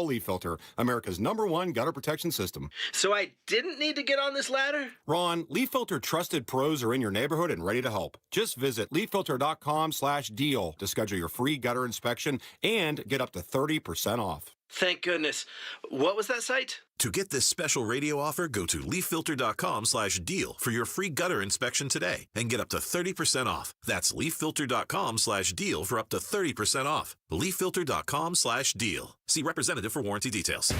Leaf Filter, America's #1 gutter protection system. So I didn't need to get on this ladder? Ron, Leaf Filter trusted pros are in your neighborhood and ready to help. Just visit leaffilter.com/deal to schedule your free gutter inspection and get up to 30% off. Thank goodness. What was that site? To get this special radio offer, go to leaffilter.com/deal for your free gutter inspection today and get up to 30% off. That's leaffilter.com/deal for up to 30% off. leaffilter.com/deal. See representative for warranty details.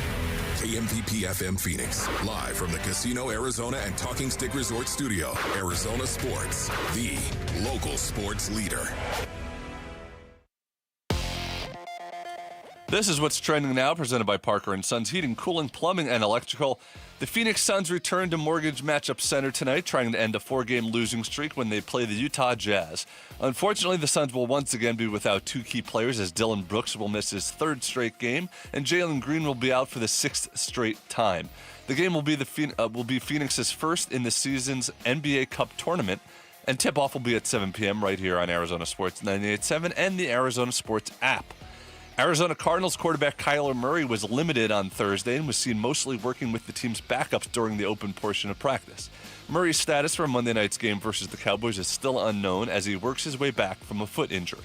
KMVP FM Phoenix, live from the Casino Arizona and Talking Stick Resort Studio. Arizona Sports, the local sports leader. This is what's trending now, presented by Parker & Sons Heating, Cooling, Plumbing, and Electrical. The Phoenix Suns return to Mortgage Matchup Center tonight, trying to end a 4-game losing streak when they play the Utah Jazz. Unfortunately, the Suns will once again be without 2 key players, as Dylan Brooks will miss his 3rd straight game, and Jalen Green will be out for the 6th straight time. The game will be Phoenix's first in the season's NBA Cup tournament, and tip-off will be at 7 p.m. right here on Arizona Sports 98.7 and the Arizona Sports app. Arizona Cardinals quarterback Kyler Murray was limited on Thursday and was seen mostly working with the team's backups during the open portion of practice. Murray's status for Monday night's game versus the Cowboys is still unknown as he works his way back from a foot injury.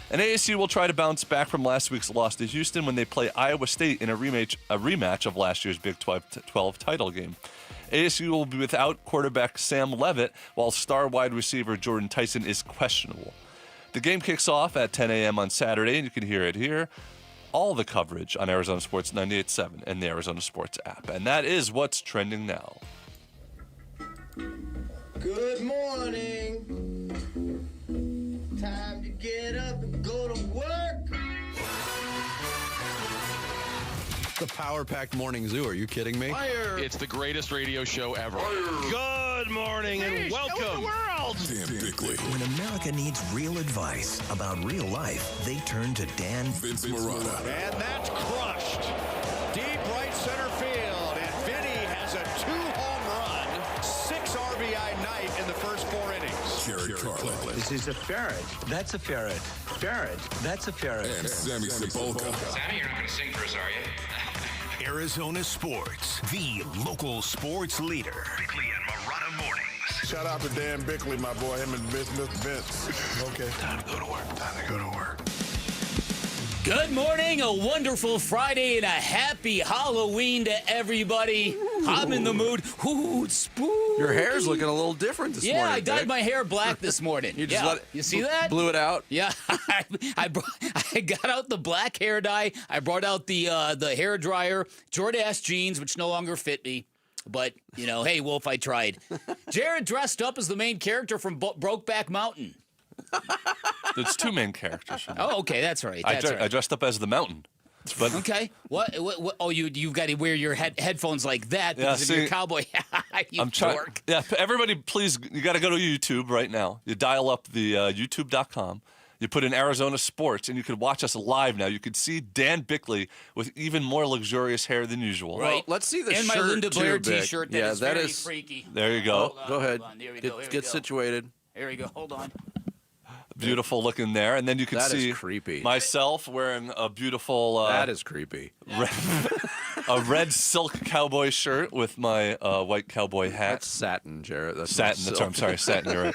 And ASU will try to bounce back from last week's loss to Houston when they play Iowa State in a rematch of last year's Big 12 title game. ASU will be without quarterback Sam Levitt, while star wide receiver Jordan Tyson is questionable. The game kicks off at 10 a.m. on Saturday, and you can hear it here. All the coverage on Arizona Sports 98.7 and the Arizona Sports app. And that is what's trending now. Good morning. Time to get up and go to work. The power-packed morning zoo. Are you kidding me? Fire. It's the greatest radio show ever. Good morning and welcome. Dan Bickley, When America needs real advice about real life, they turn to Dan Vince Marotta, And that's crushed. Deep right center field. And Vinny has a 2-home run, 6 RBI night in the first 4 innings. Jared Carlin, This is a ferret. That's a ferret. Ferret. That's a ferret. and Sammy Sepulka. Sammy, you're not going to sing for us, are you? Arizona Sports, the local sports leader. Bickley and Marotta mornings. Shout out to Dan Bickley, my boy. Him and Vince. Okay. Time to go to work. Time to go to work. Good morning, a wonderful Friday, and a happy Halloween to everybody. I'm in the mood. Ooh, spooky. Your hair's looking a little different this morning. Yeah, I dyed Dick. my hair black this morning. You just You see that? Blew it out. Yeah, I got out the black hair dye. I brought out the hair dryer, Jordan jeans, which no longer fit me. But, you know, hey, Wolf, I tried. Jared dressed up as the main character from Brokeback Mountain. There's 2 main characters. Oh, okay, that's right. I dressed up as the mountain. But okay. What? Oh, you've got to wear your headphones like that because of your cowboy hat. I'm trying. Yeah, everybody, please, you got to go to YouTube right now. You dial up the youtube.com. You put in Arizona Sports, and you could watch us live now. You could see Dan Bickley with even more luxurious hair than usual. Right. Well, let's see the and shirt, my Linda Blair too, Vic. T-shirt. That That is is freaky. There you go. Go ahead. Here we Get situated. Here we go. Hold on. Beautiful looking there. And then you can see creepy. myself wearing a beautiful that is creepy. a red silk cowboy shirt with my white cowboy hat. That's satin, Jared. That's satin. That's I'm sorry, satin. You're right.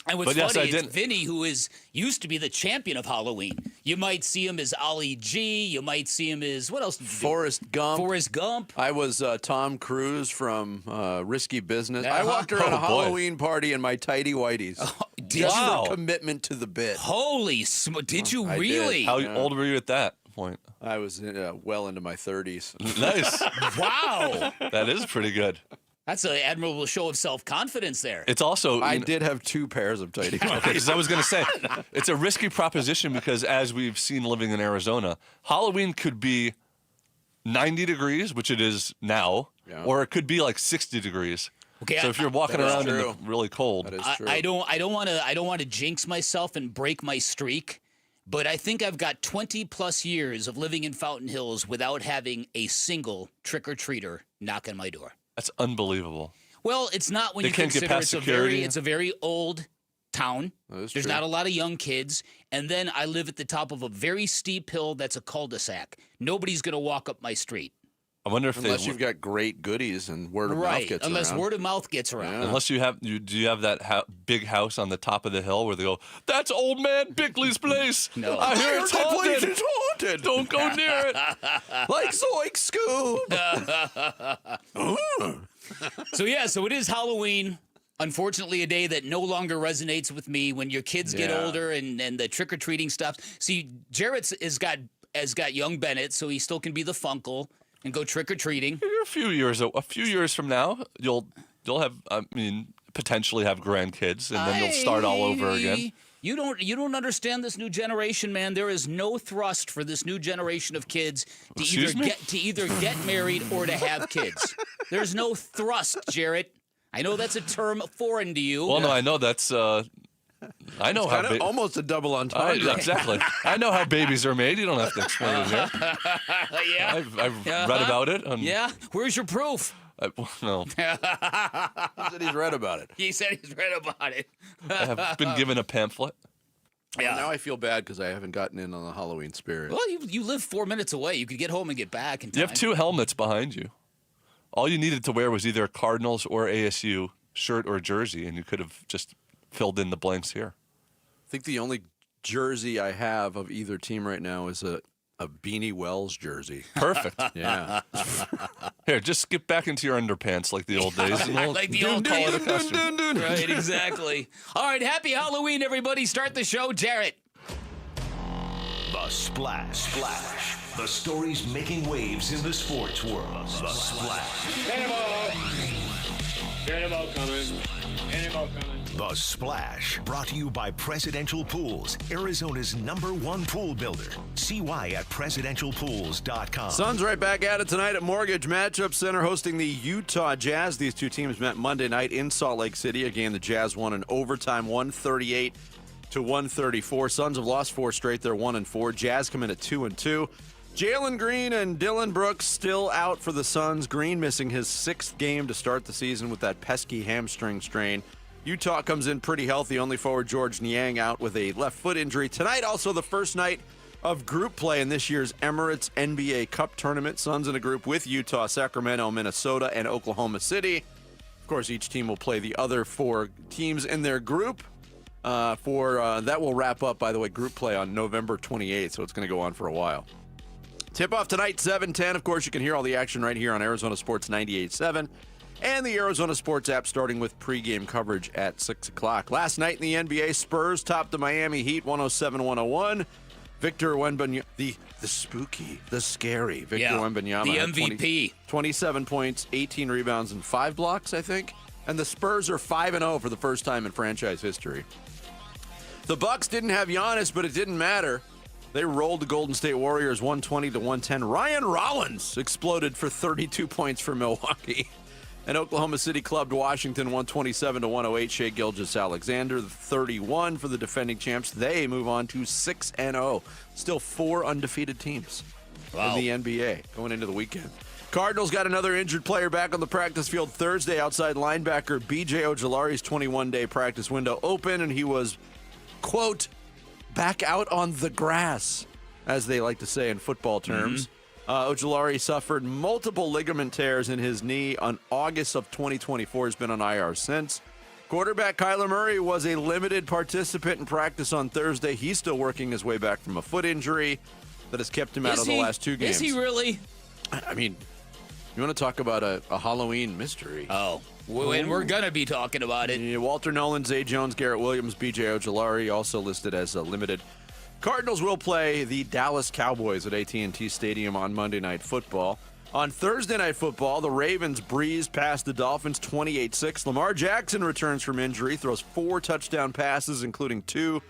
And what's funny is Vinny, who used to be the champion of Halloween. You might see him as Ollie G. You might see him as, what else did you do? Forrest Gump. Forrest Gump. I was Tom Cruise from Risky Business. I walked around a Halloween party in my tighty whities. Just for commitment to the bit. Holy did you really? Did. How old were you at that point? I was well into my 30s. Nice. Wow. That is pretty good. That's an admirable show of self-confidence there. It's also... I did have 2 pairs of tidy whities. Okay, because I was going to say, it's a risky proposition because as we've seen living in Arizona, Halloween could be 90 degrees, which it is now, or it could be like 60 degrees. Okay, so if you're walking around in the really cold, that is true. I don't want to jinx myself and break my streak, but I think I've got 20 plus years of living in Fountain Hills without having a single trick-or-treater knock on my door. That's unbelievable. Well, it's not when They you can't get consider past security. it's a very old town. There's There's not a lot of young kids. And then I live at the top of a very steep hill that's a cul-de-sac. Nobody's going to walk up my street. I wonder if unless you've got great goodies and word of mouth gets unless around. word of mouth gets around. Yeah. Unless you have that big house on the top of the hill where they go, that's old man Bickley's place. No. I hear it's haunted. It's haunted. Don't go near it. Like Zoink Scoob. So it is Halloween. Unfortunately, a day that no longer resonates with me when your kids get older and the trick-or-treating stuff. See, Jarrett's has got young Bennett, so he still can be the Funkle and go trick-or-treating. A few years from now, you'll have, potentially have grandkids, and then you'll start all over again. You don't understand this new generation, man. There is no thrust for this new generation of kids to either get married or to have kids. There's no thrust, Jarrett. I know that's a term foreign to you. Well, no, I know that's. I know it's how almost a double entendre. Exactly. I know how babies are made. You don't have to explain it here. Yeah, I've read about it. Where's your proof? No. He said he's read about it. He said he's read about it. I have been given a pamphlet. Yeah. Now I feel bad because I haven't gotten in on the Halloween spirit. Well, you live 4 minutes away. You could get home and get back in time. You have 2 helmets behind you. All you needed to wear was either a Cardinals or ASU shirt or jersey, and you could have just filled in the blanks here. I think the only jersey I have of either team right now is a Beanie Wells jersey. Perfect. Yeah. Here, just skip back into your underpants like the old days. Like the old call days. it a costume. Right, exactly. All right, happy Halloween, everybody. Start the show, Jarrett. The Splash. The stories making waves in the sports world. The Splash. Cannonball coming. The Splash, brought to you by Presidential Pools, Arizona's #1 pool builder. See why at presidentialpools.com. Suns right back at it tonight at Mortgage Matchup Center hosting the Utah Jazz. These two teams met Monday night in Salt Lake City. A game the Jazz won in overtime, 138-134. Suns have lost 4 straight. They're 1-4. Jazz come in at 2-2. Jalen Green and Dylan Brooks still out for the Suns. Green missing his 6th game to start the season with that pesky hamstring strain. Utah comes in pretty healthy. Only forward George Niang out with a left foot injury. Tonight, also the first night of group play in this year's Emirates NBA Cup Tournament. Suns in a group with Utah, Sacramento, Minnesota, and Oklahoma City. Of course, each team will play the other 4 teams in their group. That will wrap up, by the way, group play on November 28th, so it's going to go on for a while. Tip-off tonight, 7:10. Of course, you can hear all the action right here on Arizona Sports 98.7 and the Arizona Sports app, starting with pregame coverage at 6 o'clock. Last night in the NBA, Spurs topped the Miami Heat 107-101. Victor Wembanyama, the spooky, the scary Victor Wembanyama. The MVP. 27 points, 18 rebounds, and 5 blocks, I think. And the Spurs are 5-0 for the first time in franchise history. The Bucks didn't have Giannis, but it didn't matter. They rolled the Golden State Warriors 120-110. Ryan Rollins exploded for 32 points for Milwaukee. And Oklahoma City clubbed Washington 127-108. Shai Gilgeous-Alexander, 31 for the defending champs. They move on to 6-0. Still 4 undefeated teams in the NBA going into the weekend. Cardinals got another injured player back on the practice field Thursday. Outside linebacker B.J. Ojulari's 21-day practice window open, and he was, quote, back out on the grass, as they like to say in football terms. Ojulari suffered multiple ligament tears in his knee on August of 2024. Has been on IR since. Quarterback Kyler Murray was a limited participant in practice on Thursday. He's still working his way back from a foot injury that has kept him out of the last 2 games. Is he really? I mean, you want to talk about a Halloween mystery? Oh. And we're going to be talking about it. Yeah, Walter Nolan, Zay Jones, Garrett Williams, B.J. Ojulari also listed as limited. Cardinals will play the Dallas Cowboys at AT&T Stadium on Monday Night Football. On Thursday Night Football, the Ravens breezed past the Dolphins 28-6. Lamar Jackson returns from injury, throws 4 touchdown passes, including 2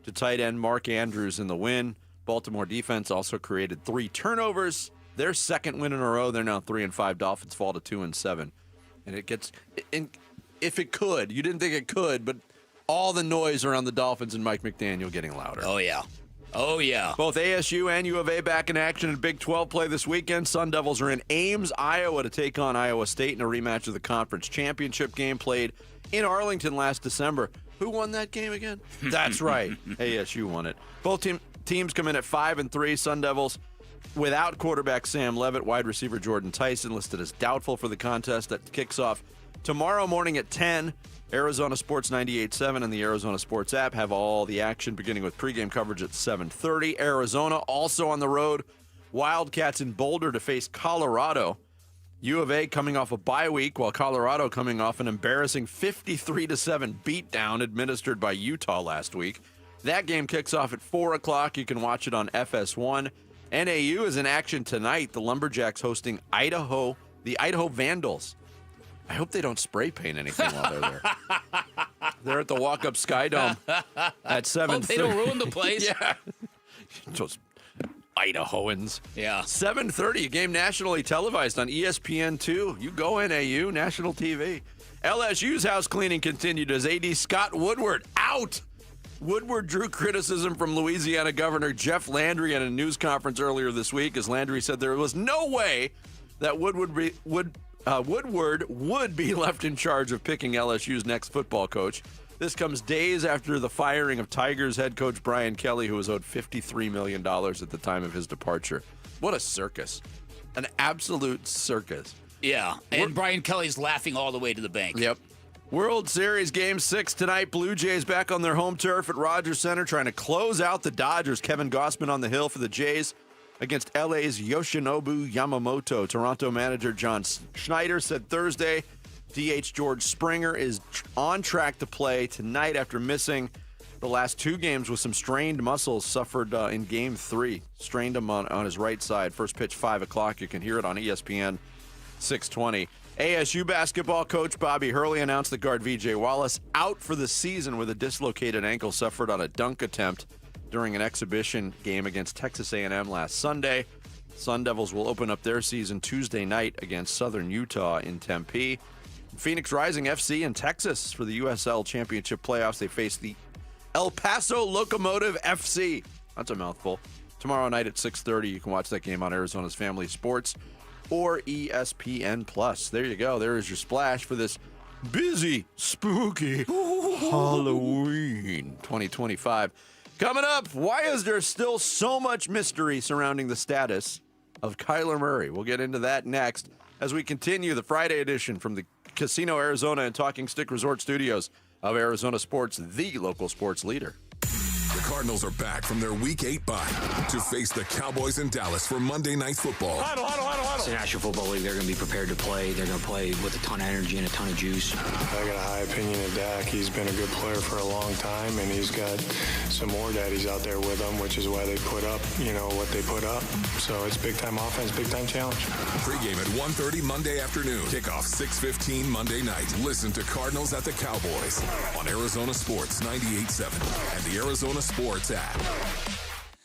to tight end Mark Andrews in the win. Baltimore defense also created 3 turnovers. Their 2nd win in a row. They're now 3-5. Dolphins fall to 2-7. And it gets, if it could, you didn't think it could, but all the noise around the Dolphins and Mike McDaniel getting louder. Oh, yeah. Oh, yeah. Both ASU and U of A back in action in Big 12 play this weekend. Sun Devils are in Ames, Iowa to take on Iowa State in a rematch of the conference championship game played in Arlington last December. Who won that game again? That's right. ASU won it. Both teams come in at 5-3. Sun Devils without quarterback Sam Levitt, wide receiver Jordan Tyson listed as doubtful for the contest that kicks off tomorrow morning at 10. Arizona Sports 98.7 and the Arizona Sports app have all the action, beginning with pregame coverage at 7:30. Arizona also on the road. Wildcats in Boulder to face Colorado. U of A coming off a bye week, while Colorado coming off an embarrassing 53-7 beatdown administered by Utah last week. That game kicks off at 4 o'clock. You can watch it on FS1. NAU is in action tonight. The Lumberjacks hosting the Idaho Vandals. I hope they don't spray paint anything while they're there. They're at the Walk-Up Sky Dome at 7:30. Hope they don't ruin the place. Yeah. Those Idahoans. Yeah. 7:30, a game nationally televised on ESPN2. You go NAU, national TV. LSU's house cleaning continued as AD Scott Woodward out. Woodward drew criticism from Louisiana Governor Jeff Landry at a news conference earlier this week, as Landry said there was no way that Woodward would be left in charge of picking LSU's next football coach. This comes days after the firing of Tigers head coach Brian Kelly, who was owed $53 million at the time of his departure. What a circus. An absolute circus. Yeah, and Brian Kelly's laughing all the way to the bank. Yep. World Series Game 6 tonight. Blue Jays back on their home turf at Rogers Center trying to close out the Dodgers. Kevin Gausman on the hill for the Jays against LA's Yoshinobu Yamamoto. Toronto manager John Schneider said Thursday DH George Springer is on track to play tonight after missing the last two games with some strained muscles suffered in Game 3. Strained him on his right side. First pitch 5 o'clock. You can hear it on ESPN 620. ASU basketball coach Bobby Hurley announced that guard VJ Wallace out for the season with a dislocated ankle suffered on a dunk attempt during an exhibition game against Texas A&M last Sunday. Sun Devils will open up their season Tuesday night against Southern Utah in Tempe. Phoenix Rising FC in Texas for the USL Championship playoffs. They face the El Paso Locomotive FC. That's a mouthful. Tomorrow night at 6:30, you can watch that game on Arizona's Family Sports or ESPN+. There you go. There is your splash for this busy, spooky Halloween 2025. Coming up, why is there still so much mystery surrounding the status of Kyler Murray? We'll get into that next as we continue the Friday edition from the Casino Arizona and Talking Stick Resort Studios of Arizona Sports, the local sports leader. The Cardinals are back from their Week 8 bye to face the Cowboys in Dallas for Monday Night Football. It's the National Football League. They're going to be prepared to play. They're going to play with a ton of energy and a ton of juice. I got a high opinion of Dak. He's been a good player for a long time, and he's got some more daddies out there with him, which is why they put up, what they put up. So it's big-time offense, big-time challenge. Pre-game at 1:30 Monday afternoon. Kickoff 6:15 Monday night. Listen to Cardinals at the Cowboys on Arizona Sports 98.7 and the Arizona Sports app.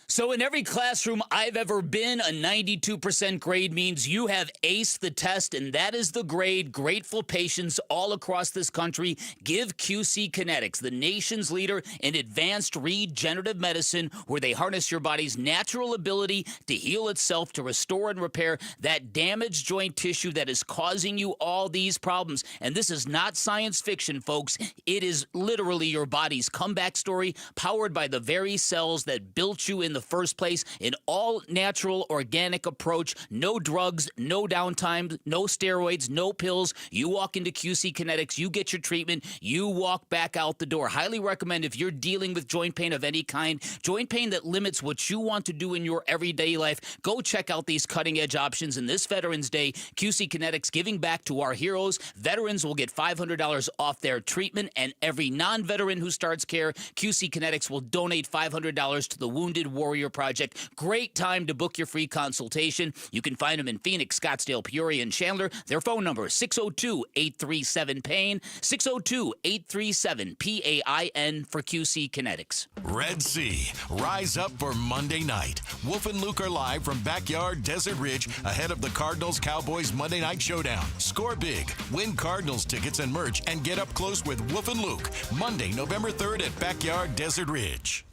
So in every classroom I've ever been, a 92% grade means you have aced the test, and that is the grade grateful patients all across this country give QC Kinetics, the nation's leader in advanced regenerative medicine, where they harness your body's natural ability to heal itself, to restore and repair that damaged joint tissue that is causing you all these problems. And this is not science fiction, folks. It is literally your body's comeback story, powered by the very cells that built you in the first place. An all-natural, organic approach. No drugs, no downtime, no steroids, no pills. You walk into QC Kinetics, you get your treatment, you walk back out the door. Highly recommend if you're dealing with joint pain of any kind, joint pain that limits what you want to do in your everyday life, go check out these cutting-edge options. And this Veterans Day, QC Kinetics giving back to our heroes. Veterans will get $500 off their treatment, and every non-veteran who starts care, QC Kinetics will donate $500 to the Wounded Warrior Project. Great time to book your free consultation. You can find them in Phoenix, Scottsdale, Peoria, and Chandler. Their phone number is 602-837-PAIN, 602-837-PAIN for QC Kinetics. Red Sea, rise up for Monday night. Wolf and Luke are live from Backyard Desert Ridge ahead of the Cardinals Cowboys Monday Night Showdown. Score big, win Cardinals tickets and merch, and get up close with Wolf and Luke Monday, November 3rd at Backyard Desert Ridge.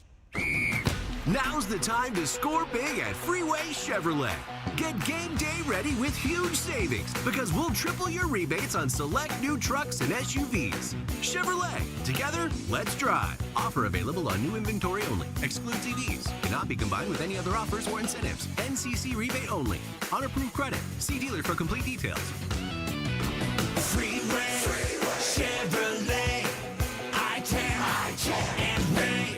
Now's the time to score big at Freeway Chevrolet. Get game day ready with huge savings because we'll triple your rebates on select new trucks and SUVs. Chevrolet, together, let's drive. Offer available on new inventory only. Excludes EVs. Cannot be combined with any other offers or incentives. NCC rebate only. On approved credit. See dealer for complete details. Freeway, Chevrolet, I-10, and Ray.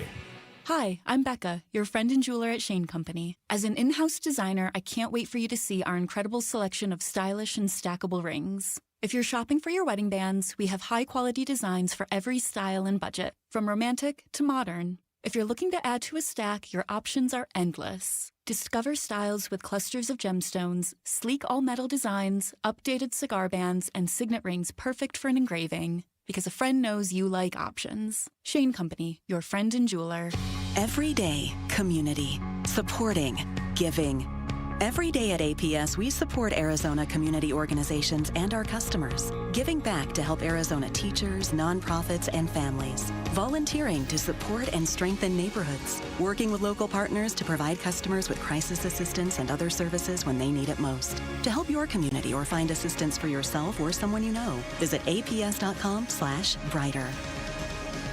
Hi, I'm Becca, your friend and jeweler at Shane Company. As an in-house designer, I can't wait for you to see our incredible selection of stylish and stackable rings. If you're shopping for your wedding bands, we have high-quality designs for every style and budget, from romantic to modern. If you're looking to add to a stack, your options are endless. Discover styles with clusters of gemstones, sleek all-metal designs, updated cigar bands, and signet rings perfect for an engraving. Because a friend knows you like options. Shane Company, your friend and jeweler. Every day, community. Supporting. Giving. Every day at APS, we support Arizona community organizations and our customers, giving back to help Arizona teachers, nonprofits, and families, volunteering to support and strengthen neighborhoods, working with local partners to provide customers with crisis assistance and other services when they need it most. To help your community or find assistance for yourself or someone you know, visit aps.com/brighter.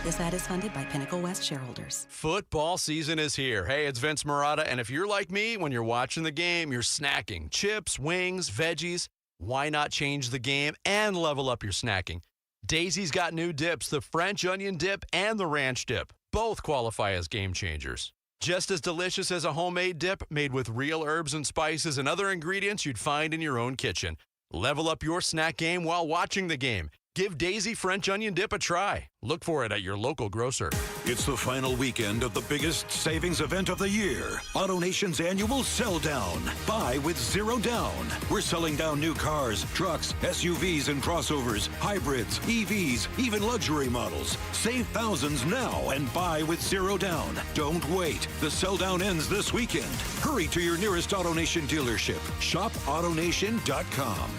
This ad is funded by Pinnacle West shareholders. Football season is here. Hey, it's Vince Marotta, and if you're like me, when you're watching the game, you're snacking chips, wings, veggies. Why not change the game and level up your snacking? Daisy's got new dips, the French onion dip and the ranch dip. Both qualify as game changers. Just as delicious as a homemade dip made with real herbs and spices and other ingredients you'd find in your own kitchen. Level up your snack game while watching the game. Give Daisy French Onion Dip a try. Look for it at your local grocer. It's the final weekend of the biggest savings event of the year. AutoNation's annual Sell Down. Buy with zero down. We're selling down new cars, trucks, SUVs and crossovers, hybrids, EVs, even luxury models. Save thousands now and buy with zero down. Don't wait. The Sell Down ends this weekend. Hurry to your nearest AutoNation dealership. Shop AutoNation.com.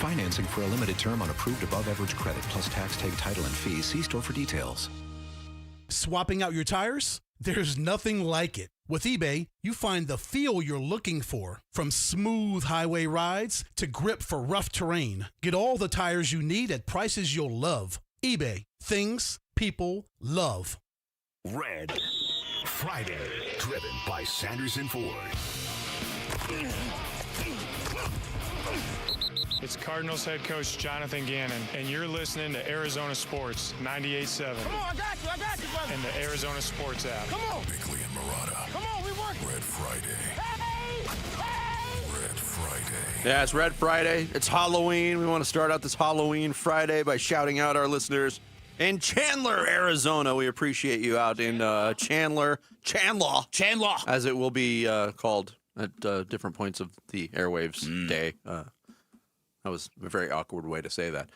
Financing for a limited term on approved above-average credit, plus tax, take, title, and fees. See store for details. Swapping out your tires? There's nothing like it. With eBay, you find the feel you're looking for, from smooth highway rides to grip for rough terrain. Get all the tires you need at prices you'll love. eBay. Things people love. Red Friday, driven by Sanderson Ford. It's Cardinals head coach Jonathan Gannon, and you're listening to Arizona Sports 98.7. Come on, I got you, brother. And the Arizona Sports app. Come on. Bickley and Marotta. Come on, we work. Red Friday. Hey! Red Friday. Yeah, it's Red Friday. It's Halloween. We want to start out this Halloween Friday by shouting out our listeners in Chandler, Arizona. We appreciate you out in Chandler, as it will be called at different points of the airwaves day. That was a very awkward way to say that.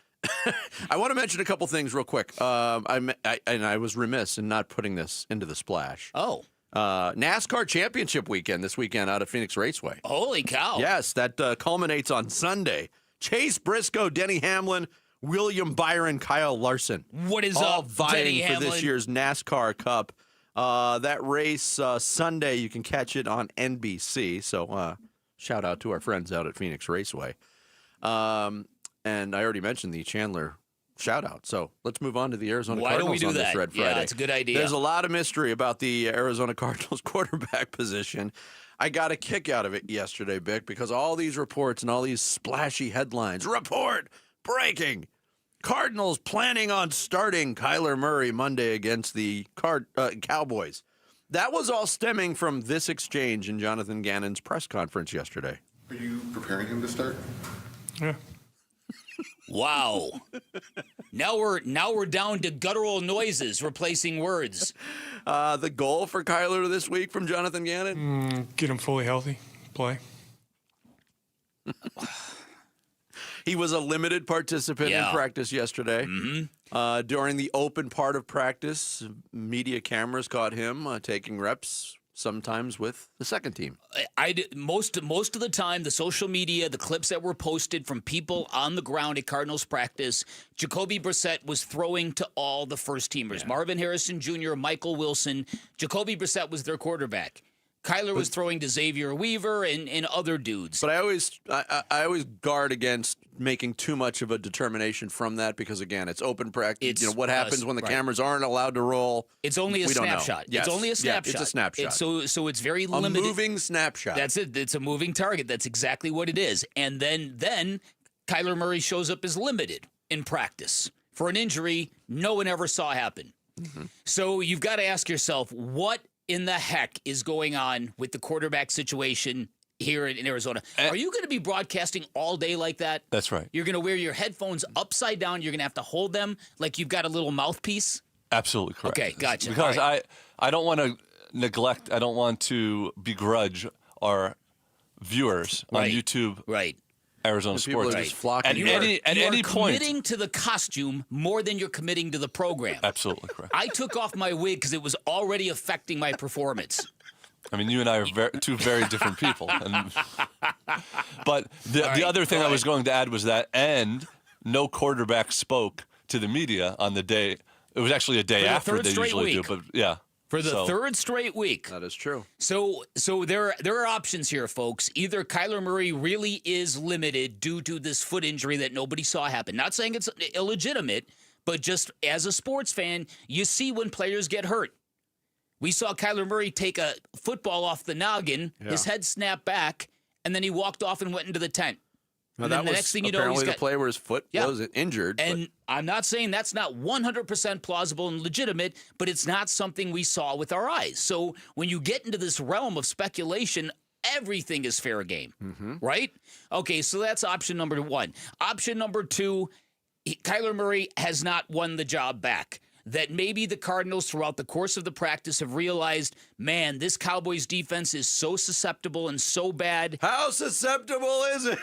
I want to mention a couple things real quick. I was remiss in not putting this into the splash. Oh. NASCAR Championship weekend this weekend out of Phoenix Raceway. Holy cow. Yes, that culminates on Sunday. Chase Briscoe, Denny Hamlin, William Byron, Kyle Larson. What is all up, vying Denny for Hamlin? this year's NASCAR Cup. That race Sunday, you can catch it on NBC. So shout out to our friends out at Phoenix Raceway. And I already mentioned the Chandler shout out. So let's move on to the Arizona Why Cardinals don't we do on this that? Red Friday. Yeah, it's a good idea. There's a lot of mystery about the Arizona Cardinals quarterback position. I got a kick out of it yesterday, Bick, because all these reports and all these splashy headlines. Report! Breaking! Cardinals planning on starting Kyler Murray Monday against the Cowboys. That was all stemming from this exchange in Jonathan Gannon's press conference yesterday. Are you preparing him to start? Yeah. Wow. Now we're down to guttural noises replacing words. The goal for Kyler this week from Jonathan Gannon? Get him fully healthy. Play. He was a limited participant in practice yesterday. Mm-hmm. During the open part of practice, media cameras caught him taking reps, sometimes with the second team. Most of the time, the social media, the clips that were posted from people on the ground at Cardinals practice, Jacoby Brissett was throwing to all the first teamers. Marvin Harrison Jr., Michael Wilson. Jacoby Brissett was their quarterback. Kyler was throwing to Xavier Weaver and other dudes. But I always guard against making too much of a determination from that because, again, it's open practice. What happens when the cameras aren't allowed to roll? It's only a snapshot. Yes. It's only a snapshot. Yeah, it's a snapshot. So it's very limited. A moving snapshot. That's it. It's a moving target. That's exactly what it is. And then Kyler Murray shows up as limited in practice for an injury no one ever saw happen. Mm-hmm. So you've got to ask yourself, what in the heck is going on with the quarterback situation here in Arizona? Are you going to be broadcasting all day like that? That's right. You're going to wear your headphones upside down. You're going to have to hold them like you've got a little mouthpiece? Absolutely correct. Okay, gotcha. Because I don't want to neglect, I don't want to begrudge our viewers on YouTube. Right. Arizona Sports. Are just flocking. At any point. Committing to the costume more than you're committing to the program. Absolutely correct. I took off my wig because it was already affecting my performance. I mean, you and I are two very different people. But the other thing I was going to add was that, and no quarterback spoke to the media on the day. It was actually a day after they usually do. But yeah. For the third straight week. That is true. So there are options here, folks. Either Kyler Murray really is limited due to this foot injury that nobody saw happen. Not saying it's illegitimate, but just as a sports fan, you see when players get hurt. We saw Kyler Murray take a football off the noggin, his head snapped back, and then he walked off and went into the tent. Now, and that then the was next thing you know, apparently the play where his foot was injured. And I'm not saying that's not 100% plausible and legitimate, but it's not something we saw with our eyes. So when you get into this realm of speculation, everything is fair game, right? Okay, so that's option number one. Option number two, Kyler Murray has not won the job back. That maybe the Cardinals throughout the course of the practice have realized, man, this Cowboys defense is so susceptible and so bad. How susceptible is it?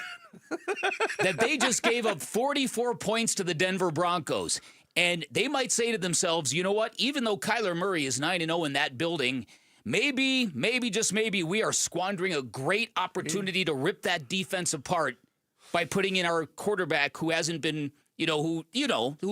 That they just gave up 44 points to the Denver Broncos. And they might say to themselves, you know what? Even though Kyler Murray is 9-0 in that building, maybe, just maybe, we are squandering a great opportunity to rip that defense apart by putting in our quarterback who hasn't been, who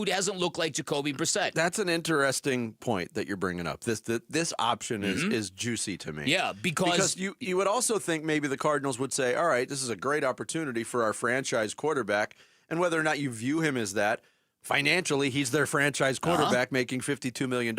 hasn't looked like Jacoby Brissett. That's an interesting point that you're bringing up. This option is juicy to me. Yeah, because you would also think maybe the Cardinals would say, all right, this is a great opportunity for our franchise quarterback, and whether or not you view him as that, financially, he's their franchise quarterback making $52 million.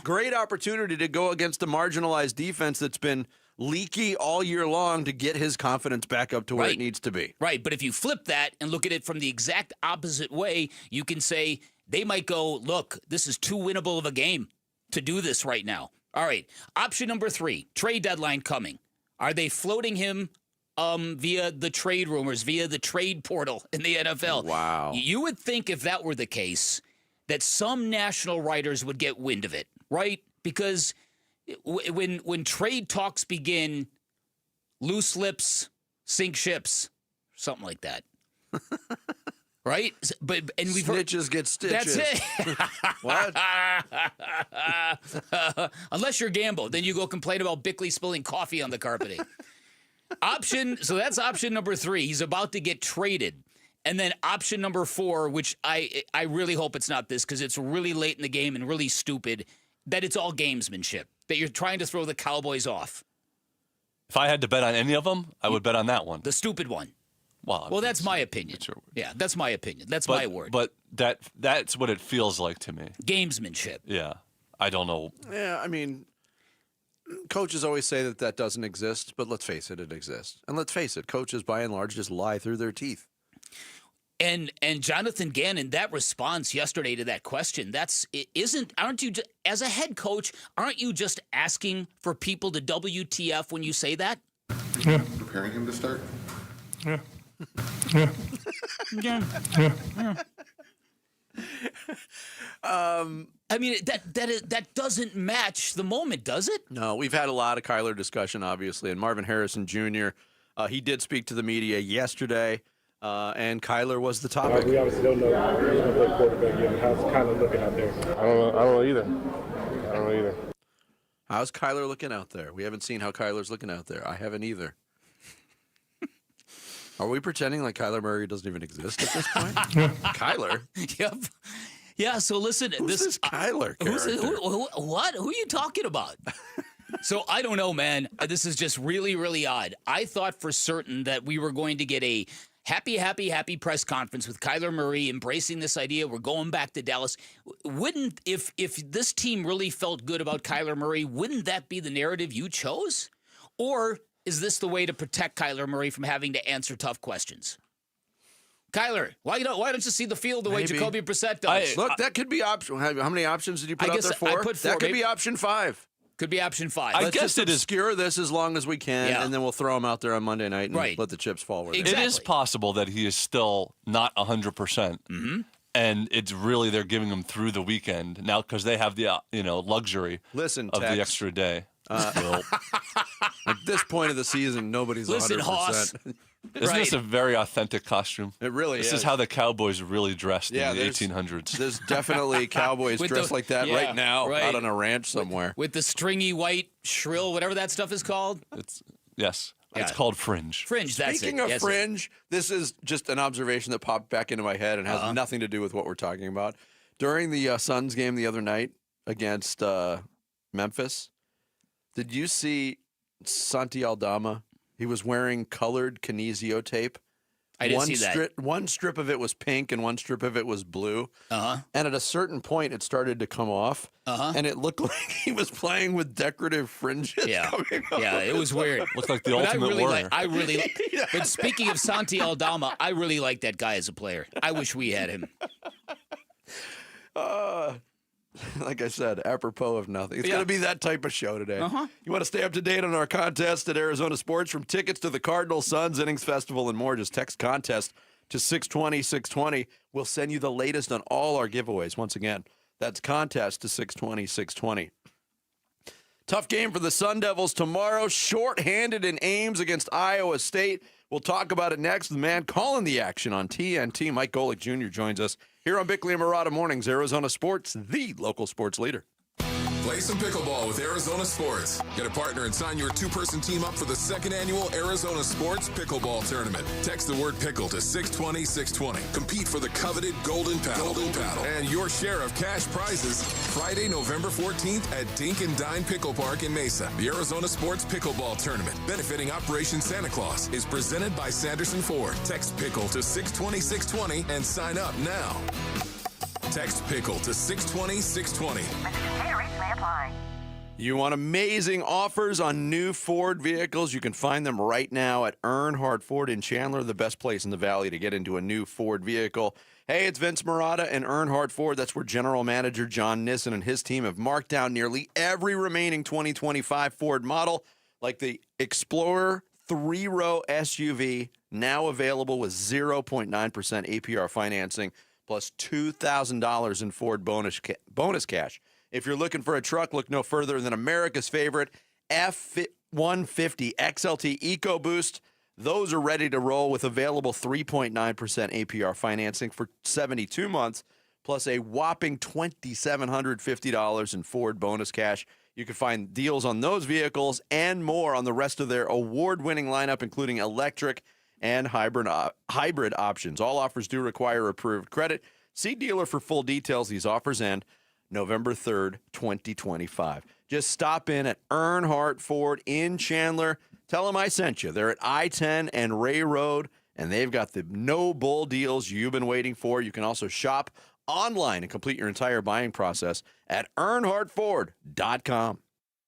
Great opportunity to go against a marginalized defense that's been leaky all year long to get his confidence back up to where it needs to be. Right, but if you flip that and look at it from the exact opposite way, you can say they might go, look, this is too winnable of a game to do this right now. All right, option number 3, trade deadline coming. Are they floating him via the trade rumors, via the trade portal in the NFL? Wow. You would think if that were the case that some national writers would get wind of it, right? Because when trade talks begin, loose lips sink ships, something like that, right? But we've snitches get stitches. That's it. What? Unless you're Gambo, then you go complain about Bickley spilling coffee on the carpeting. So that's option number 3. He's about to get traded. And then option number 4, which I really hope it's not this because it's really late in the game and really stupid, that it's all gamesmanship, that you're trying to throw the Cowboys off. If I had to bet on any of them, I would bet on that one. The stupid one. Well, that's my opinion. Yeah, that's my opinion. That's my word. But that's what it feels like to me. Gamesmanship. Yeah. I don't know. Yeah, I mean, coaches always say that doesn't exist, but let's face it, it exists. And let's face it, coaches by and large just lie through their teeth. And Jonathan Gannon, that response yesterday to that question, aren't you, as a head coach, aren't you just asking for people to WTF when you say that? Yeah. Preparing him to start? Yeah. Yeah. Yeah. I mean, that doesn't match the moment, does it? No, we've had a lot of Kyler discussion, obviously, and Marvin Harrison Jr., he did speak to the media yesterday. And Kyler was the topic. We obviously don't know who's going to play quarterback yet. How's Kyler looking out there? I don't know either. How's Kyler looking out there? We haven't seen how Kyler's looking out there. I haven't either. Are we pretending like Kyler Murray doesn't even exist at this point? Kyler? Yep. Yeah, so listen. Who's this Kyler character? What? Who are you talking about? So I don't know, man. This is just really, really odd. I thought for certain that we were going to get a happy press conference with Kyler Murray embracing this idea. We're going back to Dallas. Wouldn't, if this team really felt good about Kyler Murray, wouldn't that be the narrative you chose? Or is this the way to protect Kyler Murray from having to answer tough questions? Kyler, why don't you see the field the way Jacoby Brissett does? Look, that could be option. How many options did you put out there? 4? I put 4. That could be option 5. Could be option 5. Let's just obscure this as long as we can, and then we'll throw him out there on Monday night and let the chips fall where they It is possible that he is still not 100%. Mm-hmm. And it's really they're giving him through the weekend now because they have the luxury of the extra day. At this point of the season, nobody's 100%. Isn't this a very authentic costume? It really is. This is how the Cowboys really dressed in the there's 1800s. There's definitely Cowboys dressed like that right now out on a ranch somewhere. With the stringy white shrill, whatever that stuff is called. It's called fringe. Fringe, that's Speaking it. of fringe, this is just an observation that popped back into my head and has nothing to do with what we're talking about. During the Suns game the other night against Memphis, did you see Santi Aldama? He was wearing colored kinesio tape. I didn't see that. One strip of it was pink and one strip of it was blue. And at a certain point, it started to come off. And it looked like he was playing with decorative fringes coming off. Yeah, it was weird. Looked like the ultimate warrior. But speaking of Santi Aldama, I really like that guy as a player. I wish we had him. Like I said, apropos of nothing. It's going to be that type of show today. You want to stay up to date on our contest at Arizona Sports, from tickets to the Cardinals, Suns, Innings Festival, and more. Just text contest to 620-620. We'll send you the latest on all our giveaways. Once again, that's contest to 620-620. Tough game for the Sun Devils tomorrow. Short-handed in Ames against Iowa State. We'll talk about it next. The man calling the action on TNT, Mike Golic Jr., joins us here on Bickley and Marotta Mornings, Arizona Sports, the local sports leader. Play some pickleball with Arizona Sports. Get a partner and sign your 2-person team up for the 2nd annual Arizona Sports Pickleball Tournament. Text the word pickle to 620-620. Compete for the coveted Golden Paddle. And your share of cash prizes Friday, November 14th at Dink and Dine Pickle Park in Mesa. The Arizona Sports Pickleball Tournament, benefiting Operation Santa Claus, is presented by Sanderson Ford. Text pickle to 620-620 and sign up now. Text pickle to 620-620. You want amazing offers on new Ford vehicles? You can find them right now at Earnhardt Ford in Chandler, the best place in the valley to get into a new Ford vehicle. Hey, it's Vince Marotta and Earnhardt Ford. That's where General Manager John Nissen and his team have marked down nearly every remaining 2025 Ford model, like the Explorer 3-row SUV, now available with 0.9% APR financing, plus $2,000 in Ford bonus cash. If you're looking for a truck, look no further than America's favorite F-150 XLT EcoBoost. Those are ready to roll with available 3.9% APR financing for 72 months, plus a whopping $2,750 in Ford bonus cash. You can find deals on those vehicles and more on the rest of their award-winning lineup, including electric and hybrid options. All offers do require approved credit. See dealer for full details. These offers end November 3rd, 2025. Just stop in at Earnhardt Ford in Chandler. Tell them I sent you. They're at I-10 and Ray Road, and they've got the no bull deals you've been waiting for. You can also shop online and complete your entire buying process at EarnhardtFord.com.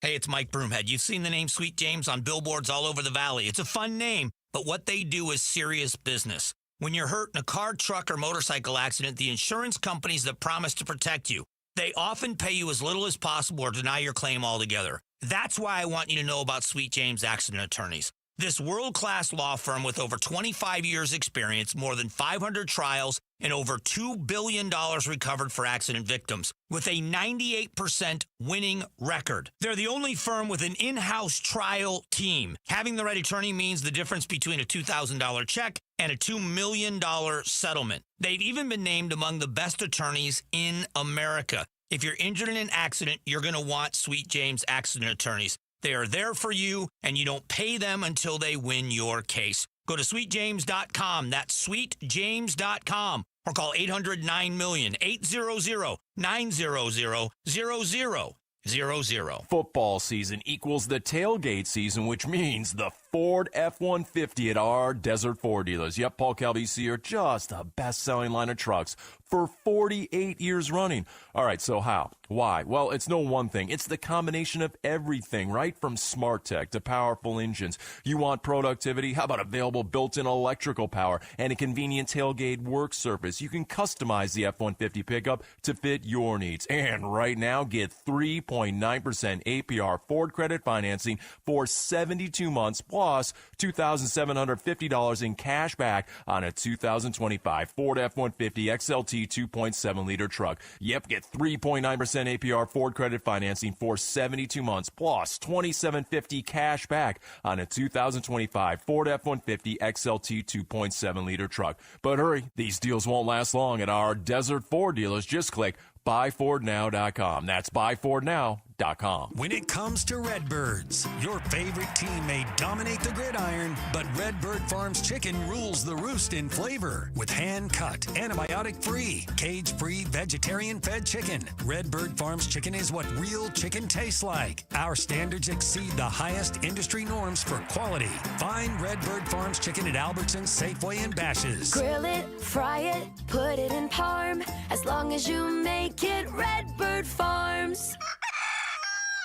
Hey, it's Mike Broomhead. You've seen the name Sweet James on billboards all over the valley. It's a fun name, but what they do is serious business. When you're hurt in a car, truck, or motorcycle accident, the insurance companies that promise to protect you, they often pay you as little as possible or deny your claim altogether. That's why I want you to know about Sweet James Accident Attorneys. This world-class law firm with over 25 years experience, more than 500 trials, and over $2 billion recovered for accident victims, with a 98% winning record. They're the only firm with an in-house trial team. Having the right attorney means the difference between a $2,000 check and a $2 million settlement. They've even been named among the best attorneys in America. If you're injured in an accident, you're going to want Sweet James Accident Attorneys. They are there for you, and you don't pay them until they win your case. Go to sweetjames.com. That's sweetjames.com. Or call 800-9-MILLION, 800-900-00. 0-0. Football season equals the tailgate season, which means the Ford F-150 at our Desert Ford dealers. Yep, Paul Calvisi are just the best-selling line of trucks for 48 years running. All right, so how? Why? Well, it's no one thing. It's the combination of everything, right? From smart tech to powerful engines. You want productivity? How about available built-in electrical power and a convenient tailgate work surface? You can customize the F-150 pickup to fit your needs. And right now, get 3.9% APR Ford credit financing for 72 months plus $2,750 in cash back on a 2025 Ford F-150 XLT 2.7-liter truck. Yep, get 3.9% APR Ford credit financing for 72 months plus $2,750 cash back on a 2025 Ford F-150 XLT 2.7-liter truck. But hurry, these deals won't last long at our Desert Ford dealers. Just click buyfordnow.com. That's buyfordnow.com. When it comes to Redbirds, your favorite team may dominate the gridiron, but Redbird Farms chicken rules the roost in flavor. With hand-cut, antibiotic-free, cage-free, vegetarian-fed chicken, Redbird Farms chicken is what real chicken tastes like. Our standards exceed the highest industry norms for quality. Find Redbird Farms chicken at Albertsons, Safeway, and Bash's. Grill it, fry it, put it in parm. As long as you make it Redbird Farms.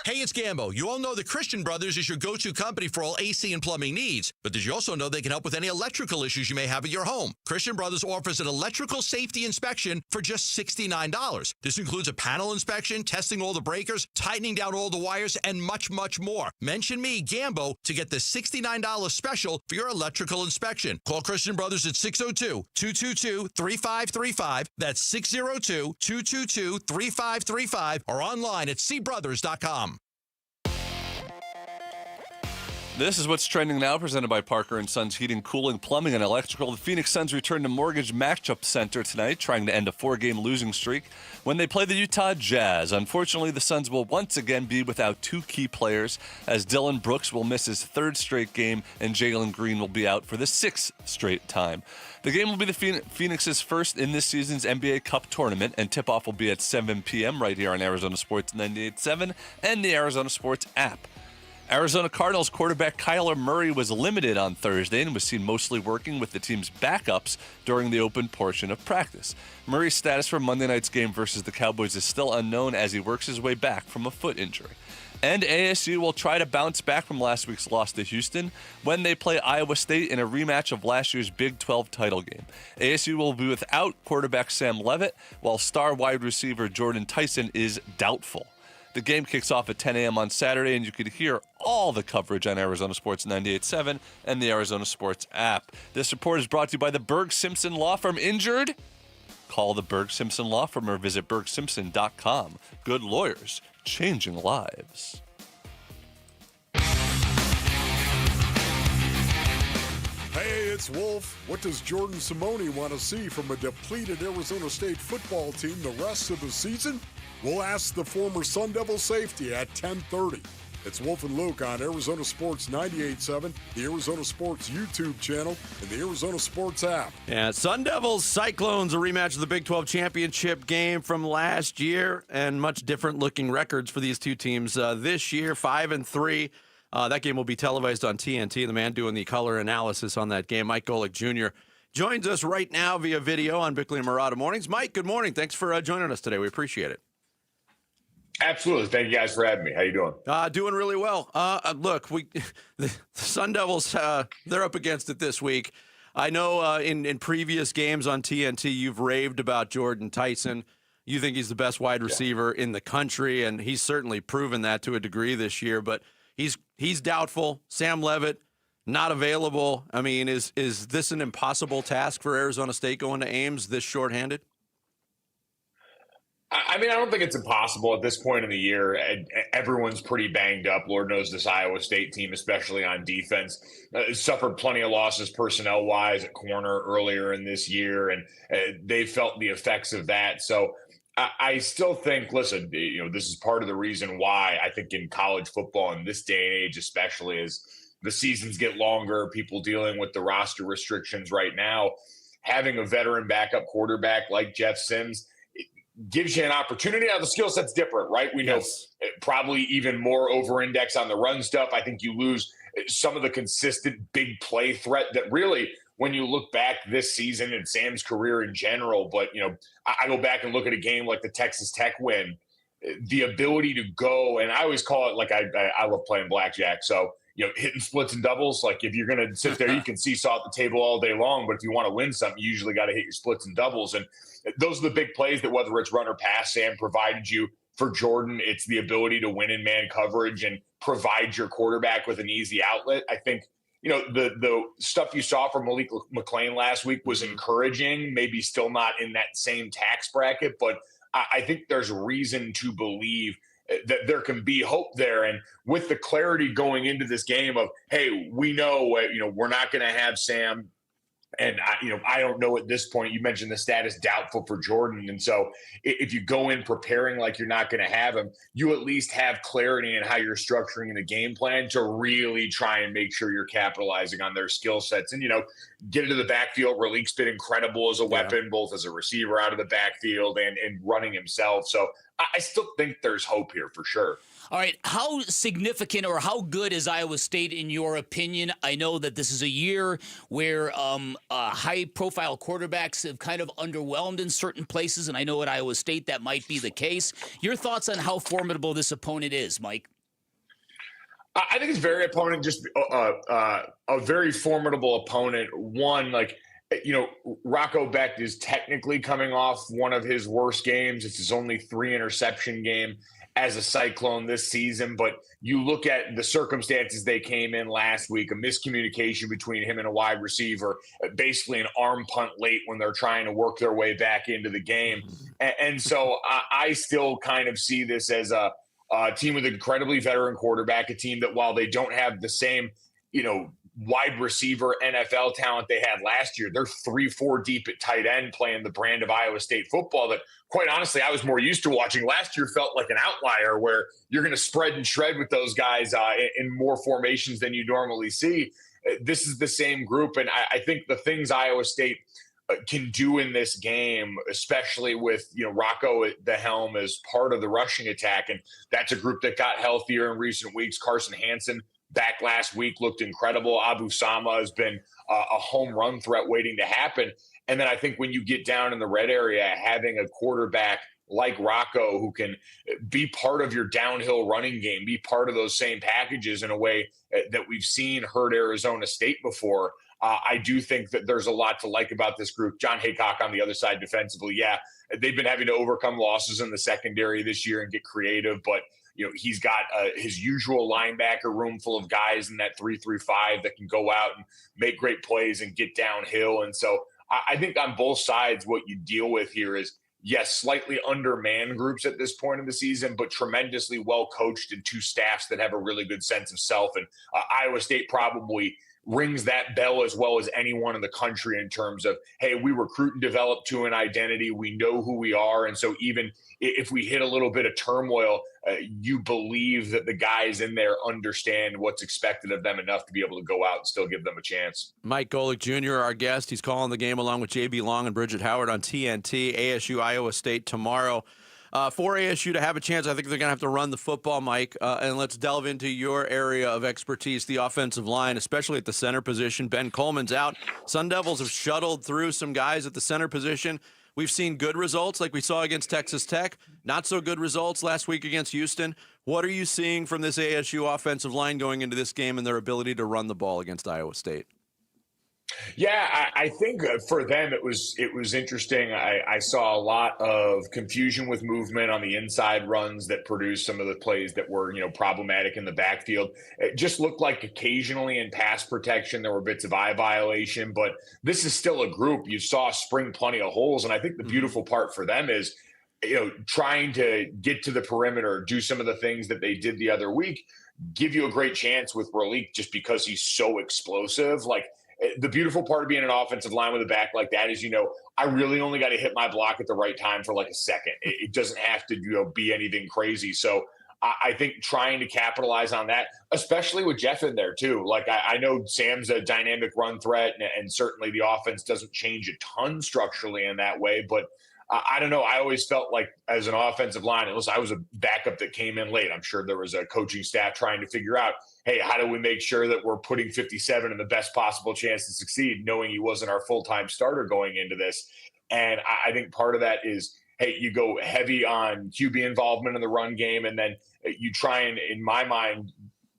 Hey, it's Gambo. You all know that Christian Brothers is your go-to company for all AC and plumbing needs, but did you also know they can help with any electrical issues you may have at your home? Christian Brothers offers an electrical safety inspection for just $69. This includes a panel inspection, testing all the breakers, tightening down all the wires, and much, much more. Mention me, Gambo, to get the $69 special for your electrical inspection. Call Christian Brothers at 602-222-3535. That's 602-222-3535 or online at cbrothers.com. This is what's trending now, presented by Parker & Sons Heating, Cooling, Plumbing, and Electrical. The Phoenix Suns return to Mortgage Matchup Center tonight, trying to end a 4-game losing streak when they play the Utah Jazz. Unfortunately, the Suns will once again be without 2 key players, as Dylan Brooks will miss his 3rd straight game and Jalen Green will be out for the 6th straight time. The game will be the Phoenix's first in this season's NBA Cup tournament, and tip-off will be at 7 p.m. right here on Arizona Sports 98.7 and the Arizona Sports app. Arizona Cardinals quarterback Kyler Murray was limited on Thursday and was seen mostly working with the team's backups during the open portion of practice. Murray's status for Monday night's game versus the Cowboys is still unknown as he works his way back from a foot injury. And ASU will try to bounce back from last week's loss to Houston when they play Iowa State in a rematch of last year's Big 12 title game. ASU will be without quarterback Sam Levitt, while star wide receiver Jordan Tyson is doubtful. The game kicks off at 10 a.m. on Saturday, and you can hear all the coverage on Arizona Sports 98.7 and the Arizona Sports app. This report is brought to you by the Berg Simpson Law Firm. Injured? Call the Berg Simpson Law Firm or visit bergsimpson.com. Good lawyers, changing lives. Hey, it's Wolf. What does Jordan Simone want to see from a depleted Arizona State football team the rest of the season? We'll ask the former Sun Devil safety at 10:30. It's Wolf and Luke on Arizona Sports 98.7, the Arizona Sports YouTube channel, and the Arizona Sports app. Yeah, Sun Devils Cyclones, a rematch of the Big 12 championship game from last year, and much different looking records for these two teams this year, 5-3. That game will be televised on TNT. The man doing the color analysis on that game, Mike Golic Jr., joins us right now via video on Bickley and Murata Mornings. Mike, good morning. Thanks for joining us today. We appreciate it. Absolutely. Thank you guys for having me. How you doing? Doing really well. Look, the Sun Devils, they're up against it this week. I know in previous games on TNT, you've raved about Jordan Tyson. You think he's the best wide receiver in the country, and he's certainly proven that to a degree this year. But he's doubtful. Sam Levitt, not available. I mean, is this an impossible task for Arizona State going to Ames this shorthanded? I mean, I don't think it's impossible at this point in the year. Everyone's pretty banged up. Lord knows this Iowa State team, especially on defense, suffered plenty of losses personnel-wise at corner earlier in this year, and they felt the effects of that. So I still think, listen, this is part of the reason why I think in college football in this day and age especially, as the seasons get longer, people dealing with the roster restrictions right now, having a veteran backup quarterback like Jeff Sims, gives you an opportunity. Now, the skill set's different, right? We know probably even more over-index on the run stuff. I think you lose some of the consistent big play threat that really, when you look back this season and Sam's career in general, but, I go back and look at a game like the Texas Tech win, the ability to go, and I always call it like I love playing blackjack. So, hitting splits and doubles, like if you're going to sit there, you can seesaw at the table all day long, but if you want to win something, you usually got to hit your splits and doubles. And those are the big plays that, whether it's run or pass, Sam provided you. For Jordan, it's the ability to win in man coverage and provide your quarterback with an easy outlet. I think, the stuff you saw from Malik McLean last week was encouraging, maybe still not in that same tax bracket, but I think there's reason to believe that there can be hope there. And with the clarity going into this game of, hey, we know, we're not going to have Sam. And I don't know at this point. You mentioned the status doubtful for Jordan. And so if you go in preparing like you're not going to have him, you at least have clarity in how you're structuring the game plan to really try and make sure you're capitalizing on their skill sets. And, get into the backfield. Ralik's been incredible as a weapon, both as a receiver out of the backfield and running himself. So I still think there's hope here for sure. All right, how significant or how good is Iowa State in your opinion? I know that this is a year where high-profile quarterbacks have kind of underwhelmed in certain places, and I know at Iowa State that might be the case. Your thoughts on how formidable this opponent is, Mike? I think it's very a very formidable opponent. One, Rocco Becht is technically coming off one of his worst games. It's his only 3 interception game as a Cyclone this season. But you look at the circumstances they came in last week, a miscommunication between him and a wide receiver, basically an arm punt late when they're trying to work their way back into the game. And so I still kind of see this as a team with an incredibly veteran quarterback, a team that while they don't have the same, wide receiver NFL talent they had last year, they're 3-4 deep at tight end playing the brand of Iowa State football that, quite honestly, I was more used to watching. Last year felt like an outlier where you're going to spread and shred with those guys in more formations than you normally see. This is the same group, and I think the things Iowa State can do in this game, especially with Rocco at the helm as part of the rushing attack, and that's a group that got healthier in recent weeks. Carson Hansen back last week looked incredible. Abu Sama has been a home run threat waiting to happen. And then I think when you get down in the red area, having a quarterback like Rocco who can be part of your downhill running game, be part of those same packages in a way that we've seen hurt Arizona State before. I do think that there's a lot to like about this group. John Haycock on the other side defensively, they've been having to overcome losses in the secondary this year and get creative, but he's got his usual linebacker room full of guys in that 3-3-5 that can go out and make great plays and get downhill. And so I think on both sides, what you deal with here is, yes, slightly undermanned groups at this point in the season, but tremendously well coached and 2 staffs that have a really good sense of self. And Iowa State probably rings that bell as well as anyone in the country in terms of, hey, we recruit and develop to an identity. We know who we are. And so even if we hit a little bit of turmoil, you believe that the guys in there understand what's expected of them enough to be able to go out and still give them a chance. Mike Golic Jr., our guest, he's calling the game along with J.B. Long and Bridget Howard on TNT. ASU, Iowa State tomorrow. For ASU to have a chance, I think they're going to have to run the football, Mike. And let's delve into your area of expertise, the offensive line, especially at the center position. Ben Coleman's out. Sun Devils have shuttled through some guys at the center position. We've seen good results like we saw against Texas Tech. Not so good results last week against Houston. What are you seeing from this ASU offensive line going into this game and their ability to run the ball against Iowa State? Yeah, I think for them it was interesting. I saw a lot of confusion with movement on the inside runs that produced some of the plays that were problematic in the backfield. It just looked like occasionally in pass protection there were bits of eye violation, but this is still a group. You saw spring plenty of holes, and I think the beautiful part for them is trying to get to the perimeter, do some of the things that they did the other week, give you a great chance with Ralik just because he's so explosive. Like, the beautiful part of being an offensive line with a back like that is, I really only got to hit my block at the right time for like a second. It doesn't have to, be anything crazy. So I think trying to capitalize on that, especially with Jeff in there too. Like I know Sam's a dynamic run threat and certainly the offense doesn't change a ton structurally in that way, but I don't know. I always felt like as an offensive line, unless I was a backup that came in late, I'm sure there was a coaching staff trying to figure out, hey, how do we make sure that we're putting 57 in the best possible chance to succeed, knowing he wasn't our full-time starter going into this. And I think part of that is, hey, you go heavy on QB involvement in the run game, and then you try and, in my mind,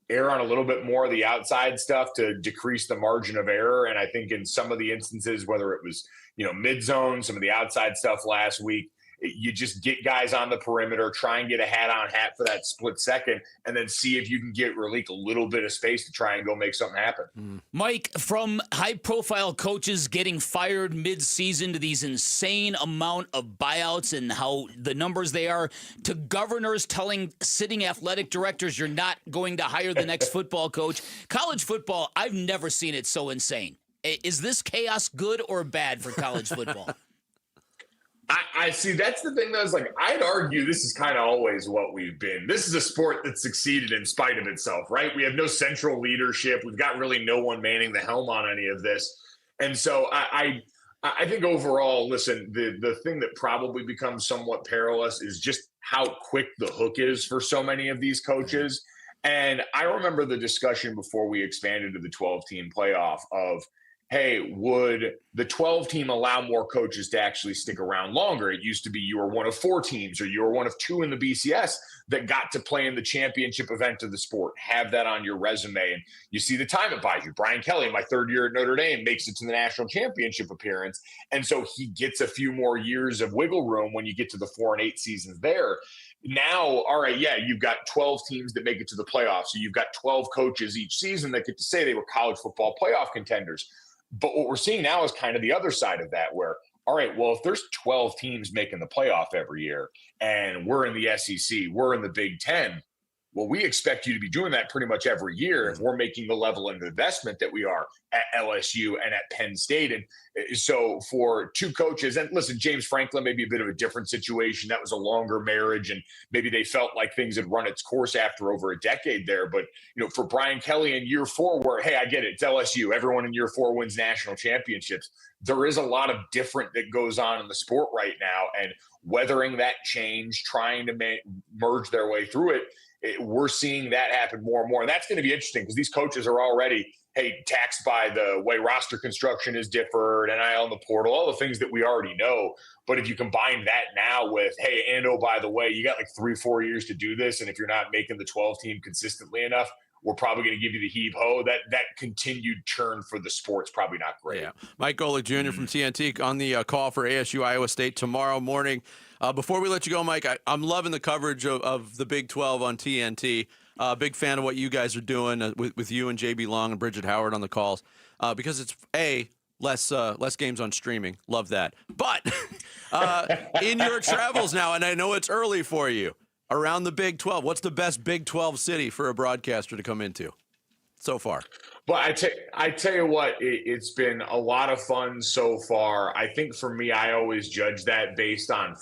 err on a little bit more of the outside stuff to decrease the margin of error. And I think in some of the instances, whether it was, mid-zone, some of the outside stuff last week, you just get guys on the perimeter, try and get a hat-on-hat for that split second, and then see if you can get Raleek a little bit of space to try and go make something happen. Mike, from high-profile coaches getting fired mid-season to these insane amount of buyouts and how the numbers they are, to governors telling sitting athletic directors you're not going to hire the next football coach, college football, I've never seen it so insane. Is this chaos good or bad for college football? I see. That's the thing, though, is like, I'd argue this is kind of always what we've been. This is a sport that succeeded in spite of itself, right? We have no central leadership. We've got really no one manning the helm on any of this. And so I think overall, listen, the thing that probably becomes somewhat perilous is just how quick the hook is for so many of these coaches. And I remember the discussion before we expanded to the 12-team playoff of, hey, would the 12 team allow more coaches to actually stick around longer? It used to be you were one of 4 teams or you were one of 2 in the BCS that got to play in the championship event of the sport. Have that on your resume. And you see the time it buys you. Brian Kelly, my 3rd year at Notre Dame, makes it to the national championship appearance. And so he gets a few more years of wiggle room when you get to the 4 and 8 seasons there. Now, all right, yeah, you've got 12 teams that make it to the playoffs. So you've got 12 coaches each season that get to say they were college football playoff contenders. But what we're seeing now is kind of the other side of that where, all right, well, if there's 12 teams making the playoff every year and we're in the SEC, we're in the Big Ten, well, we expect you to be doing that pretty much every year if we're making the level of investment that we are at LSU and at Penn State. And so for 2 coaches, and listen, James Franklin may be a bit of a different situation. That was a longer marriage, and maybe they felt like things had run its course after over a decade there. But, for Brian Kelly in year 4, where, hey, I get it, it's LSU. Everyone in year 4 wins national championships. There is a lot of different that goes on in the sport right now, and weathering that change, trying to merge their way through it, we're seeing that happen more and more. And that's going to be interesting because these coaches are already, taxed by the way roster construction is different, NIL in the portal, all the things that we already know. But if you combine that now with, hey, and oh, by the way, you got like 3-4 years to do this. And if you're not making the 12 team consistently enough, we're probably going to give you the heave-ho. That continued churn for the sport's probably not great. Yeah. Mike Golic Jr. from TNT on the call for ASU Iowa State tomorrow morning. Before we let you go, Mike, I'm loving the coverage of the Big 12 on TNT. Big fan of what you guys are doing with you and JB Long and Bridget Howard on the calls because it's, less games on streaming. Love that. But in your travels now, and I know it's early for you, around the Big 12, what's the best Big 12 city for a broadcaster to come into so far? But I tell you what, it's been a lot of fun so far. I think for me, I always judge that based on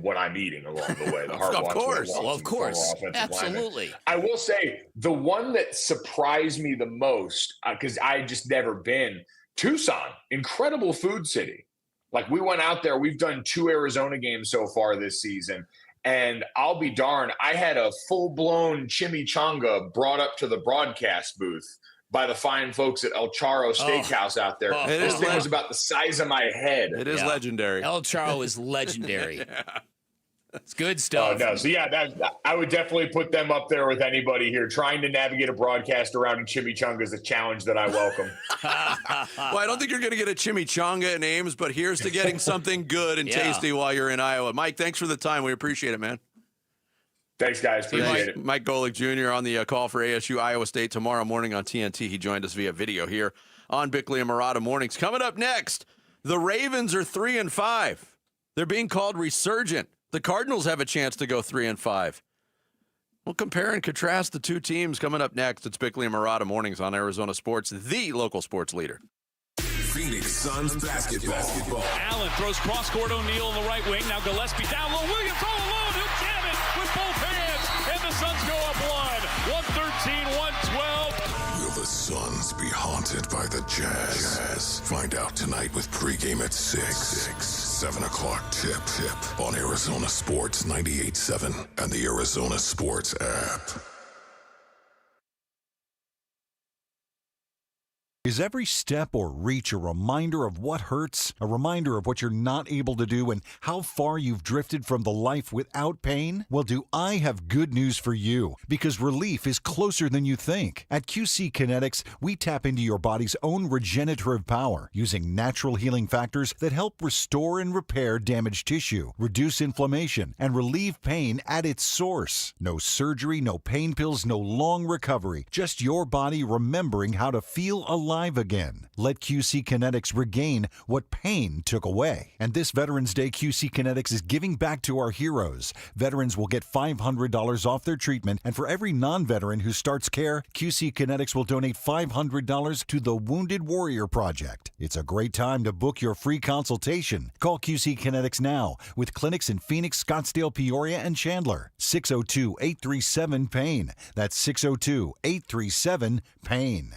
what I'm eating along the way. The heart of course, absolutely. I will say the one that surprised me the most because I just never been, Tucson, incredible food city. Like we went out there, we've done 2 Arizona games so far this season. And I'll be darned, I had a full-blown chimichanga brought up to the broadcast booth by the fine folks at El Charro Steakhouse out there. This thing was about the size of my head. It is legendary. El Charro is legendary. Yeah. It's good stuff. Oh, no. So, yeah, I would definitely put them up there with anybody here. Trying to navigate a broadcast around in chimichanga is a challenge that I welcome. Well, I don't think you're going to get a chimichanga in Ames, but here's to getting something good and tasty while you're in Iowa. Mike, thanks for the time. We appreciate it, man. Thanks, guys. Appreciate it. Mike Golic Jr. on the call for ASU Iowa State tomorrow morning on TNT. He joined us via video here on Bickley and Murata Mornings. Coming up next, the Ravens are 3-5. They're being called resurgent. The Cardinals have a chance to go 3-5. We'll compare and contrast the 2 teams coming up next. It's Bickley and Murata Mornings on Arizona Sports, the local sports leader. Phoenix Suns basketball. Allen throws cross-court O'Neal on the right wing. Now Gillespie down low. Williams all alone. He'll jam it with both hands. And the Suns go up 1. 113-112. Will the Suns be haunted by the Jazz? Find out tonight with pregame at 6. 7 o'clock tip on Arizona Sports 98.7 and the Arizona Sports app. Is every step or reach a reminder of what hurts, a reminder of what you're not able to do, and how far you've drifted from the life without pain? Well, do I have good news for you? Because relief is closer than you think. At QC Kinetics, we tap into your body's own regenerative power using natural healing factors that help restore and repair damaged tissue, reduce inflammation, and relieve pain at its source. No surgery, no pain pills, no long recovery. Just your body remembering how to feel alive again. Let QC Kinetics regain what pain took away. And this Veterans Day, QC Kinetics is giving back to our heroes. Veterans will get $500 off their treatment, and for every non-veteran who starts care, QC Kinetics will donate $500 to the Wounded Warrior Project. It's a great time to book your free consultation. Call QC Kinetics now with clinics in Phoenix, Scottsdale, Peoria, and Chandler. 602-837-PAIN. That's 602-837-PAIN.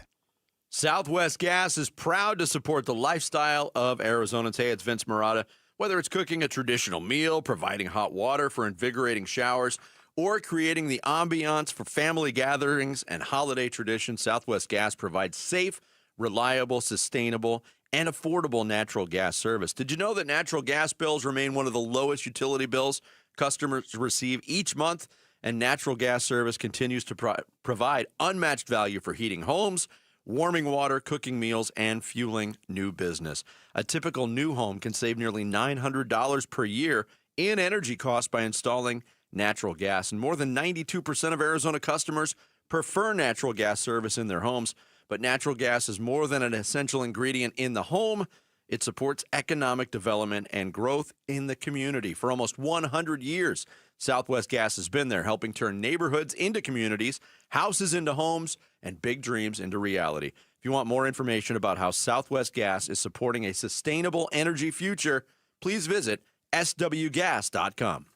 Southwest Gas is proud to support the lifestyle of Arizonans. Hey, it's Vince Marotta. Whether it's cooking a traditional meal, providing hot water for invigorating showers, or creating the ambiance for family gatherings and holiday traditions, Southwest Gas provides safe, reliable, sustainable, and affordable natural gas service. Did you know that natural gas bills remain one of the lowest utility bills customers receive each month? And natural gas service continues to provide unmatched value for heating homes, warming water, cooking meals, and fueling new business. A typical new home can save nearly $900 per year in energy costs by installing natural gas. And more than 92% of Arizona customers prefer natural gas service in their homes. But natural gas is more than an essential ingredient in the home. It supports economic development and growth in the community. For almost 100 years, Southwest Gas has been there, helping turn neighborhoods into communities, houses into homes, and big dreams into reality. If you want more information about how Southwest Gas is supporting a sustainable energy future, please visit swgas.com.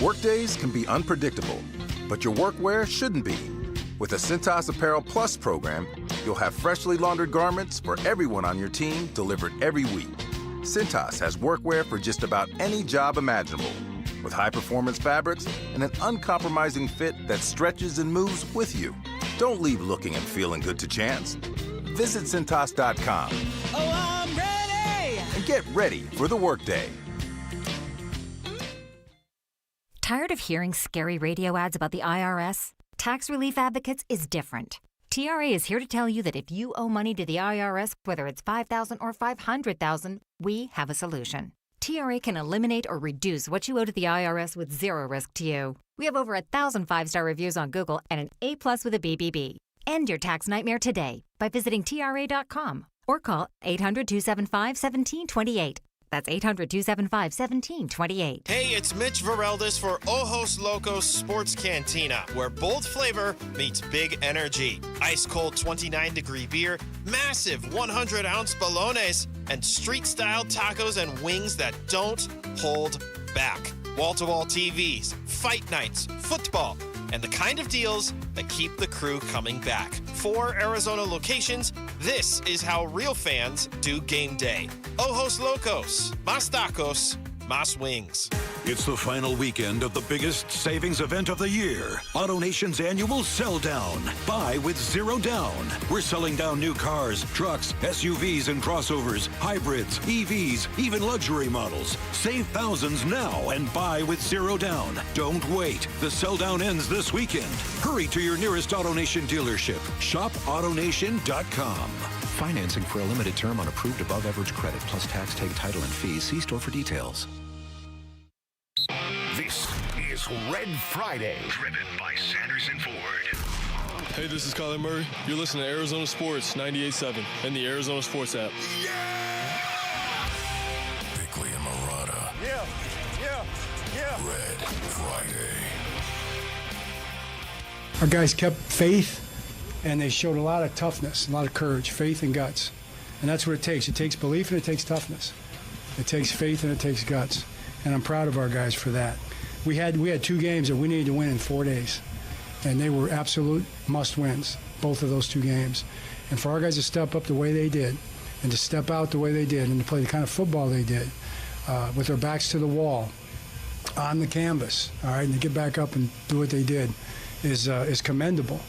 Workdays can be unpredictable, but your workwear shouldn't be. With the Cintas Apparel Plus program, you'll have freshly laundered garments for everyone on your team delivered every week. Cintas has workwear for just about any job imaginable, with high-performance fabrics and an uncompromising fit that stretches and moves with you. Don't leave looking and feeling good to chance. Visit Cintas.com. Oh, I'm ready! And get ready for the workday. Tired of hearing scary radio ads about the IRS? Tax Relief Advocates is different. TRA is here to tell you that if you owe money to the IRS, whether it's $5,000 or $500,000, we have a solution. TRA can eliminate or reduce what you owe to the IRS with zero risk to you. We have over 1,000 five-star reviews on Google and an A+ with a BBB. End your tax nightmare today by visiting TRA.com or call 800-275-1728. That's 800-275-1728. Hey, it's Mitch Vareldis for Ojos Locos Sports Cantina, where bold flavor meets big energy. Ice-cold 29-degree beer, massive 100-ounce bolones, and street-style tacos and wings that don't hold back. Wall-to-wall TVs, fight nights, football, and the kind of deals that keep the crew coming back. 4 Arizona locations, this is how real fans do game day. Ojos Locos, Más Tacos, Más Wings. It's the final weekend of the biggest savings event of the year. AutoNation's annual Sell Down. Buy with zero down. We're selling down new cars, trucks, SUVs and crossovers, hybrids, EVs, even luxury models. Save thousands now and buy with zero down. Don't wait. The Sell Down ends this weekend. Hurry to your nearest AutoNation dealership. Shop AutoNation.com. Financing for a limited term on approved above-average credit plus tax, tag, title, and fees. See store for details. This is Red Friday, driven by Sanders and Ford. Hey, this is Kyler Murray. You're listening to Arizona Sports 98.7 and the Arizona Sports app. Bickley and Marotta. Yeah. Red Friday. Our guys kept faith, and they showed a lot of toughness, a lot of courage, faith and guts. And that's what it takes. It takes belief and it takes toughness. It takes faith and it takes guts. And I'm proud of our guys for that. We had 2 games that we needed to win in 4 days. And they were absolute must-wins, both of those 2 games. And for our guys to step up the way they did, and to step out the way they did, and to play the kind of football they did, with their backs to the wall, on the canvas, all right, and to get back up and do what they did is commendable.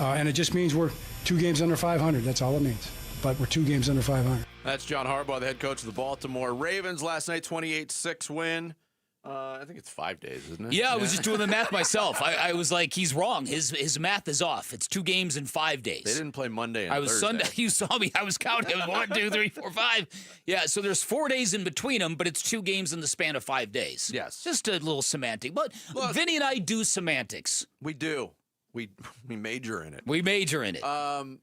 And it just means we're 2 games under 500. That's all it means. But we're 2 games under 500. That's John Harbaugh, the head coach of the Baltimore Ravens. Last night, 28-6 win. I think it's 5 days, isn't it? Yeah, I was just doing the math myself. I was like, he's wrong. His math is off. It's 2 games in 5 days. They didn't play Monday and I was Thursday. Sunday. You saw me. I was counting. It was 1, 2, 3, 4, 5. Yeah, so there's 4 days in between them, but it's 2 games in the span of 5 days. Yes. Just a little semantic. But look, Vinny and I do semantics. We do. We major in it. We major in it. And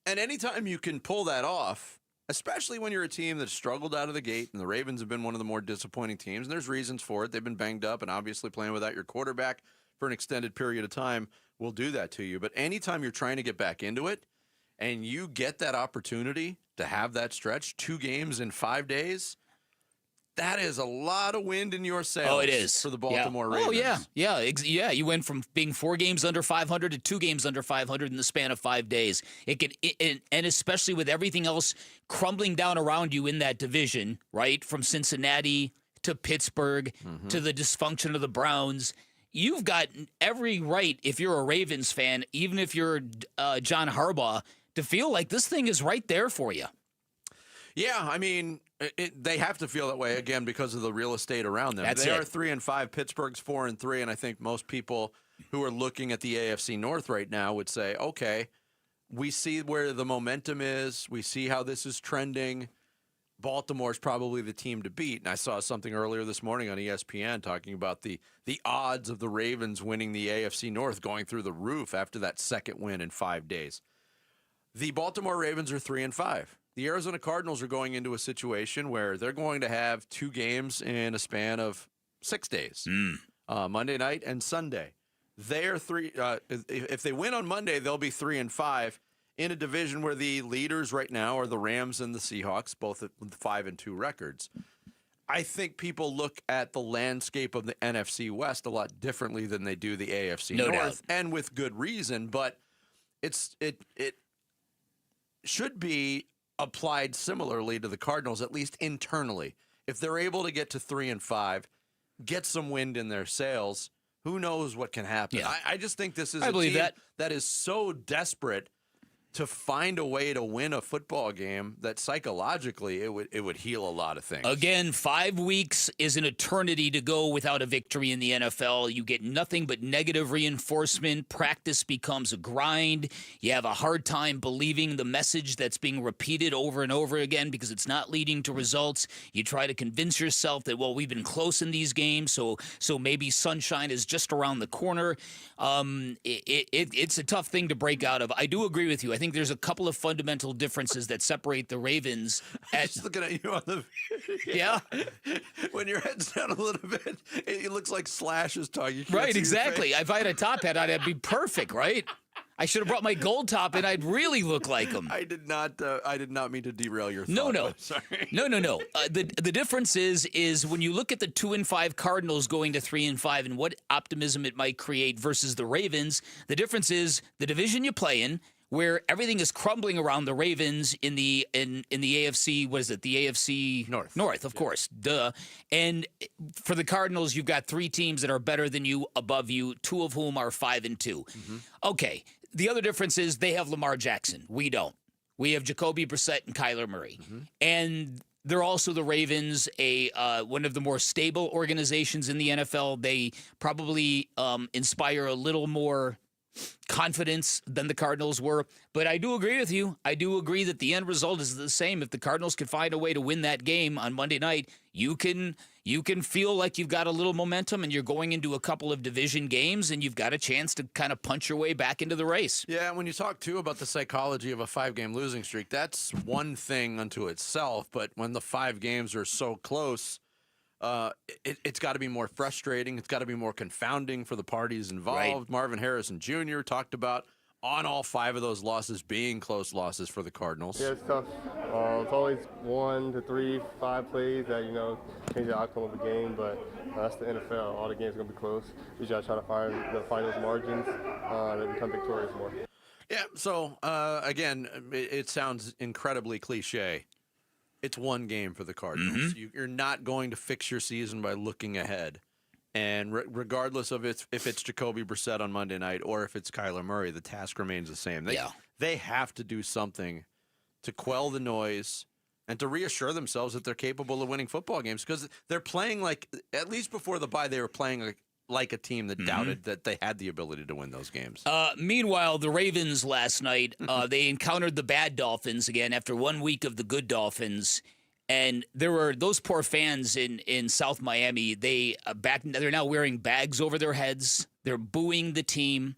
anytime you can pull that off, especially when you're a team that struggled out of the gate, and the Ravens have been one of the more disappointing teams, and there's reasons for it. They've been banged up, and obviously playing without your quarterback for an extended period of time will do that to you. But anytime you're trying to get back into it, and you get that opportunity to have that stretch, 2 games in 5 days, that is a lot of wind in your sails. Oh, it is. For the Baltimore Ravens. Oh, yeah. Yeah, you went from being 4 games under 500 to 2 games under 500 in the span of 5 days. And especially with everything else crumbling down around you in that division, right? From Cincinnati to Pittsburgh to the dysfunction of the Browns. You've got every right, if you're a Ravens fan, even if you're John Harbaugh, to feel like this thing is right there for you. Yeah, I mean, they have to feel that way, again, because of the real estate around them. They are 3-5. Pittsburgh's 4-3, and I think most people who are looking at the AFC North right now would say, okay, we see where the momentum is. We see how this is trending. Baltimore's probably the team to beat. And I saw something earlier this morning on ESPN talking about the odds of the Ravens winning the AFC North going through the roof after that second win in 5 days. The Baltimore Ravens are 3-5. The Arizona Cardinals are going into a situation where they're going to have 2 games in a span of 6 days, Monday night and Sunday. They're if they win on Monday, they'll be 3-5 in a division where the leaders right now are the Rams and the Seahawks, both at 5-2 records. I think people look at the landscape of the NFC West a lot differently than they do the AFC No North, doubt. and with good reason. But it should be applied similarly to the Cardinals, at least internally. If they're able to get to 3-5, get some wind in their sails, who knows what can happen? Yeah. I just think this is I a believe team that is so desperate to find a way to win a football game that psychologically it would heal a lot of things. Again, 5 weeks is an eternity to go without a victory in the NFL. You get nothing but negative reinforcement. Practice becomes a grind. You have a hard time believing the message that's being repeated over and over again because it's not leading to results. You try to convince yourself that, well, we've been close in these games, so maybe sunshine is just around the corner. It's a tough thing to break out of. I do agree with you. I think there's a couple of fundamental differences that separate the Ravens. Just looking at you on the video. Yeah. When your head's down a little bit, it looks like Slash is talking. Right, exactly. If I had a top hat, I'd be perfect, right? I should have brought my gold top, and I'd really look like him. I did not mean to derail your thought. No. I'm sorry. No. The difference is when you look at the 2-5 Cardinals going to 3-5 and what optimism it might create versus the Ravens. The difference is the division you play in, where everything is crumbling around the Ravens in the AFC. What is it? The AFC North, of course. Duh. And for the Cardinals, you've got 3 teams that are better than you, above you, 2 of whom are 5-2. Okay. The other difference is they have Lamar Jackson. We don't. We have Jacoby Brissett and Kyler Murray. And they're also the Ravens, one of the more stable organizations in the NFL. They probably inspire a little more confidence than the Cardinals were. But I do agree with you. I do agree that the end result is the same. If the Cardinals could find a way to win that game on Monday night, you can feel like you've got a little momentum and you're going into a couple of division games and you've got a chance to kind of punch your way back into the race. Yeah, when you talk, too, about the psychology of a 5-game losing streak, that's one thing unto itself. But when the 5 games are so close, it's got to be more frustrating. It's got to be more confounding for the parties involved. Right. Marvin Harrison Jr. talked about on all 5 of those losses being close losses for the Cardinals. Yeah, it's tough. It's always 1 to 3, 5 plays that, change the outcome of the game, but that's the NFL. All the games are going to be close. We just got to try to find those margins and become victorious more. Yeah, so, again, it sounds incredibly cliche, it's one game for the Cardinals. You're not going to fix your season by looking ahead. And regardless of if it's Jacoby Brissett on Monday night or if it's Kyler Murray, the task remains the same. They have to do something to quell the noise and to reassure themselves that they're capable of winning football games, because they're playing like, at least before the bye, they were playing like a team that doubted that they had the ability to win those games. Meanwhile, the Ravens last night, they encountered the bad Dolphins again after 1 week of the good Dolphins. And there were those poor fans in South Miami. They're now wearing bags over their heads. They're booing the team.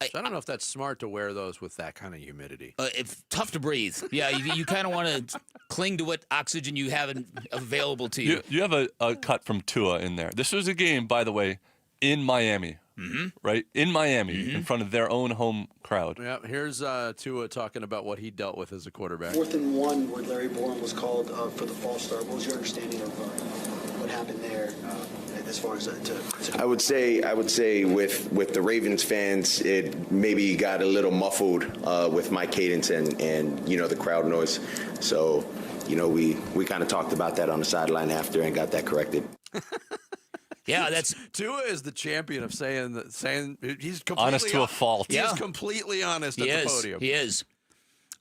So I don't know if that's smart to wear those with that kind of humidity. It's tough to breathe. Yeah, you kind of want to cling to what oxygen you have available to you. You have a cut from Tua in there. This was a game, by the way, in Miami, right? In Miami, in front of their own home crowd. Yeah, here's Tua talking about what he dealt with as a quarterback. 4th and 1, where Larry Bourne was called for the false start. What was your understanding of what happened there, as far as I would say with the Ravens fans, it maybe got a little muffled with my cadence and the crowd noise. So we kind of talked about that on the sideline after and got that corrected. Yeah, that's Tua is the champion of saying he's completely honest to a fault. He's completely honest at the podium. He is.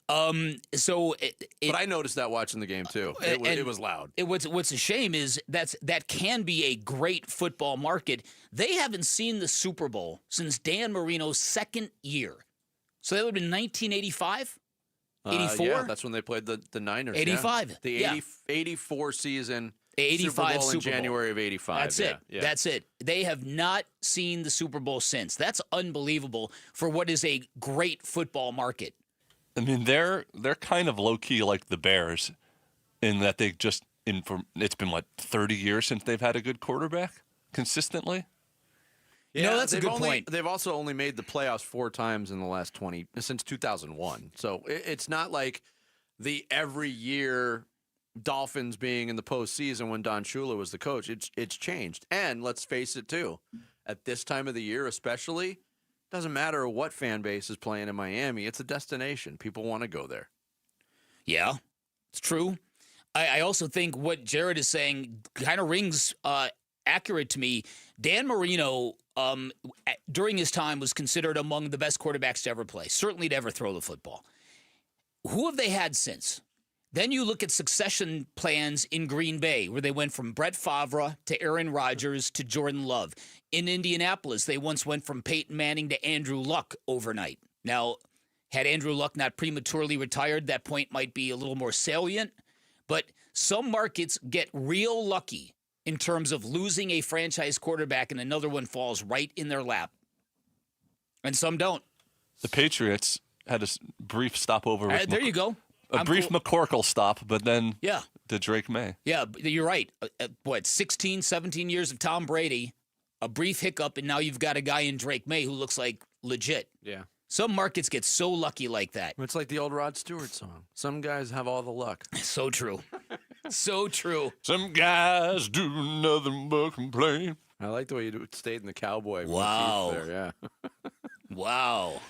But I noticed that watching the game too. It was loud. What's a shame is that can be a great football market. They haven't seen the Super Bowl since Dan Marino's second year. So that would have been 1985, 84. Yeah, that's when they played the Niners. 85. Yeah. The 84 season. 85 Super Bowl Super in January of 85. That's it. Yeah. That's it. They have not seen the Super Bowl since. That's unbelievable for what is a great football market. I mean, they're kind of low key like the Bears, in that they just it's been 30 years since they've had a good quarterback consistently. Yeah, that's a good point. They've also only made the playoffs 4 times in the last since 2001. So it's not like the every year Dolphins being in the postseason when Don Shula was the coach. It's changed. And let's face it too, at this time of the year especially, doesn't matter what fan base is playing in Miami. It's a destination. People want to go there. Yeah, it's true. I also think what Jared is saying kind of rings accurate to me. Dan Marino, during his time, was considered among the best quarterbacks to ever play, certainly to ever throw the football. Who have they had since? Then you look at succession plans in Green Bay, where they went from Brett Favre to Aaron Rodgers to Jordan Love. In Indianapolis, they once went from Peyton Manning to Andrew Luck overnight. Now, had Andrew Luck not prematurely retired, that point might be a little more salient. But some markets get real lucky in terms of losing a franchise quarterback and another one falls right in their lap. And some don't. The Patriots had a brief stopover with there you go. A brief McCorkle stop, but then to Drake May. Yeah, you're right. 16, 17 years of Tom Brady, a brief hiccup, and now you've got a guy in Drake May who looks like legit. Yeah. Some markets get so lucky like that. It's like the old Rod Stewart song. Some guys have all the luck. So true. So true. Some guys do nothing but complain. I like the way you stayed in the cowboy. Wow. There, yeah. Wow.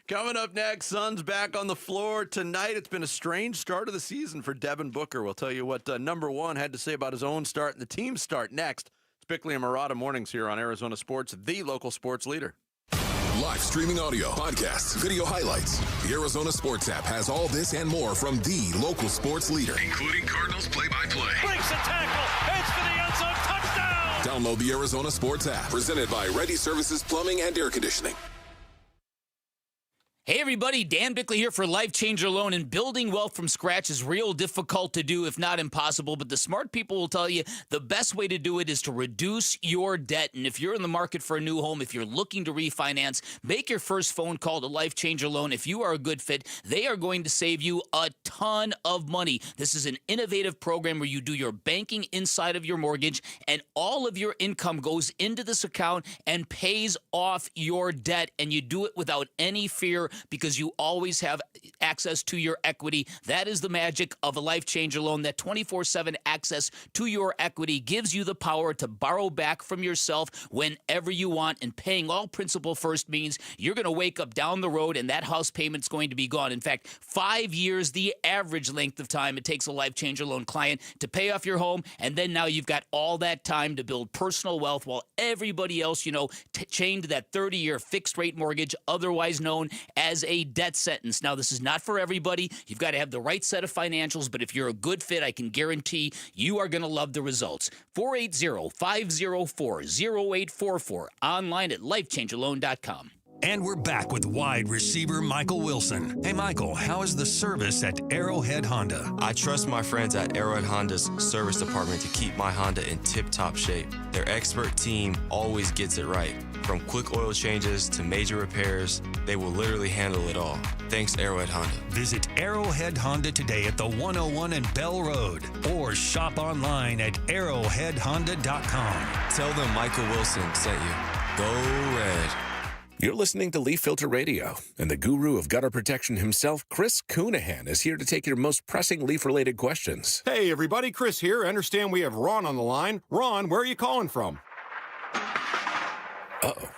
Coming up next, Suns back on the floor tonight. It's been a strange start of the season for Devin Booker. We'll tell you what number one had to say about his own start and the team's start next. It's Bickley and Murata mornings here on Arizona Sports, the local sports leader. Live streaming audio, podcasts, video highlights. The Arizona Sports app has all this and more from the local sports leader, including Cardinals play-by-play. Breaks a tackle, heads for the end zone, touchdown! Download the Arizona Sports app, presented by Ready Services Plumbing and Air Conditioning. Hey everybody, Dan Bickley here for Life Changer Loan. And building wealth from scratch is real difficult to do, if not impossible. But the smart people will tell you the best way to do it is to reduce your debt. And if you're in the market for a new home, if you're looking to refinance, make your first phone call to Life Changer Loan. If you are a good fit, they are going to save you a ton of money. This is an innovative program where you do your banking inside of your mortgage, and all of your income goes into this account and pays off your debt. And you do it without any fear because you always have access to your equity. That is the magic of a Life Changer loan. That 24/7 access to your equity gives you the power to borrow back from yourself whenever you want, and paying all principal first means you're going to wake up down the road and that house payment's going to be gone. In fact, 5 years, the average length of time it takes a Life Changer loan client to pay off your home, and then now you've got all that time to build personal wealth while everybody else, chained to that 30-year fixed-rate mortgage, otherwise known as a death sentence. Now, this is not for everybody. You've got to have the right set of financials, but if you're a good fit, I can guarantee you are going to love the results. 480-504-0844. Online at lifechangerloan.com. And we're back with wide receiver Michael Wilson. Hey, Michael, how is the service at Arrowhead Honda? I trust my friends at Arrowhead Honda's service department to keep my Honda in tip-top shape. Their expert team always gets it right. From quick oil changes to major repairs, they will literally handle it all. Thanks, Arrowhead Honda. Visit Arrowhead Honda today at the 101 and Bell Road, or shop online at arrowheadhonda.com. Tell them Michael Wilson sent you. Go Red. You're listening to Leaf Filter Radio, and the guru of gutter protection himself, Chris Coonahan, is here to take your most pressing leaf-related questions. Hey, everybody, Chris here. I understand we have Ron on the line. Ron, where are you calling from? Uh-oh.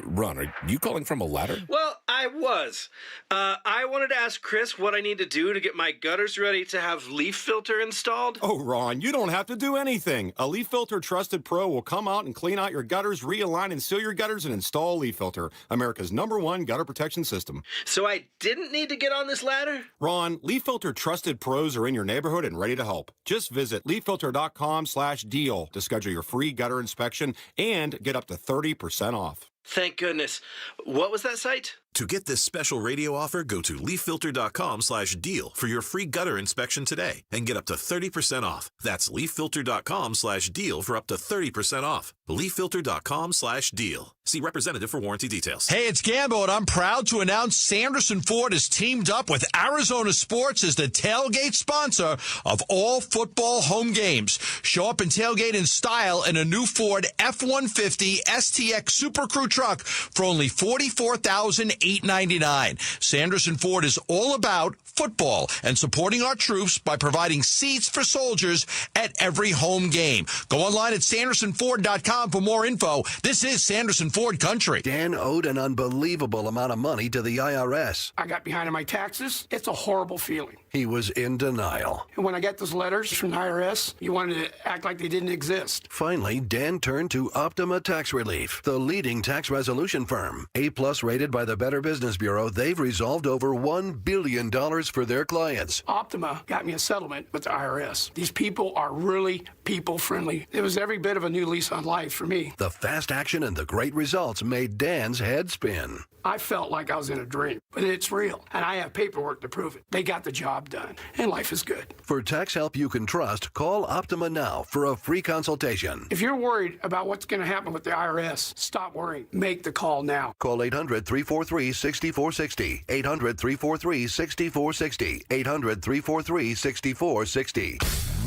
Ron, are you calling from a ladder? Well, I was. I wanted to ask Chris what I need to do to get my gutters ready to have leaf filter installed. Oh, Ron, you don't have to do anything. A Leaf Filter Trusted Pro will come out and clean out your gutters, realign and seal your gutters, and install Leaf Filter, America's #1 gutter protection system. So I didn't need to get on this ladder? Ron, Leaf Filter Trusted Pros are in your neighborhood and ready to help. Just visit leaffilter.com/deal to schedule your free gutter inspection and get up to 30% off. Thank goodness. What was that site? To get this special radio offer, go to leaffilter.com/deal for your free gutter inspection today and get up to 30% off. That's leaffilter.com/deal for up to 30% off. leaffilter.com/deal. See representative for warranty details. Hey, it's Gambo, and I'm proud to announce Sanderson Ford has teamed up with Arizona Sports as the tailgate sponsor of all football home games. Show up and tailgate in style in a new Ford F-150 STX Super Crew truck for only $44,899. Sanderson Ford is all about football and supporting our troops by providing seats for soldiers at every home game. Go online at SandersonFord.com for more info. This is Sanderson Ford country. Dan owed an unbelievable amount of money to the IRS. I got behind on my taxes. It's a horrible feeling. He was in denial. And when I got those letters from the IRS, you wanted to act like they didn't exist. Finally, Dan turned to Optima Tax Relief, the leading tax resolution firm. A+ rated by the Better Business Bureau, they've resolved over $1 billion for their clients. Optima got me a settlement with the IRS. These people are really people-friendly. It was every bit of a new lease on life for me. The fast action and the great results made Dan's head spin. I felt like I was in a dream, but it's real, and I have paperwork to prove it. They got the job done, and life is good. For tax help you can trust, call Optima now for a free consultation. If you're worried about what's going to happen with the IRS, stop worrying. Make the call now. Call 800-343-6460. 800-343-6460. 800-343-6460.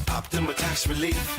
Optima Tax Relief.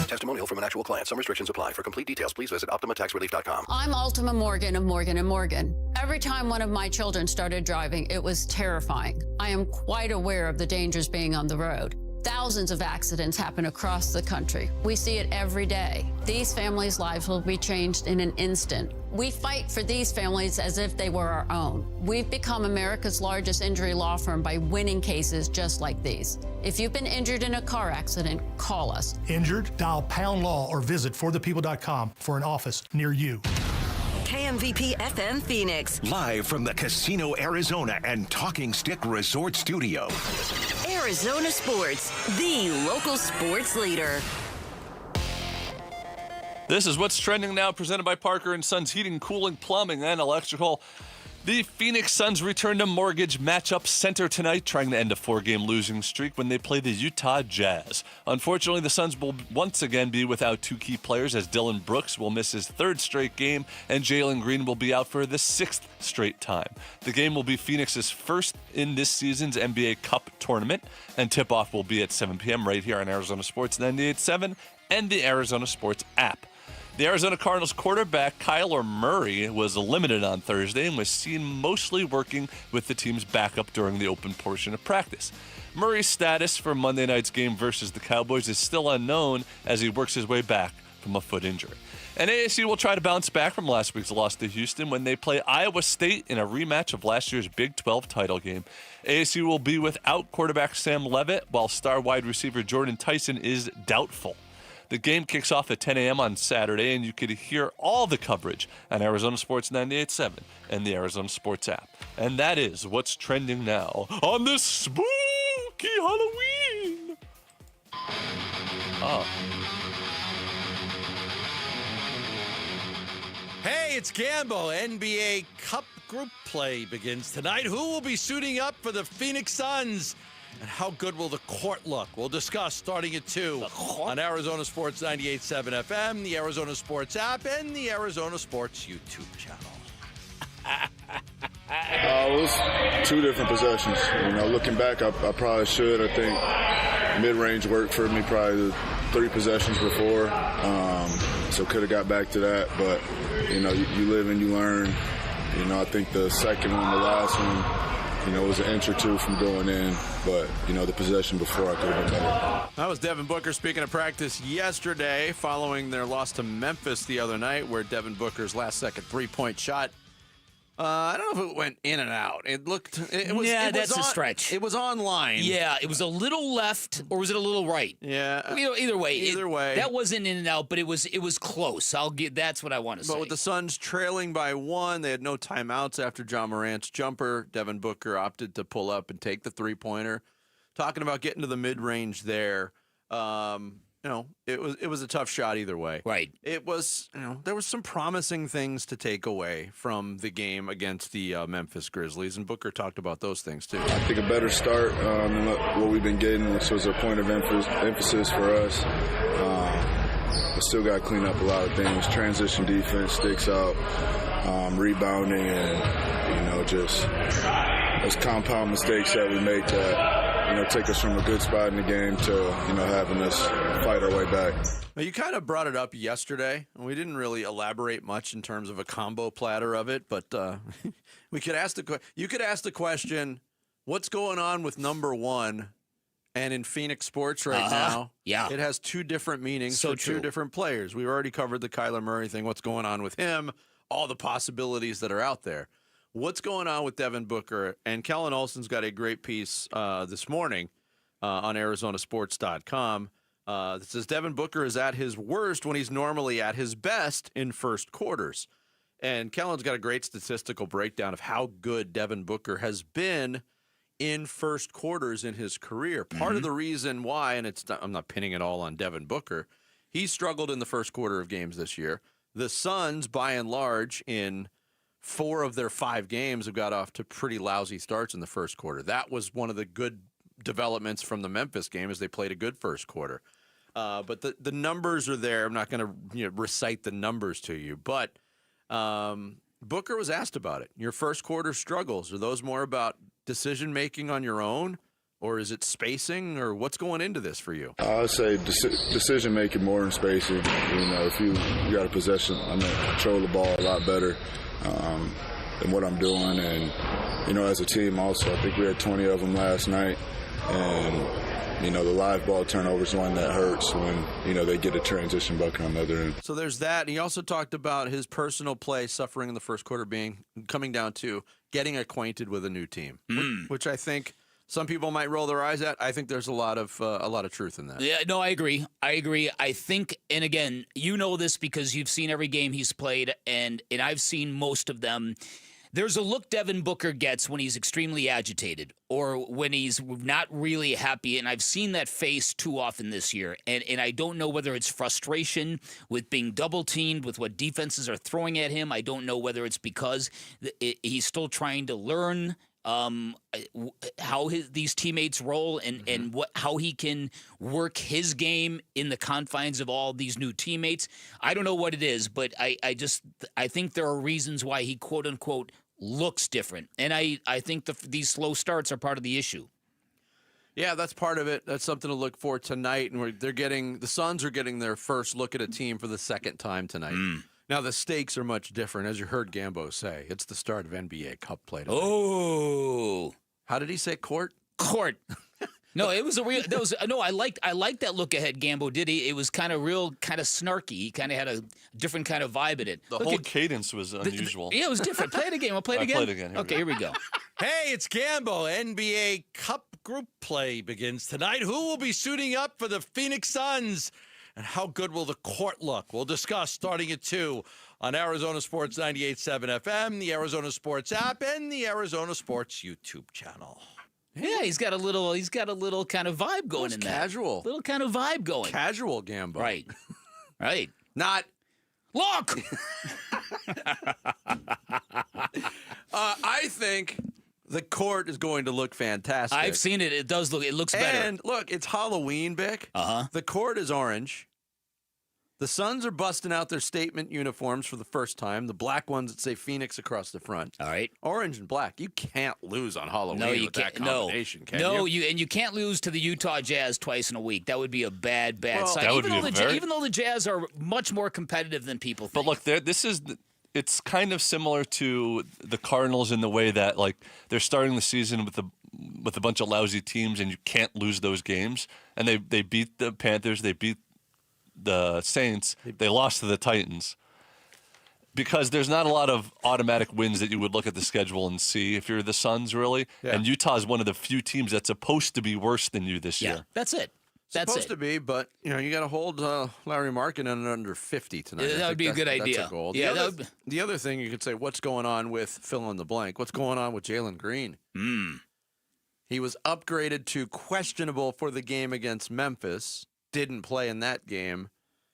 Testimonial from an actual client. Some restrictions apply. For complete details, please visit OptimaTaxRelief.com. I'm Ultima Morgan of Morgan & Morgan. Every time one of my children started driving, it was terrifying. I am quite aware of the dangers being on the road. Thousands of accidents happen across the country. We see it every day. These families' lives will be changed in an instant. We fight for these families as if they were our own. We've become America's largest injury law firm by winning cases just like these. If you've been injured in a car accident, call us. Injured? Dial #law or visit forthepeople.com for an office near you. KMVP FM Phoenix. Live from the Casino Arizona and Talking Stick Resort Studio. Arizona Sports, the local sports leader. This is what's trending now, presented by Parker & Sons Heating, Cooling, Plumbing, and Electrical. The Phoenix Suns return to Mortgage Matchup Center tonight, trying to end a 4-game losing streak when they play the Utah Jazz. Unfortunately, the Suns will once again be without 2 key players, as Dylan Brooks will miss his 3rd straight game and Jalen Green will be out for the 6th straight time. The game will be Phoenix's first in this season's NBA Cup tournament, and tip-off will be at 7 p.m. right here on Arizona Sports 98.7 and the Arizona Sports app. The Arizona Cardinals quarterback Kyler Murray was limited on Thursday and was seen mostly working with the team's backup during the open portion of practice. Murray's status for Monday night's game versus the Cowboys is still unknown as he works his way back from a foot injury. And ASU will try to bounce back from last week's loss to Houston when they play Iowa State in a rematch of last year's Big 12 title game. ASU will be without quarterback Sam Levitt, while star wide receiver Jordan Tyson is doubtful. The game kicks off at 10 a.m. on Saturday, and you can hear all the coverage on Arizona Sports 98.7 and the Arizona Sports app. And that is what's trending now on this spooky Halloween. Hey, it's Gambo. NBA Cup group play begins tonight. Who will be suiting up for the Phoenix Suns? And how good will the court look? We'll discuss starting at 2 on Arizona Sports 98.7 FM, the Arizona Sports app, and the Arizona Sports YouTube channel. It was 2 different possessions. Looking back, I probably should. I think mid-range worked for me probably the 3 possessions before. So could have got back to that. But, you live and you learn. I think the second one, the last one, was an inch or 2 from going in, but, the possession before I could have been better. That was Devin Booker speaking of practice yesterday following their loss to Memphis the other night, where Devin Booker's last-second three-point shot, I don't know if it went in and out. It was that's a stretch. It was online. Yeah, it was a little left, or was it a little right? Yeah. Either way. Either way. That wasn't in and out, but it was close. That's what I want to say. But with the Suns trailing by 1, they had no timeouts after John Morant's jumper. Devin Booker opted to pull up and take the three-pointer. Talking about getting to the mid-range there, it was a tough shot either way. Right. It was, there was some promising things to take away from the game against the Memphis Grizzlies, and Booker talked about those things too. I think a better start than what we've been getting, which was a point of emphasis for us. But still got to clean up a lot of things. Transition defense sticks out, rebounding, and just those compound mistakes that we make that take us from a good spot in the game to having us fight our way back. Now, you kind of brought it up yesterday, and we didn't really elaborate much in terms of a combo platter of it, but we could ask you could ask the question, what's going on with number 1? And in Phoenix sports right now, it has 2 different meanings for 2 different players. We've already covered the Kyler Murray thing, what's going on with him, all the possibilities that are out there. What's going on with Devin Booker? And Kellen Olson's got a great piece this morning on ArizonaSports.com that says Devin Booker is at his worst when he's normally at his best in first quarters. And Kellen's got a great statistical breakdown of how good Devin Booker has been in first quarters in his career. Part of the reason why, and I'm not pinning it all on Devin Booker, he struggled in the first quarter of games this year. The Suns, by and large, in 4 of their 5 games have got off to pretty lousy starts in the first quarter. That was one of the good developments from the Memphis game, as they played a good first quarter. But the numbers are there. I'm not going to recite the numbers to you, but Booker was asked about it. Your first quarter struggles, are those more about decision-making on your own, or is it spacing, or what's going into this for you? I would say decision-making more than spacing. If you got a possession, control the ball a lot better than what I'm doing. And, as a team also, I think we had 20 of them last night. And, the live ball turnover is one that hurts when, they get a transition bucket on the other end. So there's that. And he also talked about his personal play suffering in the first quarter coming down to getting acquainted with a new team, which I think some people might roll their eyes at. I think there's a lot of truth in that. Yeah, no, I agree. I think, and again, you know this because you've seen every game he's played, and I've seen most of them. There's a look Devin Booker gets when he's extremely agitated or when he's not really happy, and I've seen that face too often this year. And I don't know whether it's frustration with being double-teamed, with what defenses are throwing at him. I don't know whether it's because he's still trying to learn how these teammates roll and how he can work his game in the confines of all these new teammates. I don't know what it is, but I think there are reasons why he quote unquote looks different, and I think these slow starts are part of the issue. Yeah, that's part of it. That's something to look for tonight. And the Suns are getting their first look at a team for the second time tonight. Now, the stakes are much different, as you heard Gambo say. It's the start of NBA Cup play tonight. Oh. How did he say court? Court. No, it was a real. That was no. I liked that look ahead. Gambo did he? It was kind of real, kind of snarky. He kind of had a different kind of vibe in it. The whole cadence was unusual. Yeah, it was different. Play it again. We'll play it again. Play it again. Okay, here we go. Hey, it's Gambo. NBA Cup group play begins tonight. Who will be suiting up for the Phoenix Suns? And how good will the court look? We'll discuss starting at 2 on Arizona Sports 98.7 FM, the Arizona Sports app, and the Arizona Sports YouTube channel. Yeah, he's got a little kind of vibe going in there. Casual. Little kind of vibe going. Casual Gambo. Right. Right. Not. Look! I think the court is going to look fantastic. I've seen it. It does look. It looks better. And look, it's Halloween, Bick. The court is orange. The Suns are busting out their statement uniforms for the first time. The black ones that say Phoenix across the front. All right. Orange and black. You can't lose on Halloween with that combination, can you? And you can't lose to the Utah Jazz twice in a week. That would be a bad sign. That would be Even though the Jazz are much more competitive than people think. But look, it's kind of similar to the Cardinals in the way that like they're starting the season with a bunch of lousy teams, and you can't lose those games. And they beat the Panthers. They beat the Saints. They lost to the Titans because there's not a lot of automatic wins that you would look at the schedule and see if you're the Suns, really. Yeah. And Utah is one of the few teams that's supposed to be worse than you this year. That's it. That's supposed to be, but you got to hold Larry Markkinen under 50 tonight. Yeah, that would be a good idea. That's a goal. Yeah, the other thing you could say, what's going on with fill in the blank? What's going on with Jalen Green? He was upgraded to questionable for the game against Memphis. Didn't play in that game,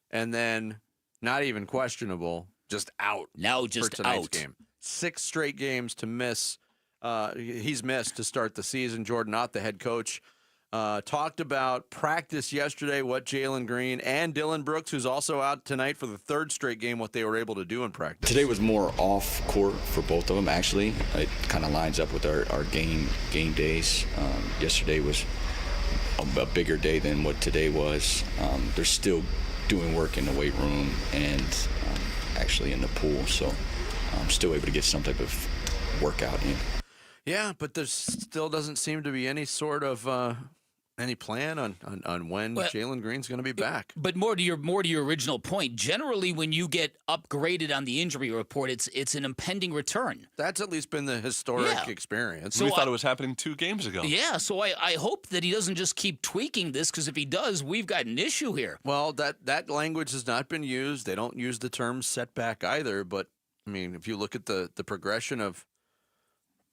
and then not even questionable, just out. Now just for tonight's out. Game. 6 straight games to miss. He's missed to start the season. Jordan Ott, the head coach, talked about practice yesterday, what Jalen Green and Dylan Brooks, who's also out tonight for the 3rd straight game, what they were able to do in practice. Today was more off court for both of them, actually. It kind of lines up with our game days. Yesterday was a bigger day than what today was. They're still doing work in the weight room and actually in the pool, so I'm still able to get some type of workout in. Yeah, but there still doesn't seem to be any sort of any plan on when Jalen Green's going to be back. But more to your original point, generally when you get upgraded on the injury report, it's an impending return. That's at least been the historic experience. So we thought it was happening 2 games ago. Yeah, so I hope that he doesn't just keep tweaking this, because if he does, we've got an issue here. Well, that language has not been used. They don't use the term setback either, but, I mean, if you look at the progression of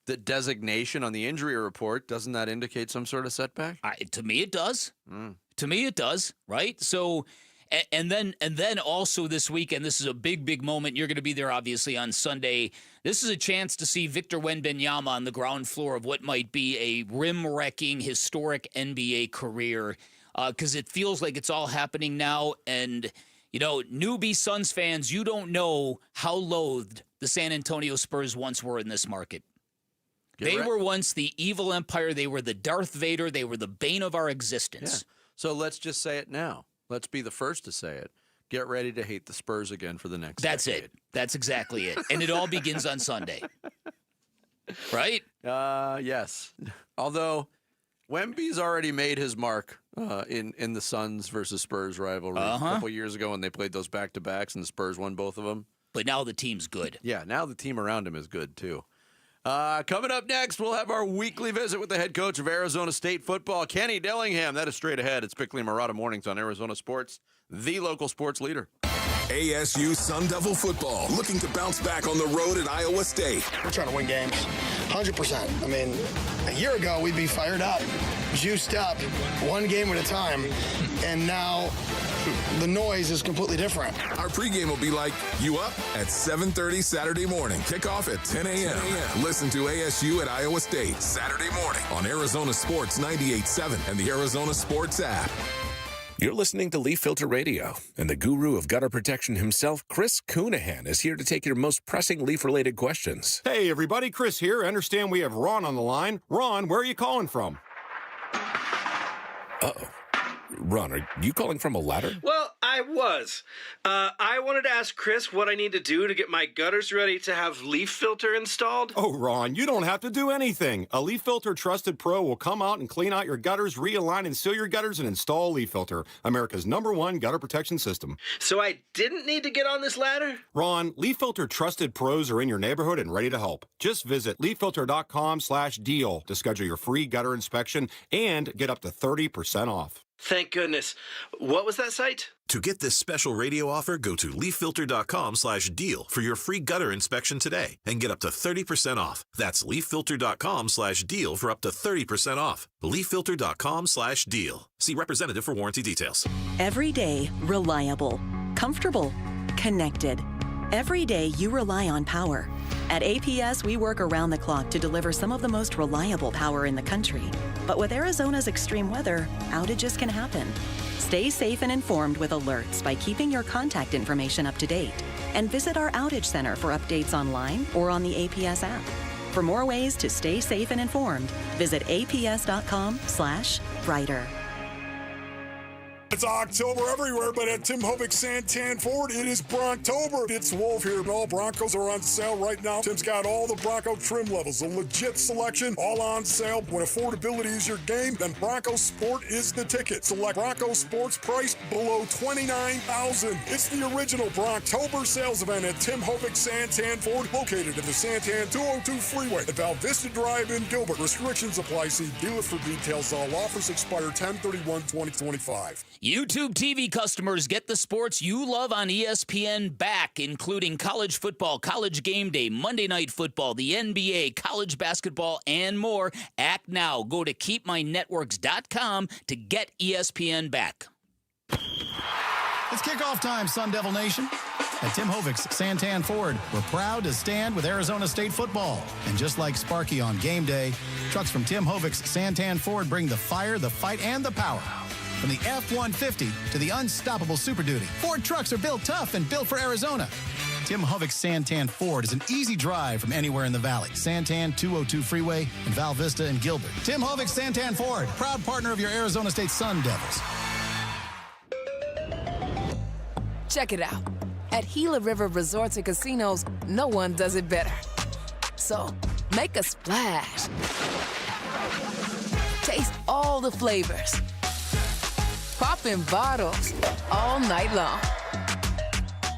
the designation on the injury report, doesn't that indicate some sort of setback? To me, it does. To me, it does. Right. So, and then also this weekend, this is a big moment. You're going to be there, obviously, on Sunday. This is a chance to see Victor Wembanyama on the ground floor of what might be a rim-wrecking, historic NBA career, because it feels like it's all happening now. And newbie Suns fans, you don't know how loathed the San Antonio Spurs once were in this market. They were once the evil empire. They were the Darth Vader. They were the bane of our existence. Yeah. So let's just say it now. Let's be the first to say it. Get ready to hate the Spurs again for the next decade. It. That's exactly it. And it all begins on Sunday. Right? Yes. Although Wemby's already made his mark in the Suns versus Spurs rivalry a couple years ago when they played those back-to-backs and the Spurs won both of them. But now the team's good. Yeah, now the team around him is good, too. Coming up next, we'll have our weekly visit with the head coach of Arizona State football, Kenny Dillingham. That is straight ahead. It's Bickley and Marotta Mornings on Arizona Sports, the local sports leader. ASU Sun Devil football, looking to bounce back on the road at Iowa State. We're trying to win games, 100%. I mean, a year ago, we'd be fired up, juiced up, one game at a time, and now the noise is completely different. Our pregame will be like, you up? At 7:30 Saturday morning. Kickoff at 10 a.m. Listen to ASU at Iowa State Saturday morning on Arizona Sports 98.7 and the Arizona Sports app. You're listening to Leaf Filter Radio, and the guru of gutter protection himself, Chris Coonahan, is here to take your most pressing leaf-related questions. Hey, everybody, Chris here. I understand we have Ron on the line. Ron, where are you calling from? Uh-oh. Ron, are you calling from a ladder? Well, I was. I wanted to ask Chris what I need to do to get my gutters ready to have leaf filter installed. Oh, Ron, you don't have to do anything. A Leaf Filter Trusted Pro will come out and clean out your gutters, realign and seal your gutters, and install Leaf Filter, America's #1 gutter protection system. So I didn't need to get on this ladder? Ron, Leaf Filter Trusted Pros are in your neighborhood and ready to help. Just visit leaffilter.com/deal to schedule your free gutter inspection and get up to 30% off. Thank goodness. What was that site? To get this special radio offer, go to leaffilter.com/deal for your free gutter inspection today and get up to 30% off. That's leaffilter.com/deal for up to 30% off. leaffilter.com/deal. See representative for warranty details. Every day, reliable, comfortable, connected. Every day you rely on power. At APS, we work around the clock to deliver some of the most reliable power in the country. But with Arizona's extreme weather, outages can happen. Stay safe and informed with alerts by keeping your contact information up to date. And visit our outage center for updates online or on the APS app. For more ways to stay safe and informed, visit aps.com/brighter. It's October everywhere, but at Tim Hovik Santan Ford, it is Bronctober. It's Wolf here, and all Broncos are on sale right now. Tim's got all the Bronco trim levels, a legit selection, all on sale. When affordability is your game, then Bronco Sport is the ticket. Select Bronco Sports priced below $29,000. It's the original Bronctober sales event at Tim Hovik Santan Ford, located at the Santan 202 Freeway at Val Vista Drive in Gilbert. Restrictions apply. See dealer for details. All offers expire 10/31/2025. YouTube TV customers get the sports you love on ESPN back, including college football, college game day, Monday night football, the NBA, college basketball, and more. Act now. Go to keepmynetworks.com to get ESPN back. It's kickoff time, Sun Devil Nation. At Tim Hovek's Santan Ford, we're proud to stand with Arizona State football. And just like Sparky on game day, trucks from Tim Hovek's Santan Ford bring the fire, the fight, and the power. From the F-150 to the unstoppable Super Duty, Ford trucks are built tough and built for Arizona. Tim Hovek's Santan Ford is an easy drive from anywhere in the valley. Santan 202 Freeway in Val Vista and Gilbert. Tim Hovek's Santan Ford, proud partner of your Arizona State Sun Devils. Check it out. At Gila River Resorts and Casinos, no one does it better. So, make a splash. Taste all the flavors. Pop in bottles all night long.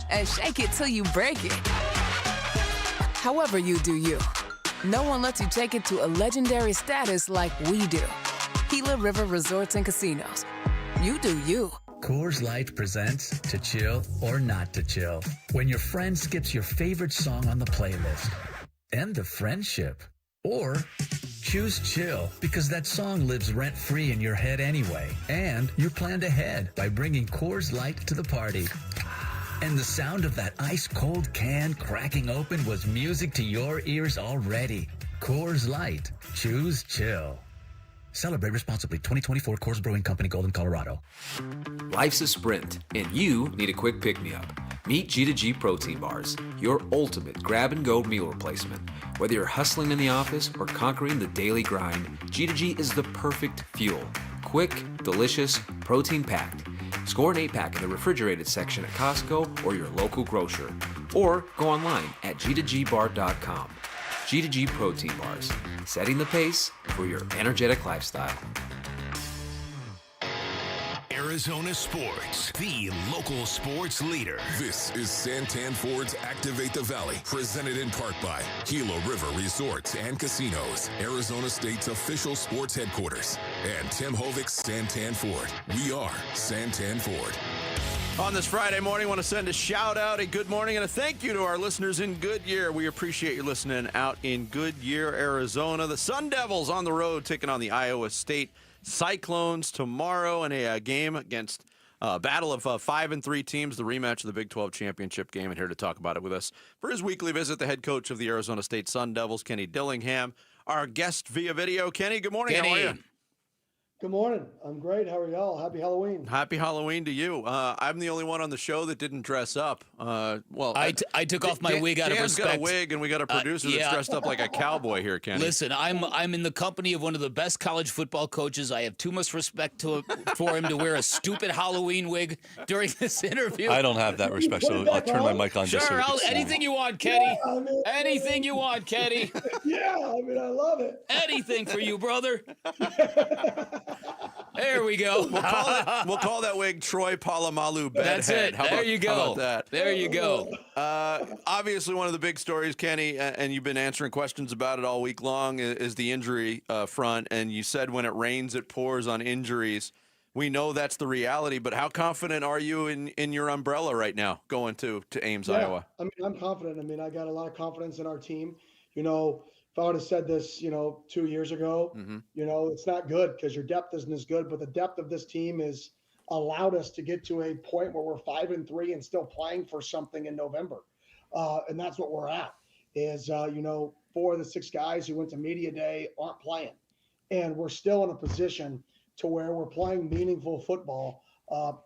And shake it till you break it. However you do you. No one lets you take it to a legendary status like we do. Gila River Resorts and Casinos. You do you. Coors Light presents To Chill or Not to Chill. When your friend skips your favorite song on the playlist. End the friendship. Or choose chill because that song lives rent-free in your head anyway. And you're planned ahead by bringing Coors Light to the party. And the sound of that ice-cold can cracking open was music to your ears already. Coors Light. Choose chill. Celebrate responsibly. 2024 Coors Brewing Company, Golden, Colorado. Life's a sprint, and you need a quick pick-me-up. Meet G2G Protein Bars, your ultimate grab-and-go meal replacement. Whether you're hustling in the office or conquering the daily grind, G2G is the perfect fuel. Quick, delicious, protein-packed. Score an 8-pack in the refrigerated section at Costco or your local grocer. Or go online at g2gbar.com. G2G Protein Bars, setting the pace for your energetic lifestyle. Arizona Sports, the local sports leader. This is Santan Ford's Activate the Valley, presented in part by Gila River Resorts and Casinos, Arizona State's official sports headquarters, and Tim Hovek's Santan Ford. We are Santan Ford. On this Friday morning, I want to send a shout out, a good morning, and a thank you to our listeners in Goodyear. We appreciate you listening out in Goodyear, Arizona. The Sun Devils on the road taking on the Iowa State Cyclones tomorrow in a game against a battle of 5 and 3 teams, the rematch of the Big 12 championship game. And here to talk about it with us for his weekly visit, the head coach of the Arizona State Sun Devils, Kenny Dillingham, our guest via video. Kenny, good morning. Kenny. How are you? Good morning. I'm great. How are y'all? Happy Halloween. Happy Halloween to you. I'm the only one on the show that didn't dress up. I took off my wig out of Dan's respect. got a wig, and we got a producer that's dressed up like a cowboy here, Kenny. Listen, I'm in the company of one of the best college football coaches. I have too much respect for him to wear a stupid Halloween wig during this interview. I don't have that respect, so I'll turn my mic on just so Sure, you can see. anything you want, Kenny. Yeah, I mean, anything you want, Kenny. Yeah, I mean, I love it. Anything for you, brother. There we go. We'll call that wig Troy Polamalu Bedhead. That's it. How There about, you go. How about that? There you go. Obviously, one of the big stories, Kenny, and you've been answering questions about it all week long, is the injury front. And you said when it rains, it pours on injuries. We know that's the reality, but how confident are you in your umbrella right now going to Ames, Iowa? I mean, I'm confident. I mean, I got a lot of confidence in our team. You know, if I would have said this, 2 years ago, it's not good because your depth isn't as good, but the depth of this team has allowed us to get to a point where we're 5-3 and still playing for something in November. And that's what we're at is, 4 of the 6 guys who went to media day aren't playing. And we're still in a position to where we're playing meaningful football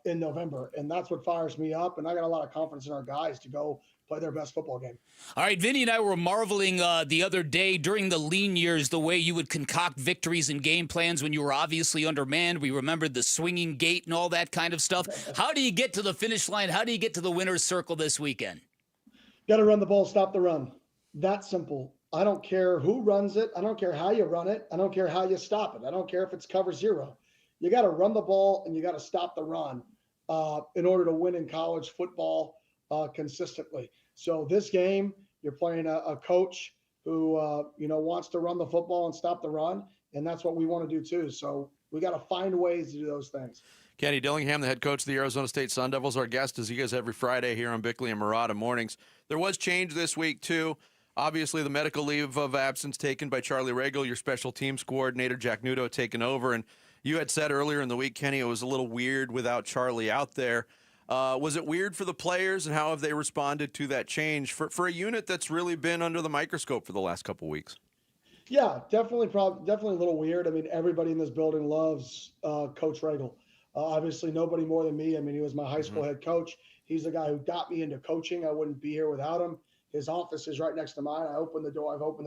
in November. And that's what fires me up. And I got a lot of confidence in our guys to go play their best football game. All right, Vinny and I were marveling the other day during the lean years the way you would concoct victories and game plans when you were obviously undermanned. We remembered the swinging gate and all that kind of stuff. How do you get to the finish line? How do you get to the winner's circle this weekend? Got to run the ball, stop the run. That simple. I don't care who runs it. I don't care how you run it. I don't care how you stop it. I don't care if it's cover 0. You got to run the ball and you got to stop the run in order to win in college football consistently. So this game, you're playing a coach who, wants to run the football and stop the run. And that's what we want to do too. So we got to find ways to do those things. Kenny Dillingham, the head coach of the Arizona State Sun Devils, our guest, as he is every Friday here on Bickley and Murata mornings. There was change this week too. Obviously, the medical leave of absence taken by Charlie Regal, your special teams coordinator, Jack Nudo, taken over. And you had said earlier in the week, Kenny, it was a little weird without Charlie out there. Was it weird for the players, and how have they responded to that change for a unit that's really been under the microscope for the last couple of weeks? Yeah, definitely a little weird. I mean, everybody in this building loves Coach Regal. Obviously, nobody more than me. I mean, he was my high school head coach. He's the guy who got me into coaching. I wouldn't be here without him. His office is right next to mine. I've opened the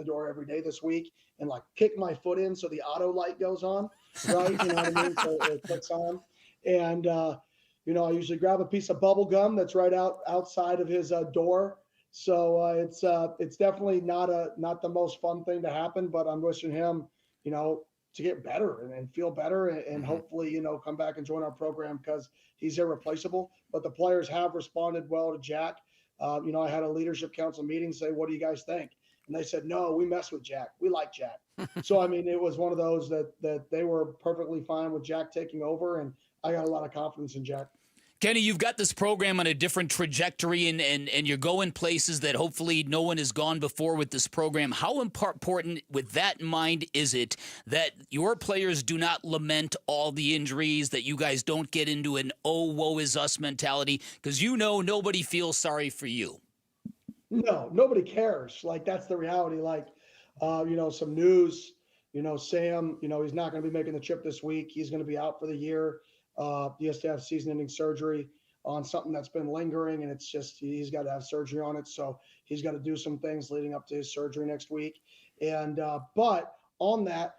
door every day this week and kick my foot in so the auto light goes on, right? You know what I mean? So it clicks on. And, I usually grab a piece of bubble gum that's right outside of his door. So it's definitely not the most fun thing to happen, but I'm wishing him, to get better and feel better and hopefully, come back and join our program because he's irreplaceable. But the players have responded well to Jack. I had a leadership council meeting say, what do you guys think? And they said, no, we mess with Jack. We like Jack. So, I mean, it was one of those that they were perfectly fine with Jack taking over. And I got a lot of confidence in Jack. Kenny, you've got this program on a different trajectory, and you're going places that hopefully no one has gone before with this program. How important, with that in mind, is it that your players do not lament all the injuries, that you guys don't get into an oh, woe is us mentality? Because nobody feels sorry for you. No, nobody cares. That's the reality. Some news, Sam, he's not going to be making the trip this week. He's going to be out for the year. He has to have season-ending surgery on something that's been lingering, and it's just he's got to have surgery on it. So he's got to do some things leading up to his surgery next week. And but on that,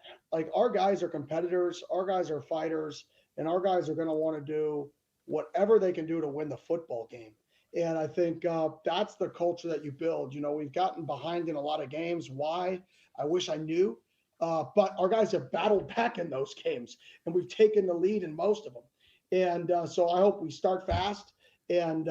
our guys are competitors, our guys are fighters, and our guys are going to want to do whatever they can do to win the football game. And I think that's the culture that you build. We've gotten behind in a lot of games. Why? I wish I knew. But our guys have battled back in those games, and we've taken the lead in most of them. And so I hope we start fast and,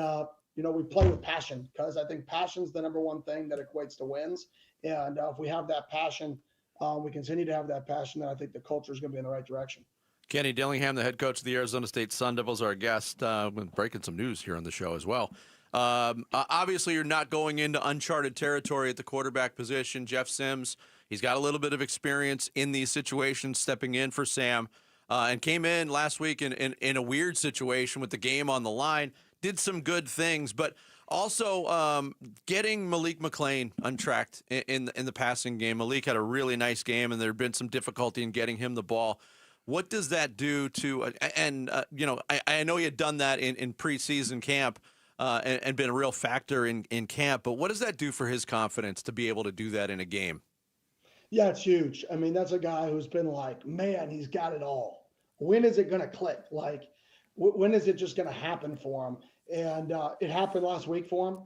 we play with passion, because I think passion's the number one thing that equates to wins. And if we have that passion, we continue to have that passion, then I think the culture is going to be in the right direction. Kenny Dillingham, the head coach of the Arizona State Sun Devils, our guest. Breaking some news here on the show as well. Obviously, you're not going into uncharted territory at the quarterback position. Jeff Sims, he's got a little bit of experience in these situations, stepping in for Sam, and came in last week in a weird situation with the game on the line. Did some good things, but also getting Malik McClain untracked in the passing game. Malik had a really nice game, and there had been some difficulty in getting him the ball. What does that do to I know you had done that in preseason camp and been a real factor in camp, but what does that do for his confidence to be able to do that in a game? Yeah, it's huge. I mean, that's a guy who's been like, man, he's got it all. When is it going to click? Like, when is it just going to happen for him? And it happened last week for him.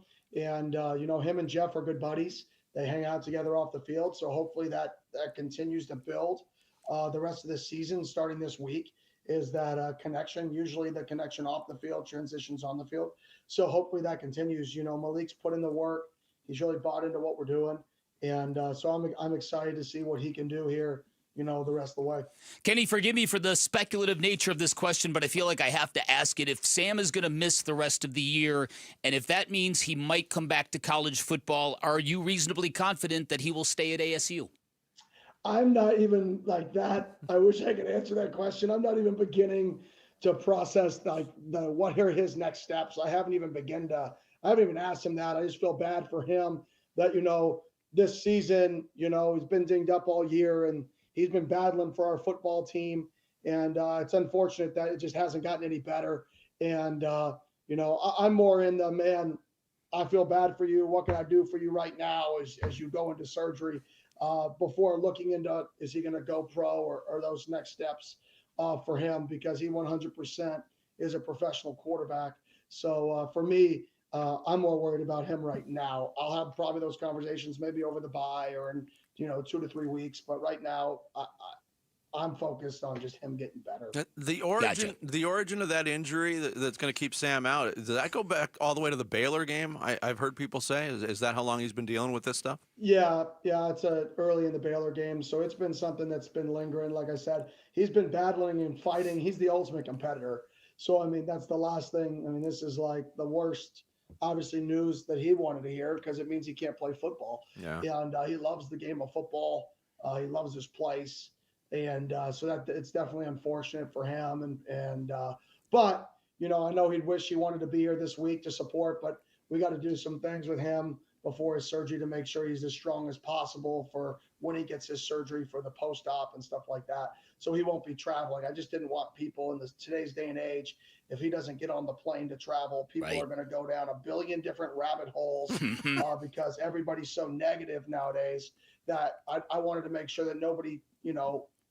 And, him and Jeff are good buddies. They hang out together off the field. So hopefully that continues to build the rest of the season, starting this week, is that connection. Usually the connection off the field transitions on the field. So hopefully that continues. Malik's put in the work. He's really bought into what we're doing. And so I'm excited to see what he can do here, the rest of the way. Kenny, forgive me for the speculative nature of this question, but I feel like I have to ask it. If Sam is going to miss the rest of the year, and if that means he might come back to college football, are you reasonably confident that he will stay at ASU? I'm not even like that. I wish I could answer that question. I'm not even beginning to process what are his next steps. I haven't even asked him that. I just feel bad for him that, this season, he's been dinged up all year and he's been battling for our football team. And it's unfortunate that it just hasn't gotten any better. And, I'm more in the, man, I feel bad for you. What can I do for you right now as you go into surgery before looking into, is he going to go pro or those next steps for him, because he 100% is a professional quarterback. So for me, I'm more worried about him right now. I'll have probably those conversations maybe over the bye or in 2 to 3 weeks. But right now, I'm focused on just him getting better. The origin of that injury that's going to keep Sam out, does that go back all the way to the Baylor game? I've heard people say. Is that how long he's been dealing with this stuff? Yeah, it's early in the Baylor game. So it's been something that's been lingering. Like I said, he's been battling and fighting. He's the ultimate competitor. So, I mean, that's the last thing. I mean, this is like the worst, obviously, news that he wanted to hear, because it means he can't play football. Yeah. And he loves the game of football. He loves his place. And so that it's definitely unfortunate for him. But, I know he'd wish he wanted to be here this week to support, but we got to do some things with him before his surgery to make sure he's as strong as possible for when he gets his surgery for the post-op and stuff like that. So he won't be traveling. I just didn't want people in today's day and age, if he doesn't get on the plane to travel, people are going to go down a billion different rabbit holes because everybody's so negative nowadays that I wanted to make sure that nobody,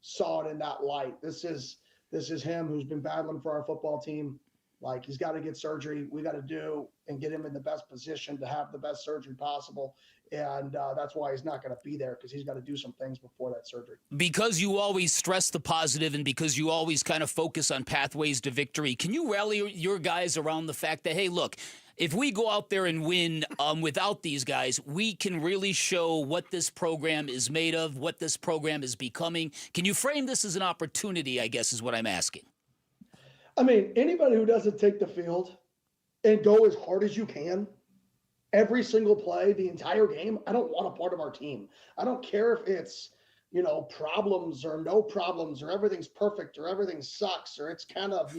saw it in that light. This is him who's been battling for our football team. Like, he's got to get surgery. We got to do and get him in the best position to have the best surgery possible. And that's why he's not going to be there, because he's got to do some things before that surgery. Because you always stress the positive and because you always kind of focus on pathways to victory, can you rally your guys around the fact that, hey, look, if we go out there and win without these guys, we can really show what this program is made of, what this program is becoming. Can you frame this as an opportunity, I guess, is what I'm asking? I mean, anybody who doesn't take the field and go as hard as you can every single play, the entire game, I don't want a part of our team. I don't care if it's, problems or no problems or everything's perfect or everything sucks or it's kind of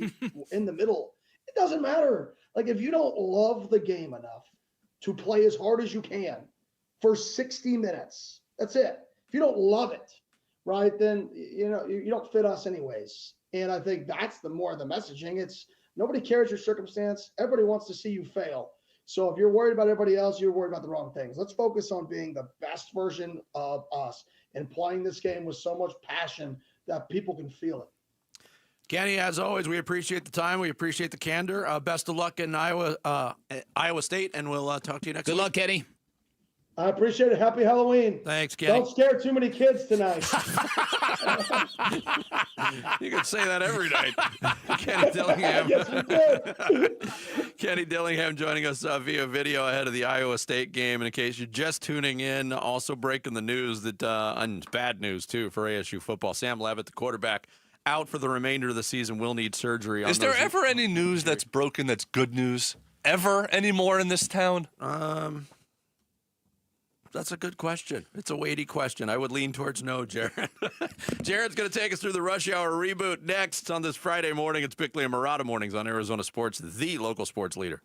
in the middle. It doesn't matter. Like, if you don't love the game enough to play as hard as you can for 60 minutes, that's it. If you don't love it, right, then, you don't fit us anyways. And I think that's the more of the messaging. It's nobody cares your circumstance. Everybody wants to see you fail. So if you're worried about everybody else, you're worried about the wrong things. Let's focus on being the best version of us and playing this game with so much passion that people can feel it. Kenny, as always, we appreciate the time. We appreciate the candor. Best of luck in Iowa State, and we'll talk to you next week. Good luck, Kenny. I appreciate it. Happy Halloween. Thanks, Kenny. Don't scare too many kids tonight. You can say that every night. Kenny Dillingham. Yes, we did. Kenny Dillingham joining us via video ahead of the Iowa State game. And in case you're just tuning in, also breaking the news that, and bad news too for ASU football, Sam Levit, the quarterback, out for the remainder of the season, will need surgery. Is there ever any news that's broken that's good news? Ever anymore in this town? That's a good question. It's a weighty question. I would lean towards no, Jared. Jared's going to take us through the Rush Hour reboot next on this Friday morning. It's Bickley and Murata Mornings on Arizona Sports, the local sports leader.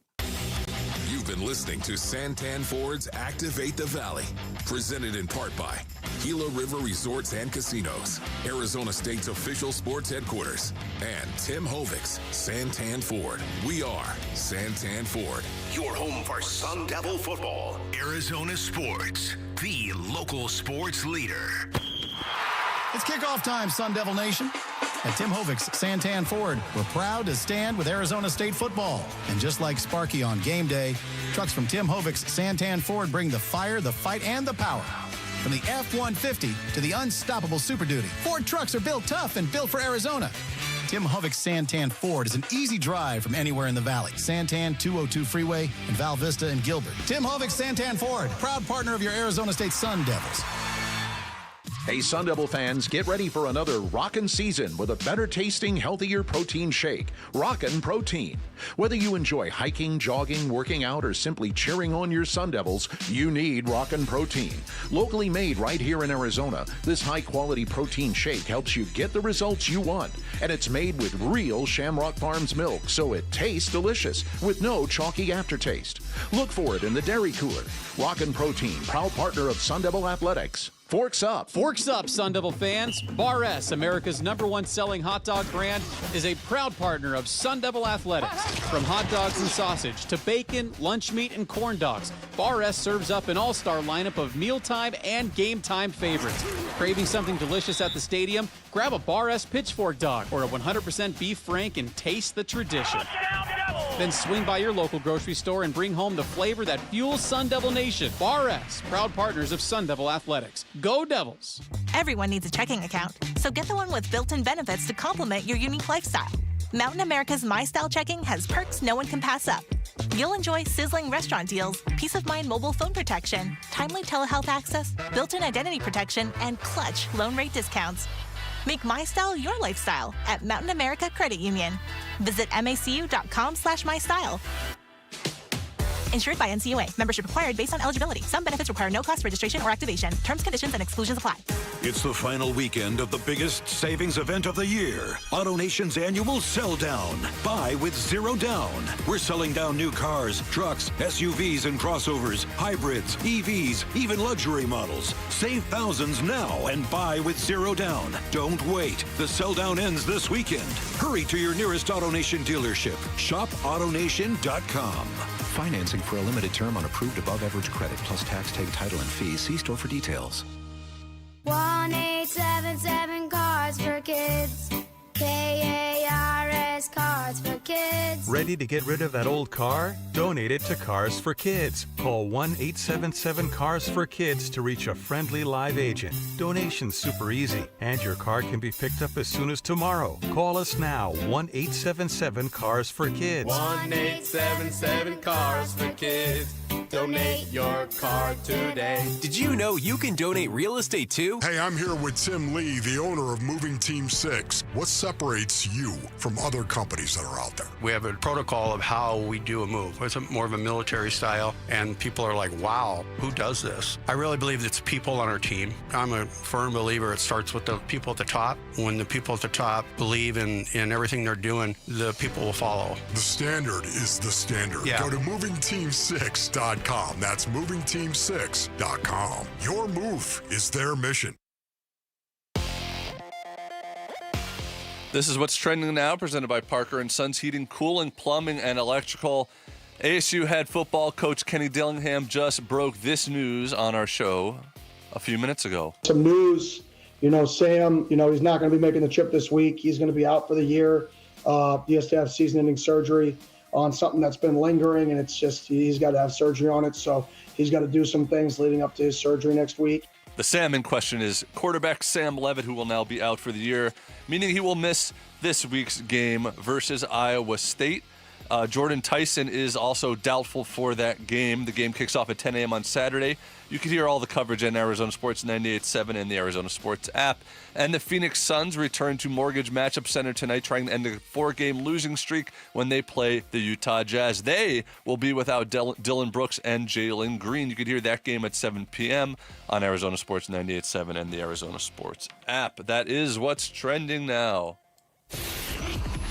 You've been listening to Santan Ford's Activate the Valley, presented in part by Gila River Resorts and Casinos, Arizona State's official sports headquarters, and Tim Hovic's Santan Ford. We are Santan Ford. Your home for Sun Devil football. Arizona Sports, the local sports leader. It's kickoff time, Sun Devil Nation. At Tim Hovic's Santan Ford, we're proud to stand with Arizona State football. And just like Sparky on game day, trucks from Tim Hovic's Santan Ford bring the fire, the fight, and the power. From the F-150 to the unstoppable Super Duty, Ford trucks are built tough and built for Arizona. Tim Hovic's Santan Ford is an easy drive from anywhere in the valley. Santan 202 Freeway in Val Vista and Gilbert. Tim Hovic's Santan Ford, proud partner of your Arizona State Sun Devils. Hey, Sun Devil fans, get ready for another rockin' season with a better tasting, healthier protein shake. Rockin' Protein. Whether you enjoy hiking, jogging, working out, or simply cheering on your Sun Devils, you need Rockin' Protein. Locally made right here in Arizona, this high-quality protein shake helps you get the results you want. And it's made with real Shamrock Farms milk, so it tastes delicious with no chalky aftertaste. Look for it in the dairy cooler. Rockin' Protein, proud partner of Sun Devil Athletics. Forks up. Forks up, Sun Devil fans. Bar S, America's #1 selling hot dog brand, is a proud partner of Sun Devil Athletics. From hot dogs and sausage to bacon, lunch meat, and corn dogs, Bar S serves up an all-star lineup of mealtime and game time favorites. Craving something delicious at the stadium? Grab a Bar S pitchfork dog or a 100% beef frank and taste the tradition. Then swing by your local grocery store and bring home the flavor that fuels Sun Devil Nation. Bar S, proud partners of Sun Devil Athletics. Go Devils! Everyone needs a checking account, so get the one with built-in benefits to complement your unique lifestyle. Mountain America's My Style Checking has perks no one can pass up. You'll enjoy sizzling restaurant deals, peace of mind mobile phone protection, timely telehealth access, built-in identity protection, and clutch loan rate discounts. Make My Style your lifestyle at Mountain America Credit Union. Visit macu.com/mystyle. Insured by NCUA. Membership required based on eligibility. Some benefits require no cost registration or activation. Terms, conditions, and exclusions apply. It's the final weekend of the biggest savings event of the year. AutoNation's annual Sell Down. Buy with zero down. We're selling down new cars, trucks, SUVs and crossovers, hybrids, EVs, even luxury models. Save thousands now and buy with zero down. Don't wait. The Sell Down ends this weekend. Hurry to your nearest AutoNation dealership. Shop AutoNation.com. Financing for a limited term on approved above-average credit plus tax, tag, title, and fees. See store for details. 1-877 Cars for Kids. KARS Cars for Kids. Ready to get rid of that old car? Donate it to Cars for Kids. Call 1-877-CARS-FOR-KIDS to reach a friendly live agent. Donation's super easy, and your car can be picked up as soon as tomorrow. Call us now, 1-877-CARS-FOR-KIDS. 1-877-CARS-FOR-KIDS. Donate your car today. Did you know you can donate real estate too? Hey, I'm here with Tim Lee, the owner of Moving Team 6. What separates you from other companies that are out there? We have a protocol of how we do a move. It's more of a military style, and people are like, wow, who does this? I really believe it's people on our team. I'm a firm believer it starts with the people at the top. When the people at the top believe in everything they're doing, the people will follow. The standard is the standard. Yeah. Go to movingteam6.com. That's movingteam6.com. Your move is their mission. This is what's trending now, presented by Parker & Sons Heating, Cooling, Plumbing, and Electrical. ASU head football coach Kenny Dillingham just broke this news on our show a few minutes ago. Some news, Sam, he's not going to be making the trip this week. He's going to be out for the year. He has to have season-ending surgery on something that's been lingering, and it's just he's got to have surgery on it. So he's got to do some things leading up to his surgery next week. The Sam in question is quarterback Sam Levitt, who will now be out for the year, meaning he will miss this week's game versus Iowa State. Jordan Tyson is also doubtful for that game. The game kicks off at 10 a.m. on Saturday. You can hear all the coverage on Arizona Sports 98.7 and the Arizona Sports app. And the Phoenix Suns return to Mortgage Matchup Center tonight, trying to end a 4-game losing streak when they play the Utah Jazz. They will be without Dylan Brooks and Jalen Green. You can hear that game at 7 p.m. on Arizona Sports 98.7 and the Arizona Sports app. That is what's trending now.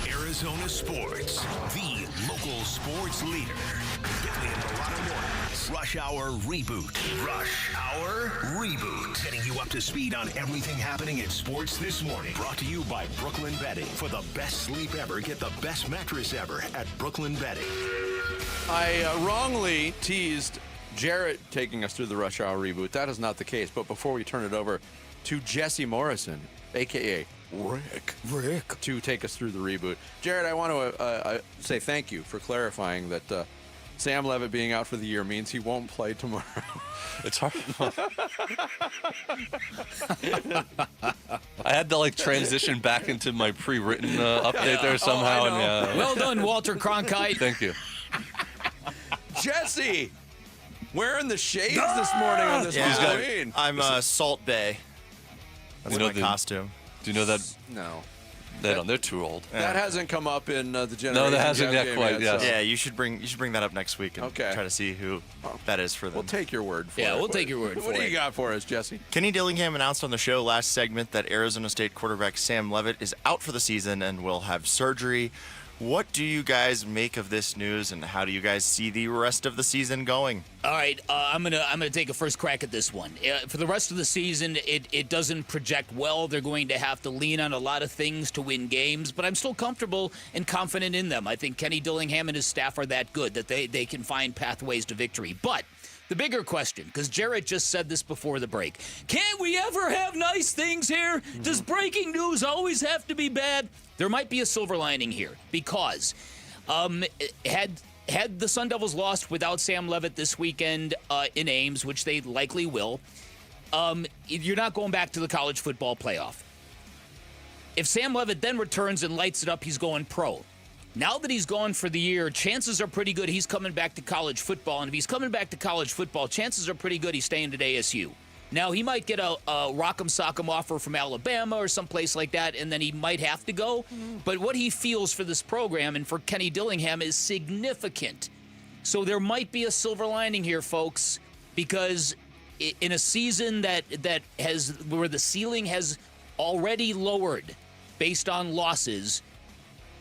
Arizona Sports, the local sports leader. Bickley and Milano Mornings. Rush Hour Reboot. Rush Hour Reboot. Getting you up to speed on everything happening in sports this morning. Brought to you by Brooklyn Bedding. For the best sleep ever, get the best mattress ever at Brooklyn Bedding. I wrongly teased Jarrett taking us through the Rush Hour Reboot. That is not the case. But before we turn it over to Jesse Morrison, a.k.a. Rick, to take us through the reboot. Jarrett, I want to say thank you for clarifying that Sam Levit being out for the year means he won't play tomorrow. It's hard. I had to transition back into my pre-written update there somehow. Well done, Walter Cronkite. Thank you. Jesse, wearing the shades this morning on this Halloween. I'm Salt Bae. That's my costume. Do you know that? No. They're too old. That hasn't come up in the generation. No, that hasn't Gap yet game quite. yet, Yes. so- Yeah, you should bring that up next week and try to see who that is for them. We'll take your word for it. Yeah, we'll take your word for it. What do you got for us, Jesse? Kenny Dillingham announced on the show last segment that Arizona State quarterback Sam Levit is out for the season and will have surgery. What do you guys make of this news, and how do you guys see the rest of the season going? All right, I'm gonna take a first crack at this one. For the rest of the season, it doesn't project well. They're going to have to lean on a lot of things to win games, but I'm still comfortable and confident in them. I think Kenny Dillingham and his staff are that good that they can find pathways to victory. But the bigger question, because Jarrett just said this before the break, can't we ever have nice things here? Does breaking news always have to be bad? There might be a silver lining here, because had the Sun Devils lost without Sam Levit this weekend in Ames, which they likely will, you're not going back to the college football playoff. If Sam Levit then returns and lights it up, he's going pro. Now that he's gone for the year, chances are pretty good he's coming back to college football. And if he's coming back to college football, chances are pretty good he's staying at ASU. Now, he might get a rock'em sock'em offer from Alabama or someplace like that, and then he might have to go. But what he feels for this program and for Kenny Dillingham is significant. So there might be a silver lining here, folks, because in a season that has where the ceiling has already lowered based on losses,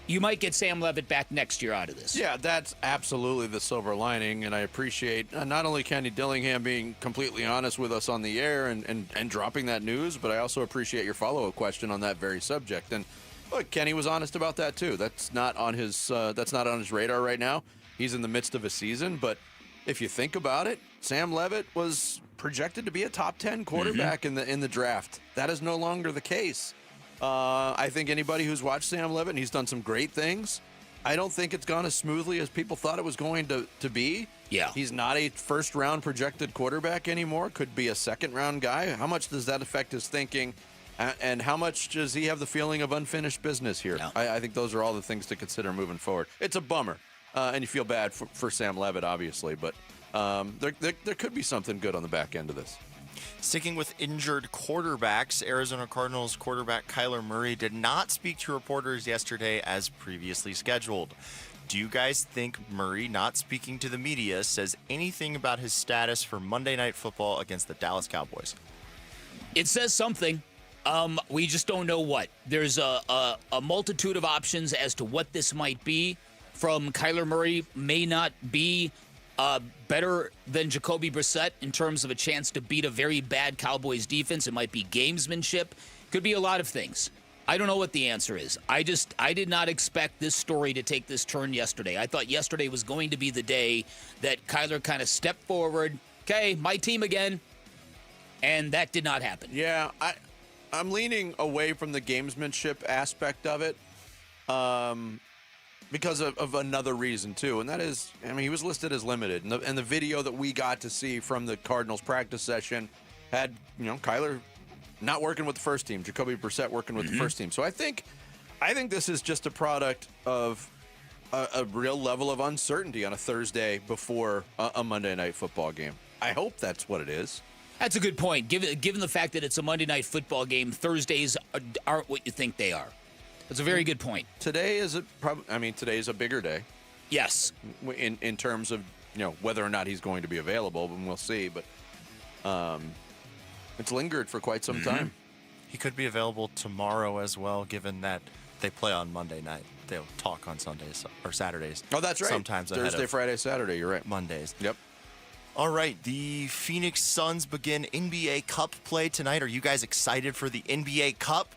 you might get Sam Levit back next year out of this. Yeah, that's absolutely the silver lining, and I appreciate not only Kenny Dillingham being completely honest with us on the air and dropping that news, but I also appreciate your follow-up question on that very subject. And look, Kenny was honest about that too. That's not on his radar right now. He's in the midst of a season, but if you think about it, Sam Levit was projected to be a top 10 quarterback in the draft. That is no longer the case. I think anybody who's watched Sam Levit, and he's done some great things, I don't think it's gone as smoothly as people thought it was going to be. Yeah. He's not a first-round projected quarterback anymore. Could be a second-round guy. How much does that affect his thinking, and how much does he have the feeling of unfinished business here? Yeah. I think those are all the things to consider moving forward. It's a bummer, and you feel bad for Sam Levit, obviously, but there could be something good on the back end of this. Sticking with injured quarterbacks, Arizona Cardinals quarterback Kyler Murray did not speak to reporters yesterday as previously scheduled. Do you guys think Murray not speaking to the media says anything about his status for Monday Night Football against the Dallas Cowboys? It says something. We just don't know what. There's a multitude of options as to what this might be. From Kyler Murray may not be better than Jacoby Brissett in terms of a chance to beat a very bad Cowboys defense. It might be gamesmanship. Could be a lot of things. I don't know what the answer is. I did not expect this story to take this turn yesterday. I thought yesterday was going to be the day that Kyler kind of stepped forward. Okay, my team again. And that did not happen. Yeah, I'm leaning away from the gamesmanship aspect of it. Because of another reason, too, and that is, he was listed as limited, and the video that we got to see from the Cardinals practice session had, Kyler not working with the first team, Jacoby Brissett working with the first team. So I think this is just a product of a real level of uncertainty on a Thursday before a Monday Night Football game. I hope that's what it is. That's a good point. Given the fact that it's a Monday Night Football game, Thursdays aren't what you think they are. That's a very good point. Today is a bigger day. Yes. In terms of, whether or not he's going to be available, and we'll see. But it's lingered for quite some time. He could be available tomorrow as well, given that they play on Monday night. they'll talk on Sundays or Saturdays. Oh, that's right. Sometimes Thursday, Friday, Saturday. You're right. Mondays. Yep. All right, the Phoenix Suns begin NBA Cup play tonight. Are you guys excited for the NBA Cup?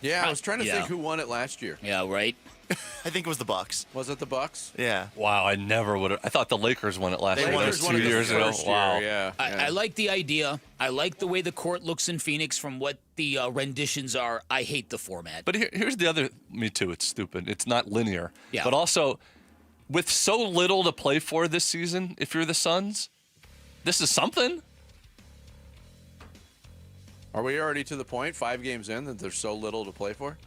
Yeah, I was trying to think who won it last year. Yeah, right. I think it was the Bucks. Was it the Bucks? Yeah. Wow, I never would have. I thought the Lakers won it last year. Lakers won it 2 years ago. Wow. Yeah. I like the idea. I like the way the court looks in Phoenix from what the renditions are. I hate the format. But here's the other. Me too. It's stupid. It's not linear. Yeah. But also, with so little to play for this season, if you're the Suns, this is something. Are we already to the point, 5 games in, that there's so little to play for?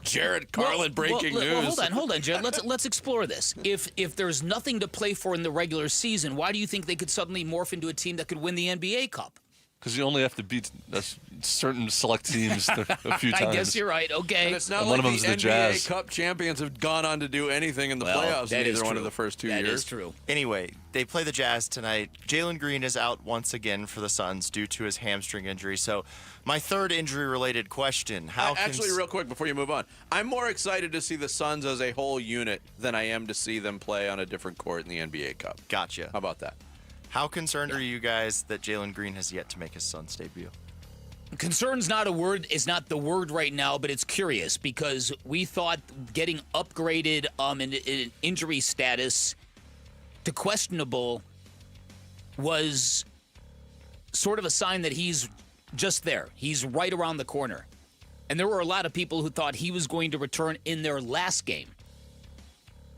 Jared Carlin breaking news. Well, hold on, Jared. Let's explore this. If there's nothing to play for in the regular season, why do you think they could suddenly morph into a team that could win the NBA Cup? Because you only have to beat certain select teams a few times. I guess you're right. Okay. And it's not And like one of them's the the NBA Jazz. Cup champions have gone on to do anything in the playoffs in either one of the first 2 years. That is true. Anyway, they play the Jazz tonight. Jalen Green is out once again for the Suns due to his hamstring injury. So my third injury-related question, Actually, real quick before you move on, I'm more excited to see the Suns as a whole unit than I am to see them play on a different court in the NBA Cup. Gotcha. How about that? How concerned are you guys that Jalen Green has yet to make his Suns debut? Concern's not a word. Is not the word right now, but it's curious because we thought getting upgraded in injury status to questionable was sort of a sign that he's just there. He's right around the corner. And there were a lot of people who thought he was going to return in their last game.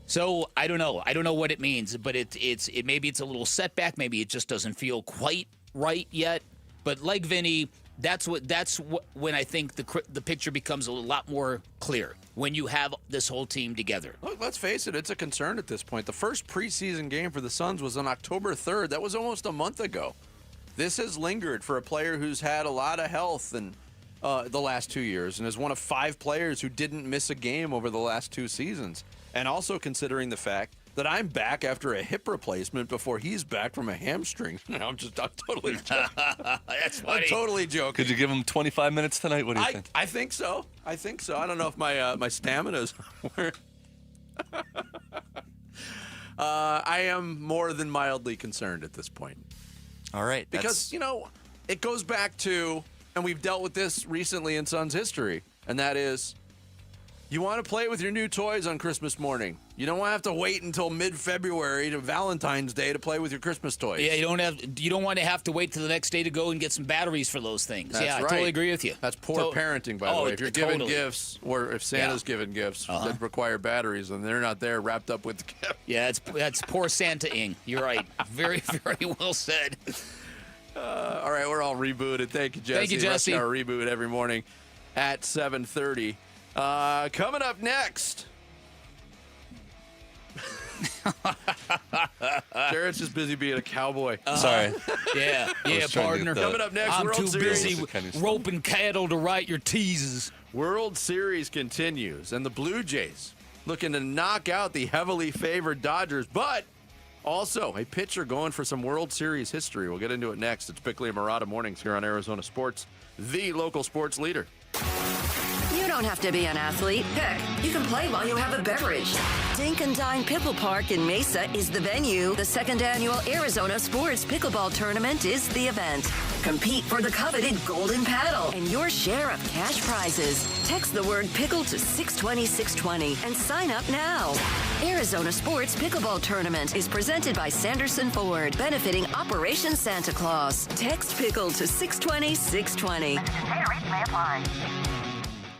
So I don't know. I don't know what it means, but it maybe it's a little setback. Maybe it just doesn't feel quite right yet. But like Vinny, that's when I think the picture becomes a lot more clear when you have this whole team together. Look, let's face it, it's a concern at this point. The first preseason game for the Suns was on October 3rd. That was almost a month ago. This has lingered for a player who's had a lot of health in the last 2 years and is one of 5 players who didn't miss a game over the last 2 seasons. And also considering the fact that I'm back after a hip replacement before he's back from a hamstring. I'm totally joking. That's funny. I'm totally joking. Could you give him 25 minutes tonight? What do you think? I think so. I don't know if my stamina's were. I am more than mildly concerned at this point. All right. Because, it goes back to, and we've dealt with this recently in Suns history, and that is, you want to play with your new toys on Christmas morning. You don't want to have to wait until mid-February to Valentine's Day to play with your Christmas toys. Yeah, you don't want to have to wait till the next day to go and get some batteries for those things. That's yeah, right. I totally agree with you. That's poor parenting, by the way. If you're giving gifts, or if Santa's giving gifts that require batteries, and they're not there wrapped up with the gift. Yeah, that's poor Santa-ing. You're right. Very, very well said. All right, we're all rebooted. Thank you, Jesse. Thank you, Jesse. Rush Hour Reboot every morning at 7:30. Coming up next. Jared's just busy being a cowboy. Sorry. Yeah, partner. Coming up next, I'm World too Series. busy roping cattle to write your teases. World Series continues, and the Blue Jays looking to knock out the heavily favored Dodgers, but also a pitcher going for some World Series history. We'll get into it next. It's Bickley and Murata Mornings here on Arizona Sports, the local sports leader. You don't have to be an athlete. Heck, you can play while you have a beverage. Dink and Dine Pickle Park in Mesa is the venue. The second annual Arizona Sports Pickleball Tournament is the event. Compete for the coveted golden paddle and your share of cash prizes. Text the word pickle to 620-620 and sign up now. Arizona Sports Pickleball Tournament is presented by Sanderson Ford, benefiting Operation Santa Claus. Text pickle to 620-620. Rates may apply.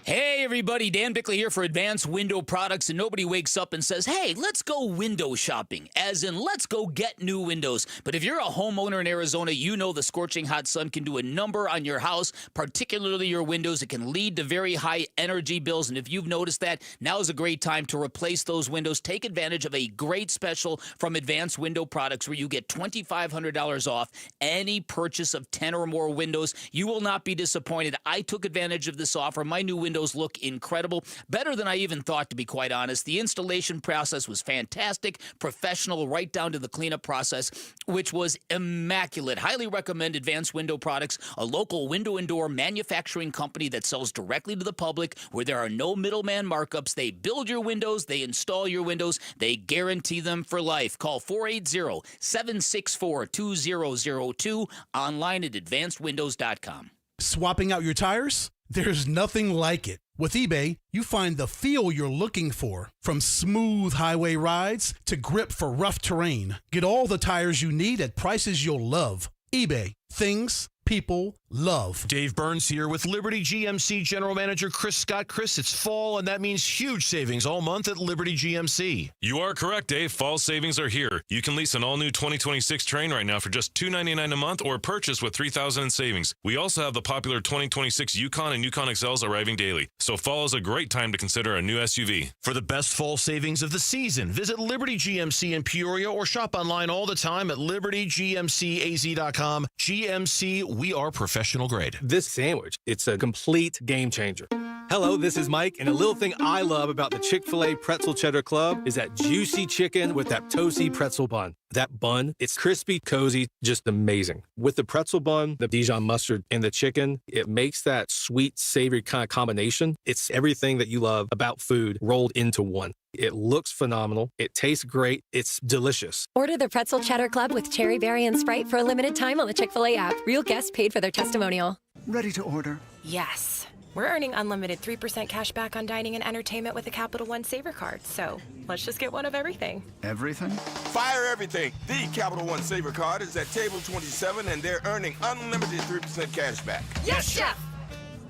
Hey, everybody. Dan Bickley here for Advanced Window Products, and nobody wakes up and says, hey, let's go window shopping, as in let's go get new windows. But if you're a homeowner in Arizona, you know the scorching hot sun can do a number on your house, particularly your windows. It can lead to very high energy bills, and if you've noticed that, now is a great time to replace those windows. Take advantage of a great special from Advanced Window Products where you get $2,500 off any purchase of 10 or more windows. You will not be disappointed. I took advantage of this offer. My new windows windows look incredible. Better than I even thought, to be quite honest. The installation process was fantastic, professional, right down to the cleanup process, which was immaculate. Highly recommend Advanced Window Products, a local window and door manufacturing company that sells directly to the public, where there are no middleman markups. They build your windows, they install your windows, they guarantee them for life. Call 480-764-2002, online at advancedwindows.com. Swapping out your tires? There's nothing like it. With eBay, you find the feel you're looking for. From smooth highway rides to grip for rough terrain. Get all the tires you need at prices you'll love. eBay. Things people love. Dave Burns here with Liberty GMC General Manager Chris Scott. Chris, it's fall, and that means huge savings all month at Liberty GMC. You are correct, Dave. Fall savings are here. You can lease an all-new 2026 Train right now for just $299 a month or purchase with $3,000 in savings. We also have the popular 2026 Yukon and Yukon XLs arriving daily. So fall is a great time to consider a new SUV. For the best fall savings of the season, visit Liberty GMC in Peoria or shop online all the time at libertygmcaz.com. GMC, we are professional grade. This sandwich, it's a complete game changer. Hello, this is Mike, and a little thing I love about the Chick-fil-A Pretzel Cheddar Club is that juicy chicken with that toasty pretzel bun. That bun, it's crispy, cozy, just amazing. With the pretzel bun, the Dijon mustard, and the chicken, it makes that sweet, savory kind of combination. It's everything that you love about food rolled into one. It looks phenomenal. It tastes great. It's delicious. Order the Pretzel Cheddar Club with cherry berry and Sprite for a limited time on the Chick-fil-A app. Real guests paid for their testimonial. Ready to order? Yes. We're earning unlimited 3% cash back on dining and entertainment with a Capital One Saver card. So let's just get one of everything. Everything? Fire everything. The Capital One Saver card is at table 27, and they're earning unlimited 3% cash back. Yes, Chef!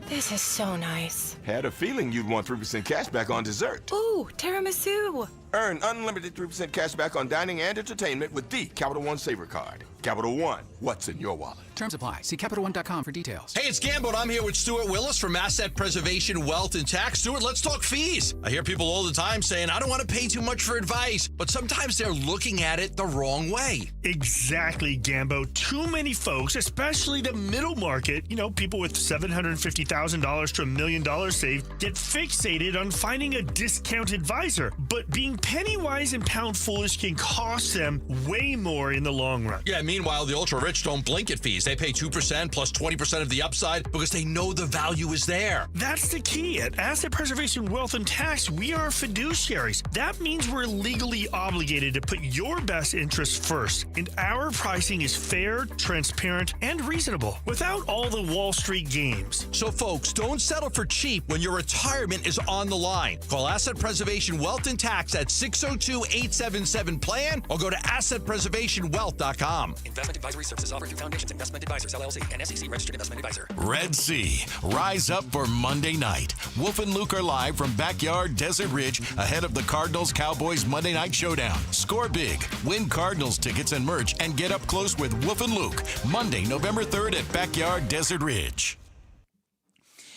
This is so nice. Had a feeling you'd want 3% cash back on dessert. Ooh, tiramisu. Earn unlimited 3% cash back on dining and entertainment with the Capital One Saver card. Capital One, what's in your wallet? Terms apply. See CapitalOne.com for details. Hey, it's Gambo, and I'm here with Stuart Willis from Asset Preservation Wealth and Tax. Stuart, let's talk fees. I hear people all the time saying, I don't want to pay too much for advice, but sometimes they're looking at it the wrong way. Exactly, Gambo. Too many folks, especially the middle market, people with $750,000 to $1 million saved, get fixated on finding a discount advisor. But being penny wise and pound foolish can cost them way more in the long run. Yeah, meanwhile, the ultra-rich don't blink at fees. They pay 2% plus 20% of the upside because they know the value is there. That's the key. At Asset Preservation Wealth and Tax, we are fiduciaries. That means we're legally obligated to put your best interests first. And our pricing is fair, transparent, and reasonable without all the Wall Street games. So, folks, don't settle for cheap when your retirement is on the line. Call Asset Preservation Wealth and Tax at 602-877-PLAN or go to AssetPreservationWealth.com. Investment advisory services offered through Foundations Investment Advisors, LLC, and SEC Registered Investment Advisor. Red Sea, rise up for Monday night. Wolf and Luke are live from Backyard Desert Ridge ahead of the Cardinals Cowboys Monday Night Showdown. Score big, win Cardinals tickets and merch, and get up close with Wolf and Luke Monday, November 3rd at Backyard Desert Ridge.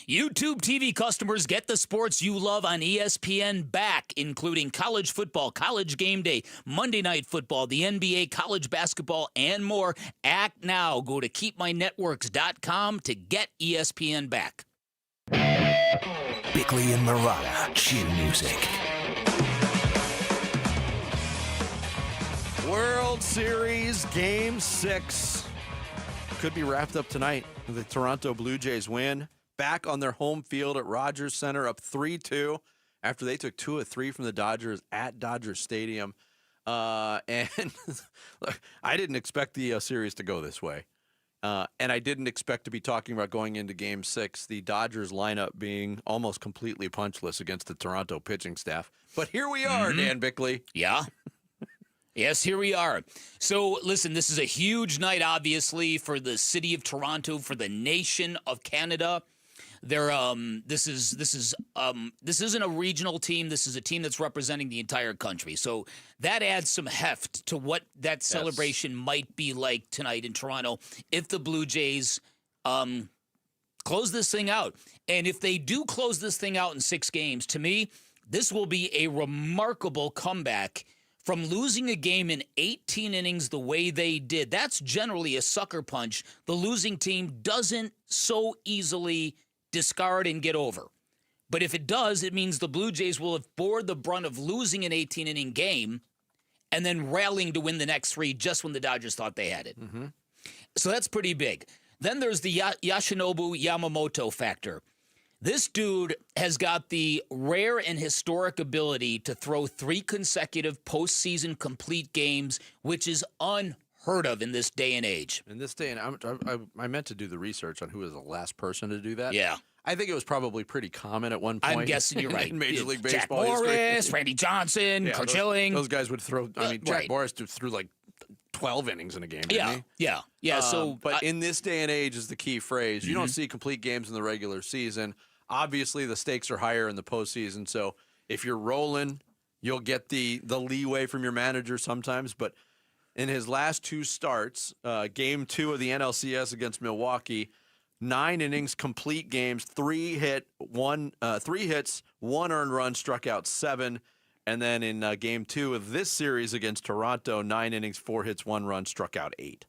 YouTube TV customers get the sports you love on ESPN back, including college football, college game day, Monday Night Football, the NBA, college basketball, and more. Act now. Go to keepmynetworks.com to get ESPN back. Bickley and Marotta, cue music. World Series Game 6 could be wrapped up tonight. The Toronto Blue Jays win. Back on their home field at Rogers Center, up 3-2 after they took 2 of 3 from the Dodgers at Dodger Stadium. And look, I didn't expect the series to go this way. And I didn't expect to be talking about going into Game 6, the Dodgers lineup being almost completely punchless against the Toronto pitching staff. But here we are, Dan Bickley. Yeah. Yes, here we are. So, listen, this is a huge night, obviously, for the city of Toronto, for the nation of Canada. This isn't a regional team. This is a team that's representing the entire country. So that adds some heft to what that celebration might be like tonight in Toronto if the Blue Jays close this thing out. And if they do close this thing out in 6 games, to me, this will be a remarkable comeback from losing a game in 18 innings the way they did. That's generally a sucker punch the losing team doesn't so easily discard and get over. But if it does, it means the Blue Jays will have bore the brunt of losing an 18-inning game and then rallying to win the next 3 just when the Dodgers thought they had it. Mm-hmm. So that's pretty big. Then there's the Yoshinobu Yamamoto factor. This dude has got the rare and historic ability to throw 3 consecutive postseason complete games, which is unheard of in this day and age. In this day, and I meant to do the research on who was the last person to do that. Yeah. I think it was probably pretty common at one point. I'm guessing you're right. In Major League Jack Baseball Morris, history. Randy Johnson, Kurt Schilling. Those guys would throw. I mean, Jack right. Morris threw like 12 innings in a game, didn't he? Yeah. So, but in this day and age is the key phrase. You don't see complete games in the regular season. Obviously, the stakes are higher in the postseason. So if you're rolling, you'll get the leeway from your manager sometimes. But in his last 2 starts, game 2 of the NLCS against Milwaukee, 9 innings, complete games, 3 hits, 1 earned run, struck out 7. And then in game 2 of this series against Toronto, 9 innings, 4 hits, 1 run, struck out 8.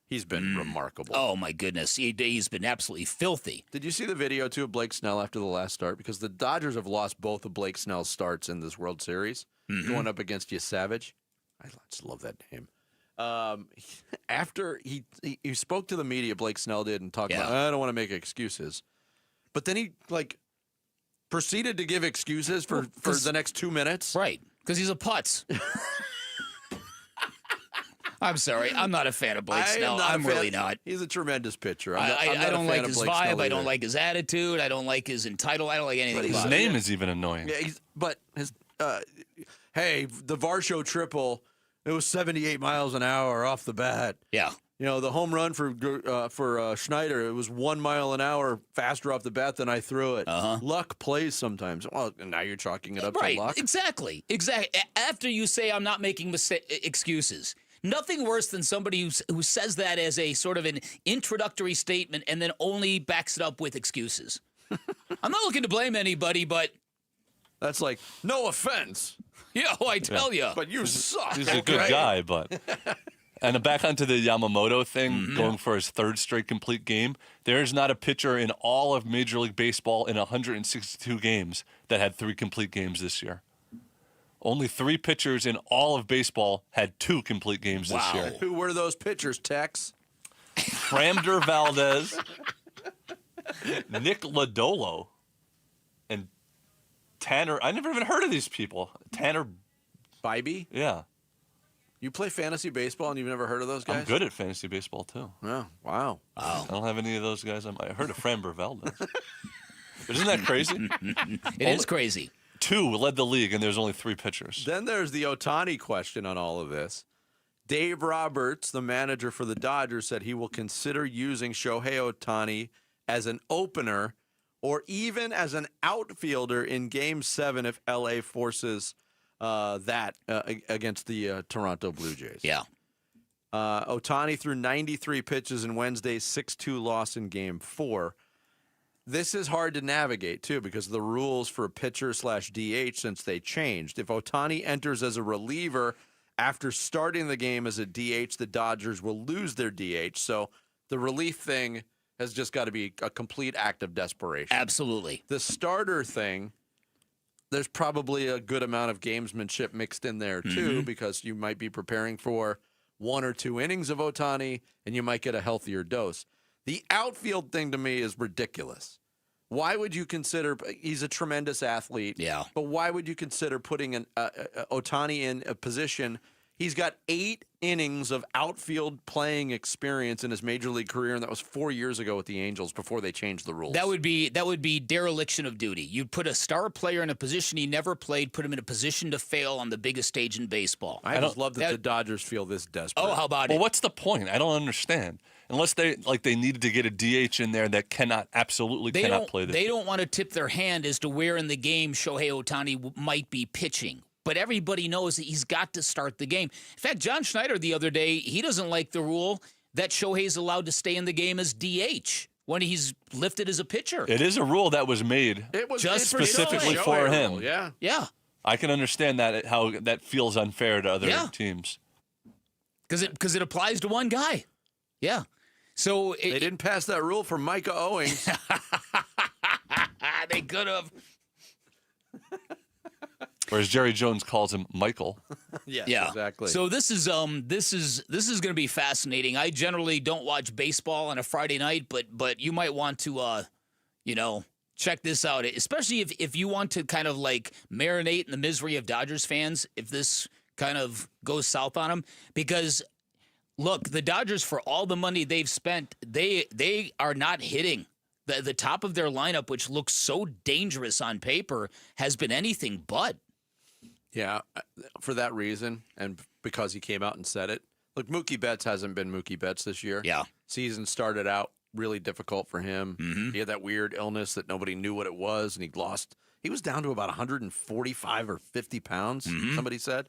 He's been remarkable. Oh, my goodness. He's been absolutely filthy. Did you see the video, too, of Blake Snell after the last start? Because the Dodgers have lost both of Blake Snell's starts in this World Series, going up against Savage. I just love that name. After he spoke to the media, Blake Snell did, and talked about, I don't want to make excuses. But then he, proceeded to give excuses for the next 2 minutes. Right, because he's a putz. I'm sorry. I'm not a fan of Blake Snell. I'm really not. He's a tremendous pitcher. I don't like his vibe. I don't like his attitude. I don't like his entitlement. I don't like anything about his name is even annoying. Yeah, but his hey, the Varsho triple, it was 78 miles an hour off the bat. Yeah. You know, the home run for Schneider, it was 1 mile an hour faster off the bat than I threw it. Luck plays sometimes. Well, now you're chalking it up to luck. Exactly. After you say I'm not making excuses. Nothing worse than somebody who says that as a sort of an introductory statement and then only backs it up with excuses. I'm not looking to blame anybody, but... That's like, no offense. Yeah, I tell you. But you suck. He's a good guy, but... And back onto the Yamamoto thing, going for his 3rd straight complete game, there's not a pitcher in all of Major League Baseball in 162 games that had 3 complete games this year. Only 3 pitchers in all of baseball had 2 complete games this year. Who were those pitchers, Tex? Framber Valdez, Nick Lodolo, and Tanner. I never even heard of these people. Tanner Bybee? Yeah. You play fantasy baseball and you've never heard of those guys? I'm good at fantasy baseball, too. Oh, wow. I don't have any of those guys. I heard of Framber Valdez. But isn't that crazy? It is crazy. 2 led the league, and there's only 3 pitchers. Then there's the Ohtani question on all of this. Dave Roberts, the manager for the Dodgers, said he will consider using Shohei Ohtani as an opener or even as an outfielder in Game 7 if L.A. forces that against the Toronto Blue Jays. Yeah. Ohtani threw 93 pitches in Wednesday's 6-2 loss in Game 4. This is hard to navigate, too, because of the rules for pitcher/DH since they changed. If Ohtani enters as a reliever after starting the game as a DH, the Dodgers will lose their DH. So the relief thing has just got to be a complete act of desperation. Absolutely. The starter thing, there's probably a good amount of gamesmanship mixed in there, too, because you might be preparing for 1 or 2 innings of Ohtani, and you might get a healthier dose. The outfield thing to me is ridiculous. Why would you consider – he's a tremendous athlete. Yeah. But why would you consider putting an Ohtani in a position – he's got 8 innings of outfield playing experience in his major league career, and that was 4 years ago with the Angels before they changed the rules. That would be dereliction of duty. You'd put a star player in a position he never played, put him in a position to fail on the biggest stage in baseball. I just love that the Dodgers feel this desperate. Oh, how about it? Well, what's the point? I don't understand. Unless they needed to get a DH in there that cannot play this. They don't want to tip their hand as to where in the game Shohei Ohtani might be pitching. But everybody knows that he's got to start the game. In fact, John Schneider the other day, he doesn't like the rule that Shohei's allowed to stay in the game as DH when he's lifted as a pitcher. It is a rule that was made just specifically for him. Rule, yeah. Yeah. I can understand that, how that feels unfair to other teams. Because it applies to one guy. Yeah. So they didn't pass that rule for Micah Owings. They could have. Or as Jerry Jones calls him, Michael. Yeah, exactly. So this is going to be fascinating. I generally don't watch baseball on a Friday night, but you might want to, check this out. Especially if you want to kind of like marinate in the misery of Dodgers fans, if this kind of goes south on them, because look, the Dodgers, for all the money they've spent, they are not hitting. The top of their lineup, which looks so dangerous on paper, has been anything but. Yeah, for that reason, and because he came out and said it. Look, Mookie Betts hasn't been Mookie Betts this year. Yeah. Season started out really difficult for him. Mm-hmm. He had that weird illness that nobody knew what it was, and he was down to about 145 or 50 pounds, somebody said.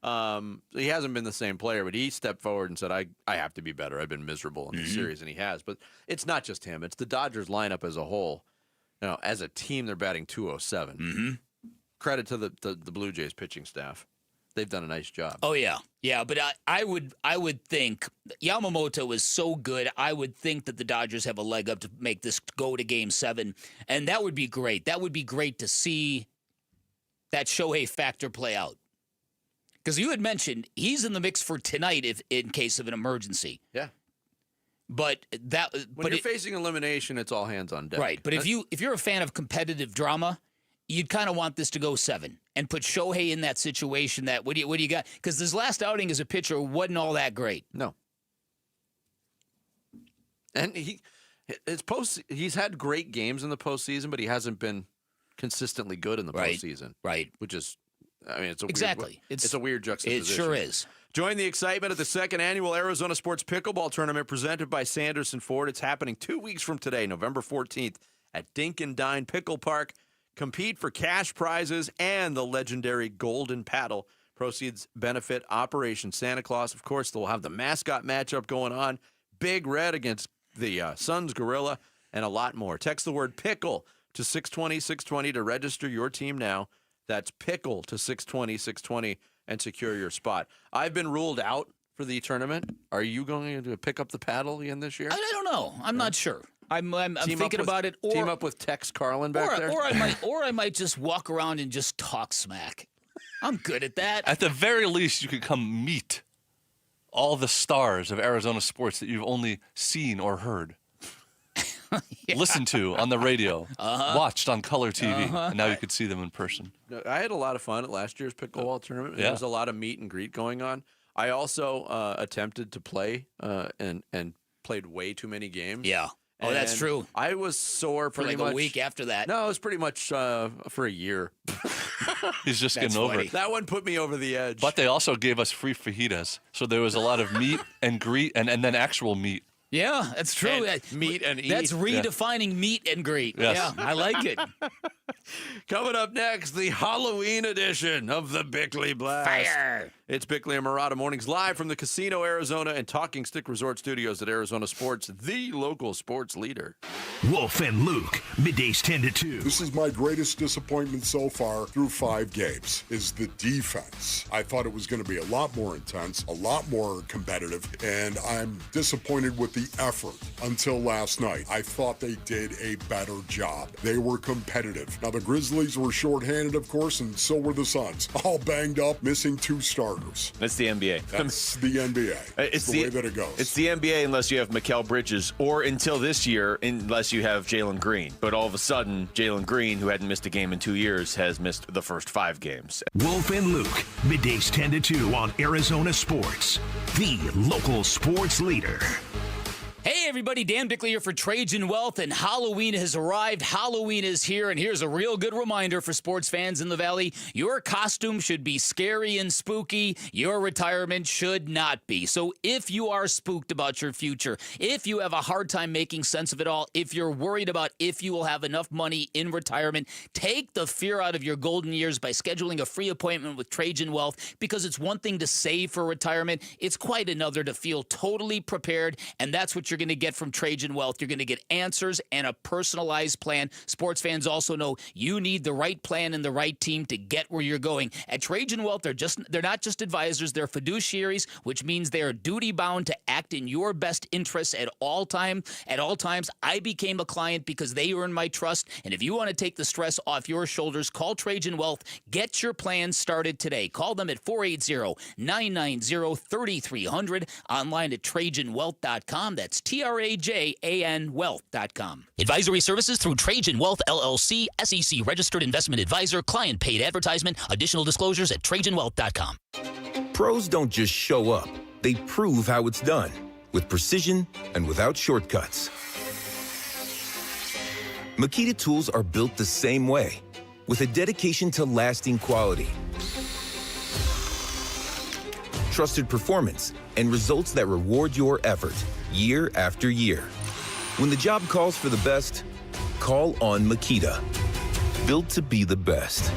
He hasn't been the same player, but he stepped forward and said, I have to be better. I've been miserable in this series, and he has. But it's not just him. It's the Dodgers lineup as a whole. As a team, they're batting .207. Mm-hmm. Credit to the Blue Jays pitching staff. They've done a nice job. Oh, yeah. Yeah, but I would think Yamamoto is so good, I would think that the Dodgers have a leg up to make this go to Game 7, and that would be great. That would be great to see that Shohei factor play out. Because you had mentioned he's in the mix for tonight if in case of an emergency. Yeah. But when you're facing elimination, it's all hands on deck. Right. But if you're a fan of competitive drama, you'd kind of want this to go 7 and put Shohei in that situation. That what do you got? Because his last outing as a pitcher wasn't all that great. No. And he's had great games in the postseason, but he hasn't been consistently good in the postseason. Right. Which is, it's a exactly. It's a weird juxtaposition. It sure is. Join the excitement at the second annual Arizona Sports Pickleball Tournament presented by Sanderson Ford. It's happening 2 weeks from today, November 14th, at Dink and Dine Pickle Park. Compete for cash prizes and the legendary Golden Paddle. Proceeds benefit Operation Santa Claus. Of course, they'll have the mascot matchup going on. Big Red against the Suns Gorilla, and a lot more. Text the word pickle to 620-620 to register your team now. That's pickle to 620-620 and secure your spot. I've been ruled out for the tournament. Are you going to pick up the paddle again this year? I don't know. I'm not sure. I'm thinking about it. Or team up with Tex Carlin back there. Or I might just walk around and just talk smack. I'm good at that. At the very least, you could come meet all the stars of Arizona sports that you've only seen or heard. Listened to on the radio, watched on Color TV, and now you could see them in person. I had a lot of fun at last year's pickleball tournament. There was a lot of meet and greet going on. I also attempted to play and played way too many games. Yeah. Oh, that's true. I was sore for like a week after that. No, it was pretty much for a year. He's just getting over it. That one put me over the edge. But they also gave us free fajitas, so there was a lot of meet and greet, and then actual meat. Yeah, that's true. Meet and eat. That's redefining meet and greet. Yes. Yeah, I like it. Coming up next, the Halloween edition of the Bickley Blast. Fire! It's Bickley and Murata Mornings live from the Casino Arizona and Talking Stick Resort Studios at Arizona Sports, the local sports leader. Wolf and Luke, middays 10 to 2. This is my greatest disappointment so far through 5 games, is the defense. I thought it was going to be a lot more intense, a lot more competitive, and I'm disappointed with the effort until last night. I thought they did a better job. They were competitive. Now, the Grizzlies were shorthanded, of course, and so were the Suns. All banged up, missing 2 starters. That's the NBA. That's the NBA. It's the way that it goes. It's the NBA unless you have Mikal Bridges, or until this year, unless you have Jalen Green. But all of a sudden, Jalen Green, who hadn't missed a game in 2 years, has missed the first 5 games. Wolf and Luke, middays 10 to 2 on Arizona Sports, the local sports leader. Hey everybody, Dan Bickley here for Trajan Wealth, and Halloween has arrived. Halloween is here, and here's a real good reminder for sports fans in the Valley. Your costume should be scary and spooky. Your retirement should not be. So if you are spooked about your future, if you have a hard time making sense of it all, if you're worried about if you will have enough money in retirement, take the fear out of your golden years by scheduling a free appointment with Trajan Wealth, because it's one thing to save for retirement. It's quite another to feel totally prepared, and that's what you're going to get from Trajan Wealth. You're going to get answers and a personalized plan. Sports fans also know you need the right plan and the right team to get where you're going. At Trajan Wealth, they're not just advisors, they're fiduciaries, which means they are duty-bound to act in your best interests at all times. At all times, I became a client because they earned my trust, and if you want to take the stress off your shoulders, call Trajan Wealth. Get your plan started today. Call them at 480-990-3300. Online at TrajanWealth.com. That's TRAJAN Wealth.com. Advisory services through Trajan Wealth, LLC, SEC registered investment advisor, client paid advertisement. Additional disclosures at TrajanWealth.com. Pros don't just show up. They prove how it's done with precision and without shortcuts. Makita tools are built the same way, with a dedication to lasting quality, trusted performance, and results that reward your effort year after year. When the job calls for the best, call on Makita. Built to be the best.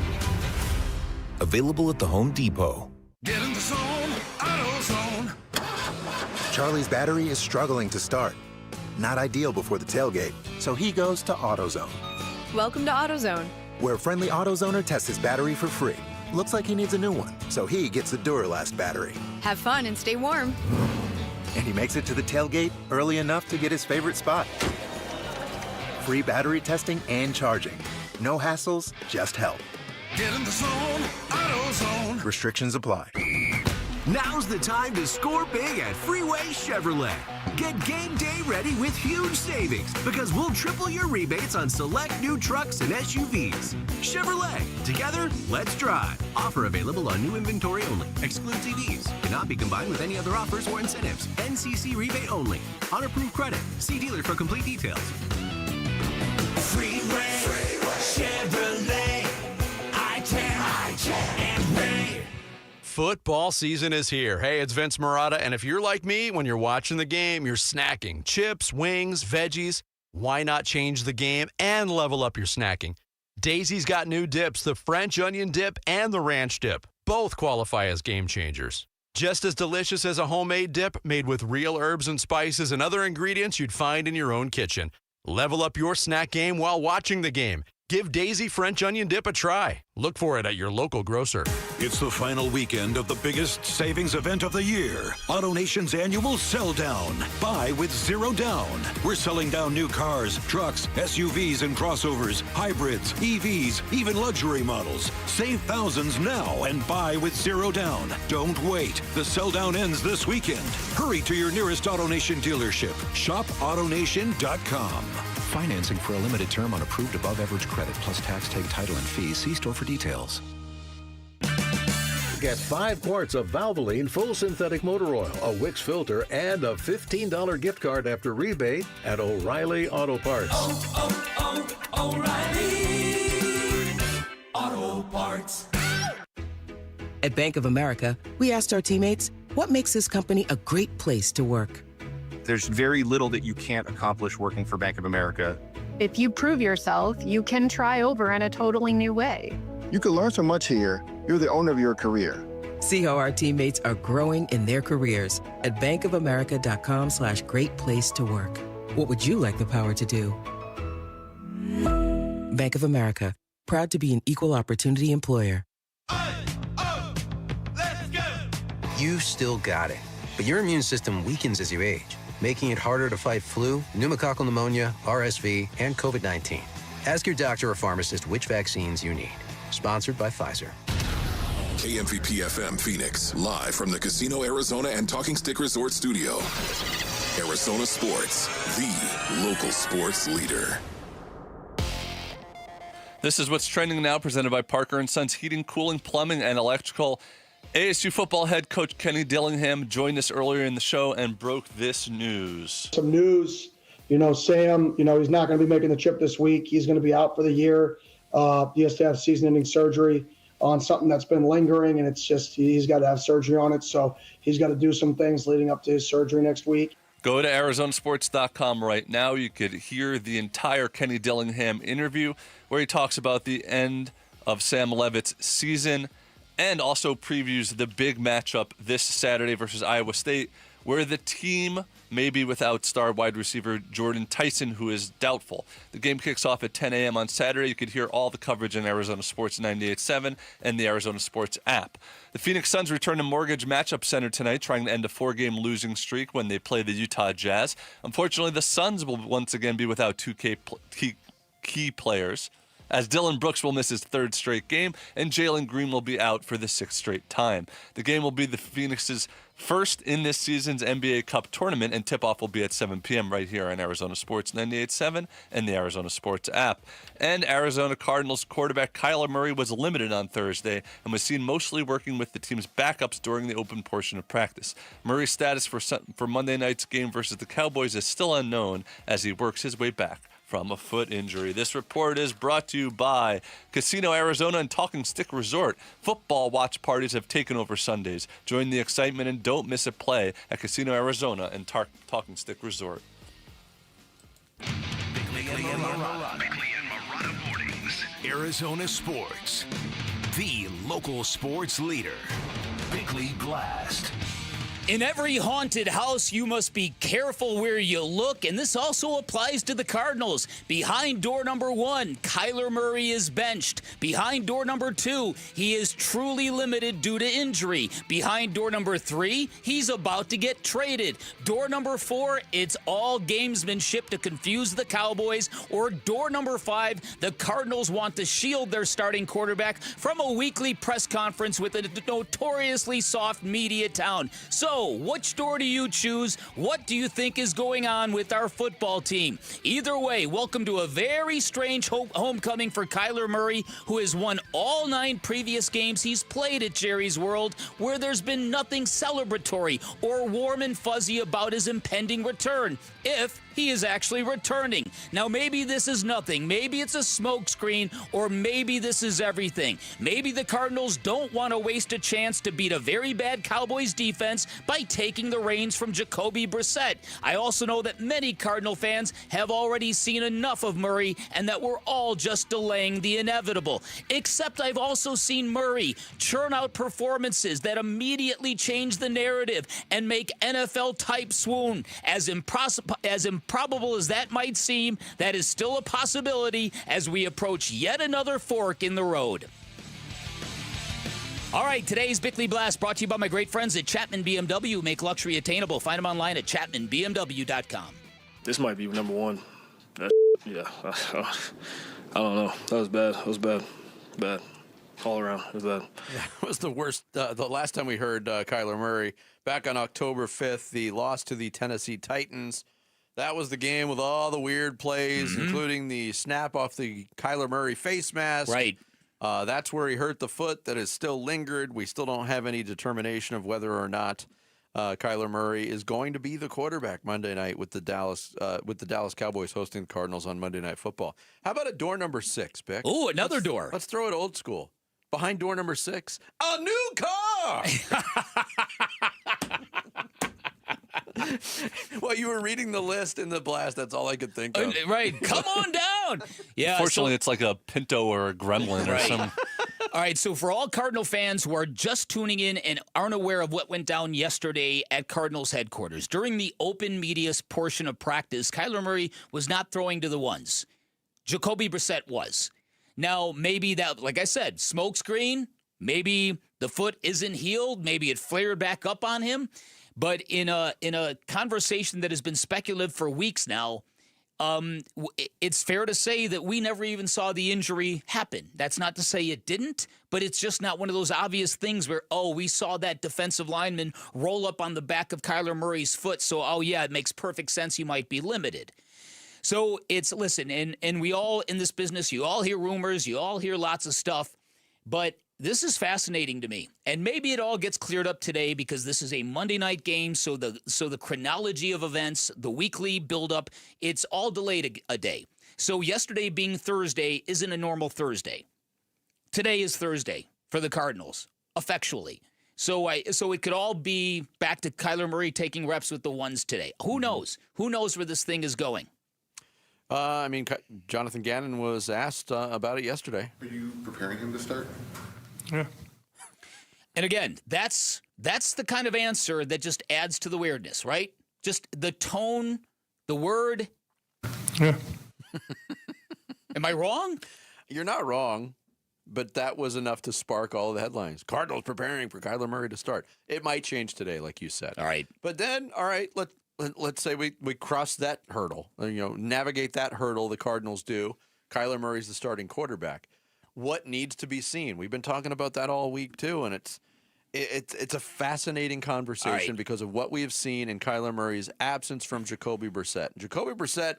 Available at the Home Depot. Get in the zone, AutoZone. Charlie's battery is struggling to start. Not ideal before the tailgate, so he goes to AutoZone. Welcome to AutoZone, where a friendly AutoZoner tests his battery for free. Looks like he needs a new one, so he gets the Duralast battery. have fun and stay warm. And he makes it to the tailgate early enough to get his favorite spot. Free battery testing and charging. No hassles, just help. Get in the zone, AutoZone. Restrictions apply. Now's the time to score big at Freeway Chevrolet. Get game day ready with huge savings because we'll triple your rebates on select new trucks and SUVs. Chevrolet, together, let's drive. Offer available on new inventory only. Excludes EVs. Cannot be combined with any other offers or incentives. NCC rebate only. On approved credit. See dealer for complete details. Freeway Chevrolet. I-10 and Ray. Football season is here. Hey, it's Vince Marotta, and if you're like me, when you're watching the game, you're snacking chips, wings, veggies. Why not change the game and level up your snacking? Daisy's got new dips, the French onion dip and the ranch dip. Both qualify as game changers. Just as delicious as a homemade dip made with real herbs and spices and other ingredients you'd find in your own kitchen. Level up your snack game while watching the game. Give Daisy French Onion Dip a try. Look for it at your local grocer. It's the final weekend of the biggest savings event of the year. AutoNation's annual Sell Down. Buy with zero down. We're selling down new cars, trucks, SUVs and crossovers, hybrids, EVs, even luxury models. Save thousands now and buy with zero down. Don't wait. The Sell Down ends this weekend. Hurry to your nearest AutoNation dealership. Shop AutoNation.com. Financing for a limited term on approved above-average credit plus tax, take title, and fees. See store for details. Get 5 quarts of Valvoline full synthetic motor oil, a Wix filter, and a $15 gift card after rebate at O'Reilly Auto Parts. O'Reilly Auto Parts. At Bank of America, we asked our teammates, what makes this company a great place to work? There's very little that you can't accomplish working for Bank of America. If you prove yourself, you can try over in a totally new way. You can learn so much here. You're the owner of your career. See how our teammates are growing in their careers at bankofamerica.com/great place to work. What would you like the power to do? Bank of America, proud to be an equal opportunity employer. You still got it, but your immune system weakens as you age, making it harder to fight flu, pneumococcal pneumonia, RSV, and COVID-19. Ask your doctor or pharmacist which vaccines you need. Sponsored by Pfizer. KMVP FM Phoenix, live from the Casino Arizona and Talking Stick Resort Studio. Arizona Sports, the local sports leader. This is what's trending now, presented by Parker & Sons Heating, Cooling, Plumbing, and Electrical. ASU football head coach Kenny Dillingham joined us earlier in the show and broke this news. Some news, Sam, he's not going to be making the trip this week. He's going to be out for the year. He has to have season-ending surgery on something that's been lingering, and it's just he's got to have surgery on it. So he's got to do some things leading up to his surgery next week. Go to ArizonaSports.com right now. You could hear the entire Kenny Dillingham interview where he talks about the end of Sam Levitt's season and also previews the big matchup this Saturday versus Iowa State where the team may be without star wide receiver Jordan Tyson, who is doubtful. The game kicks off at 10 a.m. on Saturday. You could hear all the coverage on Arizona Sports 98.7 and the Arizona Sports app. The Phoenix Suns return to Mortgage Matchup Center tonight, trying to end a 4-game losing streak when they play the Utah Jazz. Unfortunately, the Suns will once again be without two key players, as Dylan Brooks will miss his 3rd straight game, and Jalen Green will be out for the 6th straight time. The game will be the Phoenix's first in this season's NBA Cup tournament, and tip-off will be at 7 p.m. right here on Arizona Sports 98.7 and the Arizona Sports app. And Arizona Cardinals quarterback Kyler Murray was limited on Thursday and was seen mostly working with the team's backups during the open portion of practice. Murray's status for Monday night's game versus the Cowboys is still unknown as he works his way back from a foot injury. This report is brought to you by Casino Arizona and Talking Stick Resort. Football watch parties have taken over Sundays. Join the excitement and don't miss a play at Casino Arizona and Talking Stick Resort. Bickley and Marotta mornings. Arizona Sports, the local sports leader. Bickley Blast. In every haunted house, you must be careful where you look, and this also applies to the Cardinals. Behind door number 1, Kyler Murray is benched. Behind door number 2, he is truly limited due to injury. Behind door number 3, he's about to get traded. Door number 4, it's all gamesmanship to confuse the Cowboys. Or door number 5, the Cardinals want to shield their starting quarterback from a weekly press conference with a notoriously soft media town. So, which door do you choose? What do you think is going on with our football team? Either way, welcome to a very strange homecoming for Kyler Murray, who has won all 9 previous games he's played at Jerry's World, where there's been nothing celebratory or warm and fuzzy about his impending return, if he is actually returning. Now, maybe this is nothing. Maybe it's a smokescreen, or maybe this is everything. Maybe the Cardinals don't want to waste a chance to beat a very bad Cowboys defense by taking the reins from Jacoby Brissett. I also know that many Cardinal fans have already seen enough of Murray and that we're all just delaying the inevitable. Except I've also seen Murray churn out performances that immediately change the narrative and make NFL type swoon. As improbable as that might seem, that is still a possibility as we approach yet another fork in the road. All right, today's Bickley Blast brought to you by my great friends at Chapman BMW, who make luxury attainable. Find them online at chapmanbmw.com. This might be number 1. Yeah, I don't know. That was bad. That was bad. Bad. All around. It was bad. Yeah, it was the worst. The last time we heard Kyler Murray, back on October 5th, the loss to the Tennessee Titans. That was the game with all the weird plays, including the snap off the Kyler Murray face mask. Right. That's where he hurt the foot that has still lingered. We still don't have any determination of whether or not Kyler Murray is going to be the quarterback Monday night with the Dallas Cowboys hosting the Cardinals on Monday Night Football. How about at door number 6, Bick? Ooh, another door. Let's throw it old school. Behind door number 6, a new car. Well, you were reading the list in the blast. That's all I could think of. Right. Come on down. Yeah. Fortunately, it's like a Pinto or a Gremlin or something. All right, so for all Cardinal fans who are just tuning in and aren't aware of what went down yesterday at Cardinals headquarters, during the open media portion of practice, Kyler Murray was not throwing to the ones. Jacoby Brissett was. Now, maybe that, like I said, smokescreen, maybe the foot isn't healed, maybe it flared back up on him. But in a conversation that has been speculative for weeks now, it's fair to say that we never even saw the injury happen. That's not to say it didn't, but it's just not one of those obvious things where, we saw that defensive lineman roll up on the back of Kyler Murray's foot, so, it makes perfect sense he might be limited. So listen, and we all in this business, you all hear rumors, you all hear lots of stuff, but this is fascinating to me, and maybe it all gets cleared up today because this is a Monday night game, so the chronology of events, the weekly buildup, it's all delayed a day. So yesterday being Thursday isn't a normal Thursday. Today is Thursday for the Cardinals, effectually. So it could all be back to Kyler Murray taking reps with the ones today. Who knows? Who knows where this thing is going? Jonathan Gannon was asked about it yesterday. Are you preparing him to start? Yeah. And again, that's That's the kind of answer that just adds to the weirdness, right? Just the tone, the word. Yeah. Am I wrong? You're not wrong, but that was enough to spark all of the headlines. Cardinals preparing for Kyler Murray to start. It might change today, like you said. All right. But then, all right, let's say we cross that hurdle, navigate that hurdle the Cardinals do. Kyler Murray's the starting quarterback. What needs to be seen? We've been talking about that all week, too, and it's a fascinating conversation because of what we have seen in Kyler Murray's absence from Jacoby Brissett. Jacoby Brissett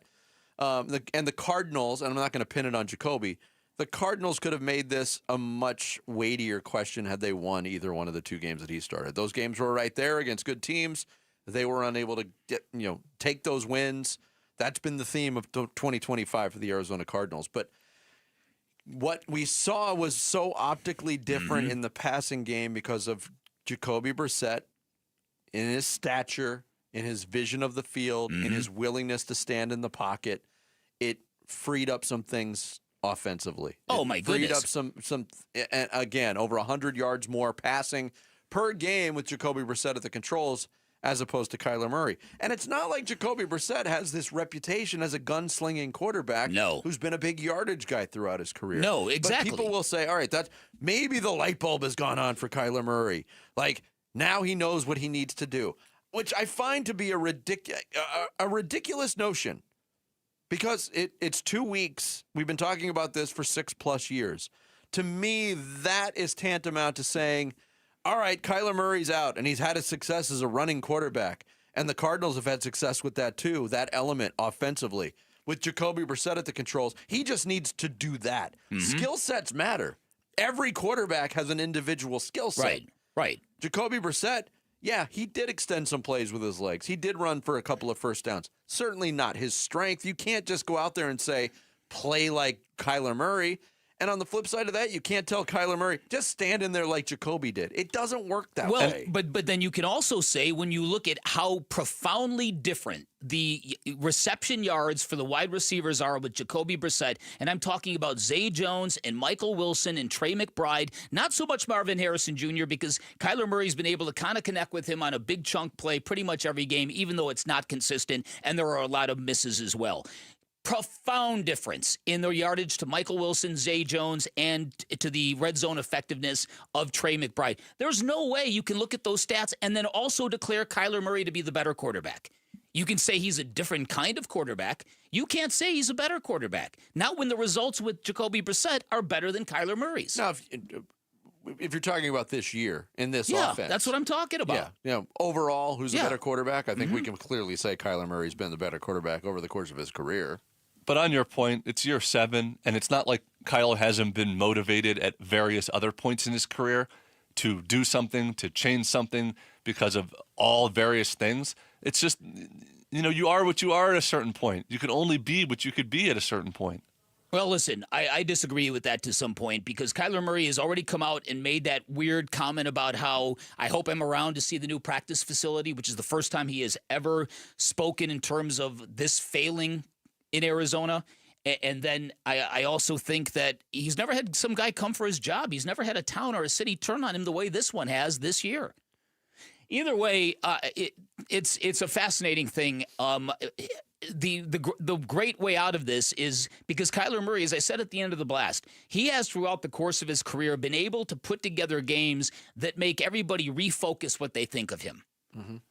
and the Cardinals, and I'm not going to pin it on Jacoby, the Cardinals could have made this a much weightier question had they won either one of the two games that he started. Those games were right there against good teams. They were unable to take those wins. That's been the theme of 2025 for the Arizona Cardinals. But what we saw was so optically different in the passing game because of Jacoby Brissett, in his stature, in his vision of the field, in his willingness to stand in the pocket. It freed up some things offensively. Oh, my goodness. Freed up some and again, over 100 yards more passing per game with Jacoby Brissett at the controls as opposed to Kyler Murray. And it's not like Jacoby Brissett has this reputation as a gunslinging quarterback who's been a big yardage guy throughout his career. No, exactly. But people will say, all right, that's maybe the light bulb has gone on for Kyler Murray. Like, now he knows what he needs to do, which I find to be a ridiculous notion because it's 2 weeks. We've been talking about this for 6+ years. To me, that is tantamount to saying, all right, Kyler Murray's out, and he's had his success as a running quarterback. And the Cardinals have had success with that, too, that element offensively. With Jacoby Brissett at the controls, he just needs to do that. Skill sets matter. Every quarterback has an individual skill set. Right. Jacoby Brissett, yeah, he did extend some plays with his legs. He did run for a couple of first downs. Certainly not his strength. You can't just go out there and say, play like Kyler Murray. And on the flip side of that, you can't tell Kyler Murray, just stand in there like Jacoby did. It doesn't work that way. But then you can also say, when you look at how profoundly different the reception yards for the wide receivers are with Jacoby Brissett, and I'm talking about Zay Jones and Michael Wilson and Trey McBride, not so much Marvin Harrison Jr., because Kyler Murray's been able to kind of connect with him on a big chunk play pretty much every game, even though it's not consistent, and there are a lot of misses as well. Profound difference in their yardage to Michael Wilson, Zay Jones, and to the red zone effectiveness of Trey McBride. There's no way you can look at those stats and then also declare Kyler Murray to be the better quarterback. You can say he's a different kind of quarterback. You can't say he's a better quarterback. Not when the results with Jacoby Brissett are better than Kyler Murray's. Now, if you're talking about this year in this offense. Yeah, that's what I'm talking about. Yeah, overall, who's a better quarterback? I think we can clearly say Kyler Murray's been the better quarterback over the course of his career. But on your point, it's year 7, and it's not like Kyler hasn't been motivated at various other points in his career to do something, to change something because of all various things. It's just, you are what you are at a certain point. You can only be what you could be at a certain point. Well, listen, I disagree with that to some point because Kyler Murray has already come out and made that weird comment about how I hope I'm around to see the new practice facility, which is the first time he has ever spoken in terms of this failing in Arizona. And then I also think that he's never had some guy come for his job. He's never had a town or a city turn on him the way this one has this year. Either way, it's a fascinating thing. The great way out of this is because Kyler Murray, as I said at the end of the blast, he has throughout the course of his career been able to put together games that make everybody refocus what they think of him.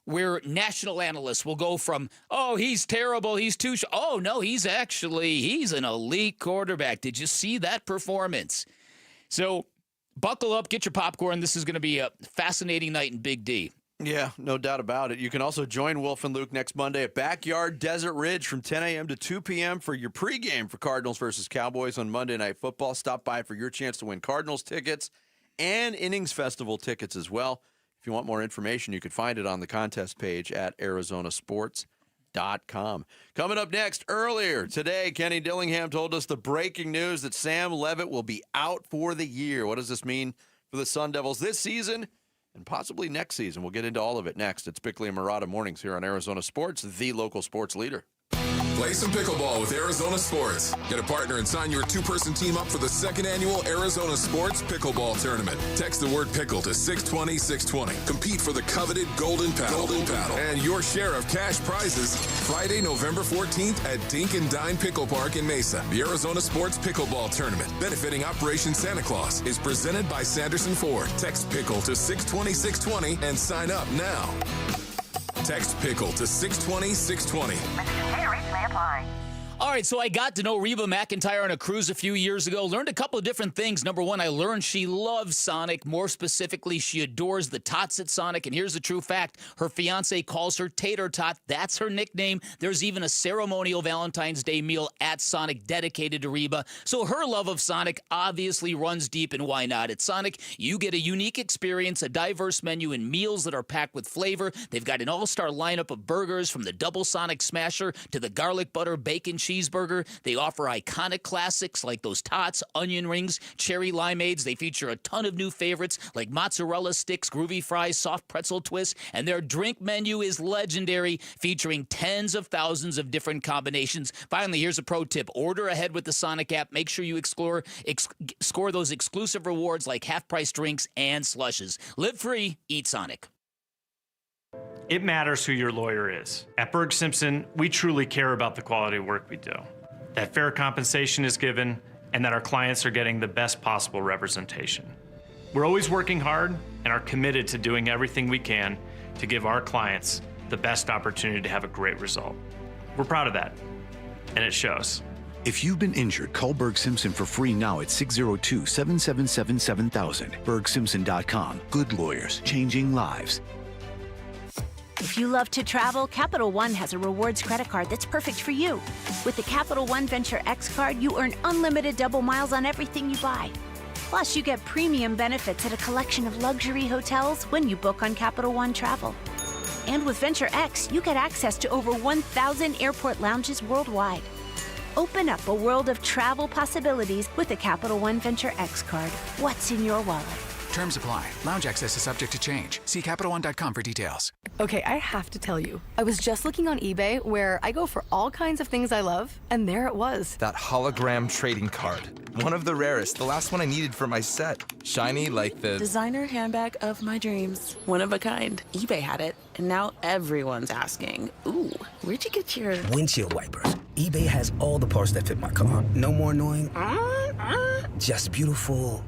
Where national analysts will go from, oh, he's terrible, he's too oh, no, he's an elite quarterback. Did you see that performance? So buckle up, get your popcorn. This is going to be a fascinating night in Big D. Yeah, no doubt about it. You can also join Wolf and Luke next Monday at Backyard Desert Ridge from 10 a.m. to 2 p.m. for your pregame for Cardinals versus Cowboys on Monday Night Football. Stop by for your chance to win Cardinals tickets and Innings Festival tickets as well. If you want more information, you can find it on the contest page at arizonasports.com. Coming up next, earlier today, Kenny Dillingham told us the breaking news that Sam Levitt will be out for the year. What does this mean for the Sun Devils this season and possibly next season? We'll get into all of it next. It's Bickley and Murata Mornings here on Arizona Sports, the local sports leader. Play some pickleball with Arizona Sports. Get a partner and sign your two-person team up for the second annual Arizona Sports Pickleball Tournament. Text the word pickle to 620-620. Compete for the coveted Golden Paddle. And your share of cash prizes Friday, November 14th at Dink and Dine Pickle Park in Mesa. The Arizona Sports Pickleball Tournament, benefiting Operation Santa Claus, is presented by Sanderson Ford. Text pickle to 620-620 and sign up now. Text pickle to 620-620. May apply. All right, so I got to know Reba McEntire on a cruise a few years ago. Learned a couple of different things. Number one, I learned she loves Sonic. More specifically, she adores the tots at Sonic. And here's the true fact. Her fiancé calls her Tater Tot. That's her nickname. There's even a ceremonial Valentine's Day meal at Sonic dedicated to Reba. So her love of Sonic obviously runs deep, and why not? At Sonic, you get a unique experience, a diverse menu, and meals that are packed with flavor. They've got an all-star lineup of burgers, from the Double Sonic Smasher to the Garlic Butter Bacon Cheeseburger. They offer iconic classics like those tots, onion rings, cherry limeades. They feature a ton of new favorites like mozzarella sticks, groovy fries, soft pretzel twists, and their drink menu is legendary, featuring tens of thousands of different combinations. Finally, here's a pro tip. Order ahead with the Sonic app. Make sure you score those exclusive rewards like half-price drinks and slushes. Live free, eat Sonic. It matters who your lawyer is. At Berg Simpson, we truly care about the quality of work we do, that fair compensation is given, and that our clients are getting the best possible representation. We're always working hard and are committed to doing everything we can to give our clients the best opportunity to have a great result. We're proud of that, and it shows. If you've been injured, call Berg Simpson for free now at 602-777-7000. BergSimpson.com. Good lawyers, changing lives. If you love to travel, Capital One has a rewards credit card that's perfect for you. With the Capital One Venture X card, you earn unlimited double miles on everything you buy. Plus, you get premium benefits at a collection of luxury hotels when you book on Capital One Travel. And with Venture X, you get access to over 1,000 airport lounges worldwide. Open up a world of travel possibilities with the Capital One Venture X card. What's in your wallet? Terms apply. Lounge access is subject to change. See CapitalOne.com for details. Okay, I have to tell you. I was just looking on eBay, where I go for all kinds of things I love, and there it was. That hologram trading card. One of the rarest. The last one I needed for my set. Shiny like the... designer handbag of my dreams. One of a kind. eBay had it, and now everyone's asking, ooh, where'd you get your... windshield wipers. eBay has all the parts that fit my car. No more annoying... just beautiful...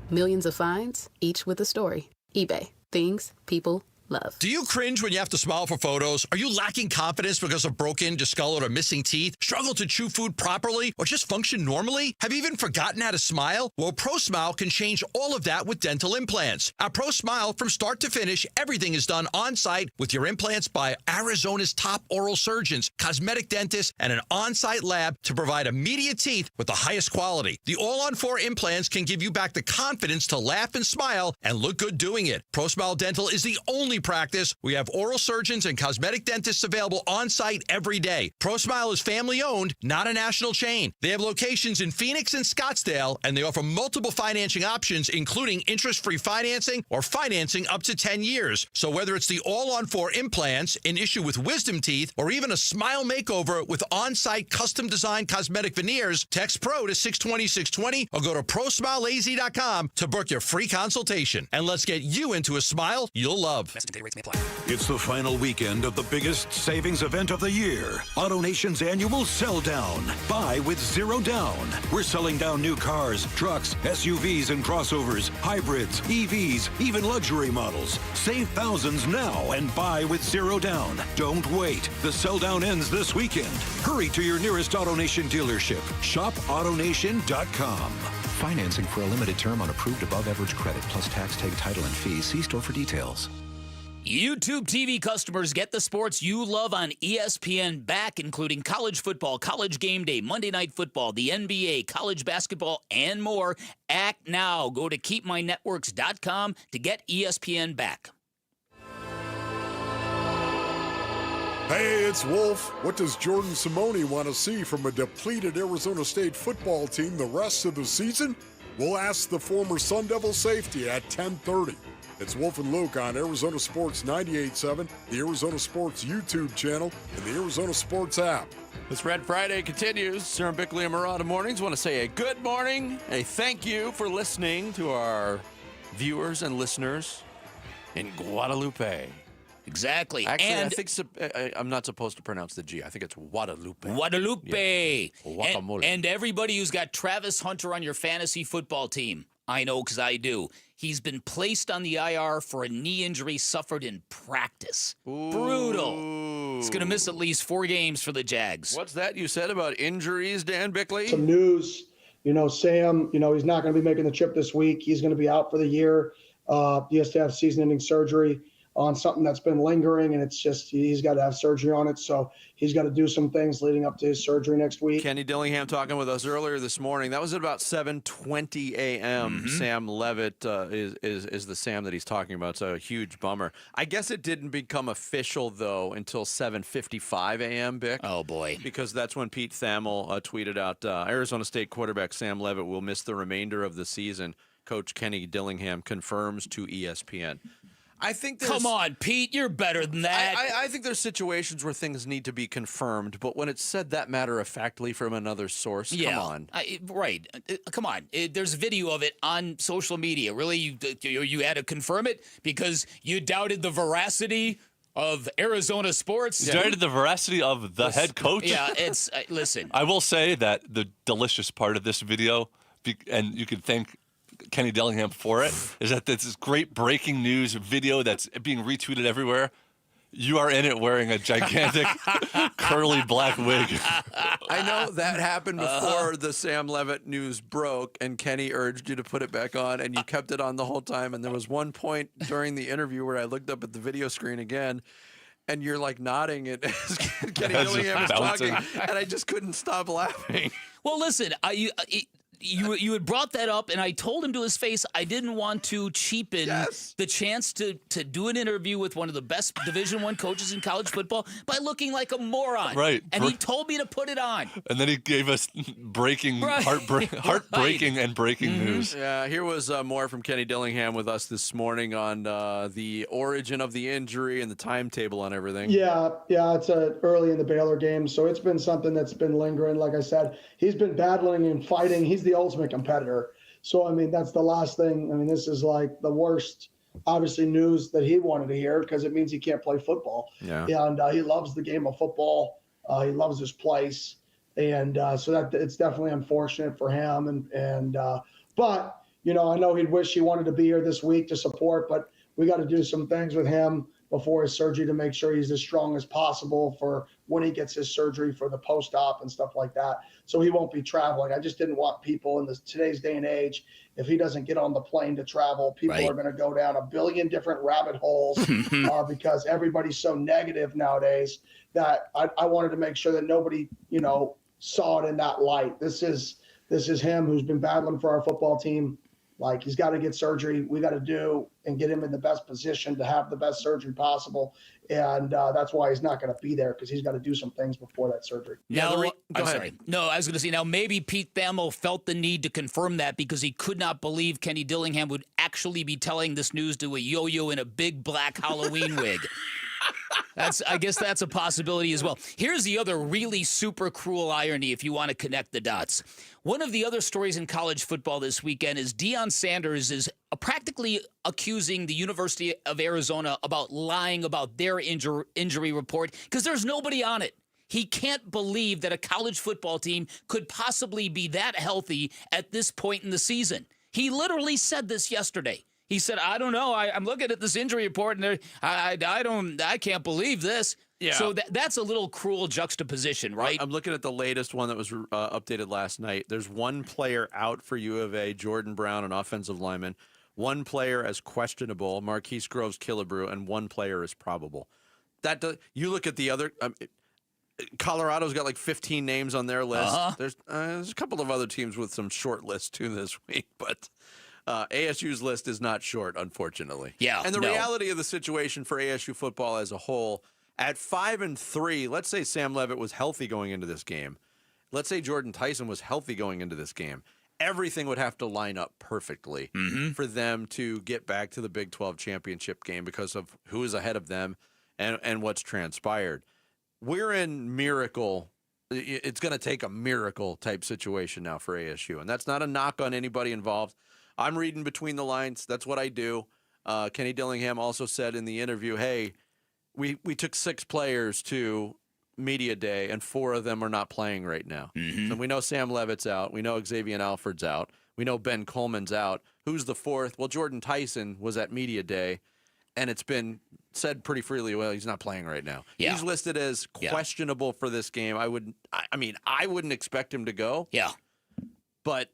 Millions of finds, each with a story. eBay. Things people love. Do you cringe when you have to smile for photos? Are you lacking confidence because of broken, discolored, or missing teeth? Struggle to chew food properly or just function normally? Have you even forgotten how to smile? Well, ProSmile can change all of that with dental implants. At ProSmile, from start to finish, everything is done on-site with your implants by Arizona's top oral surgeons, cosmetic dentists, and an on-site lab to provide immediate teeth with the highest quality. The all-on-4 implants can give you back the confidence to laugh and smile and look good doing it. ProSmile Dental is the only practice. We have oral surgeons and cosmetic dentists available on-site every day. ProSmile is family-owned, not a national chain. They have locations in Phoenix and Scottsdale, and they offer multiple financing options, including interest-free financing or financing up to 10 years. So whether it's the all-on-4 implants, an issue with wisdom teeth, or even a smile makeover with on-site custom-designed cosmetic veneers, text PRO to 620-620 or go to ProSmileAZ.com to book your free consultation. And let's get you into a smile you'll love. It's the final weekend of the biggest savings event of the year. AutoNation's annual Sell Down. Buy with zero down. We're selling down new cars, trucks, SUVs and crossovers, hybrids, EVs, even luxury models. Save thousands now and buy with zero down. Don't wait. The Sell Down ends this weekend. Hurry to your nearest AutoNation dealership. Shop AutoNation.com. Financing for a limited term on approved above-average credit plus tax, tag, title, and fees. See store for details. YouTube TV customers get the sports you love on ESPN back, including college football, college game day, Monday Night Football, the NBA, college basketball, and more. Act now. Go to keepmynetworks.com to get ESPN back. Hey, it's Wolf. What does Jordan Simone want to see from a depleted Arizona State football team the rest of the season? We'll ask the former Sun Devil safety at 10:30. It's Wolf and Luke on Arizona Sports 98.7, the Arizona Sports YouTube channel, and the Arizona Sports app. This Red Friday continues. Sarah Bickley and Marauda Mornings. Want to say a good morning, a thank you for listening to our viewers and listeners in Guadalupe. Exactly. Actually, and I think I'm not supposed to pronounce the G. I think it's Guadalupe. Guadalupe. Yeah. Guacamole. And everybody who's got Travis Hunter on your fantasy football team, I know because I do. He's been placed on the IR for a knee injury suffered in practice. Ooh. Brutal. He's going to miss at least 4 games for the Jags. What's that you said about injuries, Dan Bickley? Some news, Sam, he's not going to be making the trip this week. He's going to be out for the year. He has to have season-ending surgery on something that's been lingering, and it's just he's got to have surgery on it. So he's got to do some things leading up to his surgery next week. Kenny Dillingham talking with us earlier this morning. That was at about 7:20 a.m. Mm-hmm. Sam Levit is the Sam that he's talking about. So a huge bummer. I guess it didn't become official, though, until 7:55 a.m., Bick. Oh, boy. Because that's when Pete Thamel tweeted out, Arizona State quarterback Sam Levit will miss the remainder of the season. Coach Kenny Dillingham confirms to ESPN. I think Come on, Pete, you're better than that. I think there's situations where things need to be confirmed, but when it's said that matter-of-factly from another source, come on. Right. Come on. There's video of it on social media. Really, you had to confirm it because you doubted the veracity of Arizona sports? You doubted the veracity of the head coach? Yeah, it's, listen. I will say that the delicious part of this video, and you can thank Kenny Dillingham for it, is that this great breaking news video that's being retweeted everywhere. You are in it wearing a gigantic curly black wig. I know that happened before the Sam Levit news broke, and Kenny urged you to put it back on, and you kept it on the whole time. And there was one point during the interview where I looked up at the video screen again, and you're like nodding as Kenny Dillingham is talking, and I just couldn't stop laughing. Well, listen, you had brought that up, and I told him to his face I didn't want to cheapen the chance to do an interview with one of the best Division I coaches in college football by looking like a moron. Right. And he told me to put it on. And then he gave us heartbreaking and breaking news. Yeah, here was more from Kenny Dillingham with us this morning on the origin of the injury and the timetable on everything. Yeah, it's early in the Baylor game, so it's been something that's been lingering. Like I said, he's been battling and fighting. He's the ultimate competitor. So, I mean, that's the last thing. I mean, this is like the worst, obviously, news that he wanted to hear because it means he can't play football. Yeah. And he loves the game of football. He loves his place. And so that it's definitely unfortunate for him. But, I know he'd wish he wanted to be here this week to support, but we got to do some things with him before his surgery to make sure he's as strong as possible for when he gets his surgery for the post-op and stuff like that. So he won't be traveling. I just didn't want people in today's day and age, if he doesn't get on the plane to travel, people are going to go down a billion different rabbit holes because everybody's so negative nowadays that I wanted to make sure that nobody, saw it in that light. This is him who's been battling for our football team. Like, he's got to get surgery. We got to do and get him in the best position to have the best surgery possible. And that's why he's not going to be there, because he's got to do some things before that surgery. I'm sorry. No, I was going to say, now maybe Pete Thamel felt the need to confirm that because he could not believe Kenny Dillingham would actually be telling this news to a yo-yo in a big black Halloween wig. I guess that's a possibility as well. Here's the other really super cruel irony if you want to connect the dots. One of the other stories in college football this weekend is Deion Sanders is practically accusing the University of Arizona about lying about their injury report because there's nobody on it. He can't believe that a college football team could possibly be that healthy at this point in the season. He literally said this yesterday. He said, I don't know. I'm looking at this injury report, and I can't believe this. Yeah. So that's a little cruel juxtaposition, right? I'm looking at the latest one that was updated last night. There's one player out for U of A, Jordan Brown, an offensive lineman. One player as questionable, Marquise Groves-Killebrew, and one player is probable. You look at the other. Colorado's got like 15 names on their list. There's a couple of other teams with some short lists too this week, but. ASU's list is not short, unfortunately. Yeah, and the reality of the situation for ASU football as a whole, at 5-3, let's say Sam Levit was healthy going into this game. Let's say Jordan Tyson was healthy going into this game. Everything would have to line up perfectly for them to get back to the Big 12 championship game because of who is ahead of them and what's transpired. We're in miracle it's going to take a miracle type situation now for ASU. And that's not a knock on anybody involved. I'm reading between the lines. That's what I do. Kenny Dillingham also said in the interview, hey, we took 6 players to media day, and 4 of them are not playing right now. Mm-hmm. So we know Sam Levitt's out. We know Xavier Alford's out. We know Ben Coleman's out. Who's the 4th? Well, Jordan Tyson was at media day, and it's been said pretty freely, well, he's not playing right now. Yeah. He's listed as questionable for this game. I wouldn't expect him to go. Yeah. But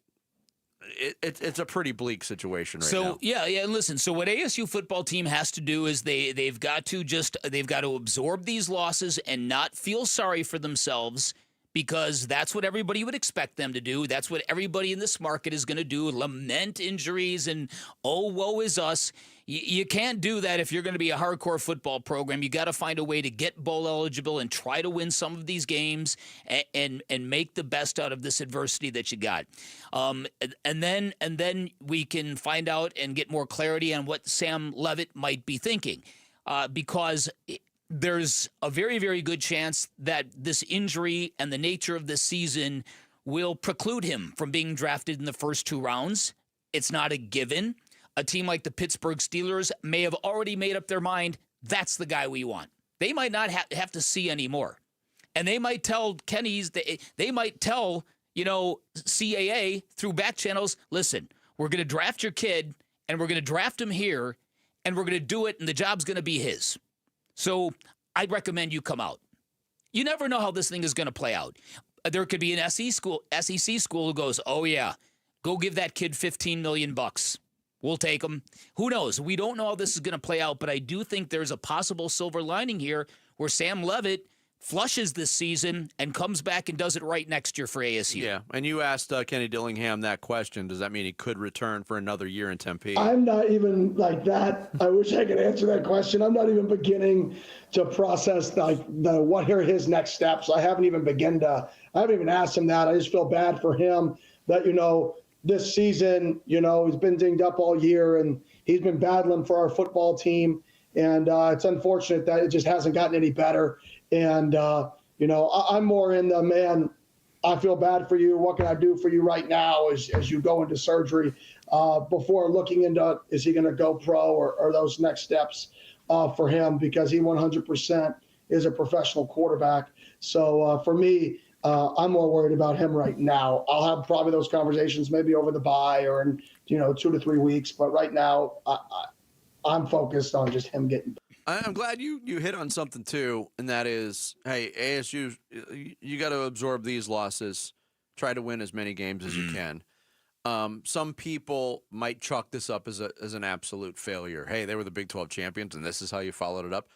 it's a pretty bleak situation right now. So and listen. So what ASU football team has to do is they've got to absorb these losses and not feel sorry for themselves, because that's what everybody would expect them to do. That's what everybody in this market is going to do: lament injuries and woe is us. You can't do that if you're going to be a hardcore football program. You got to find a way to get bowl eligible and try to win some of these games and make the best out of this adversity that you got. And then we can find out and get more clarity on what Sam Levitt might be thinking, because there's a very, very good chance that this injury and the nature of this season will preclude him from being drafted in the first 2 rounds. It's not a given. A team like the Pittsburgh Steelers may have already made up their mind, that's the guy we want. They might not have to see anymore. And they might tell they might tell, CAA through back channels, listen, we're going to draft your kid, and we're going to draft him here, and we're going to do it, and the job's going to be his. So I'd recommend you come out. You never know how this thing is going to play out. There could be an SEC school who goes, oh, yeah, go give that kid $15 million. We'll take him. Who knows? We don't know how this is going to play out, but I do think there's a possible silver lining here where Sam Levitt flushes this season and comes back and does it right next year for ASU. Yeah, and you asked Kenny Dillingham that question. Does that mean he could return for another year in Tempe? I'm not even like that. I wish I could answer that question. I'm not even beginning to process what are his next steps. I haven't even asked him that. I just feel bad for him that, this season, he's been dinged up all year, and he's been battling for our football team. And it's unfortunate that it just hasn't gotten any better. And, I'm more in the, man, I feel bad for you. What can I do for you right now as you go into surgery before looking into, is he going to go pro or those next steps for him, because he 100% is a professional quarterback. So for me, I'm more worried about him right now. I'll have probably those conversations maybe over the bye or in 2 to 3 weeks. But right now, I'm focused on just him getting. I'm glad you hit on something too, and that is, hey, ASU, you got to absorb these losses. Try to win as many games as you can. Some people might chalk this up as an absolute failure. Hey, they were the Big 12 champions, and this is how you followed it up.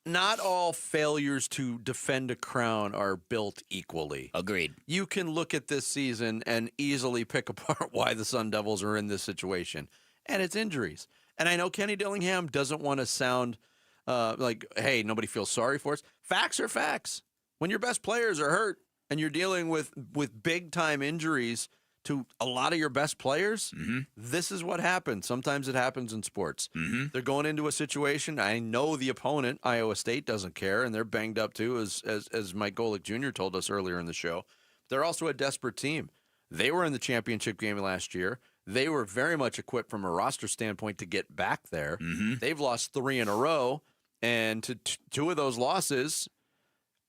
Not all failures to defend a crown are built equally. Agreed. You can look at this season and easily pick apart why the Sun Devils are in this situation, and it's injuries. And I know Kenny Dillingham doesn't want to sound like, hey, nobody feels sorry for us. Facts are facts. When your best players are hurt and you're dealing with big-time injuries to a lot of your best players, this is what happens. Sometimes it happens in sports. They're going into a situation. I know the opponent, Iowa State, doesn't care, and they're banged up too, as Mike Golic Jr. told us earlier in the show. They're also a desperate team. They were in the championship game last year. They were very much equipped from a roster standpoint to get back there. They've lost 3 in a row, and two of those losses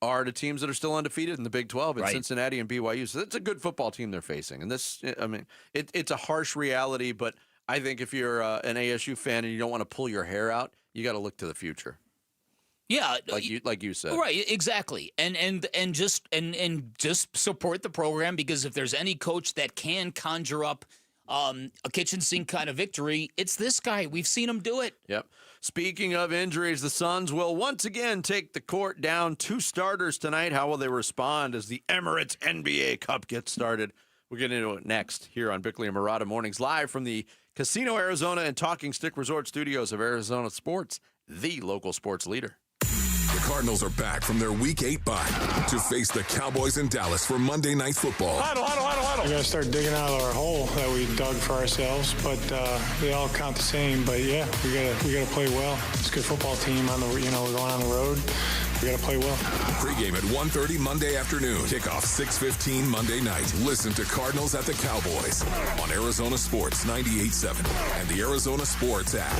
are the teams that are still undefeated in the Big 12 in Cincinnati and BYU. So it's a good football team they're facing. And this, I mean, it's a harsh reality, but I think if you're an ASU fan and you don't want to pull your hair out, you got to look to the future. Yeah, like you said, right? Exactly, and just support the program, because if there's any coach that can conjure up a kitchen sink kind of victory, it's this guy. We've seen him do it. Yep. Speaking of injuries, the Suns will once again take the court down. 2 starters tonight. How will they respond as the Emirates NBA Cup gets started? We'll get into it next here on Bickley and Murata Mornings, live from the Casino Arizona and Talking Stick Resort Studios of Arizona Sports, the local sports leader. The Cardinals are back from their Week 8 bye to face the Cowboys in Dallas for Monday Night Football. Huddle. We got to start digging out of our hole that we dug for ourselves, but they all count the same. But yeah, we got to play well. It's a good football team on the we're going on the road. We got to play well. Pre-game at 1:30 Monday afternoon. Kickoff 6:15 Monday night. Listen to Cardinals at the Cowboys on Arizona Sports 98.7 and the Arizona Sports app.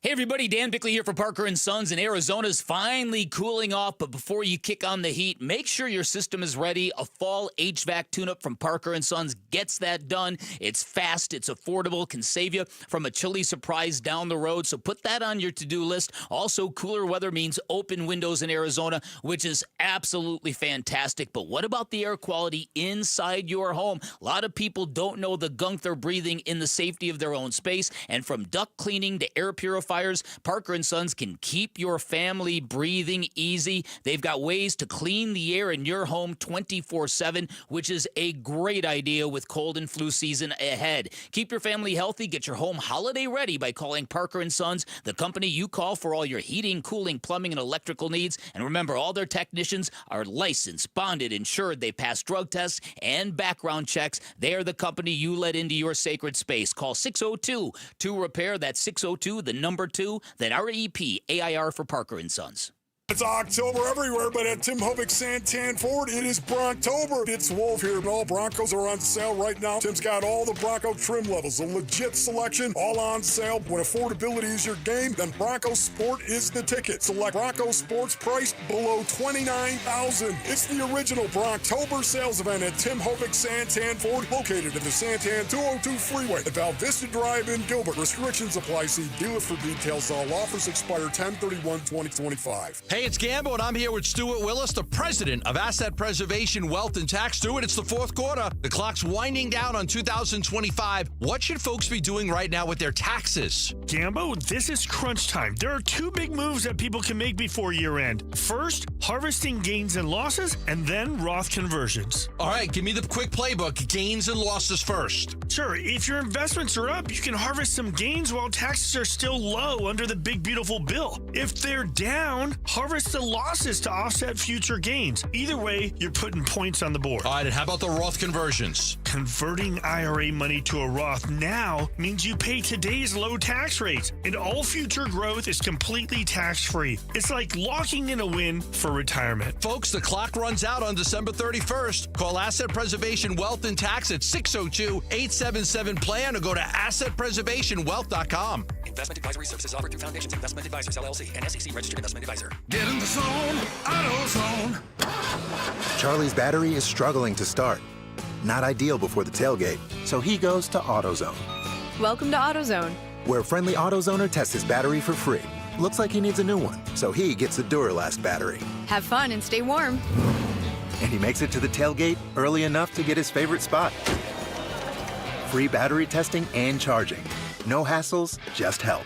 Hey everybody, Dan Bickley here for Parker & Sons, and Arizona's finally cooling off, but before you kick on the heat, make sure your system is ready. A fall HVAC tune-up from Parker & Sons gets that done. It's fast, it's affordable, can save you from a chilly surprise down the road, so put that on your to-do list. Also, cooler weather means open windows in Arizona, which is absolutely fantastic, but what about the air quality inside your home? A lot of people don't know the gunk they're breathing in the safety of their own space, and from duct cleaning to air purifiers, Parker & Sons can keep your family breathing easy. They've got ways to clean the air in your home 24/7, which is a great idea with cold and flu season ahead. Keep your family healthy. Get your home holiday ready by calling Parker & Sons, the company you call for all your heating, cooling, plumbing, and electrical needs. And remember, all their technicians are licensed, bonded, insured. They pass drug tests and background checks. They are the company you let into your sacred space. Call 602-2REPAIR. That's 602, the number 2, then REPAIR for Parker & Sons. It's October everywhere, but at Tim Hovick Santan Ford, it is Bronctober. It's Wolf here, and all Broncos are on sale right now. Tim's got all the Bronco trim levels, a legit selection, all on sale. When affordability is your game, then Bronco Sport is the ticket. Select Bronco Sports priced below $29,000. It's the original Bronctober sales event at Tim Hovick Santan Ford, located at the Santan 202 Freeway at Val Vista Drive in Gilbert. Restrictions apply. See dealer for details. All offers expire 10/31/2025. Hey, it's Gambo, and I'm here with Stuart Willis, the president of Asset Preservation Wealth and Tax. Stuart, it's the fourth quarter. The clock's winding down on 2025. What should folks be doing right now with their taxes? Gambo, this is crunch time. There are two big moves that people can make before year end. First, harvesting gains and losses, and then Roth conversions. All right, give me the quick playbook. Gains and losses first. Sure, if your investments are up, you can harvest some gains while taxes are still low under the big beautiful bill. If they're down, harvest the losses to offset future gains. Either way, you're putting points on the board. All right, and how about the Roth conversions? Converting IRA money to a Roth now means you pay today's low tax rates, and all future growth is completely tax-free. It's like locking in a win for retirement. Folks, the clock runs out on December 31st. Call Asset Preservation Wealth and Tax at 602-877-PLAN or go to assetpreservationwealth.com. Investment advisory services offered through Foundations Investment Advisors, LLC, and SEC Registered Investment Advisor. Get in the zone, AutoZone. Charlie's battery is struggling to start. Not ideal before the tailgate, so he goes to AutoZone. Welcome to AutoZone, where a friendly AutoZoner tests his battery for free. Looks like he needs a new one, so he gets the Duralast battery. have fun, and stay warm. And he makes it to the tailgate early enough to get his favorite spot. Free battery testing and charging. No hassles, just help.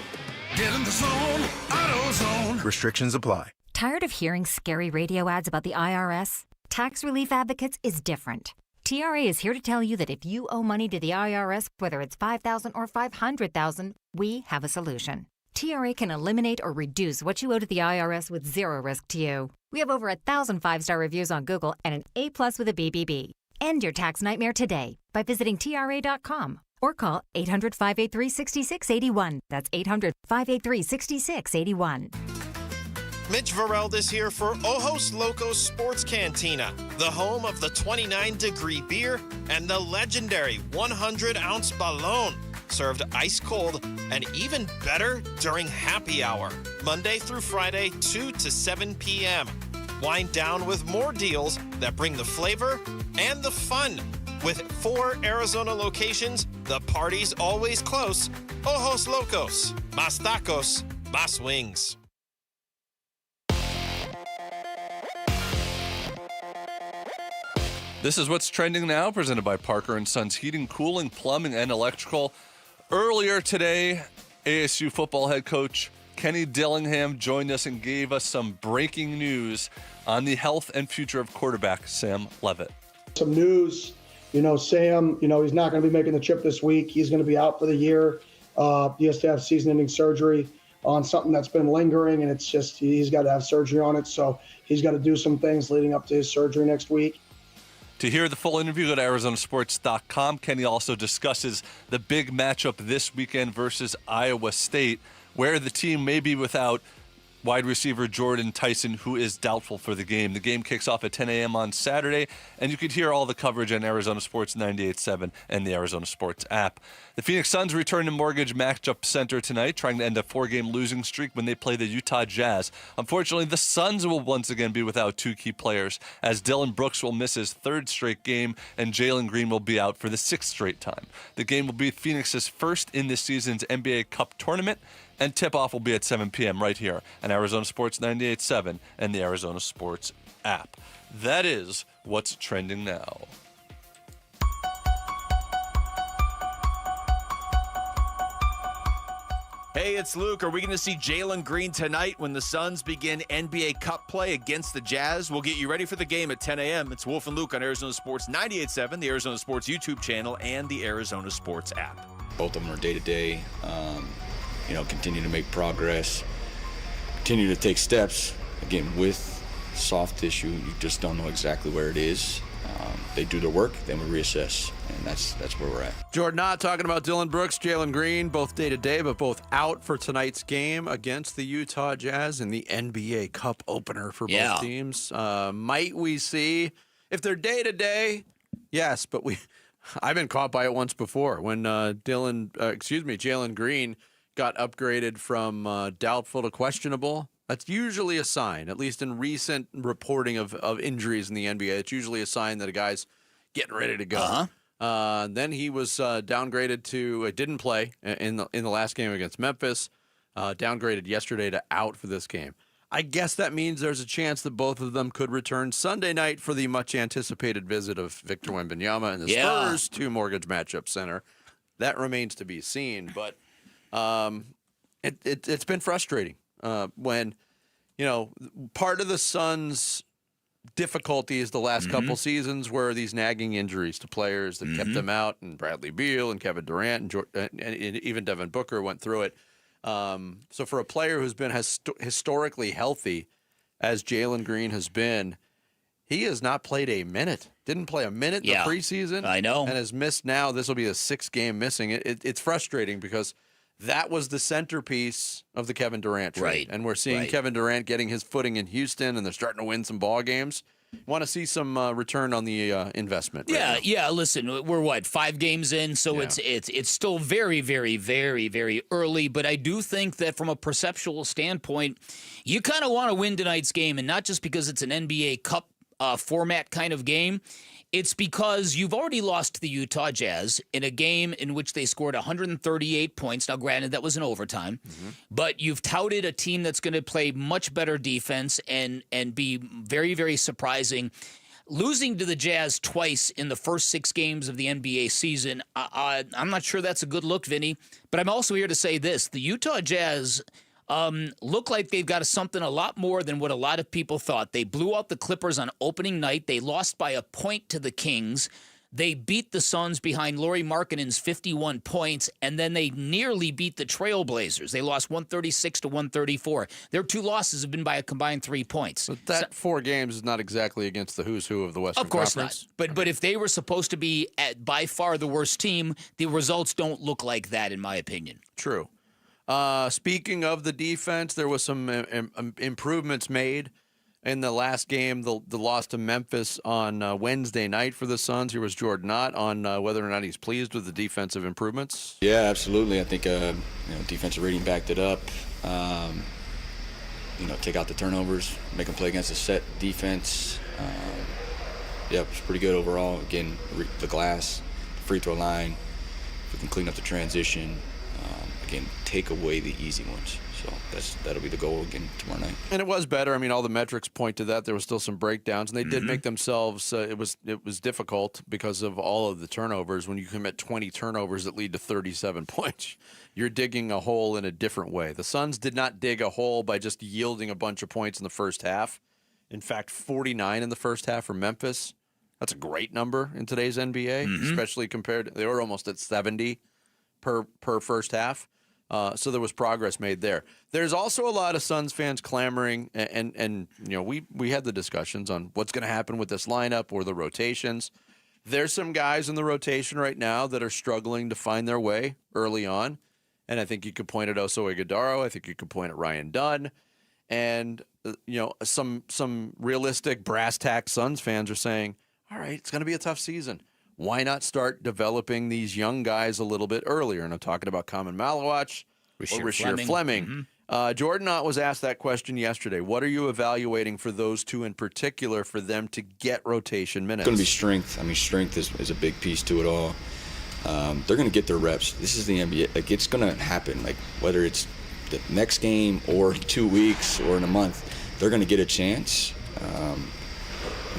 Get in the zone, AutoZone. Restrictions apply. Tired of hearing scary radio ads about the IRS? Tax Relief Advocates is different. TRA is here to tell you that if you owe money to the IRS, whether it's $5,000 or $500,000, we have a solution. TRA can eliminate or reduce what you owe to the IRS with zero risk to you. We have over 1,000 5-star reviews on Google and an A+ with a BBB. End your tax nightmare today by visiting TRA.com or call 800-583-6681. That's 800-583-6681. Mitch Vareldas here for Ojos Locos Sports Cantina, the home of the 29-degree beer and the legendary 100-ounce Balón, served ice cold and even better during happy hour, Monday through Friday, 2 to 7 p.m. Wind down with more deals that bring the flavor and the fun. With 4 Arizona locations, the party's always close. Ojos Locos, más tacos, más wings. This is what's trending now, presented by Parker & Sons Heating, Cooling, Plumbing, and Electrical. Earlier today, ASU football head coach Kenny Dillingham joined us and gave us some breaking news on the health and future of quarterback Sam Levit. Some news, Sam, he's not going to be making the trip this week. He's going to be out for the year. He has to have season-ending surgery on something that's been lingering, and it's just he's got to have surgery on it. So he's got to do some things leading up to his surgery next week. To hear the full interview, go to ArizonaSports.com. Kenny also discusses the big matchup this weekend versus Iowa State, where the team may be without wide receiver Jordan Tyson, who is doubtful for the game. The game kicks off at 10 a.m. on Saturday, and you could hear all the coverage on Arizona Sports 98.7 and the Arizona Sports app. The Phoenix Suns return to Mortgage Matchup Center tonight, trying to end a 4-game losing streak when they play the Utah Jazz. Unfortunately, the Suns will once again be without 2 key players, as Dylan Brooks will miss his 3rd straight game, and Jalen Green will be out for the 6th straight time. The game will be Phoenix's first in this season's NBA Cup tournament, and tip-off will be at 7 p.m. right here on Arizona Sports 98.7 and the Arizona Sports app. That is what's trending now. Hey, it's Luke. Are we going to see Jalen Green tonight when the Suns begin NBA Cup play against the Jazz? We'll get you ready for the game at 10 a.m. It's Wolf and Luke on Arizona Sports 98.7, the Arizona Sports YouTube channel, and the Arizona Sports app. Both of them are day-to-day. Continue to make progress, continue to take steps. Again, with soft tissue, you just don't know exactly where it is. They do their work, then we reassess, and that's where we're at. Jordan Ott talking about Dylan Brooks, Jalen Green, both day-to-day, but both out for tonight's game against the Utah Jazz in the NBA Cup opener for both teams. Might we see, if they're day-to-day, yes, but I've been caught by it once before when Jalen Green got upgraded from doubtful to questionable. That's usually a sign, at least in recent reporting of injuries in the NBA. It's usually a sign that a guy's getting ready to go. Then he was downgraded to didn't play in the last game against Memphis. Downgraded yesterday to out for this game. I guess that means there's a chance that both of them could return Sunday night for the much anticipated visit of Victor Wembanyama and the Spurs to Mortgage Matchup Center. That remains to be seen, but it's been frustrating when, part of the Suns' difficulty is the last couple seasons were these nagging injuries to players that kept them out, and Bradley Beal and Kevin Durant and even Devin Booker went through it. So for a player who's been historically healthy, as Jalen Green has been, he has not played a minute. Didn't play a minute in the preseason. I know. And has missed now. This will be a 6th game missing. It's frustrating because that was the centerpiece of the Kevin Durant trade. Right. And we're seeing Kevin Durant getting his footing in Houston, and they're starting to win some ball games. Want to see some return on the investment. Listen, we're 5 games in, so it's still very, very, very, very early. But I do think that from a perceptual standpoint, you kind of want to win tonight's game, and not just because it's an NBA Cup format kind of game. It's because you've already lost to the Utah Jazz in a game in which they scored 138 points. Now, granted, that was in overtime, but you've touted a team that's going to play much better defense and be very, very surprising. Losing to the Jazz twice in the first 6 games of the NBA season, I'm not sure that's a good look, Vinny. But I'm also here to say this. The Utah Jazz look like they've got something a lot more than what a lot of people thought. They blew out the Clippers on opening night. They lost by a point to the Kings. They beat the Suns behind Lauri Markkanen's 51 points, and then they nearly beat the Trailblazers. They lost 136 to 134. Their 2 losses have been by a combined 3 points. But that 4 games is not exactly against the who's who of the Western Conference. Of course Conference. not. But if they were supposed to be by far the worst team, the results don't look like that, in my opinion. True. Speaking of the defense, there was some improvements made in the last game, the loss to Memphis on Wednesday night for the Suns. Here was Jordan Ott on whether or not he's pleased with the defensive improvements. Yeah, absolutely. I think defensive rating backed it up. Take out the turnovers, make them play against a set defense. It's pretty good overall. Again, the glass, free throw line, we can clean up the transition. Again, take away the easy ones. So that'll be the goal again tomorrow night. And it was better. I mean, all the metrics point to that. There was still some breakdowns, and they did make themselves. It was difficult because of all of the turnovers. When you commit 20 turnovers that lead to 37 points, you're digging a hole in a different way. The Suns did not dig a hole by just yielding a bunch of points in the first half. In fact, 49 in the first half for Memphis. That's a great number in today's NBA, especially compared. They were almost at 70 per first half. So there was progress made there. There's also a lot of Suns fans clamoring, and we had the discussions on what's going to happen with this lineup or the rotations. There's some guys in the rotation right now that are struggling to find their way early on, and I think you could point at Oso Ighodaro. I think you could point at Ryan Dunn. And some realistic brass tack Suns fans are saying, all right, it's going to be a tough season. Why not start developing these young guys a little bit earlier? And I'm talking about Common Malawach or Rasheer Fleming. Jordan Ott was asked that question yesterday. What are you evaluating for those two in particular for them to get rotation minutes? It's going to be strength. I mean, strength is a big piece to it all. They're going to get their reps. This is the NBA. Like, it's going to happen. Like, whether it's the next game or 2 weeks or in a month, they're going to get a chance.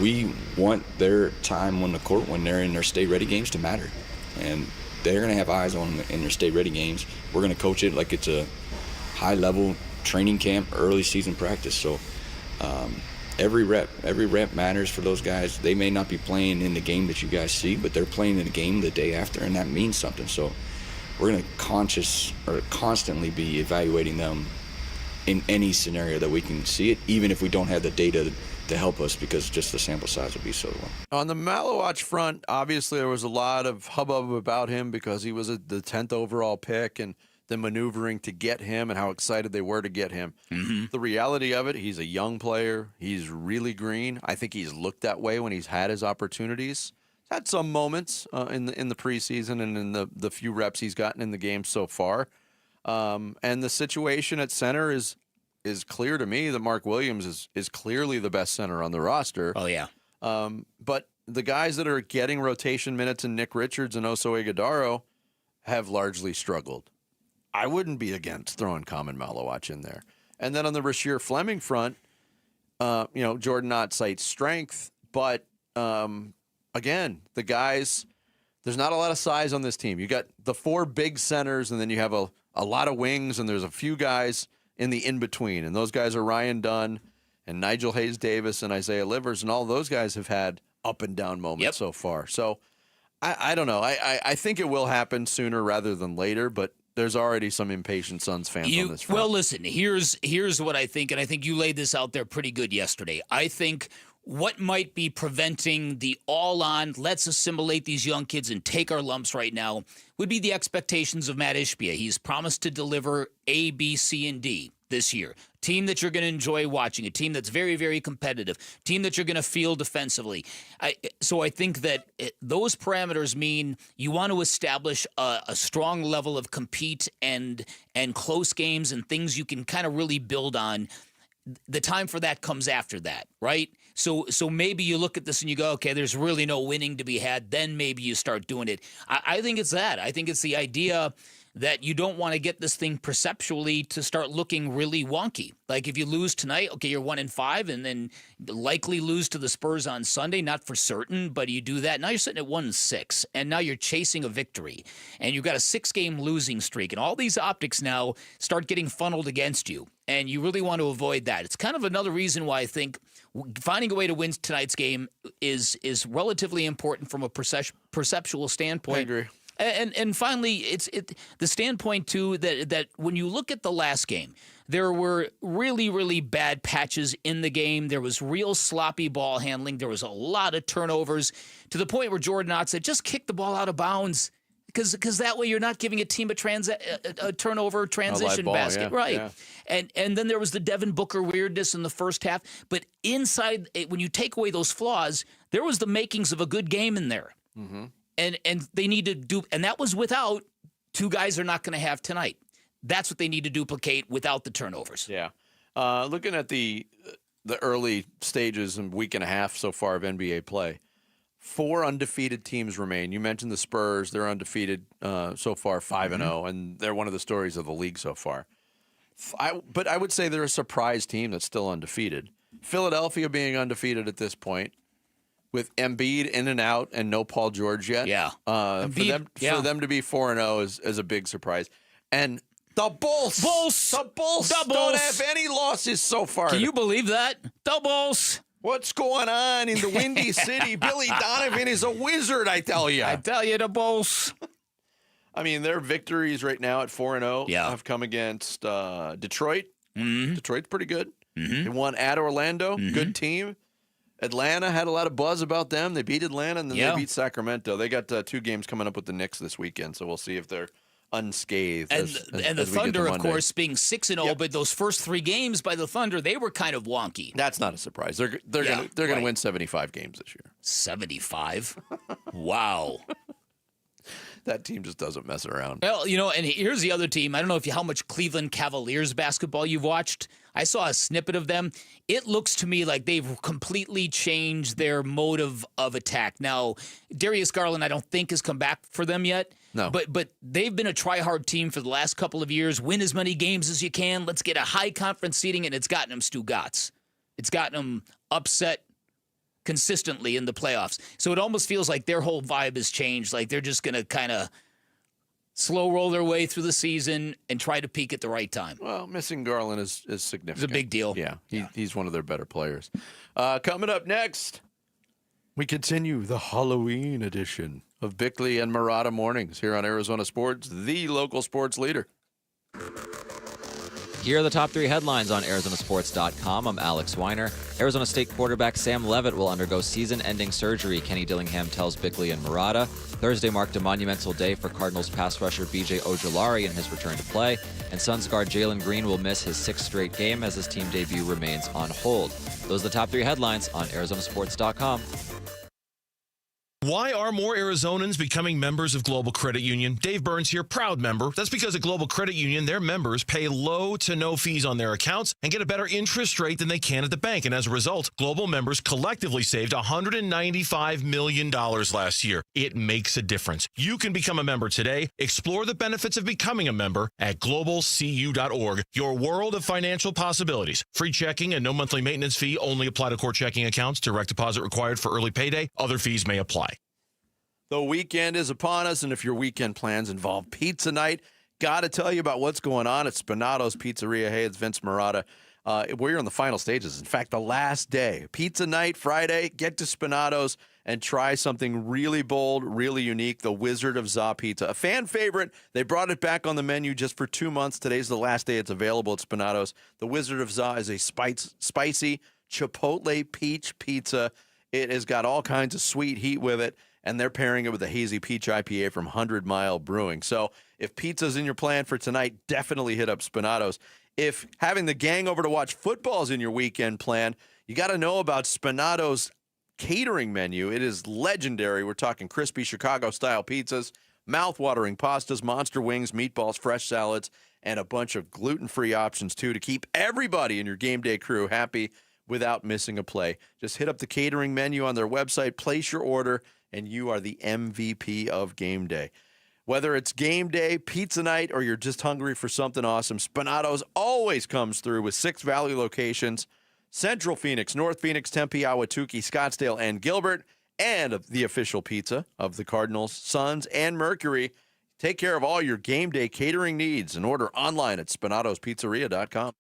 We want their time on the court when they're in their stay-ready games to matter. And they're going to have eyes on them in their stay-ready games. We're going to coach it like it's a high-level training camp, early season practice. So every rep matters for those guys. They may not be playing in the game that you guys see, but they're playing in the game the day after, and that means something. So we're going to constantly be evaluating them in any scenario that we can see it, even if we don't have the data to help us, because just the sample size will be so low. On the Malawach front, obviously there was a lot of hubbub about him because he was the 10th overall pick and the maneuvering to get him and how excited they were to get him. The reality of it, he's a young player. He's really green. I think he's looked that way when he's had his opportunities. He's had some moments in the preseason and in the few reps he's gotten in the game so far. And the situation at center is clear to me that Mark Williams is clearly the best center on the roster. Oh, yeah. But the guys that are getting rotation minutes in Nick Richards and Oso Ighodaro have largely struggled. I wouldn't be against throwing Common Malawach in there. And then on the Rasheer Fleming front, Jordan Ott cites strength, but again, the guys, there's not a lot of size on this team. You got the four big centers, and then you have a lot of wings, and there's a few guys in the in-between, and those guys are Ryan Dunn and Nigel Hayes-Davis and Isaiah Livers, and all those guys have had up and down moments so far. So I don't know. I think it will happen sooner rather than later, but there's already some impatient Suns fans on this front. Well, listen, here's what I think, and I think you laid this out there pretty good yesterday. I think what might be preventing the all-on, let's assimilate these young kids and take our lumps right now, would be the expectations of Matt Ishbia. He's promised to deliver A, B, C, and D this year. Team that you're going to enjoy watching, a team that's very, very competitive, team that you're going to feel defensively. So I think that those parameters mean you want to establish a strong level of compete and close games and things you can kind of really build on. The time for that comes after that, right? So maybe you look at this and you go, okay, there's really no winning to be had. Then maybe you start doing it. I think it's that. I think it's the idea that you don't want to get this thing perceptually to start looking really wonky. Like if you lose tonight, okay, you're 1-5, and then likely lose to the Spurs on Sunday, not for certain, but you do that. Now you're sitting at 1-6, and now you're chasing a victory, and you've got a 6-game losing streak, and all these optics now start getting funneled against you, and you really want to avoid that. It's kind of another reason why I think finding a way to win tonight's game is relatively important from a perceptual standpoint. I agree. And finally, it's the standpoint, too, that when you look at the last game, there were really, really bad patches in the game. There was real sloppy ball handling. There was a lot of turnovers to the point where Jordan Ott said, just kick the ball out of bounds because that way you're not giving a team a turnover transition basket. Yeah, right. yeah. And then there was the Devin Booker weirdness in the first half. But inside, when you take away those flaws, there was the makings of a good game in there. Mm-hmm. And they need to do, and that was without two guys they're not going to have tonight. That's what they need to duplicate without the turnovers. Yeah. Looking at the early stages and week and a half so far of NBA play, 4 undefeated teams remain. You mentioned the Spurs; they're undefeated so far, 5-0, and they're one of the stories of the league so far. But I would say they're a surprise team that's still undefeated. Philadelphia being undefeated at this point, with Embiid in and out and no Paul George yet. Yeah. Embiid, for them to be 4-0 is a big surprise. And the Bulls don't have any losses so far. Can you believe that? The Bulls. What's going on in the Windy City? Billy Donovan is a wizard, I tell you. I tell you, the Bulls. I mean, their victories right now at 4-0 Yeah. have come against Detroit. Mm-hmm. Detroit's pretty good. Mm-hmm. They won at Orlando. Mm-hmm. Good team. Atlanta had a lot of buzz about them. They beat Atlanta, and then they beat Sacramento. They got 2 games coming up with the Knicks this weekend, so we'll see if they're unscathed. And as the we get to Thunder, of Monday. course, being 6-0, but those first 3 games by the Thunder, they were kind of wonky. That's not a surprise. They're gonna win 75 games this year. 75? Wow. That team just doesn't mess around. Well, and here's the other team. I don't know how much Cleveland Cavaliers basketball you've watched. I saw a snippet of them. It looks to me like they've completely changed their mode of attack. Now, Darius Garland, I don't think, has come back for them yet. No. But they've been a try-hard team for the last couple of years. Win as many games as you can. Let's get a high conference seeding, and it's gotten them Stugotz. It's gotten them upset consistently in the playoffs. So it almost feels like their whole vibe has changed. Like they're just going to kind of slow roll their way through the season and try to peak at the right time. Well, missing Garland is significant. It's a big deal. Yeah, he's one of their better players. Coming up next, we continue the Halloween edition of Bickley and Murata Mornings here on Arizona Sports, the local sports leader. Here are the top 3 headlines on ArizonaSports.com. I'm Alex Weiner. Arizona State quarterback Sam Levitt will undergo season-ending surgery, Kenny Dillingham tells Bickley and Murata. Thursday marked a monumental day for Cardinals pass rusher B.J. Ojulari in his return to play, and Suns guard Jalen Green will miss his 6th straight game as his team debut remains on hold. Those are the top 3 headlines on ArizonaSports.com. Why are more Arizonans becoming members of Global Credit Union? Dave Burns here, proud member. That's because at Global Credit Union, their members pay low to no fees on their accounts and get a better interest rate than they can at the bank. And as a result, Global members collectively saved $195 million last year. It makes a difference. You can become a member today. Explore the benefits of becoming a member at globalcu.org. Your world of financial possibilities. Free checking and no monthly maintenance fee only apply to core checking accounts. Direct deposit required for early payday. Other fees may apply. The weekend is upon us, and if your weekend plans involve pizza night, got to tell you about what's going on at Spinato's Pizzeria. Hey, it's Vince Murata. We're in the final stages. In fact, the last day. Pizza night, Friday, get to Spinato's and try something really bold, really unique, the Wizard of Za Pizza. A fan favorite. They brought it back on the menu just for 2 months. Today's the last day it's available at Spinato's. The Wizard of Za is a spicy chipotle peach pizza. It has got all kinds of sweet heat with it, and they're pairing it with a hazy peach IPA from 100 Mile Brewing. So if pizza's in your plan for tonight, definitely hit up Spinato's. If having the gang over to watch football is in your weekend plan, you got to know about Spinato's catering menu. It is legendary. We're talking crispy Chicago-style pizzas, mouth-watering pastas, monster wings, meatballs, fresh salads, and a bunch of gluten-free options, too, to keep everybody in your game day crew happy without missing a play. Just hit up the catering menu on their website, place your order, and you are the MVP of game day. Whether it's game day, pizza night, or you're just hungry for something awesome, Spinato's always comes through with 6 Valley locations: Central Phoenix, North Phoenix, Tempe, Ahwatukee, Scottsdale, and Gilbert, and the official pizza of the Cardinals, Suns, and Mercury. Take care of all your game day catering needs and order online at SpinatosPizzeria.com.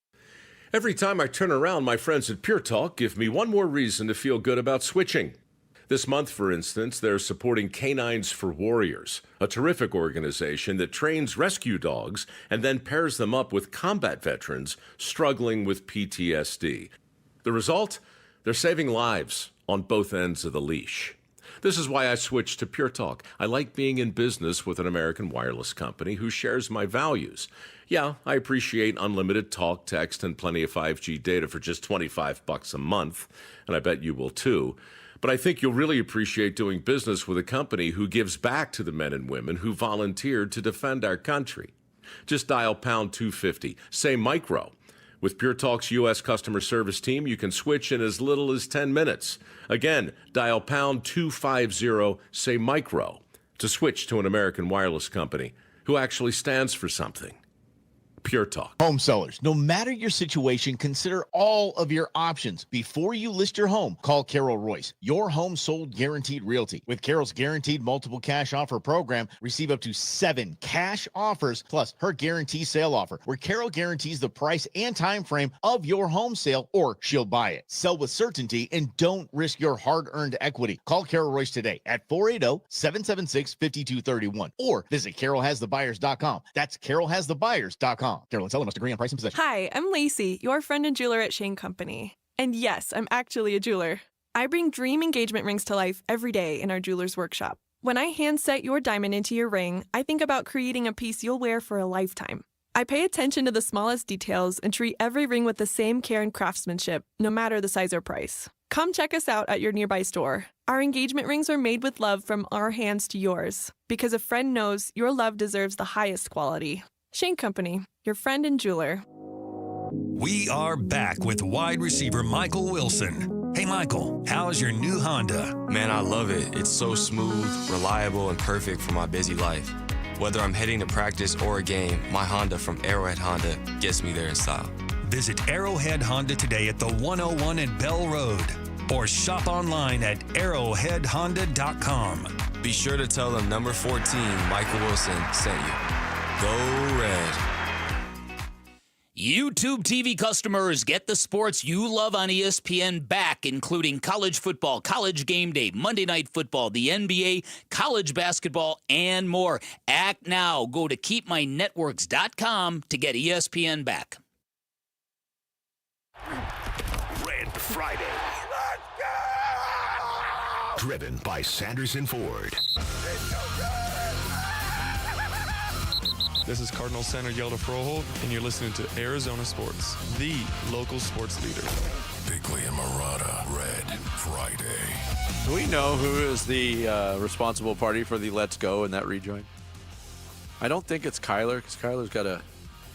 Every time I turn around, my friends at Pure Talk give me one more reason to feel good about switching. This month, for instance, they're supporting Canines for Warriors, a terrific organization that trains rescue dogs and then pairs them up with combat veterans struggling with PTSD. The result? They're saving lives on both ends of the leash. This is why I switched to Pure Talk. I like being in business with an American wireless company who shares my values. Yeah, I appreciate unlimited talk, text, and plenty of 5G data for just $25 a month, and I bet you will too. But I think you'll really appreciate doing business with a company who gives back to the men and women who volunteered to defend our country. Just dial pound 250, say micro. With Pure Talk's U.S. customer service team, you can switch in as little as 10 minutes. Again, dial pound 250, say micro, to switch to an American wireless company who actually stands for something. Pure Talk. Home sellers, no matter your situation, consider all of your options. Before you list your home, call Carol Royce, your home sold guaranteed realty. With Carol's guaranteed multiple cash offer program, receive up to 7 cash offers plus her guarantee sale offer, where Carol guarantees the price and time frame of your home sale, or she'll buy it. Sell with certainty and don't risk your hard-earned equity. Call Carol Royce today at 480-776-5231 or visit carolhasthebuyers.com. That's carolhasthebuyers.com. Carol and seller must agree on price and possession. Hi, I'm Lacey, your friend and jeweler at Shane Company. And yes, I'm actually a jeweler. I bring dream engagement rings to life every day in our jeweler's workshop. When I hand set your diamond into your ring, I think about creating a piece you'll wear for a lifetime. I pay attention to the smallest details and treat every ring with the same care and craftsmanship, no matter the size or price. Come check us out at your nearby store. Our engagement rings are made with love from our hands to yours, because a friend knows your love deserves the highest quality. Shane Company, your friend and jeweler. We are back with wide receiver Michael Wilson. Hey, Michael, how's your new Honda? Man, I love it. It's so smooth, reliable, and perfect for my busy life. Whether I'm heading to practice or a game, my Honda from Arrowhead Honda gets me there in style. Visit Arrowhead Honda today at the 101 at Bell Road or shop online at arrowheadhonda.com. Be sure to tell them number 14, Michael Wilson, sent you. Go Red. YouTube TV customers, get the sports you love on ESPN back, including college football, college game day, Monday Night Football, the NBA, college basketball, and more. Act now. Go to keepmynetworks.com to get ESPN back. Red Friday. Let's go! Driven by Sanderson Ford. This is Cardinals center Yelda Froholt, and you're listening to Arizona Sports, the local sports leader. Bickley and Murata, Red Friday. Do we know who is the responsible party for the Let's Go in that rejoin? I don't think it's Kyler, because Kyler's got a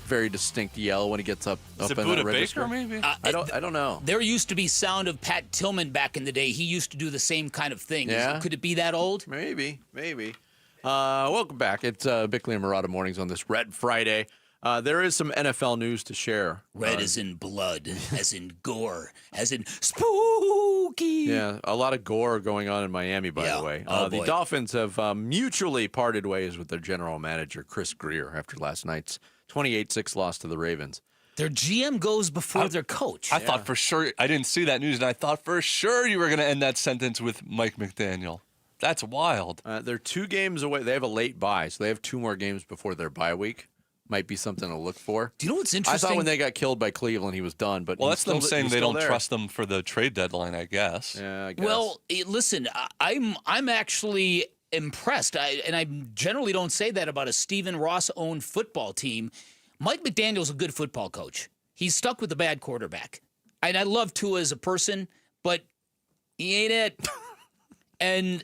very distinct yell when he gets up Is it in Buda that register. Baker, maybe? I don't know. There used to be sound of Pat Tillman back in the day. He used to do the same kind of thing. Yeah. Could it be that old? Maybe. Welcome back. It's Bickley and Murata mornings on this Red Friday. There is some NFL news to share. Red as in blood, as in gore, as in spooky. Yeah, a lot of gore going on in Miami, by the way. The Dolphins have mutually parted ways with their general manager, Chris Greer, after last night's 28-6 loss to the Ravens. Their GM goes before their coach. I thought for sure, I didn't see that news, and I thought for sure you were going to end that sentence with Mike McDaniel. That's wild. They're 2 games away. They have a late bye, so they have 2 more games before their bye week. Might be something to look for. Do you know what's interesting? I thought when they got killed by Cleveland, he was done. But well, that's them saying they don't there. trust them for the trade deadline, I guess. Yeah, I guess. Well, listen, I'm actually impressed, and I generally don't say that about a Stephen Ross-owned football team. Mike McDaniel's a good football coach. He's stuck with a bad quarterback. And I love Tua as a person, but he ain't it. And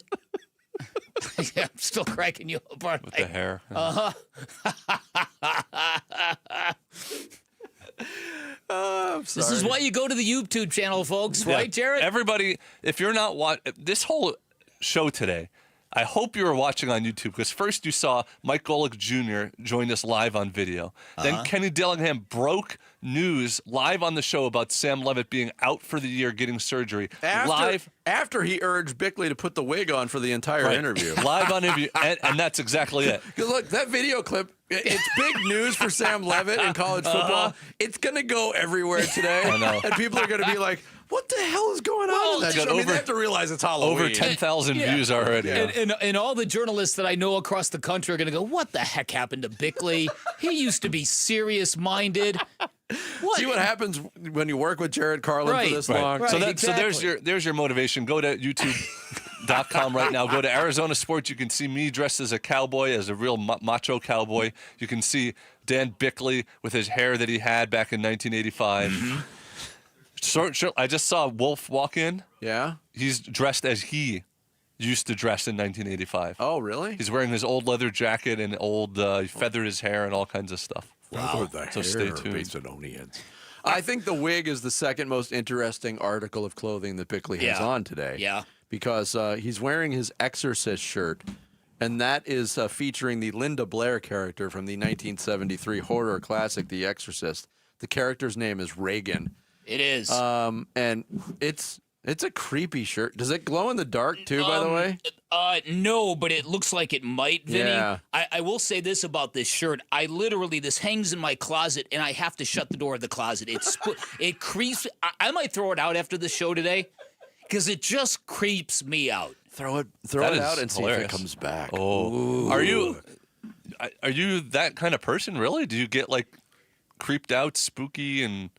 yeah, I'm still cracking you up, aren't With the hair. Uh-huh. This is why you go to the YouTube channel, folks, right, Jared? Everybody, if you're not watching this whole show today, I hope you were watching on YouTube, because first you saw Mike Golic Jr. join us live on video. Then Kenny Dillingham broke news live on the show about Sam Levitt being out for the year getting surgery. After he urged Bickley to put the wig on for the entire interview. Live on interview, and that's exactly it. Look, that video clip, it's big news for Sam Levitt in college football. It's going to go everywhere today. I know. And people are going to be like, what the hell is going on in that show? I mean, they have to realize it's Halloween. Over 10,000 views already. And all the journalists that I know across the country are going to go, what the heck happened to Bickley? He used to be serious-minded. See what happens when you work with Jared Carlin for this long. Right, so there's your motivation. Go to YouTube.com right now. Go to Arizona Sports. You can see me dressed as a cowboy, as a real macho cowboy. You can see Dan Bickley with his hair that he had back in 1985. Mm-hmm. I just saw Wolf walk in. Yeah? He's dressed as he used to dress in 1985. Oh, really? He's wearing his old leather jacket and he feathered his hair and all kinds of stuff. Wow. So stay tuned. Macedonians. I think the wig is the second most interesting article of clothing that Bickley has on today. Yeah. Because he's wearing his Exorcist shirt, and that is featuring the Linda Blair character from the 1973 horror classic, The Exorcist. The character's name is Reagan. It is. And it's a creepy shirt. Does it glow in the dark, too, by the way? No, but it looks like it might, Vinny. Yeah. I will say this about this shirt. This hangs in my closet, and I have to shut the door of the closet. It creeps. I might throw it out after the show today, because it just creeps me out. Throw it out and see if it comes back. Oh, Ooh. Are you that kind of person? Really? Do you get like creeped out, spooky, and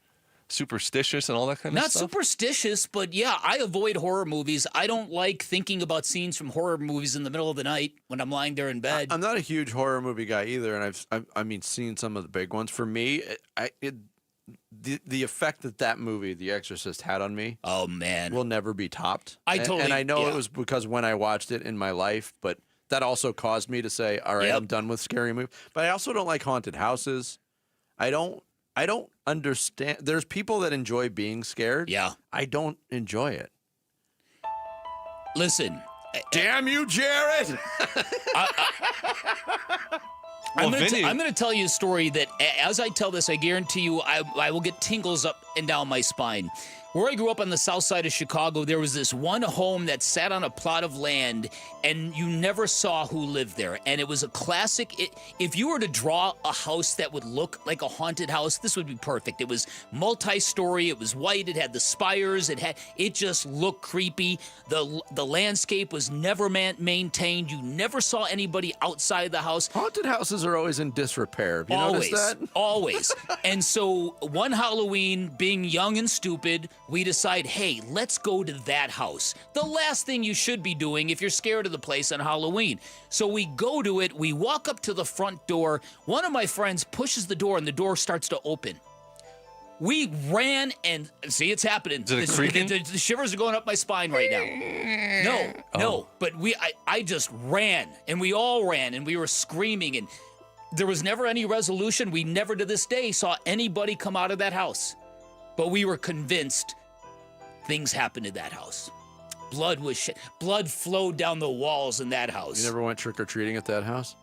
superstitious and all that kind of Not stuff? superstitious, but yeah, I avoid horror movies. I don't like thinking about scenes from horror movies in the middle of the night when I'm lying there in bed. I'm not a huge horror movie guy either, and I've seen some of the big ones. For me, the effect that movie, The Exorcist, had on me, oh man, will never be topped. And I know it was because when I watched it in my life, but that also caused me to say, all right, I'm done with scary movies. But I also don't like haunted houses. I don't understand. There's people that enjoy being scared. Yeah. I don't enjoy it. Listen. Damn you, Jared. I'm going to tell you a story that, as I tell this, I guarantee you I will get tingles up and down my spine. Where I grew up on the south side of Chicago, there was this one home that sat on a plot of land, and you never saw who lived there. And it was a classic. If you were to draw a house that would look like a haunted house, this would be perfect. It was multi-story. It was white. It had the spires. It just looked creepy. The landscape was never maintained. You never saw anybody outside the house. Haunted houses are always in disrepair. Have you noticed that? Always. And so one Halloween, being young and stupid, we decide, hey, let's go to that house. The last thing you should be doing if you're scared of the place on Halloween. So we go to it. We walk up to the front door. One of my friends pushes the door, and the door starts to open. We ran and see, it's happening. Is it creaking? The shivers are going up my spine right now. No. But I just ran, and we all ran, and we were screaming, and there was never any resolution. We never to this day saw anybody come out of that house. But we were convinced things happened in that house. Blood flowed down the walls in that house. You never went trick-or-treating at that house?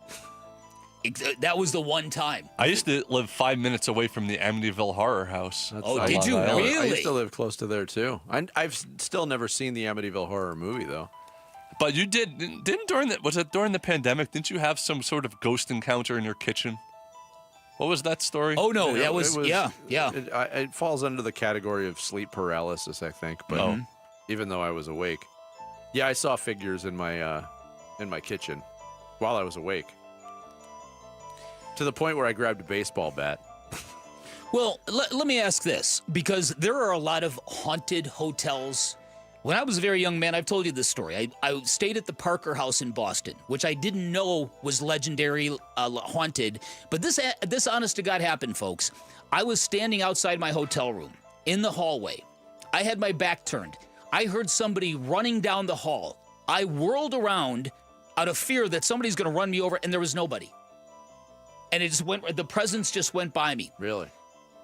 That was the one time. I used to live 5 minutes away from the Amityville Horror House. Did you really? I used to live close to there, too. I've still never seen the Amityville Horror movie, though. But you didn't was it during the pandemic? Didn't you have some sort of ghost encounter in your kitchen? What was that story? Oh, no, that was. It falls under the category of sleep paralysis, I think. But even though I was awake, yeah, I saw figures in my kitchen while I was awake. To the point where I grabbed a baseball bat. Well, let me ask this, because there are a lot of haunted hotels. When I was a very young man, I've told you this story. I stayed at the Parker House in Boston, which I didn't know was legendary haunted. But this honest to God happened, folks. I was standing outside my hotel room in the hallway. I had my back turned. I heard somebody running down the hall. I whirled around out of fear that somebody's going to run me over, and there was nobody. And the presence just went by me. Really?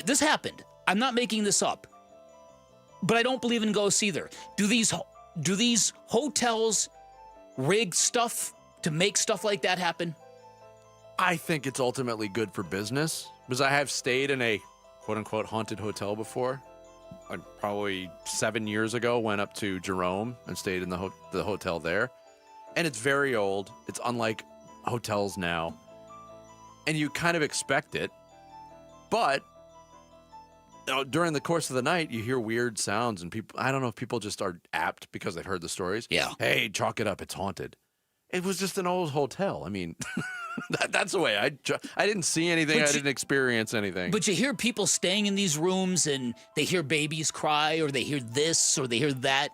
This happened. I'm not making this up. But I don't believe in ghosts either. Do these hotels rig stuff to make stuff like that happen? I think it's ultimately good for business, because I have stayed in a quote-unquote haunted hotel before. Like probably 7 years ago, went up to Jerome and stayed in the hotel there. And it's very old. It's unlike hotels now. And you kind of expect it. But during the course of the night, you hear weird sounds, and people, I don't know if people just are apt because they've heard the stories. Yeah. Hey, chalk it up. It's haunted. It was just an old hotel. I mean, that's the way. I didn't see anything. I didn't experience anything. But you hear people staying in these rooms, and they hear babies cry, or they hear this, or they hear that.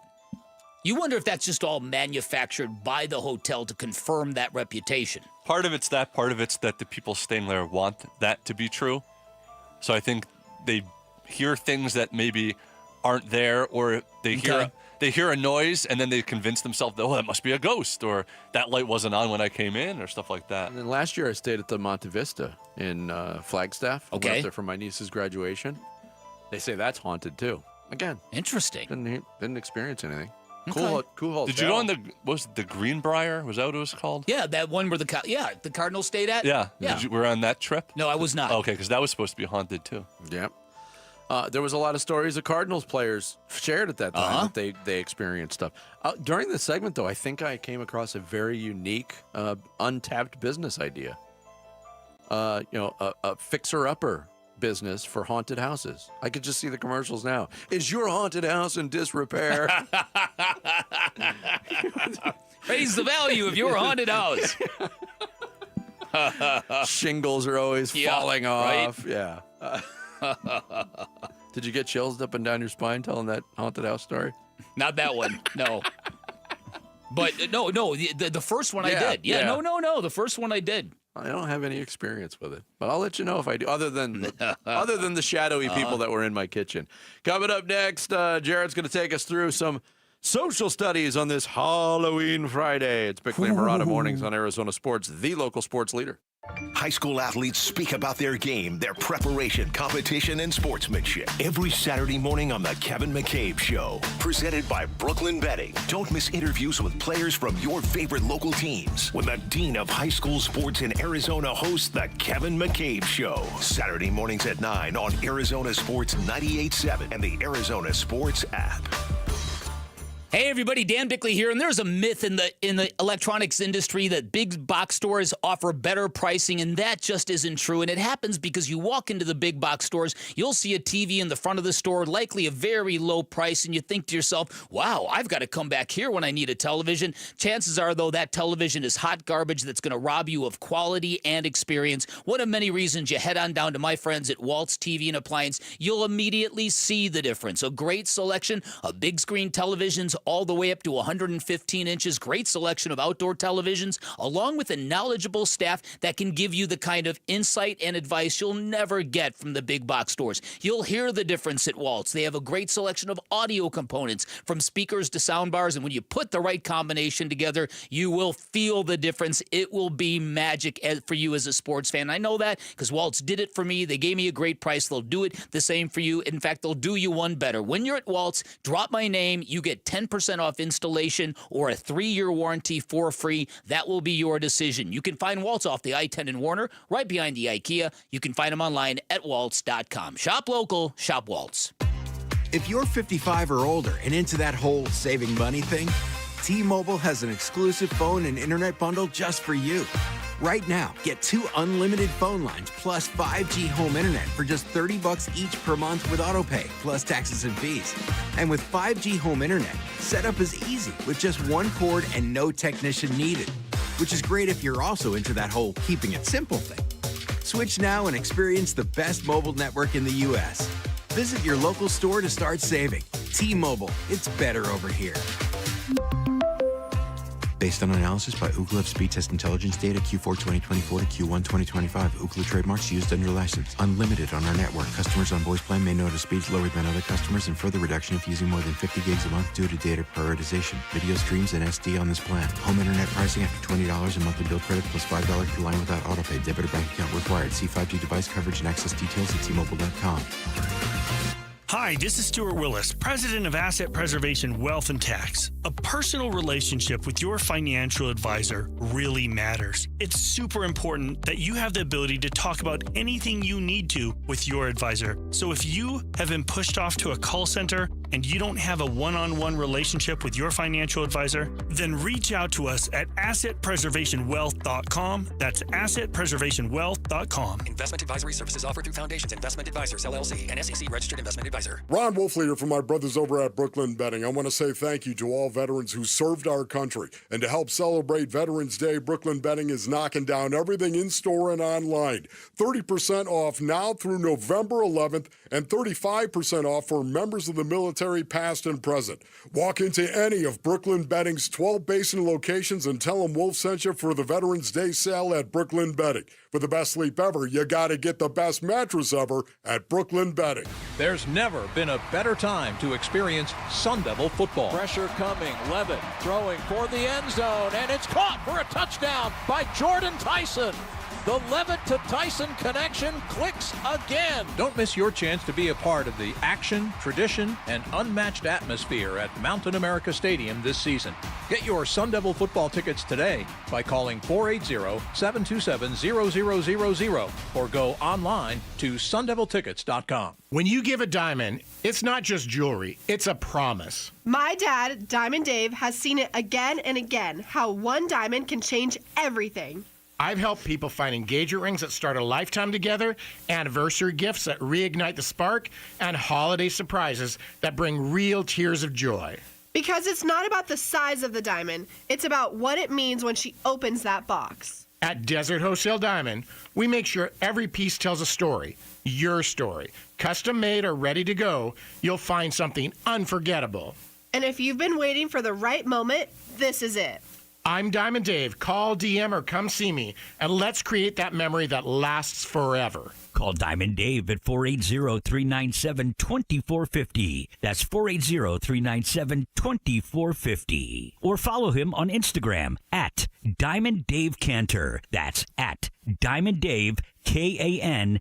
You wonder if that's just all manufactured by the hotel to confirm that reputation. Part of it's that. Part of it's that the people staying there want that to be true. So I think they hear things that maybe aren't there, or they hear a noise, and then they convince themselves, oh, that must be a ghost, or that light wasn't on when I came in, or stuff like that. And then last year I stayed at the Monte Vista in Flagstaff. I went up there for my niece's graduation. They say that's haunted too. Again, interesting. Didn't experience anything. Okay. Cool hotel. Did you go on the Greenbrier? Was that what it was called? Yeah, that one where the Cardinals stayed at? Yeah. Yeah. Were you on that trip? No, I was not. Okay, because that was supposed to be haunted too. Yep. There was a lot of stories of Cardinals players shared at that time that they experienced stuff. During this segment, though, I think I came across a very unique, untapped business idea. A fixer-upper business for haunted houses. I could just see the commercials now. Is your haunted house in disrepair? Raise the value of your haunted house. Shingles are always falling off. Right? Yeah. Did you get chills up and down your spine telling that haunted house story? Not that one, no. But no, the first one I did. Yeah, no, the first one I did. I don't have any experience with it, but I'll let you know if I do. Other than the shadowy people that were in my kitchen. Coming up next, Jared's going to take us through some social studies on this Halloween Friday. It's Bickley and Murata Mornings on Arizona Sports, the local sports leader. High school athletes speak about their game, their preparation, competition, and sportsmanship. Every Saturday morning on The Kevin McCabe Show. Presented by Brooklyn Betting. Don't miss interviews with players from your favorite local teams when the Dean of High School Sports in Arizona hosts The Kevin McCabe Show. Saturday mornings at 9 on Arizona Sports 98.7 and the Arizona Sports app. Hey everybody, Dan Bickley here, and there's a myth in the electronics industry that big box stores offer better pricing, and that just isn't true. And it happens because you walk into the big box stores, you'll see a TV in the front of the store, likely a very low price, and you think to yourself, wow, I've got to come back here when I need a television. Chances are, though, that television is hot garbage that's going to rob you of quality and experience. One of many reasons you head on down to my friends at Waltz TV and Appliance, you'll immediately see the difference. A great selection of big screen televisions, all the way up to 115 inches, great selection of outdoor televisions, along with a knowledgeable staff that can give you the kind of insight and advice you'll never get from the big box stores. You'll hear the difference at Waltz. They have a great selection of audio components, from speakers to sound bars, and when you put the right combination together, you will feel the difference. It will be magic for you as a sports fan. I know that because Waltz did it for me. They gave me a great price. They'll do it the same for you. In fact, they'll do you one better. When you're at Waltz, drop my name. You get 10% off installation or a 3-year warranty for free. That will be your decision. You can find Waltz off the I-10 in Warner, right behind the IKEA. You can find them online at waltz.com. Shop local, shop Waltz. If you're 55 or older and into that whole saving money thing, T-Mobile has an exclusive phone and internet bundle just for you. Right now, get 2 unlimited phone lines plus 5G home internet for just $30 each per month with autopay, plus taxes and fees. And with 5G home internet, setup is easy with just 1 cord and no technician needed, which is great if you're also into that whole keeping it simple thing. Switch now and experience the best mobile network in the U.S. Visit your local store to start saving. T-Mobile, it's better over here. Based on analysis by Ookla of speed test intelligence data Q4 2024 to Q1 2025. Ookla trademarks used under license. Unlimited on our network. Customers on voice plan may notice speeds lower than other customers, and further reduction if using more than 50 gigs a month due to data prioritization. Video streams and SD on this plan. Home internet pricing after $20 a monthly bill credit plus $5 per line without autopay. Debit or bank account required. See 5G device coverage and access details at T-Mobile.com. Hi, this is Stuart Willis, President of Asset Preservation Wealth and Tax. A personal relationship with your financial advisor really matters. It's super important that you have the ability to talk about anything you need to with your advisor. So if you have been pushed off to a call center and you don't have a one-on-one relationship with your financial advisor, then reach out to us at assetpreservationwealth.com. That's assetpreservationwealth.com. Investment advisory services offered through Foundations Investment Advisors, LLC, and SEC registered investment advisor. Ron Wolfleader from my brothers over at Brooklyn Betting. I want to say thank you to all veterans who served our country. And to help celebrate Veterans Day, Brooklyn Betting is knocking down everything in-store and online. 30% off now through November 11th and 35% off for members of the military past and present. Walk into any of Brooklyn Betting's 12 basin locations and tell them Wolf sent you for the Veterans Day sale at Brooklyn Betting. For the best sleep ever, you got to get the best mattress ever at Brooklyn Betting. There's never been a better time to experience Sun Devil football. Pressure coming. Levit throwing for the end zone, and it's caught for a touchdown by Jordan Tyson. The Levit to Tyson connection clicks again. Don't miss your chance to be a part of the action, tradition, and unmatched atmosphere at Mountain America Stadium this season. Get your Sun Devil football tickets today by calling 480-727-0000 or go online to sundeviltickets.com. When you give a diamond, it's not just jewelry, it's a promise. My dad, Diamond Dave, has seen it again and again, how one diamond can change everything. I've helped people find engagement rings that start a lifetime together, anniversary gifts that reignite the spark, and holiday surprises that bring real tears of joy. Because it's not about the size of the diamond, it's about what it means when she opens that box. At Desert Wholesale Diamond, we make sure every piece tells a story, your story. Custom made or ready to go, you'll find something unforgettable. And if you've been waiting for the right moment, this is it. I'm Diamond Dave. Call, DM, or come see me, and let's create that memory that lasts forever. Call Diamond Dave at 480-397-2450. That's 480-397-2450. Or follow him on Instagram at Diamond Dave Cantor. That's at Diamond Dave, Kantor.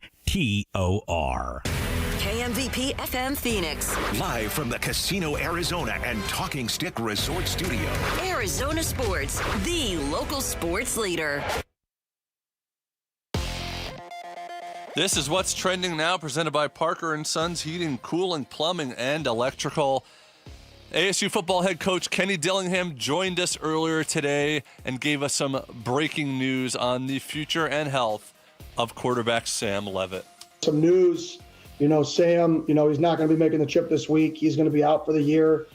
KMVP FM Phoenix. Live from the Casino Arizona and Talking Stick Resort Studio. Arizona Sports, the local sports leader. This is What's Trending Now, presented by Parker & Sons Heating, Cooling, Plumbing, and Electrical. ASU football head coach Kenny Dillingham joined us earlier today and gave us some breaking news on the future and health of quarterback Sam Levit. Some news, Sam, he's not going to be making the trip this week. He's going to be out for the year.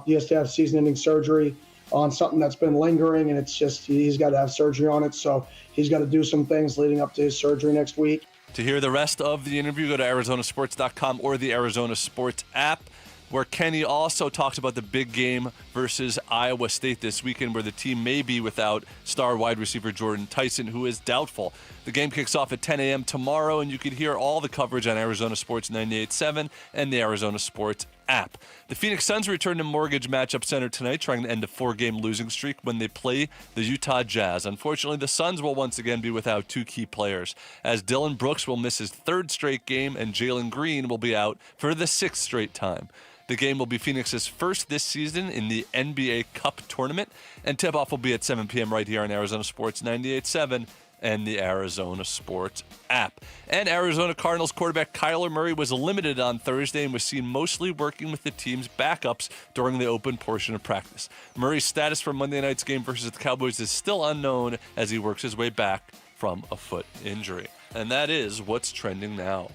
He has to have season-ending surgery on something that's been lingering, and it's just he's got to have surgery on it. So he's got to do some things leading up to his surgery next week. To hear the rest of the interview, go to arizonasports.com or the Arizona Sports app, where Kenny also talks about the big game versus Iowa State this weekend, where the team may be without star wide receiver Jordan Tyson, who is doubtful. The game kicks off at 10 a.m. tomorrow, and you can hear all the coverage on Arizona Sports 98.7 and the Arizona Sports app. The Phoenix Suns return to Mortgage Matchup Center tonight, trying to end a 4-game losing streak when they play the Utah Jazz. Unfortunately, the Suns will once again be without 2 key players, as Dylan Brooks will miss his 3rd straight game and Jalen Green will be out for the 6th straight time. The game will be Phoenix's first this season in the NBA Cup tournament, and tip-off will be at 7 p.m. right here on Arizona Sports 98.7 and the Arizona Sports app. And Arizona Cardinals quarterback Kyler Murray was limited on Thursday and was seen mostly working with the team's backups during the open portion of practice. Murray's status for Monday night's game versus the Cowboys is still unknown as he works his way back from a foot injury. And that is What's Trending Now.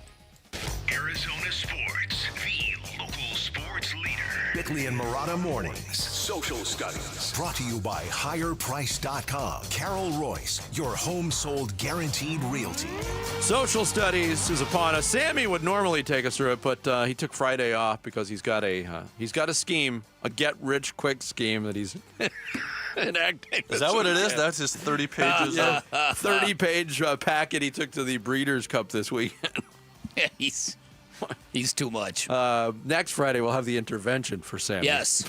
Arizona Sports, the local sports leader. Bickley and Murata Mornings. Social Studies. Brought to you by HigherPrice.com. Carol Royce, your home sold guaranteed realty. Social Studies is upon us. Sammy would normally take us through it, but he took Friday off because he's got a scheme, a get-rich-quick scheme that he's enacting. Is that what it is? That's his 30 pages of 30-page packet he took to the Breeders' Cup this weekend. He's too much. Next Friday, we'll have the intervention for Sammy. Yes.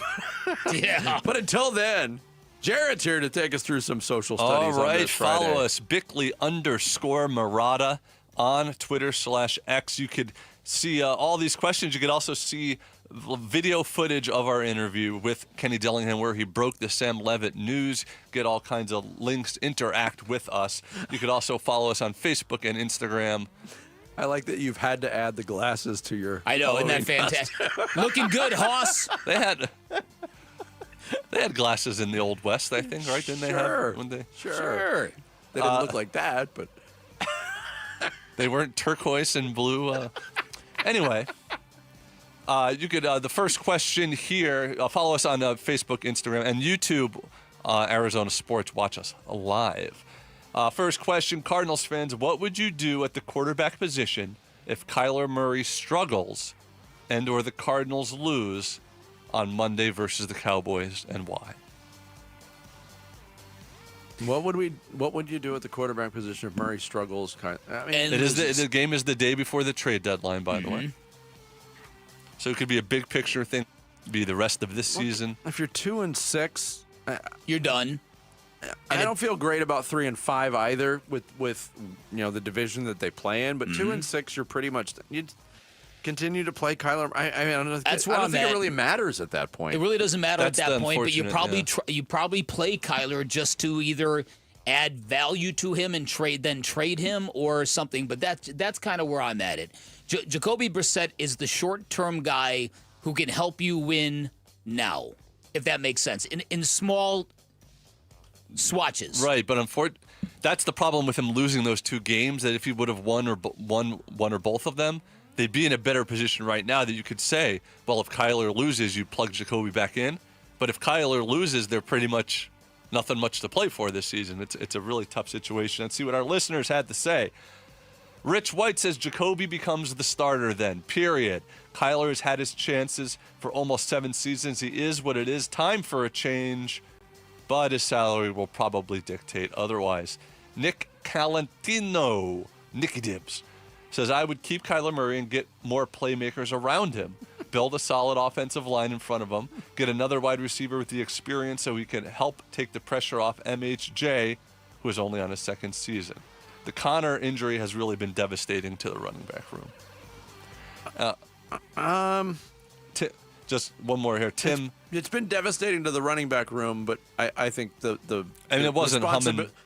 Yeah. But until then, Jared's here to take us through some social studies. All right, on this Friday. follow us, Bickley_Murata on Twitter/X. You could see all these questions. You could also see video footage of our interview with Kenny Dillingham, where he broke the Sam Levit news. Get all kinds of links, interact with us. You could also follow us on Facebook and Instagram. I like that you've had to add the glasses to your. I know, isn't that fantastic? Looking good, Hoss. They had glasses in the Old West, I think, right? Didn't they have? Sure. They didn't look like that, but they weren't turquoise and blue. Anyway, you could. The first question here. Follow us on Facebook, Instagram, and YouTube. Arizona Sports. Watch us live. First question, Cardinals fans, what would you do at the quarterback position if Kyler Murray struggles and or the Cardinals lose on Monday versus the Cowboys, and why? What would you do at the quarterback position if Murray struggles? The game is the day before the trade deadline, by the way. So it could be a big picture thing, be the rest of this season. If you're 2-6, you're done. I don't feel great about 3-5 either with the division that they play in, but 2-6, you're pretty much you'd continue to play Kyler. I don't know. That's I don't think it really matters at that point. It really doesn't matter at that point, but you probably yeah. you probably play Kyler just to either add value to him and trade him or something. But that's kind of where I'm at it. Jacoby Brissett is the short-term guy who can help you win now, if that makes sense. In small swatches. Right, but that's the problem with him losing those 2 games, that if he would have won or both of them, they'd be in a better position right now that you could say, well, if Kyler loses, you plug Jacoby back in. But if Kyler loses, they're pretty much nothing much to play for this season. It's a really tough situation. Let's see what our listeners had to say. Rich White says Jacoby becomes the starter then, period. Kyler has had his chances for almost 7 seasons. He is what it is. Time for a change, but his salary will probably dictate otherwise. Nick Calentino, Nicky Dibs, says I would keep Kyler Murray and get more playmakers around him. Build a solid offensive line in front of him. Get another wide receiver with the experience so he can help take the pressure off MHJ, who is only on his 2nd season. The Connor injury has really been devastating to the running back room. Just one more here. Tim. It's been devastating to the running back room, but I think the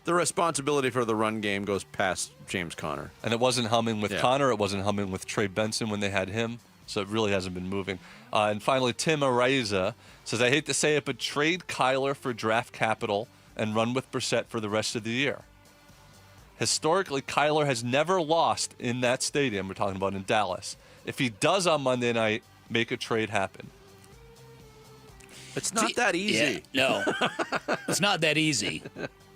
responsibility for the run game goes past James Conner. And it wasn't humming with Connor. It wasn't humming with Trey Benson when they had him. So it really hasn't been moving. And finally, Tim Araiza says, I hate to say it, but trade Kyler for draft capital and run with Brissett for the rest of the year. Historically, Kyler has never lost in that stadium. We're talking about in Dallas. If he does on Monday night, make a trade happen. It's not that easy. Yeah, no, it's not that easy.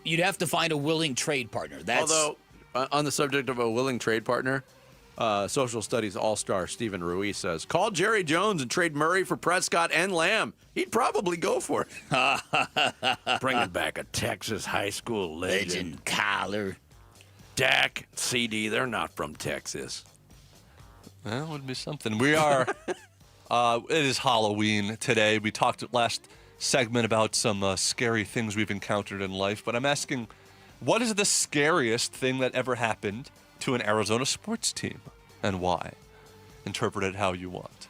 You'd have to find a willing trade partner. Although, on the subject of a willing trade partner, social studies all-star Stephen Ruiz says, call Jerry Jones and trade Murray for Prescott and Lamb. He'd probably go for it. Bringing back a Texas high school legend. Kyler. Dak, CD, they're not from Texas. Well, it would be something. We are, it is Halloween today. We talked last segment about some scary things we've encountered in life, but I'm asking, what is the scariest thing that ever happened to an Arizona sports team, and why? Interpret it how you want.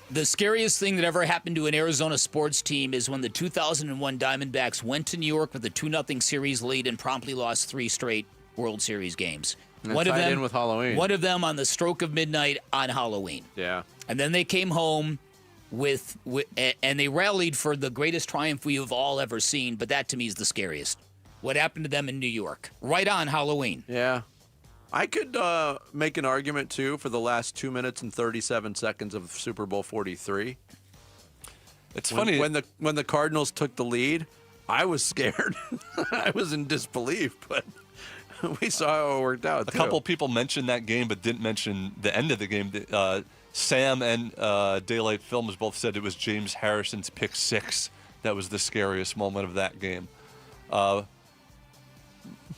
The scariest thing that ever happened to an Arizona sports team is when the 2001 Diamondbacks went to New York with a 2-0 series lead and promptly lost 3 straight World Series games. And tied in with Halloween. One of them on the stroke of midnight on Halloween. Yeah. And then they came home and they rallied for the greatest triumph we have all ever seen, but that to me is the scariest. What happened to them in New York, right on Halloween. Yeah. I could make an argument, too, for the last 2 minutes and 37 seconds of Super Bowl 43. It's funny. When the Cardinals took the lead, I was scared. I was in disbelief, but we saw how it worked out, A couple people mentioned that game but didn't mention the end of the game. Sam and Daylight Films both said it was James Harrison's pick 6 that was the scariest moment of that game.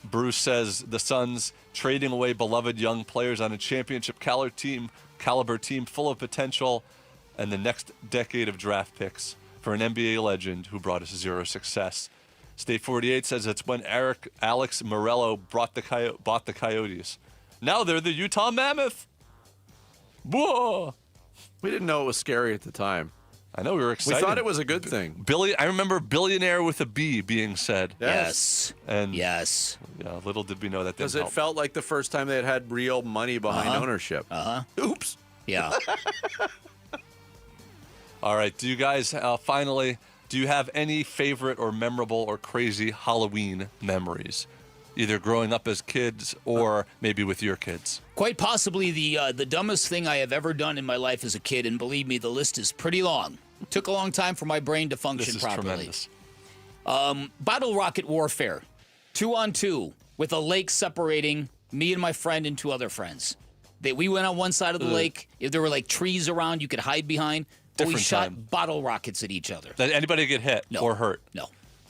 Bruce says the Suns trading away beloved young players on a championship caliber team full of potential and the next decade of draft picks for an NBA legend who brought us 0 success. State 48 says it's when Alex Morello bought the Coyotes. Now they're the Utah Mammoth. Whoa! We didn't know it was scary at the time. I know, we were excited. We thought it was a good thing. I remember billionaire with a B being said. Yes. And yes. Yeah, little did we know that because didn't it help. felt like the first time they had real money behind ownership. Oops. Yeah. All right. Do you guys finally? Do you have any favorite or memorable or crazy Halloween memories, either growing up as kids or maybe with your kids? Quite possibly the dumbest thing I have ever done in my life as a kid, and believe me, the list is pretty long. It took a long time for my brain to function properly. This is tremendous. Bottle rocket warfare, 2-on-2, with a lake separating me and my friend and 2 other friends. We went on one side of the lake. If there were like trees around, you could hide behind. But we shot bottle rockets at each other. Did anybody get hit or hurt? No.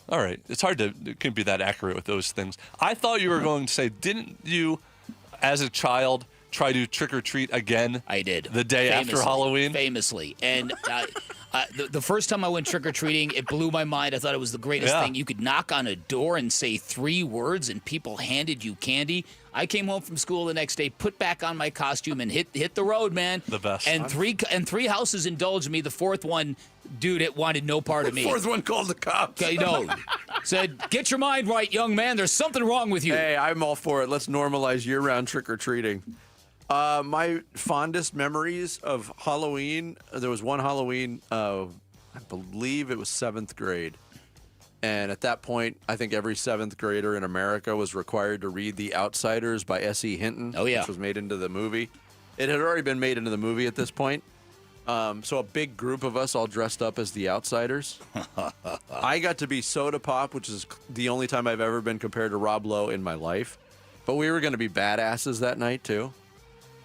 All right. It can't be that accurate with those things. I thought you were going to say, didn't you, as a child, try to trick or treat again? I did. The day after Halloween? Famously. And the first time I went trick or treating, it blew my mind. I thought it was the greatest thing. You could knock on a door and say 3 words, and people handed you candy. I came home from school the next day, put back on my costume, and hit the road, man. The best. And three houses indulged me. The 4th one, dude, it wanted no part of me. The 4th one called the cops. Said, get your mind right, young man. There's something wrong with you. Hey, I'm all for it. Let's normalize year-round trick-or-treating. My fondest memories of Halloween, there was one Halloween, I believe it was 7th grade. And at that point, I think every 7th grader in America was required to read The Outsiders by S.E. Hinton, which was made into the movie. It had already been made into the movie at this point. So a big group of us all dressed up as the outsiders. I got to be Soda Pop, which is the only time I've ever been compared to Rob Lowe in my life. But we were going to be badasses that night, too.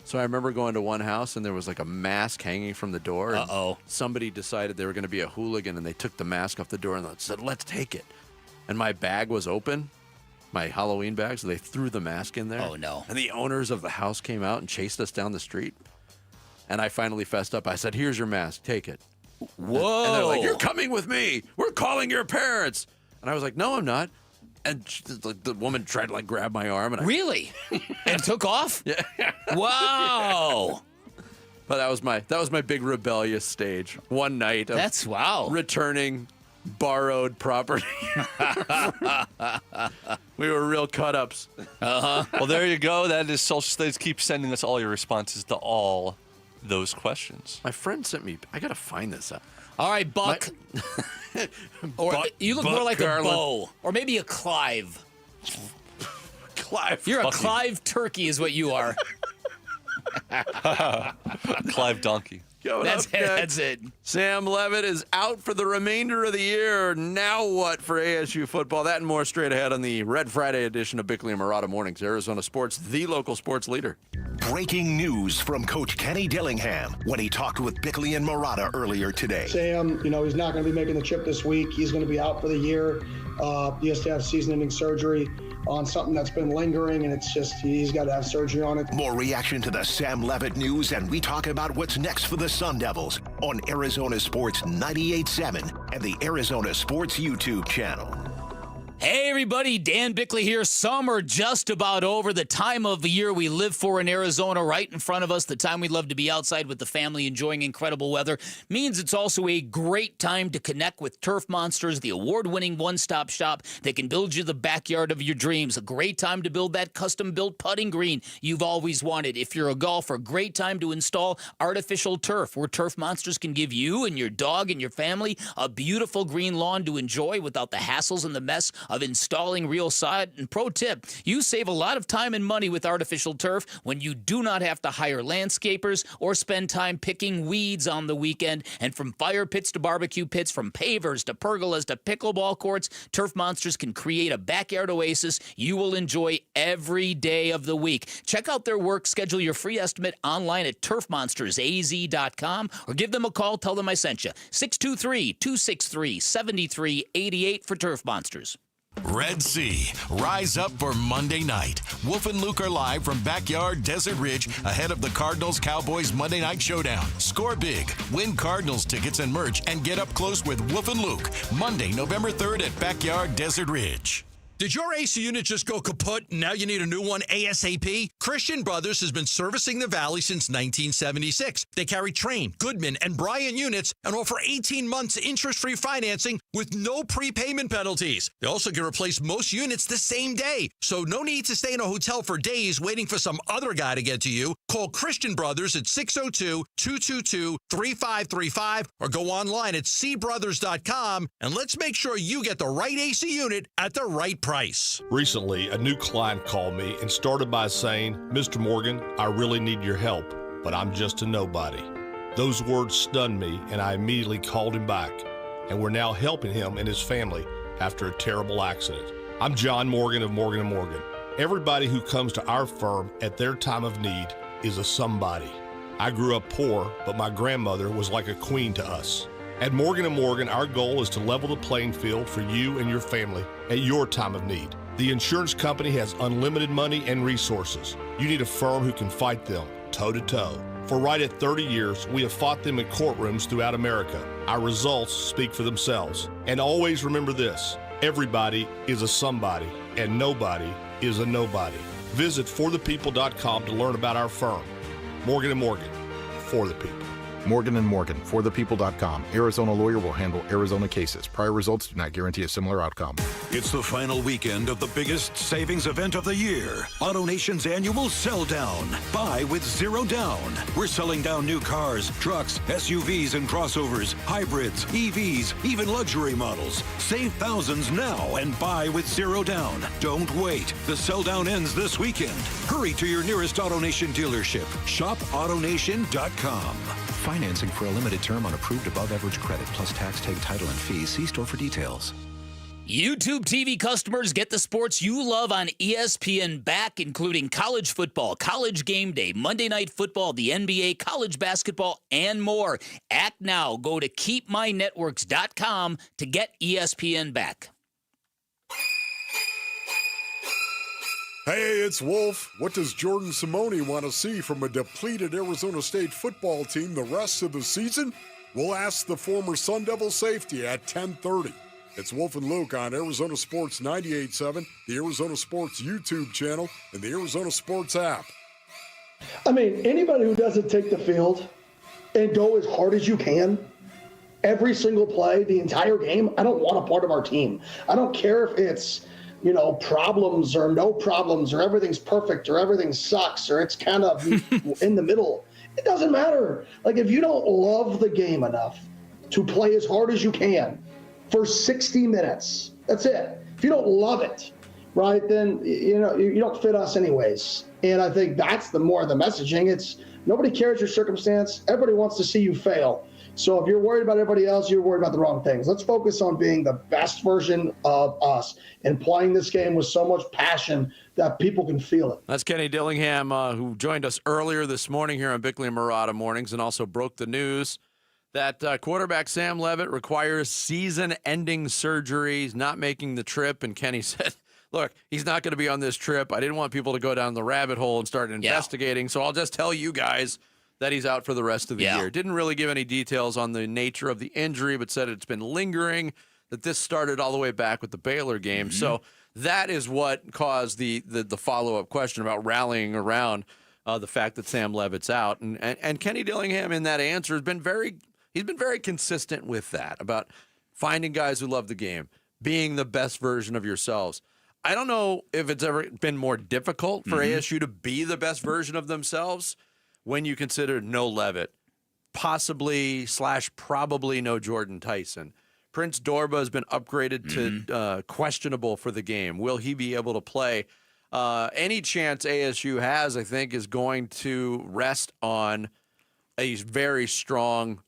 So I remember going to one house, and there was like a mask hanging from the door. Uh-oh. Somebody decided they were going to be a hooligan, and they took the mask off the door and said, let's take it. And my bag was open, my Halloween bag, so they threw the mask in there. Oh, no. And the owners of the house came out and chased us down the street. And I finally fessed up. I said, here's your mask. Take it. Whoa. And they're like, you're coming with me. We're calling your parents. And I was like, no, I'm not. And the woman tried to like grab my arm. And Really? And took off? Yeah. Wow. But that was my big rebellious stage. One night of wow. returning borrowed property. We were real cut-ups. Well, there you go. That is Social Studies. Keep sending us all your responses to all those questions. My friend sent me. I got to find this out. All right, Buck. Or Buck, you look Buck more like Garland. a Bo. Or maybe a Clive. Clive. You're a Bucky. Clive turkey is what you are. Clive Donkey. That's it. That's it. Sam Levitt is out for the remainder of the year. Now what for ASU football? That and more straight ahead on the Red Friday edition of Bickley and Marotta Mornings. Arizona Sports, the local sports leader. Breaking news from Coach Kenny Dillingham when he talked with Bickley and Marotta earlier today. Sam, he's not going to be making the trip this week. He's going to be out for the year. He has to have season-ending surgery on something that's been lingering, and it's just he's got to have surgery on it. More reaction to the Sam Levitt news, and we talk about what's next for the Sun Devils on Arizona Sports 98.7 and the Arizona Sports YouTube channel. Hey everybody, Dan Bickley here. Summer just about over. The time of the year we live for in Arizona right in front of us. The time we love to be outside with the family enjoying incredible weather. Means it's also a great time to connect with Turf Monsters, the award-winning one-stop shop that can build you the backyard of your dreams. A great time to build that custom-built putting green you've always wanted. If you're a golfer, great time to install artificial turf where Turf Monsters can give you and your dog and your family a beautiful green lawn to enjoy without the hassles and the mess of installing real sod. And pro tip, you save a lot of time and money with artificial turf when you do not have to hire landscapers or spend time picking weeds on the weekend. And from fire pits to barbecue pits, from pavers to pergolas to pickleball courts, Turf Monsters can create a backyard oasis you will enjoy every day of the week. Check out their work. Schedule your free estimate online at turfmonstersaz.com or give them a call. Tell them I sent you. 623-263-7388 for Turf Monsters. Red Sea, rise up for Monday night. Wolf and Luke are live from Backyard Desert Ridge ahead of the Cardinals Cowboys Monday Night Showdown. Score big, win Cardinals tickets and merch, and get up close with Wolf and Luke Monday, November 3rd at Backyard Desert Ridge. Did your AC unit just go kaput and now you need a new one ASAP? Christian Brothers has been servicing the Valley since 1976. They carry Train, Goodman, and Bryant units and offer 18 months interest-free financing with no prepayment penalties. They also can replace most units the same day, so no need to stay in a hotel for days waiting for some other guy to get to you. Call Christian Brothers at 602-222-3535 or go online at cbrothers.com, and let's make sure you get the right AC unit at the right price. Recently, a new client called me and started by saying, "Mr. Morgan, I really need your help, but I'm just a nobody." Those words stunned me, and I immediately called him back, and we're now helping him and his family after a terrible accident. I'm John Morgan of Morgan & Morgan. Everybody who comes to our firm at their time of need is a somebody. I grew up poor, but my grandmother was like a queen to us. At Morgan & Morgan, our goal is to level the playing field for you and your family at your time of need. The insurance company has unlimited money and resources. You need a firm who can fight them toe-to-toe. For right at 30 years, we have fought them in courtrooms throughout America. Our results speak for themselves. And always remember this, everybody is a somebody, and nobody is a nobody. Visit forthepeople.com to learn about our firm. Morgan & Morgan, for the people. Morgan & Morgan, forthepeople.com. Arizona lawyer will handle Arizona cases. Prior results do not guarantee a similar outcome. It's the final weekend of the biggest savings event of the year. AutoNation's annual Sell Down. Buy with zero down. We're selling down new cars, trucks, SUVs and crossovers, hybrids, EVs, even luxury models. Save thousands now and buy with zero down. Don't wait. The Sell Down ends this weekend. Hurry to your nearest AutoNation dealership. Shop AutoNation.com. Financing for a limited term on approved above-average credit plus tax, tag, title, and fees. See store for details. YouTube TV customers get the sports you love on ESPN back, including college football, college game day, Monday Night Football, the NBA, college basketball, and more. Act now. Go to keepmynetworks.com to get ESPN back. Hey, it's Wolf. What does Jordan Simone want to see from a depleted Arizona State football team the rest of the season? We'll ask the former Sun Devil safety at 10:30. It's Wolf and Luke on Arizona Sports 98.7, the Arizona Sports YouTube channel, and the Arizona Sports app. I mean, anybody who doesn't take the field and go as hard as you can every single play, the entire game, I don't want a part of our team. I don't care if it's, problems or no problems or everything's perfect or everything sucks or it's kind of in the middle. It doesn't matter. Like, if you don't love the game enough to play as hard as you can for 60 minutes, that's it. If you don't love it, right, then you don't fit us anyways. And I think that's the more the messaging. It's nobody cares your circumstance. Everybody wants to see you fail. So if you're worried about everybody else, you're worried about the wrong things. Let's focus on being the best version of us and playing this game with so much passion that people can feel it. That's Kenny Dillingham, who joined us earlier this morning here on Bickley and Murata Mornings, and also broke the news that quarterback Sam Levit requires season-ending surgery. He's not making the trip, and Kenny said, look, he's not going to be on this trip. I didn't want people to go down the rabbit hole and start investigating, so I'll just tell you guys that he's out for the rest of the year. Didn't really give any details on the nature of the injury, but said it's been lingering, that this started all the way back with the Baylor game. So that is what caused the follow-up question about rallying around the fact that Sam Levit's out. And Kenny Dillingham in that answer has been very consistent with that, about finding guys who love the game, being the best version of yourselves. I don't know if it's ever been more difficult for ASU to be the best version of themselves when you consider no Levit, possibly/probably no Jordan Tyson. Prince Dorba has been upgraded to questionable for the game. Will he be able to play? Any chance ASU has, I think, is going to rest on a very strong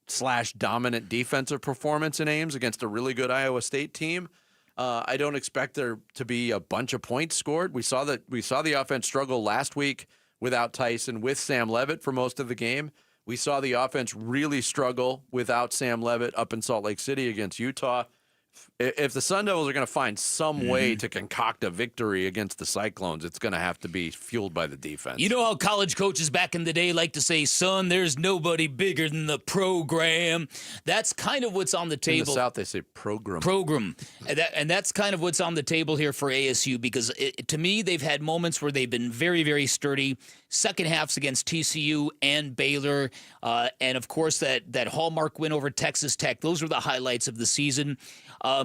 / dominant defensive performance in Ames against a really good Iowa State team. I don't expect there to be a bunch of points scored. We saw the offense struggle last week without Tyson, with Sam Levit for most of the game. We saw the offense really struggle without Sam Levit up in Salt Lake City against Utah. If the Sun Devils are going to find some way to concoct a victory against the Cyclones, it's going to have to be fueled by the defense. You know how college coaches back in the day like to say, son, there's nobody bigger than the program. That's kind of what's on the table. In the South, they say program. Program. And that's kind of what's on the table here for ASU, because to me, they've had moments where they've been very, very sturdy. Second halves against TCU and Baylor. And, of course, that hallmark win over Texas Tech. Those were the highlights of the season.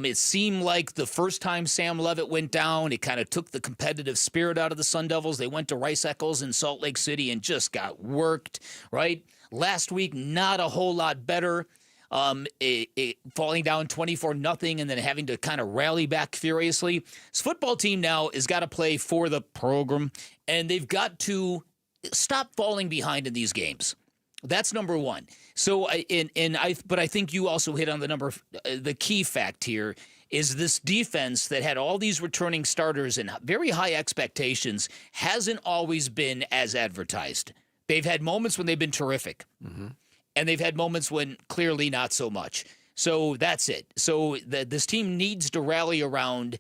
It seemed like the first time Sam Levit went down, it kind of took the competitive spirit out of the Sun Devils. They went to Rice Eccles in Salt Lake City and just got worked, right? Last week, not a whole lot better. Falling down 24-0 and then having to kind of rally back furiously. This football team now has got to play for the program, and they've got to stop falling behind in these games. That's number one. So, but I think you also hit on the key fact here is this defense that had all these returning starters and very high expectations hasn't always been as advertised. They've had moments when they've been terrific, and they've had moments when clearly not so much. So that's it. So this team needs to rally around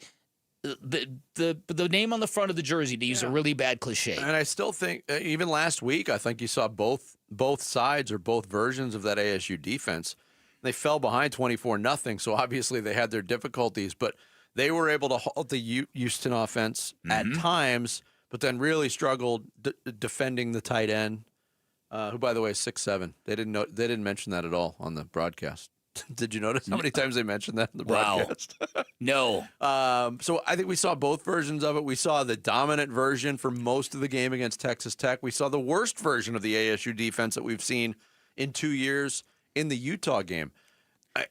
the name on the front of the jersey, to use a really bad cliche. And I still think, even last week, I think you saw both sides or both versions of that ASU defense. They fell behind 24-0, so obviously they had their difficulties, but they were able to halt the Houston offense at times, but then really struggled defending the tight end, who, by the way, is 6'7". They didn't mention that at all on the broadcast. Did you notice how many times they mentioned that in the broadcast? No. So I think we saw both versions of it. We saw the dominant version for most of the game against Texas Tech. We saw the worst version of the ASU defense that we've seen in 2 years in the Utah game.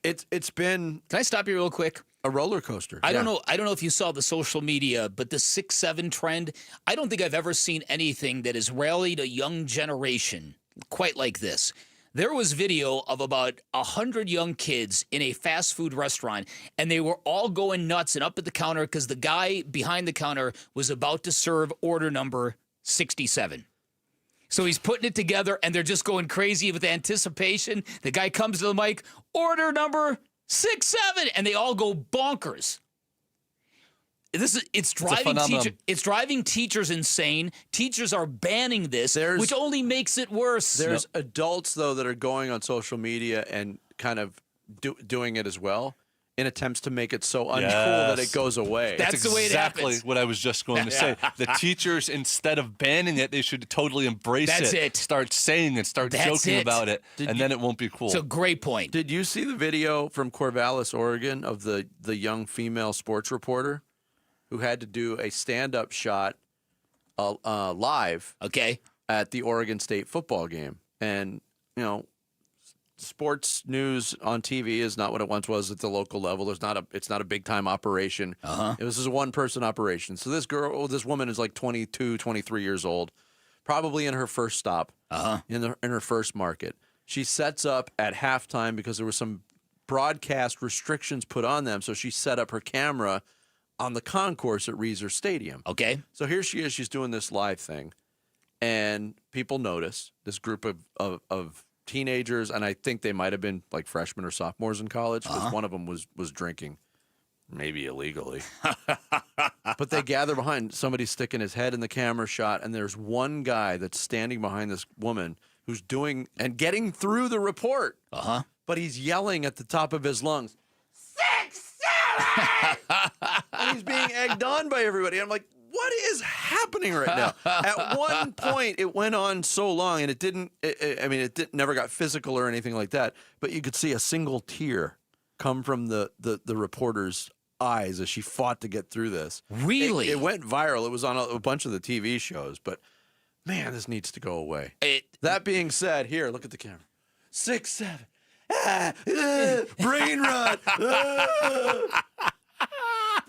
It's been. Can I stop you real quick? A roller coaster. I don't know if you saw the social media, but the 6'7" trend. I don't think I've ever seen anything that has rallied a young generation quite like this. There was video of about 100 young kids in a fast food restaurant, and they were all going nuts and up at the counter because the guy behind the counter was about to serve order number 67. So he's putting it together, and they're just going crazy with anticipation. The guy comes to the mic, order number 67, and they all go bonkers. It's driving teachers insane. Teachers are banning this, which only makes it worse. There's adults, though, that are going on social media and kind of doing it as well in attempts to make it so uncool that it goes away. That's the way it happens. Exactly what I was just going to say. The teachers, instead of banning it, they should totally embrace it. Start saying it, start joking about it, then it won't be cool. It's a great point. Did you see the video from Corvallis, Oregon, of the young female sports reporter who had to do a stand-up shot live at the Oregon State football game? And, you know, sports news on TV is not what it once was at the local level. It's not a big-time operation. This is a one-person operation. So this woman is like 22, 23 years old, probably in her first stop, in her first market. She sets up at halftime because there were some broadcast restrictions put on them, so she set up her camera on the concourse at Reser Stadium. Okay. So here she is. She's doing this live thing, and people notice this group of teenagers, and I think they might have been like freshmen or sophomores in college because one of them was drinking, maybe illegally. But they gather behind somebody sticking his head in the camera shot, and there's one guy that's standing behind this woman who's doing and getting through the report. But he's yelling at the top of his lungs, 6, 7! And he's being egged on by everybody. I'm like, what is happening right now? At one point, it went on so long, and it never got physical or anything like that, but you could see a single tear come from the reporter's eyes as she fought to get through this. Really? It went viral. It was on a bunch of the TV shows, but man, this needs to go away. That being said, here, look at the camera. 6, 7. Brain rot.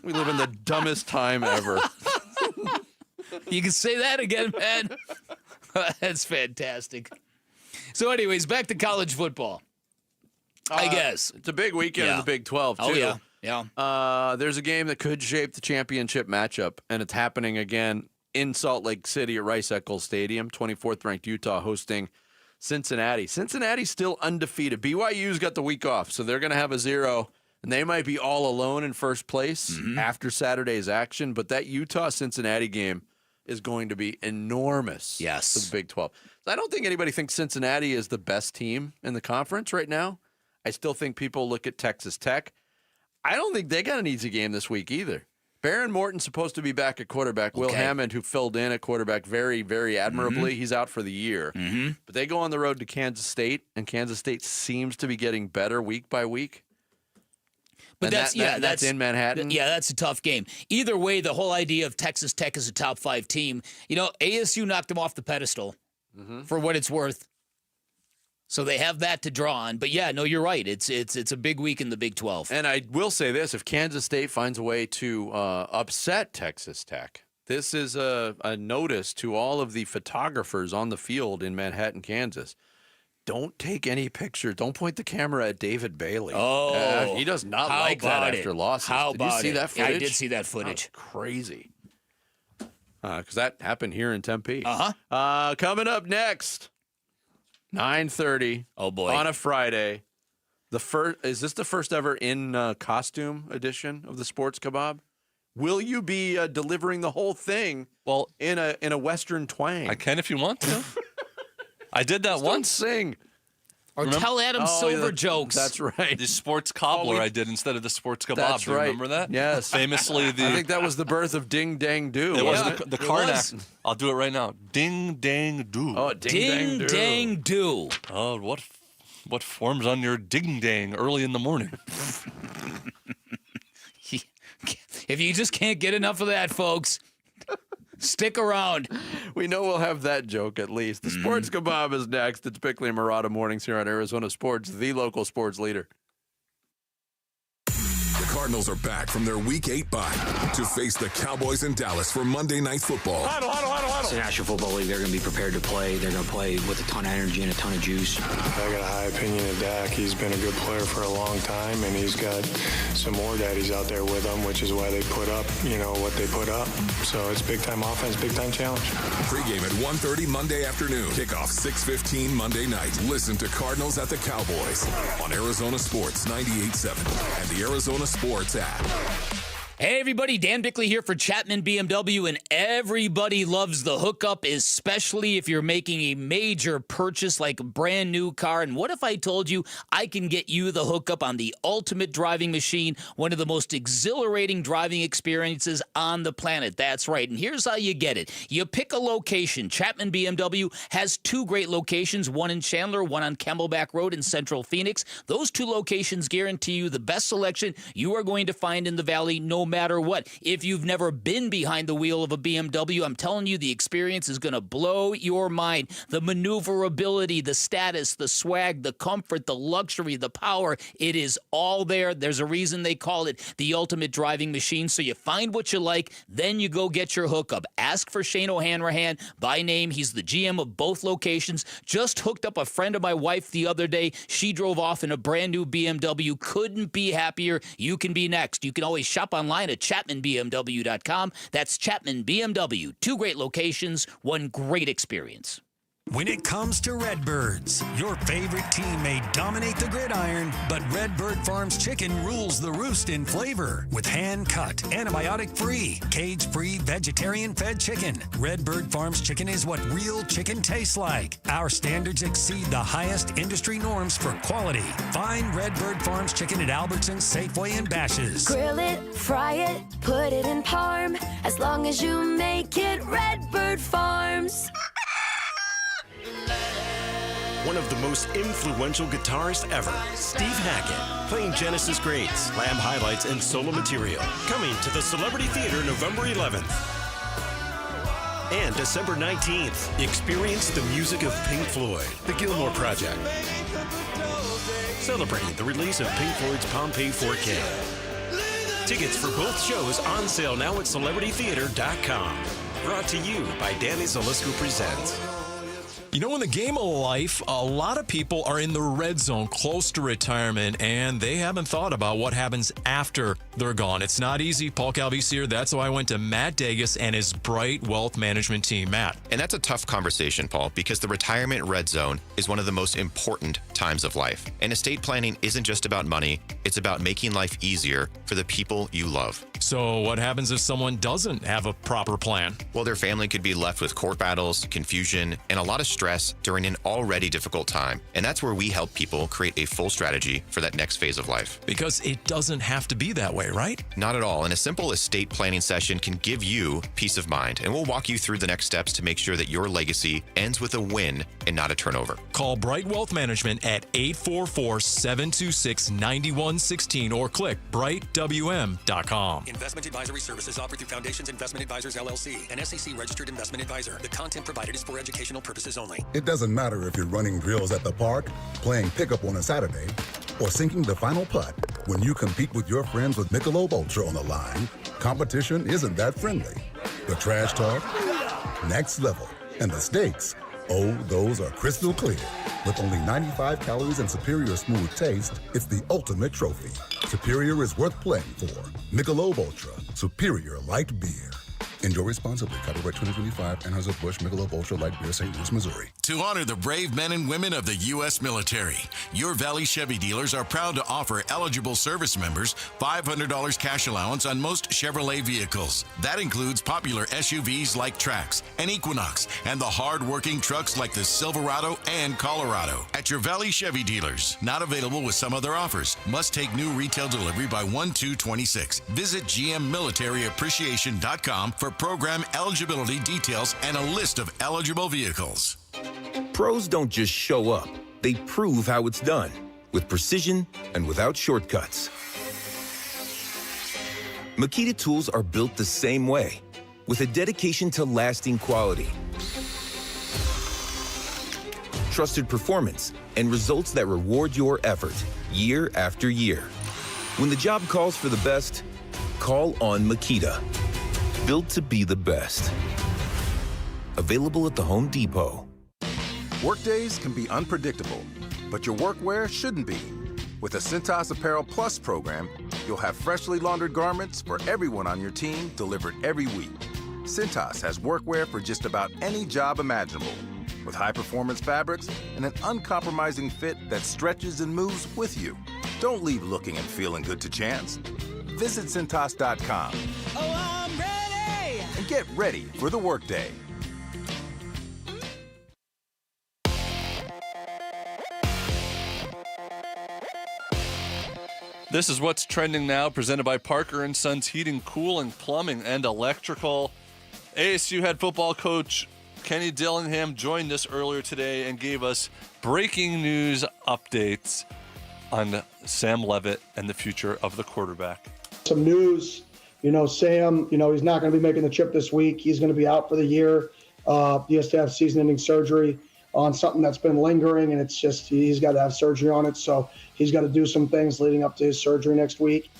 We live in the dumbest time ever. You can say that again, man. That's fantastic. So anyways, back to college football. I guess. It's a big weekend in the Big 12, too. Oh, yeah. There's a game that could shape the championship matchup, and it's happening again in Salt Lake City at Rice-Eccles Stadium. 24th-ranked Utah hosting Cincinnati. Cincinnati's still undefeated. BYU's got the week off, so they're going to have a 0, and they might be all alone in first place after Saturday's action, but that Utah-Cincinnati game is going to be enormous for the Big 12. So I don't think anybody thinks Cincinnati is the best team in the conference right now. I still think people look at Texas Tech. I don't think they got an easy game this week either. Barron Morton's supposed to be back at quarterback. Will Hammond, who filled in at quarterback very, very admirably, he's out for the year. But they go on the road to Kansas State, and Kansas State seems to be getting better week by week. But that's in Manhattan. That's a tough game. Either way, the whole idea of Texas Tech as a top 5 team, ASU knocked them off the pedestal for what it's worth. So they have that to draw on. But you're right. It's a big week in the Big 12. And I will say this: if Kansas State finds a way to upset Texas Tech, this is a notice to all of the photographers on the field in Manhattan, Kansas. Don't take any picture. Don't point the camera at David Bailey. He does not like that after losses. Did you see that footage? I did see that footage. Crazy. Because that happened here in Tempe. Coming up next, 9:30. Oh boy! On a Friday. Is this the first ever in costume edition of the Sports Kebab? Will you be delivering the whole thing? Well, in a Western twang. I can if you want to. I did that once. Sing. Or tell Adam Silver jokes. That's right. The sports cobbler I did instead of the sports kebab. That's Do you right. remember that? Yes. Famously, I think that was the birth of Ding Dang Do. It was wasn't the Cárdenas. I'll do it right now. Ding Dang Do. Oh, Ding Dang Do. Oh, what forms on your ding dang early in the morning? If you just can't get enough of that, folks, stick around. We know we'll have that joke at least. The Sports Kebab is next. It's Bickley and Murata mornings here on Arizona Sports, the local sports leader. The Cardinals are back from their Week 8 bye to face the Cowboys in Dallas for Monday Night Football. It's the National Football League. They're going to be prepared to play. They're going to play with a ton of energy and a ton of juice. I got a high opinion of Dak. He's been a good player for a long time, and he's got some more daddies out there with him, which is why they put up, what they put up. So it's big-time offense, big-time challenge. Pregame at 1:30 Monday afternoon. Kickoff 6:15 Monday night. Listen to Cardinals at the Cowboys on Arizona Sports 98.7 and the Arizona Sports app. Hey everybody, Dan Bickley here for Chapman BMW, and everybody loves the hookup, especially if you're making a major purchase like a brand new car. And what if I told you I can get you the hookup on the ultimate driving machine, one of the most exhilarating driving experiences on the planet? That's right, and here's how you get it. You pick a location. Chapman BMW has 2 great locations, one in Chandler, one on Camelback Road in Central Phoenix. Those 2 locations guarantee you the best selection you are going to find in the Valley, no matter what. If you've never been behind the wheel of a BMW, I'm telling you, the experience is going to blow your mind. The maneuverability, the status, the swag, the comfort, the luxury, the power, it is all there. There's a reason they call it the ultimate driving machine. So you find what you like, then you go get your hookup. Ask for Shane O'Hanrahan by name. He's the GM of both locations. Just hooked up a friend of my wife the other day. She drove off in a brand new BMW. Couldn't be happier. You can be next. You can always shop online at ChapmanBMW.com. That's Chapman BMW. 2 great locations, 1 great experience. When it comes to Redbirds, your favorite team may dominate the gridiron, but Redbird Farms chicken rules the roost in flavor. With hand-cut, antibiotic-free, cage-free, vegetarian-fed chicken, Redbird Farms chicken is what real chicken tastes like. Our standards exceed the highest industry norms for quality. Find Redbird Farms chicken at Albertsons, Safeway, and Bash's. Grill it, fry it, put it in parm. As long as you make it Redbird Farms. One of the most influential guitarists ever, Steve Hackett, playing Genesis greats, Slam highlights, and solo material. Coming to the Celebrity Theater November 11th. And December 19th, experience the music of Pink Floyd, The Gilmore Project. Celebrating the release of Pink Floyd's Pompeii 4K. Tickets for both shows on sale now at celebritytheater.com. Brought to you by Danny Zalisco Presents. You know, in the game of life, a lot of people are in the red zone close to retirement, and they haven't thought about what happens after they're gone. It's not easy. Paul Calvisi here. That's why I went to Matt Dagas and his Bright Wealth Management team. Matt. And that's a tough conversation, Paul, because the retirement red zone is one of the most important times of life. And estate planning isn't just about money. It's about making life easier for the people you love. So what happens if someone doesn't have a proper plan? Well, their family could be left with court battles, confusion, and a lot of stress during an already difficult time. And that's where we help people create a full strategy for that next phase of life. Because it doesn't have to be that way, right? Not at all. And a simple estate planning session can give you peace of mind. And we'll walk you through the next steps to make sure that your legacy ends with a win and not a turnover. Call Bright Wealth Management at 844-726-9116 or click brightwm.com. Investment advisory services offered through Foundations Investment Advisors, LLC, an SEC-registered investment advisor. The content provided is for educational purposes only. It doesn't matter if you're running drills at the park, playing pickup on a Saturday, or sinking the final putt. When you compete with your friends with Michelob Ultra on the line, competition isn't that friendly. The trash talk, next level, and the stakes, oh, those are crystal clear. With only 95 calories and superior smooth taste, it's the ultimate trophy. Superior is worth playing for. Michelob Ultra, superior light beer. Enjoy responsibly. Copyright 2025, Anheuser-Busch Michelob Ultra Light Beer, St. Louis, Missouri. To honor the brave men and women of the U.S. military, your Valley Chevy dealers are proud to offer eligible service members $500 cash allowance on most Chevrolet vehicles. That includes popular SUVs like Trax and Equinox and the hard-working trucks like the Silverado and Colorado. At your Valley Chevy dealers, not available with some other offers. Must take new retail delivery by 1/2/26. Visit GMMilitaryAppreciation.com for program eligibility details and a list of eligible vehicles. Pros don't just show up. They prove how it's done, with precision and without shortcuts. Makita tools are built the same way, with a dedication to lasting quality, trusted performance, and results that reward your effort year after year. When the job calls for the best, call on Makita. Built to be the best. Available at the Home Depot. Workdays can be unpredictable, but your workwear shouldn't be. With the Cintas Apparel Plus program, you'll have freshly laundered garments for everyone on your team delivered every week. Cintas has workwear for just about any job imaginable, with high-performance fabrics and an uncompromising fit that stretches and moves with you. Don't leave looking and feeling good to chance. Visit Cintas.com. Oh, I'm ready! And get ready for the workday. This is what's trending now, presented by Parker & Sons Heating, Cooling, Plumbing, and Electrical. ASU head football coach Kenny Dillingham joined us earlier today and gave us breaking news updates on Sam Levitt and the future of the quarterback. Some news, Sam, he's not going to be making the trip this week. He's going to be out for the year. He has to have season-ending surgery on something that's been lingering, and it's just he's got to have surgery on it. So he's got to do some things leading up to his surgery next week.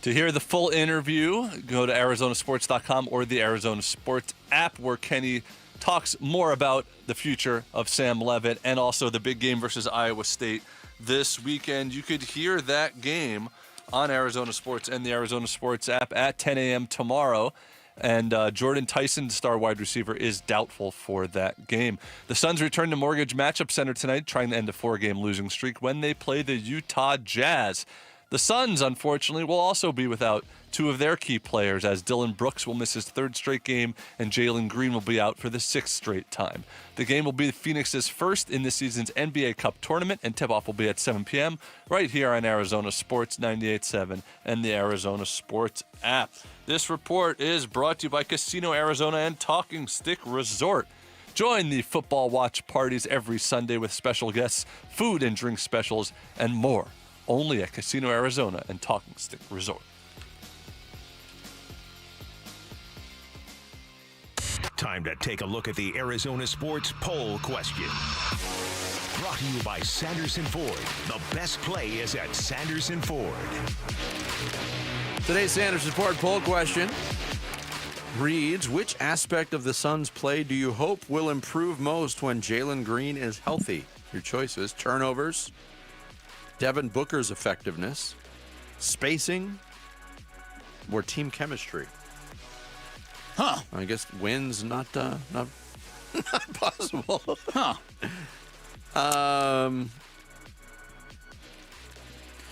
To hear the full interview, go to arizonasports.com or the Arizona Sports app, where Kenny talks more about the future of Sam Levitt and also the big game versus Iowa State this weekend. You could hear that game on Arizona Sports and the Arizona Sports app at 10 a.m. tomorrow. And Jordan Tyson, star wide receiver, is doubtful for that game. The Suns return to Mortgage Matchup Center tonight, trying to end a 4-game losing streak when they play the Utah Jazz. The Suns, unfortunately, will also be without two of their key players, as Dylan Brooks will miss his 3rd straight game and Jalen Green will be out for the 6th straight time. The game will be Phoenix's first in this season's NBA Cup tournament, and tip-off will be at 7 p.m. right here on Arizona Sports 98.7 and the Arizona Sports app. This report is brought to you by Casino Arizona and Talking Stick Resort. Join the football watch parties every Sunday with special guests, food and drink specials, and more. Only at Casino Arizona and Talking Stick Resort. Time to take a look at the Arizona Sports Poll Question. Brought to you by Sanderson Ford. The best play is at Sanderson Ford. Today's Sanderson Ford Poll Question reads, which aspect of the Suns' play do you hope will improve most when Jalen Green is healthy? Your choices: turnovers, Devin Booker's effectiveness, spacing, or team chemistry. Huh. I guess wins not possible. Huh.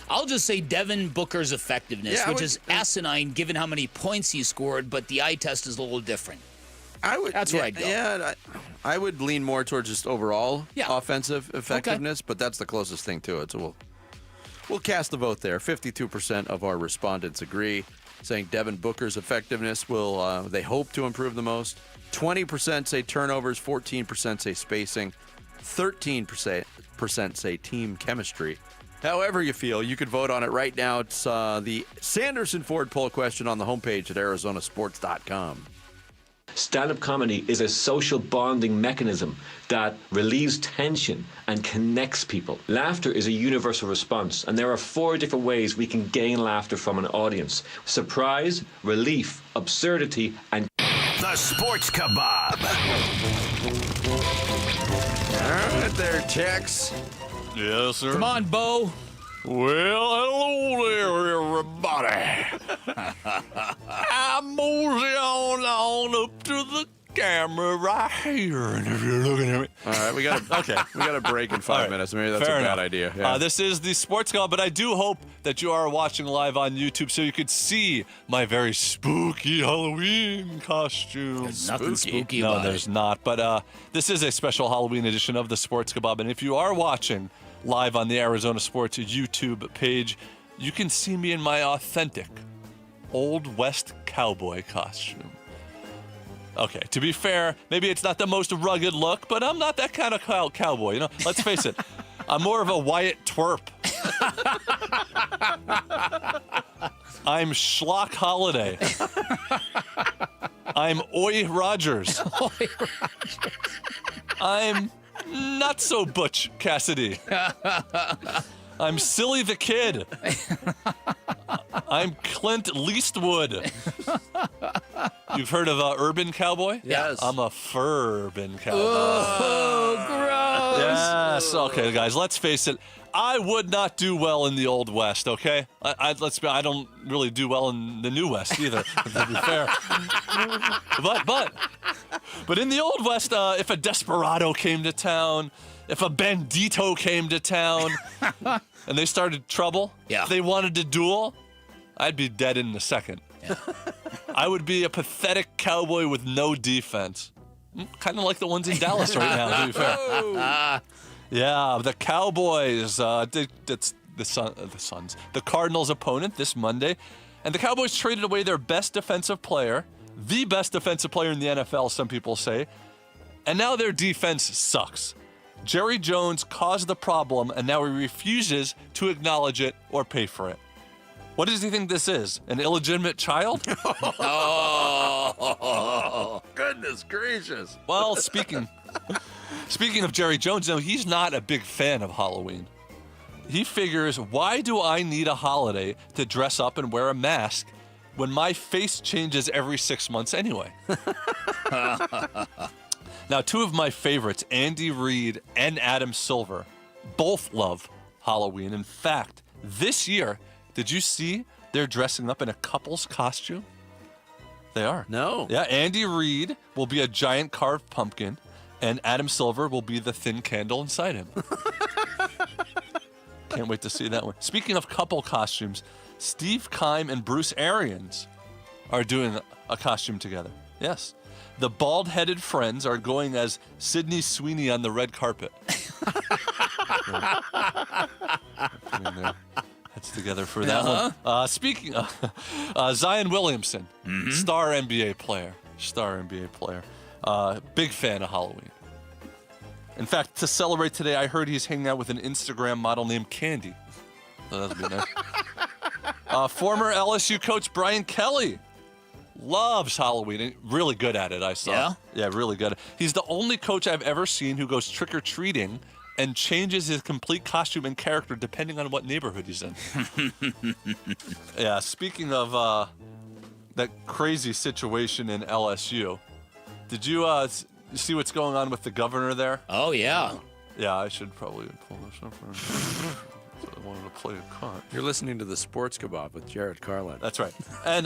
I'll just say Devin Booker's effectiveness, which is asinine given how many points he scored, but the eye test is a little different. That's where I'd go. Yeah, I would lean more towards just overall offensive effectiveness, but that's the closest thing to it. So we'll cast the vote there. 52% of our respondents agree, saying Devin Booker's effectiveness will they hope to improve the most. 20% say turnovers, 14% say spacing, 13% say team chemistry. However you feel, you could vote on it right now. It's the Sanderson Ford poll question on the homepage at arizonasports.com. Stand-up comedy is a social bonding mechanism that relieves tension and connects people. Laughter is a universal response, and there are 4 different ways we can gain laughter from an audience: surprise, relief, absurdity, and the Sports Kebab. All right there, Tex. Yes, sir. Come on, Bo. Well, hello there, everybody. I'm mosey on up to the camera right here, and if you're looking at me. All right, we got a break in 5 minutes. Maybe that's Fair a bad enough. idea. Yeah. This is the Sports Call, but I do hope that you are watching live on YouTube so you could see my very spooky Halloween costume. There's nothing spooky No, about there's it. not. But this is a special Halloween edition of the Sports Kebab, and if you are watching live on the Arizona Sports YouTube page, you can see me in my authentic Old West cowboy costume. Okay, to be fair, maybe it's not the most rugged look, but I'm not that kind of cowboy, Let's face it, I'm more of a Wyatt Twerp. I'm Schlock Holiday. I'm Oi Rogers. I'm not so Butch Cassidy. I'm Silly the Kid. I'm Clint Leastwood. You've heard of Urban Cowboy? Yes. I'm a Furban Cowboy. Oh, gross. Yes. Okay, guys, let's face it. I would not do well in the Old West, okay? I don't really do well in the New West either, to be fair. But in the Old West, if a desperado came to town, if a bandito came to town, and they started trouble, if they wanted to duel, I'd be dead in a second. Yeah. I would be a pathetic cowboy with no defense. Kind of like the ones in Dallas right now, to be fair. Yeah, the Cowboys, that's the Cardinals' opponent this Monday. And the Cowboys traded away their best defensive player, the best defensive player in the NFL, some people say. And now their defense sucks. Jerry Jones caused the problem, and now he refuses to acknowledge it or pay for it. What does he think this is? An illegitimate child? Oh, goodness gracious. Well, speaking of Jerry Jones, no, he's not a big fan of Halloween. He figures, why do I need a holiday to dress up and wear a mask when my face changes every 6 months anyway? Now, two of my favorites, Andy Reid and Adam Silver, both love Halloween. In fact, this year, did you see they're dressing up in a couple's costume? They are. No. Yeah, Andy Reid will be a giant carved pumpkin, and Adam Silver will be the thin candle inside him. Can't wait to see that one. Speaking of couple costumes, Steve Keim and Bruce Arians are doing a costume together. Yes. The bald-headed friends are going as Sydney Sweeney on the red carpet. Heads together for that one. Speaking of Zion Williamson, star NBA player. Big fan of Halloween. In fact, to celebrate today, I heard he's hanging out with an Instagram model named Candy. So that'll be nice. Former LSU coach Brian Kelly loves Halloween. And really good at it, I saw. Yeah? Yeah, really good. He's the only coach I've ever seen who goes trick-or-treating and changes his complete costume and character depending on what neighborhood he's in. Yeah, speaking of that crazy situation in LSU, did you see what's going on with the governor there? Oh, yeah. Yeah, I should probably pull this up. I wanted to play a cut. You're listening to the Sports Kebab with Jared Carlin. That's right. And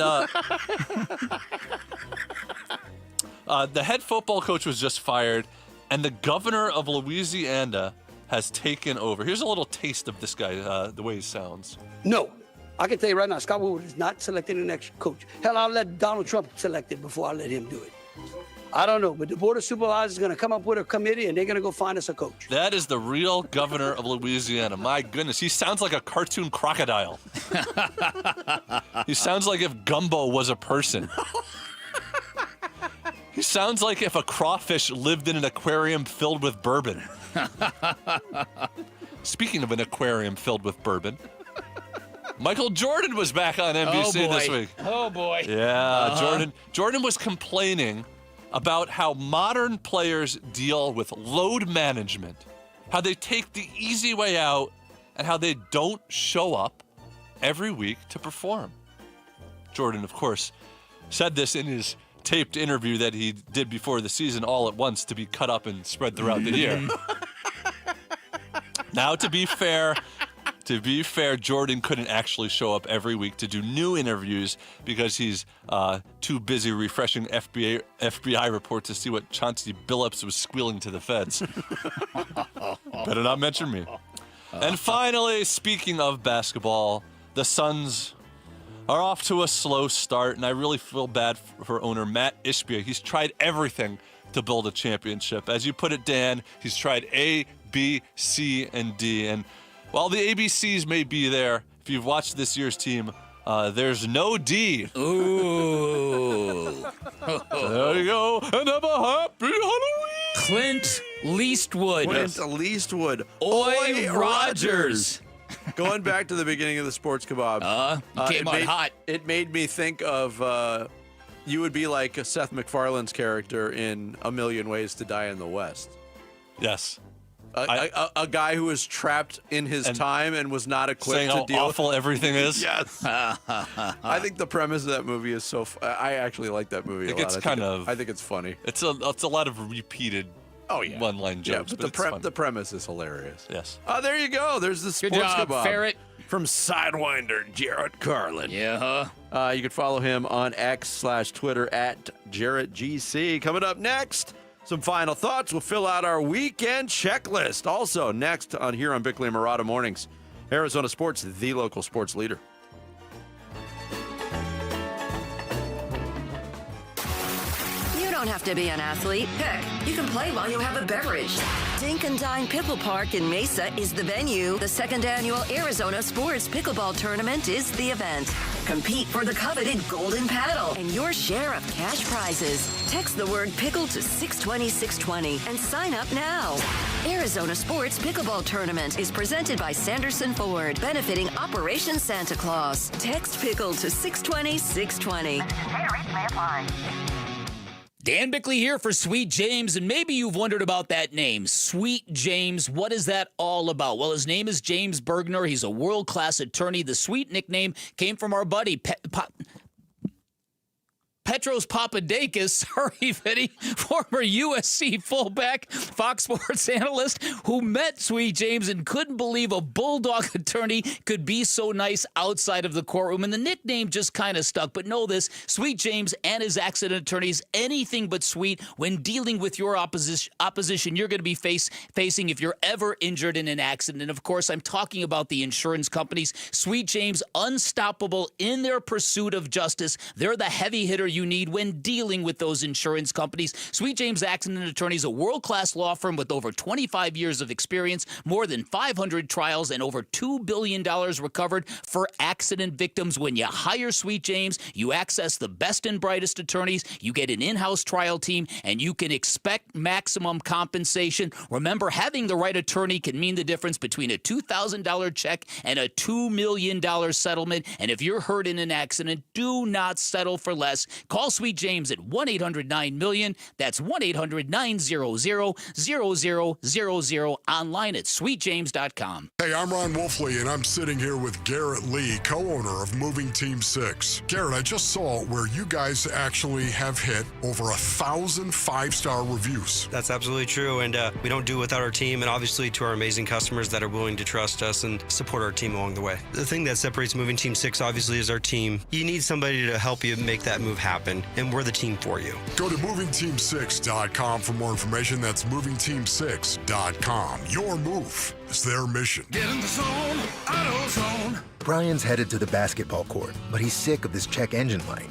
the head football coach was just fired, and the governor of Louisiana has taken over. Here's a little taste of this guy, the way he sounds. No. I can tell you right now, Scott Woodward is not selecting the next coach. Hell, I'll let Donald Trump select it before I let him do it. I don't know, but the Board of Supervisors is going to come up with a committee, and they're going to go find us a coach. That is the real governor of Louisiana. My goodness, he sounds like a cartoon crocodile. He sounds like if Gumbo was a person. He sounds like if a crawfish lived in an aquarium filled with bourbon. Speaking of an aquarium filled with bourbon, Michael Jordan was back on NBC this week. Oh, boy. Yeah, Jordan was complaining about how modern players deal with load management, how they take the easy way out, and how they don't show up every week to perform. Jordan, of course, said this in his taped interview that he did before the season all at once to be cut up and spread throughout the year. Now, to be fair, Jordan couldn't actually show up every week to do new interviews because he's too busy refreshing FBI reports to see what Chauncey Billups was squealing to the feds. Better not mention me. And finally, speaking of basketball, the Suns are off to a slow start, and I really feel bad for owner Matt Ishbia. He's tried everything to build a championship. As you put it, Dan, he's tried A, B, C, and D. And while the ABCs may be there, if you've watched this year's team, there's no D. Ooh. There you go. And have a happy Halloween. Clint Leastwood. Oi, Rogers. Going back to the beginning of the Sports Kebab. Came out hot. It made me think of you would be like Seth MacFarlane's character in A Million Ways to Die in the West. Yes. A guy who was trapped in his time and was not equipped saying to how deal awful everything is. Yes. I think the premise of that movie is so. I actually like that movie a lot. I think it's funny. It's a lot of repeated. One-line jokes. Yeah, but the premise is hilarious. Yes. There you go. There's the sports Good job, kebab Ferret. from Sidewinder Jarrett Carlin. Yeah. You can follow him on X/Twitter at JarrettGC. Coming up next, some final thoughts. We'll fill out our weekend checklist. Also next on here on Bickley and Murata Mornings, Arizona Sports, the local sports leader. You don't have to be an athlete. Heck, you can play while you have a beverage. Dink and Dine Pickle Park in Mesa is the venue. The second annual Arizona Sports Pickleball Tournament is the event. Compete for the coveted golden paddle and your share of cash prizes. Text the word pickle to 620-620 and sign up now. Arizona Sports Pickleball Tournament is presented by Sanderson Ford, benefiting Operation Santa Claus. Text pickle to 620-620. May apply. Dan Bickley here for Sweet James, and maybe you've wondered about that name, Sweet James. What is that all about? Well, his name is James Bergner. He's a world-class attorney. The Sweet nickname came from our buddy Petros Papadakis, sorry, Vinny, former USC fullback, Fox Sports analyst, who met Sweet James and couldn't believe a bulldog attorney could be so nice outside of the courtroom. And the nickname just kind of stuck. But know this, Sweet James and his accident attorneys, anything but sweet when dealing with your opposition you're going to be facing if you're ever injured in an accident. And, of course, I'm talking about the insurance companies. Sweet James, unstoppable in their pursuit of justice. They're the heavy hitter you need when dealing with those insurance companies. Sweet James Accident Attorneys, a world-class law firm with over 25 years of experience, more than 500 trials, and over $2 billion recovered for accident victims. When you hire Sweet James, you access the best and brightest attorneys, you get an in-house trial team, and you can expect maximum compensation. Remember, having the right attorney can mean the difference between a $2,000 check and a $2 million settlement. And if you're hurt in an accident, do not settle for less. Call Sweet James at 1-800-9-MILLION. That's 1-800-900-0000. Online at sweetjames.com. Hey, I'm Ron Wolfley, and I'm sitting here with Garrett Lee, co-owner of Moving Team 6. Garrett, I just saw where you guys actually have hit over 1,000 5-star reviews. That's absolutely true, and we don't do it without our team, and obviously to our amazing customers that are willing to trust us and support our team along the way. The thing that separates Moving Team 6, obviously, is our team. You need somebody to help you make that move happen, and we're the team for you. Go to movingteam6.com for more information. That's movingteam6.com. Your move is their mission. Get in the zone, AutoZone. Brian's headed to the basketball court, but he's sick of this check engine light.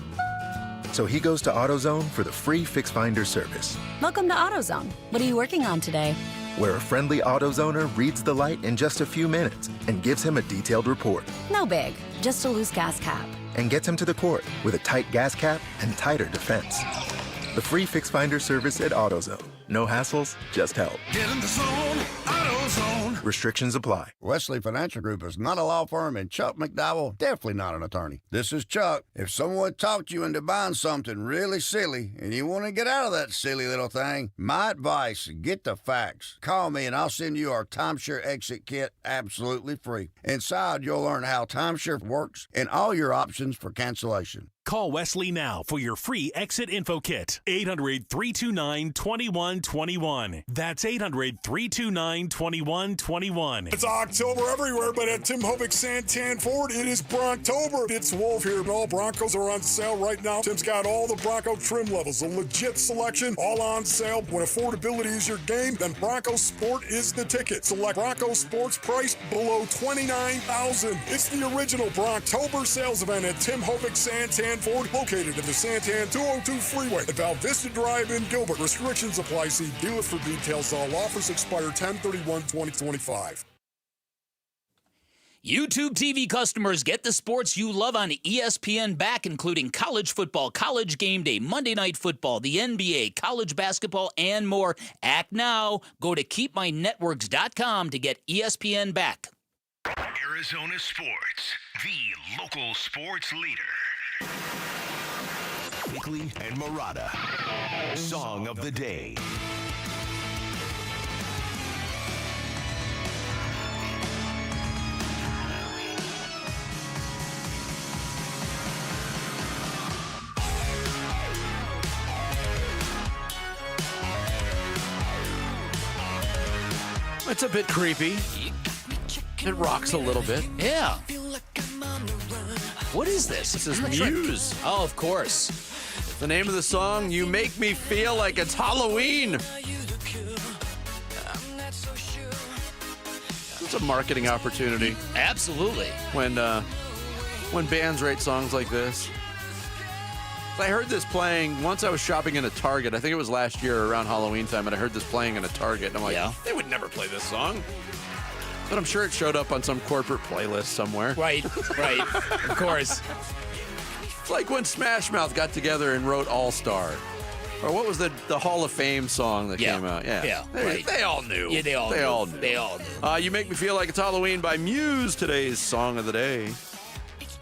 So he goes to AutoZone for the free Fix Finder service. Welcome to AutoZone. What are you working on today? Where a friendly AutoZoner reads the light in just a few minutes and gives him a detailed report. No big, just a loose gas cap. And gets him to the court with a tight gas cap and tighter defense. The free Fix Finder service at AutoZone. No hassles, just help. Get in the zone, AutoZone. Restrictions apply. Wesley Financial Group is not a law firm, and Chuck McDowell definitely not an attorney. This is Chuck. If someone talked you into buying something really silly and you want to get out of that silly little thing, my advice, get the facts. Call me and I'll send you our timeshare exit kit absolutely free. Inside, you'll learn how timeshare works and all your options for cancellation. Call Wesley now for your free exit info kit. 800-329-2121. That's 800-329-2121. It's October everywhere, but at Tim Hovick Santan Ford, it is Bronctober. It's Wolf here, and all Broncos are on sale right now. Tim's got all the Bronco trim levels, a legit selection, all on sale. When affordability is your game, then Bronco Sport is the ticket. Select Bronco Sports priced below $29,000. It's the original Bronctober sales event at Tim Hovick Santan Ford, located in the Santan 202 freeway at Val Vista Drive in Gilbert. Restrictions apply. See dealer for details. All offers expire 10/31/2025. YouTube TV customers, get the sports you love on ESPN back, including college football, college game day, Monday Night Football, the NBA, college basketball, and more. Act now. Go to keepmynetworks.com to get ESPN back. Arizona Sports, the local sports leader. Bickley and Murata. Song of the day. It's a bit creepy. It rocks a little bit. Yeah. What is this? This is Muse. Oh, of course. The name of the song, You Make Me Feel Like It's Halloween. It's a marketing opportunity. Absolutely. When bands write songs like this. I heard this playing once I was shopping in a Target. I think it was last year around Halloween time, and I heard this playing in a Target. And I'm like, they would never play this song. But I'm sure it showed up on some corporate playlist somewhere. Right. Of course. It's like when Smash Mouth got together and wrote All Star. Or what was the Hall of Fame song that came out? Yeah. They all knew. Yeah, they all knew. They all knew. You Make Me Feel Like It's Halloween by Muse, today's song of the day.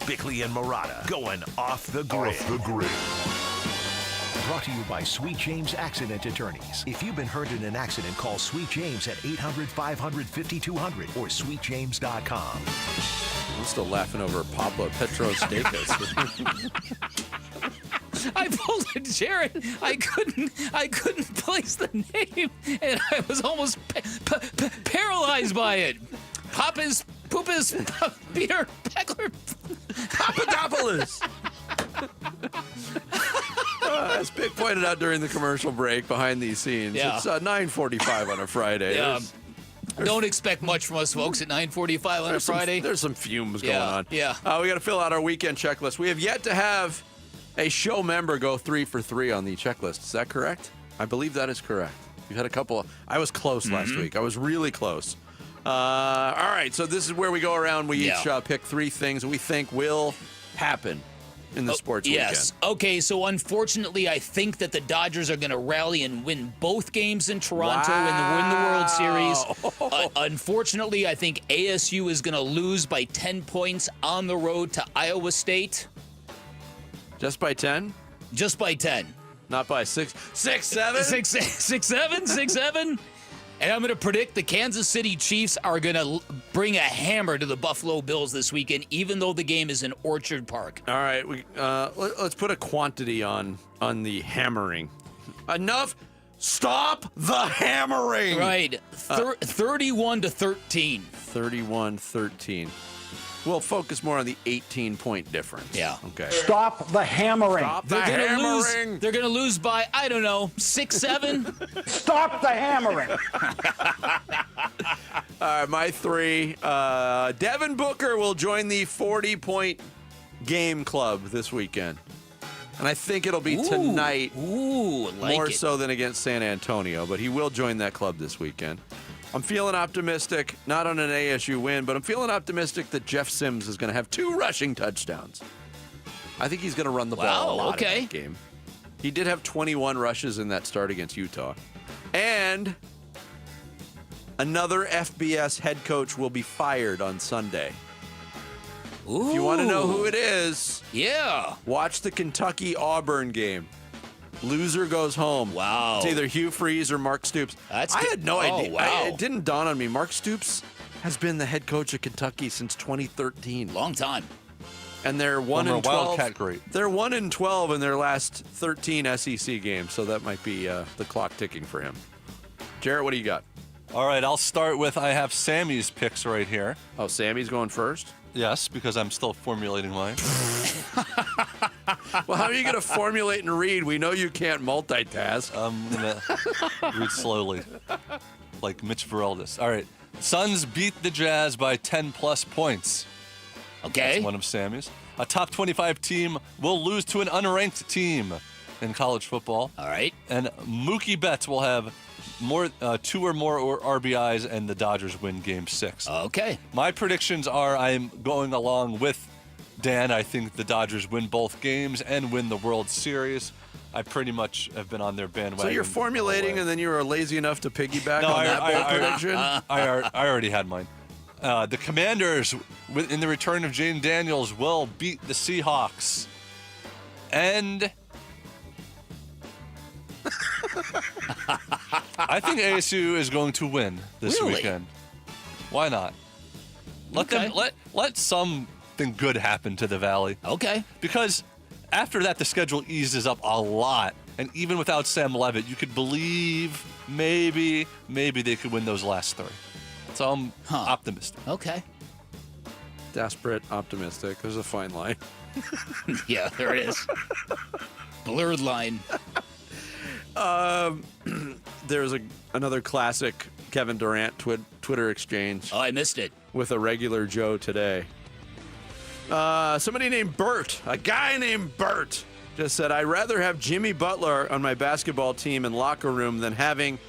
Bickley and Murata going off the grid. Brought to you by Sweet James Accident Attorneys. If you've been hurt in an accident, call Sweet James at 800-500-5200 or sweetjames.com. I'm still laughing over Papa Petrostakas. I pulled it, Jared. I couldn't place the name, and I was almost paralyzed by it. Papa's Peter Peckler. Papadopoulos. As Pick pointed out during the commercial break behind these scenes, it's 9:45 on a Friday. Yeah. Don't expect much from us, folks, at 9:45 on a Friday. There's some fumes going on. Yeah. We got to fill out our weekend checklist. We have yet to have a show member go 3 for 3 on the checklist. Is that correct? I believe that is correct. We've had a couple. I was close last week. I was really close. All right, so this is where we go around. We each pick 3 things that we think will happen in the sports weekend. Okay, so unfortunately, I think that the Dodgers are going to rally and win both games in Toronto and win the World Series. Unfortunately, I think ASU is going to lose by 10 points on the road to Iowa State. Just by 10? Just by 10. Not by 6, 7? 6, 7. And I'm going to predict the Kansas City Chiefs are going to bring a hammer to the Buffalo Bills this weekend, even though the game is in Orchard Park. All right, let's put a quantity on the hammering. Enough. Stop the hammering. Right. 31-13. 31-13. We'll focus more on the 18-point difference. Yeah. Okay. Stop the hammering. Stop the hammering. They're going to lose by, I don't know, 6, 7. Stop the hammering. All right, my 3. Devin Booker will join the 40-point game club this weekend. And I think it'll be tonight more so than against San Antonio, but he will join that club this weekend. I'm feeling optimistic, not on an ASU win, but I'm feeling optimistic that Jeff Sims is going to have 2 rushing touchdowns. I think he's going to run the ball a lot in that game. He did have 21 rushes in that start against Utah. And another FBS head coach will be fired on Sunday. If you want to know who it is, watch the Kentucky-Auburn game. Loser goes home. Wow. It's either Hugh Freeze or Mark Stoops. I had no idea. Wow. It didn't dawn on me. Mark Stoops has been the head coach of Kentucky since 2013. Long time. And they're 1-12. Wildcat great. They're 1-12 in their last 13 SEC games, so that might be the clock ticking for him. Jarrett, what do you got? All right, I'll start with I have Sammy's picks right here. Oh, Sammy's going first? Yes, because I'm still formulating mine. Well, how are you going to formulate and read? We know you can't multitask. I'm going to read slowly, like Mitch Veraldis. All right. Suns beat the Jazz by 10-plus points. Okay. That's one of Sammy's. A top 25 team will lose to an unranked team in college football. All right. And Mookie Betts will have 2 or more RBIs, and the Dodgers win Game 6. Okay. My predictions are I'm going along with Dan. I think the Dodgers win both games and win the World Series. I pretty much have been on their bandwagon. So you're formulating, and then you were lazy enough to piggyback on that bold prediction? I already had mine. The Commanders, in the return of Jane Daniels, will beat the Seahawks. And I think ASU is going to win this weekend. Why not? Let something good happen to the Valley. Okay. Because after that, the schedule eases up a lot. And even without Sam Levitt, you could believe maybe they could win those last 3. So I'm optimistic. Okay. Desperate, optimistic. There's a fine line. Yeah, there is. Blurred line. There's another classic Kevin Durant Twitter exchange. Oh, I missed it. With a regular Joe today. Somebody named Bert, a guy named Bert, just said, I'd rather have Jimmy Butler on my basketball team and locker room than having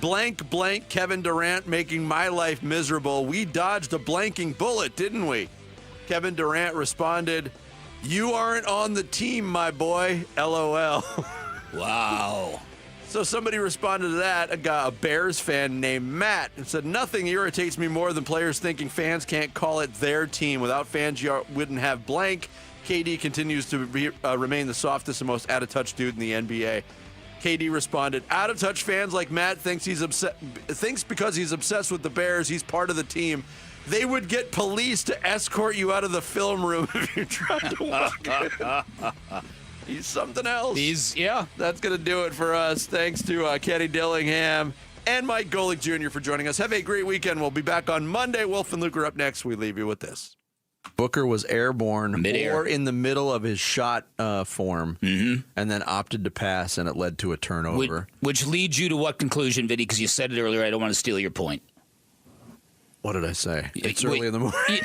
blank blank Kevin Durant making my life miserable. We dodged a blanking bullet, didn't we? Kevin Durant responded, you aren't on the team, my boy. LOL. Wow. So somebody responded to that, a Bears fan named Matt, and said, nothing irritates me more than players thinking fans can't call it their team. Without fans, you wouldn't have blank. KD continues to remain the softest and most out-of-touch dude in the NBA. KD responded, out-of-touch fans like Matt thinks because he's obsessed with the Bears, he's part of the team. They would get police to escort you out of the film room if you tried to walk in. He's something else. That's going to do it for us. Thanks to Kenny Dillingham and Mike Golic Jr. for joining us. Have a great weekend. We'll be back on Monday. Wolf and Luke are up next. We leave you with this. Booker was airborne or in the middle of his shot form and then opted to pass, and it led to a turnover. Which leads you to what conclusion, Vinny? Because you said it earlier. I don't want to steal your point. What did I say? It's early in the morning.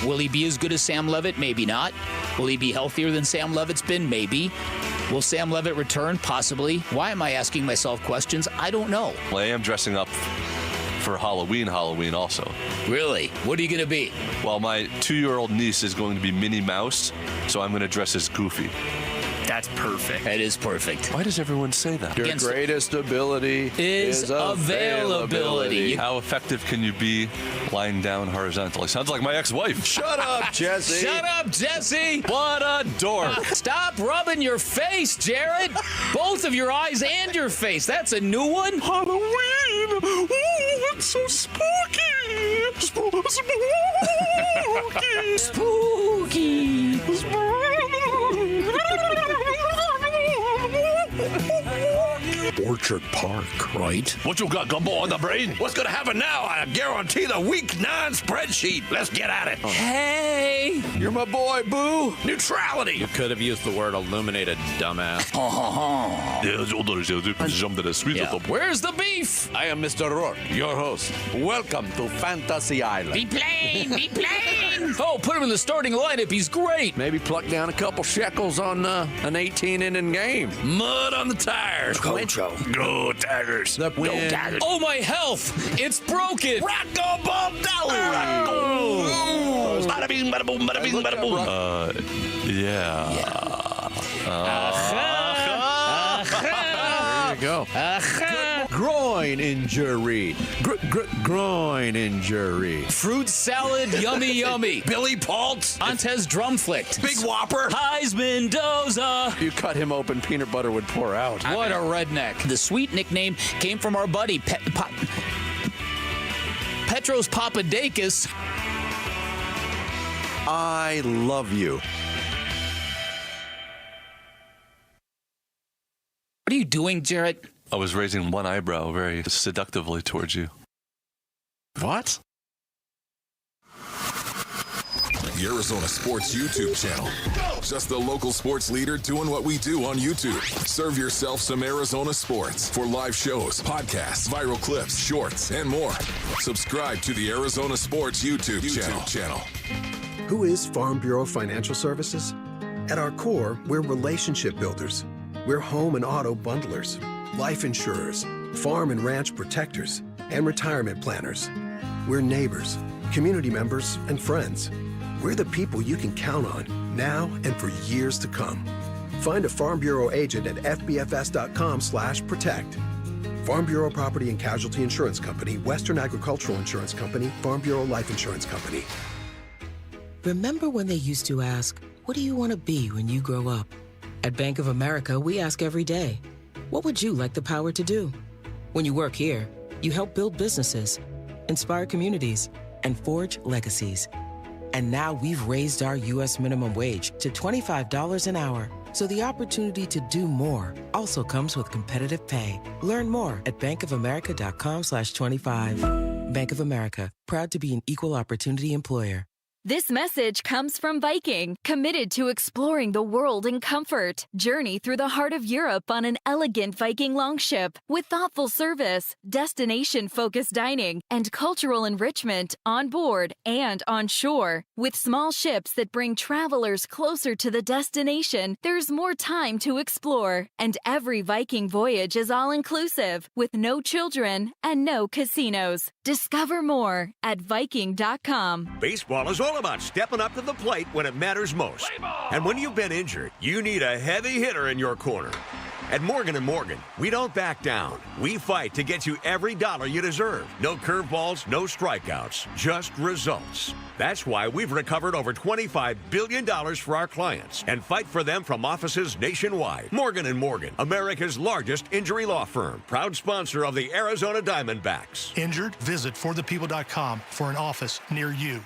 Will he be as good as Sam Levitt? Maybe not. Will he be healthier than Sam Levitt's been? Maybe. Will Sam Levitt return? Possibly. Why am I asking myself questions? I don't know. Well, I am dressing up for Halloween also. Really? What are you going to be? Well, my 2-year-old niece is going to be Minnie Mouse, so I'm going to dress as Goofy. That's perfect. That is perfect. Why does everyone say that? Your greatest ability is availability. How effective can you be lying down horizontally? Sounds like my ex-wife. Shut up, Jesse. Shut up, Jesse. What a dork. Stop rubbing your face, Jared. Both of your eyes and your face. That's a new one. Halloween. Oh, it's so spooky. Spooky. Orchard Park, right? What you got, Gumbo, on the brain? What's going to happen now? I guarantee the week 9 spreadsheet. Let's get at it. Hey. You're my boy, Boo. Neutrality. You could have used the word illuminated, dumbass. Where's the beef? I am Mr. Rourke, your host. Welcome to Fantasy Island. Be plain. Be plain. Oh, put him in the starting lineup. He's great. Maybe pluck down a couple shekels on an 18-inning game. Mud on the tires. Go Tigers. The win. Tigers. Oh, my health. It's broken. Rocco Baldelli. Bada bing, bada boom, bada bing, bada boom. There you go. Groin injury. Groin injury. Fruit salad, yummy, yummy. Billy Paltz. Montez drum flicked. Big Whopper. Heisman Doza. You cut him open, peanut butter would pour out. What a redneck. The sweet nickname came from our buddy Petros Papadakis. I love you. What are you doing, Jarrett? I was raising one eyebrow very seductively towards you. What? The Arizona Sports YouTube channel. Just the local sports leader doing what we do on YouTube. Serve yourself some Arizona sports for live shows, podcasts, viral clips, shorts, and more. Subscribe to the Arizona Sports YouTube channel. Who is Farm Bureau Financial Services? At our core, we're relationship builders. We're home and auto bundlers, life insurers, farm and ranch protectors, and retirement planners. We're neighbors, community members, and friends. We're the people you can count on now and for years to come. Find a Farm Bureau agent at fbfs.com/protect. Farm Bureau Property and Casualty Insurance Company, Western Agricultural Insurance Company, Farm Bureau Life Insurance Company. Remember when they used to ask, what do you want to be when you grow up? At Bank of America, we ask every day, what would you like the power to do? When you work here, you help build businesses, inspire communities, and forge legacies. And now we've raised our U.S. minimum wage to $25 an hour, So the opportunity to do more also comes with competitive pay. Learn more at bankofamerica.com/25. Bank of America, proud to be an equal opportunity employer. This message comes from Viking, committed to exploring the world in comfort. Journey through the heart of Europe on an elegant Viking longship with thoughtful service, destination-focused dining, and cultural enrichment on board and on shore. With small ships that bring travelers closer to the destination, there's more time to explore. And every Viking voyage is all-inclusive, with no children and no casinos. Discover more at Viking.com. Baseball is all about stepping up to the plate when it matters most. And when you've been injured, you need a heavy hitter in your corner. At Morgan & Morgan, we don't back down. We fight to get you every dollar you deserve. No curveballs, no strikeouts, just results. That's why we've recovered over $25 billion for our clients and fight for them from offices nationwide. Morgan & Morgan, America's largest injury law firm, proud sponsor of the Arizona Diamondbacks. Injured? Visit forthepeople.com for an office near you.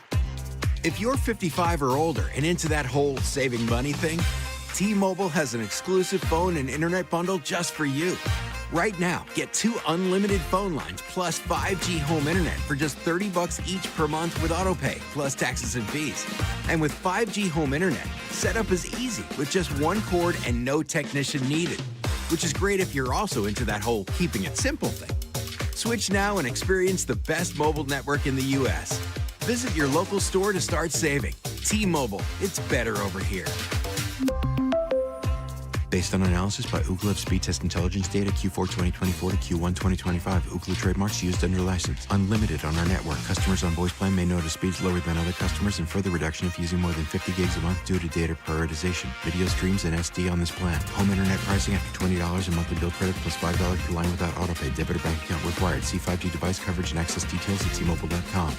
If you're 55 or older and into that whole saving money thing, T-Mobile has an exclusive phone and internet bundle just for you. Right now, get 2 unlimited phone lines plus 5G home internet for just $30 each per month with autopay, plus taxes and fees. And with 5G home internet, setup is easy with just 1 cord and no technician needed, which is great if you're also into that whole keeping it simple thing. Switch now and experience the best mobile network in the U.S. Visit your local store to start saving. T-Mobile, it's better over here. Based on analysis by Ookla of speed test intelligence data Q4 2024 to Q1 2025, Ookla trademarks used under license. Unlimited on our network. Customers on voice plan may notice speeds lower than other customers and further reduction if using more than 50 gigs a month due to data prioritization. Video streams and SD on this plan. Home internet pricing after $20 a monthly bill credit plus $5 per line without autopay. Debit or bank account required. See 5G device coverage and access details at T-Mobile.com.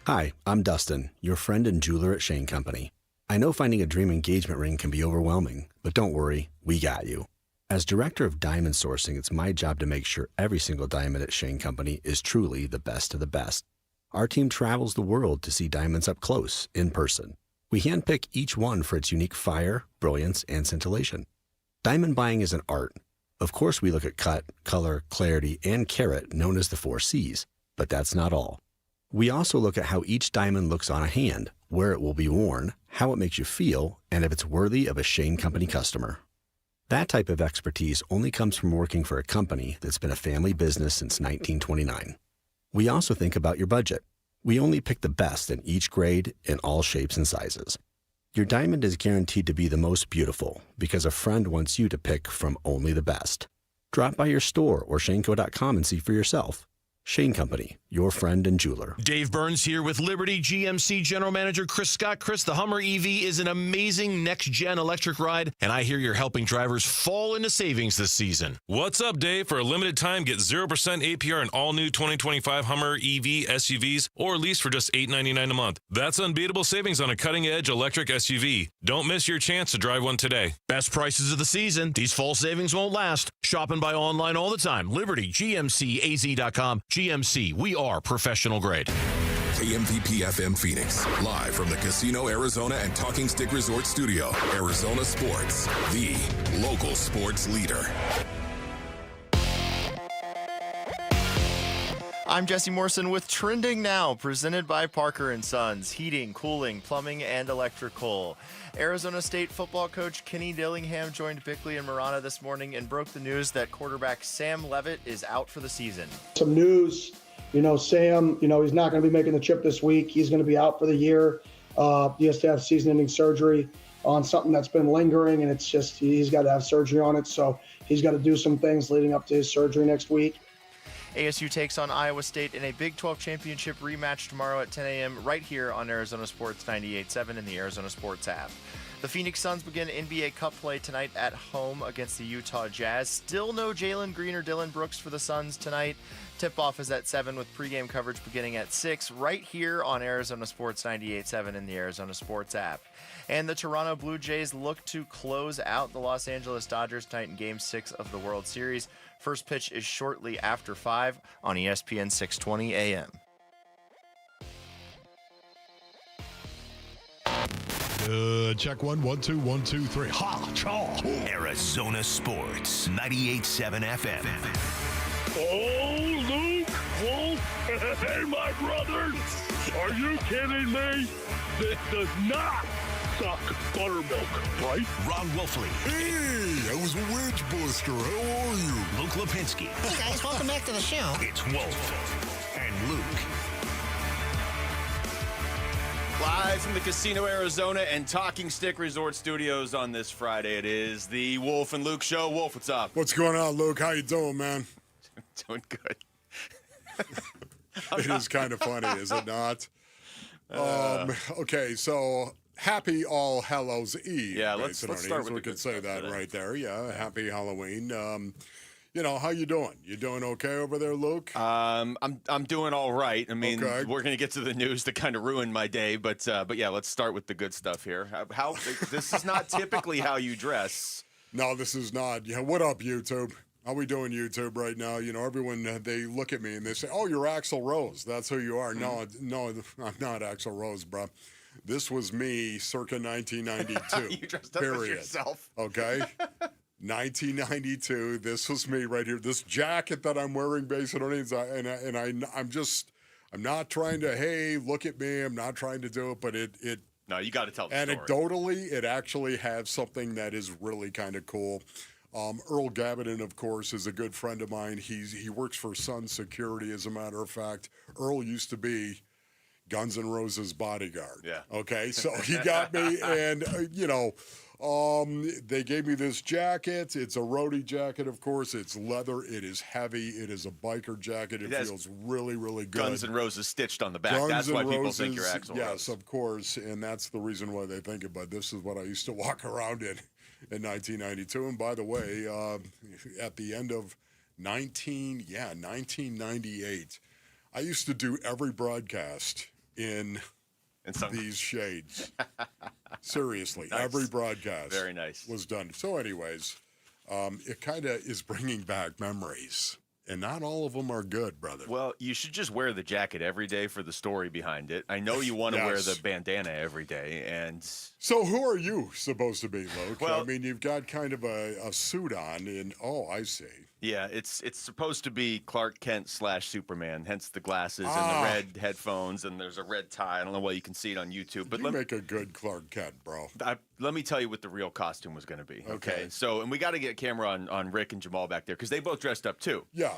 Hi, I'm Dustin, your friend and jeweler at Shane Company. I know finding a dream engagement ring can be overwhelming, but don't worry, we got you. As director of diamond sourcing, it's my job to make sure every single diamond at Shane Company is truly the best of the best. Our team travels the world to see diamonds up close, in person. We handpick each one for its unique fire, brilliance, and scintillation. Diamond buying is an art. Of course, we look at cut, color, clarity, and carat, known as the 4 C's, but that's not all. We also look at how each diamond looks on a hand, where it will be worn, how it makes you feel, and if it's worthy of a Shane Company customer. That type of expertise only comes from working for a company that's been a family business since 1929. We also think about your budget. We only pick the best in each grade in all shapes and sizes. Your diamond is guaranteed to be the most beautiful because a friend wants you to pick from only the best. Drop by your store or shaneco.com and see for yourself. Shane Company, your friend and jeweler. Dave Burns here with Liberty GMC General Manager Chris Scott. Chris, the Hummer EV is an amazing next-gen electric ride, and I hear you're helping drivers fall into savings this season. What's up, Dave? For a limited time, get 0% APR on all new 2025 Hummer EV SUVs or lease for just $899 a month. That's unbeatable savings on a cutting-edge electric SUV. Don't miss your chance to drive one today. Best prices of the season. These fall savings won't last. Shop and buy online all the time. LibertyGMCAZ.com. GMC, we are professional grade. KMVP FM Phoenix, live from the Casino Arizona and Talking Stick Resort Studio. Arizona Sports, the local sports leader. I'm Jesse Morrison with Trending Now, presented by Parker & Sons, heating, cooling, plumbing, and electrical. Arizona State football coach Kenny Dillingham joined Bickley and Marana this morning and broke the news that quarterback Sam Levit is out for the season. Some news, Sam, he's not going to be making the trip this week. He's going to be out for the year. He has to have season-ending surgery on something that's been lingering, and it's just he's got to have surgery on it. So he's got to do some things leading up to his surgery next week. ASU takes on Iowa State in a Big 12 championship rematch tomorrow at 10 a.m. right here on Arizona Sports 98.7 and the Arizona Sports app. The Phoenix Suns begin NBA Cup play tonight at home against the Utah Jazz. Still no Jalen Green or Dillon Brooks for the Suns tonight. Tip-off is at 7 with pregame coverage beginning at 6 right here on Arizona Sports 98.7 and the Arizona Sports app. And the Toronto Blue Jays look to close out the Los Angeles Dodgers tonight in Game 6 of the World Series. First pitch is shortly after 5 on ESPN 620 AM. Check 1, 1, 2, 1, 2, 3. Ha! Chaw! Arizona Sports, 98.7 FM. Oh, Luke, Wolf, hey, my brother, are you kidding me? This does not suck buttermilk, right? Ron Wolfley. Hey, I was a wedge buster. How are you? Luke Lipinski. Hey, guys, welcome back to the show. It's Wolf and Luke. Live from the Casino Arizona and Talking Stick Resort Studios on this Friday, it is the Wolf and Luke Show. Wolf, what's up? What's going on, Luke? How you doing, man? Doing good. It is kind of funny, is it not? Okay, so happy All Hallows Eve. Yeah, let's start with we could say that right there. Yeah, happy Halloween. How you doing? You doing okay over there, Luke? I'm doing all right. I mean, we're going to get to the news that kind of ruined my day, but yeah, let's start with the good stuff here. How this is not typically how you dress. No, this is not. Yeah, what up, YouTube? How we doing, YouTube, right now? Everyone, they look at me and they say, "Oh, you're Axl Rose. That's who you are." No, I'm not Axl Rose, bro. This was me circa 1992. You dressed up as yourself. Okay. 1992. This was me right here. This jacket that I'm wearing, basically, I'm not trying to, hey, look at me. I'm not trying to do it, but it. No, you got to tell the anecdotally, story. It actually has something that is really kind of cool. Earl Gavidan, of course, is a good friend of mine. He works for Sun Security, as a matter of fact. Earl used to be Guns N' Roses' bodyguard. Yeah. Okay, so he got me, and they gave me this jacket. It's a roadie jacket, of course. It's leather. It is heavy. It is a biker jacket. It feels really, really good. Guns N' Roses stitched on the back. That's why people think you're Axl Rose. Yes, of course, and that's the reason why they think it. But this is what I used to walk around in 1992. And by the way, at the end of 1998, I used to do every broadcast in these shades. Seriously, nice. Every broadcast Very nice. was done. So anyways, it kind of is bringing back memories. And not all of them are good, brother. Well, you should just wear the jacket every day for the story behind it. I know you want to wear the bandana every day. And so who are you supposed to be, Luke? Well, I mean, you've got kind of a suit on. And I see. Yeah, it's supposed to be Clark Kent / Superman, hence the glasses and the red headphones, and there's a red tie. I don't know why you can see it on YouTube. But you make a good Clark Kent, bro. Let me tell you what the real costume was going to be. Okay. So, and we got to get a camera on Rick and Jamal back there because they both dressed up too. Yeah,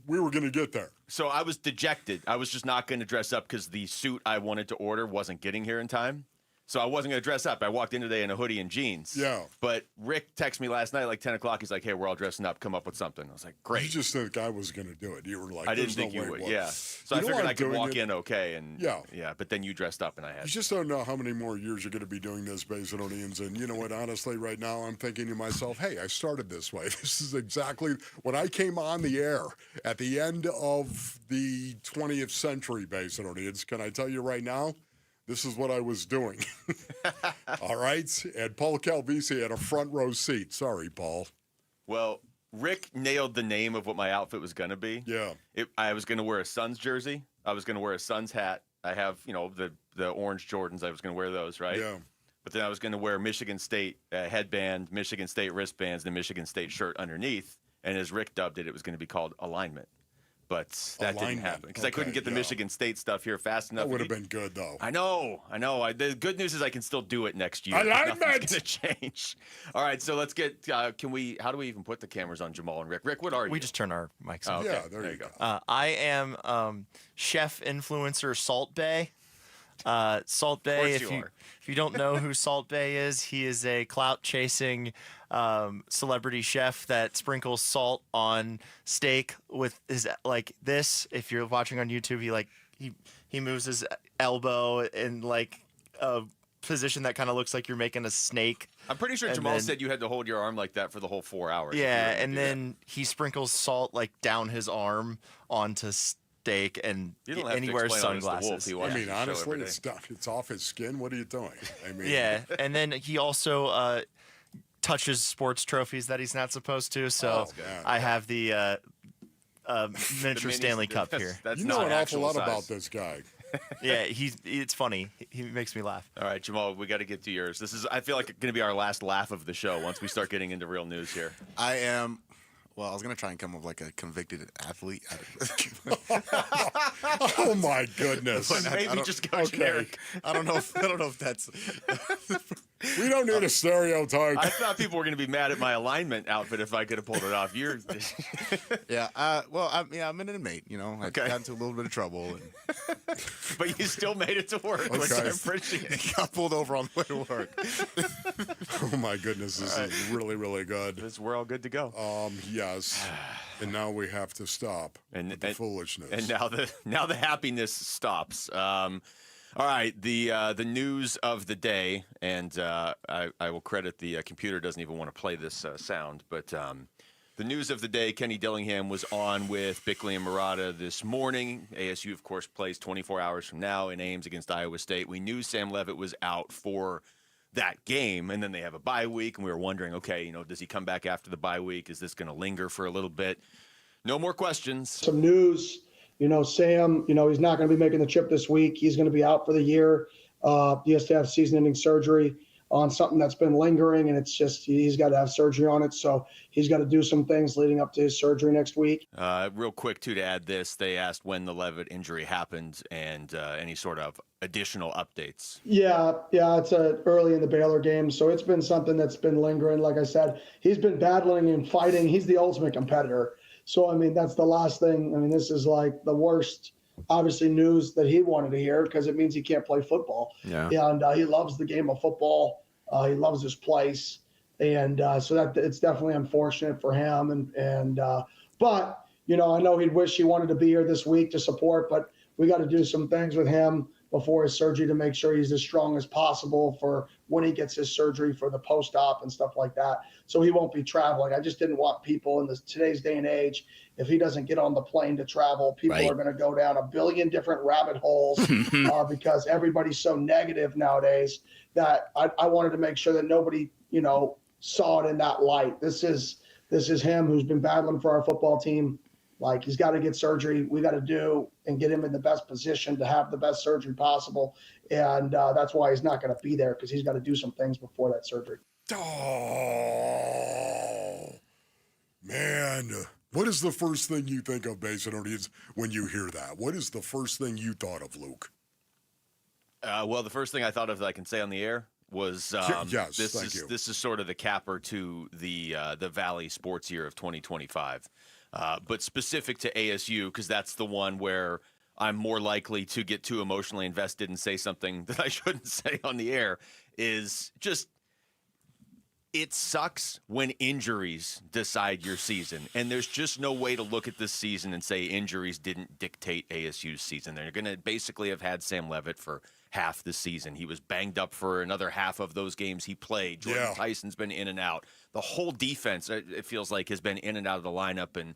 we were going to get there. So I was dejected. I was just not going to dress up because the suit I wanted to order wasn't getting here in time. So I wasn't going to dress up. I walked in today in a hoodie and jeans. Yeah. But Rick texted me last night, like 10 o'clock. He's like, hey, we're all dressing up. Come up with something. I was like, great. You just think I was going to do it. You were like, I didn't think you would. Yeah. So I figured I could walk in okay. And yeah. But then you dressed up and I had You just don't know how many more years you're going to be doing this, Basinonians. And you know what? Honestly, right now, I'm thinking to myself, hey, I started this way. This is exactly when I came on the air at the end of the 20th century, Basinonians. Can I tell you right now? This is what I was doing. All right? And Paul Calvisi had a front row seat. Sorry, Paul. Well, Rick nailed the name of what my outfit was going to be. Yeah. I was going to wear a Suns jersey. I was going to wear a Suns hat. I have, the orange Jordans. I was going to wear those, right? Yeah. But then I was going to wear Michigan State headband, Michigan State wristbands, and Michigan State shirt underneath. And as Rick dubbed it, it was going to be called alignment. But that didn't happen because I couldn't get the Michigan State stuff here fast enough. That would have been good, though. I know. The good news is I can still do it next year. Alignment! Nothing's going to change. All right, so let's get how do we even put the cameras on Jamal and Rick? Rick, what are you? We just turn our mics on. Okay. Yeah, there you go. I am chef influencer Salt Bae. Salt Bae, if you don't know who Salt Bae is, he is a clout-chasing celebrity chef that sprinkles salt on steak with his like this. If you're watching on YouTube, he moves his elbow in like a position that kind of looks like you're making a snake. I'm pretty sure Jamal said you had to hold your arm like that for the whole 4 hours. Yeah, and then he sprinkles salt like down his arm onto steak, and he wears sunglasses. I mean, honestly, it's off his skin. What are you doing? I mean, yeah, and then he also touches sports trophies that he's not supposed to. So I have the miniature Stanley Cup here. You know an awful lot about this guy. Yeah, it's funny. He makes me laugh. All right, Jamal, we got to get to yours. I feel like, going to be our last laugh of the show once we start getting into real news here. I am. Well, I was going to try and come up with like a convicted athlete. Oh my goodness! Maybe just go generic. I don't know if that's. We don't need a stereotype. I thought people were going to be mad at my alignment outfit if I could have pulled it off. You're. Yeah. I'm an inmate. You know, I got into a little bit of trouble, but you still made it to work, which I appreciate. Got pulled over on the way to work. Oh my goodness! This is really, really good. We're all good to go. Yes. And now we have to stop with the foolishness. And now the happiness stops. All right, the news of the day, and I will credit the computer doesn't even want to play this sound, but the news of the day, Kenny Dillingham was on with Bickley and Murata this morning. ASU, of course, plays 24 hours from now in Ames against Iowa State. We knew Sam Levitt was out for that game, and then they have a bye week, and we were wondering, okay, does he come back after the bye week? Is this going to linger for a little bit? No more questions. Some news, Sam, he's not going to be making the trip this week. He's going to be out for the year. He has to have season-ending surgery on something that's been lingering, and it's just he's got to have surgery on it. So he's got to do some things leading up to his surgery next week. Real quick, too, to add this, they asked when the Levitt injury happened and any sort of additional updates. Yeah, it's early in the Baylor game, so it's been something that's been lingering. Like I said, he's been battling and fighting. He's the ultimate competitor. So, that's the last thing. This is like the worst, obviously, news that he wanted to hear because it means he can't play football. Yeah. And he loves the game of football. He loves his place. And so that it's definitely unfortunate for him. But, I know he'd wish he wanted to be here this week to support, but we got to do some things with him before his surgery to make sure he's as strong as possible for when he gets his surgery for the post-op and stuff like that. So he won't be traveling. I just didn't want people in today's day and age, if he doesn't get on the plane to travel, people are going to go down a billion different rabbit holes because everybody's so negative nowadays that I wanted to make sure that nobody, saw it in that light. This is him who's been battling for our football team. Like, he's got to get surgery. We got to do and get him in the best position to have the best surgery possible. And that's why he's not going to be there, because he's got to do some things before that surgery. Oh, man. What is the first thing you think of, Basin Audience, when you hear that? What is the first thing you thought of, Luke? Well, the first thing I thought of that I can say on the air was this is sort of the capper to the Valley sports year of 2025. But specific to ASU, because that's the one where I'm more likely to get too emotionally invested and say something that I shouldn't say on the air, is just it sucks when injuries decide your season. And there's just no way to look at this season and say injuries didn't dictate ASU's season. They're going to basically have had Sam Levitt for half the season. He was banged up for another half of those games he played. Jordan Tyson's been in and out. The whole defense, it feels like, has been in and out of the lineup. And,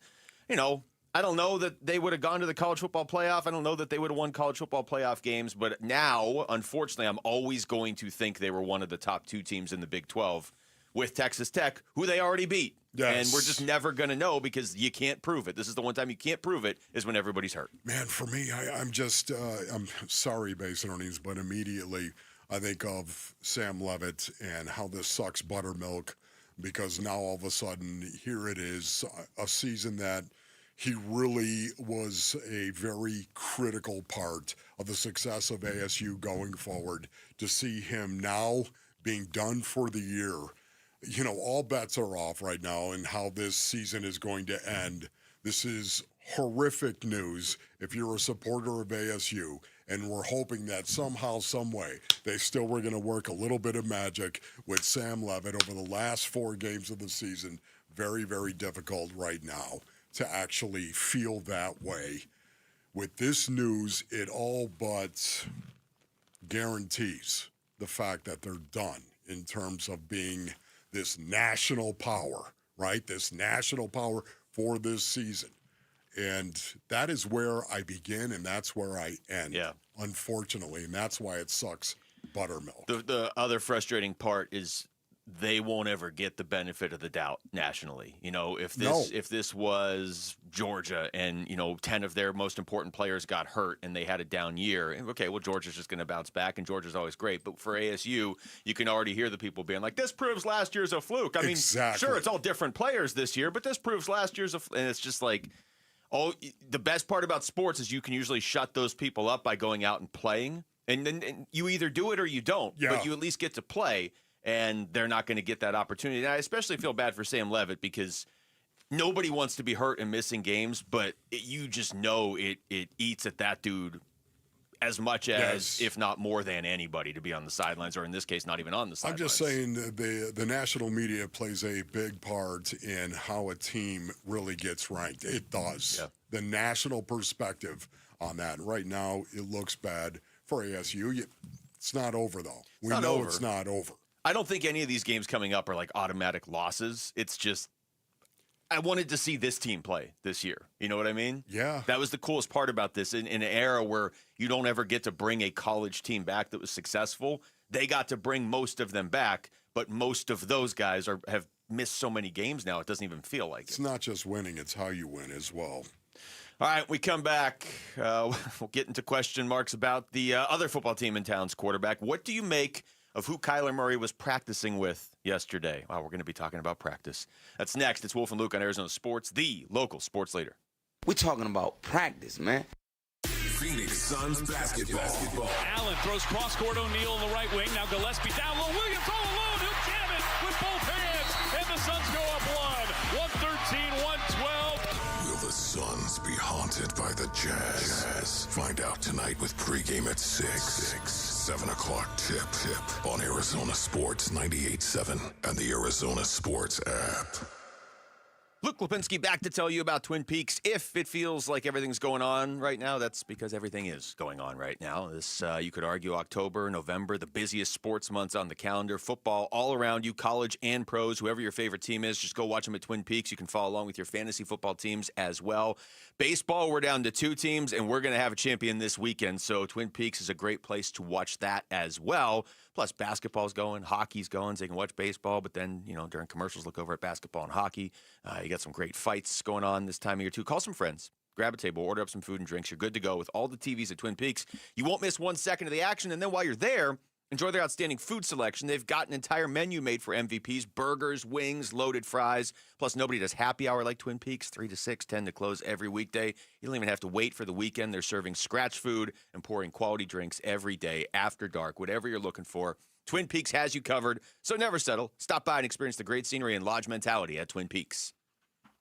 I don't know that they would have gone to the college football playoff. I don't know that they would have won college football playoff games. But now, unfortunately, I'm always going to think they were one of the top two teams in the Big 12 with Texas Tech, who they already beat. Yes. And we're just never going to know because you can't prove it. This is the one time you can't prove it, is when everybody's hurt. Man, for me, I'm sorry, Basin Earnings, but immediately I think of Sam Levitt and how this sucks buttermilk, because now all of a sudden here it is, a season that he really was a very critical part of the success of ASU going forward. To see him now being done for the year, all bets are off right now and how this season is going to end. This is horrific news if you're a supporter of ASU, and we're hoping that somehow, some way, they still were going to work a little bit of magic with Sam Levitt over the last 4 games of the season. Very, very difficult right now to actually feel that way. With this news, it all but guarantees the fact that they're done in terms of being this national power, right? This national power for this season. And that is where I begin, and that's where I end, unfortunately. And that's why it sucks buttermilk. The other frustrating part is they won't ever get the benefit of the doubt nationally. If this was Georgia and 10 of their most important players got hurt and they had a down year, okay, well, Georgia's just going to bounce back, and Georgia's always great. But for ASU, you can already hear the people being like, this proves last year's a fluke. I mean, sure, it's all different players this year, but this proves last year's and it's just like, the best part about sports is you can usually shut those people up by going out and playing. And then you either do it or you don't, but you at least get to play, and they're not going to get that opportunity. And I especially feel bad for Sam Levitt because nobody wants to be hurt and missing games, but you just know it eats at that dude as much as, if not more than anybody, to be on the sidelines, or in this case, not even on the sidelines. I'm just saying the national media plays a big part in how a team really gets ranked. It does. Yeah. The national perspective on that. Right now, it looks bad for ASU. It's not over, though. We know it's not over. I don't think any of these games coming up are like automatic losses. It's just, I wanted to see this team play this year. You know what I mean? Yeah. That was the coolest part about this. In an era where you don't ever get to bring a college team back that was successful, they got to bring most of them back, but most of those guys have missed so many games now, it doesn't even feel like it's not just winning, it's how you win as well. All right, we come back. We'll get into question marks about the other football team in town's quarterback. What do you make of who Kyler Murray was practicing with yesterday? Wow, we're going to be talking about practice. That's next. It's Wolf and Luke on Arizona Sports, the local sports leader. We're talking about practice, man. Phoenix Suns basketball. Allen throws cross-court O'Neal in the right wing. Now Gillespie down low. Williams all alone. He'll jam it with both hands. And the Suns go up one. 113-112. Will the Suns be haunted by the Jazz? Find out tonight with pregame at 6. 7 o'clock tip on Arizona Sports 98.7 and the Arizona Sports app. Luke Lipinski back to tell you about Twin Peaks. If it feels like everything's going on right now, that's because everything is going on right now. This, you could argue, October, November, the busiest sports months on the calendar. Football all around you, college and pros, whoever your favorite team is, just go watch them at Twin Peaks. You can follow along with your fantasy football teams as well. Baseball, we're down to 2 teams, and we're going to have a champion this weekend, so Twin Peaks is a great place to watch that as well. Plus, basketball's going, hockey's going, so you can watch baseball, but then, during commercials, look over at basketball and hockey. You got some great fights going on this time of year, too. Call some friends, grab a table, order up some food and drinks. You're good to go with all the TVs at Twin Peaks. You won't miss 1 second of the action, and then while you're there, enjoy their outstanding food selection. They've got an entire menu made for MVPs, burgers, wings, loaded fries. Plus, nobody does happy hour like Twin Peaks, 3 to 6, 10 to close every weekday. You don't even have to wait for the weekend. They're serving scratch food and pouring quality drinks every day after dark, whatever you're looking for. Twin Peaks has you covered, so never settle. Stop by and experience the great scenery and lodge mentality at Twin Peaks.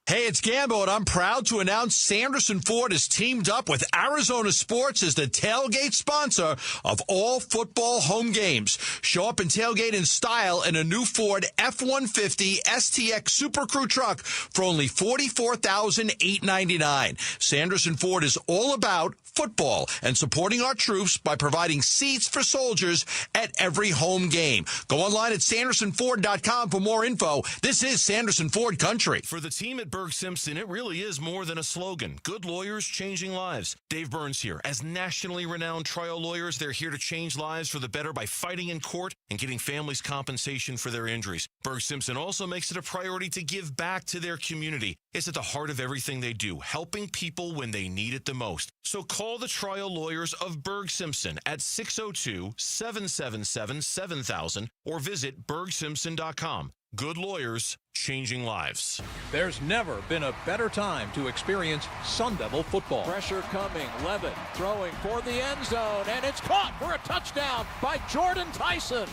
Hey, it's Gambo, and I'm proud to announce Sanderson Ford has teamed up with Arizona Sports as the tailgate sponsor of all football home games. Show up and tailgate in style in a new Ford F-150 STX Super Crew truck for only $44,899. Sanderson Ford is all about football and supporting our troops by providing seats for soldiers at every home game. Go online at SandersonFord.com for more info. This is Sanderson Ford Country. For the team at Berg Simpson, it really is more than a slogan. Good lawyers, changing lives. Dave Burns here. As nationally renowned trial lawyers, they're here to change lives for the better by fighting in court and getting families compensation for their injuries. Berg Simpson also makes it a priority to give back to their community. It's at the heart of everything they do, helping people when they need it the most. So call the trial lawyers of Berg Simpson at 602-777-7000 or visit bergsimpson.com. Good lawyers, changing lives. There's never been a better time to experience Sun Devil football. Pressure coming. Levit throwing for the end zone, and it's caught for a touchdown by Jordan Tyson.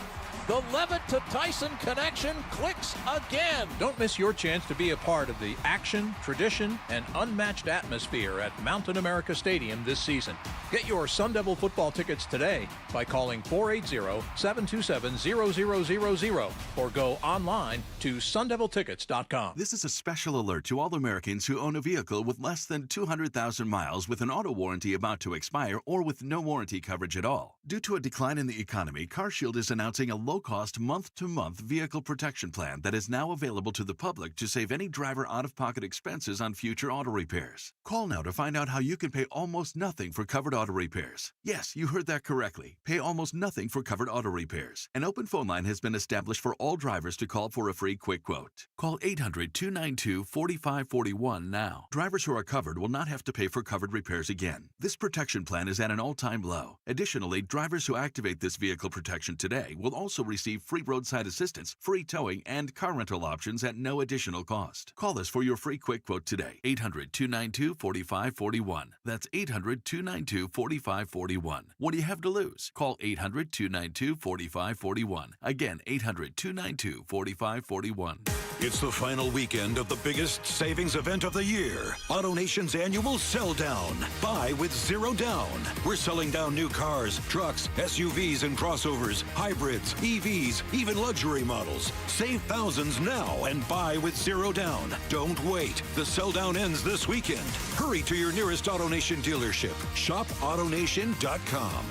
The Levit to Tyson connection clicks again. Don't miss your chance to be a part of the action, tradition, and unmatched atmosphere at Mountain America Stadium this season. Get your Sun Devil football tickets today by calling 480-727-0000 or go online to sundeviltickets.com. This is a special alert to all Americans who own a vehicle with less than 200,000 miles with an auto warranty about to expire or with no warranty coverage at all. Due to a decline in the economy, CarShield is announcing a low-cost month-to-month vehicle protection plan that is now available to the public to save any driver out-of-pocket expenses on future auto repairs. Call now to find out how you can pay almost nothing for covered auto repairs. Yes, you heard that correctly. Pay almost nothing for covered auto repairs. An open phone line has been established for all drivers to call for a free quick quote. Call 800-292-4541 now. Drivers who are covered will not have to pay for covered repairs again. This protection plan is at an all-time low. Additionally, drivers who activate this vehicle protection today will also receive free roadside assistance, free towing, and car rental options at no additional cost. Call us for your free quick quote today. 800-292-4541. That's 800-292-4541. What do you have to lose? Call 800-292-4541. Again, 800-292-4541. It's the final weekend of the biggest savings event of the year. AutoNation's annual Sell Down. Buy with zero down. We're selling down new cars, trucks, SUVs and crossovers, hybrids, EVs, even luxury models. Save thousands now and buy with zero down. Don't wait. The Sell Down ends this weekend. Hurry to your nearest AutoNation dealership. Shop AutoNation.com.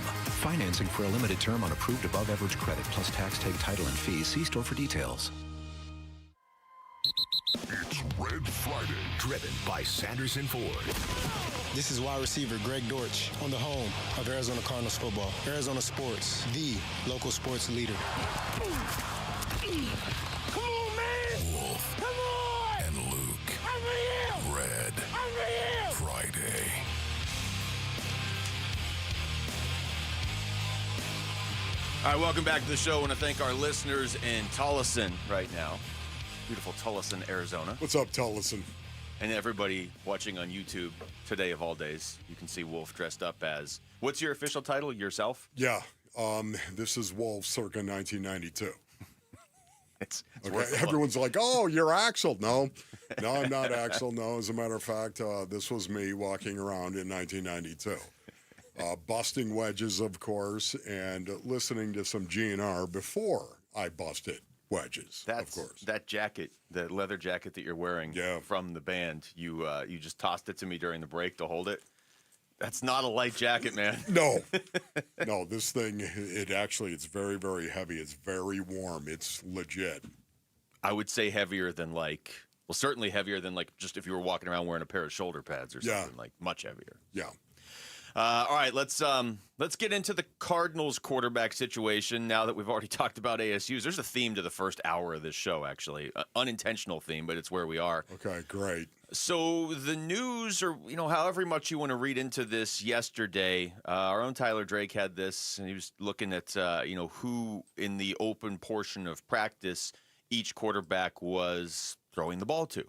Financing for a limited term on approved above average credit plus tax, tag, title, and fees. See store for details. It's Red Friday, driven by Sanderson Ford. This is wide receiver Greg Dortch on the home of Arizona Cardinals football. Arizona Sports, the local sports leader. Come on, man! Wolf. Come on! And Luke. Over here! Red Over here! Friday. All right, welcome back to the show. I want to thank our listeners in Tullison right now. Beautiful Tullison, Arizona. What's up, Tullison? And everybody watching on YouTube today of all days, you can see Wolf dressed up as, what's your official title, yourself? Yeah, this is Wolf circa 1992. It's okay. Everyone's like, oh, you're Axel. No, I'm not Axel. No, as a matter of fact, this was me walking around in 1992. Busting wedges, of course, and listening to some GNR before I busted wedges, of course. That jacket, the leather jacket that you're wearing from the band, you just tossed it to me during the break to hold it. That's not a light jacket, man. No, this thing, it's very, very heavy. It's very warm. It's legit. I would say heavier than certainly heavier than just if you were walking around wearing a pair of shoulder pads or something, much heavier. Yeah. All right, let's get into the Cardinals quarterback situation now that we've already talked about ASU's. There's a theme to the first hour of this show, actually. Unintentional theme, but it's where we are. Okay, great. So the news, or however much you want to read into this yesterday, our own Tyler Drake had this, and he was looking at who in the open portion of practice each quarterback was throwing the ball to.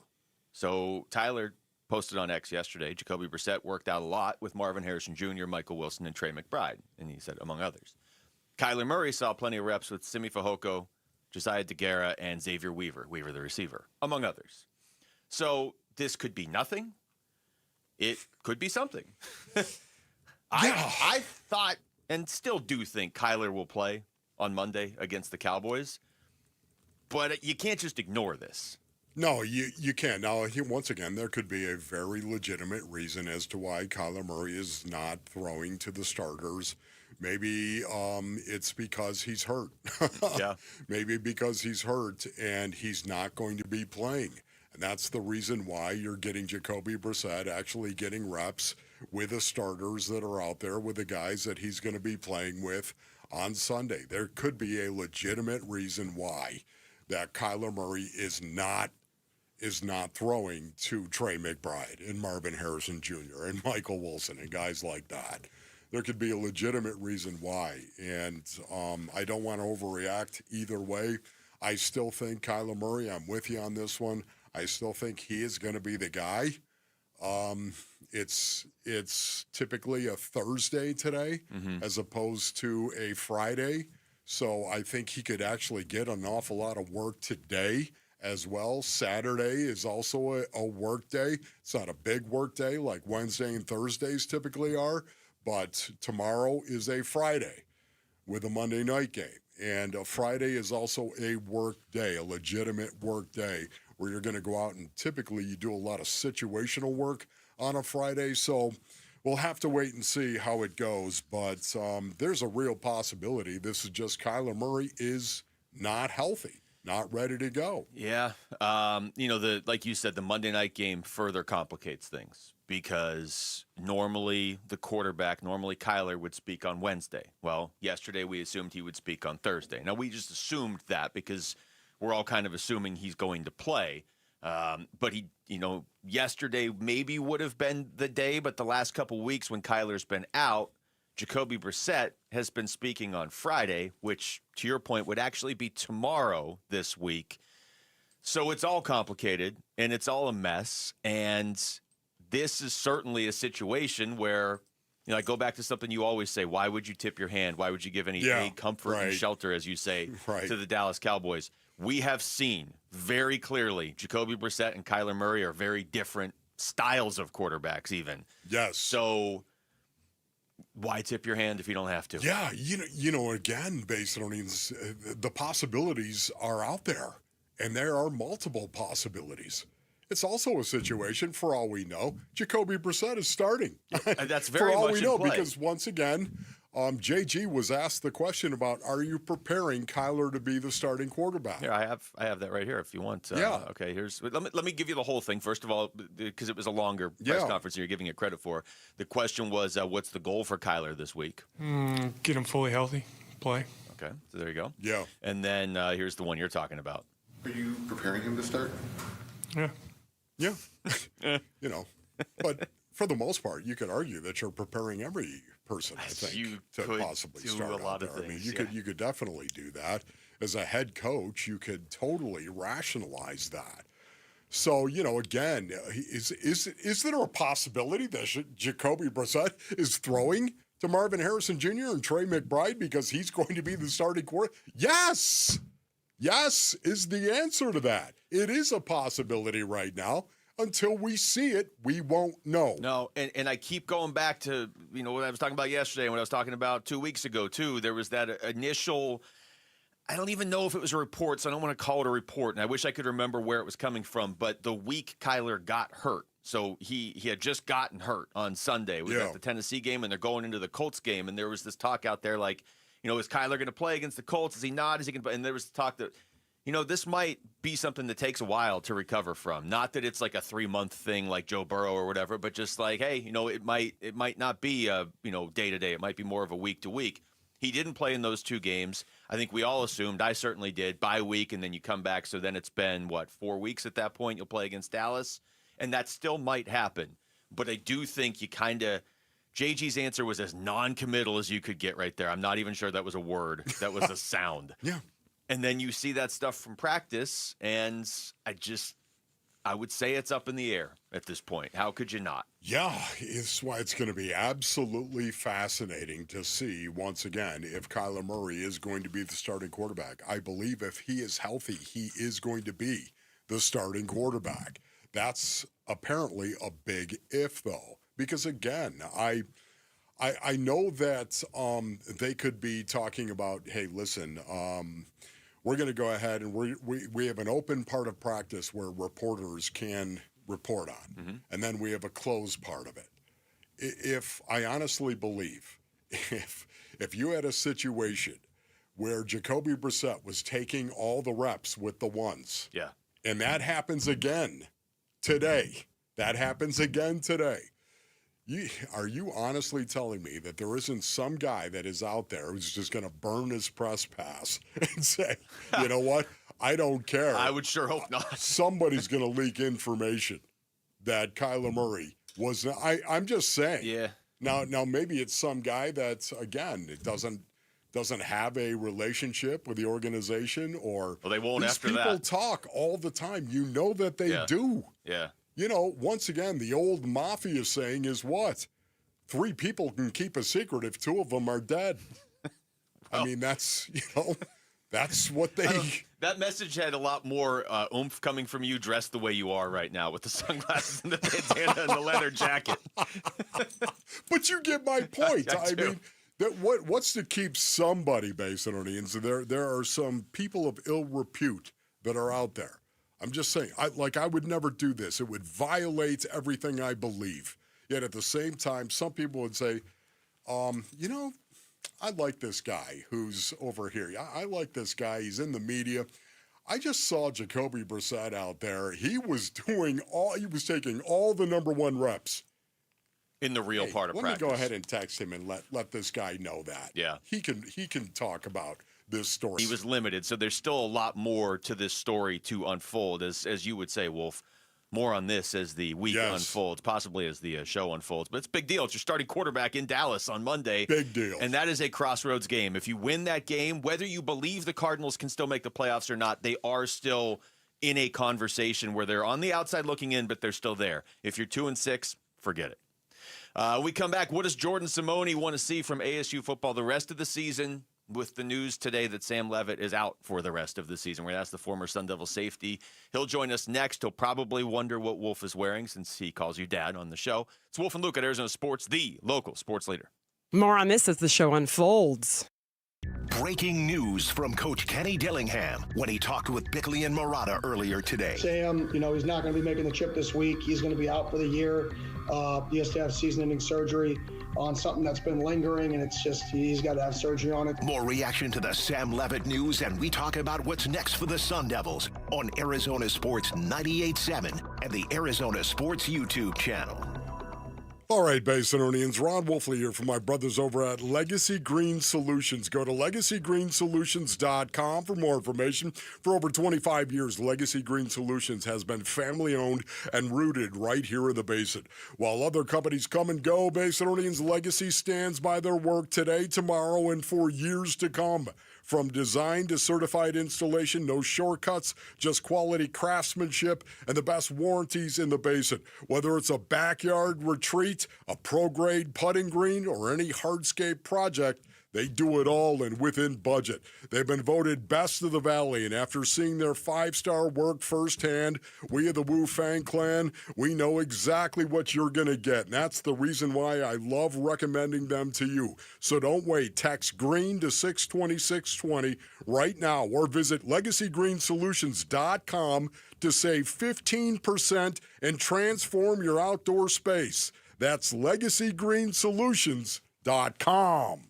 So Tyler posted on X yesterday, Jacoby Brissett worked out a lot with Marvin Harrison Jr., Michael Wilson, and Trey McBride, and he said, among others. Kyler Murray saw plenty of reps with Simi Fehoko, Josiah DeGuara, and Xavier Weaver the receiver, among others. So this could be nothing. It could be something. I thought, and still do think, Kyler will play on Monday against the Cowboys, but you can't just ignore this. No, you can't. Now, once again, there could be a very legitimate reason as to why Kyler Murray is not throwing to the starters. Maybe it's because he's hurt. Yeah. Maybe because he's hurt and he's not going to be playing. And that's the reason why you're getting Jacoby Brissett actually getting reps with the starters that are out there, with the guys that he's going to be playing with on Sunday. There could be a legitimate reason why that Kyler Murray is not throwing to Trey McBride and Marvin Harrison Jr. and Michael Wilson and guys like that. There could be a legitimate reason why, and I don't want to overreact either way. I still think Kyler Murray, I'm with you on this one. I still think he is going to be the guy. It's typically a Thursday today as opposed to a Friday, so I think he could actually get an awful lot of work today as well. Saturday is also a work day. It's not a big work day like Wednesday and Thursdays typically are, but tomorrow is a Friday with a Monday night game. And a Friday is also a work day, a legitimate work day, where you're going to go out and typically you do a lot of situational work on a Friday. So we'll have to wait and see how it goes. But there's a real possibility this is just Kyler Murray is not healthy. Not ready to go. Yeah. Like you said, the Monday night game further complicates things because normally Kyler would speak on Wednesday. Well, yesterday we assumed he would speak on Thursday. Now, we just assumed that because we're all kind of assuming he's going to play. But he, yesterday maybe would have been the day, but the last couple weeks when Kyler's been out, Jacoby Brissett has been speaking on Friday, which, to your point, would actually be tomorrow this week. So it's all complicated, and it's all a mess, and this is certainly a situation where, I go back to something you always say, why would you tip your hand? Why would you give any aid, comfort, and shelter, as you say, to the Dallas Cowboys? We have seen very clearly Jacoby Brissett and Kyler Murray are very different styles of quarterbacks even. Yes. So why tip your hand if you don't have to? Yeah, again, based on the possibilities are out there, and there are multiple possibilities. It's also a situation, for all we know, Jacoby Brissett is starting. That's very for all much we know, in play. because once again, JG was asked the question about, are you preparing Kyler to be the starting quarterback? Here, I have that right here if you want. Yeah. Okay, let me give you the whole thing, first of all, because it was a longer press conference and you're giving it credit for. The question was, what's the goal for Kyler this week? Get him fully healthy, play. Okay, so there you go. Yeah. And then here's the one you're talking about. Are you preparing him to start? Yeah. Yeah. But for the most part, you could argue that you're preparing every person, I think, to possibly start out there. Things, you could definitely do that. As a head coach, you could totally rationalize that. So, again, is there a possibility that Jacoby Brissett is throwing to Marvin Harrison Jr. and Trey McBride because he's going to be the starting quarterback? Yes! Yes is the answer to that. It is a possibility right now. Until we see it, we won't know. No, and I keep going back to, what I was talking about yesterday and what I was talking about 2 weeks ago, too. There was that initial, I don't even know if it was a report, so I don't want to call it a report, and I wish I could remember where it was coming from, but the week Kyler got hurt. So he had just gotten hurt on Sunday. It was at the Tennessee game, and they're going into the Colts game, and there was this talk out there like, is Kyler going to play against the Colts? Is he not? Is he going to play? And there was talk that, this might be something that takes a while to recover from. Not that it's like a 3-month thing like Joe Burrow or whatever, but just like, hey, it might not be day to day. It might be more of a week to week. He didn't play in those 2 games. I think we all assumed, I certainly did, bye week, and then you come back. So then it's been, 4 weeks at that point? You'll play against Dallas, and that still might happen. But I do think you kind of JG's answer was as non-committal as you could get right there. I'm not even sure that was a word. That was a sound. Yeah. And then you see that stuff from practice, and I would say it's up in the air at this point. How could you not? Yeah, it's why it's going to be absolutely fascinating to see, once again, if Kyler Murray is going to be the starting quarterback. I believe if he is healthy, he is going to be the starting quarterback. That's apparently a big if, though, because, again, I know that they could be talking about, hey, listen, we're going to go ahead and we have an open part of practice where reporters can report on, and then we have a closed part of it. If I honestly believe, if you had a situation where Jacoby Brissett was taking all the reps with the ones, and that happens again today, are you honestly telling me that there isn't some guy that is out there who's just going to burn his press pass and say, you know what, I don't care. I would sure hope not. Somebody's going to leak information that Kyler Murray was. I'm just saying. Yeah. Now maybe it's some guy that's, again, it doesn't have a relationship with the organization, or well, they won't these after people that. talk all the time. You know that they do. Yeah. Once again, the old mafia saying is what? 3 people can keep a secret if 2 of them are dead. I mean, that's what they... That message had a lot more oomph coming from you dressed the way you are right now with the sunglasses and the bandana and the leather jacket. But you get my point. I mean, what's to keep somebody based on it? And so there are some people of ill repute that are out there. I'm just saying, I would never do this. It would violate everything I believe. Yet at the same time, some people would say, I like this guy who's over here. I like this guy. He's in the media. I just saw Jacoby Brissett out there. He was taking all the number 1 reps in the real part of practice. Let me go ahead and text him and let this guy know that. Yeah. He can talk about this story. He was limited, so there's still a lot more to this story to unfold, as you would say, Wolf. More on this as the week unfolds, possibly as the show unfolds. But it's a big deal. It's your starting quarterback in Dallas on Monday. Big deal. And that is a crossroads game. If you win that game, whether you believe the Cardinals can still make the playoffs or not, they are still in a conversation where they're on the outside looking in, but they're still there. If you're 2-6, forget it. We come back. What does Jordan Simone want to see from ASU football the rest of the season? With the news today that Sam Levitt is out for the rest of the season. We're going to ask the former Sun Devil safety. He'll join us next. He'll probably wonder what Wolf is wearing since he calls you Dad on the show. It's Wolf and Luke at Arizona Sports, the local sports leader. More on this as the show unfolds. Breaking news from Coach Kenny Dillingham when he talked with Bickley and Murata earlier today. Sam, he's not going to be making the trip this week. He's going to be out for the year. He has to have season-ending surgery on something that's been lingering, and it's just he's got to have surgery on it. More reaction to the Sam Levitt news, and we talk about what's next for the Sun Devils on Arizona Sports 98.7 and the Arizona Sports YouTube channel. All right, Basinonians, Ron Wolfley here from my brothers over at Legacy Green Solutions. Go to LegacyGreenSolutions.com for more information. For over 25 years, Legacy Green Solutions has been family-owned and rooted right here in the Basin. While other companies come and go, Basinonians Legacy stands by their work today, tomorrow, and for years to come. From design to certified installation, no shortcuts, just quality craftsmanship and the best warranties in the Basin. Whether it's a backyard retreat, a pro-grade putting green, or any hardscape project, they do it all and within budget. They've been voted best of the Valley, and after seeing their 5-star work firsthand, we of the Wu Fang Clan, we know exactly what you're going to get, and that's the reason why I love recommending them to you. So don't wait. Text GREEN to 620-620 right now, or visit LegacyGreenSolutions.com to save 15% and transform your outdoor space. That's LegacyGreenSolutions.com.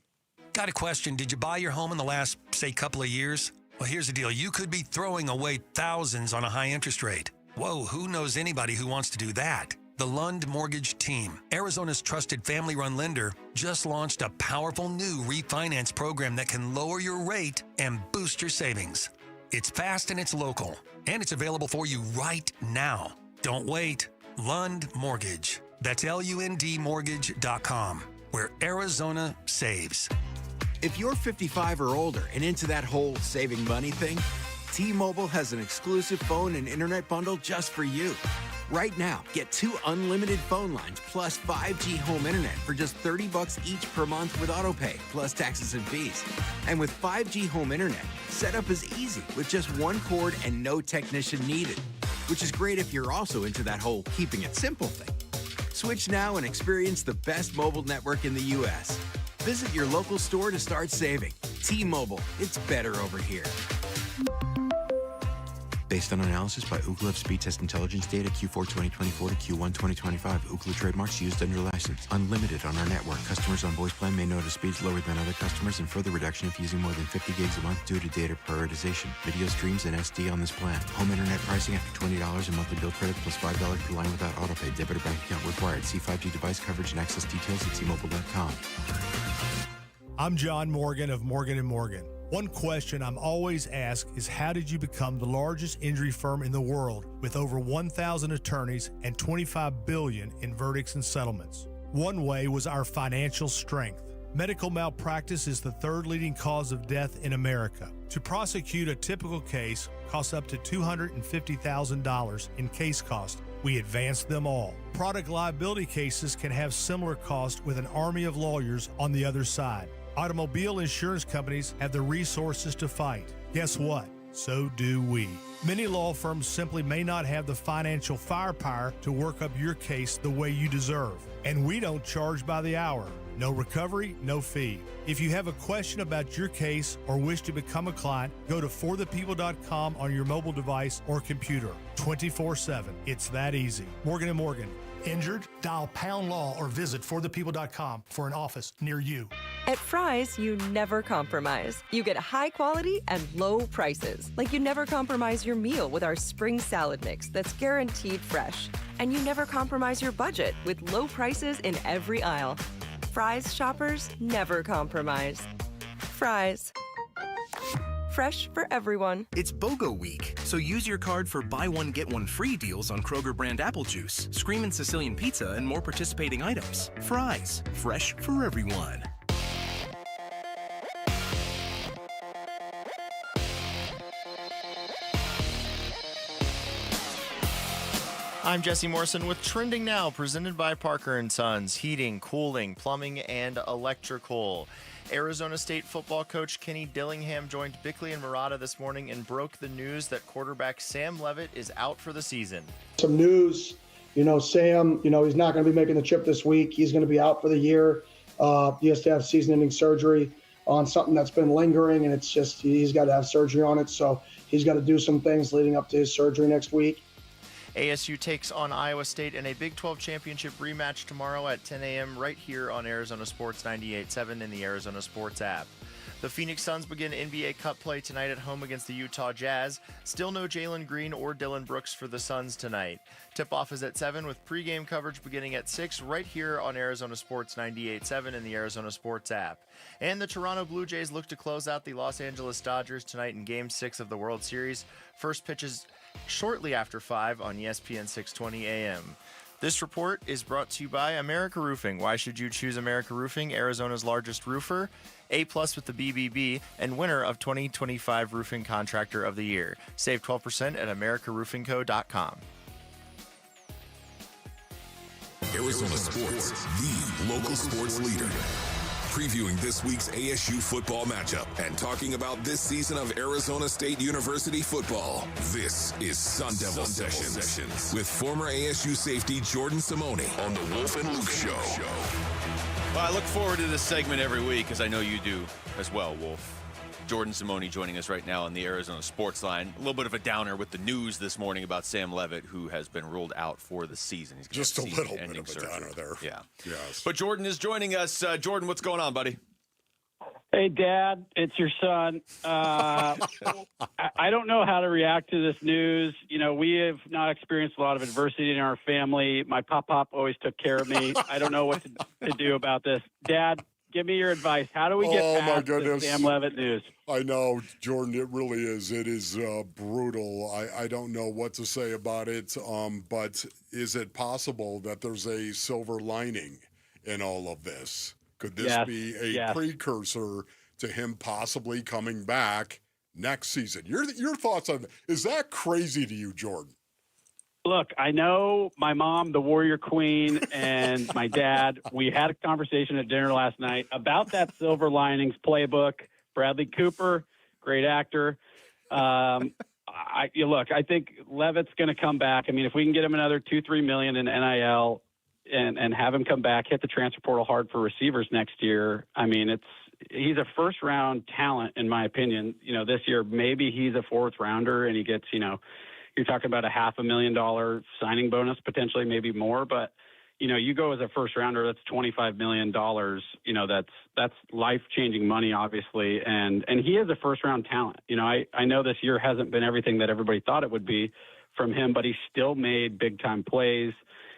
Got a question. Did you buy your home in the last, say, couple of years? Well, here's the deal. You could be throwing away thousands on a high interest rate. Whoa, who knows anybody who wants to do that? The Lund Mortgage Team, Arizona's trusted family-run lender, just launched a powerful new refinance program that can lower your rate and boost your savings. It's fast and it's local, and it's available for you right now. Don't wait. Lund Mortgage. That's LUNDmortgage.com, where Arizona saves. If you're 55 or older and into that whole saving money thing, T-Mobile has an exclusive phone and internet bundle just for you. Right now, get 2 unlimited phone lines plus 5G home internet for just $30 each per month with autopay, plus taxes and fees. And with 5G home internet, setup is easy with just 1 cord and no technician needed, which is great if you're also into that whole keeping it simple thing. Switch now and experience the best mobile network in the U.S. Visit your local store to start saving. T-Mobile, it's better over here. Based on analysis by Ookla of speed test intelligence data Q4 2024 to Q1 2025, Ookla trademarks used under license. Unlimited on our network. Customers on voice plan may notice speeds lower than other customers and further reduction if using more than 50 gigs a month due to data prioritization. Video streams and SD on this plan. Home internet pricing after $20 a monthly bill credit plus $5 per line without autopay. Debit or bank account required. See 5G device coverage and access details at T-Mobile.com. I'm John Morgan of Morgan & Morgan. One question I'm always asked is, how did you become the largest injury firm in the world with over 1,000 attorneys and $25 billion in verdicts and settlements? One way was our financial strength. Medical malpractice is the 3rd leading cause of death in America. To prosecute a typical case costs up to $250,000 in case cost. We advance them all. Product liability cases can have similar costs with an army of lawyers on the other side. Automobile insurance companies have the resources to fight. Guess what? So do we. Many law firms simply may not have the financial firepower to work up your case the way you deserve. And we don't charge by the hour. No recovery, no fee. If you have a question about your case or wish to become a client, go to forthepeople.com on your mobile device or computer. 24/7. It's that easy. Morgan & Morgan. Injured? Dial #law or visit forthepeople.com for an office near you. At Fry's, you never compromise. You get high quality and low prices. Like you never compromise your meal with our spring salad mix that's guaranteed fresh. And you never compromise your budget with low prices in every aisle. Fry's shoppers never compromise. Fry's. Fresh for everyone. It's BOGO week, so use your card for buy one, get one free deals on Kroger brand apple juice, Screamin' Sicilian pizza, and more participating items. Fry's. Fresh for everyone. I'm Jesse Morrison with Trending Now, presented by Parker & Sons, heating, cooling, plumbing, and electrical. Arizona State football coach Kenny Dillingham joined Bickley and Murata this morning and broke the news that quarterback Sam Levit is out for the season. Some news, Sam, he's not going to be making the trip this week. He's going to be out for the year. He has to have season-ending surgery on something that's been lingering, and it's just he's got to have surgery on it. So he's got to do some things leading up to his surgery next week. ASU takes on Iowa State in a Big 12 championship rematch tomorrow at 10 a.m. right here on Arizona Sports 98.7 in the Arizona Sports app. The Phoenix Suns begin NBA Cup play tonight at home against the Utah Jazz. Still no Jalen Green or Dylan Brooks for the Suns tonight. Tip-off is at 7 with pregame coverage beginning at 6 right here on Arizona Sports 98.7 in the Arizona Sports app. And the Toronto Blue Jays look to close out the Los Angeles Dodgers tonight in Game 6 of the World Series. First pitches shortly after 5 on ESPN 620 AM. This report is brought to you by America Roofing. Why should you choose America Roofing, Arizona's largest roofer? A+ with the BBB, and winner of 2025 Roofing Contractor of the Year. Save 12% at AmericaRoofingCo.com. Arizona Sports, the local sports leader. Previewing this week's ASU football matchup and talking about this season of Arizona State University football. This is Sun Devil Sessions with former ASU safety Jordan Simone on the Wolf and Luke Show. Well, I look forward to this segment every week, as I know you do as well, Wolf. Jordan Simone joining us right now on the Arizona Sports Line. A little bit of a downer with the news this morning about Sam Levit, who has been ruled out for the season. He's just a little bit of a downer there. Yeah. Yes. But Jordan is joining us. Jordan, what's going on, buddy? Hey, Dad, it's your son. I don't know how to react to this news. We have not experienced a lot of adversity in our family. My pop always took care of me. I don't know what to do about this. Dad, give me your advice. How do we get past the Sam Levit news? I know, Jordan, it really is. It is brutal. I don't know what to say about it, but is it possible that there's a silver lining in all of this? Could this be a precursor to him possibly coming back next season? Your thoughts on is that crazy to you, Jordan? Look, I know my mom, the Warrior Queen, and my dad, we had a conversation at dinner last night about that Silver Linings playbook. Bradley Cooper, great actor. I think Levit's going to come back. I mean, if we can get him another $2-3 million in NIL and have him come back, hit the transfer portal hard for receivers next year, I mean, he's a first-round talent, in my opinion. This year, maybe he's a fourth-rounder, and he gets, you're talking about a $500,000 signing bonus, potentially, maybe more. But, you go as a first rounder, that's $25 million. That's life-changing money, obviously. And he is a first-round talent. I know this year hasn't been everything that everybody thought it would be from him, but he still made big-time plays.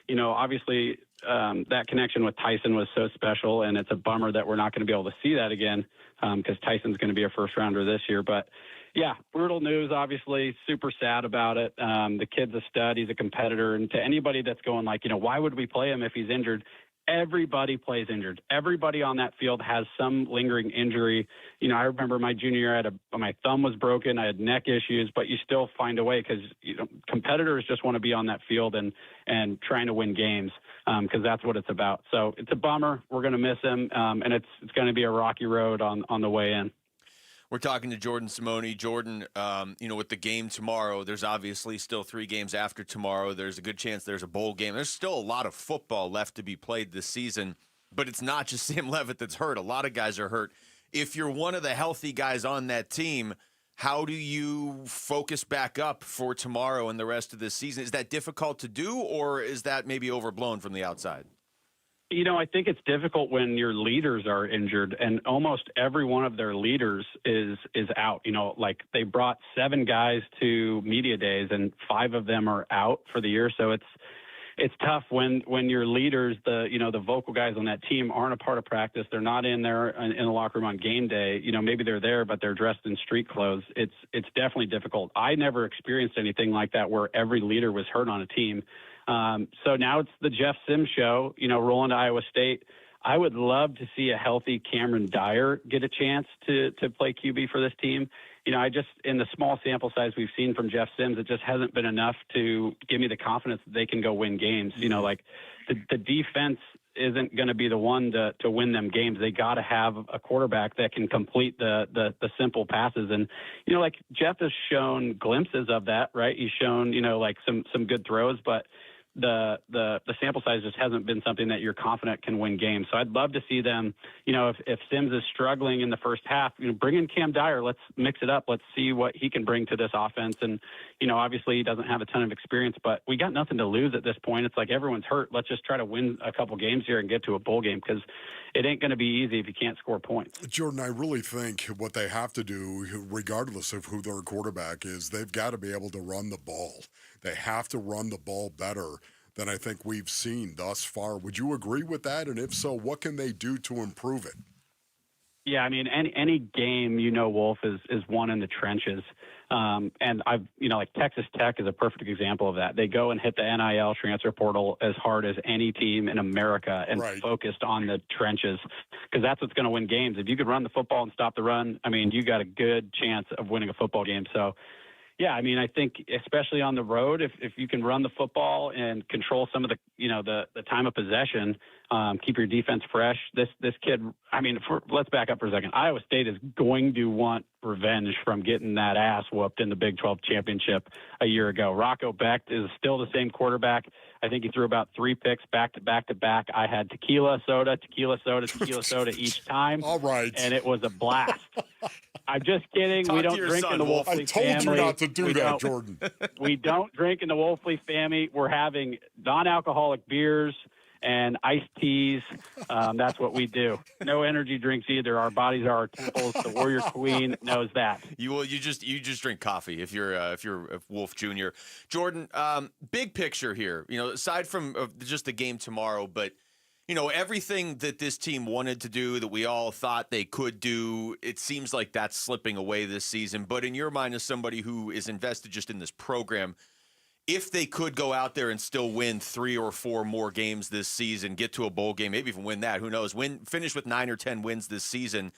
Obviously, that connection with Tyson was so special, and it's a bummer that we're not going to be able to see that again because Tyson's going to be a first-rounder this year. But, yeah, brutal news, obviously, super sad about it. The kid's a stud. He's a competitor. And to anybody that's going why would we play him if he's injured? Everybody plays injured. Everybody on that field has some lingering injury. I remember my junior year, my thumb was broken. I had neck issues, but you still find a way because competitors just want to be on that field and trying to win games because that's what it's about. So it's a bummer. We're going to miss him, and it's going to be a rocky road on the way in. We're talking to Jordan Simone. Jordan, with the game tomorrow, there's obviously still 3 games after tomorrow. There's a good chance there's a bowl game. There's still a lot of football left to be played this season, but it's not just Sam Levit that's hurt. A lot of guys are hurt. If you're one of the healthy guys on that team, how do you focus back up for tomorrow and the rest of this season? Is that difficult to do, or is that maybe overblown from the outside? I think it's difficult when your leaders are injured, and almost every one of their leaders is out. Like they brought 7 guys to media days, and 5 of them are out for the year. So it's tough when your leaders, the vocal guys on that team, aren't a part of practice. They're not in there in the locker room on game day. Maybe they're there, but they're dressed in street clothes. It's definitely difficult. I never experienced anything like that where every leader was hurt on a team. So now it's the Jeff Sims show, rolling to Iowa State. I would love to see a healthy Cameron Dyer get a chance to play QB for this team. In the small sample size we've seen from Jeff Sims, it just hasn't been enough to give me the confidence that they can go win games. Like the defense isn't going to be the one to win them games. They got to have a quarterback that can complete the simple passes. And, like Jeff has shown glimpses of that, right? He's shown, like some good throws, but the sample size just hasn't been something that you're confident can win games. So I'd love to see them, if Sims is struggling in the first half, bring in Cam Dyer. Let's mix it up. Let's see what he can bring to this offense. And, obviously he doesn't have a ton of experience, but we got nothing to lose at this point. It's like everyone's hurt. Let's just try to win a couple games here and get to a bowl game, because it ain't going to be easy if you can't score points. Jordan, I really think what they have to do, regardless of who their quarterback is, they've got to be able to run the ball. They have to run the ball better than I think we've seen thus far. Would you agree with that? And if so, what can they do to improve it? Yeah, I mean, any game, Wolf, is won in the trenches. And like Texas Tech is a perfect example of that. They go and hit the NIL transfer portal as hard as any team in America and focused on the trenches, because that's what's going to win games. If you could run the football and stop the run, I mean, you got a good chance of winning a football game. So, yeah, I mean, I think especially on the road, if you can run the football and control some of the time of possession, keep your defense fresh. This kid, I mean, let's back up for a second. Iowa State is going to want revenge from getting that ass whooped in the Big 12 championship a year ago. Rocco Becht is still the same quarterback. I think he threw about 3 picks back to back. I had tequila soda each time. All right. And it was a blast. I'm just kidding. We don't drink in the Wolfley family. I told you not to do that, Jordan. We don't drink in the Wolfley family. We're having non-alcoholic beers and iced teas. That's what we do. No energy drinks either. Our bodies are our temples. The Warrior Queen knows that. You just drink coffee if you're a Wolf Jr. Jordan, big picture here. Aside from just the game tomorrow, but everything that this team wanted to do, that we all thought they could do, it seems like that's slipping away this season. But in your mind, as somebody who is invested just in this program, if they could go out there and still win 3 or 4 more games this season, get to a bowl game, maybe even win that, who knows, finish with 9 or 10 wins this season,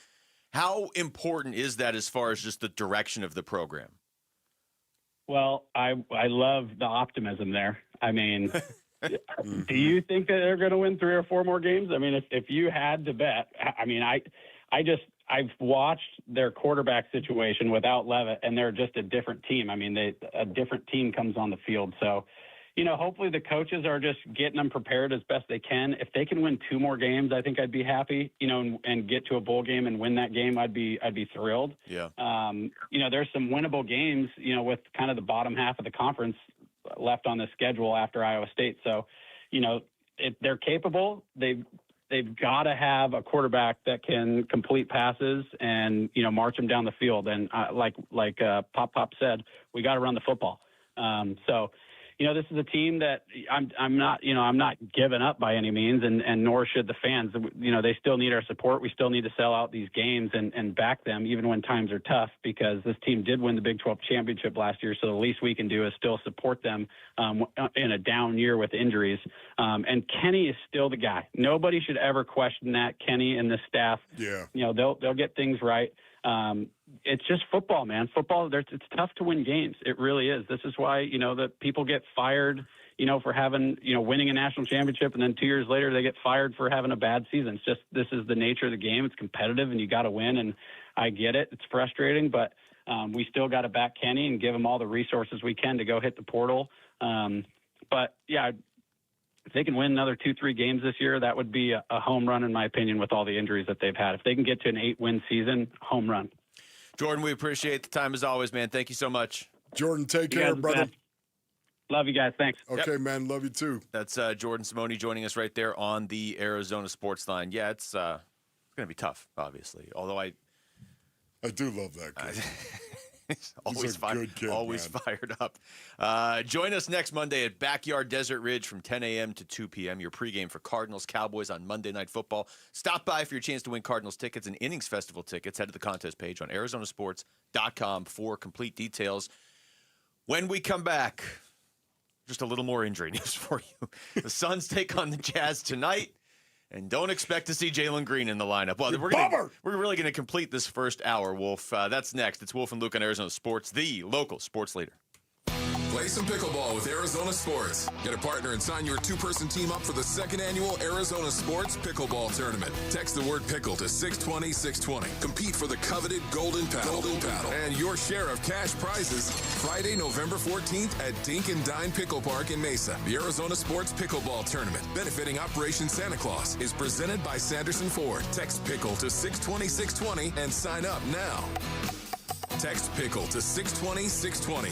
how important is that as far as just the direction of the program? Well, I love the optimism there. I mean, do you think that they're going to win 3 or 4 more games? I mean, if you had to bet, I mean, I've watched their quarterback situation without Levitt, and they're just a different team. I mean, a different team comes on the field. So, hopefully the coaches are just getting them prepared as best they can. If they can win 2 more games, I think I'd be happy, and get to a bowl game and win that game. I'd be thrilled. Yeah. There's some winnable games, with kind of the bottom half of the conference left on the schedule after Iowa State. So, if they're capable, they've got to have a quarterback that can complete passes and, march them down the field. And like Pop said, we got to run the football. So, this is a team that I'm not giving up by any means, and nor should the fans. They still need our support. We still need to sell out these games and back them even when times are tough, because this team did win the Big 12 championship last year. So the least we can do is still support them in a down year with injuries. And Kenny is still the guy. Nobody should ever question that. Kenny and the staff, they'll get things right. It's just football, man. Football, it's tough to win games. It really is. This is why, that people get fired, for having, winning a national championship, and then 2 years later they get fired for having a bad season. It's just, this is the nature of the game. It's competitive, and you got to win, and I get it. It's frustrating, but we still got to back Kenny and give him all the resources we can to go hit the portal. But, yeah, if they can win another 2-3 games this year, that would be a home run, in my opinion, with all the injuries that they've had. If they can get to an 8-win season, home run. Jordan, we appreciate the time as always, man. Thank you so much. Jordan, take care, brother. Love you guys. Thanks. Okay, man. Love you too. That's Jordan Simone joining us right there on the Arizona Sports Line. Yeah, it's going to be tough, obviously. Although I do love that kid. Always fired up. Join us next Monday at Backyard Desert Ridge from 10 a.m. to 2 p.m. Your pregame for Cardinals Cowboys on Monday Night Football. Stop by for your chance to win Cardinals tickets and Innings Festival tickets. Head to the contest page on arizonasports.com for complete details. When we come back, just a little more injury news for you. The Suns take on the Jazz tonight. And don't expect to see Jalen Green in the lineup. Well, we're really going to complete this first hour, Wolf. That's next. It's Wolf and Luke on Arizona Sports, the local sports leader. Play some pickleball with Arizona Sports. Get a partner and sign your two-person team up for the second annual Arizona Sports Pickleball Tournament. Text the word pickle to 620-620. Compete for the coveted Golden Paddle. And your share of cash prizes Friday, November 14th at Dink and Dine Pickle Park in Mesa. The Arizona Sports Pickleball Tournament, benefiting Operation Santa Claus, is presented by Sanderson Ford. Text pickle to 620-620 and sign up now. Text pickle to 620-620.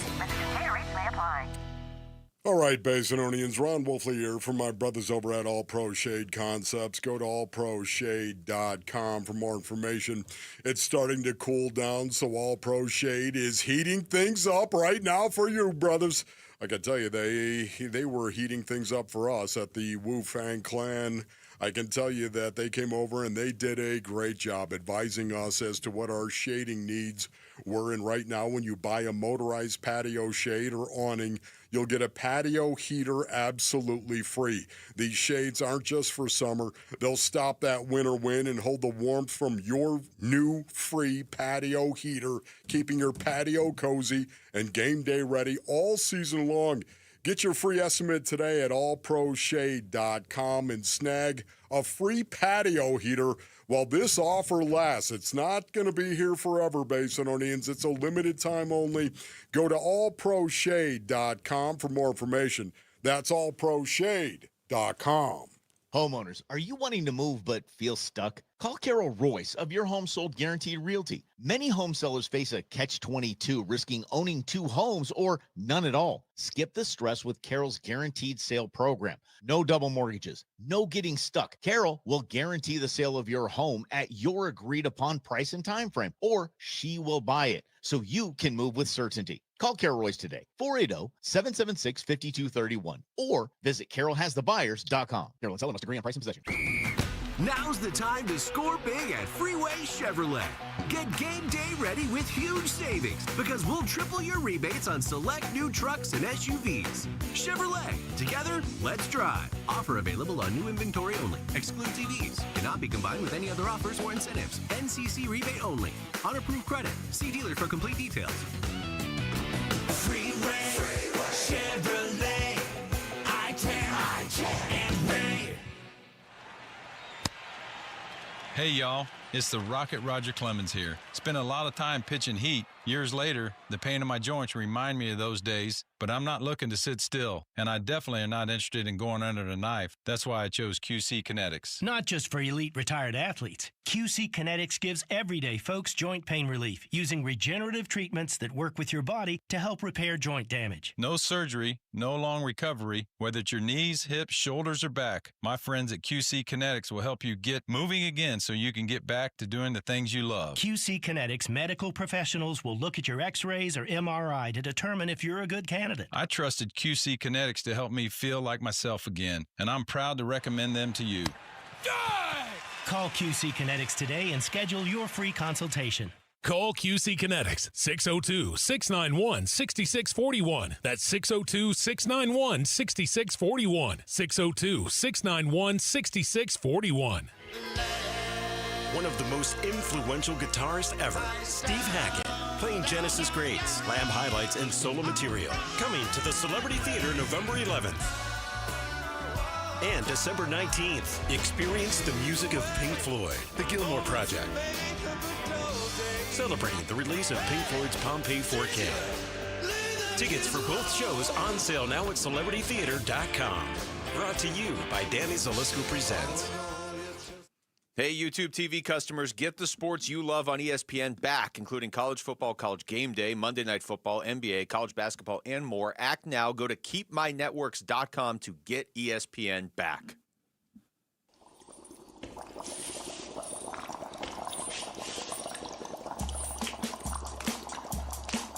All right, Basinonians, Ron Wolfley here from my brothers over at All Pro Shade Concepts. Go to allproshade.com for more information. It's starting to cool down, so All Pro Shade is heating things up right now for you, brothers. I can tell you, they were heating things up for us at the Wu Fang Clan. I can tell you that they came over and they did a great job advising us as to what our shading needs were. And right now, when you buy a motorized patio shade or awning, you'll get a patio heater absolutely free. These shades aren't just for summer. They'll stop that winter wind and hold the warmth from your new free patio heater, keeping your patio cozy and game day ready all season long. Get your free estimate today at allproshade.com and snag a free patio heater while this offer lasts. It's not going to be here forever, Basinonians. It's a limited time only. Go to allproshade.com for more information. That's allproshade.com. Homeowners, are you wanting to move but feel stuck? Call Carol Royce of Your Home Sold Guaranteed Realty. Many home sellers face a catch-22, risking owning two homes or none at all. Skip the stress with Carol's Guaranteed Sale Program. No double mortgages, no getting stuck. Carol will guarantee the sale of your home at your agreed-upon price and time frame, or she will buy it so you can move with certainty. Call Carol Royce today, 480-776-5231, or visit carolhasthebuyers.com. Carol and seller must agree on price and possession. Now's the time to score big at Freeway Chevrolet. Get game day ready with huge savings because we'll triple your rebates on select new trucks and SUVs. Chevrolet, together, let's drive. Offer available on new inventory only. Excludes EVs. Cannot be combined with any other offers or incentives. NCC rebate only. On approved credit. See dealer for complete details. Freeway Chevrolet. I can and wait. Hey y'all, it's the Rocket Roger Clemens here. Spent a lot of time pitching heat. Years later, the pain in my joints remind me of those days, but I'm not looking to sit still, and I definitely am not interested in going under the knife. That's why I chose QC Kinetics. Not just for elite retired athletes. QC Kinetics gives everyday folks joint pain relief using regenerative treatments that work with your body to help repair joint damage. No surgery, no long recovery, whether it's your knees, hips, shoulders, or back. My friends at QC Kinetics will help you get moving again so you can get back to doing the things you love. QC Kinetics medical professionals will look at your x-rays or MRI to determine if you're a good candidate. I trusted QC Kinetics to help me feel like myself again, and I'm proud to recommend them to you. Call QC Kinetics today and schedule your free consultation. Call QC Kinetics, 602-691-6641. That's 602-691-6641. 602-691-6641. One of the most influential guitarists ever, Steve Hackett, playing Genesis greats, Lamb highlights, and solo material. Coming to the Celebrity Theater November 11th. And December 19th, experience the music of Pink Floyd, The Gilmore Project. Celebrating the release of Pink Floyd's Pompeii 4K. Tickets for both shows on sale now at celebritytheater.com. Brought to you by Danny Zalisco Presents. Hey, YouTube TV customers, get the sports you love on ESPN back, including college football, college game day, Monday Night Football, NBA, college basketball, and more. Act now. Go to keepmynetworks.com to get ESPN back.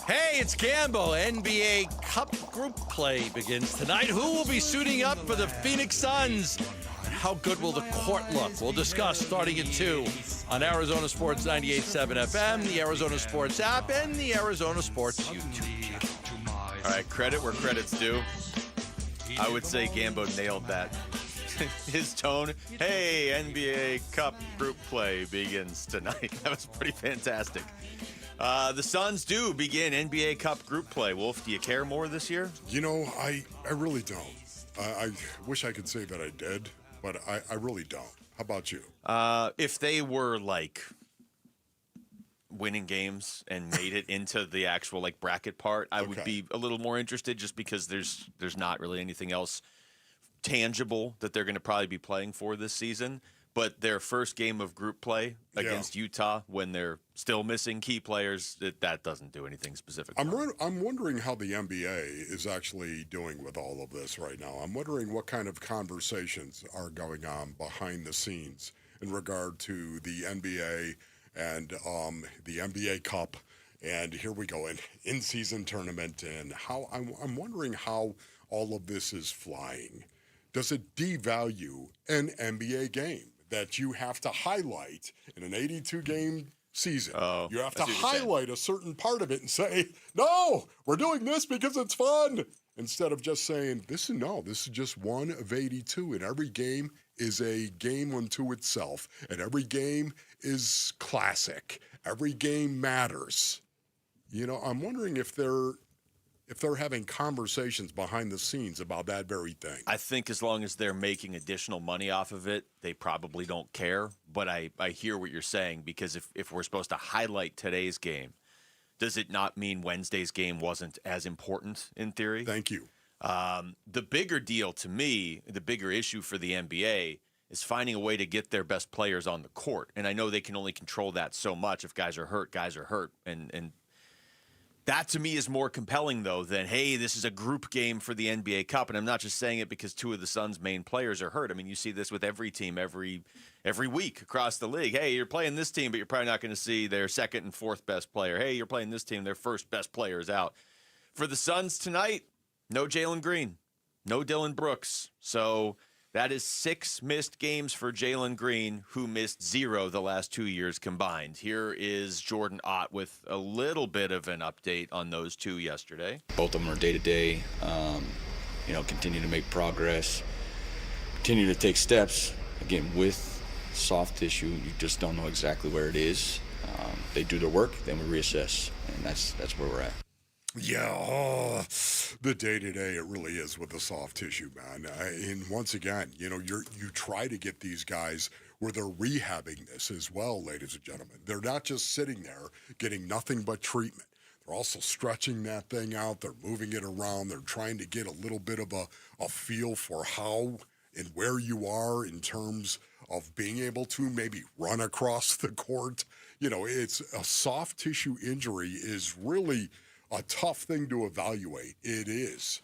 Hey, it's Gambo. NBA Cup group play begins tonight. Who will be suiting up for the Phoenix Suns? And how good will the court look? We'll discuss starting at 2 on Arizona Sports 98.7 FM, the Arizona Sports app, and the Arizona Sports YouTube channel. All right, credit where credit's due. I would say Gambo nailed that. His tone, hey, NBA Cup group play begins tonight. That was pretty fantastic. The Suns do begin NBA Cup group play. Wolf, do you care more this year? You know, I really don't. I wish I could say that I did, but I really don't. How about you? If they were, like, winning games and made it into the actual, like, bracket part, I would be a little more interested just because there's not really anything else tangible that they're going to probably be playing for this season. But their first game of group play against Utah, when they're still missing key players, that doesn't do anything specific. I'm wondering how the NBA is actually doing with all of this right now. I'm wondering what kind of conversations are going on behind the scenes in regard to the NBA and the NBA Cup. And here we go, an in-season tournament. And how I'm wondering how all of this is flying. Does it devalue an NBA game that you have to highlight in an 82-game season? You have to highlight a certain part of it and say, no, we're doing this because it's fun. Instead of just saying, this is just one of 82, and every game is a game unto itself, and every game is classic. Every game matters. You know, I'm wondering if they're having conversations behind the scenes about that very thing. I think as long as they're making additional money off of it, they probably don't care. But I hear what you're saying, because if we're supposed to highlight today's game, does it not mean Wednesday's game wasn't as important in theory? Thank you. The bigger deal to me, the bigger issue for the NBA is finding a way to get their best players on the court. And I know they can only control that so much. If guys are hurt. And that, to me, is more compelling, though, than, hey, this is a group game for the NBA Cup. And I'm not just saying it because two of the Suns' main players are hurt. I mean, you see this with every team every week across the league. Hey, you're playing this team, but you're probably not going to see their second and fourth best player. Hey, you're playing this team, their first best player is out. For the Suns tonight, no Jalen Green, no Dylan Brooks. So that is 6 missed games for Jalen Green, who missed 0 the last 2 years combined. Here is Jordan Ott with a little bit of an update on those two yesterday. Both of them are day-to-day, continue to make progress, continue to take steps. Again, with soft tissue, you just don't know exactly where it is. They do their work, then we reassess, and that's where we're at. Yeah, the day-to-day, it really is with the soft tissue, man. And once again, you try to get these guys where they're rehabbing this as well, ladies and gentlemen. They're not just sitting there getting nothing but treatment. They're also stretching that thing out. They're moving it around. They're trying to get a little bit of a feel for how and where you are in terms of being able to maybe run across the court. It's a soft tissue injury is really a tough thing to evaluate. It is.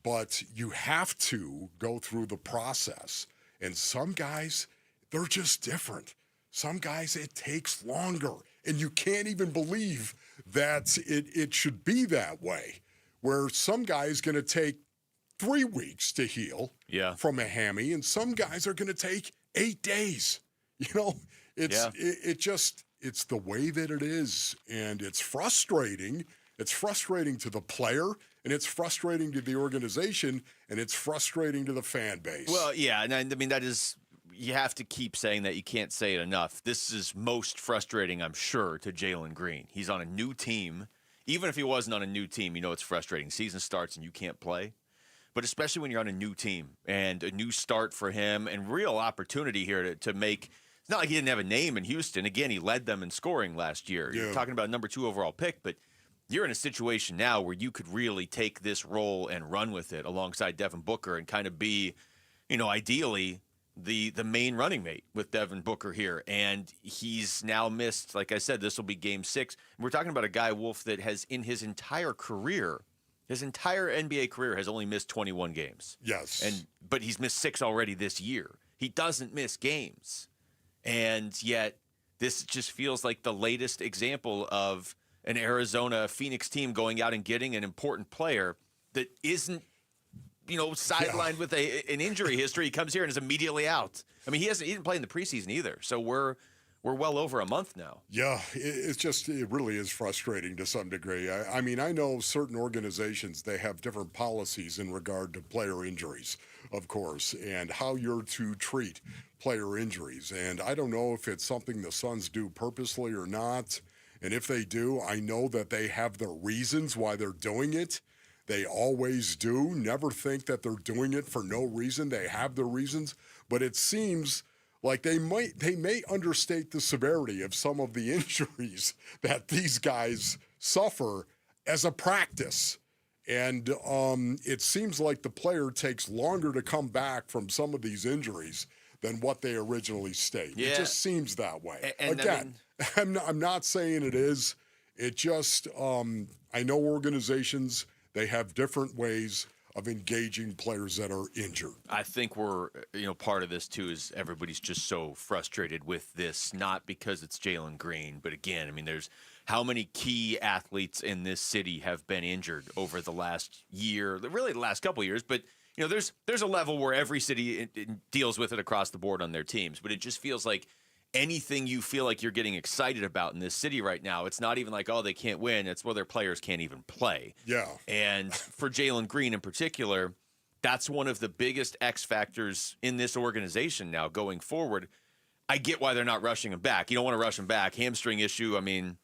But you have to go through the process. And some guys, they're just different. Some guys, it takes longer. And you can't even believe that it should be that way. Where some guy's going to take 3 weeks to heal from a hammy, and some guys are going to take 8 days. It's the way that it is. And it's frustrating. It's frustrating to the player, and it's frustrating to the organization, and it's frustrating to the fan base. Well, yeah, and I mean, that is, you have to keep saying that. You can't say it enough. This is most frustrating, I'm sure, to Jalen Green. He's on a new team. Even if he wasn't on a new team, it's frustrating. Season starts and you can't play. But especially when you're on a new team and a new start for him and real opportunity here to make – it's not like he didn't have a name in Houston. Again, he led them in scoring last year. Yeah. You're talking about number 2 overall pick, but – you're in a situation now where you could really take this role and run with it alongside Devin Booker and kind of be, ideally the main running mate with Devin Booker here, and he's now missed, like I said, this will be game 6. We're talking about a guy, Wolf, that has in his entire career, his entire NBA career has only missed 21 games. Yes. But he's missed 6 already this year. He doesn't miss games. And yet this just feels like the latest example of an Arizona Phoenix team going out and getting an important player that isn't, sidelined with an injury history. He comes here and is immediately out. I mean, he didn't play in the preseason either. So we're well over a month now. Yeah, it really is frustrating to some degree. I mean, I know certain organizations, they have different policies in regard to player injuries, of course, and how you're to treat player injuries. And I don't know if it's something the Suns do purposely or not. And if they do, I know that they have their reasons why they're doing it. They always do. Never think that they're doing it for no reason. They have their reasons. But it seems like they may understate the severity of some of the injuries that these guys suffer as a practice. And it seems like the player takes longer to come back from some of these injuries than what they originally state. Yeah. It just seems that way. And again, I'm not saying it is. It just, I know organizations, they have different ways of engaging players that are injured. I think we're, part of this too is everybody's just so frustrated with this, not because it's Jalen Green, but again, I mean, there's how many key athletes in this city have been injured over the last year, really the last couple of years, but there's a level where every city deals with it across the board on their teams, but it just feels like anything you feel like you're getting excited about in this city right now, it's not even like, oh, they can't win. It's, well, their players can't even play. Yeah. And for Jalen Green in particular, that's one of the biggest X factors in this organization now going forward. I get why they're not rushing him back. You don't want to rush him back. Hamstring issue, I mean,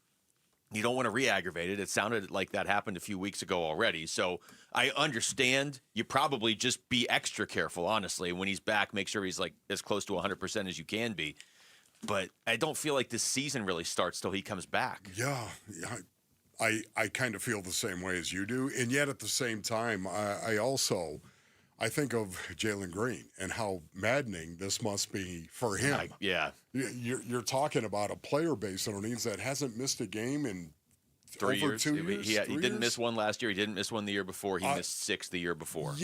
you don't want to re-aggravate it. It sounded like that happened a few weeks ago already. So I understand you probably just be extra careful, honestly. When he's back, make sure he's like as close to 100% as you can be. But I don't feel like this season really starts till he comes back. Yeah, I kind of feel the same way as you do. And yet at the same time, I think of Jalen Green and how maddening this must be for him. Yeah. You're talking about a player base underneath that hasn't missed a game in 3 over years. 2 years. He didn't miss one last year. He didn't miss one the year before. He missed 6 the year before.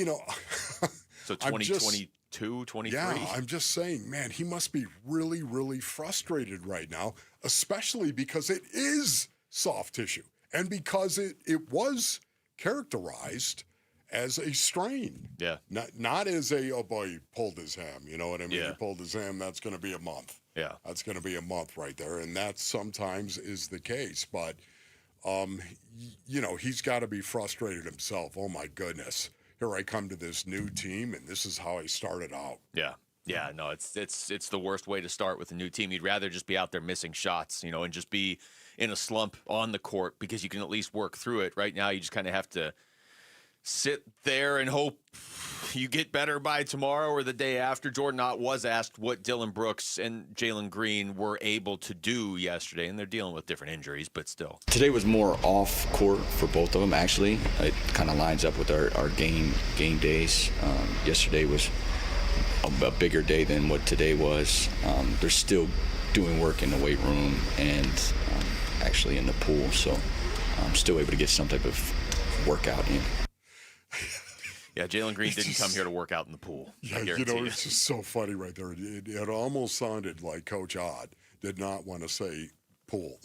So 2022, 23. Yeah, I'm just saying, man, he must be really, really frustrated right now, especially because it is soft tissue and because it was characterized as a strain. Yeah. Not as oh boy, he pulled his ham. You know what I mean? Yeah. He pulled his ham. That's going to be a month. Yeah. That's going to be a month right there. And that sometimes is the case. But, he's got to be frustrated himself. Oh, my goodness. Here I come to this new team, and this is how I started out. Yeah. Yeah, no, it's the worst way to start with a new team. You'd rather just be out there missing shots, and just be in a slump on the court because you can at least work through it. Right now, you just kind of have to sit there and hope you get better by tomorrow or the day after. Jordan Ott was asked what Dylan Brooks and Jalen Green were able to do yesterday, and they're dealing with different injuries, but still. Today was more off court for both of them, actually. It kind of lines up with our game days. Yesterday was a bigger day than what today was. They're still doing work in the weight room and actually in the pool, so I'm still able to get some type of workout in. Yeah, Jalen Green didn't come here to work out in the pool. Yeah, it's just so funny right there. It almost sounded like Coach Odd did not want to say pool.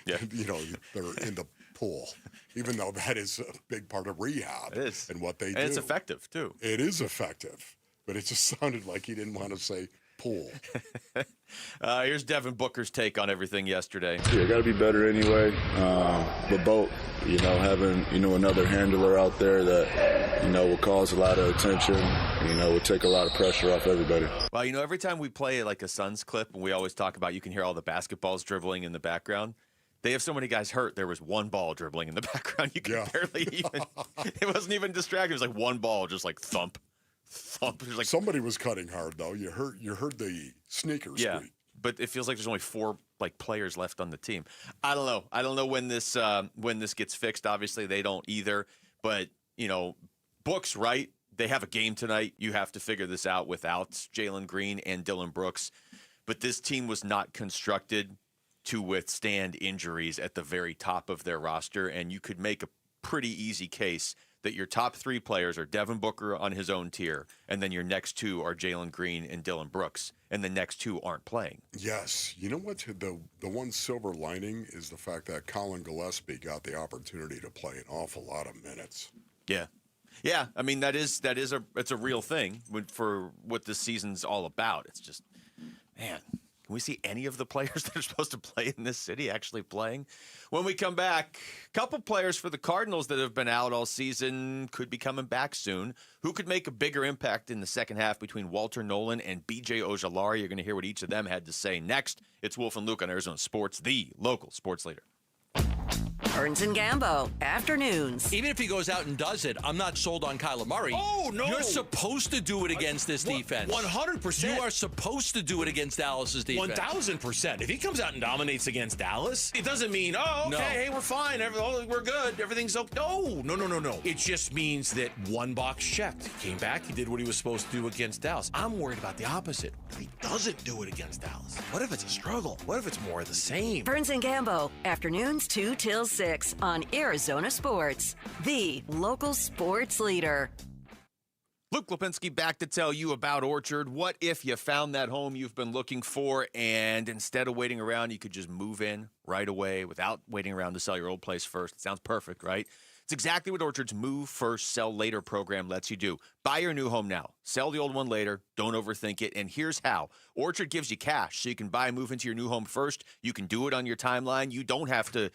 Yeah. They're in the pool, even though that is a big part of rehab. It is. And what they do. And it's effective, too. It is effective, but it just sounded like he didn't want to say pool. Here's Devin Booker's take on everything yesterday. Yeah, got to be better anyway. But both, having, another handler out there that, will cause a lot of attention, will take a lot of pressure off everybody. Well, every time we play like a Suns clip, and we always talk about you can hear all the basketballs dribbling in the background. They have so many guys hurt. There was one ball dribbling in the background. You could barely even, it wasn't even distracting. It was like one ball, just like thump. Like, somebody was cutting hard though. You heard the sneakers. Yeah, squeak. but it feels like there's only 4 players left on the team. I don't know when this gets fixed. Obviously, they don't either. But Book's right. they have a game tonight. You have to figure this out without Jalen Green and Dylan Brooks. But this team was not constructed to withstand injuries at the very top of their roster, and you could make a pretty easy case that your top 3 players are Devin Booker on his own tier, and then your next 2 are Jalen Green and Dylan Brooks, and the next 2 aren't playing. Yes. You know what? The one silver lining is the fact that Colin Gillespie got the opportunity to play an awful lot of minutes. Yeah. Yeah, I mean, it's a real thing for what this season's all about. It's just, man, can we see any of the players that are supposed to play in this city actually playing? When we come back, a couple players for the Cardinals that have been out all season could be coming back soon. Who could make a bigger impact in the second half between Walter Nolan and B.J. Ojulari? You're going to hear what each of them had to say next. It's Wolf and Luke on Arizona Sports, the local sports leader. Burns and Gambo, afternoons. Even if he goes out and does it, I'm not sold on Kyler Murray. Oh, no. You're supposed to do it against this defense. 100%. You are supposed to do it against Dallas's defense. 1,000%. If he comes out and dominates against Dallas, it doesn't mean, hey, we're fine. We're good. Everything's okay. No. It just means that one box checked. He came back. He did what he was supposed to do against Dallas. I'm worried about the opposite. If he doesn't do it against Dallas, what if it's a struggle? What if it's more of the same? Burns and Gambo, afternoons 2 till 6 on Arizona Sports, the local sports leader. Luke Lipinski back to tell you about Orchard. What if you found that home you've been looking for, and instead of waiting around, you could just move in right away without waiting around to sell your old place first? It sounds perfect, right? It's exactly what Orchard's Move First, Sell Later program lets you do. Buy your new home now. Sell the old one later. Don't overthink it. And here's how. Orchard gives you cash so you can buy and move into your new home first. You can do it on your timeline. You don't have to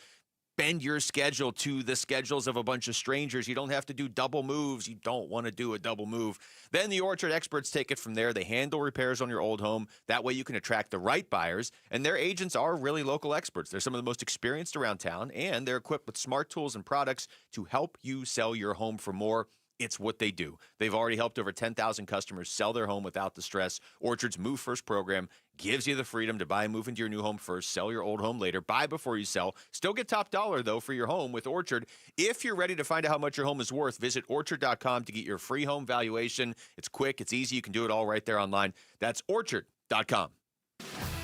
bend your schedule to the schedules of a bunch of strangers. You don't have to do double moves. You don't want to do a double move. Then the Orchard experts take it from there. They handle repairs on your old home. That way you can attract the right buyers, and their agents are really local experts. They're some of the most experienced around town, and they're equipped with smart tools and products to help you sell your home for more. It's what they do. They've already helped over 10,000 customers sell their home without the stress. Orchard's Move First program gives you the freedom to buy and move into your new home first, sell your old home later, buy before you sell. Still get top dollar, though, for your home with Orchard. If you're ready to find out how much your home is worth, visit Orchard.com to get your free home valuation. It's quick. It's easy. You can do it all right there online. That's Orchard.com.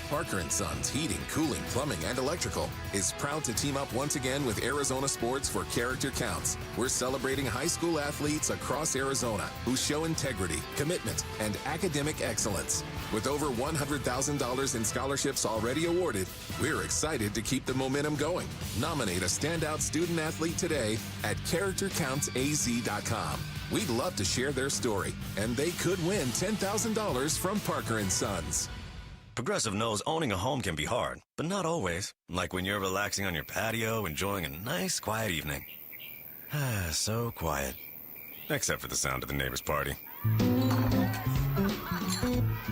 Parker & Sons Heating, Cooling, Plumbing, and Electrical is proud to team up once again with Arizona Sports for Character Counts. We're celebrating high school athletes across Arizona who show integrity, commitment, and academic excellence. With over $100,000 in scholarships already awarded, we're excited to keep the momentum going. Nominate a standout student athlete today at CharacterCountsAZ.com. We'd love to share their story, and they could win $10,000 from Parker & Sons. Progressive knows owning a home can be hard, but not always. Like when you're relaxing on your patio, enjoying a nice, quiet evening. So quiet. Except for the sound of the neighbor's party.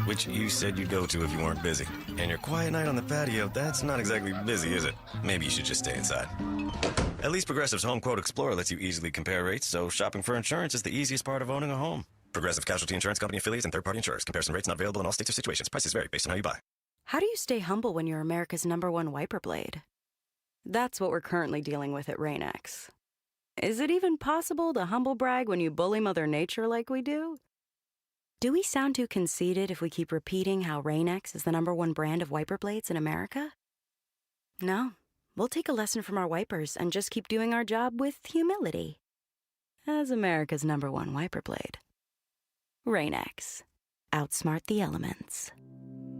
Which you said you'd go to if you weren't busy. And your quiet night on the patio, that's not exactly busy, is it? Maybe you should just stay inside. At least Progressive's Home Quote Explorer lets you easily compare rates, so shopping for insurance is the easiest part of owning a home. Progressive Casualty Insurance Company affiliates and third-party insurers. Comparison rates not available in all states or situations. Prices vary based on how you buy. How do you stay humble when you're America's #1 wiper blade? That's what we're currently dealing with at Rain-X. Is it even possible to humble brag when you bully Mother Nature like we do? Do we sound too conceited if we keep repeating how Rain-X is the #1 brand of wiper blades in America? No. We'll take a lesson from our wipers and just keep doing our job with humility. As America's #1 wiper blade. Rain-X. Outsmart the elements.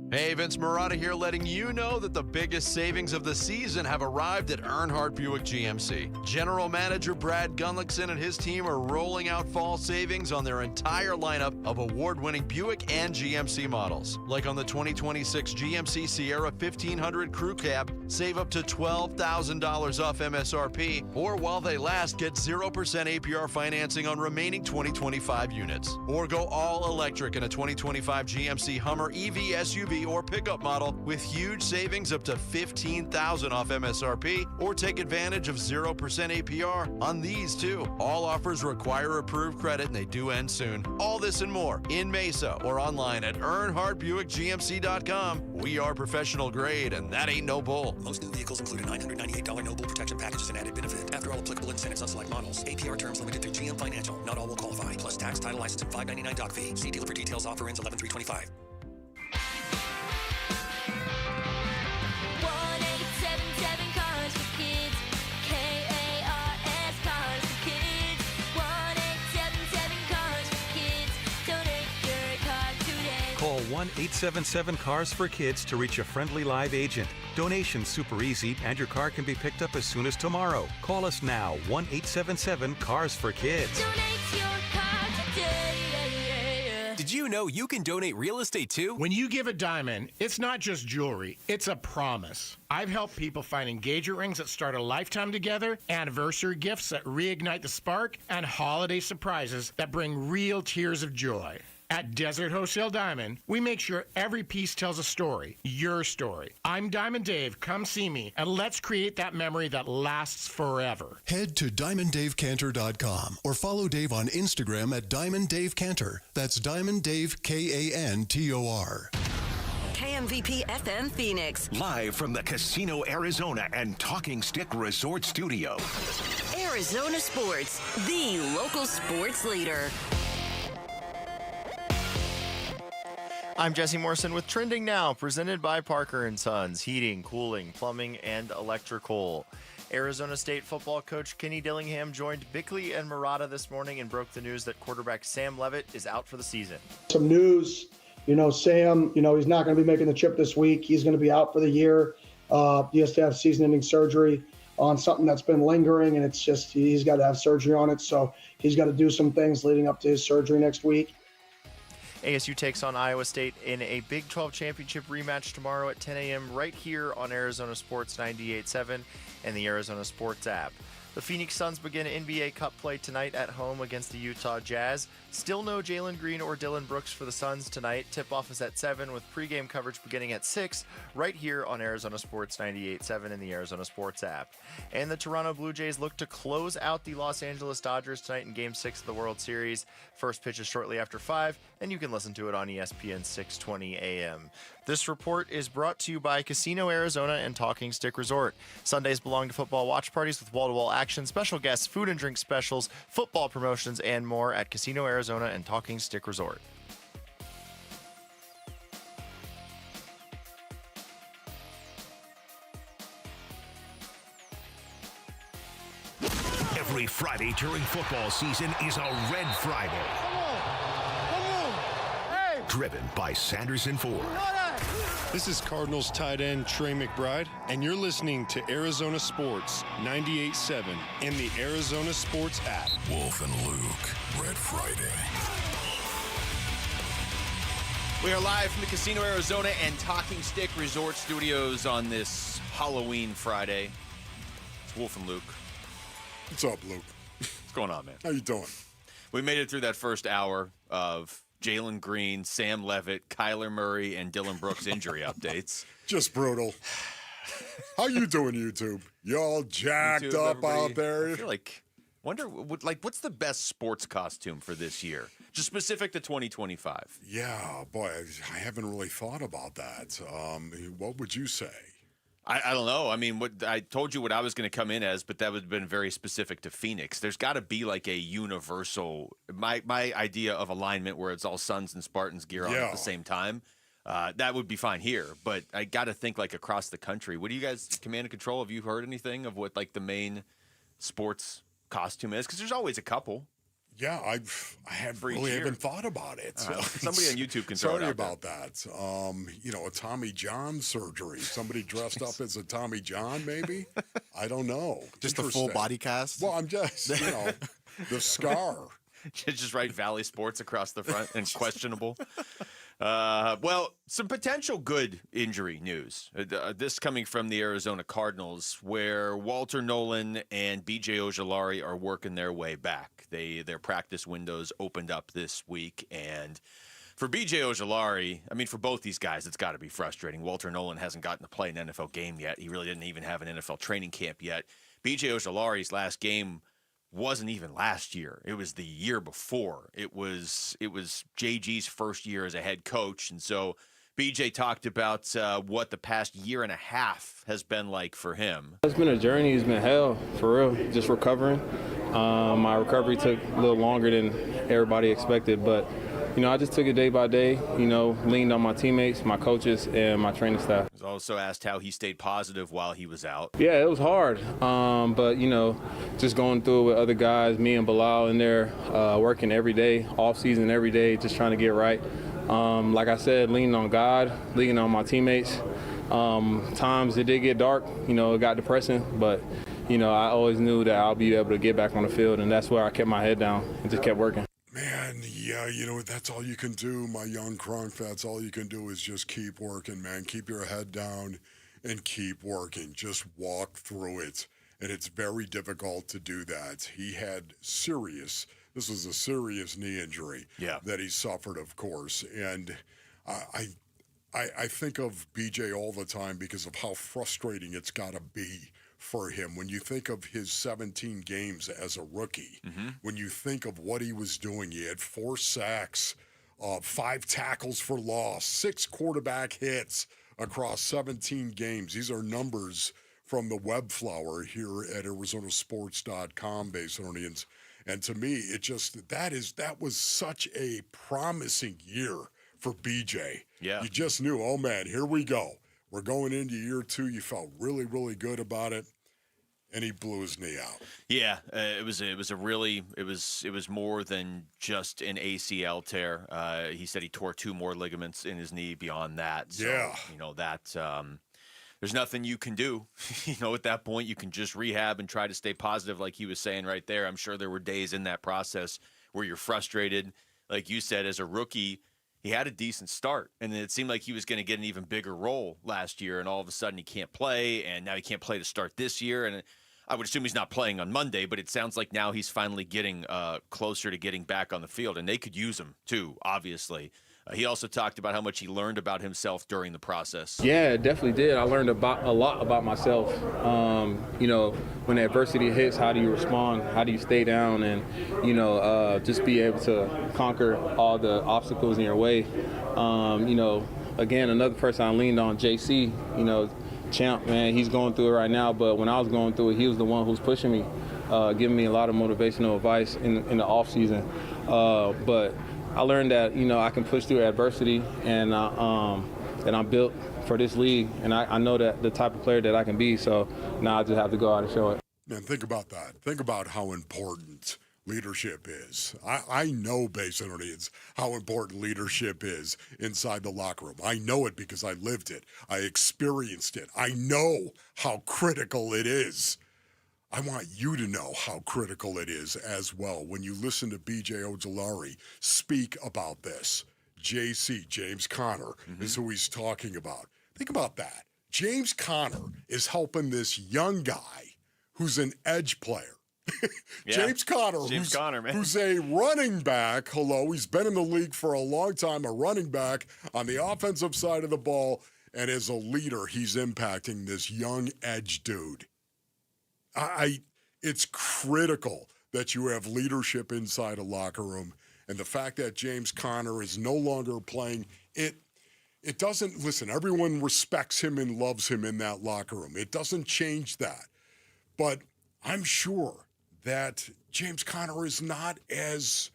Hey, Vince Marotta here, letting you know that the biggest savings of the season have arrived at Earnhardt Buick GMC. General Manager Brad Gunlickson and his team are rolling out fall savings on their entire lineup of award-winning Buick and GMC models. Like on the 2026 GMC Sierra 1500 Crew Cab, save up to $12,000 off MSRP, or while they last, get 0% APR financing on remaining 2025 units. Or go all electric in a 2025 GMC Hummer EV SUV or pickup model with huge savings up to $15,000 off MSRP, or take advantage of 0% APR on these too. All offers require approved credit and they do end soon. All this and more in Mesa or online at EarnhardtBuickGMC.com. We are professional grade, and that ain't no bull. Most new vehicles include a $998 no bull protection package as an added benefit. After all applicable incentives on select models, APR terms limited through GM Financial. Not all will qualify. Plus plus tax, title, license, and $5.99 doc fee. See dealer for details. Offer ends 11/3/25. 1-877 Cars for Kids. K-A-R-S Cars for Kids. 1-877 Cars for Kids. Donate your car today. Call 1-877-CARS for Kids to reach a friendly live agent. Donation's super easy, and your car can be picked up as soon as tomorrow. Call us now, 1-877-CARS for Kids. Donate your car today. Did you know you can donate real estate too? When you give a diamond, it's not just jewelry, it's a promise. I've helped people find engagement rings that start a lifetime together, anniversary gifts that reignite the spark, and holiday surprises that bring real tears of joy. At Desert Wholesale Diamond, we make sure every piece tells a story, your story. I'm Diamond Dave. Come see me, and let's create that memory that lasts forever. Head to DiamondDaveCantor.com or follow Dave on Instagram at Diamond Dave Cantor. That's Diamond Dave, Kantor. KMVP FM Phoenix. Live from the Casino Arizona and Talking Stick Resort Studio. Arizona Sports, the local sports leader. I'm Jesse Morrison with Trending Now, presented by Parker & Sons, heating, cooling, plumbing, and electrical. Arizona State football coach Kenny Dillingham joined Bickley and Murata this morning and broke the news that quarterback Sam Levit is out for the season. Some news, Sam, he's not going to be making the trip this week. He's going to be out for the year. He has to have season-ending surgery on something that's been lingering, and it's just he's got to have surgery on it. So he's got to do some things leading up to his surgery next week. ASU takes on Iowa State in a Big 12 championship rematch tomorrow at 10 a.m. right here on Arizona Sports 98.7 and the Arizona Sports app. The Phoenix Suns begin NBA Cup play tonight at home against the Utah Jazz. Still no Jalen Green or Dylan Brooks for the Suns tonight. Tip-off is at 7 with pregame coverage beginning at 6 right here on Arizona Sports 98.7 and the Arizona Sports app. And the Toronto Blue Jays look to close out the Los Angeles Dodgers tonight in Game 6 of the World Series. First pitch is shortly after 5, and you can listen to it on ESPN 620 AM. This report is brought to you by Casino Arizona and Talking Stick Resort. Sundays belong to football watch parties with wall-to-wall action, special guests, food and drink specials, football promotions, and more at Casino Arizona and Talking Stick Resort. Every Friday during football season is a Red Friday. Driven by Sanderson Ford. This is Cardinals tight end Trey McBride, and you're listening to Arizona Sports 98.7 and the Arizona Sports app. Wolf and Luke, Red Friday. We are live from the Casino Arizona and Talking Stick Resort Studios on this Halloween Friday. It's Wolf and Luke. What's up, Luke? What's going on, man? How you doing? We made it through that first hour of Jalen Green, Sam Levit, Kyler Murray, and Dylan Brooks injury updates. Just brutal. How you doing, YouTube? You all jacked YouTube, up everybody. out there? I feel like, what's the best sports costume for this year? Just specific to 2025. Yeah, boy, I haven't really thought about that. What would you say? I don't know. I mean, I told you what I was going to come in as, but that would have been very specific to Phoenix. There's got to be like a universal, my idea of alignment where it's all Suns and Spartans gear on at the same time. That would be fine here, but I got to think like across the country. What do you guys, command and control? Have you heard anything of what like the main sports costume is? Because there's always a couple. Yeah, I haven't thought about it. Somebody on YouTube can throw it out Sorry about that. A Tommy John surgery. Somebody dressed up as a Tommy John, maybe? I don't know. Just a full body cast? Well, I'm just, the scar. Just write Valley Sports across the front and questionable. Well, some potential good injury news. This coming from the Arizona Cardinals, where Walter Nolan and B.J. Ojulari are working their way back. Their practice windows opened up this week, and for B.J. Ojulari, I mean, for both these guys, it's got to be frustrating. Walter Nolan hasn't gotten to play an NFL game yet. He really didn't even have an NFL training camp yet. B.J. Ojulari's last game wasn't even last year. It was the year before. It was JG's first year as a head coach, and so BJ talked about what the past year and a half has been like for him. It's been a journey. It's been hell, for real, just recovering. My recovery took a little longer than everybody expected, but I just took it day by day, leaned on my teammates, my coaches, and my training staff. He was also asked how he stayed positive while he was out. Yeah, it was hard, but, just going through it with other guys, me and Bilal in there, working every day, off season every day, just trying to get right. Like I said, leaning on God, leaning on my teammates. Times it did get dark, it got depressing, but, I always knew that I'll be able to get back on the field, and that's where I kept my head down and just kept working. Man, yeah, that's all you can do, my young crunk. That's all you can do is just keep working, man. Keep your head down and keep working. Just walk through it. And it's very difficult to do that. He had this was a serious knee injury that he suffered, of course. And I think of BJ all the time because of how frustrating it's got to be for him. When you think of his 17 games as a rookie, when you think of what he was doing, he had 4 sacks, 5 tackles for loss, 6 quarterback hits across 17 games. These are numbers from the Webflower here at ArizonaSports.com, Basinonians. And to me, that was such a promising year for BJ. Yeah. You just knew, oh man, here we go. We're going into year 2. You felt really, really good about it, and he blew his knee out. Yeah, it was more than just an ACL tear. He said he tore 2 more ligaments in his knee beyond that. So, there's nothing you can do. At that point, you can just rehab and try to stay positive, like he was saying right there. I'm sure there were days in that process where you're frustrated. Like you said, as a rookie, he had a decent start, and then it seemed like he was going to get an even bigger role last year, and all of a sudden he can't play, and now he can't play to start this year. And I would assume he's not playing on Monday, but it sounds like now he's finally getting closer to getting back on the field, and they could use him too, obviously. He also talked about how much he learned about himself during the process. Yeah, it definitely did. I learned a lot about myself. When adversity hits, how do you respond? How do you stay down and, just be able to conquer all the obstacles in your way? Again, another person I leaned on, JC, Champ, man, he's going through it right now. But when I was going through it, he was the one who's pushing me, giving me a lot of motivational advice in the off season. But I learned that, I can push through adversity, and that I'm built for this league, and I know that the type of player that I can be, so now I just have to go out and show it. Man, think about that. Think about how important leadership is. I know, Basinonians, how important leadership is inside the locker room. I know it because I lived it. I experienced it. I know how critical it is. I want you to know how critical it is as well when you listen to B.J. Ojulari speak about this. JC, James Conner, is who he's talking about. Think about that. James Conner is helping this young guy who's an edge player. James Conner, who's a running back. Hello, he's been in the league for a long time, a running back on the offensive side of the ball, and as a leader, he's impacting this young edge dude. It's critical that you have leadership inside a locker room, and the fact that James Conner is no longer playing, it doesn't, listen, everyone respects him and loves him in that locker room. It doesn't change that. But I'm sure that James Conner is not as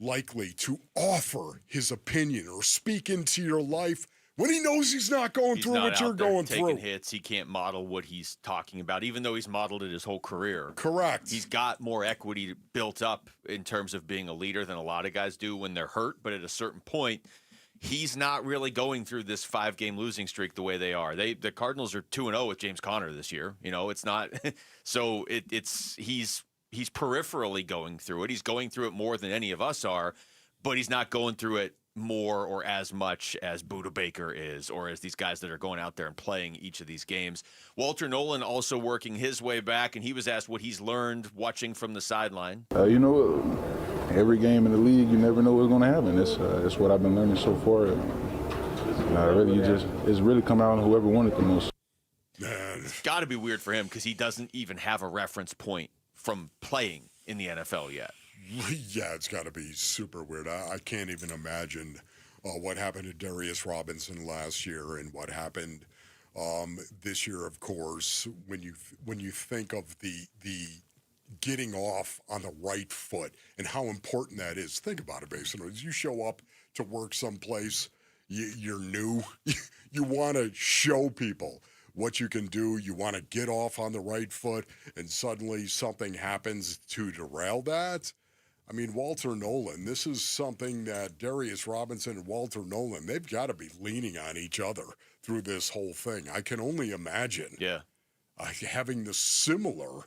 likely to offer his opinion or speak into your life when he knows he's not going through what you're going through. Taking hits, he can't model what he's talking about, even though he's modeled it his whole career. Correct. He's got more equity built up in terms of being a leader than a lot of guys do when they're hurt, but at a certain point, he's not really going through this 5-game losing streak the way they are. The Cardinals are 2-0 with James Conner this year. It's not so he's peripherally going through it. He's going through it more than any of us are, but he's not going through it more or as much as Budda Baker is, or as these guys that are going out there and playing each of these games. Walter Nolan also working his way back, and he was asked what he's learned watching from the sideline. Every game in the league, you never know what's going to happen. It's what I've been learning so far. It's really come out on whoever won it the most. It's got to be weird for him because he doesn't even have a reference point from playing in the NFL yet. Yeah, it's got to be super weird. I can't even imagine what happened to Darius Robinson last year and what happened this year, of course, when you think of the getting off on the right foot and how important that is. Think about it, Basin. As you show up to work someplace, you're new. You want to show people what you can do. You want to get off on the right foot, and suddenly something happens to derail that. I mean, Walter Nolan, this is something that Darius Robinson and Walter Nolan, they've got to be leaning on each other through this whole thing. I can only imagine having the similar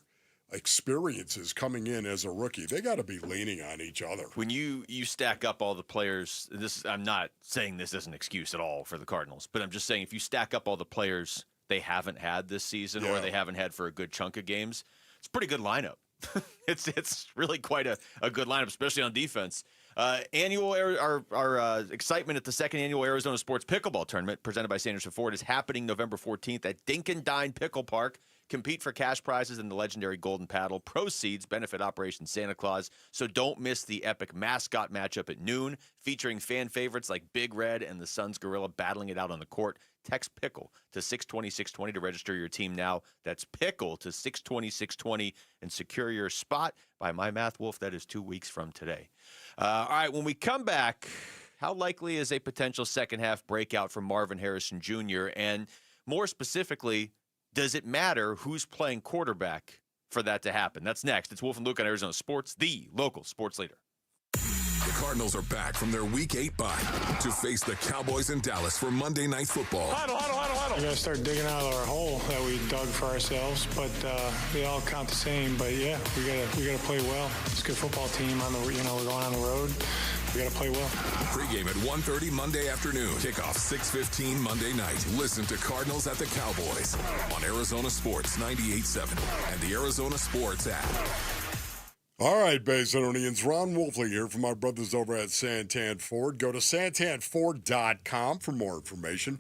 experiences coming in as a rookie. They got to be leaning on each other. When you stack up all the players, I'm not saying this is an excuse at all for the Cardinals, but I'm just saying if you stack up all the players they haven't had this season or they haven't had for a good chunk of games, it's a pretty good lineup. It's really quite a good lineup, especially on defense. Our excitement at the second annual Arizona Sports Pickleball Tournament presented by Sanderson Ford is happening November 14th at Dink and Dine Pickle Park. Compete for cash prizes and the legendary Golden Paddle. Proceeds benefit Operation Santa Claus. So don't miss the epic mascot matchup at noon, featuring fan favorites like Big Red and the Suns Gorilla battling it out on the court. Text PICKLE to 620-620 to register your team now. That's PICKLE to 620-620 and secure your spot. By my math, Wolf, that is 2 weeks from today. All right, when we come back, how likely is a potential second-half breakout from Marvin Harrison Jr.? And more specifically, does it matter who's playing quarterback for that to happen? That's next. It's Wolf and Luke on Arizona Sports, the local sports leader. The Cardinals are back from their Week 8 bye to face the Cowboys in Dallas for Monday Night Football. Huddle. We got to start digging out of our hole that we dug for ourselves, but they all count the same. But yeah, we got to play well. It's a good football team on the we're going on the road. We got to play well. Pre-game at 1:30 Monday afternoon. Kickoff 6:15 Monday night. Listen to Cardinals at the Cowboys on Arizona Sports 98.7 and the Arizona Sports app. All right, Basinonians, Ron Wolfley here from our brothers over at Santan Ford. Go to santanford.com for more information.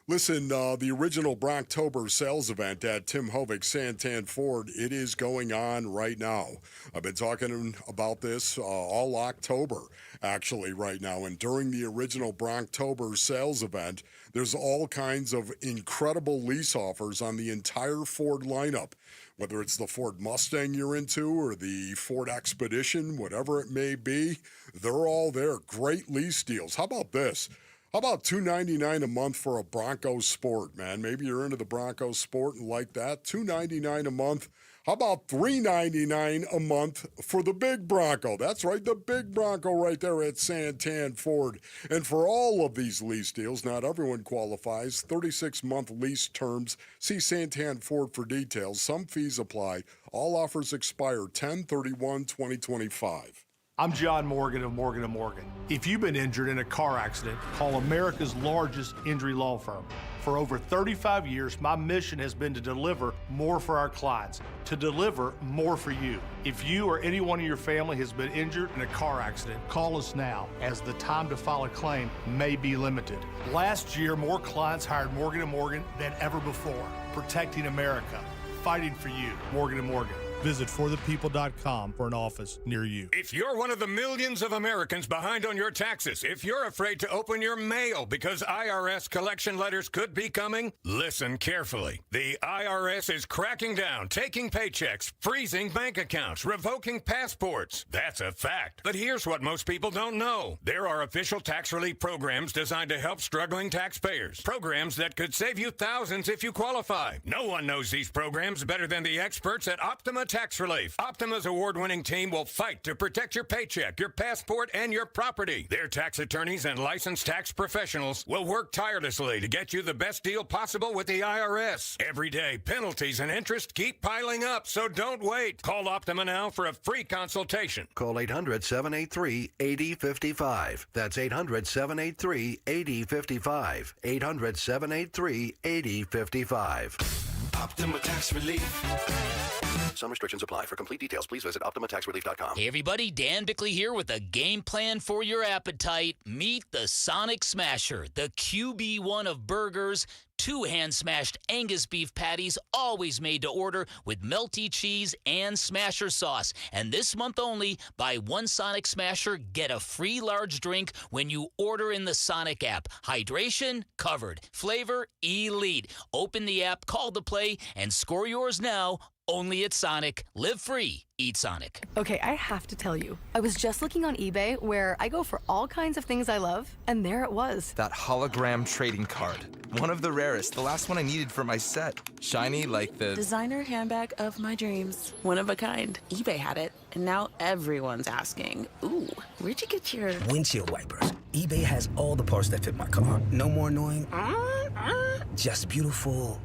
Listen, the original Brocktober sales event at Tim Hovik Santan Ford, it is going on right now. I've been talking about this all October, actually, right now. And during the original Brocktober sales event, there's all kinds of incredible lease offers on the entire Ford lineup. Whether it's the Ford Mustang you're into or the Ford Expedition, whatever it may be, they're all there. Great lease deals. How about this? How about $299 a month for a Bronco Sport, man? Maybe you're into the Bronco Sport and like that. $299 a month. How about $399 a month for the big Bronco? That's right, the big Bronco right there at Santan Ford. And for all of these lease deals, not everyone qualifies. 36-month lease terms. See Santan Ford for details. Some fees apply. All offers expire 10/31/2025. I'm John Morgan of Morgan & Morgan. If you've been injured in a car accident, call America's largest injury law firm. For over 35 years, my mission has been to deliver more for our clients, to deliver more for you. If you or anyone in your family has been injured in a car accident, call us now, as the time to file a claim may be limited. Last year, more clients hired Morgan & Morgan than ever before, protecting America, fighting for you. Morgan & Morgan. Visit forthepeople.com for an office near you. If you're one of the millions of Americans behind on your taxes, if you're afraid to open your mail because IRS collection letters could be coming, listen carefully. The IRS is cracking down, taking paychecks, freezing bank accounts, revoking passports. That's a fact. But here's what most people don't know. There are official tax relief programs designed to help struggling taxpayers. Programs that could save you thousands if you qualify. No one knows these programs better than the experts at Optima Tax Relief. Optima's award-winning team will fight to protect your paycheck, your passport, and your property. Their tax attorneys and licensed tax professionals will work tirelessly to get you the best deal possible with the IRS. Every day, penalties and interest keep piling up, so don't wait. Call Optima now for a free consultation. Call 800-783-8055. That's 800-783-8055. 800-783-8055. Optima Tax Relief. Some restrictions apply. For complete details, please visit OptimaTaxRelief.com. Hey everybody, Dan Bickley here with a game plan for your appetite. Meet the Sonic Smasher, the QB1 of burgers, 2 hand-smashed Angus beef patties, always made to order with melty cheese and Smasher sauce. And this month only, buy 1 Sonic Smasher, get a free large drink when you order in the Sonic app. Hydration, covered. Flavor, elite. Open the app, call to play, and score yours now. Only at Sonic. Live free. Eat Sonic. Okay, I have to tell you. I was just looking on eBay where I go for all kinds of things I love, and there it was. That hologram trading card. One of the rarest. The last one I needed for my set. Shiny like the... Designer handbag of my dreams. One of a kind. eBay had it, and now everyone's asking, ooh, where'd you get your... Windshield wipers. eBay has all the parts that fit my car. No more annoying. Just beautiful.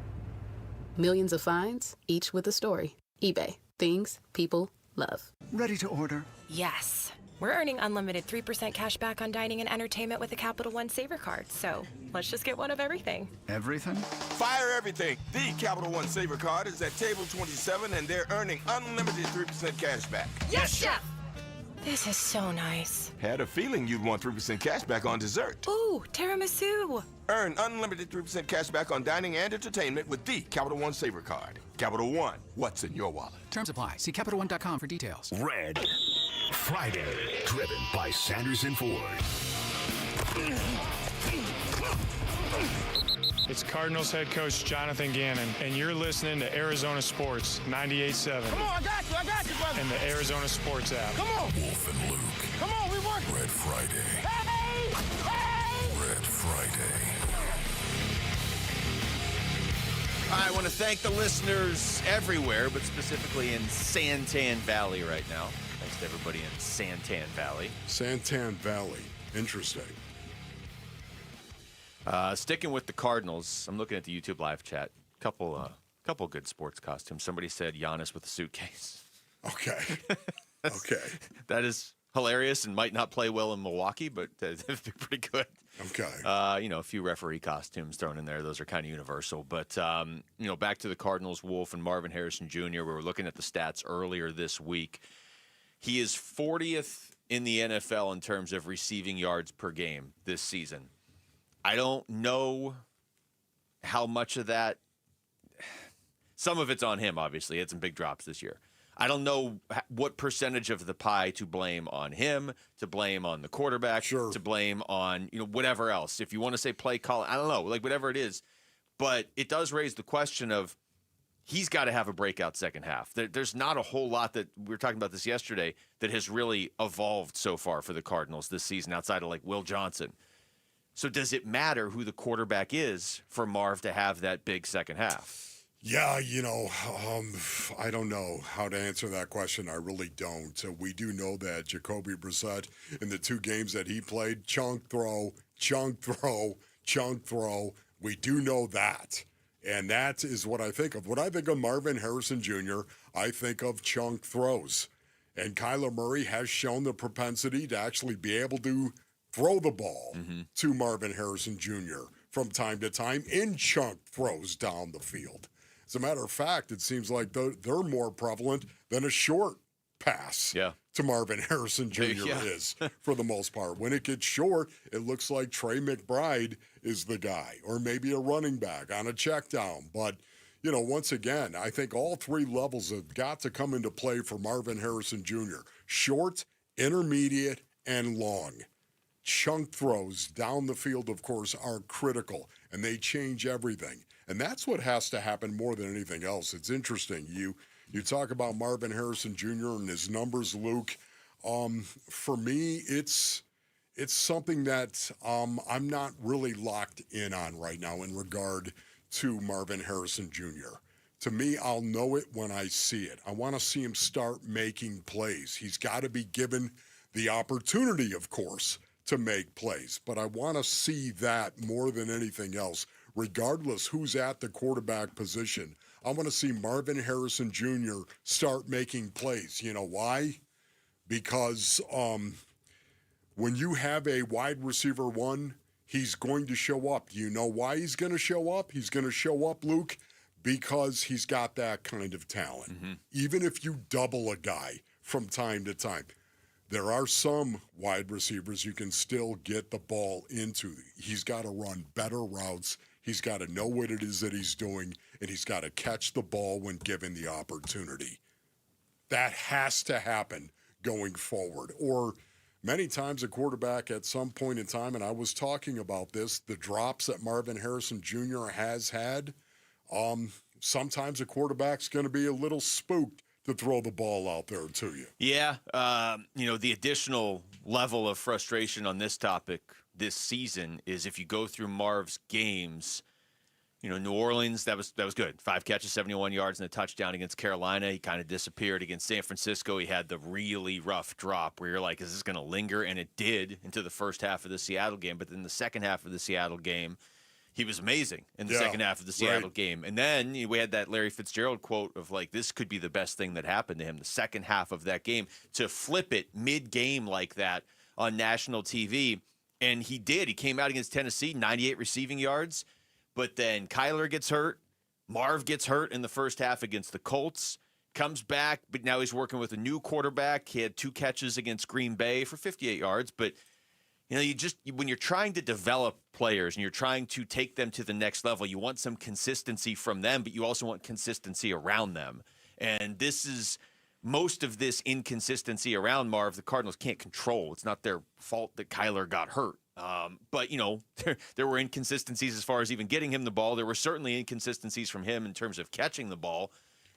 Millions of finds, each with a story. eBay. Things people love. Ready to order? Yes. We're earning unlimited 3% cash back on dining and entertainment with the Capital One Saver card, so let's just get one of everything. Everything? Fire everything. The Capital One Saver card is at table 27, and they're earning unlimited 3% cash back. Yes, Chef! This is so nice. Had a feeling you'd want 3% cash back on dessert. Ooh, tiramisu. Earn unlimited 3% cash back on dining and entertainment with the Capital One Saver card. Capital One, what's in your wallet? Terms apply. See CapitalOne.com for details. Red Friday, driven by Sanderson Ford. It's Cardinals head coach Jonathan Gannon, and you're listening to Arizona Sports 98.7. Come on, I got you, brother. And the Arizona Sports app. Come on. Wolf and Luke. Come on, we working. Red Friday. Hey! Red Friday. I want to thank the listeners everywhere, but specifically in Santan Valley right now. Thanks to everybody in Santan Valley. Santan Valley. Interesting. Sticking with the Cardinals, I'm looking at the YouTube live chat. Couple good sports costumes. Somebody said Giannis with a suitcase. Okay. Okay. That is hilarious and might not play well in Milwaukee, but that'd be pretty good. Okay. A few referee costumes thrown in there. Those are kind of universal. But, back to the Cardinals, Wolf and Marvin Harrison Jr. We were looking at the stats earlier this week. He is 40th in the NFL in terms of receiving yards per game this season. I don't know how much of that – some of it's on him, obviously. He had some big drops this year. I don't know what percentage of the pie to blame on him, to blame on the quarterback, to blame on, whatever else. If you want to say play call, I don't know, whatever it is. But it does raise the question of he's got to have a breakout second half. There's not a whole lot that – we were talking about this yesterday – that has really evolved so far for the Cardinals this season outside of, Will Johnson. So does it matter who the quarterback is for Marv to have that big second half? Yeah, I don't know how to answer that question. I really don't. We do know that Jacoby Brissett, in the 2 games that he played, chunk throw. We do know that. And that is what I think of. When I think of Marvin Harrison Jr., I think of chunk throws. And Kyler Murray has shown the propensity to actually be able to throw the ball to Marvin Harrison Jr. from time to time in chunk throws down the field. As a matter of fact, it seems like they're more prevalent than a short pass to Marvin Harrison Jr. is for the most part. When it gets short, it looks like Trey McBride is the guy, or maybe a running back on a check down. But, once again, I think all 3 levels have got to come into play for Marvin Harrison Jr. Short, intermediate, and long. Chunk throws down the field, of course, are critical, and they change everything. And that's what has to happen more than anything else. It's interesting. You talk about Marvin Harrison Jr. and his numbers, Luke. For me, it's something that I'm not really locked in on right now in regard to Marvin Harrison Jr. To me, I'll know it when I see it. I want to see him start making plays. He's got to be given the opportunity, of course, to make plays. But I want to see that more than anything else, regardless who's at the quarterback position. I want to see Marvin Harrison Jr. start making plays. You know why? Because when you have a wide receiver 1, he's going to show up. Do you know why he's going to show up? He's going to show up, Luke, because he's got that kind of talent. Even if you double a guy from time to time. There are some wide receivers you can still get the ball into. He's got to run better routes. He's got to know what it is that he's doing, and he's got to catch the ball when given the opportunity. That has to happen going forward. Or many times a quarterback at some point in time, and I was talking about this, the drops that Marvin Harrison Jr. has had, sometimes a quarterback's going to be a little spooked to throw the ball out there to you. Yeah, the additional level of frustration on this topic this season is if you go through Marv's games, New Orleans, that was good. 5 catches, 71 yards, and a touchdown against Carolina. He kind of disappeared. Against San Francisco, he had the really rough drop where you're like, is this going to linger? And it did into the first half of the Seattle game. But then the second half of the Seattle game, he was amazing in the second half of the Seattle game. And then we had that Larry Fitzgerald quote of like, this could be the best thing that happened to him, the second half of that game, to flip it mid-game like that on national TV. And he did. He came out against Tennessee, 98 receiving yards. But then Kyler gets hurt. Marv gets hurt in the first half against the Colts. Comes back, but now he's working with a new quarterback. He had 2 catches against Green Bay for 58 yards. But, when you're trying to develop players and you're trying to take them to the next level, you want some consistency from them, but you also want consistency around them. And most of this inconsistency around Marv, the Cardinals can't control. It's not their fault that Kyler got hurt. But, there were inconsistencies as far as even getting him the ball. There were certainly inconsistencies from him in terms of catching the ball.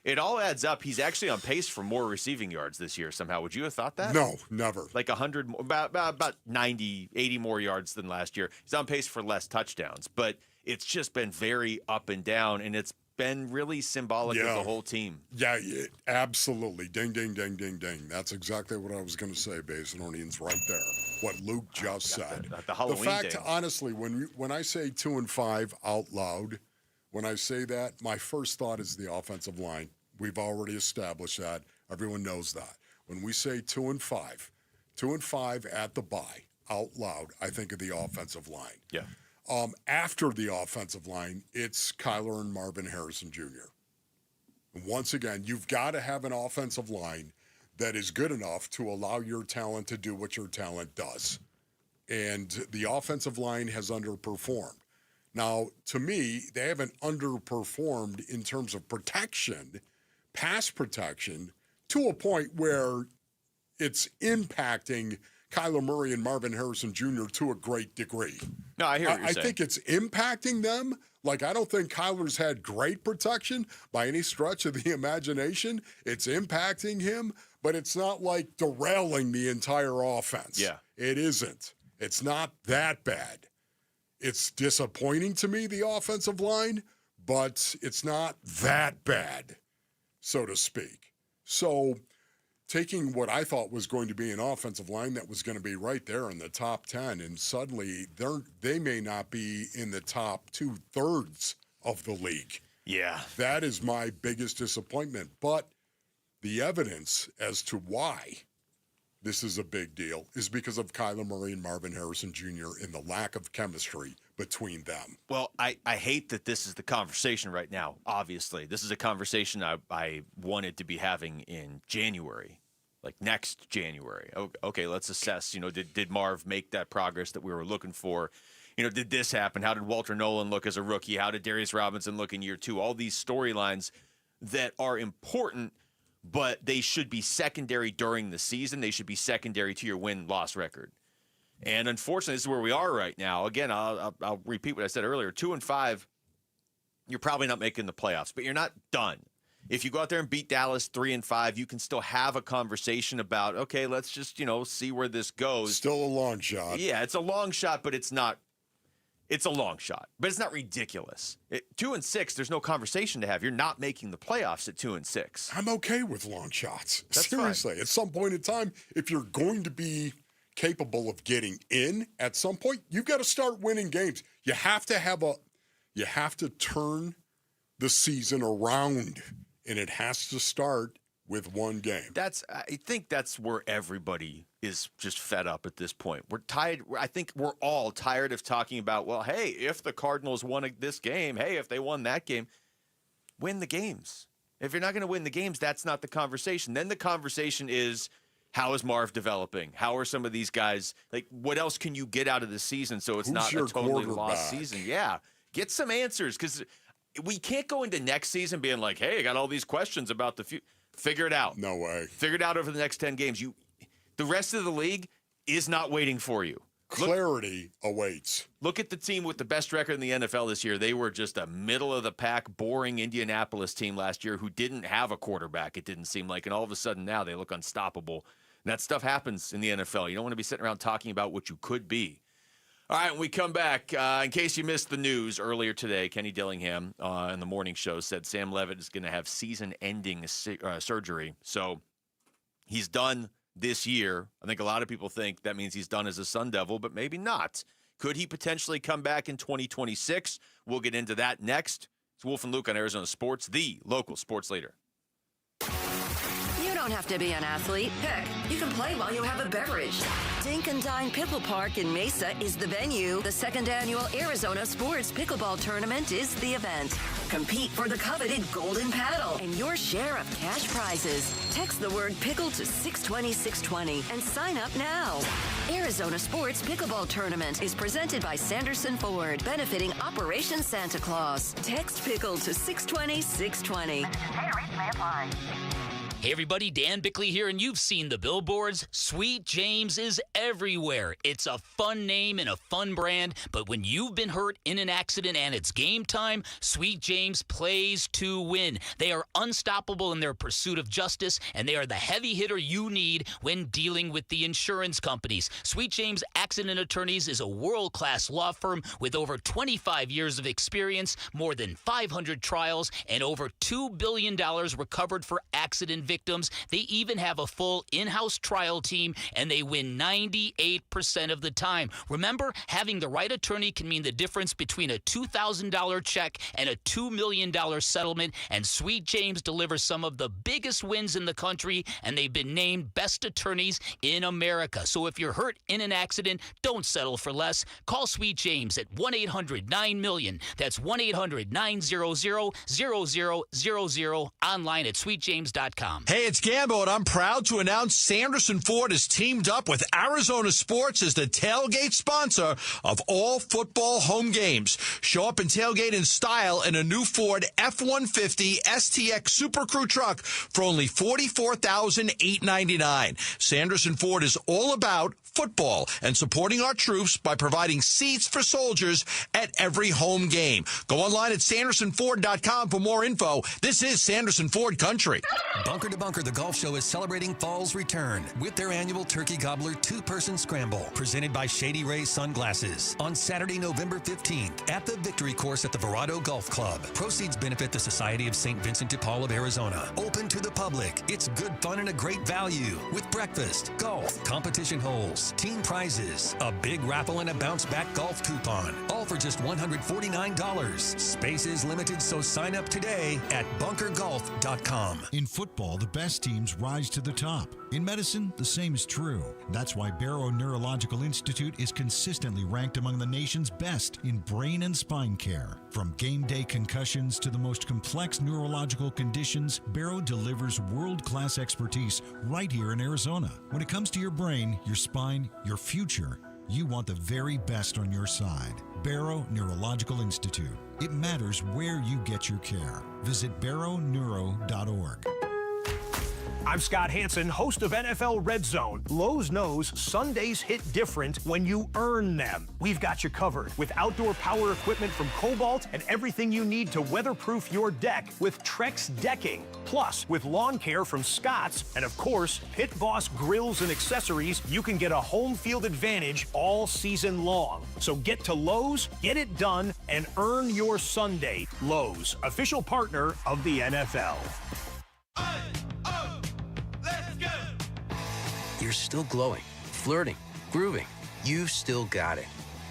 It all adds up. He's actually on pace for more receiving yards this year somehow. Would you have thought that? No, never. Like 100, about 90, 80 more yards than last year. He's on pace for less touchdowns. But it's just been very up and down, and it's been really symbolic of the whole team. Yeah, absolutely. Ding, ding, ding, ding, ding. That's exactly what I was going to say, Basinonians, right there. What Luke just said. The Halloween fact, ding. honestly, when I say 2-5 out loud, when I say that, my first thought is the offensive line. We've already established that. Everyone knows that. When we say 2-5 at the bye, out loud, I think of the offensive line. Yeah. After the offensive line, it's Kyler and Marvin Harrison Jr. And once again, you've got to have an offensive line that is good enough to allow your talent to do what your talent does. And the offensive line has underperformed. Now, to me, they haven't underperformed in terms of protection, pass protection, to a point where it's impacting Kyler Murray and Marvin Harrison Jr. to a great degree. No, I hear what you're saying. I think it's impacting them. Like, I don't think Kyler's had great protection by any stretch of the imagination. It's impacting him, but it's not like derailing the entire offense. Yeah. It isn't. It's not that bad. It's disappointing to me, the offensive line, but it's not that bad, so to speak. So taking what I thought was going to be an offensive line that was going to be right there in the top 10, and suddenly they may not be in the top 2/3 of the league. Yeah. That is my biggest disappointment. But the evidence as to why this is a big deal is because of Kyler Murray and Marvin Harrison Jr. and the lack of chemistry between them. Well, I hate that this is the conversation right now, obviously. This is a conversation I wanted to be having in January, like next January. Okay, let's assess, did Marv make that progress that we were looking for? Did this happen? How did Walter Nolan look as a rookie? How did Darius Robinson look in year 2? All these storylines that are important, but they should be secondary during the season. They should be secondary to your win-loss record. And unfortunately, this is where we are right now. Again, I'll repeat what I said earlier. 2-5, you're probably not making the playoffs, but you're not done. If you go out there and beat Dallas 3-5, you can still have a conversation about, okay, let's just, see where this goes. Still a long shot. Yeah, it's a long shot, but it's not. It's a long shot, but it's not ridiculous. 2-6, there's no conversation to have. You're not making the playoffs at 2-6. I'm okay with long shots. That's Seriously, fine. At some point in time, if you're going to be capable of getting in at some point, you've got to start winning games. You have to turn the season around, and it has to start with one game. I think that's where everybody is just fed up at this point. We're tired. I think we're all tired of talking about, well, hey, if the Cardinals won this game, hey, if they won that game, win the games. If you're not going to win the games, that's not the conversation. Then the conversation is, how is Marv developing? How are some of these guys, like, what else can you get out of the season so it's not a totally lost season? Yeah. Get some answers, because we can't go into next season being like, hey, I got all these questions about the future. Figure it out. No way. Figure it out over the next 10 games. The rest of the league is not waiting for you. Clarity awaits. Look at the team with the best record in the NFL this year. They were just a middle-of-the-pack, boring Indianapolis team last year who didn't have a quarterback, it didn't seem like. And all of a sudden now they look unstoppable. And that stuff happens in the NFL. You don't want to be sitting around talking about what you could be. All right, when we come back, in case you missed the news earlier today, Kenny Dillingham in the morning show said Sam Levitt is going to have season-ending surgery. So he's done this year. I think a lot of people think that means he's done as a Sun Devil, but maybe not. Could he potentially come back in 2026? We'll get into that next. It's Wolf and Luke on Arizona Sports, the local sports leader. You don't have to be an athlete. Heck, you can play while you have a beverage. Dink and Dine Pickle Park in Mesa is the venue. The second annual Arizona Sports Pickleball Tournament is the event. Compete for the coveted golden paddle and your share of cash prizes. Text the word pickle to 620-620 and sign up now. Arizona Sports Pickleball Tournament is presented by Sanderson Ford, benefiting Operation Santa Claus. Text pickle to 620-620. Rates may apply. Hey everybody, Dan Bickley here, and you've seen the billboards. Sweet James is everywhere. It's a fun name and a fun brand, but when you've been hurt in an accident and it's game time, Sweet James plays to win. They are unstoppable in their pursuit of justice, and they are the heavy hitter you need when dealing with the insurance companies. Sweet James Accident Attorneys is a world-class law firm with over 25 years of experience, more than 500 trials, and over $2 billion recovered for accident victims. They even have a full in-house trial team, and they win 98% of the time. Remember, having the right attorney can mean the difference between a $2,000 check and a $2 million settlement, and Sweet James delivers some of the biggest wins in the country, and they've been named best attorneys in America. So if you're hurt in an accident, don't settle for less. Call Sweet James at 1-800-9-MILLION. That's 1-800-900-0000, online at sweetjames.com. Hey, it's Gambo, and I'm proud to announce Sanderson Ford has teamed up with Arizona Sports as the tailgate sponsor of all football home games. Show up and tailgate in style in a new Ford F-150 STX Super Crew truck for only $44,899. Sanderson Ford is all about football and supporting our troops by providing seats for soldiers at every home game. Go online at SandersonFord.com for more info. This is Sanderson Ford Country. Bunker to Bunker, the golf show is celebrating fall's return with their annual Turkey Gobbler two-person scramble, presented by Shady Ray Sunglasses, on Saturday, November 15th at the Victory Course at the Verado Golf Club. Proceeds benefit the Society of St. Vincent de Paul of Arizona. Open to the public. It's good fun and a great value with breakfast, golf, competition holes, team prizes, a big raffle, and a bounce-back golf coupon. All for just $149. Space is limited, so sign up today at bunkergolf.com. In football, the best teams rise to the top. In medicine, the same is true. That's why Barrow Neurological Institute is consistently ranked among the nation's best in brain and spine care. From game day concussions to the most complex neurological conditions, Barrow delivers world-class expertise right here in Arizona. When it comes to your brain, your spine, your future, you want the very best on your side. Barrow Neurological Institute. It matters where you get your care. Visit barrowneuro.org. I'm Scott Hansen, host of NFL Red Zone. Lowe's knows Sundays hit different when you earn them. We've got you covered with outdoor power equipment from Cobalt and everything you need to weatherproof your deck with Trex Decking. Plus, with lawn care from Scott's and, of course, Pit Boss grills and accessories, you can get a home field advantage all season long. So get to Lowe's, get it done, and earn your Sunday. Lowe's, official partner of the NFL. You're still glowing, flirting, grooving. You've still got it.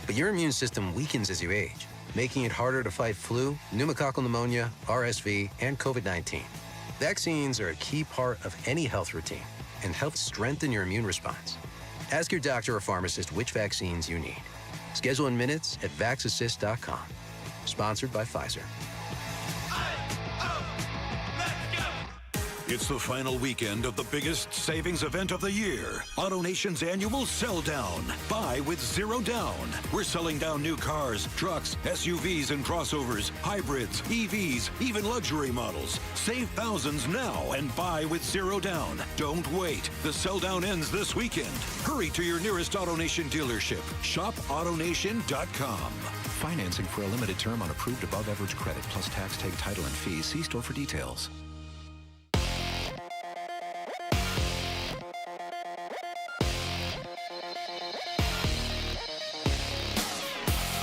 But your immune system weakens as you age, making it harder to fight flu, pneumococcal pneumonia, RSV, and COVID-19. Vaccines are a key part of any health routine and help strengthen your immune response. Ask your doctor or pharmacist which vaccines you need. Schedule in minutes at vaxassist.com. Sponsored by Pfizer. It's the final weekend of the biggest savings event of the year. AutoNation's annual Sell Down. Buy with zero down. We're selling down new cars, trucks, SUVs and crossovers, hybrids, EVs, even luxury models. Save thousands now and buy with zero down. Don't wait. The Sell Down ends this weekend. Hurry to your nearest AutoNation dealership. Shop AutoNation.com. Financing for a limited term on approved above-average credit plus tax, tag, title, and fees. See store for details.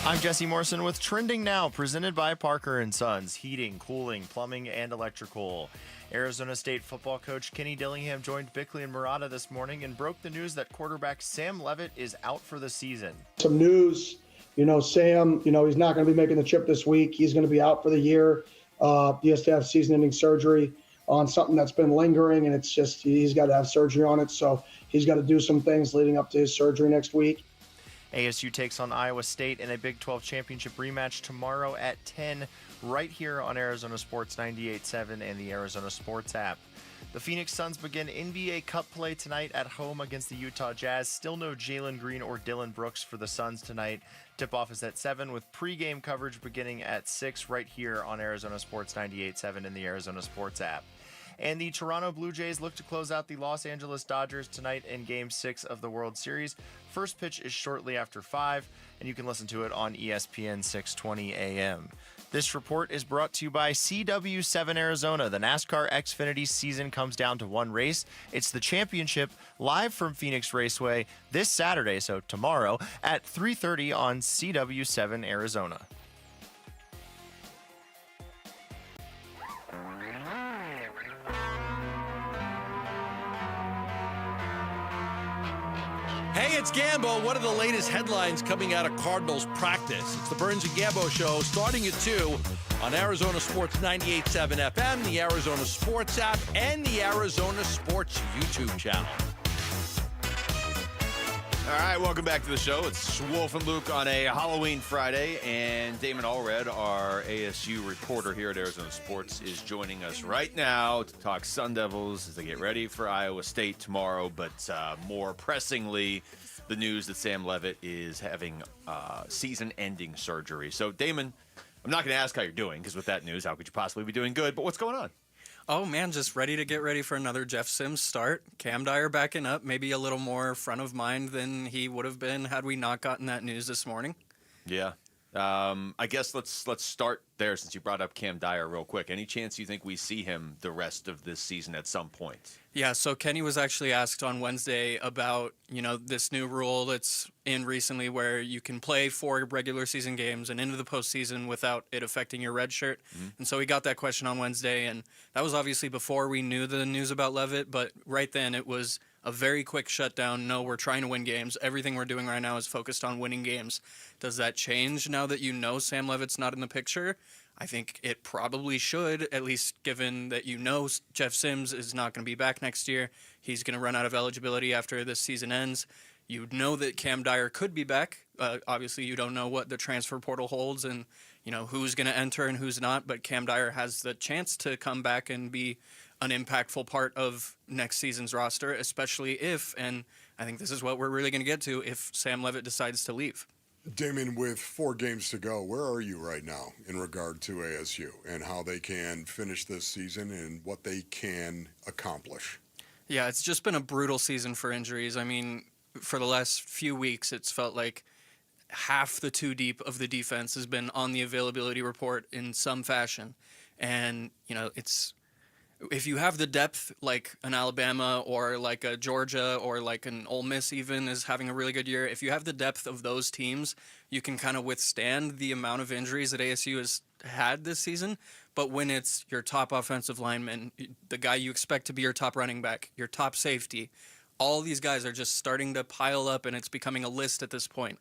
I'm Jesse Morrison with Trending Now, presented by Parker & Sons, heating, cooling, plumbing, and electrical. Arizona State football coach Kenny Dillingham joined Bickley and Murata this morning and broke the news that quarterback Sam Levit is out for the season. Some news, Sam, he's not going to be making the trip this week. He's going to be out for the year. He has to have season-ending surgery on something that's been lingering, and it's just he's got to have surgery on it. So he's got to do some things leading up to his surgery next week. ASU takes on Iowa State in a Big 12 championship rematch tomorrow at 10 right here on Arizona Sports 98.7 and the Arizona Sports app. The Phoenix Suns begin NBA Cup play tonight at home against the Utah Jazz. Still no Jalen Green or Dylan Brooks for the Suns tonight. Tip-off is at 7 with pregame coverage beginning at 6 right here on Arizona Sports 98.7 and the Arizona Sports app. And the Toronto Blue Jays look to close out the Los Angeles Dodgers tonight in Game 6 of the World Series. First pitch is shortly after 5, and you can listen to it on ESPN 620 AM. This report is brought to you by CW7 Arizona. The NASCAR Xfinity season comes down to one race. It's the championship live from Phoenix Raceway this Saturday, so tomorrow at 3:30 on CW7 Arizona. Hey, it's Gambo. What are the latest headlines coming out of Cardinals practice? It's the Burns and Gambo Show starting at 2 on Arizona Sports 98.7 FM, the Arizona Sports app, and the Arizona Sports YouTube channel. All right, welcome back to the show. It's Wolf and Luke on a Halloween Friday, and Damon Allred, our ASU reporter here at Arizona Sports, is joining us right now to talk Sun Devils as they get ready for Iowa State tomorrow, but more pressingly, the news that Sam Levit is having season-ending surgery. So, Damon, I'm not going to ask how you're doing, because with that news, how could you possibly be doing good? But what's going on? Oh, man, just ready to get ready for another Jeff Sims start. Cam Dyer backing up, maybe a little more front of mind than he would have been had we not gotten that news this morning. Yeah. I guess let's start there since you brought up Cam Dyer real quick. Any chance you think we see him the rest of this season at some point? Yeah, so Kenny was actually asked on Wednesday about, this new rule that's in recently where you can play 4 regular season games and into the postseason without it affecting your red shirt. Mm-hmm. And so he got that question on Wednesday, and that was obviously before we knew the news about Levit, but right then it was a very quick shutdown. No, we're trying to win games. Everything we're doing right now is focused on winning games. Does that change now that Sam Levit's not in the picture? I think it probably should, at least given that Jeff Sims is not going to be back next year. He's going to run out of eligibility after this season ends. You know that Cam Dyer could be back. Obviously, you don't know what the transfer portal holds and who's going to enter and who's not, but Cam Dyer has the chance to come back and be an impactful part of next season's roster, especially if, and I think this is what we're really going to get to, if Sam Levit decides to leave. Damon, with 4 games to go, where are you right now in regard to ASU and how they can finish this season and what they can accomplish? Yeah, it's just been a brutal season for injuries. I mean, for the last few weeks, it's felt like half the 2 deep of the defense has been on the availability report in some fashion. And, if you have the depth like an Alabama or like a Georgia or like an Ole Miss even is having a really good year, if you have the depth of those teams, you can kind of withstand the amount of injuries that ASU has had this season. But when it's your top offensive lineman, the guy you expect to be your top running back, your top safety, all these guys are just starting to pile up and it's becoming a list at this point.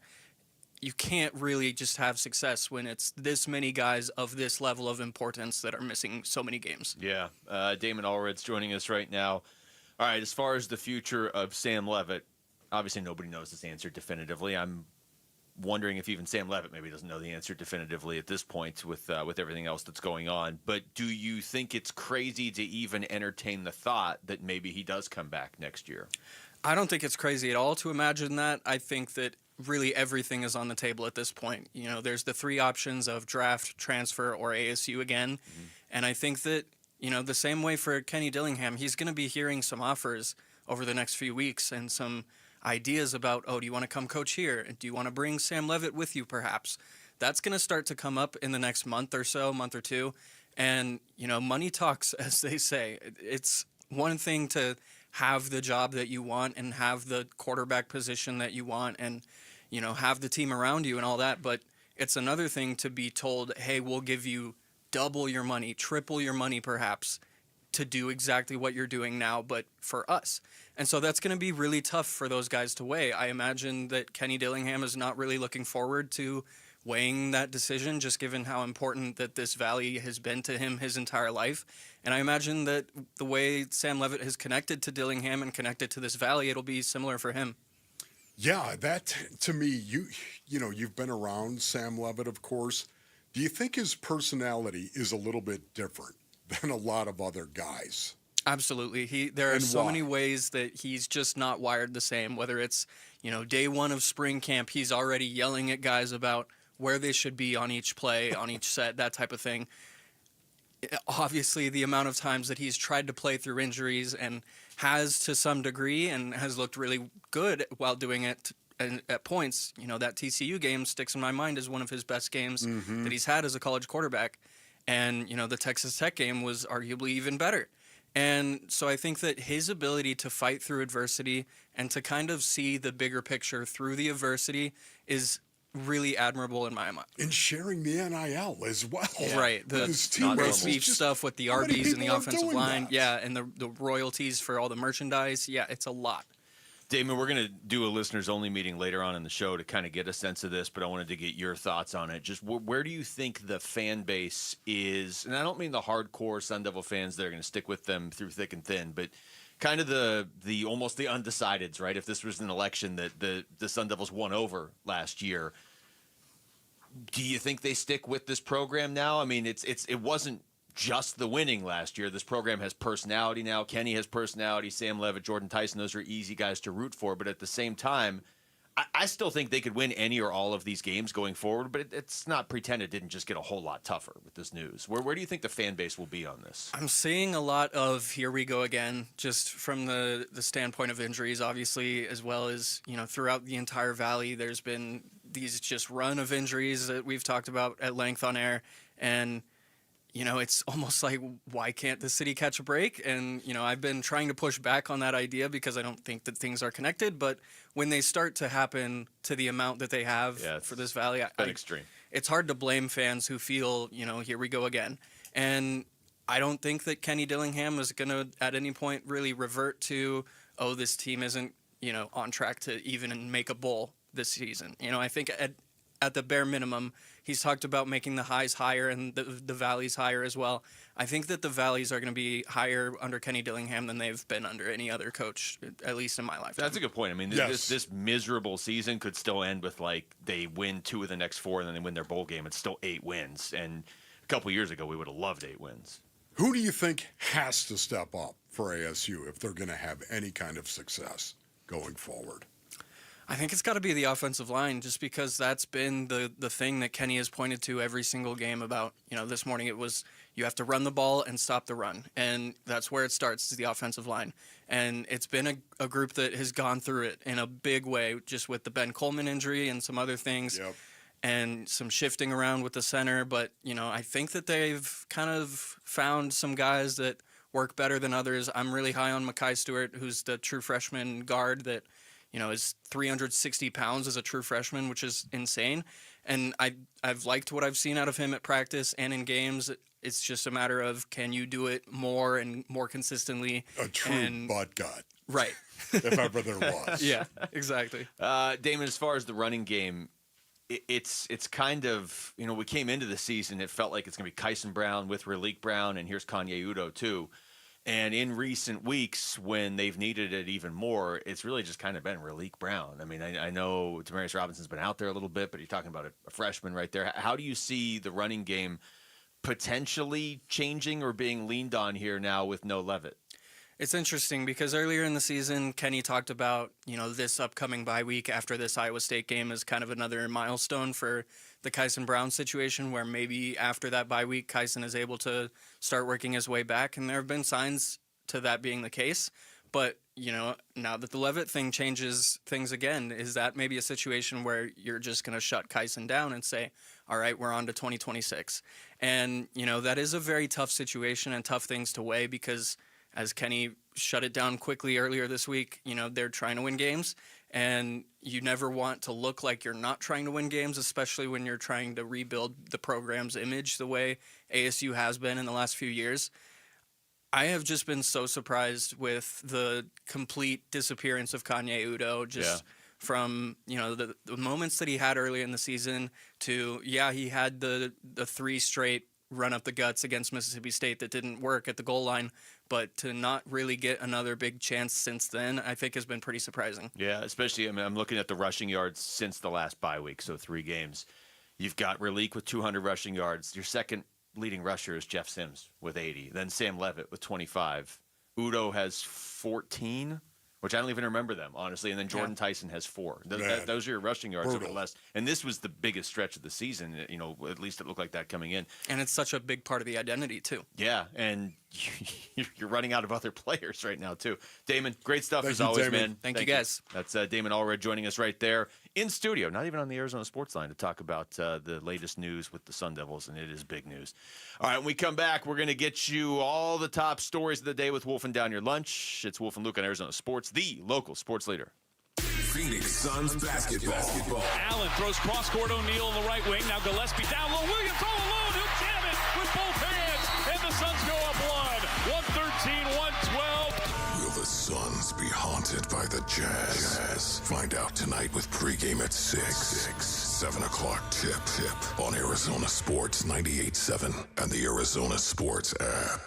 You can't really just have success when it's this many guys of this level of importance that are missing so many games. Yeah. Damon Allred's joining us right now. All right, as far as the future of Sam Levit, obviously nobody knows this answer definitively. I'm wondering if even Sam Levit maybe doesn't know the answer definitively at this point with everything else that's going on. But do you think it's crazy to even entertain the thought that maybe he does come back next year? I don't think it's crazy at all to imagine that. I think that really everything is on the table at this point. You know, there's the three options of draft, transfer, or ASU again. And I think that, you know, the same way for Kenny Dillingham, he's going to be hearing some offers over the next few weeks and some ideas about, oh, do you want to come coach here? Do you want to bring Sam Levit with you perhaps? That's going to start to come up in the next month or so, month or two. And, you know, money talks, as they say. It's one thing to have the job that you want and have the quarterback position that you want and, you know, have the team around you and all that. But it's another thing to be told, hey, we'll give you double your money, triple your money perhaps, to do exactly what you're doing now, but for us. And so that's going to be really tough for those guys to weigh. I imagine that Kenny Dillingham is not really looking forward to weighing that decision, just given how important that this valley has been to him his entire life. And I imagine that the way Sam Levit has connected to Dillingham and connected to this valley, it'll be similar for him. Yeah, that, to me, you know, you've been around Sam Levit, of course. Do you think his personality is a little bit different than a lot of other guys? Absolutely. There are so many ways that he's just not wired the same, whether it's, you know, day one of spring camp, he's already yelling at guys about where they should be on each play, on each set, that type of thing. Obviously, the amount of times that he's tried to play through injuries and has to some degree and has looked really good while doing it at points, you know, that TCU game sticks in my mind as one of his best games that he's had as a college quarterback. And, you know, the Texas Tech game was arguably even better. And so I think that his ability to fight through adversity and to kind of see the bigger picture through the adversity is really admirable in my mind. And sharing the NIL as well. Yeah. Right. The beef stuff with the RBs and the offensive line. Yeah, and the royalties for all the merchandise. Yeah, it's a lot. Damon, we're going to do a listeners-only meeting later on in the show to kind of get a sense of this, but I wanted to get your thoughts on it. Just where do you think the fan base is? And I don't mean the hardcore Sun Devil fans that are going to stick with them through thick and thin, but kind of the almost the undecideds, right? If this was an election that the Sun Devils won over last year, do you think they stick with this program now? I mean, it wasn't just the winning last year. This program has personality now. Kenny has personality. Sam Levit, Jordan Tyson, those are easy guys to root for. But at the same time, I still think they could win any or all of these games going forward. But it's not pretend it didn't just get a whole lot tougher with this news. Where do you think the fan base will be on this? I'm seeing a lot of here we go again, just from the standpoint of injuries, obviously, as well as, you know, throughout the entire valley, there's been these just run of injuries that we've talked about at length on air. And you know, it's almost like, why can't the city catch a break? And, you know, I've been trying to push back on that idea because I don't think that things are connected. But when they start to happen to the amount that they have for this valley, extreme. It's hard to blame fans who feel, you know, here we go again. And I don't think that Kenny Dillingham is going to at any point really revert to, oh, this team isn't, you know, on track to even make a bowl this season. You know, I think at the bare minimum, he's talked about making the highs higher and the valleys higher as well. I think that the valleys are going to be higher under Kenny Dillingham than they've been under any other coach, at least in my lifetime. That's a good point. I mean, this miserable season could still end with, like, they win 2 of the next 4 and then they win their bowl game. It's still 8 wins. And a couple years ago, we would have loved 8 wins. Who do you think has to step up for ASU if they're going to have any kind of success going forward? I think it's got to be the offensive line, just because that's been the thing that Kenny has pointed to every single game about. You know, this morning it was you have to run the ball and stop the run, and that's where it starts, is the offensive line. And it's been a group that has gone through it in a big way, just with the Ben Coleman injury and some other things, and some shifting around with the center. But, you know, I think that they've kind of found some guys that work better than others. I'm really high on Mekhi Stewart, who's the true freshman guard that, you know, is 360 pounds as a true freshman, which is insane. And I've liked what I've seen out of him at practice and in games. It's just a matter of, can you do it more and more consistently? A true butt gut. Right. If ever there was. Yeah, exactly. Damon, as far as the running game, it's kind of, you know, we came into the season, it felt like it's going to be Kyson Brown with Raleek Brown, and here's Kanye Udoh too. And in recent weeks, when they've needed it even more, it's really just kind of been Raleek Brown. I mean, I know Tamarius Robinson's been out there a little bit, but you're talking about a freshman right there. How do you see the running game potentially changing or being leaned on here now with no Levitt? It's interesting because earlier in the season, Kenny talked about, this upcoming bye week after this Iowa State game is kind of another milestone for the Kyson Brown situation, where maybe after that bye week, Kyson is able to start working his way back. And there have been signs to that being the case. But, now that the Levitt thing changes things again, is that maybe a situation where you're just going to shut Kyson down and say, all right, we're on to 2026. And, that is a very tough situation and tough things to weigh because, as Kenny shut it down quickly earlier this week, they're trying to win games. And you never want to look like you're not trying to win games, especially when you're trying to rebuild the program's image the way ASU has been in the last few years. I have just been so surprised with the complete disappearance of Kanye Udo, from, the moments that he had early in the season to, he had the 3 straight run up the guts against Mississippi State that didn't work at the goal line, but to not really get another big chance since then, I think has been pretty surprising. Yeah, especially, I'm looking at the rushing yards since the last bye week, so 3 games. You've got Raleek with 200 rushing yards. Your second leading rusher is Jeff Sims with 80. Then Sam Levitt with 25. Udo has 14, which I don't even remember them, honestly. And then Jordan Tyson has 4. Those are your rushing yards over the last. And this was the biggest stretch of the season. At least it looked like that coming in. And it's such a big part of the identity, too. Yeah, and you're running out of other players right now, too. Damon, great stuff as you, always, Damon. man. Thank you, guys. That's Damon Allred joining us right there in studio, not even on the Arizona Sports Line, to talk about the latest news with the Sun Devils, and it is big news. All right, when we come back, we're going to get you all the top stories of the day with Wolf and Down Your Lunch. It's Wolf and Luke on Arizona Sports, the local sports leader. Phoenix Suns basketball. Allen throws cross-court O'Neal in the right wing. Now Gillespie down low. Williams all alone. He'll jam it with both hands. And the Suns go up 113-112. Will the Suns be haunted by the Jazz? Find out tonight with pregame at 6. 7 o'clock tip on Arizona Sports 98.7 and the Arizona Sports app.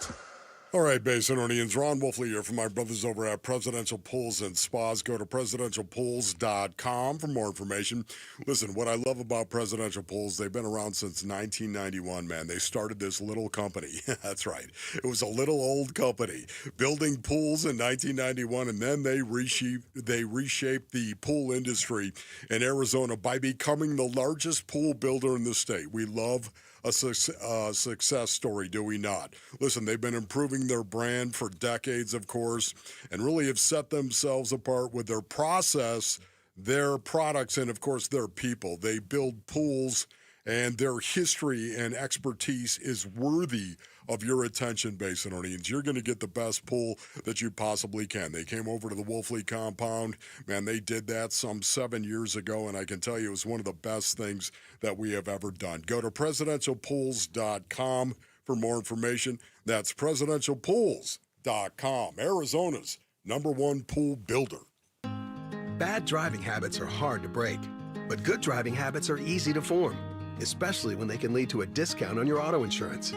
All right, Basinonians, Ron Wolfley here from my brothers over at Presidential Pools and Spas. Go to presidentialpools.com for more information. Listen, what I love about Presidential Pools, they've been around since 1991, man. They started this little company. That's right. It was a little old company building pools in 1991, and then they reshaped the pool industry in Arizona by becoming the largest pool builder in the state. We love a success story, do we not? Listen, they've been improving their brand for decades, of course, and really have set themselves apart with their process, their products, and, of course, their people. They build pools, and their history and expertise is worthy of your attention, Basinonians. You're going to get the best pool that you possibly can. They came over to the Wolfley compound. Man, they did that some 7 years ago, and I can tell you it was one of the best things that we have ever done. Go to presidentialpools.com for more information. That's presidentialpools.com, Arizona's #1 pool builder. Bad driving habits are hard to break, but good driving habits are easy to form, especially when they can lead to a discount on your auto insurance.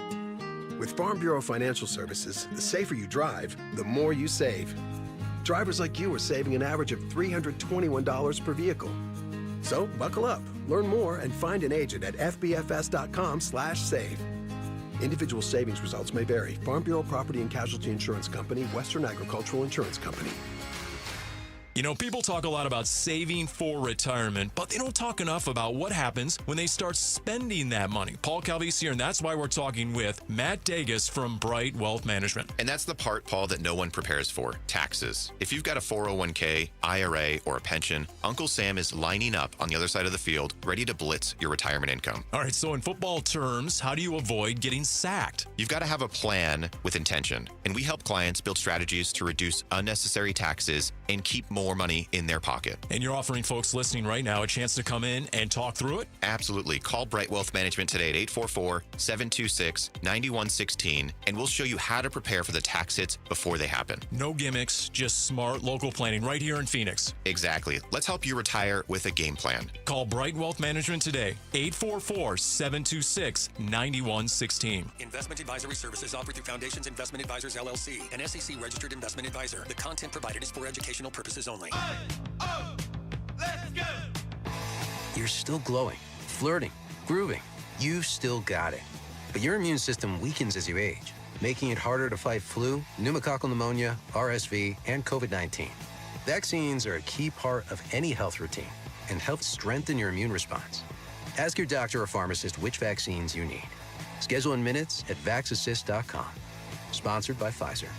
With Farm Bureau Financial Services, the safer you drive, the more you save. Drivers like you are saving an average of $321 per vehicle. So buckle up, learn more, and find an agent at fbfs.com/save. Individual savings results may vary. Farm Bureau Property and Casualty Insurance Company, Western Agricultural Insurance Company. You know, people talk a lot about saving for retirement, but they don't talk enough about what happens when they start spending that money. Paul Calvisi here, and that's why we're talking with Matt Dagas from Bright Wealth Management. And that's the part, Paul, that no one prepares for, taxes. If you've got a 401k, IRA, or a pension, Uncle Sam is lining up on the other side of the field, ready to blitz your retirement income. All right, so in football terms, how do you avoid getting sacked? You've got to have a plan with intention, and we help clients build strategies to reduce unnecessary taxes and keep more more money in their pocket. And you're offering folks listening right now a chance to come in and talk through it? Absolutely. Call Bright Wealth Management today at 844-726-9116, and we'll show you how to prepare for the tax hits before they happen. No gimmicks, just smart local planning right here in Phoenix. Exactly. Let's help you retire with a game plan. Call Bright Wealth Management today, 844-726-9116. Investment advisory services offered through Foundations Investment Advisors, LLC, an SEC-registered investment advisor. The content provided is for educational purposes only. Let's go! You're still glowing, flirting, grooving. You've still got it. But your immune system weakens as you age, making it harder to fight flu, pneumococcal pneumonia, RSV, and COVID-19. Vaccines are a key part of any health routine and help strengthen your immune response. Ask your doctor or pharmacist which vaccines you need. Schedule in minutes at vaxassist.com. Sponsored by Pfizer.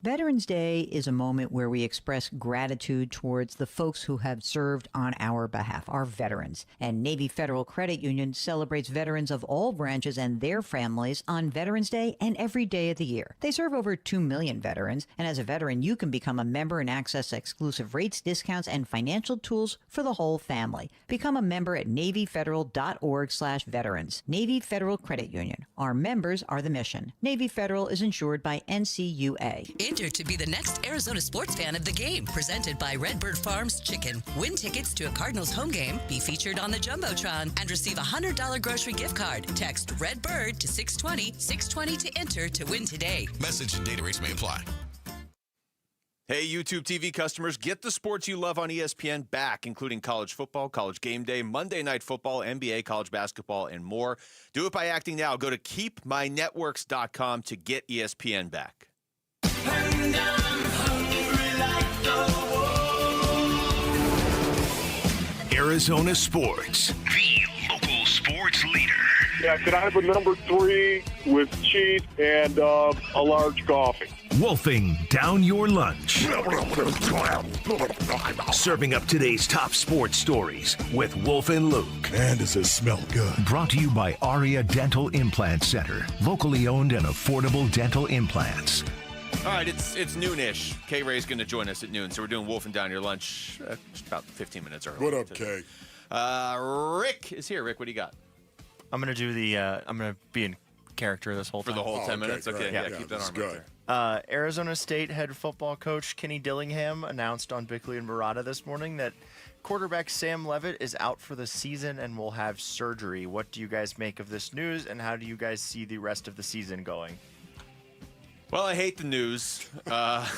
Veterans Day is a moment where we express gratitude towards the folks who have served on our behalf, our veterans. And Navy Federal Credit Union celebrates veterans of all branches and their families on Veterans Day and every day of the year. They serve over 2 million veterans, and as a veteran, you can become a member and access exclusive rates, discounts, and financial tools for the whole family. Become a member at NavyFederal.org/veterans. Navy Federal Credit Union. Our members are the mission. Navy Federal is insured by NCUA. Enter to be the next Arizona sports fan of the game, presented by Redbird Farms Chicken. Win tickets to a Cardinals home game, be featured on the Jumbotron, and receive a $100 grocery gift card. Text Redbird to 620-620 to enter to win today. Message and data rates may apply. Hey, YouTube TV customers, get the sports you love on ESPN back, including college football, college game day, Monday Night Football, NBA, college basketball, and more. Do it by acting now. Go to keepmynetworks.com to get ESPN back. Arizona Sports, the local sports leader. Yeah, can I have a number 3 with cheese and a large coffee? Wolfing down your lunch. Serving up today's top sports stories with Wolf and Luke. Man, does this smell good. Brought to you by Aria Dental Implant Center. Locally owned and affordable dental implants. All right, it's noonish. K-Ray's going to join us at noon, so we're doing Wolfing Down Your Lunch just about 15 minutes early. What up, Kay? Rick is here. Rick, what do you got? I'm going to do I'm going to be in character this whole time. For the whole 10 minutes? Okay, yeah, keep that arm right there. Arizona State head football coach Kenny Dillingham announced on Bickley and Barada this morning that quarterback Sam Levit is out for the season and will have surgery. What do you guys make of this news, and how do you guys see the rest of the season going? Well, I hate the news. I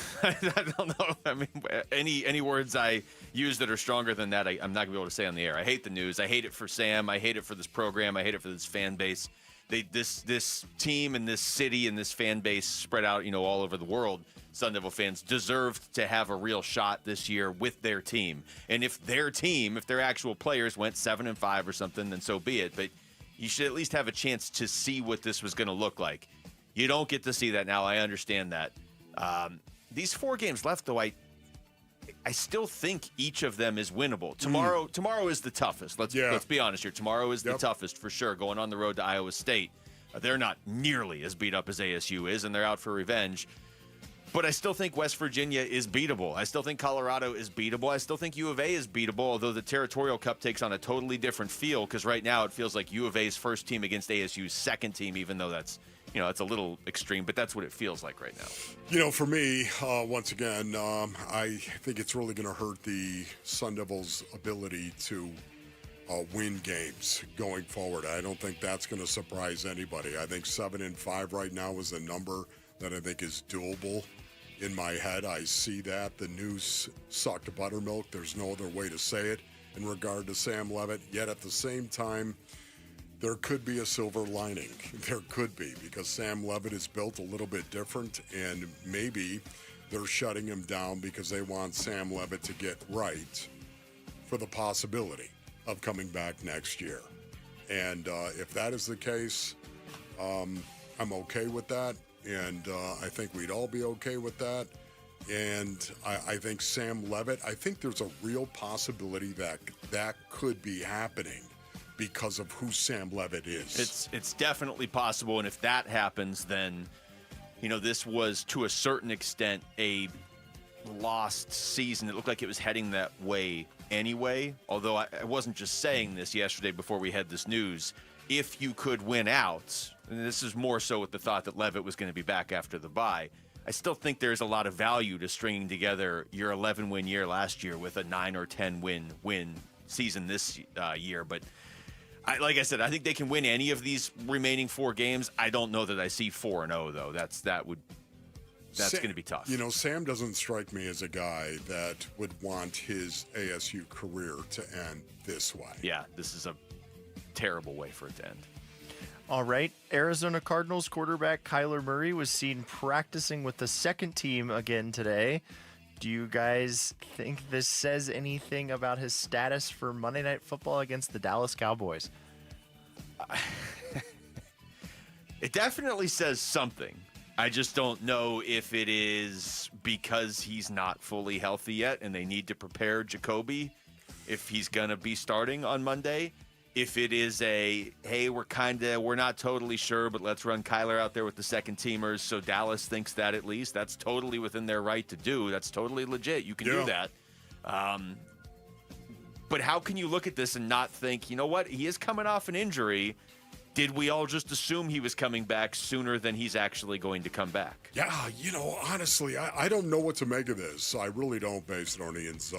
don't know. I mean, any words I use that are stronger than that, I'm not going to be able to say on the air. I hate the news. I hate it for Sam. I hate it for this program. I hate it for this fan base. This team and this city and this fan base spread out, all over the world. Sun Devil fans deserved to have a real shot this year with their team. And if their actual players went 7-5 or something, then so be it. But you should at least have a chance to see what this was going to look like. You don't get to see that now. I understand that. These 4 games left, though, I still think each of them is winnable. Tomorrow is the toughest. Let's be honest here. Tomorrow is the toughest for sure. Going on the road to Iowa State, they're not nearly as beat up as ASU is, and they're out for revenge. But I still think West Virginia is beatable. I still think Colorado is beatable. I still think U of A is beatable, although the Territorial Cup takes on a totally different feel because right now it feels like U of A's first team against ASU's second team, even though that's it's a little extreme, but that's what it feels like right now. For me, once again, I think it's really going to hurt the Sun Devils' ability to win games going forward. I don't think that's going to surprise anybody. I think 7-5 right now is a number that I think is doable. In my head, I see that. The news sucked buttermilk. There's no other way to say it in regard to Sam Levit. Yet at the same time, there could be a silver lining. There could be, because Sam Levit is built a little bit different, and maybe they're shutting him down because they want Sam Levit to get right for the possibility of coming back next year. And if that is the case, I'm okay with that, and I think we'd all be okay with that. And I think Sam Levit, I think there's a real possibility that could be happening because of who Sam Levit is. It's definitely possible, and if that happens, then this was to a certain extent a lost season. It looked like it was heading that way anyway, although I wasn't just saying this yesterday before we had this news. If you could win out, and this is more so with the thought that Levit was going to be back after the bye, I still think there's a lot of value to stringing together your 11-win year last year with a 9 or 10 win season this year. But like I said, I think they can win any of these remaining 4 games. I don't know that I see 4-0 though. That's going to be tough. Sam doesn't strike me as a guy that would want his ASU career to end this way. Yeah, this is a terrible way for it to end. All right. Arizona Cardinals quarterback Kyler Murray was seen practicing with the second team again today. Do you guys think this says anything about his status for Monday Night Football against the Dallas Cowboys? It definitely says something. I just don't know if it is because he's not fully healthy yet and they need to prepare Jacoby if he's going to be starting on Monday. If it is hey, we're not totally sure, but let's run Kyler out there with the second teamers. So Dallas thinks that at least. That's totally within their right to do. That's totally legit. You can do that. But how can you look at this and not think, you know what? He is coming off an injury. Did we all just assume he was coming back sooner than he's actually going to come back? Yeah, honestly, I don't know what to make of this. I really don't, based on Ian's.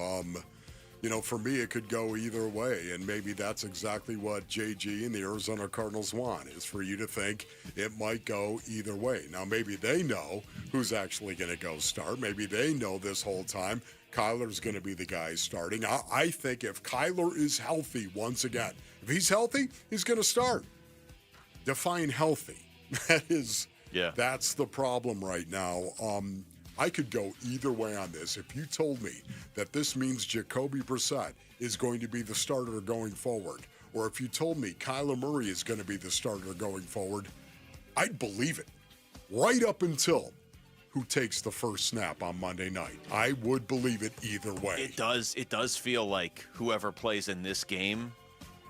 For me, it could go either way, and maybe that's exactly what JG and the Arizona Cardinals want, is for you to think it might go either way. Now, maybe they know who's actually going to go start. Maybe they know this whole time Kyler's going to be the guy starting. I think if Kyler is healthy once again, if he's healthy, he's going to start. Define healthy. That's the problem right now. I could go either way on this. If you told me that this means Jacoby Brissett is going to be the starter going forward, or if you told me Kyler Murray is going to be the starter going forward, I'd believe it. Right up until who takes the first snap on Monday night. I would believe it either way. It does feel like whoever plays in this game,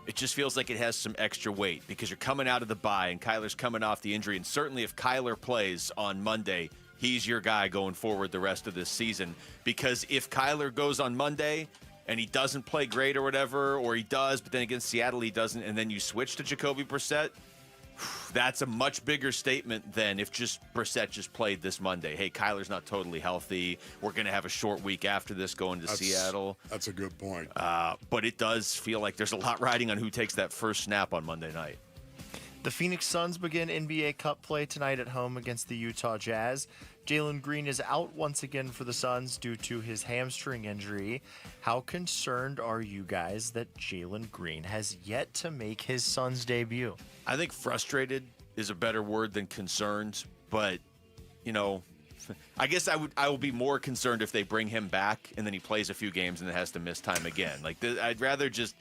it just feels like it has some extra weight because you're coming out of the bye and Kyler's coming off the injury. And certainly if Kyler plays on Monday, he's your guy going forward the rest of this season. Because if Kyler goes on Monday and he doesn't play great or whatever, or he does, but then against Seattle he doesn't, and then you switch to Jacoby Brissett, that's a much bigger statement than if just Brissett just played this Monday. Hey, Kyler's not totally healthy. We're going to have a short week after this going to Seattle. That's a good point. But it does feel like there's a lot riding on who takes that first snap on Monday night. The Phoenix Suns begin NBA Cup play tonight at home against the Utah Jazz. Jalen Green is out once again for the Suns due to his hamstring injury. How concerned are you guys that Jalen Green has yet to make his Suns debut? I think frustrated is a better word than concerned, but, I guess I will be more concerned if they bring him back and then he plays a few games and then has to miss time again. I'd rather just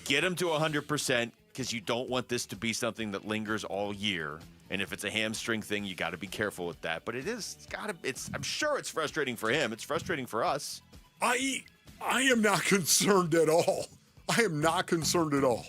get him to 100% because you don't want this to be something that lingers all year. And if it's a hamstring thing, you got to be careful with that. But I'm sure it's frustrating for him. It's frustrating for us. I am not concerned at all. I am not concerned at all.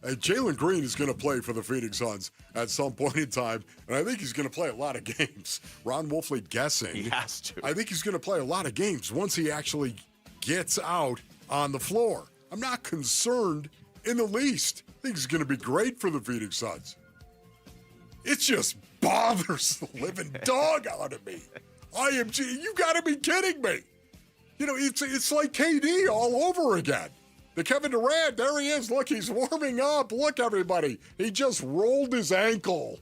Jalen Green is going to play for the Phoenix Suns at some point in time, and I think he's going to play a lot of games. Ron Wolfley guessing. He has to. I think he's going to play a lot of games once he actually gets out on the floor. I'm not concerned in the least. I think he's going to be great for the Phoenix Suns. It just bothers the living dog out of me. You got to be kidding me. It's like KD all over again. The Kevin Durant, there he is. Look, he's warming up. Look, everybody. He just rolled his ankle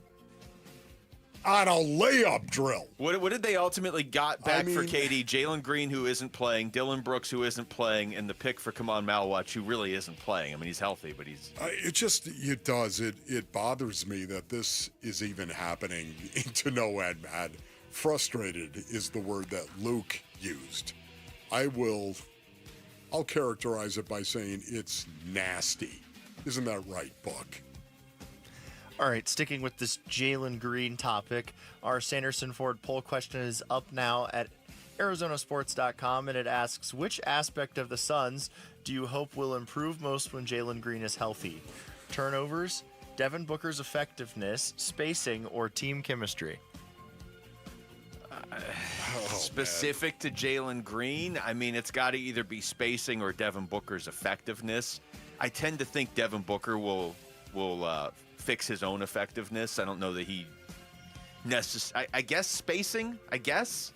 on a layup drill. What did they ultimately got back for KD? Jalen Green, who isn't playing, Dylan Brooks, who isn't playing, and the pick for Kaman Malwatch, who really isn't playing. He's healthy, but he's... It bothers me that this is even happening to no end, man. Frustrated is the word that Luke used. I'll characterize it by saying it's nasty. Isn't that right, Buck? All right, sticking with this Jalen Green topic, our Sanderson Ford poll question is up now at ArizonaSports.com, and it asks, which aspect of the Suns do you hope will improve most when Jalen Green is healthy? Turnovers, Devin Booker's effectiveness, spacing, or team chemistry? specific to Jalen Green, I mean, it's got to either be spacing or Devin Booker's effectiveness. I tend to think Devin Booker will fix his own effectiveness. I don't know that he I guess spacing, I guess.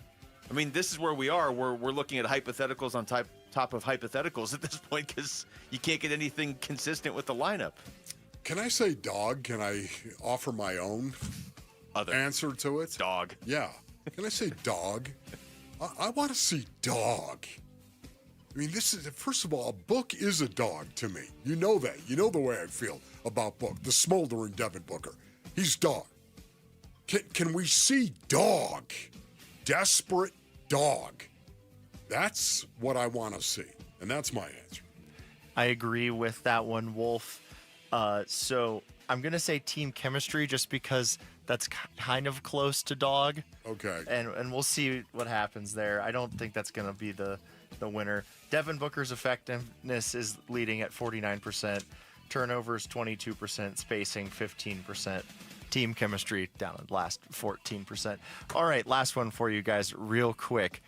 I mean, this is where we are. We're looking at hypotheticals on top of hypotheticals at this point because you can't get anything consistent with the lineup. Can I say dog? Can I offer my own answer to it? Dog. Yeah. Can I say dog? I want to see dog. I mean, first of all, a Book is a dog to me. You know that. You know the way I feel about Book, the smoldering Devin Booker. He's dog. Can we see dog? Desperate dog. That's what I want to see, and that's my answer. I agree with that one, Wolf. So I'm going to say team chemistry just because that's kind of close to dog. Okay. And we'll see what happens there. I don't think that's going to be the winner. Devin Booker's effectiveness is leading at 49%. Turnovers 22%. Spacing 15%. Team chemistry down at last 14%. All right, last one for you guys real quick.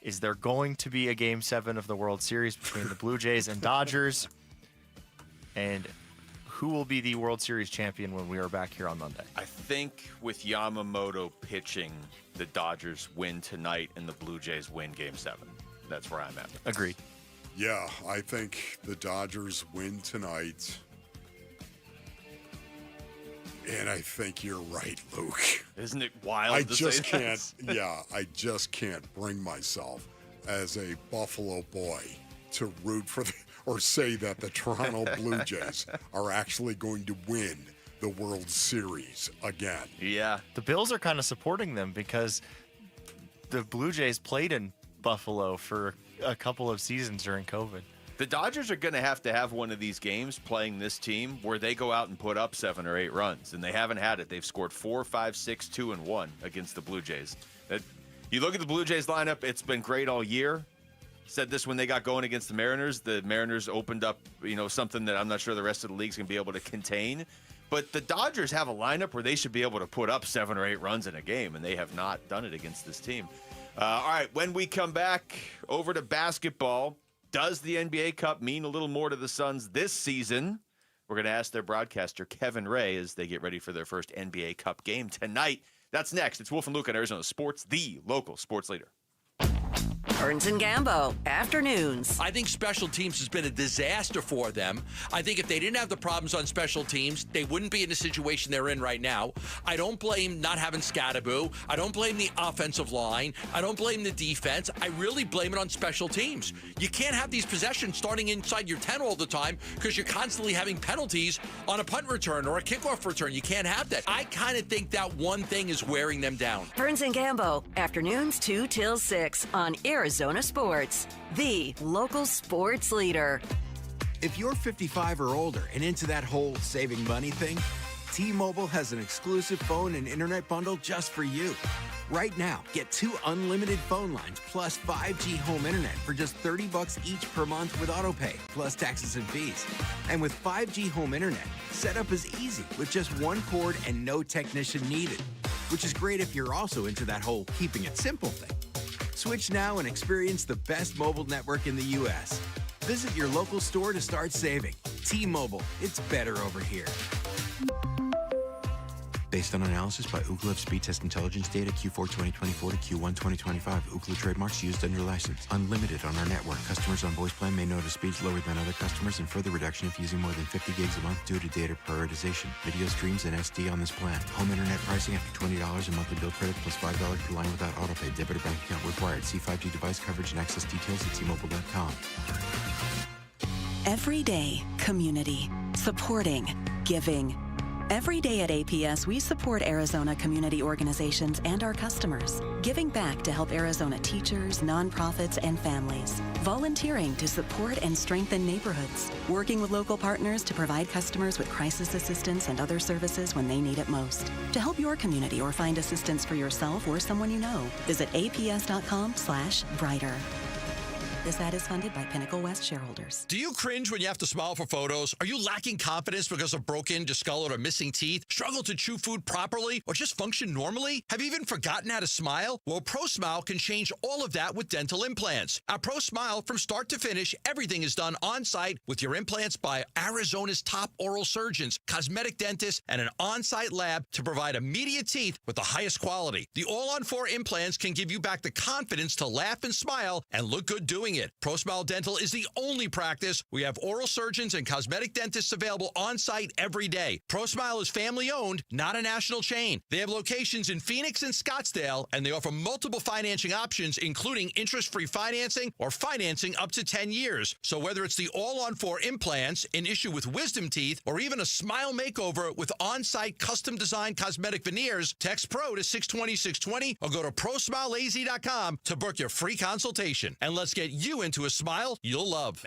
Is there going to be a Game 7 of the World Series between the Blue Jays and Dodgers? And who will be the World Series champion when we are back here on Monday? I think with Yamamoto pitching, the Dodgers win tonight and the Blue Jays win Game 7. That's where I'm at. Agreed. Yeah, I think the Dodgers win tonight. And I think you're right, Luke. Isn't it wild? I just can't. Yeah, I just can't bring myself as a Buffalo boy to root for or say that the Toronto Blue Jays are actually going to win the World Series again. Yeah. The Bills are kind of supporting them because the Blue Jays played in Buffalo for a couple of seasons during COVID. The Dodgers are going to have one of these games playing this team where they go out and put up 7 or 8 runs, and they haven't had it. They've scored 4, 5, 6, 2, and 1 against the Blue Jays. You look at the Blue Jays lineup, it's been great all year. Said this when they got going against the Mariners. The Mariners opened up, something that I'm not sure the rest of the league's going to be able to contain. But the Dodgers have a lineup where they should be able to put up 7 or 8 runs in a game, and they have not done it against this team. All right, when we come back over to basketball, does the NBA Cup mean a little more to the Suns this season? We're going to ask their broadcaster, Kevin Ray, as they get ready for their first NBA Cup game tonight. That's next. It's Wolf and Luke on Arizona Sports, the local sports leader. Burns and Gambo, afternoons. I think special teams has been a disaster for them. I think if they didn't have the problems on special teams, they wouldn't be in the situation they're in right now. I don't blame not having Scatterbo. I don't blame the offensive line. I don't blame the defense. I really blame it on special teams. You can't have these possessions starting inside your 10 all the time because you're constantly having penalties on a punt return or a kickoff return. You can't have that. I kind of think that one thing is wearing them down. Burns and Gambo, afternoons 2 till 6 on Arizona Sports, the local sports leader. If you're 55 or older and into that whole saving money thing, T-Mobile has an exclusive phone and internet bundle just for you. Right now, get 2 unlimited phone lines plus 5G home internet for just $30 each per month with autopay, plus taxes and fees. And with 5G home internet, setup is easy with just 1 cord and no technician needed, which is great if you're also into that whole keeping it simple thing. Switch now and experience the best mobile network in the U.S. Visit your local store to start saving. T-Mobile, it's better over here. Based on analysis by Ookla of speed test intelligence data Q4 2024 to Q1 2025. Ookla trademarks used under license. Unlimited on our network. Customers on voice plan may notice speeds lower than other customers and further reduction if using more than 50 gigs a month due to data prioritization. Video streams and SD on this plan. Home internet pricing after $20 a monthly bill credit plus $5 per line without autopay. Debit or bank account required. See 5G device coverage and access details at T-Mobile.com. Every day, community. Supporting. Giving. Every day at APS, we support Arizona community organizations and our customers, giving back to help Arizona teachers, nonprofits, and families, volunteering to support and strengthen neighborhoods, working with local partners to provide customers with crisis assistance and other services when they need it most. To help your community or find assistance for yourself or someone you know, visit aps.com/brighter. This ad is funded by Pinnacle West shareholders. Do you cringe when you have to smile for photos? Are you lacking confidence because of broken, discolored, or missing teeth? Struggle to chew food properly or just function normally? Have you even forgotten how to smile? Well, ProSmile can change all of that with dental implants. At ProSmile, from start to finish, everything is done on-site with your implants by Arizona's top oral surgeons, cosmetic dentists, and an on-site lab to provide immediate teeth with the highest quality. The all-on-4 implants can give you back the confidence to laugh and smile and look good doing it. ProSmile Dental is the only practice. We have oral surgeons and cosmetic dentists available on-site every day. ProSmile is family-owned, not a national chain. They have locations in Phoenix and Scottsdale, and they offer multiple financing options, including interest-free financing or financing up to 10 years. So whether it's the all-on-4 implants, an issue with wisdom teeth, or even a smile makeover with on-site custom-designed cosmetic veneers, text PRO to 620-620 or go to ProSmileAZ.com to book your free consultation. And let's get you into a smile you'll love.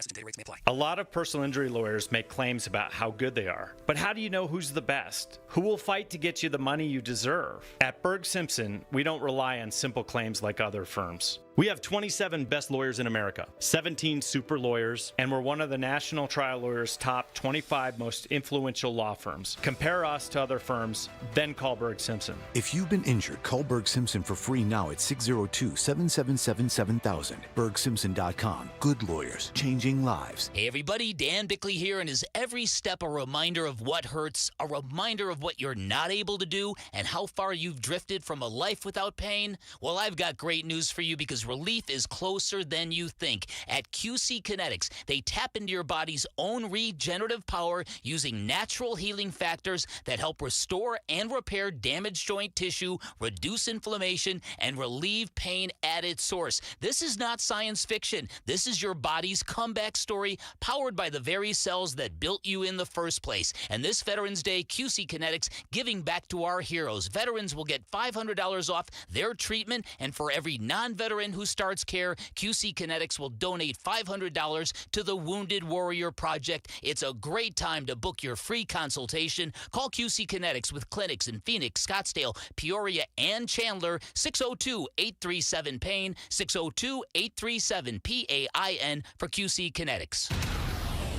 A lot of personal injury lawyers make claims about how good they are. But how do you know who's the best? Who will fight to get you the money you deserve? At Berg Simpson, we don't rely on simple claims like other firms. We have 27 best lawyers in America, 17 super lawyers, and we're one of the National Trial Lawyers' top 25 most influential law firms. Compare us to other firms, then call Berg Simpson. If you've been injured, call Berg Simpson for free now at 602-777-7000. BergSimpson.com. Good lawyers, changing lives. Hey everybody, Dan Bickley here, and is every step a reminder of what hurts, a reminder of what you're not able to do, and how far you've drifted from a life without pain? Well, I've got great news for you because relief is closer than you think. At QC Kinetics, they tap into your body's own regenerative power using natural healing factors that help restore and repair damaged joint tissue, reduce inflammation, and relieve pain at its source. This is not science fiction. This is your body's comeback story, powered by the very cells that built you in the first place. And this Veterans Day, QC Kinetics giving back to our heroes. Veterans will get $500 off their treatment, and for every non-veteran who starts care, QC Kinetics will donate $500 to the Wounded Warrior Project. It's a great time to book your free consultation. Call QC Kinetics with clinics in Phoenix, Scottsdale, Peoria, and Chandler. 602-837-PAIN, 602-837-PAIN for QC Kinetics.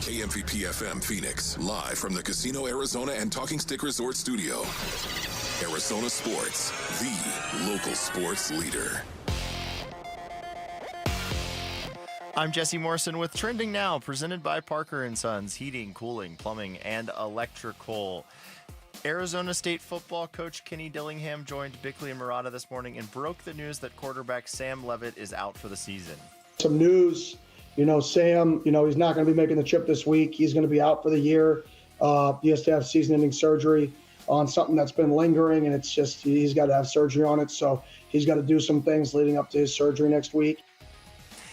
KMVP FM Phoenix, live from the Casino Arizona and Talking Stick Resort Studio. Arizona Sports, the local sports leader. I'm Jesse Morrison with Trending Now, presented by Parker & Sons, heating, cooling, plumbing, and electrical. Arizona State football coach Kenny Dillingham joined Bickley and Murata this morning and broke the news that quarterback Sam Levit is out for the season. Some news, Sam, he's not going to be making the trip this week. He's going to be out for the year. He has to have season-ending surgery on something that's been lingering, and it's just he's got to have surgery on it. So he's got to do some things leading up to his surgery next week.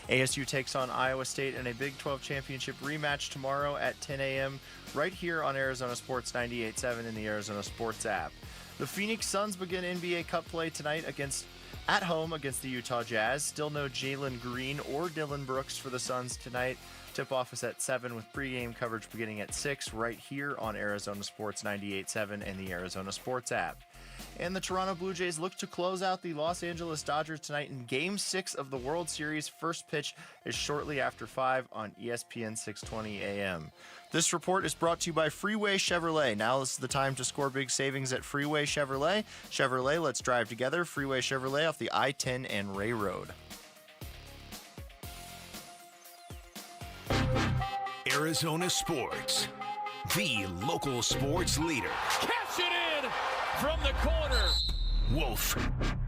ASU takes on Iowa State in a Big 12 championship rematch tomorrow at 10 a.m. right here on Arizona Sports 98.7 in the Arizona Sports app. The Phoenix Suns begin NBA Cup play tonight at home against the Utah Jazz. Still no Jalen Green or Dylan Brooks for the Suns tonight. Tip-off is at 7 with pregame coverage beginning at 6 right here on Arizona Sports 98.7 and the Arizona Sports app. And the Toronto Blue Jays look to close out the Los Angeles Dodgers tonight in Game 6 of the World Series. First pitch is shortly after 5 on ESPN 620 AM. This report is brought to you by Freeway Chevrolet. Now is the time to score big savings at Freeway Chevrolet. Chevrolet, let's drive together. Freeway Chevrolet off the I-10 and Ray Road. Arizona Sports, the local sports leader. Catch it in from the corner. Wolf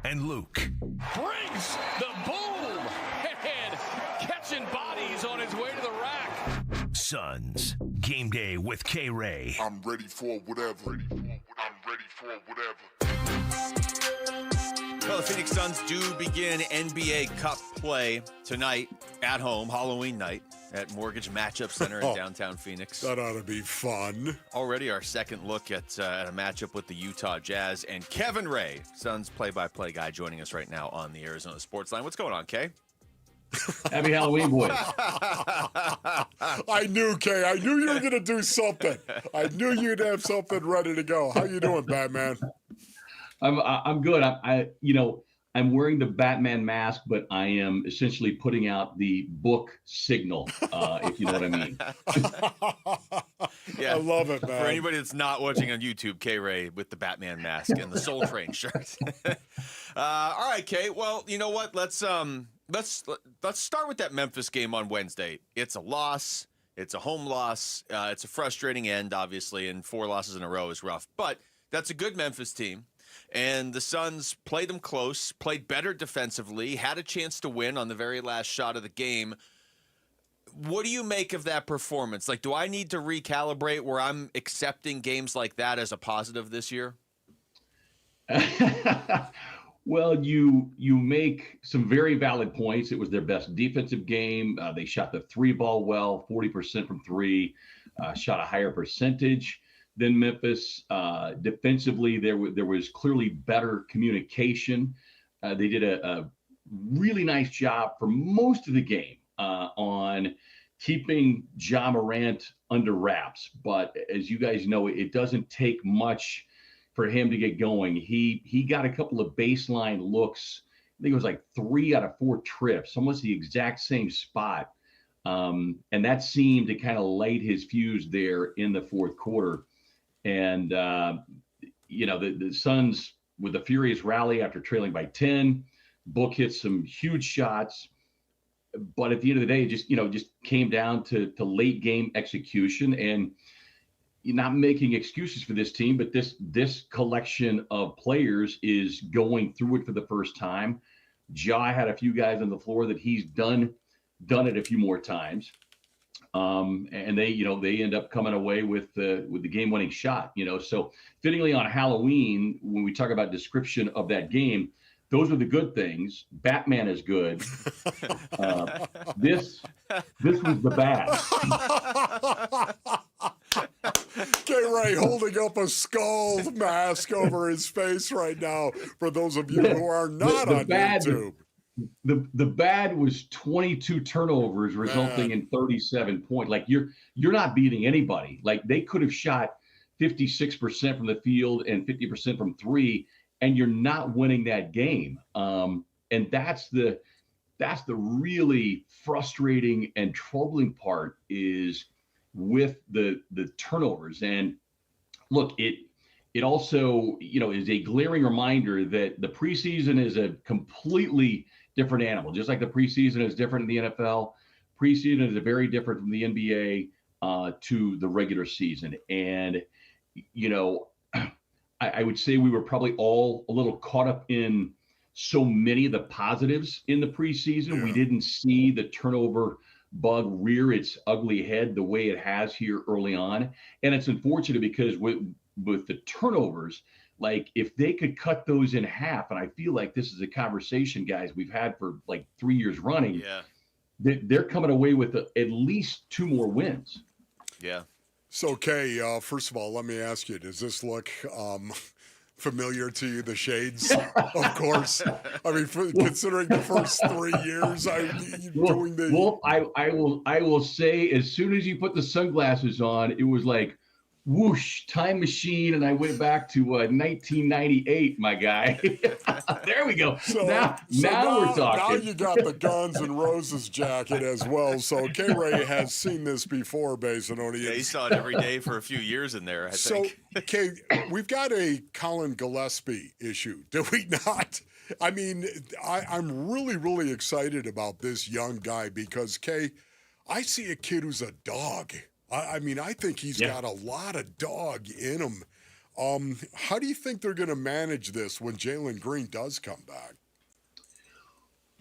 and Luke. Brings the boom. And catching bodies on his way to the rack. Suns, game day with K-Ray. I'm ready for whatever. Well, the Phoenix Suns do begin NBA Cup play tonight at home, Halloween night, at Mortgage Matchup Center in downtown Phoenix. That ought to be fun. Already our second look at a matchup with the Utah Jazz. And Kevin Ray, Suns play-by-play guy, joining us right now on the Arizona Sports Line. What's going on, Kay? Happy Halloween, boys. I knew, Kay. I knew you were going to do something. I knew you'd have something ready to go. How you doing, Batman? I'm good. I'm wearing the Batman mask, but I am essentially putting out the book signal, if you know what I mean. Yeah, I love it, man. For anybody that's not watching on YouTube, K-Ray with the Batman mask and the Soul Train shirt. All right, Kay. Well, you know what? Let's start with that Memphis game on Wednesday. It's a loss. It's a home loss. It's a frustrating end, obviously, and 4 losses in a row is rough. But that's a good Memphis team. And the Suns played them close, played better defensively, had a chance to win on the very last shot of the game. What do you make of that performance? Like, do I need to recalibrate where I'm accepting games like that as a positive this year? Well, you make some very valid points. It was their best defensive game. They shot the 3 ball well, 40% from 3, shot a higher percentage than Memphis. Defensively, there was clearly better communication. They did a really nice job for most of the game on keeping Ja Morant under wraps. But as you guys know, it doesn't take much for him to get going. He got a couple of baseline looks. I think it was like 3 out of 4 trips, almost the exact same spot. And that seemed to kind of light his fuse there in the fourth quarter. And, the Suns with a furious rally after trailing by 10, Book hit some huge shots. But at the end of the day, it just came down to late game execution. And you're not making excuses for this team, but this collection of players is going through it for the first time. Ja had a few guys on the floor that he's done it a few more times. And they end up coming away with the game-winning shot, So fittingly on Halloween, when we talk about description of that game, those are the good things. Batman is good. This was the bad. K-Ray holding up a skull mask over his face right now for those of you who are not on YouTube. The bad was 22 turnovers resulting in 37 points. Like you're not beating anybody. Like they could have shot 56% from the field and 50% from 3, and you're not winning that game. And that's the really frustrating and troubling part is with the turnovers. And look, it also, is a glaring reminder that the preseason is a completely different animal. Just like the preseason is different in the NFL, preseason is very different from the NBA to the regular season. And, I would say we were probably all a little caught up in so many of the positives in the preseason. Yeah. We didn't see the turnover bug rear its ugly head the way it has here early on. And it's unfortunate because with the turnovers, like if they could cut those in half, and I feel like this is a conversation, guys, we've had for like 3 years running. Yeah. They're coming away with at least 2 more wins. Yeah. So, Kay, first of all, let me ask you, does this look familiar to you, the shades, of course? I mean, considering the first 3 years, doing the... Well, I will say, as soon as you put the sunglasses on, it was like, whoosh, time machine, and I went back to 1998, my guy. There we go. So now we're talking. Now you got the Guns N' Roses jacket as well. So K-Ray has seen this before, Basinonians. Yeah, he saw it every day for a few years in there, I think. So, Kay, we've got a Colin Gillespie issue, do we not? I mean, I'm really, really excited about this young guy because, Kay, I see a kid who's a dog. I mean, I think he's got a lot of dog in him. How do you think they're going to manage this when Jalen Green does come back?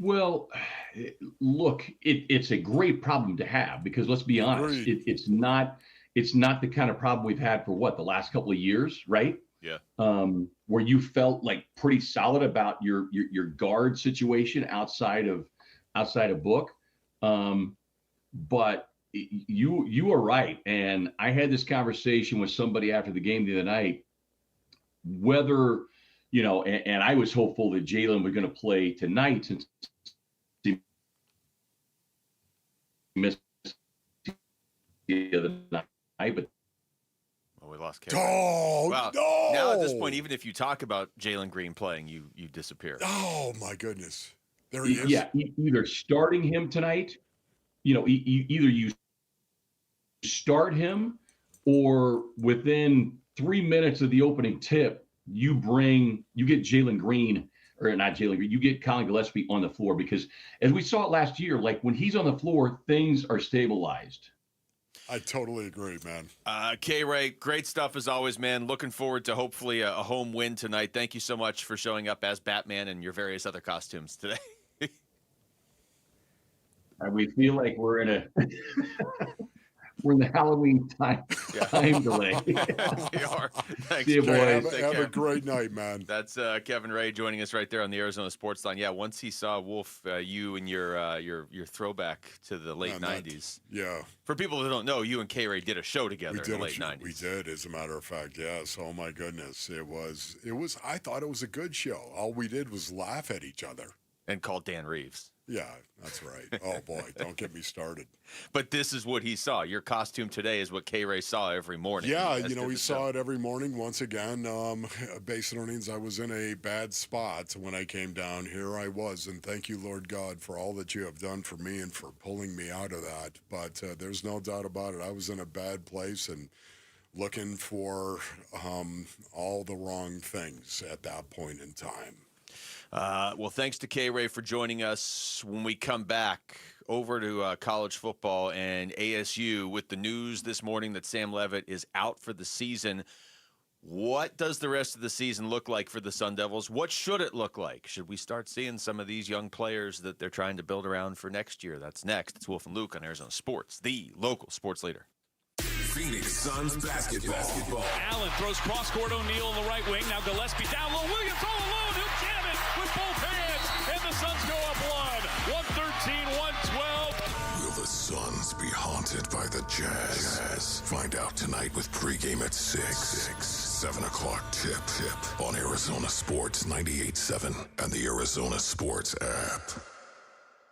Well, look, it's a great problem to have because let's be honest, it's not the kind of problem we've had for the last couple of years, right? Yeah. Where you felt like pretty solid about your guard situation outside of Book, but. You are right. And I had this conversation with somebody after the game the other night, whether, and I was hopeful that Jalen was going to play tonight since he missed the other night, but we lost K. Oh, well, no! Now at this point, even if you talk about Jalen Green playing, you disappear. Oh, my goodness. There he is. Yeah, either starting him tonight, either you start him or within 3 minutes of the opening tip, you get Jalen Green, or not Jalen Green, you get Colin Gillespie on the floor, because as we saw it last year, like when he's on the floor, things are stabilized. I totally agree, man. K-Ray, great stuff as always, man. Looking forward to hopefully a home win tonight. Thank you so much for showing up as Batman and your various other costumes today. We feel like we're in the Halloween time delay. We are. Thanks, See you, boys. Have a great night, man. That's Kevin Ray joining us right there on the Arizona Sports Line. Yeah, once he saw Wolf, you and your throwback to the late 90s. Yeah. For people who don't know, you and K-Ray did a show together in the late 90s. We did, as a matter of fact, yes. Oh, my goodness. It was. I thought it was a good show. All we did was laugh at each other. And call Dan Reeves. Yeah, that's right. Oh, boy, don't get me started. But this is what he saw. Your costume today is what K-Ray saw every morning. Yeah, he saw it every morning. Once again, Base Earnings, I was in a bad spot when I came down here. I was, and thank you, Lord God, for all that you have done for me and for pulling me out of that. But there's no doubt about it. I was in a bad place and looking for all the wrong things at that point in time. Well, thanks to K-Ray for joining us. When we come back over to college football and ASU with the news this morning that Sam Levitt is out for the season, what does the rest of the season look like for the Sun Devils? What should it look like? Should we start seeing some of these young players that they're trying to build around for next year? That's next. It's Wolf and Luke on Arizona Sports, the local sports leader. Phoenix Suns basketball. Allen throws cross-court O'Neal on the right wing. Now Gillespie down low. Williams all alone. He'll jam it with both hands. And the Suns go up one. 113-112. Will the Suns be haunted by the Jazz? Find out tonight with pregame at 6. 7 o'clock tip on Arizona Sports 98.7 and the Arizona Sports app.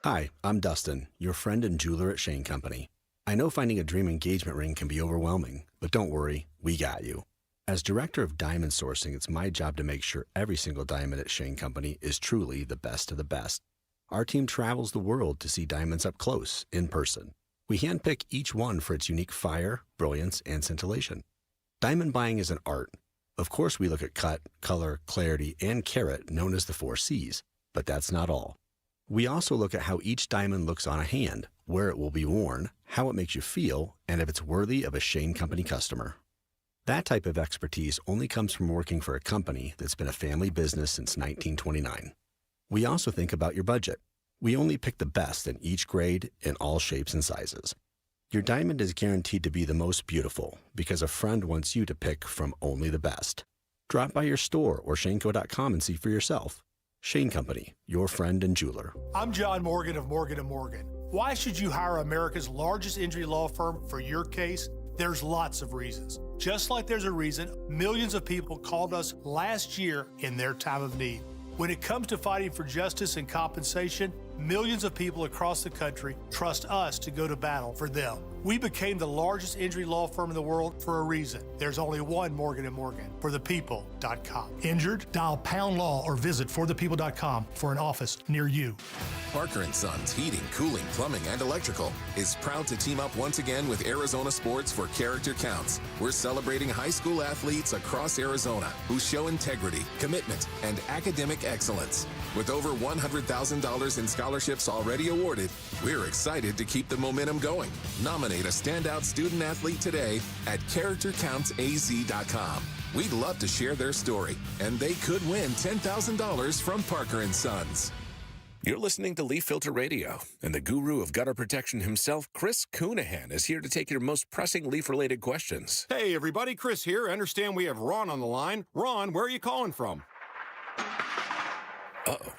Hi, I'm Dustin, your friend and jeweler at Shane Company. I know finding a dream engagement ring can be overwhelming, but don't worry, we got you. As director of diamond sourcing, it's my job to make sure every single diamond at Shane Company is truly the best of the best. Our team travels the world to see diamonds up close, in person. We handpick each one for its unique fire, brilliance, and scintillation. Diamond buying is an art. Of course, we look at cut, color, clarity, and carat, known as the 4 C's, but that's not all. We also look at how each diamond looks on a hand, where it will be worn, how it makes you feel, and if it's worthy of a Shane Company customer. That type of expertise only comes from working for a company that's been a family business since 1929. We also think about your budget. We only pick the best in each grade in all shapes and sizes. Your diamond is guaranteed to be the most beautiful because a friend wants you to pick from only the best. Drop by your store or shaneco.com and see for yourself. Shane Company, your friend and jeweler. I'm John Morgan of Morgan & Morgan. Why should you hire America's largest injury law firm for your case? There's lots of reasons. Just like there's a reason millions of people called us last year in their time of need. When it comes to fighting for justice and compensation, millions of people across the country trust us to go to battle for them. We became the largest injury law firm in the world for a reason. There's only one Morgan & Morgan, forthepeople.com. Injured? Dial #law or visit forthepeople.com for an office near you. Parker & Sons Heating, Cooling, Plumbing, and Electrical is proud to team up once again with Arizona Sports for Character Counts. We're celebrating high school athletes across Arizona who show integrity, commitment, and academic excellence. With over $100,000 in scholarships already awarded, we're excited to keep the momentum going. Nominate a standout student athlete today at CharacterCountsAZ.com. We'd love to share their story, and they could win $10,000 from Parker & Sons. You're listening to Leaf Filter Radio, and the guru of gutter protection himself, Chris Coonahan, is here to take your most pressing leaf-related questions. Hey, everybody, Chris here. I understand we have Ron on the line. Ron, where are you calling from? Uh-oh.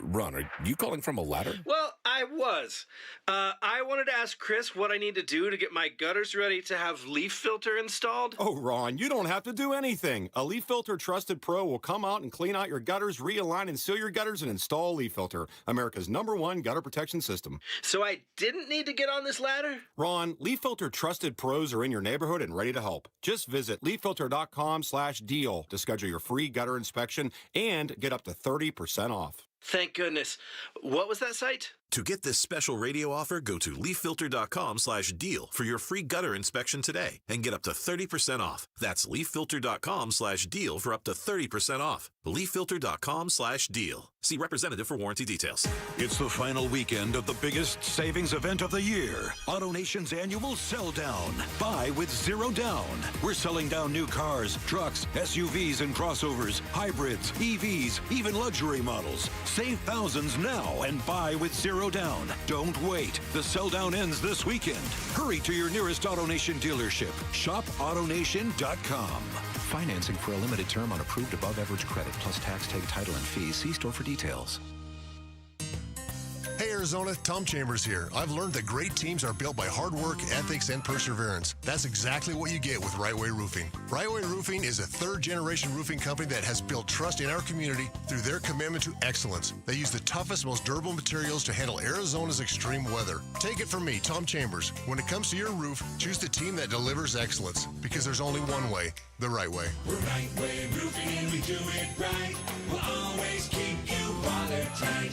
Ron, are you calling from a ladder? Well, I was. I wanted to ask Chris what I need to do to get my gutters ready to have leaf filter installed. Oh, Ron, you don't have to do anything. A Leaf Filter Trusted Pro will come out and clean out your gutters, realign and seal your gutters, and install Leaf Filter, America's #1 gutter protection system. So I didn't need to get on this ladder? Ron, Leaf Filter Trusted Pros are in your neighborhood and ready to help. Just visit leaffilter.com/deal to schedule your free gutter inspection and get up to 30% off. Thank goodness. What was that site? To get this special radio offer, go to leaffilter.com/deal for your free gutter inspection today and get up to 30% off. That's leaffilter.com/deal for up to 30% off. leaffilter.com/deal. See representative for warranty details. It's the final weekend of the biggest savings event of the year. AutoNation's annual Sell Down. Buy with zero down. We're selling down new cars, trucks, SUVs and crossovers, hybrids, EVs, even luxury models. Save thousands now and buy with zero down. Don't wait. The Sell Down ends this weekend. Hurry to your nearest AutoNation dealership. Shop AutoNation.com. Financing for a limited term on approved above-average credit plus tax, tag, title, and fees. See store for details. Hey Arizona, Tom Chambers here. I've learned that great teams are built by hard work, ethics, and perseverance. That's exactly what you get with Right Way Roofing. Right Way Roofing is a third-generation roofing company that has built trust in our community through their commitment to excellence. They use the toughest, most durable materials to handle Arizona's extreme weather. Take it from me, Tom Chambers. When it comes to your roof, choose the team that delivers excellence, because there's only one way, the right way. We're Right Way Roofing and we do it right. We'll always keep you watertight.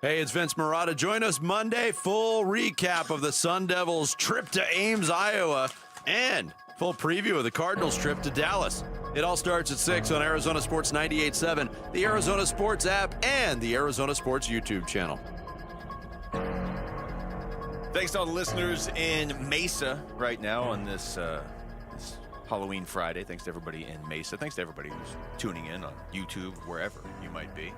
Hey, it's Vince Marotta. Join us Monday. Full recap of the Sun Devils' trip to Ames, Iowa, and full preview of the Cardinals' trip to Dallas. It all starts at 6 on Arizona Sports 98.7, the Arizona Sports app, and the Arizona Sports YouTube channel. Thanks to all the listeners in Mesa right now on this Halloween Friday. Thanks to everybody in Mesa. Thanks to everybody who's tuning in on YouTube, wherever you might be.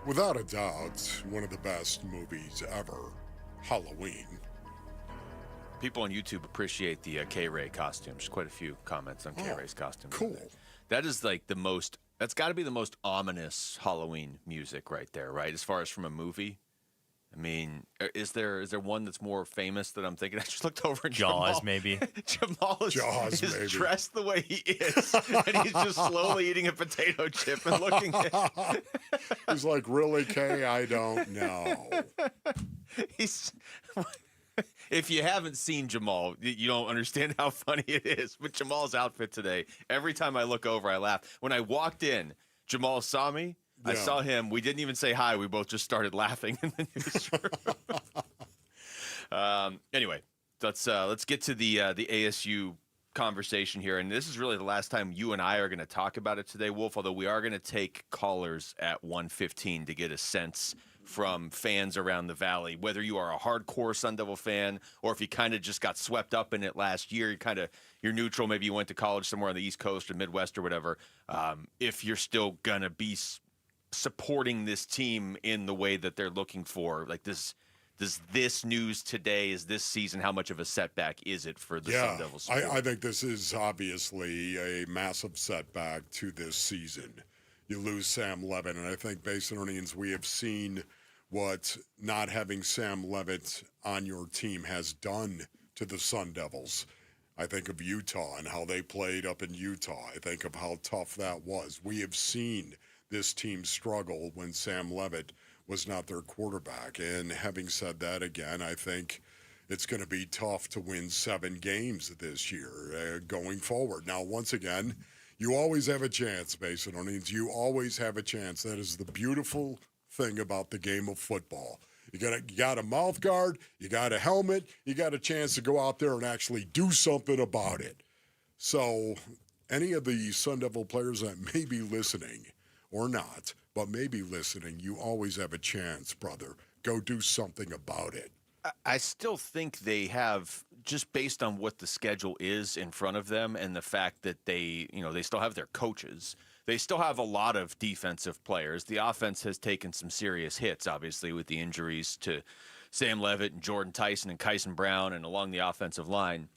Without a doubt, one of the best movies ever, Halloween. People on YouTube appreciate the K-Ray costumes. Quite a few comments on K-Ray's costume. Cool. That is like that's got to be the most ominous Halloween music right there, right? As far as from a movie. I mean, is there one that's more famous that I'm thinking? I just looked over and Jaws, maybe. Jamal is dressed the way he is, and he's just slowly eating a potato chip and looking at He's like, really, Kay? I don't know. If you haven't seen Jamal, you don't understand how funny it is. But Jamal's outfit today, every time I look over, I laugh. When I walked in, Jamal saw me. I saw him. We didn't even say hi. We both just started laughing in the newsroom. Anyway, let's get to the ASU conversation here. And this is really the last time you and I are going to talk about it today, Wolf, although we are going to take callers at 1:15 to get a sense from fans around the valley, whether you are a hardcore Sun Devil fan or if you kind of just got swept up in it last year, you're neutral. Maybe you went to college somewhere on the East Coast or Midwest or whatever. If you're still going to be supporting this team in the way that they're looking for, like this news today, is this season, how much of a setback is it for the Sun Devils? I think this is obviously a massive setback to this season. You lose Sam Levitt, and I think based on earnings, we have seen what not having Sam Levitt on your team has done to the Sun Devils. I think of Utah and how they played up in Utah. I think of how tough that was. We have seen this team struggle when Sam Levitt was not their quarterback. And having said that, again, I think it's going to be tough to win 7 games this year going forward. Now, once again, you always have a chance, Mason Onions. You always have a chance. That is the beautiful thing about the game of football. You got a mouth guard, you got a helmet, you got a chance to go out there and actually do something about it. So any of the Sun Devil players that may be listening, or not, but maybe listening, you always have a chance, brother. Go do something about it. I still think they have, just based on what the schedule is in front of them and the fact that they still have their coaches. They still have a lot of defensive players. The offense has taken some serious hits, obviously, with the injuries to Sam Levitt and Jordan Tyson and Kyson Brown and along the offensive line.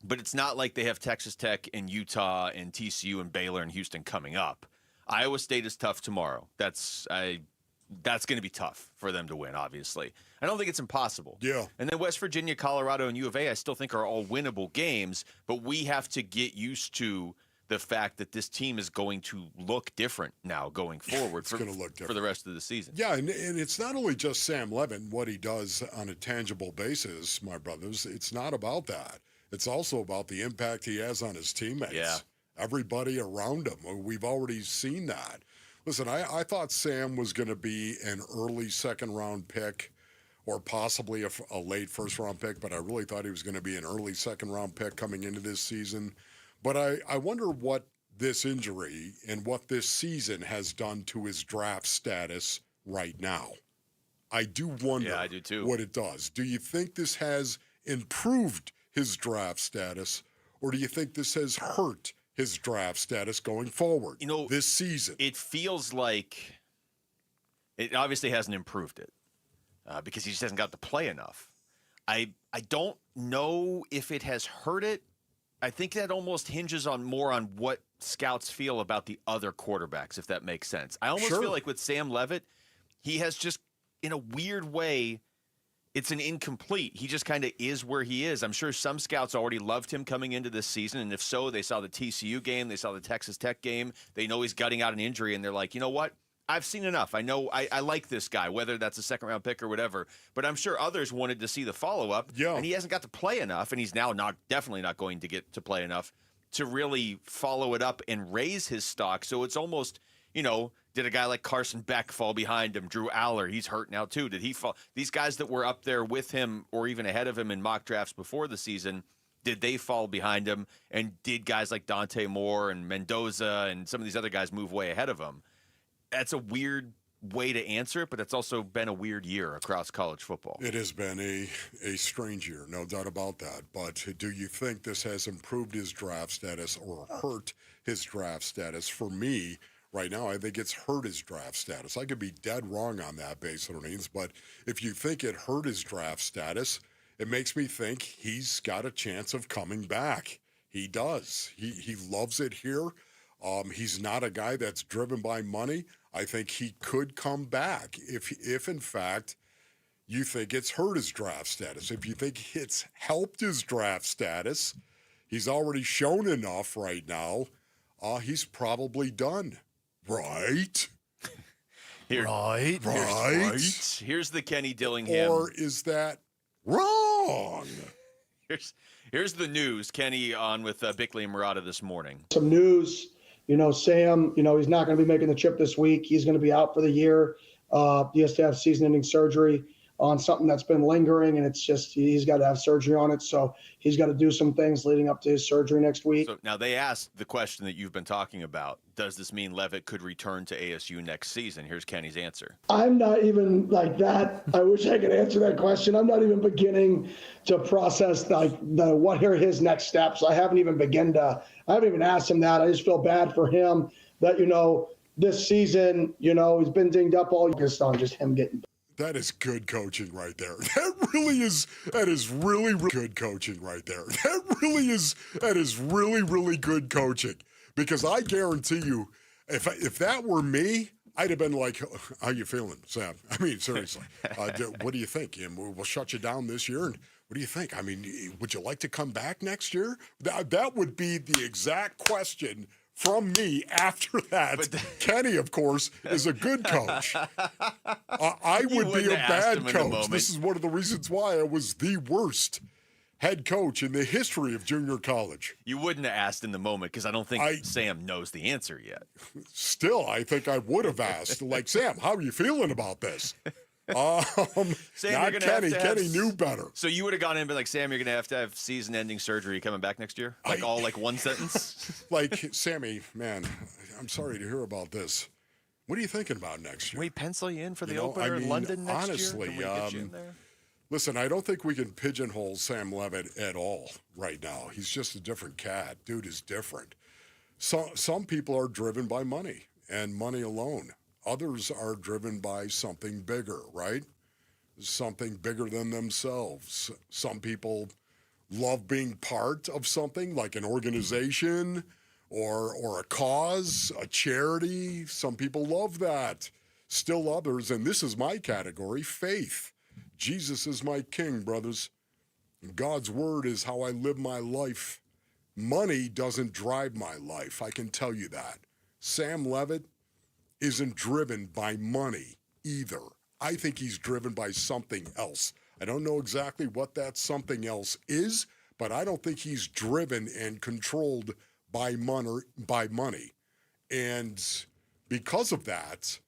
but it's not like they have Texas Tech and Utah and TCU and Baylor and Houston coming up. Iowa State is tough tomorrow. That's going to be tough for them to win, obviously. I don't think it's impossible. Yeah. And then West Virginia, Colorado, and U of A I still think are all winnable games, but we have to get used to the fact that this team is going to look different now going forward for the rest of the season. Yeah, and it's not only just Sam Levin, what he does on a tangible basis, my brothers. It's not about that. It's also about the impact he has on his teammates. Yeah. Everybody around him. We've already seen that. Listen, I thought Sam was going to be an early second-round pick or possibly a late first-round pick, but I really thought he was going to be an early second-round pick coming into this season. But I wonder what this injury and what this season has done to his draft status right now. I do wonder I do too. What it does. Do you think this has improved his draft status, or do you think this has hurt his draft status going forward this season? It feels like it obviously hasn't improved it because he just hasn't got to play enough. I don't know if it has hurt it. I think that almost hinges more on what scouts feel about the other quarterbacks, if that makes sense. I almost feel like with Sam Levitt, he has just, in a weird way, it's an incomplete. He just kind of is where he is. I'm sure some scouts already loved him coming into this season, and if so, they saw the TCU game, they saw the Texas Tech game, they know he's gutting out an injury, and they're like, you know what? I've seen enough. I know I like this guy, whether that's a second-round pick or whatever. But I'm sure others wanted to see the follow-up, and he hasn't got to play enough, and he's now definitely not going to get to play enough to really follow it up and raise his stock. So it's almost, did a guy like Carson Beck fall behind him? Drew Aller, he's hurt now too. Did he fall? These guys that were up there with him or even ahead of him in mock drafts before the season, did they fall behind him? And did guys like Dante Moore and Mendoza and some of these other guys move way ahead of him? That's a weird way to answer it, but it's also been a weird year across college football. It has been a strange year, no doubt about that. But do you think this has improved his draft status or hurt his draft status? For me, right now, I think it's hurt his draft status. I could be dead wrong on that, Base Earnings, but if you think it hurt his draft status, it makes me think he's got a chance of coming back. He does. He loves it here. He's not a guy that's driven by money. I think he could come back if in fact you think it's hurt his draft status. If you think it's helped his draft status, he's already shown enough right now. He's probably done. Right? Right. Here's the Kenny Dillingham. Or is that wrong? Here's the news. Kenny on with Bickley and Murata this morning. Some news. Sam, he's not going to be making the trip this week. He's going to be out for the year. He has to have season-ending surgery on something that's been lingering, and it's just he's got to have surgery on it. So he's got to do some things leading up to his surgery next week. So now they asked the question that you've been talking about. Does this mean Levitt could return to ASU next season? Here's Kenny's answer. I'm not even like that. I wish I could answer that question. I'm not even beginning to process what are his next steps. I haven't even asked him that. I just feel bad for him that, this season, he's been dinged up all year on just him getting. That is good coaching right there. That is really good coaching right there. That is really good coaching. Because I guarantee you, if that were me, I'd have been like, how you feeling, Sam? I mean, seriously, what do you think? We'll shut you down this year. And what do you think? I mean, would you like to come back next year? That would be the exact question from me after that. Kenny, of course, is a good coach. I would be a bad coach. This is one of the reasons why I was the worst head coach in the history of junior college. You wouldn't have asked in the moment because I don't think Sam knows the answer yet. Still, I think I would have asked, like, Sam, how are you feeling about this? Sam, not Kenny. Kenny knew better. So you would have gone in and been like, Sam, you're going to have season-ending surgery coming back next year? All one sentence? Like, Sammy, man, I'm sorry to hear about this. What are you thinking about next year? We pencil you in for the opener in London next honestly, year? Can we get you in there? Listen, I don't think we can pigeonhole Sam Levitt at all right now. He's just a different cat. Dude is different. Some people are driven by money and money alone. Others are driven by something bigger, right? Something bigger than themselves. Some people love being part of something like an organization or a cause, a charity. Some people love that. Still others, and this is my category, faith. Jesus is my king, brothers. God's word is how I live my life. Money doesn't drive my life, I can tell you that. Sam Levitt isn't driven by money either. I think he's driven by something else. I don't know exactly what that something else is, but I don't think he's driven and controlled by money. And because of that,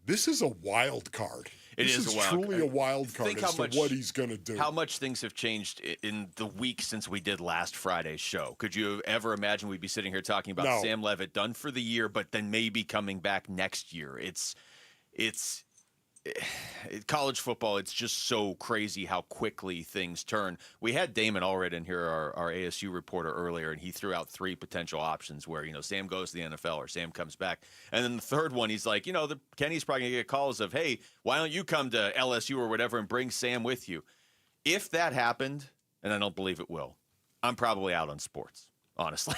this is a wild card. This is truly a wild card as to what he's going to do. How much things have changed in the week since we did last Friday's show? Could you ever imagine we'd be sitting here talking about Sam Levitt done for the year, but then maybe coming back next year? It's college football. It's just so crazy how quickly things turn. We had Damon Allred in here, our ASU reporter, earlier, and he threw out 3 potential options where, Sam goes to the NFL or Sam comes back. And then the third one, he's like, Kenny's probably going to get calls of, hey, why don't you come to LSU or whatever and bring Sam with you? If that happened, and I don't believe it will, I'm probably out on sports. Honestly,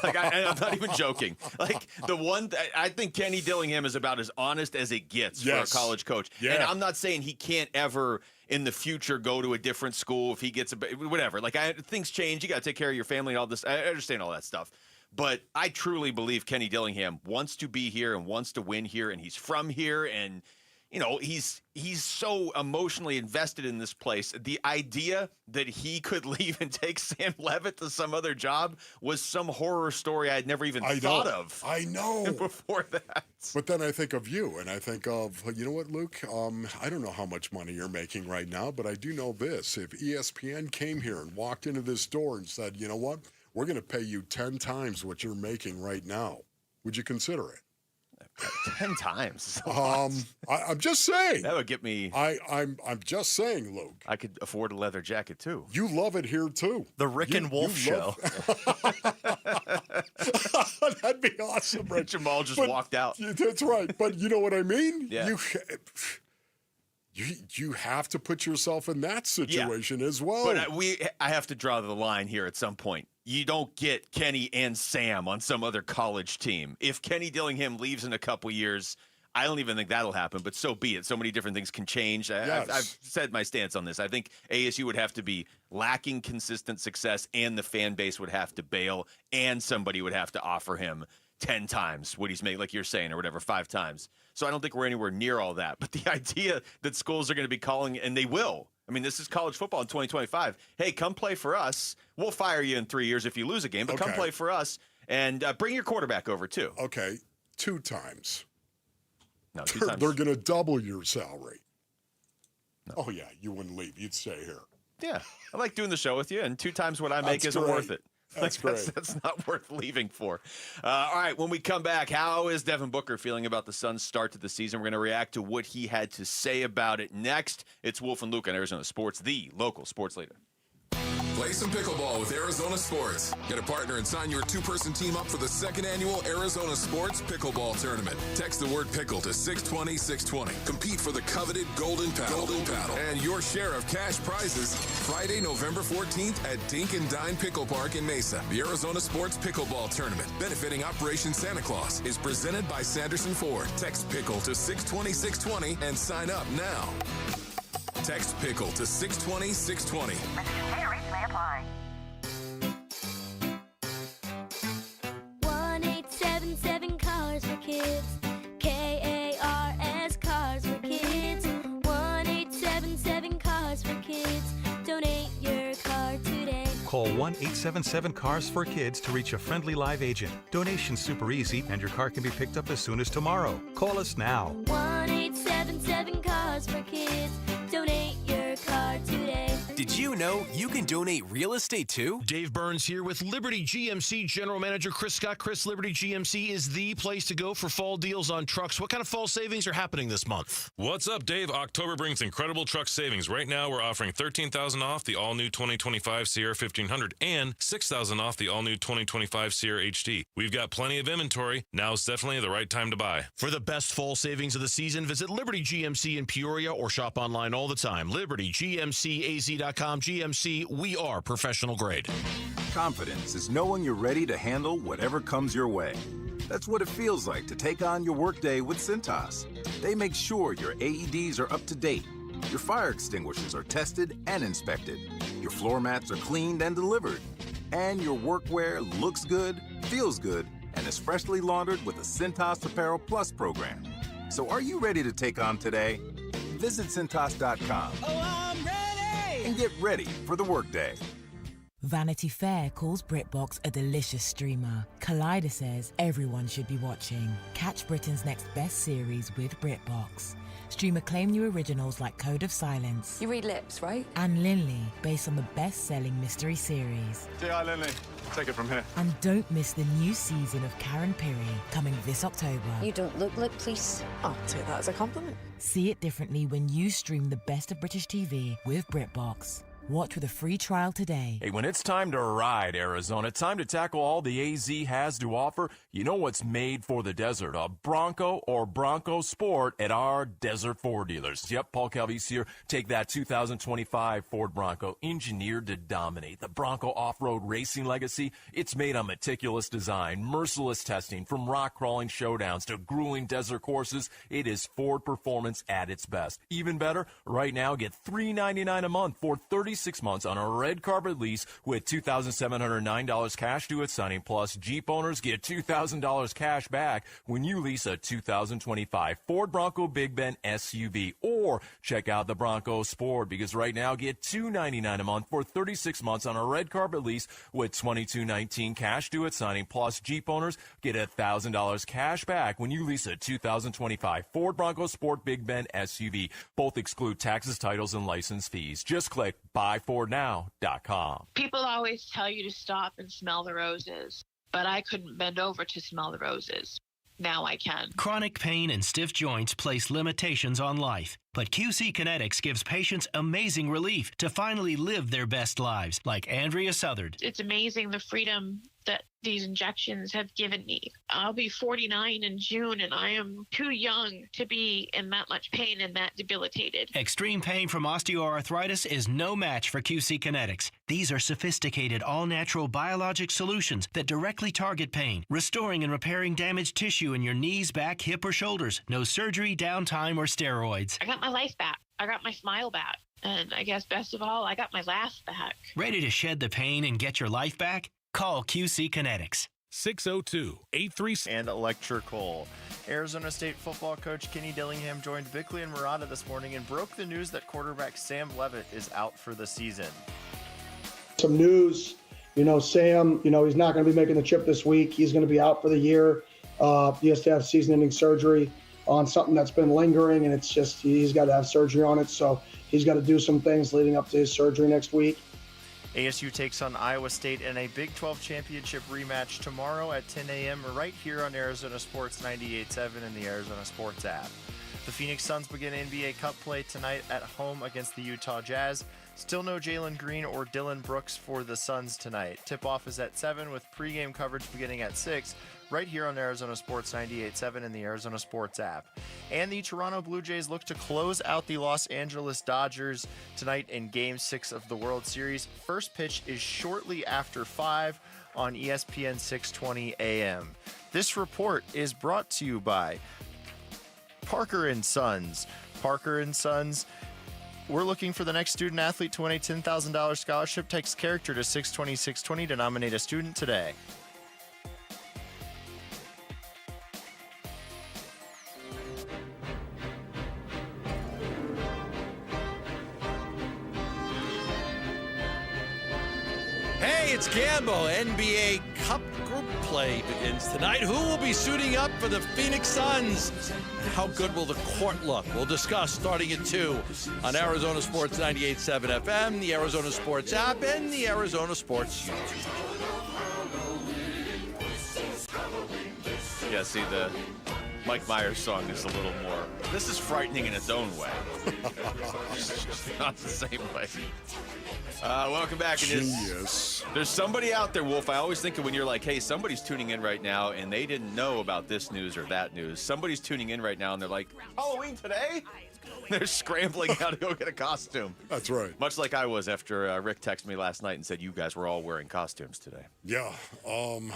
I'm not even joking. I think Kenny Dillingham is about as honest as it gets for a college coach. Yeah. And I'm not saying he can't ever in the future go to a different school if he gets whatever. Things change. You got to take care of your family and all this. I understand all that stuff. But I truly believe Kenny Dillingham wants to be here and wants to win here, and he's from here, and he's so emotionally invested in this place. The idea that he could leave and take Sam Levitt to some other job was some horror story I had never even thought of. I know. Before that. But then I think of you, and I think of, you know what, Luke? I don't know how much money you're making right now, but I do know this. If ESPN came here and walked into this door and said, you know what, we're going to pay you 10 times what you're making right now, would you consider it? 10 times. I'm just saying. That would get me. I'm just saying, Luke. I could afford a leather jacket too. You love it here too. The Rick and Wolf show. That'd be awesome, Rick. Jamal just walked out. That's right. But you know what I mean? Yeah. You have to put yourself in that situation as well. But I have to draw the line here at some point. You don't get Kenny and Sam on some other college team. If Kenny Dillingham leaves in a couple years, I don't even think that'll happen, but so be it. So many different things can change. Yes. I've said my stance on this. I think ASU would have to be lacking consistent success, and the fan base would have to bail, and somebody would have to offer him 10 times what he's made, like you're saying, or whatever, 5 times. So I don't think we're anywhere near all that. But the idea that schools are going to be calling, and they will. I mean, this is college football in 2025. Hey, come play for us. We'll fire you in 3 years if you lose a game, but come play for us, and bring your quarterback over too. Okay, 2 times. No, 2 times. They're going to double your salary. No. Oh, yeah, you wouldn't leave. You'd stay here. Yeah, I like doing the show with you, and 2 times what I make isn't worth it. That's great. That's not worth leaving for. All right, when we come back, how is Devin Booker feeling about the Suns' start to the season? We're going to react to what he had to say about it next. It's Wolf and Luke on Arizona Sports, the local sports leader. Play some pickleball with Arizona Sports. Get a partner and sign your 2-person team up for the 2nd annual Arizona Sports Pickleball Tournament. Text the word pickle to 620-620. Compete for the coveted Golden Paddle. And your share of cash prizes Friday, November 14th at Dink and Dine Pickle Park in Mesa. The Arizona Sports Pickleball Tournament, benefiting Operation Santa Claus, is presented by Sanderson Ford. Text pickle to 620-620 and sign up now. Text pickle to 620-620. Rates may apply. 1-877 Cars for Kids. KARS Cars for Kids. 1-877 Cars for Kids. Donate your car today. Call 1-877-CARS for Kids to reach a friendly live agent. Donation's super easy, and your car can be picked up as soon as tomorrow. Call us now. 1-877 Cars for Kids. Donate your car today. Did you know you can donate real estate too? Dave Burns here with Liberty GMC General Manager Chris Scott. Chris, Liberty GMC is the place to go for fall deals on trucks. What kind of fall savings are happening this month? What's up, Dave? October brings incredible truck savings. Right now, we're offering $13,000 off the all-new 2025 Sierra 1500 and $6,000 off the all-new 2025 Sierra HD. We've got plenty of inventory. Now's definitely the right time to buy. For the best fall savings of the season, visit Liberty GMC in Peoria or shop online all the time. LibertyGMCAZ.com. GMC.com. GMC, we are professional grade. Confidence is knowing you're ready to handle whatever comes your way. That's what it feels like to take on your workday with Cintas. They make sure your AEDs are up to date, your fire extinguishers are tested and inspected, your floor mats are cleaned and delivered, and your workwear looks good, feels good, and is freshly laundered with the Cintas Apparel Plus program. So are you ready to take on today? Visit Cintas.com. Oh, I'm ready! And get ready for the workday. Vanity Fair calls BritBox a delicious streamer. Collider says everyone should be watching. Catch Britain's next best series with BritBox. Stream acclaimed new originals like Code of Silence. You read lips, right? And Linley, based on the best-selling mystery series. Say hi, Linley. Take it from here. And don't miss the new season of Karen Piri, coming this October. You don't look like police. I'll take that as a compliment. See it differently when you stream the best of British TV with BritBox. Watch with a free trial today. Hey, when it's time to ride, Arizona, time to tackle all the AZ has to offer, you know what's made for the desert, a Bronco or Bronco Sport at our Desert Ford dealers. Yep, Paul Calvise here. Take that 2025 Ford Bronco, engineered to dominate. The Bronco off-road racing legacy, it's made on meticulous design, merciless testing, from rock-crawling showdowns to grueling desert courses. It is Ford performance at its best. Even better, right now, get $399 a month for 36 months on a red carpet lease with $2,709 cash due at signing. Plus, Jeep owners get $2,000 cash back when you lease a 2025 Ford Bronco Big Bend SUV. Or check out the Bronco Sport, because right now get $299 a month for 36 months on a red carpet lease with $2,219 cash due at signing. Plus, Jeep owners get $1,000 cash back when you lease a 2025 Ford Bronco Sport Big Bend SUV. Both exclude taxes, titles, and license fees. Just click buyfordnow.com. People always tell you to stop and smell the roses, but I couldn't bend over to smell the roses. Now I can. Chronic pain and stiff joints place limitations on life, but QC Kinetics gives patients amazing relief to finally live their best lives, like Andrea Southard. It's amazing the freedom that these injections have given me. I'll be 49 in June, and I am too young to be in that much pain and that debilitated. Extreme pain from osteoarthritis is no match for QC Kinetics. These are sophisticated, all-natural biologic solutions that directly target pain, restoring and repairing damaged tissue in your knees, back, hip, or shoulders. No surgery, downtime, or steroids. I got my life back. I got my smile back. And I guess best of all, I got my laugh back. Ready to shed the pain and get your life back? Call QC Kinetics. 602-836. And electrical. Arizona State football coach Kenny Dillingham joined Bickley and Murata this morning and broke the news that quarterback Sam Levit is out for the season. Some news, Sam, he's not going to be making the trip this week. He's going to be out for the year. He has to have season-ending surgery on something that's been lingering, and it's just he's got to have surgery on it. So he's got to do some things leading up to his surgery next week. ASU takes on Iowa State in a Big 12 championship rematch tomorrow at 10 a.m. right here on Arizona Sports 98.7 and the Arizona Sports app. The Phoenix Suns begin NBA Cup play tonight at home against the Utah Jazz. Still no Jalen Green or Dylan Brooks for the Suns tonight. Tip-off is at 7 with pregame coverage beginning at 6 right here on Arizona Sports 98.7 and the Arizona Sports app. And the Toronto Blue Jays look to close out the Los Angeles Dodgers tonight in Game 6 of the World Series. First pitch is shortly after 5 on ESPN 620 AM. This report is brought to you by Parker & Sons. Parker & Sons, we're looking for the next student athlete to win a $10,000 scholarship. Text character to 620-620 to nominate a student today. Hey, it's Gambo. NBA Cup group play begins tonight. Who will be suiting up for the Phoenix Suns? How good will the court look? We'll discuss starting at 2 on Arizona Sports 98.7 FM, the Arizona Sports app, and the Arizona Sports YouTube. Yeah, see, Mike Myers' song is a little more. This is frightening in its own way. Not the same way. Welcome back. Genius. There's somebody out there, Wolf. I always think of when you're like, hey, somebody's tuning in right now and they didn't know about this news or that news. Somebody's tuning in right now and they're like, Halloween today? They're scrambling out to go get a costume. That's right. Much like I was after Rick texted me last night and said you guys were all wearing costumes today. Yeah. I'm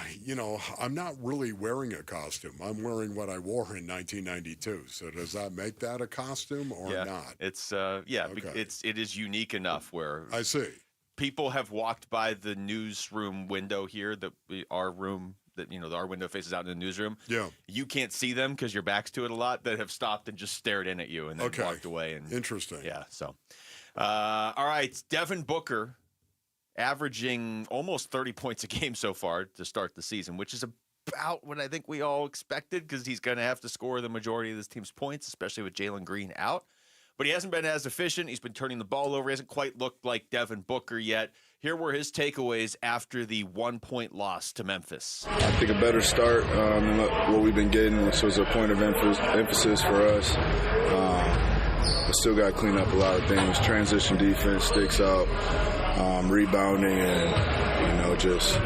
not really wearing a costume. I'm wearing what I wore in 1992. So does that make that a costume or not? It's Okay. it is unique enough where I see. People have walked by the newsroom window here, our room. That our window faces out in the newsroom. Yeah, you can't see them because your back's to it a lot. That have stopped and just stared in at you and then walked away. And interesting. Yeah. So, all right, Devin Booker, averaging almost 30 points a game so far to start the season, which is about what I think we all expected because he's going to have to score the majority of this team's points, especially with Jalen Green out. But he hasn't been as efficient. He's been turning the ball over. He hasn't quite looked like Devin Booker yet. Here were his takeaways after the 1-point loss to Memphis. I think a better start than what we've been getting, which was a point of emphasis for us. But still got to clean up a lot of things. Transition defense sticks out, rebounding, and just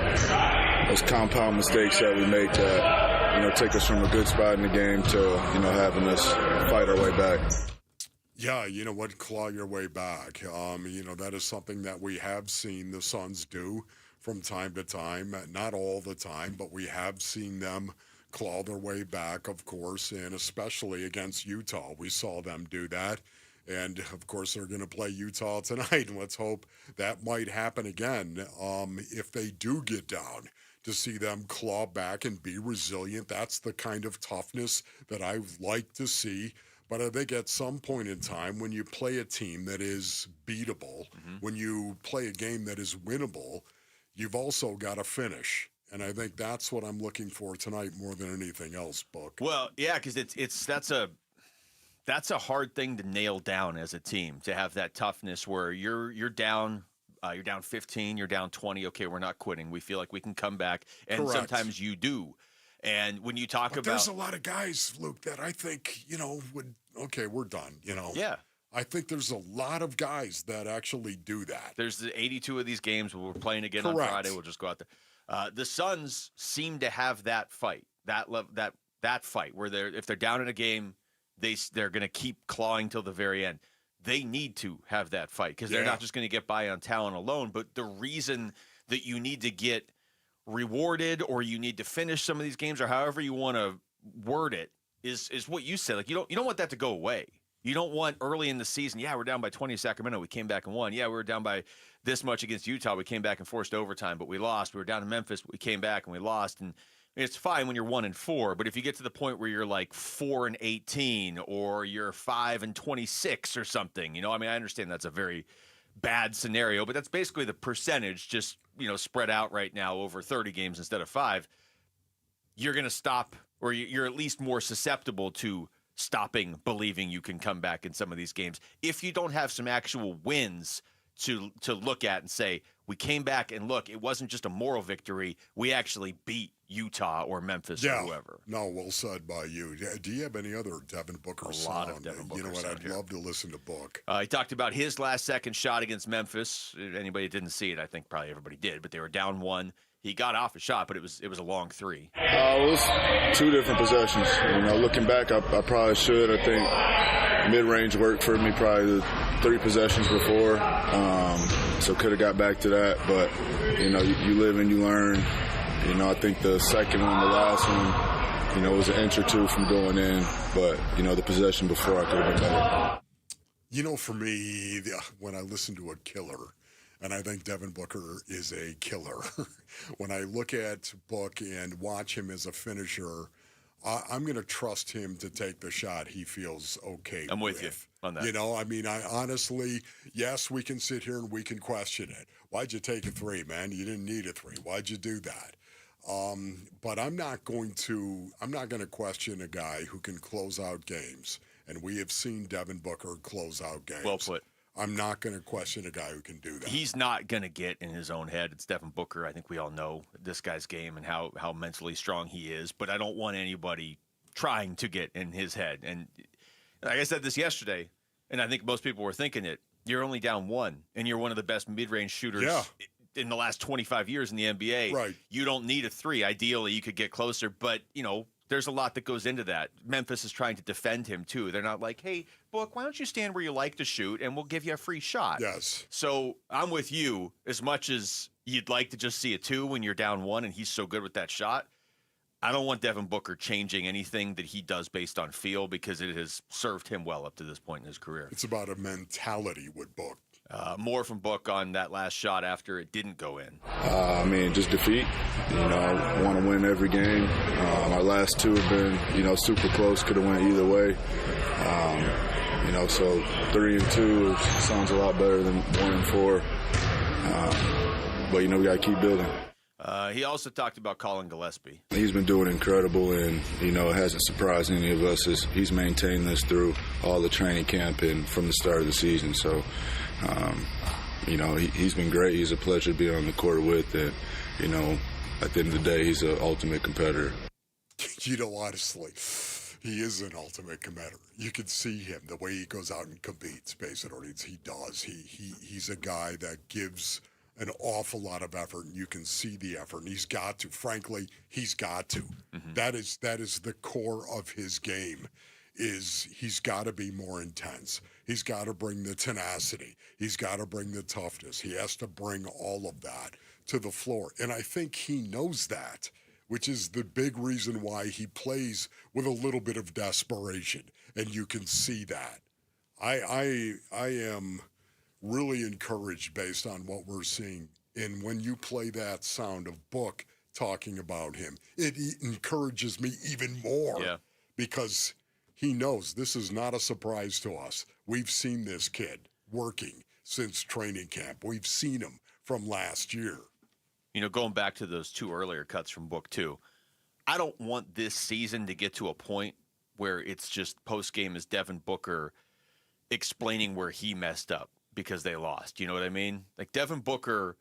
those compound mistakes that we make that take us from a good spot in the game to having us fight our way back. Yeah, claw your way back. That is something that we have seen the Suns do from time to time. Not all the time, but we have seen them claw their way back, of course, and especially against Utah. We saw them do that. And, of course, they're going to play Utah tonight, and let's hope that might happen again. If they do get down, to see them claw back and be resilient, that's the kind of toughness that I like to see. But I think at some point in time, when you play a team that is beatable, when you play a game that is winnable, you've also got to finish. And I think that's what I'm looking for tonight more than anything else, Book. Well, yeah, because that's a hard thing to nail down as a team, to have that toughness where you're down. You're down 15, you're down 20. Okay, we're not quitting. We feel like we can come back, and Correct. Sometimes you do. And when you talk about, there's a lot of guys, Luke, that I think we're done. Yeah. I think there's a lot of guys that actually do that. There's the 82 of these games where we're playing again Correct. on Friday. We'll just go out there. The Suns seem to have that fight, that fight where if they're down in a game, they're going to keep clawing till the very end. They need to have that fight because they're not just going to get by on talent alone. But the reason that you need to get rewarded or you need to finish some of these games or however you want to word it is what you said. Like you don't want that to go away. You don't want early in the season, we're down by 20 Sacramento, we came back and won. Yeah, we were down by this much against Utah, we came back and forced overtime, but we lost. We were down in Memphis, but we came back and we lost. And it's fine when you're 1-4, but if you get to the point where you're like 4-18 or you're 5-26 or something, I understand that's a very bad scenario, but that's basically the percentage just, spread out right now over 30 games instead of 5. You're going to stop, or you're at least more susceptible to stopping believing you can come back in some of these games if you don't have some actual wins to look at and say, we came back and look, it wasn't just a moral victory. We actually beat Utah or Memphis or whoever. No, well said by you. Do you have any other Devin Booker song? A lot of Devin Booker. You know what? I'd love to listen to Book. He talked about his last-second shot against Memphis. Anybody that didn't see it, I think probably everybody did, but they were down 1. He got off a shot, but it was a long 3. It was 2 different possessions. Looking back, I probably should. I think mid-range worked for me probably the 3 possessions before, so could have got back to that. But, you live and you learn. I think the second one, the last one, was an inch or 2 from going in. But, the possession before, I could have been better. For me, when I listen to a killer, and I think Devin Booker is a killer. When I look at Book and watch him as a finisher, I'm going to trust him to take the shot he feels okay with. I'm with you on that. I honestly, yes, we can sit here and we can question it. Why'd you take a 3, man? You didn't need a 3. Why'd you do that? But I'm not going to question a guy who can close out games. And we have seen Devin Booker close out games. Well put. I'm not going to question a guy who can do that. He's not going to get in his own head. It's Devin Booker. I think we all know this guy's game and how mentally strong he is. But I don't want anybody trying to get in his head. And like I said this yesterday, and I think most people were thinking it, you're only down 1, and you're one of the best mid-range shooters in the last 25 years in the NBA. Right. You don't need a 3. Ideally, you could get closer, but, there's a lot that goes into that. Memphis is trying to defend him, too. They're not like, hey, Book, why don't you stand where you like to shoot, and we'll give you a free shot. Yes. So I'm with you. As much as you'd like to just see a 2 when you're down 1 and he's so good with that shot, I don't want Devin Booker changing anything that he does based on feel because it has served him well up to this point in his career. It's about a mentality with Book. More from Book on that last shot after it didn't go in. Just defeat. I want to win every game. Our last 2 have been, super close. Could have went either way. So 3-2 sounds a lot better than 1-4. But we got to keep building. He also talked about Colin Gillespie. He's been doing incredible, and, it hasn't surprised any of us. He's maintained this through all the training camp and from the start of the season. So, he's been great. He's a pleasure to be on the court with, and, at the end of the day, he's an ultimate competitor. Honestly, he is an ultimate competitor. You can see him, the way he goes out and competes, basically. He does. He's a guy that gives an awful lot of effort, and you can see the effort, and he's got to. Frankly, he's got to. Mm-hmm. That is the core of his game, is he's got to be more intense. He's got to bring the tenacity. He's got to bring the toughness. He has to bring all of that to the floor, and I think he knows that, which is the big reason why he plays with a little bit of desperation, and you can see that. I am really encouraged based on what we're seeing. And when you play that sound of Book talking about him, it encourages me even more because he knows this is not a surprise to us. We've seen this kid working since training camp. We've seen him from last year. Going back to those 2 earlier cuts from Book 2, I don't want this season to get to a point where it's just post-game is Devin Booker explaining where he messed up because they lost. You know what I mean? Like Devin Booker,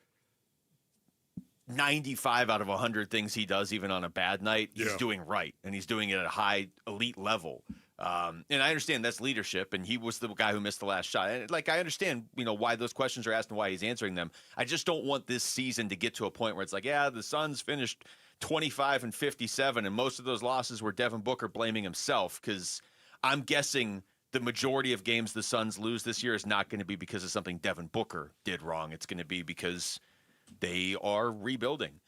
95 out of 100 things he does, even on a bad night, he's doing right, and he's doing it at a high elite level. And I understand that's leadership, and he was the guy who missed the last shot. And I understand, why those questions are asked and why he's answering them. I just don't want this season to get to a point where it's like, the Suns finished 25-57, and most of those losses were Devin Booker blaming himself, because I'm guessing the majority of games the Suns lose this year is not going to be because of something Devin Booker did wrong. It's going to be because they are rebuilding.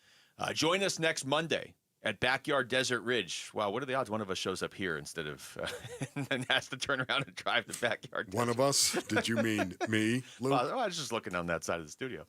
Join us next Monday at Backyard Desert Ridge. Wow, what are the odds one of us shows up here instead of and then has to turn around and drive to Backyard Desert? One of us? Did you mean me, Luke? Well, I was just looking on that side of the studio.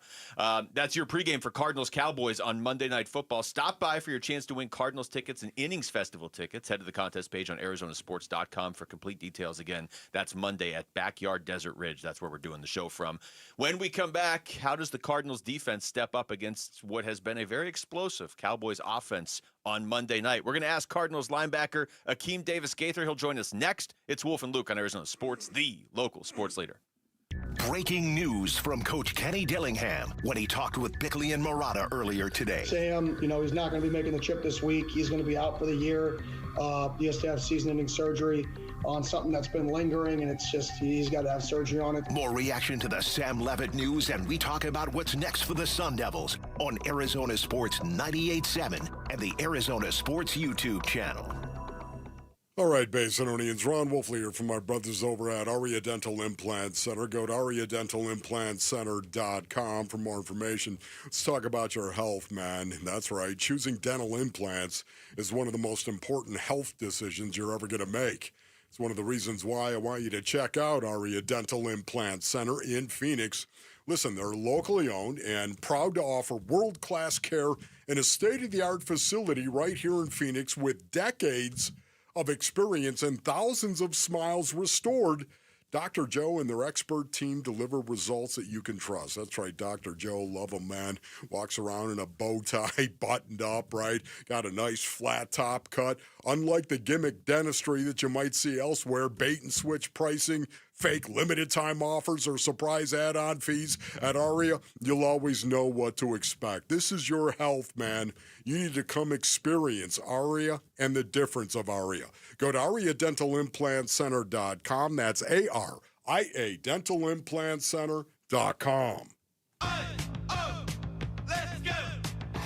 That's your pregame for Cardinals Cowboys on Monday Night Football. Stop by for your chance to win Cardinals tickets and Innings Festival tickets. Head to the contest page on ArizonaSports.com for complete details. Again, that's Monday at Backyard Desert Ridge. That's where we're doing the show from. When we come back, how does the Cardinals defense step up against what has been a very explosive Cowboys offense on Monday night? We're going to ask Cardinals linebacker Akeem Davis-Gaither. He'll join us next. It's Wolf and Luke on Arizona Sports, the local sports leader. Breaking news from Coach Kenny Dillingham when he talked with Bickley and Murata earlier today. Sam, he's not going to be making the trip this week. He's going to be out for the year. He has to have season-ending surgery on something that's been lingering, and it's just he's got to have surgery on it. More reaction to the Sam Levitt news, and we talk about what's next for the Sun Devils on Arizona Sports 98.7 and the Arizona Sports YouTube channel. All right, Basinonians, Ron Wolfley here from my brothers over at Aria Dental Implant Center. Go to ariadentalimplantcenter.com for more information. Let's talk about your health, man. That's right. Choosing dental implants is one of the most important health decisions you're ever going to make. It's one of the reasons why I want you to check out Aria Dental Implant Center in Phoenix. Listen, they're locally owned and proud to offer world-class care in a state-of-the-art facility right here in Phoenix with decades of experience and thousands of smiles restored. Dr. Joe and their expert team deliver results that you can trust. That's right, Dr. Joe, love him, man. Walks around in a bow tie, buttoned up, right? Got a nice flat top cut. Unlike the gimmick dentistry that you might see elsewhere, bait and switch pricing, fake limited time offers or surprise add-on fees at Aria, you'll always know what to expect. This is your health, man. You need to come experience Aria and the difference of Aria. Go to AriaDentalImplantCenter.com. That's ARIA DentalImplantCenter.com.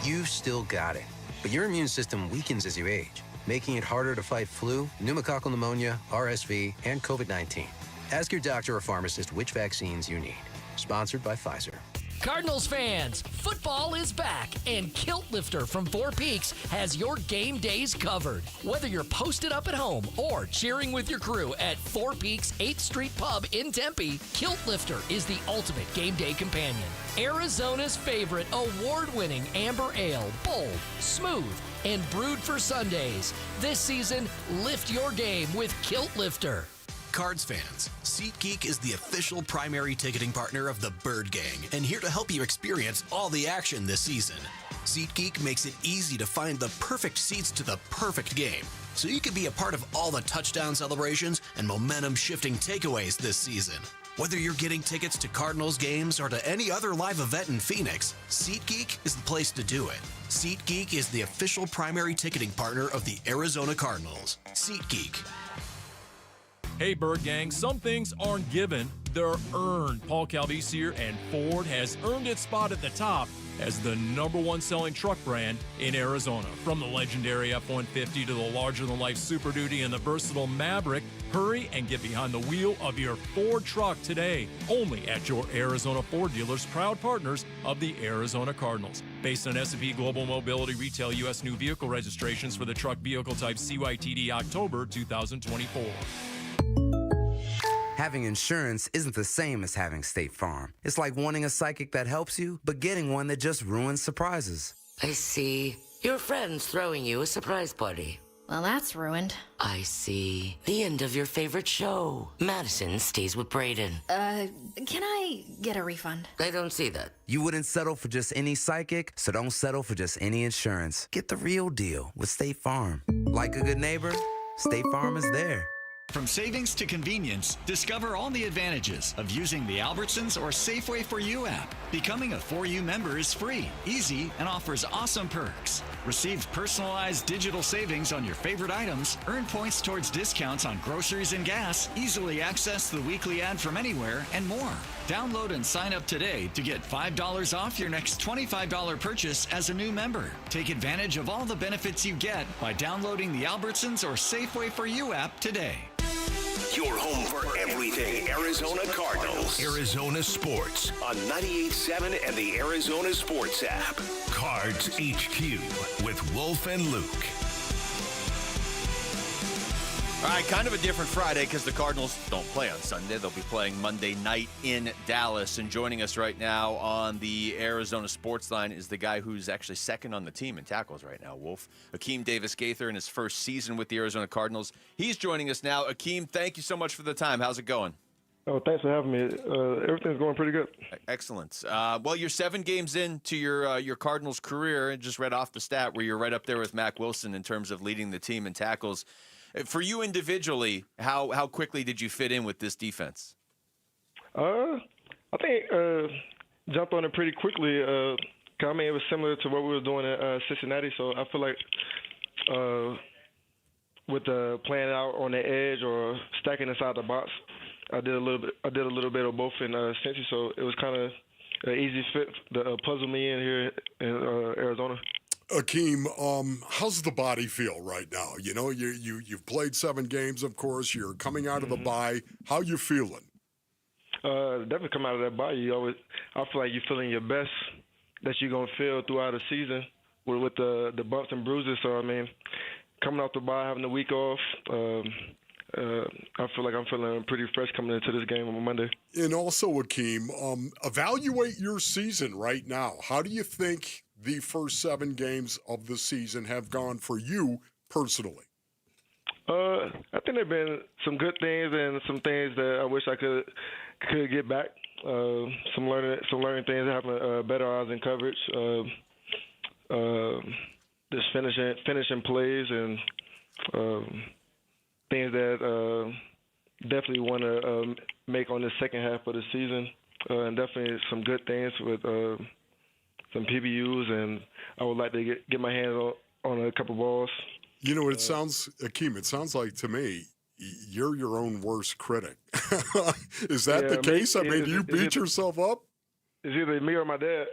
You've still got it, but your immune system weakens as you age, making it harder to fight flu, pneumococcal pneumonia, RSV, and COVID-19. Ask your doctor or pharmacist which vaccines you need. Sponsored by Pfizer. Cardinals fans, football is back, and Kilt Lifter from Four Peaks has your game days covered. Whether you're posted up at home or cheering with your crew at Four Peaks 8th Street Pub in Tempe, Kilt Lifter is the ultimate game day companion. Arizona's favorite award-winning amber ale, bold, smooth, and brewed for Sundays. This season, lift your game with Kilt Lifter. Cards fans, SeatGeek is the official primary ticketing partner of the Bird Gang and here to help you experience all the action this season. SeatGeek makes it easy to find the perfect seats to the perfect game, so you can be a part of all the touchdown celebrations and momentum-shifting takeaways this season. Whether you're getting tickets to Cardinals games or to any other live event in Phoenix, SeatGeek is the place to do it. SeatGeek is the official primary ticketing partner of the Arizona Cardinals. SeatGeek. Hey, Bird Gang, some things aren't given, they're earned. Paul Calvisier and Ford has earned its spot at the top as the #1 selling truck brand in Arizona. From the legendary F-150 to the larger-than-life Super Duty and the versatile Maverick, hurry and get behind the wheel of your Ford truck today. Only at your Arizona Ford dealers, proud partners of the Arizona Cardinals. Based on S&P Global Mobility Retail U.S. new vehicle registrations for the truck vehicle type CYTD October 2024. Having insurance isn't the same as having State Farm. It's like wanting a psychic that helps you, but getting one that just ruins surprises. I see. Your friend's throwing you a surprise party. Well, that's ruined. I see. The end of your favorite show. Madison stays with Braden. Can I get a refund? I don't see that. You wouldn't settle for just any psychic, so don't settle for just any insurance. Get the real deal with State Farm. Like a good neighbor, State Farm is there. From savings to convenience, discover all the advantages of using the Albertsons or Safeway For You app. Becoming a For You member is free, easy, and offers awesome perks. Receive personalized digital savings on your favorite items, earn points towards discounts on groceries and gas, easily access the weekly ad from anywhere, and more. Download and sign up today to get $5 off your next $25 purchase as a new member. Take advantage of all the benefits you get by downloading the Albertsons or Safeway For You app today. Your home for everything Arizona Cardinals. Arizona Sports on 98.7 and the Arizona Sports app. Cards HQ with Wolf and Luke. All right, kind of a different Friday because the Cardinals don't play on Sunday. They'll be playing Monday night in Dallas. And joining us right now on the Arizona Sports Line is the guy who's actually second on the team in tackles right now, Wolf. Akeem Davis-Gaither in his first season with the Arizona Cardinals. He's joining us now. Akeem, thank you so much for the time. How's it going? Oh, thanks for having me. Everything's going pretty good. Excellent. Well, you're 7 games into your Cardinals career, and just read off the stat where you're right up there with Mack Wilson in terms of leading the team in tackles. For you individually, how quickly did you fit in with this defense? I think jumped on it pretty quickly. I mean, it was similar to what we were doing at Cincinnati, so I feel like with playing out on the edge or stacking inside the box, I did a little bit of both in Cincy, so it was kind of an easy fit to puzzle me in here in Arizona. Akeem, how's the body feel right now? You know, you've played 7 games, of course. You're coming out of the bye. How you feeling? Definitely come out of that bye. I feel like you're feeling your best that you're gonna feel throughout the season with the bumps and bruises. So I mean, coming off the bye, having the week off, I feel like I'm feeling pretty fresh coming into this game on Monday. And also, Akeem, evaluate your season right now. How do you think the first 7 games of the season have gone for you personally? I think there've been some good things and some things that I wish I could get back. Some learning things, having better odds and coverage, just finishing plays and things that definitely want to make on the second half of the season, and definitely some good things with some PBUs, and I would like to get my hands on a couple balls. You know what it sounds, Akeem, it sounds like to me, you're your own worst critic. Is that the case? I mean, do you beat yourself up? It's either me or my dad.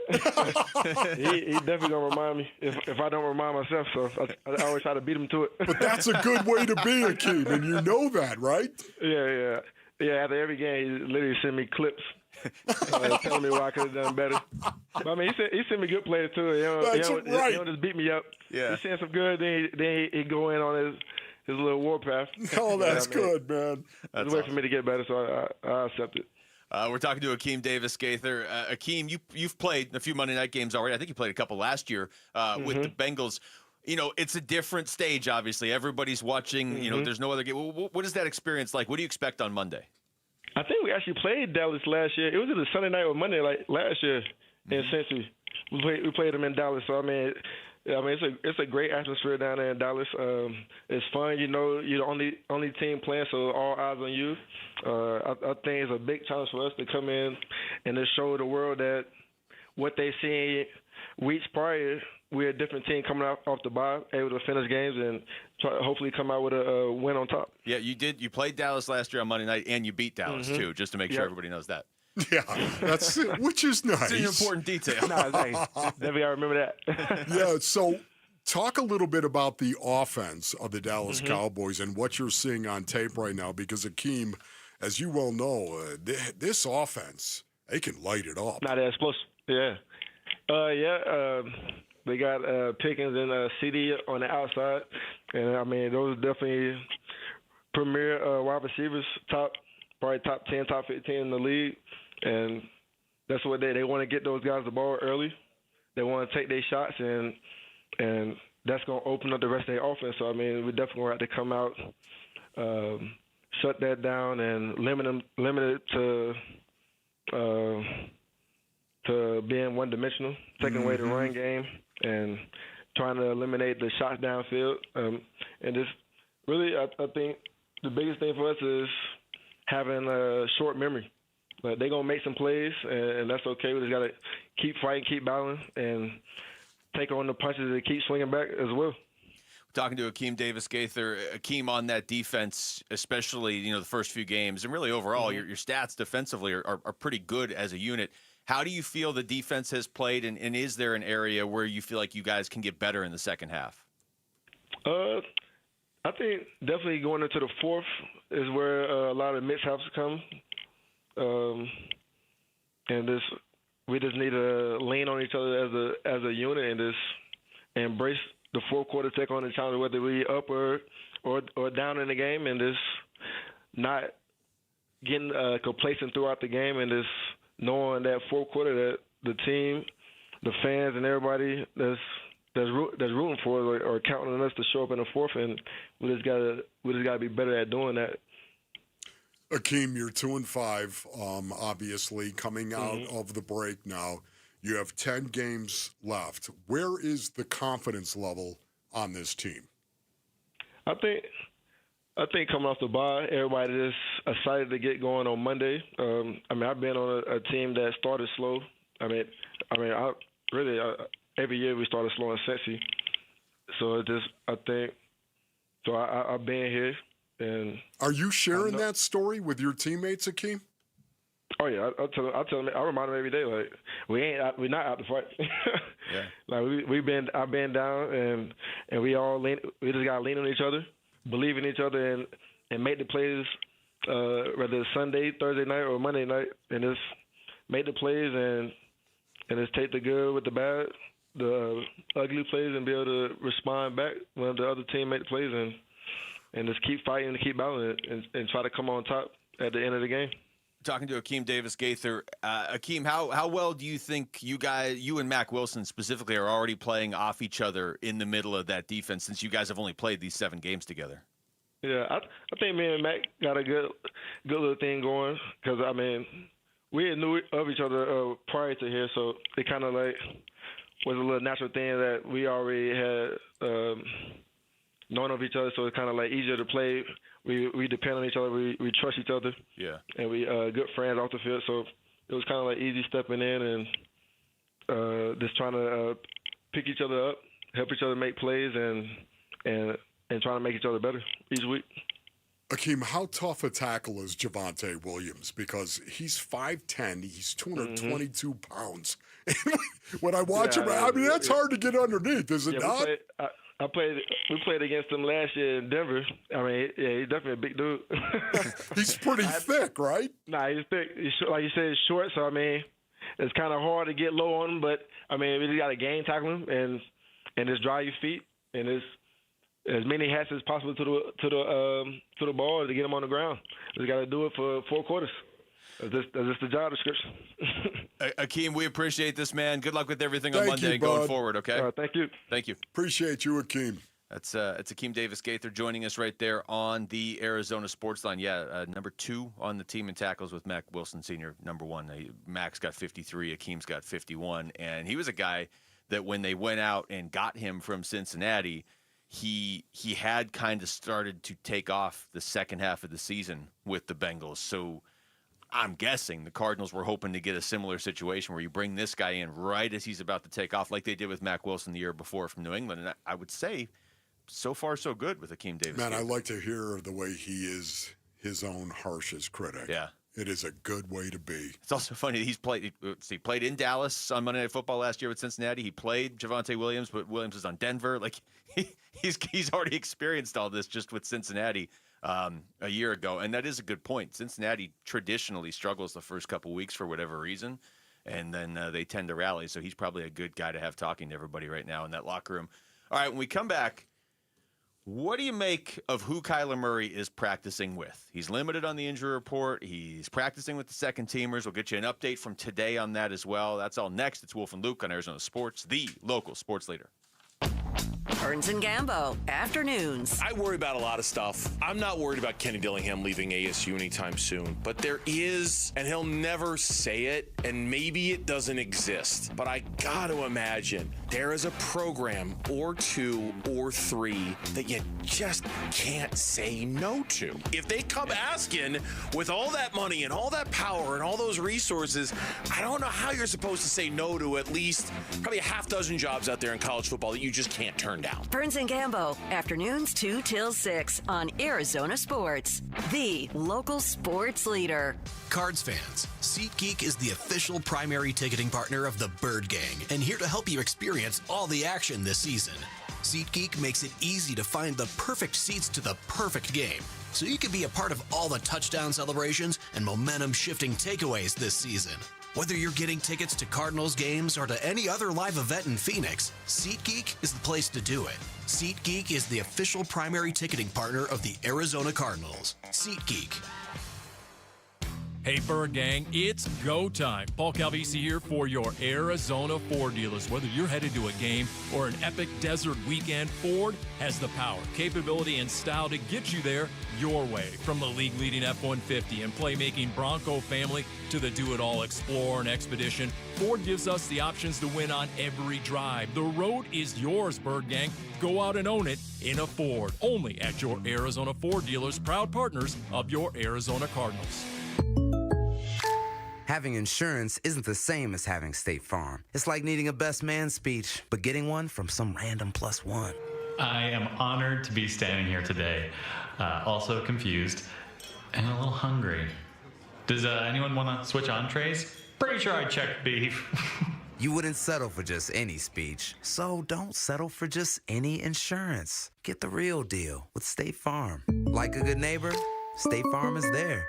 he definitely gonna remind me if I don't remind myself. So I always try to beat him to it. But that's a good way to be, Akeem, and you know that, right? Yeah. After every game, he literally send me clips telling me why I could have done better. But, I mean, he sent me good plays too. He don't just beat me up. Yeah. He sent some good, then he go in on his little warpath. Oh, that's good, man. It's a way for me to get better, so I accept it. We're talking to Akeem Davis Gaither. Akeem, you've played a few Monday night games already. I think you played a couple last year with the Bengals. You know, it's a different stage, obviously. Everybody's watching. You know, there's no other game. What is that experience like? What do you expect on Monday? I think we actually played Dallas last year. It was either Sunday night or Monday like last year in Cincy. We played them in Dallas. So, I mean, it's a great atmosphere down there in Dallas. It's fun. You know, you're the only team playing, so all eyes on you. I think it's a big challenge for us to come in and to show the world that what they seen weeks prior, we're a different team coming off the bye, able to finish games and hopefully come out with a win on top. Yeah, you did. You played Dallas last year on Monday night, and you beat Dallas too, just to make sure everybody knows that. Yeah, that's which is nice. It's an important detail. Definitely, I remember that. Yeah, so talk a little bit about the offense of the Dallas Cowboys and what you're seeing on tape right now, because Akeem, as you well know, this offense, they can light it up. Not that explosive. Yeah. They got Pickens and CD on the outside, and I mean those are definitely premier wide receivers, probably top 10, top 15 in the league, and that's what they want to get those guys the ball early. They want to take their shots, and that's going to open up the rest of their offense. So I mean, we definitely have to come out, shut that down, and limit it to being one-dimensional, taking away the run game, and trying to eliminate the shots downfield. And just really, I think the biggest thing for us is having a short memory. Like, they're going to make some plays, and that's okay. We just got to keep fighting, keep battling, and take on the punches and keep swinging back as well. Talking to Akeem Davis Gaither. Akeem, on that defense, especially the first few games, and really overall, your stats defensively are pretty good as a unit. How do you feel the defense has played, and is there an area where you feel like you guys can get better in the second half? I think definitely going into the fourth is where a lot of mishaps come. And we just need to lean on each other as a unit and just embrace the fourth quarter, take on the challenge, whether we up or down in the game, and just not getting complacent throughout the game, and just knowing that fourth quarter that the team, the fans, and everybody that's rooting for us are counting on us to show up in the fourth, and we just gotta be better at doing that. Akeem, you're 2-5, obviously coming out of the break now. You have 10 games left. Where is the confidence level on this team? I think coming off the bye, everybody is excited to get going on Monday. I've been on a team that started slow. Every year we started slow in Cincy. So I've been here. And are you sharing that story with your teammates, Akeem? Oh yeah, I tell them. I remind them every day, like we're not out to fight. Yeah. Like I've been down, and we just gotta lean on each other, believe in each other, and make the plays, whether it's Sunday, Thursday night, or Monday night, and just make the plays and just take the good with the bad, the ugly plays, and be able to respond back when the other team make the plays, and just keep fighting and keep battling and try to come on top at the end of the game. Talking to Akeem Davis Gaither. Akeem, how well do you think you and Mac Wilson specifically are already playing off each other in the middle of that defense, since you guys have only played these 7 games together? Yeah, I think me and Mac got a good little thing going, because we knew of each other prior to here, so it kind of like was a little natural thing that we already had knowing of each other, so it's kind of like easier to play. We depend on each other. We trust each other. Yeah. And we good friends off the field, so it was kind of like easy stepping in and just trying to pick each other up, help each other make plays, and trying to make each other better each week. Akeem, how tough a tackle is Javonte Williams? Because he's 5'10", he's 222 pounds. When I watch him, I mean, that's hard to get underneath, is it not? We played against him last year in Denver. I mean, yeah, he's definitely a big dude. He's pretty thick, right? Nah, he's thick. Like you said, he's short, so I mean, it's kind of hard to get low on him. But I mean, we just got to game tackle him and just drive your feet and just as many hats as possible to the ball to get him on the ground. We got to do it for 4 quarters. That's just the job description. Akeem, we appreciate this, man. Good luck with everything on Thank Monday you, going bud. forward, okay? Thank you. Thank you. Appreciate you, Akeem. It's Akeem Davis-Gaither joining us right there on the Arizona Sports Line. Yeah, number 2 on the team in tackles with Mac Wilson Sr., number 1. Mac's got 53, Akeem's got 51. And he was a guy that when they went out and got him from Cincinnati, he had kind of started to take off the second half of the season with the Bengals. So I'm guessing the Cardinals were hoping to get a similar situation where you bring this guy in right as he's about to take off, like they did with Mac Wilson the year before from New England. And I would say so far so good with Akeem Davis. Man, I like to hear the way he is his own harshest critic. Yeah. It is a good way to be. It's also funny that he played in Dallas on Monday Night Football last year with Cincinnati. He played Javonte Williams, but Williams was on Denver. Like he's already experienced all this just with Cincinnati a year ago, and that is a good point. Cincinnati traditionally struggles the first couple weeks for whatever reason, and then they tend to rally. So he's probably a good guy to have talking to everybody right now in that locker room. All right, when we come back, what do you make of who Kyler Murray is practicing with? He's limited on the injury report. He's practicing with the second teamers. We'll get you an update from today on that as well. That's all next. It's Wolf and Luke on Arizona Sports, the local sports leader. Burns and Gambo, afternoons. I worry about a lot of stuff. I'm not worried about Kenny Dillingham leaving ASU anytime soon, but there is, and he'll never say it, and maybe it doesn't exist, but I got to imagine there is a program or 2 or 3 that you just can't say no to. If they come asking with all that money and all that power and all those resources, I don't know how you're supposed to say no to at least probably a half dozen jobs out there in college football that you just can't turn down. Burns and Gambo, afternoons 2 till 6 on Arizona Sports, the local sports leader. Cards fans, SeatGeek is the official primary ticketing partner of the Bird Gang and here to help you experience all the action this season. SeatGeek makes it easy to find the perfect seats to the perfect game, so you can be a part of all the touchdown celebrations and momentum-shifting takeaways this season. Whether you're getting tickets to Cardinals games or to any other live event in Phoenix, SeatGeek is the place to do it. SeatGeek is the official primary ticketing partner of the Arizona Cardinals. SeatGeek. Hey, Bird Gang, it's go time. Paul Calvisi here for your Arizona Ford dealers. Whether you're headed to a game or an epic desert weekend, Ford has the power, capability, and style to get you there your way. From the league-leading F-150 and playmaking Bronco family to the do-it-all Explorer and Expedition, Ford gives us the options to win on every drive. The road is yours, Bird Gang. Go out and own it in a Ford. Only at your Arizona Ford dealers, proud partners of your Arizona Cardinals. Having insurance isn't the same as having State Farm. It's like needing a best man speech, but getting one from some random +1. I am honored to be standing here today, also confused and a little hungry. Does anyone want to switch entrees? Pretty sure I checked beef. You wouldn't settle for just any speech, so don't settle for just any insurance. Get the real deal with State Farm. Like a good neighbor, State Farm is there.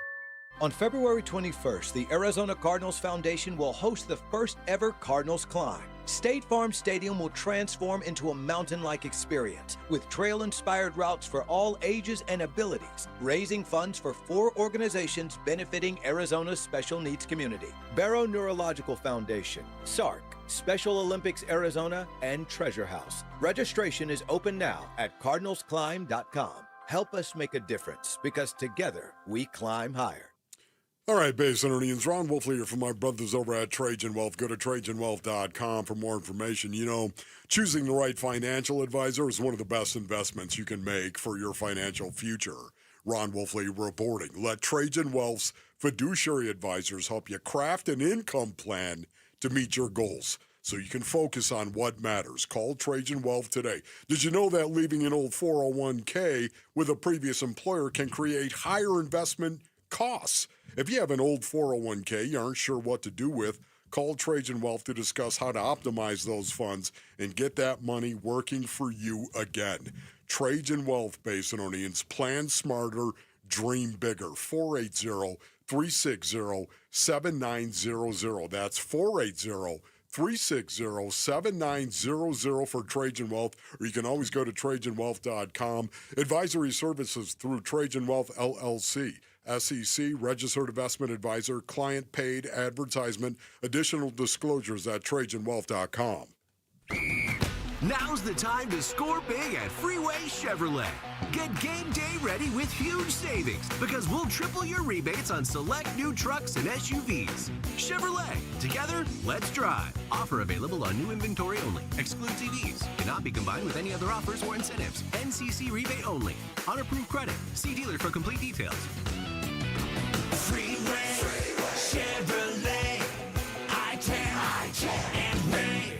On February 21st, the Arizona Cardinals Foundation will host the first ever Cardinals Climb. State Farm Stadium will transform into a mountain-like experience with trail-inspired routes for all ages and abilities, raising funds for 4 organizations benefiting Arizona's special needs community: Barrow Neurological Foundation, SARC, Special Olympics Arizona, and Treasure House. Registration is open now at cardinalsclimb.com. Help us make a difference, because together we climb higher. All right, Basinonians, Ron Wolfley here from my brothers over at Trajan Wealth. Go to TrajanWealth.com for more information. You know, choosing the right financial advisor is one of the best investments you can make for your financial future. Ron Wolfley reporting. Let Trajan Wealth's fiduciary advisors help you craft an income plan to meet your goals so you can focus on what matters. Call Trajan Wealth today. Did you know that leaving an old 401k with a previous employer can create higher investment costs? If you have an old 401k you aren't sure what to do with, call Trajan Wealth to discuss how to optimize those funds and get that money working for you again. Trajan Wealth, Basinonians. Plan smarter, dream bigger. 480-360-7900. That's 480-360-7900 for Trajan Wealth, or you can always go to TrajanWealth.com. Advisory services through Trajan Wealth, LLC. SEC, registered investment advisor, client paid advertisement. Additional disclosures at TrajanWealth.com. Now's the time to score big at Freeway Chevrolet. Get game day ready with huge savings because we'll triple your rebates on select new trucks and SUVs. Chevrolet, together, let's drive. Offer available on new inventory only. Excludes EVs. Cannot be combined with any other offers or incentives. NCC rebate only. On approved credit. See dealer for complete details. Freeway, Chevrolet, I-10, and Ray.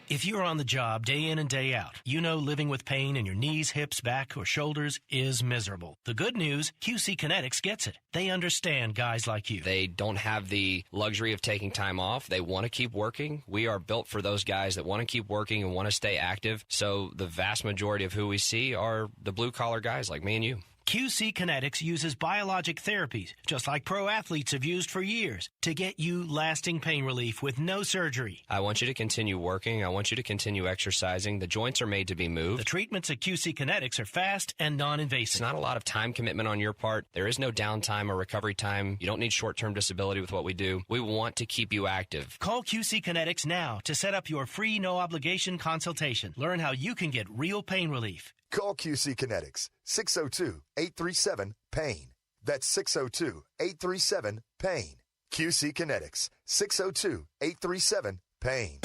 If you're on the job day in and day out, you know living with pain in your knees, hips, back, or shoulders is miserable. The good news, QC Kinetics gets it. They understand guys like you. They don't have the luxury of taking time off. They want to keep working. We are built for those guys that want to keep working and want to stay active. So the vast majority of who we see are the blue-collar guys like me and you. QC Kinetics uses biologic therapies, just like pro athletes have used for years, to get you lasting pain relief with no surgery. I want you to continue working. I want you to continue exercising. The joints are made to be moved. The treatments at QC Kinetics are fast and non-invasive. It's not a lot of time commitment on your part. There is no downtime or recovery time. You don't need short-term disability with what we do. We want to keep you active. Call QC Kinetics now to set up your free no-obligation consultation. Learn how you can get real pain relief. Call QC Kinetics, 602-837-PAIN. That's 602-837-PAIN. QC Kinetics, 602-837-PAIN.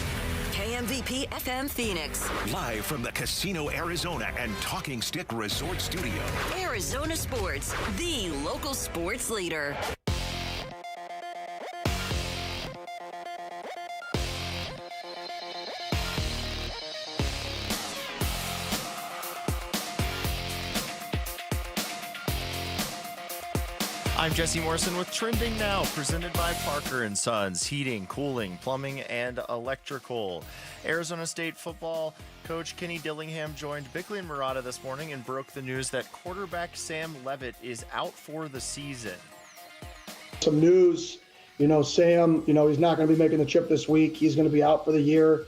KMVP FM Phoenix. Live from the Casino Arizona and Talking Stick Resort Studio. Arizona Sports, the local sports leader. I'm Jesse Morrison with Trending Now, presented by Parker & Sons, heating, cooling, plumbing, and electrical. Arizona State football coach Kenny Dillingham joined Bickley and Murata this morning and broke the news that quarterback Sam Levit is out for the season. Some news, Sam, he's not going to be making the trip this week. He's going to be out for the year.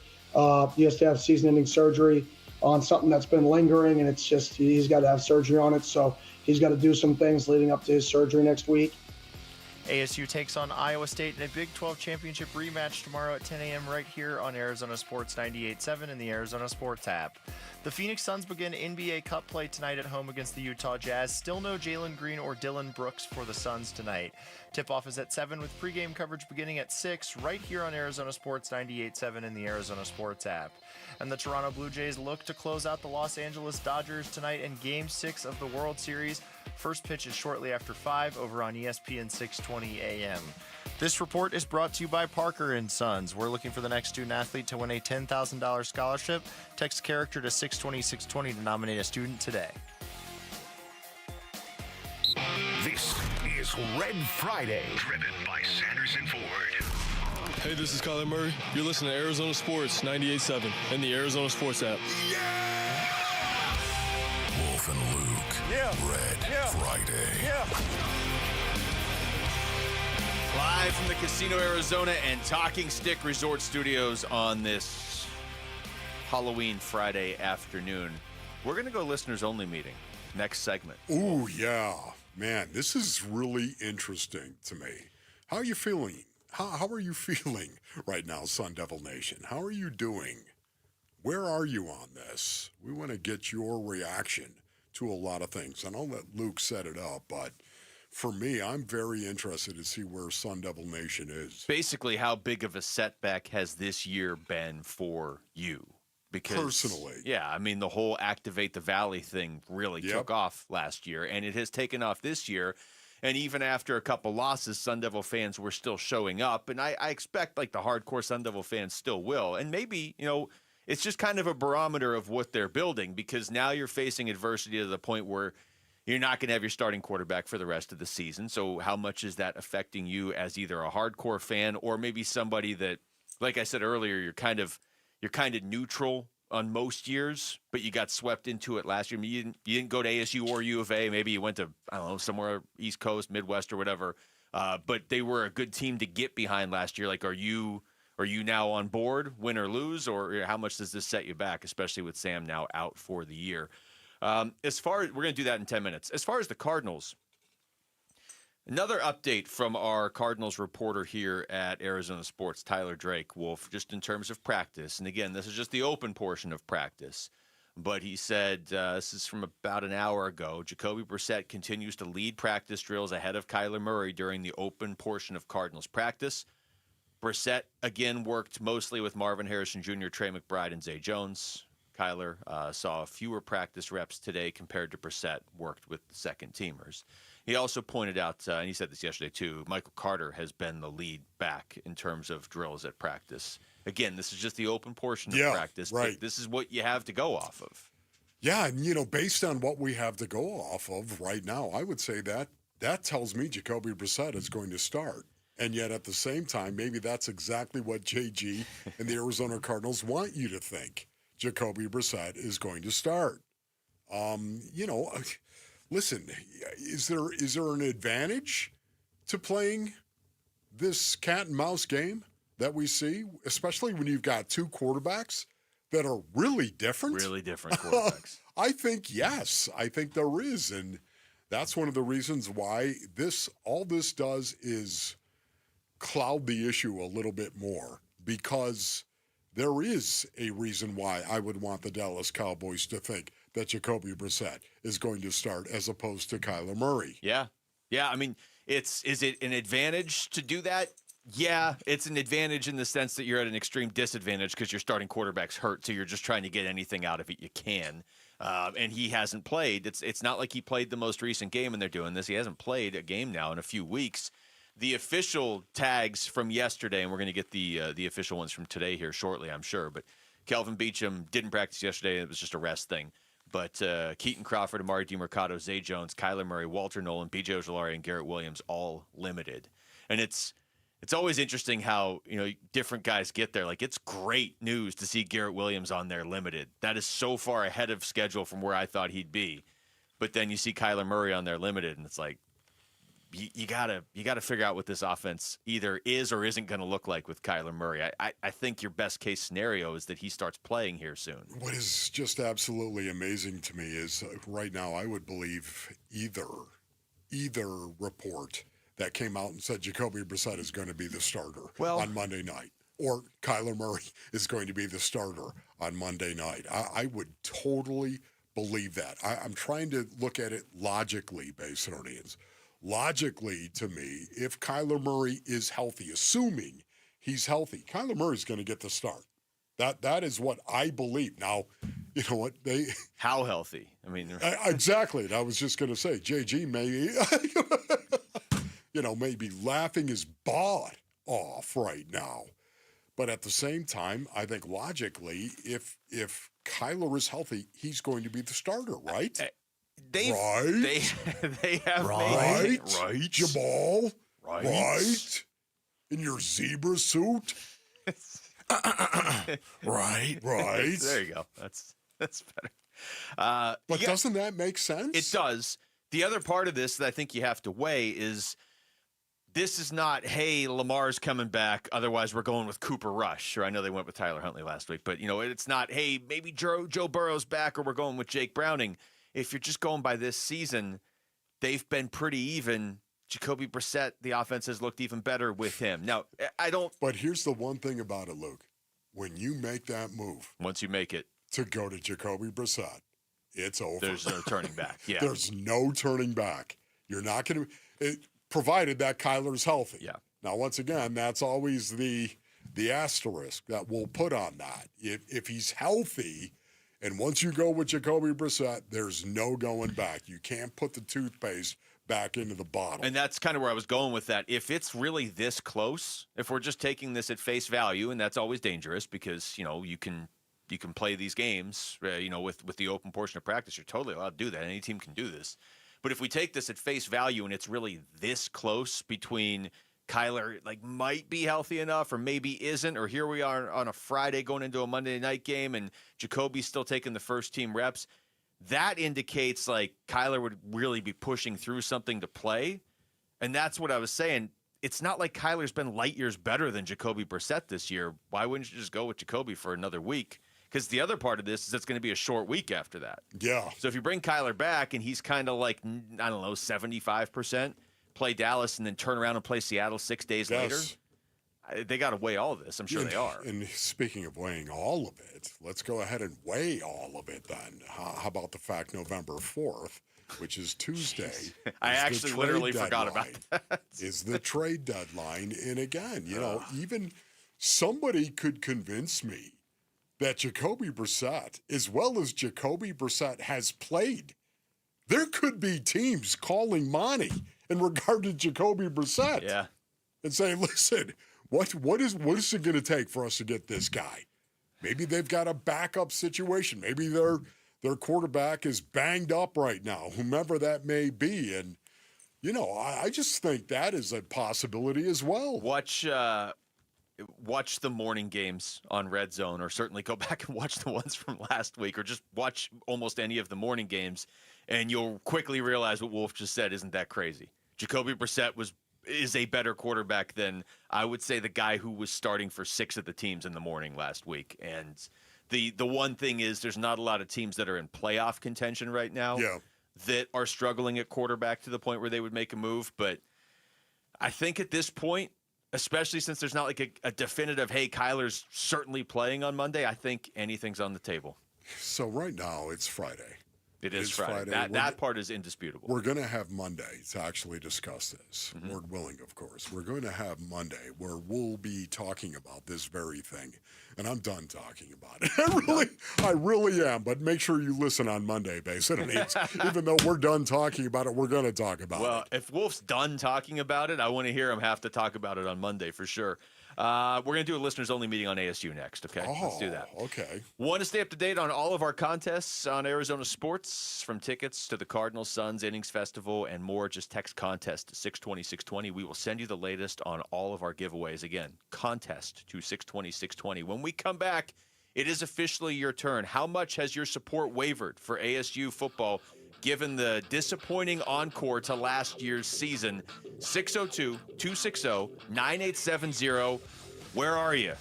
He has to have season-ending surgery on something that's been lingering, and it's just he's got to have surgery on it. So he's got to do some things leading up to his surgery next week. ASU takes on Iowa State in a Big 12 championship rematch tomorrow at 10 a.m. right here on Arizona Sports 98.7 and the Arizona Sports app. The Phoenix Suns begin NBA Cup play tonight at home against the Utah Jazz. Still no Jalen Green or Dylan Brooks for the Suns tonight. Tip-off is at 7 with pregame coverage beginning at 6 right here on Arizona Sports 98.7 and the Arizona Sports app. And the Toronto Blue Jays look to close out the Los Angeles Dodgers tonight in Game 6 of the World Series. First pitch is shortly after 5 over on ESPN 620 AM. This report is brought to you by Parker & Sons. We're looking for the next student athlete to win a $10,000 scholarship. Text character to 620-620 to nominate a student today. This is Red Friday, driven by Sanderson Ford. Hey, this is Kyler Murray. You're listening to Arizona Sports 98.7 and the Arizona Sports app. Wolf and Luke. Yeah. Red Friday. Live from the Casino Arizona and Talking Stick Resort Studios on this Halloween Friday afternoon. We're going to go listeners only meeting. Next segment. Ooh, yeah. Man, this is really interesting to me. How are you feeling? How are you feeling right now, Sun Devil Nation? How are you doing? Where are you on this? We want to get your reaction to a lot of things. And I'll let Luke set it up, but for me, I'm very interested to see where Sun Devil Nation is. Basically, how big of a setback has this year been for you? Because, personally, yeah, I mean, the whole Activate the Valley thing really took off last year, and it has taken off this year. And even after a couple losses, Sun Devil fans were still showing up, and I expect like the hardcore Sun Devil fans still will. And maybe, it's just kind of a barometer of what they're building, because now you're facing adversity to the point where you're not going to have your starting quarterback for the rest of the season. So how much is that affecting you as either a hardcore fan or maybe somebody that, like I said earlier, you're kind of neutral on most years, but you got swept into it last year. I mean, you didn't go to ASU or U of A. Maybe you went to, I don't know, somewhere East Coast, Midwest, or whatever. But they were a good team to get behind last year. Like, are you now on board, win or lose, or how much does this set you back, especially with Sam now out for the year? We're going to do that in 10 minutes. As far as the Cardinals, another update from our Cardinals reporter here at Arizona Sports, Tyler Drake, Wolf, just in terms of practice. And again, this is just the open portion of practice. But he said, this is from about an hour ago, Jacoby Brissett continues to lead practice drills ahead of Kyler Murray during the open portion of Cardinals practice. Brissett, again, worked mostly with Marvin Harrison Jr., Trey McBride, and Zay Jones. Kyler saw fewer practice reps today compared to Brissett, worked with the second-teamers. He also pointed out, and he said this yesterday too, Michael Carter has been the lead back in terms of drills at practice. Again, this is just the open portion of practice, right. But this is what you have to go off of. Yeah, and, based on what we have to go off of right now, I would say that tells me Jacoby Brissett is going to start. And yet at the same time, maybe that's exactly what JG and the Arizona Cardinals want you to think. Jacoby Brissett is going to start. Listen, is there an advantage to playing this cat and mouse game that we see, especially when you've got two quarterbacks that are really different? Really different quarterbacks. I think yes. I think there is, and that's one of the reasons why all this does is cloud the issue a little bit more, because there is a reason why I would want the Dallas Cowboys to think that Jacoby Brissett is going to start as opposed to Kyler Murray. Yeah. I mean, is it an advantage to do that? Yeah, it's an advantage in the sense that you're at an extreme disadvantage because your starting quarterback's hurt, so you're just trying to get anything out of it you can. And he hasn't played. It's not like he played the most recent game and they're doing this. He hasn't played a game now in a few weeks. The official tags from yesterday, and we're going to get the official ones from today here shortly, I'm sure, but Kelvin Beachum didn't practice yesterday. It was just a rest thing. But Keaton Crawford, Amari DiMercado, Zay Jones, Kyler Murray, Walter Nolan, B.J. Ojolari, and Garrett Williams all limited. And it's always interesting how, different guys get there. Like, it's great news to see Garrett Williams on there limited. That is so far ahead of schedule from where I thought he'd be. But then you see Kyler Murray on there limited, and it's like, you gotta figure out what this offense either is or isn't going to look like with Kyler Murray. I think your best case scenario is that he starts playing here soon. What is just absolutely amazing to me is right now I would believe either report that came out and said Jacoby Brissett is going to be the starter on Monday night, or Kyler Murray is going to be the starter on Monday night. I would totally believe that. I'm trying to look at it logically, Basinonians. Logically, to me, if Kyler Murray is healthy, assuming he's healthy, Kyler Murray's going to get the start. That is what I believe. Now, you know what? How healthy? I mean, exactly. And I was just going to say, JG may, maybe laughing his butt off right now. But at the same time, I think logically, if Kyler is healthy, he's going to be the starter, right? They have made right, Jamal, right, in your zebra suit, right. There you go. That's better. But doesn't that make sense? It does. The other part of this that I think you have to weigh is this is not, hey, Lamar's coming back, otherwise we're going with Cooper Rush. Or I know they went with Tyler Huntley last week, but it's not, hey, maybe Joe Burrow's back or we're going with Jake Browning. If you're just going by this season, they've been pretty even. Jacoby Brissett, the offense has looked even better with him. Now, But here's the one thing about it, Luke. When you make that move. Once you make it. To go to Jacoby Brissett, it's over. There's no turning back. Yeah. There's no turning back. You're not going to. provided that Kyler's healthy. Yeah. Now, once again, that's always the asterisk that we'll put on that. If he's healthy, and once you go with Jacoby Brissett, there's no going back. You can't put the toothpaste back into the bottle. And that's kind of where I was going with that. If it's really this close, if we're just taking this at face value, and that's always dangerous because, you can play these games, with the open portion of practice. You're totally allowed to do that. Any team can do this. But if we take this at face value and it's really this close between Kyler might be healthy enough or maybe isn't, or here we are on a Friday going into a Monday night game and Jacoby's still taking the first team reps, that indicates Kyler would really be pushing through something to play. And that's what I was saying. It's not like Kyler's been light years better than Jacoby Brissett this year. Why wouldn't you just go with Jacoby for another week? Because the other part of this is it's going to be a short week after that. Yeah. So if you bring Kyler back and he's kind of 75%, play Dallas and then turn around and play Seattle 6 days later, they got to weigh all of this. I'm sure they are. And speaking of weighing all of it, let's go ahead and weigh all of it then. How about the fact November 4th, which is Tuesday? I actually literally forgot about that. Is the trade deadline. And again, even somebody could convince me that Jacoby Brissett, as well as Jacoby Brissett has played, there could be teams calling Monty in regard to Jacoby Brissett. Yeah. And saying, listen, what is it going to take for us to get this guy? Maybe they've got a backup situation. Maybe their quarterback is banged up right now, whomever that may be. And, I just think that is a possibility as well. Watch the morning games on Red Zone, or certainly go back and watch the ones from last week, or just watch almost any of the morning games, and you'll quickly realize what Wolf just said isn't that crazy. Jacoby Brissett is a better quarterback than, I would say, the guy who was starting for 6 of the teams in the morning last week. And the one thing is there's not a lot of teams that are in playoff contention right now that are struggling at quarterback to the point where they would make a move. But I think at this point, especially since there's not a definitive, hey, Kyler's certainly playing on Monday, I think anything's on the table. So right now it's Friday. It is Friday. That part is indisputable. We're going to have Monday to actually discuss this. Lord willing, of course. We're going to have Monday where we'll be talking about this very thing. And I'm done talking about it. I really am. But make sure you listen on Monday, basically. Even though we're done talking about it, we're going to talk about it. Well, if Wolf's done talking about it, I want to hear him have to talk about it on Monday for sure. We're going to do a listeners-only meeting on ASU next, okay? Let's do that. Okay. Want to stay up to date on all of our contests on Arizona Sports, from tickets to the Cardinals, Suns, Innings Festival, and more? Just text contest to 620-620. We will send you the latest on all of our giveaways. Again, contest to 620-620. When we come back, it is officially your turn. How much has your support wavered for ASU football given the disappointing encore to last year's season? 602-260-9870. Where are you?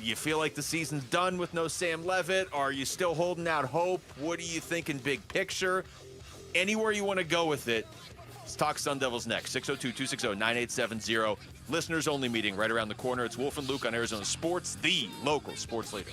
You feel like the season's done with no Sam Levitt? Are you still holding out hope? What are you thinking big picture? Anywhere you want to go with it. Let's talk Sun Devils next. 602-260-9870. Listeners only meeting right around the corner. It's Wolf and Luke on Arizona Sports, the local sports leader.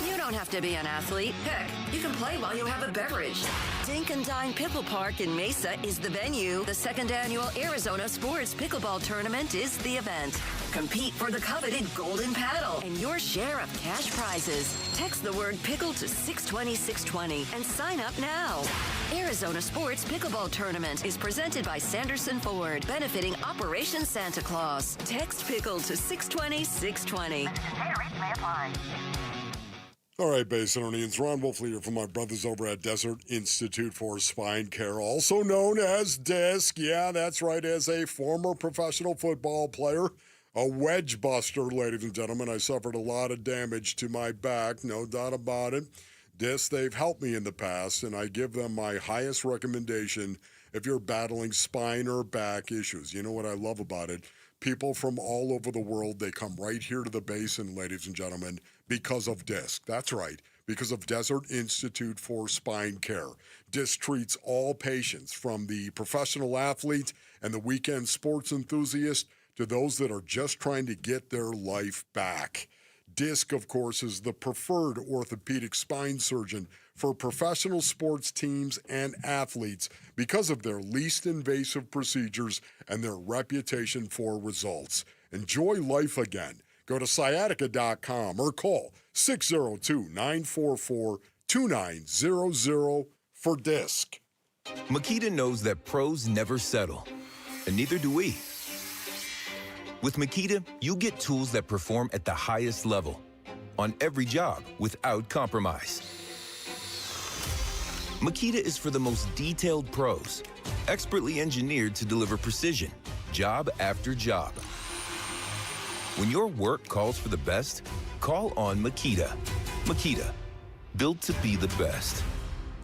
You don't have to be an athlete. Heck, you can play while you have a beverage. Dink and Dine Pickle Park in Mesa is the venue. The second annual Arizona Sports Pickleball Tournament is the event. Compete for the coveted Golden Paddle and your share of cash prizes. Text the word pickle to 620-620 and sign up now. Arizona Sports Pickleball Tournament is presented by Sanderson Ford, benefiting Operation Santa Claus. Text pickle to 620-620. All right, Basinonians, Ron Wolf here from my brothers over at Desert Institute for Spine Care, also known as DISC. Yeah, that's right, as a former professional football player, a wedge buster, ladies and gentlemen. I suffered a lot of damage to my back, no doubt about it. DISC, they've helped me in the past, and I give them my highest recommendation if you're battling spine or back issues. You know what I love about it? People from all over the world, they come right here to the Basin, ladies and gentlemen, because of DISC. That's right, because of Desert Institute for Spine Care. DISC treats all patients, from the professional athlete and the weekend sports enthusiast to those that are just trying to get their life back. Disc, of course, is the preferred orthopedic spine surgeon for professional sports teams and athletes because of their least invasive procedures and their reputation for results. Enjoy life again. Go to sciatica.com or call 602-944-2900 for Disc. Makita knows that pros never settle, and neither do we. With Makita, you get tools that perform at the highest level on every job without compromise. Makita is for the most detailed pros, expertly engineered to deliver precision, job after job. When your work calls for the best, call on Makita. Makita, built to be the best.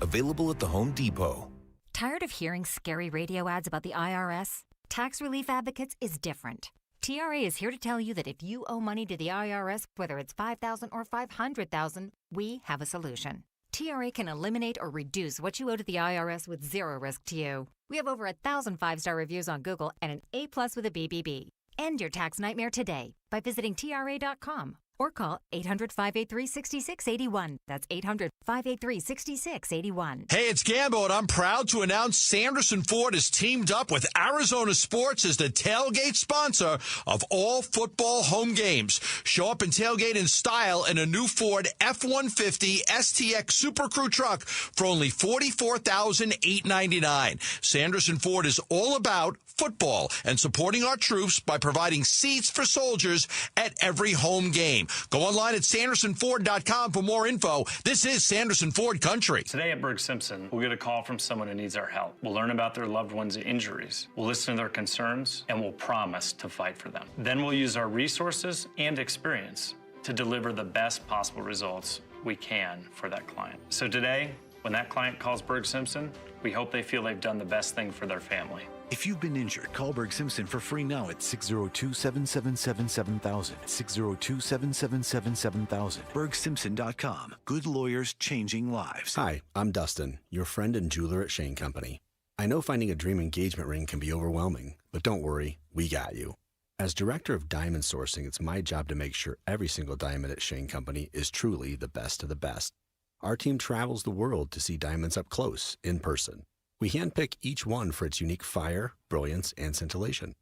Available at the Home Depot. Tired of hearing scary radio ads about the IRS? Tax Relief Advocates is different. TRA is here to tell you that if you owe money to the IRS, whether it's $5,000 or $500,000, we have a solution. TRA can eliminate or reduce what you owe to the IRS with zero risk to you. We have over 1,000 5-star reviews on Google and an A+ with a BBB. End your tax nightmare today by visiting TRA.com or call 800-583-6681. That's 800-583-6681. Hey, it's Gambo, and I'm proud to announce Sanderson Ford has teamed up with Arizona Sports as the tailgate sponsor of all football home games. Show up and tailgate in style in a new Ford F-150 STX Super Crew truck for only $44,899. Sanderson Ford is all about football and supporting our troops by providing seats for soldiers at every home game. Go online at SandersonFord.com for more info. This is Sanderson Ford Country. Today at Berg Simpson, we'll get a call from someone who needs our help. We'll learn about their loved one's injuries. We'll listen to their concerns, and we'll promise to fight for them. Then we'll use our resources and experience to deliver the best possible results we can for that client. So today, when that client calls Berg Simpson, we hope they feel they've done the best thing for their family. If you've been injured, call Berg Simpson for free now at 602-777-7000. 602-777-7000. BergSimpson.com. Good lawyers changing lives. Hi, I'm Dustin, your friend and jeweler at Shane Company. I know finding a dream engagement ring can be overwhelming, but don't worry, we got you. As director of diamond sourcing, it's my job to make sure every single diamond at Shane Company is truly the best of the best. Our team travels the world to see diamonds up close, in person. We handpick each one for its unique fire, brilliance, and scintillation.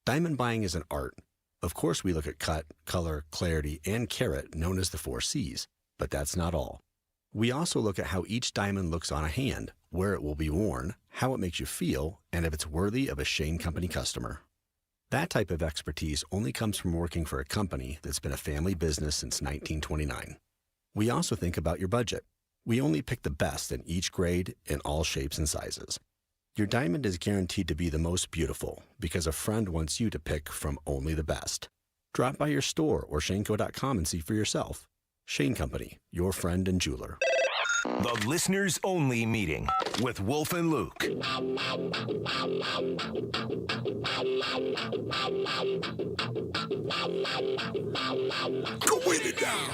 Diamond buying is an art. Of course, we look at cut, color, clarity, and carat, known as the 4 C's. But that's not all. We also look at how each diamond looks on a hand, where it will be worn, how it makes you feel, and if it's worthy of a Shane Company customer. That type of expertise only comes from working for a company that's been a family business since 1929. We also think about your budget. We only pick the best in each grade in all shapes and sizes. Your diamond is guaranteed to be the most beautiful because a friend wants you to pick from only the best. Drop by your store or shaneco.com and see for yourself. Shane Company, your friend and jeweler. The Listeners Only Meeting with Wolf and Luke. Go with it down.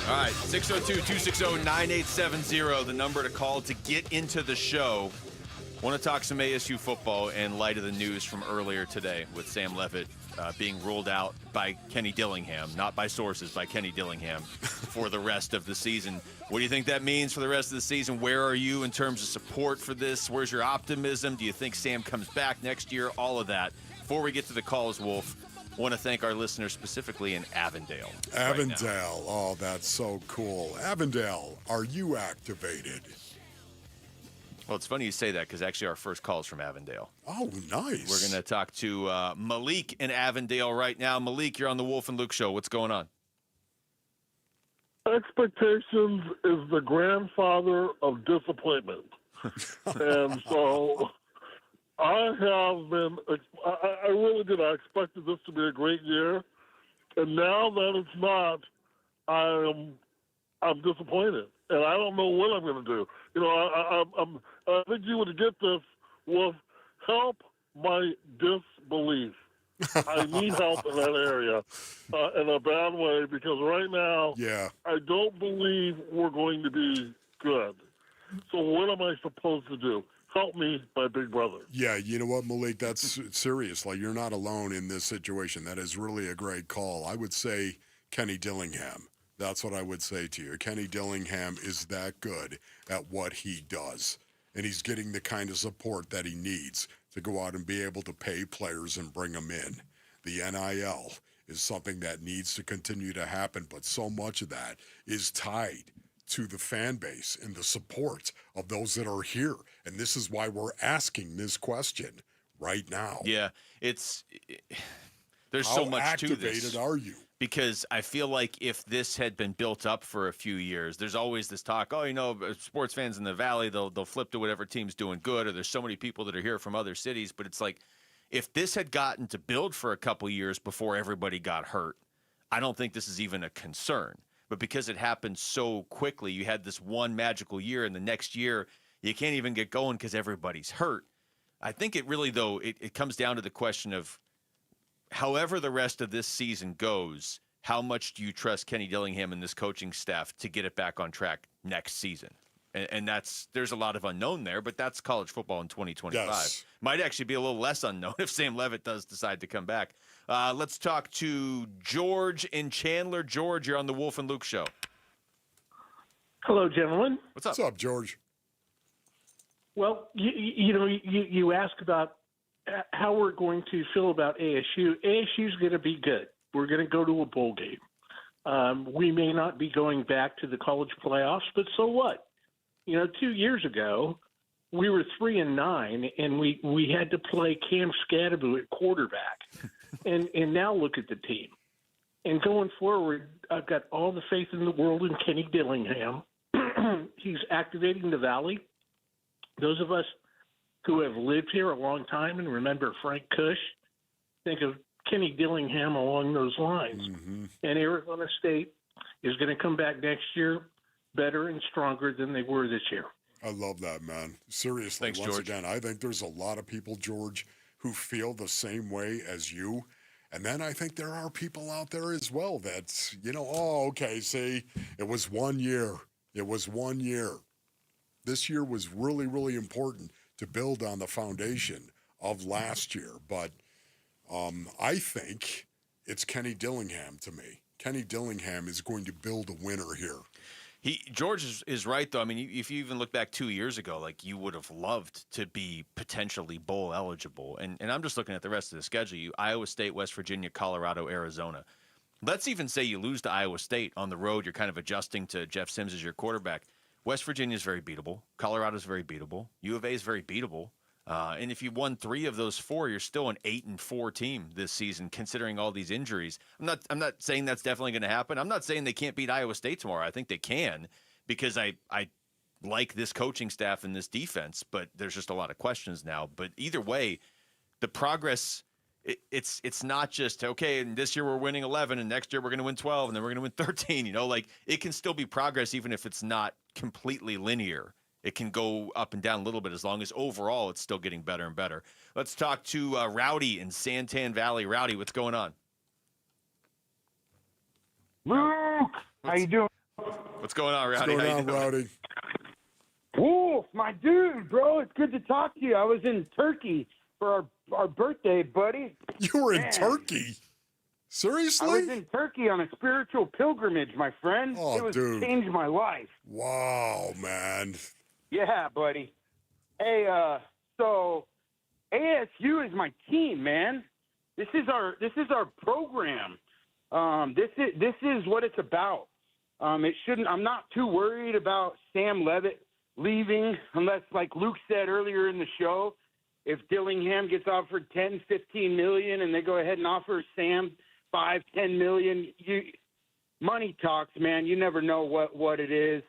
All right, 602-260-9870, the number to call to get into the show. Want to talk some ASU football in light of the news from earlier today with Sam Levitt being ruled out by Kenny Dillingham, not by sources, by Kenny Dillingham, for the rest of the season. What do you think that means for the rest of the season? Where are you in terms of support for this? Where's your optimism? Do you think Sam comes back next year? All of that. Before we get to the calls, Wolf, I want to thank our listeners specifically in Avondale. Avondale. Oh, that's so cool. Avondale, are you activated? Well, it's funny you say that because actually our first call is from Avondale. Oh, nice. We're going to talk to Malik in Avondale right now. Malik, you're on the Wolf and Luke Show. What's going on? Expectations is the grandfather of disappointment. And so I really did. I expected this to be a great year. And now that it's not, I'm disappointed. And I don't know what I'm going to do. You know, I think you would get this with help my disbelief. I need help in that area in a bad way because right now I don't believe we're going to be good. So what am I supposed to do? help me, my big brother. Yeah, you know what, Malik? That's serious. Like, you're not alone in this situation. That is really a great call. I would say Kenny Dillingham. That's what I would say to you. Kenny Dillingham is that good at what he does, and he's getting the kind of support that he needs to go out and be able to pay players and bring them in. The NIL is something that needs to continue to happen, but so much of that is tied to the fan base and the support of those that are here. And this is why we're asking this question right now. Yeah, there's How so much to activated this. are you? Because I feel like if this had been built up for a few years, there's always this talk, sports fans in the Valley, they'll flip to whatever team's doing good, or there's so many people that are here from other cities. But it's like, if this had gotten to build for a couple years before everybody got hurt, I don't think this is even a concern. But because it happened so quickly, you had this one magical year, and the next year you can't even get going because everybody's hurt. I think it really, though, it comes down to the question of, however the rest of this season goes, how much do you trust Kenny Dillingham and this coaching staff to get it back on track next season? And there's a lot of unknown there, but that's college football in 2025. Yes. Might actually be a little less unknown if Sam Levitt does decide to come back. Let's talk to George in Chandler. George, you're on the Wolf and Luke Show. Hello, gentlemen. What's up? What's up, George? Well, you asked about how we're going to feel about ASU. ASU's going to be good. We're going to go to a bowl game. We may not be going back to the college playoffs, but so what? 2 years ago, we were 3-9, and we had to play Cam Scadaboo at quarterback. and now look at the team. And going forward, I've got all the faith in the world in Kenny Dillingham. He's activating the Valley. Those of us who have lived here a long time and remember Frank Cush think of Kenny Dillingham along those lines. Mm-hmm. And Arizona State is going to come back next year better and stronger than they were this year. I love that, man. Seriously, Thanks, once George. again, I think there's a lot of people, George, who feel the same way as you. And then I think there are people out there as well that, see, it was 1 year. It was 1 year. This year was really, really important to build on the foundation of last year. But I think it's Kenny Dillingham to me. Kenny Dillingham is going to build a winner here. George is right, though. I mean, if you even look back 2 years ago, like, you would have loved to be potentially bowl eligible. And I'm just looking at the rest of the schedule. Iowa State, West Virginia, Colorado, Arizona. Let's even say you lose to Iowa State on the road. You're kind of adjusting to Jeff Sims as your quarterback. West Virginia is very beatable. Colorado is very beatable. U of A is very beatable. And if you won 3 of those 4, you're still an 8-4 team this season, considering all these injuries. I'm not saying that's definitely going to happen. I'm not saying they can't beat Iowa State tomorrow. I think they can, because I like this coaching staff and this defense, but there's just a lot of questions now. But either way, the progress, it's not just, okay, and this year we're winning 11, and next year we're going to win 12, and then we're going to win 13. It can still be progress even if it's not completely linear. It can go up and down a little bit as long as overall it's still getting better and better. Let's talk to Rowdy in Santan Valley. Rowdy, what's going on? Luke, how you doing? What's going on, Rowdy? What's going how you on, doing? Rowdy? Wolf, my dude, bro. It's good to talk to you. I was in Turkey for our birthday, buddy. You were in Man. Turkey? Seriously? I was in Turkey on a spiritual pilgrimage, my friend. Oh, it was dude. changed my life. Wow, man. Yeah, buddy. Hey, so ASU is my team, man. This is our program. This is what it's about. I'm not too worried about Sam Levitt leaving, unless, like Luke said earlier in the show, if Dillingham gets offered $10, $15 million and they go ahead and offer Sam $5, $10 million, money talks, man. You never know what it is.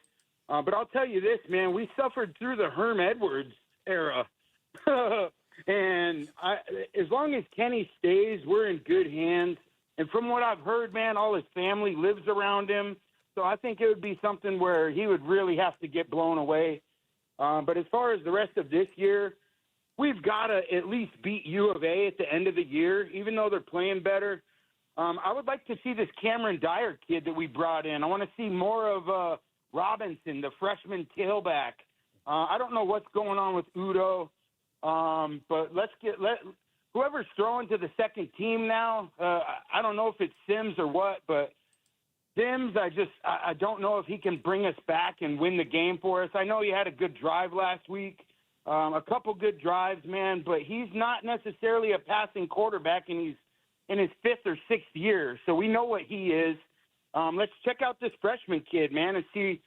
But I'll tell you this, man, we suffered through the Herm Edwards era. And as long as Kenny stays, we're in good hands. And from what I've heard, man, all his family lives around him. So I think it would be something where he would really have to get blown away. But as far as the rest of this year, we've got to at least beat U of A at the end of the year, even though they're playing better. I would like to see this Cameron Dyer kid that we brought in. I want to see more of Robinson, the freshman tailback. I don't know what's going on with Udo, but let whoever's throwing to the second team now. I don't know if it's Sims or what, but Sims, I don't know if he can bring us back and win the game for us. I know he had a good drive last week, a couple good drives, man, but he's not necessarily a passing quarterback, and he's in his 5th or 6th year, so we know what he is. Let's check out this freshman kid, man, and see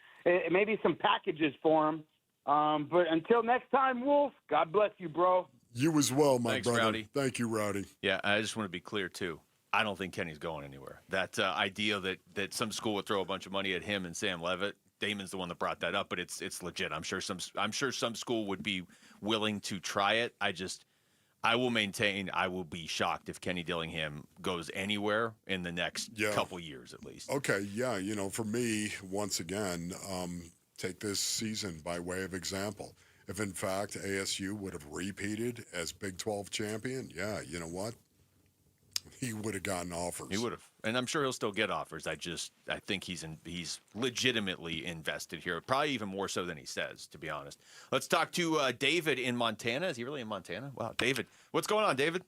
maybe some packages for him. But until next time, Wolf, God bless you, bro. You as well, my Thanks, brother. Rowdy. Thank you, Rowdy. Yeah, I just want to be clear, too. I don't think Kenny's going anywhere. That idea that some school would throw a bunch of money at him and Sam Levitt, Damon's the one that brought that up, but it's legit. I'm sure some school would be willing to try it. I will maintain I will be shocked if Kenny Dillingham goes anywhere in the next couple years at least. Okay, yeah, for me, once again, take this season by way of example. If, in fact, ASU would have repeated as Big 12 champion, yeah, you know what? He would have gotten offers. He would have. And I'm sure he'll still get offers. I think he's legitimately invested here, probably even more so than he says, to be honest. Let's talk to David in Montana. Is he really in Montana? Wow, David. What's going on, David?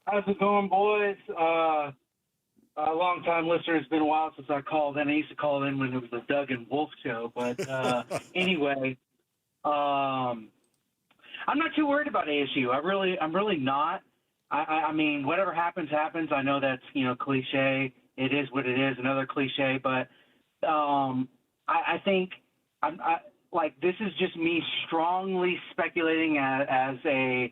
How's it going, boys? Long-time listener. It's been a while since I called in. I used to call in when it was the Doug and Wolf show. But anyway, I'm not too worried about ASU. I'm really not. I mean, whatever happens, happens. I know that's, cliche. It is what it is, another cliche. But I think this is just me strongly speculating as a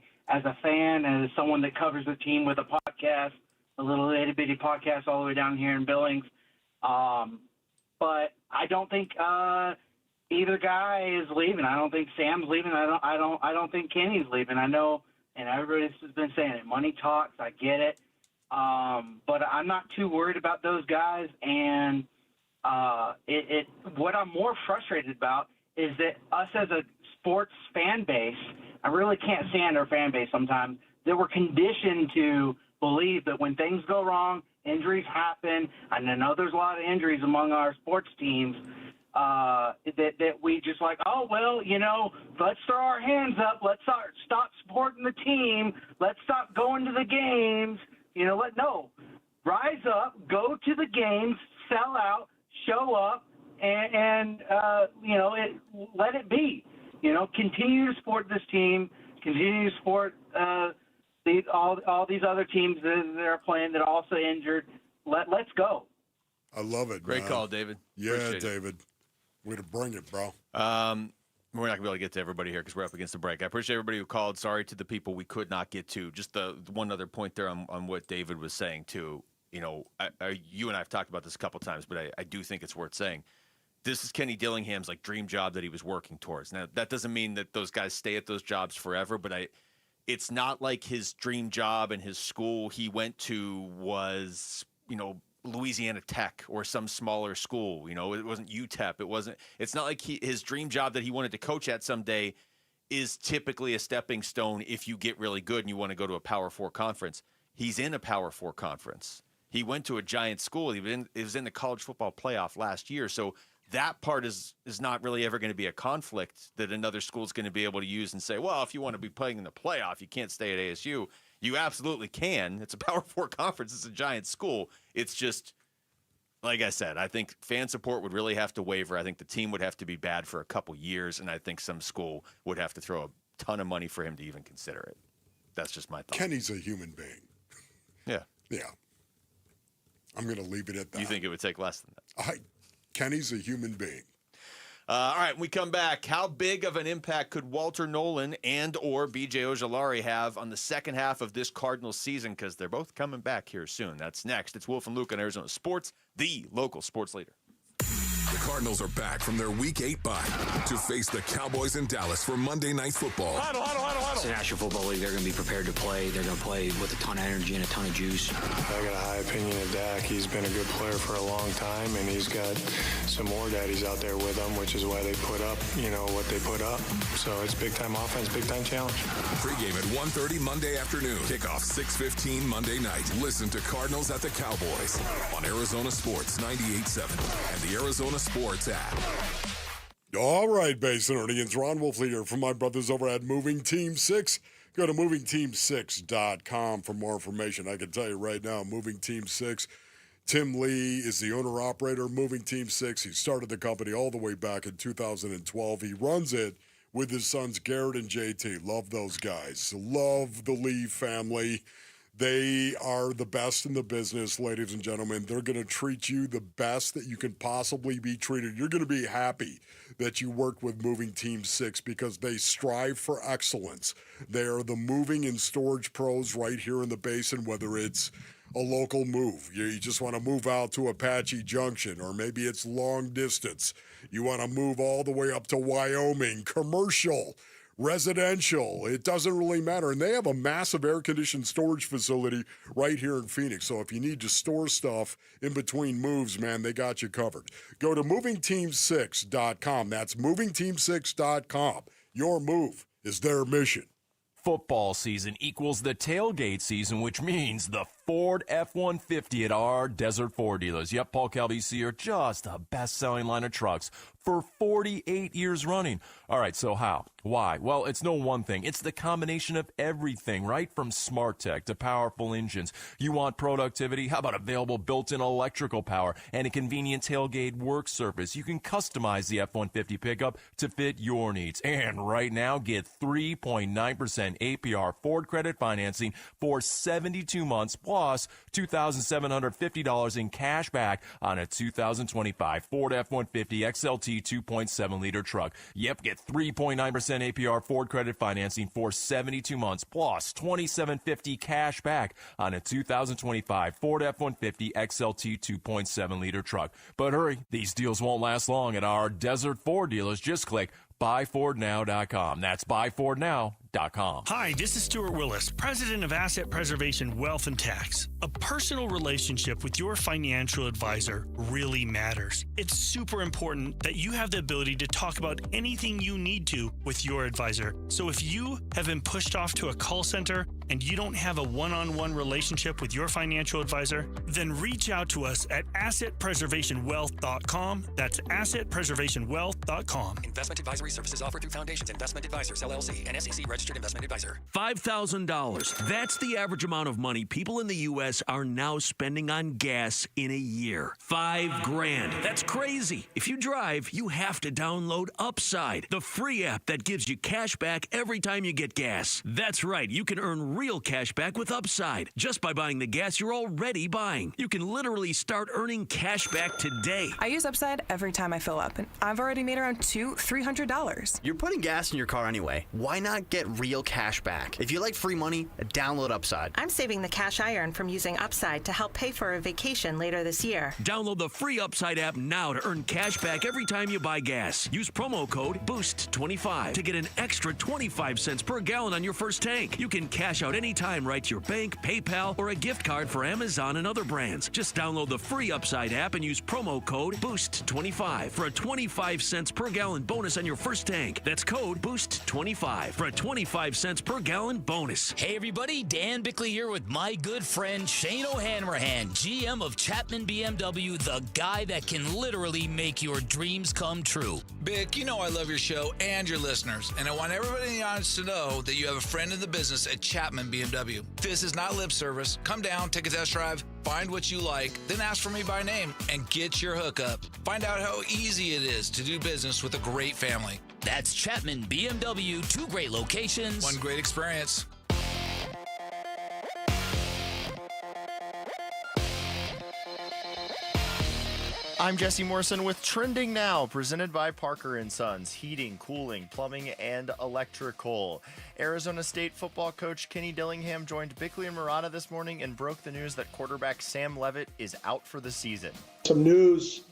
fan, as someone that covers the team with a podcast, a little itty-bitty podcast all the way down here in Billings. But I don't think either guy is leaving. I don't think Sam's leaving. I don't think Kenny's leaving. I know. And everybody's been saying it. Money talks. I get it. But I'm not too worried about those guys. And what I'm more frustrated about is that us as a sports fan base, I really can't stand our fan base sometimes, that we're conditioned to believe that when things go wrong, injuries happen. And I know there's a lot of injuries among our sports teams. That we just let's throw our hands up. Let's stop supporting the team. Let's stop going to the games. Rise up, go to the games, sell out, show up, and let it be. Continue to support this team. Continue to support all these other teams that are playing that are also injured. Let's go. I love it. Great call, David. Yeah, Appreciate David. Way to bring it, bro. We're not going to be able to get to everybody here because we're up against the break. I appreciate everybody who called. Sorry to the people we could not get to. Just the one other point there on what David was saying, too. You and I have talked about this a couple times, but I do think it's worth saying. This is Kenny Dillingham's dream job that he was working towards. Now, that doesn't mean that those guys stay at those jobs forever, but it's not like his dream job and his school he went to was, Louisiana Tech or some smaller school. It wasn't UTEP. It's not like his dream job that he wanted to coach at someday is typically a stepping stone if you get really good and you want to go to a Power 4 conference. He's in a Power 4 conference. He went to a giant school. He was in the college football playoff last year. So that part is not really ever going to be a conflict that another school is going to be able to use and say, well, if you want to be playing in the playoff, you can't stay at ASU. You absolutely can. It's a Power 4 conference. It's a giant school. It's just, like I said, I think fan support would really have to waver. I think the team would have to be bad for a couple years, and I think some school would have to throw a ton of money for him to even consider it. That's just my thought. Kenny's a human being. Yeah. Yeah. I'm going to leave it at that. You think it would take less than that? Kenny's a human being. All right, when we come back, how big of an impact could Walter Nolan and or B.J. Ojulari have on the second half of this Cardinals season? Because they're both coming back here soon. That's next. It's Wolf and Luke on Arizona Sports, the local sports leader. The Cardinals are back from their Week 8 bye to face the Cowboys in Dallas for Monday Night Football. It's the National Football League. They're going to be prepared to play. They're going to play with a ton of energy and a ton of juice. I got a high opinion of Dak. He's been a good player for a long time, and he's got some more daddies out there with him, which is why they put up, what they put up. So it's big-time offense, big-time challenge. Pre-game at 1:30 Monday afternoon. Kickoff 6:15 Monday night. Listen to Cardinals at the Cowboys on Arizona Sports 98.7 and the Arizona Sports app. All right, Basinonians. Ron Wolfley here from my brothers over at Moving Team 6. Go to movingteam6.com for more information. I can tell you right now, Moving Team 6, Tim Lee is the owner-operator of Moving Team 6. He started the company all the way back in 2012. He runs it with his sons Garrett and JT. Love those guys. Love the Lee family. They are the best in the business, ladies and gentlemen. They're going to treat you the best that you can possibly be treated. You're going to be happy that you work with Moving Team 6 because they strive for excellence. They are the moving and storage pros right here in the Basin, whether it's a local move. You just want to move out to Apache Junction, or maybe it's long distance. You want to move all the way up to Wyoming, commercial, residential, it doesn't really matter. And they have a massive air-conditioned storage facility right here in Phoenix. So if you need to store stuff in between moves, man, they got you covered. Go to movingteam6.com. That's movingteam6.com. Your move is their mission. Football season equals the tailgate season, which means the Ford F-150 at our Desert Ford dealers. Yep, Paul Calvisi are just the best-selling line of trucks for 48 years running. All right, so how? Why? Well, it's no one thing. It's the combination of everything, right? From smart tech to powerful engines. You want productivity? How about available built-in electrical power and a convenient tailgate work surface? You can customize the F-150 pickup to fit your needs. And right now, get 3.9% APR Ford credit financing for 72 months plus $2,750 in cash back on a 2025 Ford F-150 XLT 2.7-liter truck. Yep, get 3.9% APR Ford credit financing for 72 months plus $2,750 cash back on a 2025 Ford F-150 XLT 2.7-liter truck. But hurry, these deals won't last long at our Desert Ford dealers. Just click buyfordnow.com. That's buyfordnow.com. Hi, this is Stuart Willis, president of Asset Preservation Wealth and Tax. A personal relationship with your financial advisor really matters. It's super important that you have the ability to talk about anything you need to with your advisor. So if you have been pushed off to a call center and you don't have a one-on-one relationship with your financial advisor, then reach out to us at assetpreservationwealth.com. That's assetpreservationwealth.com. Investment advisory services offered through Foundations Investment Advisors, LLC, and SEC registered investment advisor. $5,000. That's the average amount of money people in the U.S. are now spending on gas in a year. $5,000. That's crazy. If you drive, you have to download Upside, the free app that gives you cash back every time you get gas. That's right. You can earn real cash back with Upside just by buying the gas you're already buying. You can literally start earning cash back today. I use Upside every time I fill up, and I've already made around $300. You're putting gas in your car anyway. Why not get real cash back? If you like free money, download Upside. I'm saving the cash I earn from using Upside to help pay for a vacation later this year. Download the free Upside app now to earn cash back every time you buy gas. Use promo code BOOST25 to get an extra 25 cents per gallon on your first tank. You can cash out anytime right to your bank, PayPal, or a gift card for Amazon and other brands. Just download the free Upside app and use promo code BOOST25 for a 25 cents per gallon bonus on your first tank. That's code BOOST25 for a 25 cents per gallon bonus. Hey everybody, Dan Bickley here with my good friend Shane O'Hanrahan, GM of Chapman BMW, the guy that can literally make your dreams come true. Bick, you know I love your show and your listeners, and I want everybody in the audience to know that you have a friend in the business at Chapman BMW. This is not lip service. Come down, take a test drive, find what you like, then ask for me by name and get your hookup. Find out how easy it is to do business with a great family. That's Chapman BMW, 2 great locations, 1 great experience. I'm Jesse Morrison with Trending Now, presented by Parker & Sons, heating, cooling, plumbing, and electrical. Arizona State football coach Kenny Dillingham joined Bickley and Murata this morning and broke the news that quarterback Sam Levitt is out for the season. Some news,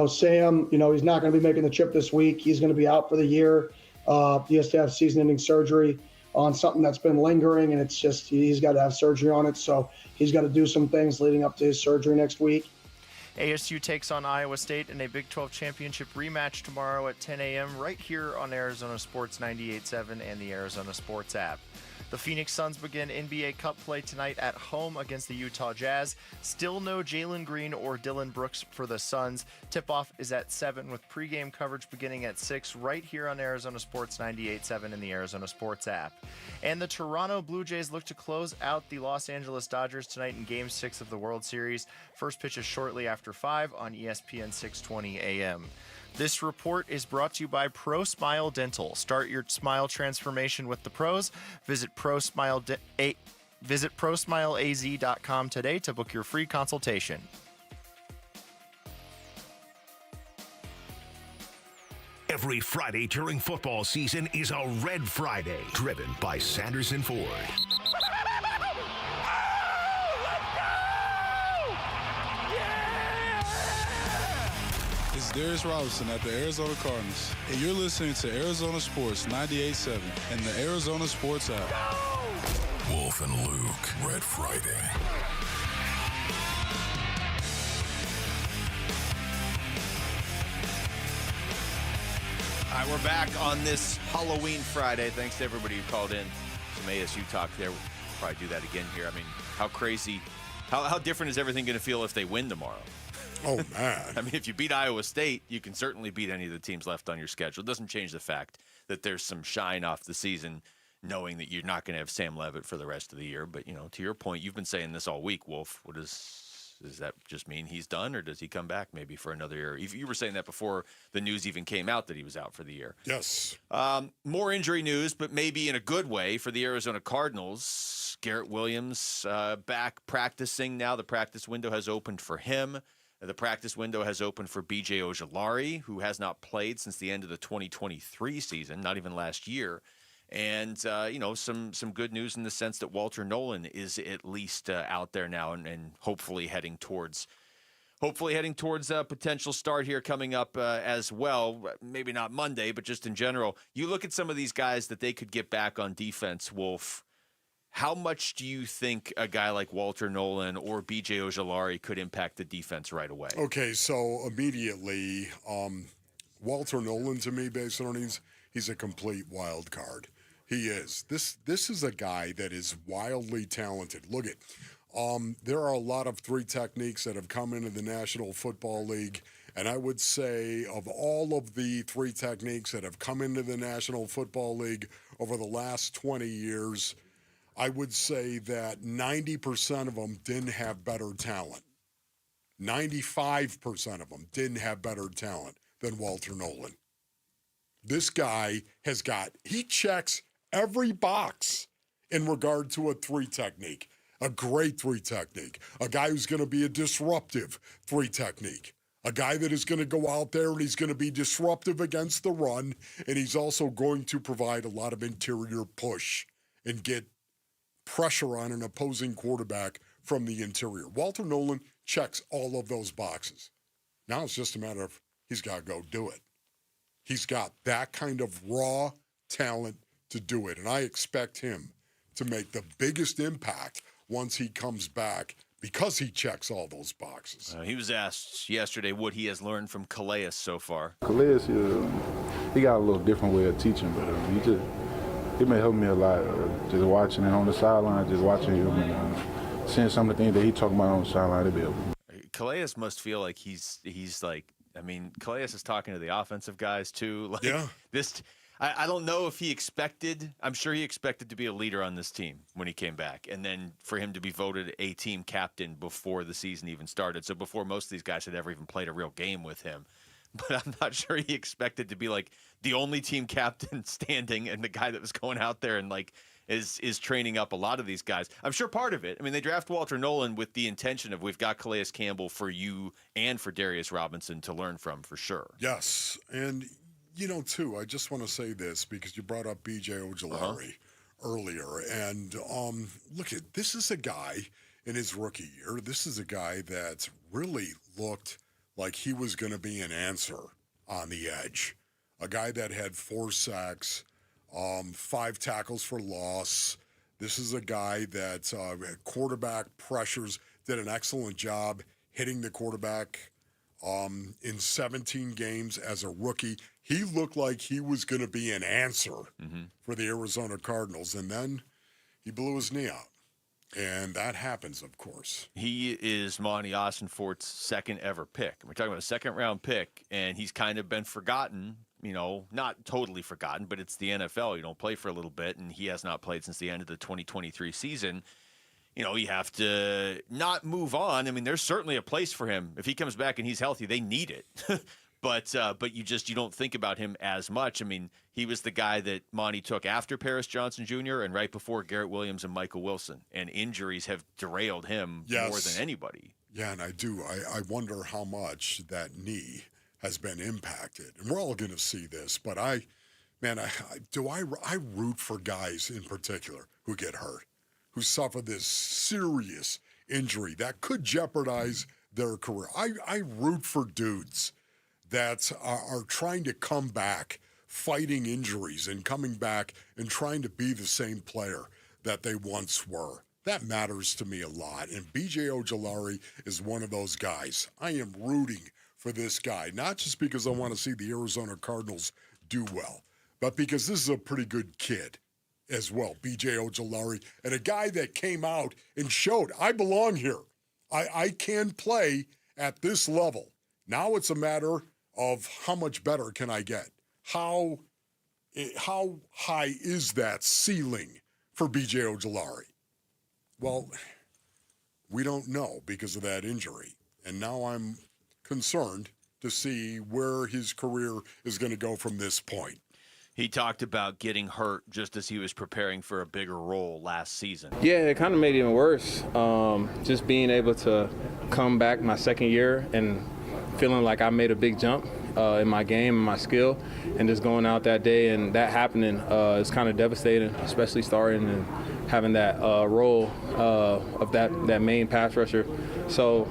Sam, he's not going to be making the trip this week. He's going to be out for the year. He has to have season-ending surgery on something that's been lingering, and it's just he's got to have surgery on it. So he's got to do some things leading up to his surgery next week. ASU takes on Iowa State in a Big 12 championship rematch tomorrow at 10 a.m. right here on Arizona Sports 98.7 and the Arizona Sports app. The Phoenix Suns begin NBA Cup play tonight at home against the Utah Jazz. Still no Jalen Green or Dylan Brooks for the Suns. Tip-off is at 7 with pregame coverage beginning at 6 right here on Arizona Sports 98.7 in the Arizona Sports app. And the Toronto Blue Jays look to close out the Los Angeles Dodgers tonight in Game 6 of the World Series. First pitch is shortly after 5 on ESPN 620 AM. This report is brought to you by ProSmile Dental. Start your smile transformation with the pros. Visit ProSmileAZ.com today to book your free consultation. Every Friday during football season is a Red Friday, driven by Sanderson Ford. It's Darius Robinson at the Arizona Cardinals, and you're listening to Arizona Sports 98.7 and the Arizona Sports app. Wolf and Luke, Red Friday. All right, we're back on this Halloween Friday. Thanks to everybody who called in. Some ASU talk there. We'll probably do that again here. I mean, how crazy, how different is everything going to feel if they win tomorrow? Oh, man. I mean, if you beat Iowa State, you can certainly beat any of the teams left on your schedule. It doesn't change the fact that there's some shine off the season, knowing that you're not going to have Sam Levitt for the rest of the year. But, you know, to your point, you've been saying this all week, Wolf. Does that just mean he's done, or does he come back maybe for another year? You were saying that before the news even came out that he was out for the year. Yes. More injury news, but maybe in a good way for the Arizona Cardinals. Garrett Williams back practicing now. The practice window has opened for him. The practice window has opened for B.J. Ojulari, who has not played since the end of the 2023 season, not even last year. And, you know, some good news in the sense that Walter Nolan is at least out there now and hopefully heading towards a potential start here coming up as well. Maybe not Monday, but just in general. You look at some of these guys that they could get back on defense, Wolf. How much do you think a guy like Walter Nolan or B.J. Ojulari could impact the defense right away? Okay, so immediately, Walter Nolan, to me, based on he's a complete wild card. He is. This is a guy that is wildly talented. Look at, there are a lot of three techniques that have come into the National Football League, and I would say of all of the three techniques that have come into the National Football League over the last 20 years, I would say that 90% of them didn't have better talent. 95% of them didn't have better talent than Walter Nolan. This guy he checks every box in regard to a three technique, a great three technique, a guy who's going to be a disruptive three technique, a guy that is going to go out there and he's going to be disruptive against the run, and he's also going to provide a lot of interior push and get pressure on an opposing quarterback from the interior. Walter Nolan checks all of those boxes. Now it's just a matter of he's got to go do it. He's got that kind of raw talent to do it, and I expect him to make the biggest impact once he comes back because he checks all those boxes. He was asked yesterday what he has learned from Calais so far. Calais, he got a little different way of teaching, but he may help me a lot. Just watching it on the sideline, just watching him and seeing some of the things that he talking about on the sideline, it'll be able. Calais must feel like he's like, I mean, Calais is talking to the offensive guys too. Like, yeah. I don't know if he expected. I'm sure he expected to be a leader on this team when he came back, and then for him to be voted a team captain before the season even started. So before most of these guys had ever even played a real game with him. But I'm not sure he expected to be like the only team captain standing and the guy that was going out there and like is training up a lot of these guys. I'm sure part of it. I mean, they draft Walter Nolan with the intention of we've got Calais Campbell for you and for Darius Robinson to learn from for sure. Yes, and you know too, I just want to say this because you brought up B.J. Ojulari earlier, and look at this is a guy in his rookie year. This is a guy that really looked like he was going to be an answer on the edge. A guy that had 4 sacks, 5 tackles for loss. This is a guy that quarterback pressures, did an excellent job hitting the quarterback in 17 games as a rookie. He looked like he was going to be an answer for the Arizona Cardinals. And then he blew his knee out. And that happens, of course. He is Monty Austinfort's second ever pick. We're talking about a second-round pick, and he's kind of been forgotten, not totally forgotten, but it's the NFL. You don't play for a little bit, and he has not played since the end of the 2023 season. You have to not move on. I mean, there's certainly a place for him. If he comes back and he's healthy, they need it. But you don't think about him as much. I mean, he was the guy that Monty took after Paris Johnson Jr. and right before Garrett Williams and Michael Wilson. And injuries have derailed him more than anybody. Yeah, and I do. I wonder how much that knee has been impacted. And we're all going to see this. But I root for guys in particular who get hurt, who suffer this serious injury that could jeopardize their career. I root for dudes that are trying to come back, fighting injuries and coming back and trying to be the same player that they once were. That matters to me a lot. And B.J. Ojulari is one of those guys. I am rooting for this guy, not just because I want to see the Arizona Cardinals do well, but because this is a pretty good kid as well, B.J. Ojulari, and a guy that came out and showed, I belong here. I can play at this level. Now it's a matter of how much better can I get? How high is that ceiling for B.J. Ojulari? Well, we don't know because of that injury. And now I'm concerned to see where his career is going to go from this point. He talked about getting hurt just as he was preparing for a bigger role last season. Yeah, it kind of made it even worse. Just being able to come back my second year and feeling like I made a big jump in my game and my skill, and just going out that day and that happening is kind of devastating, especially starting and having that role of that main pass rusher. So,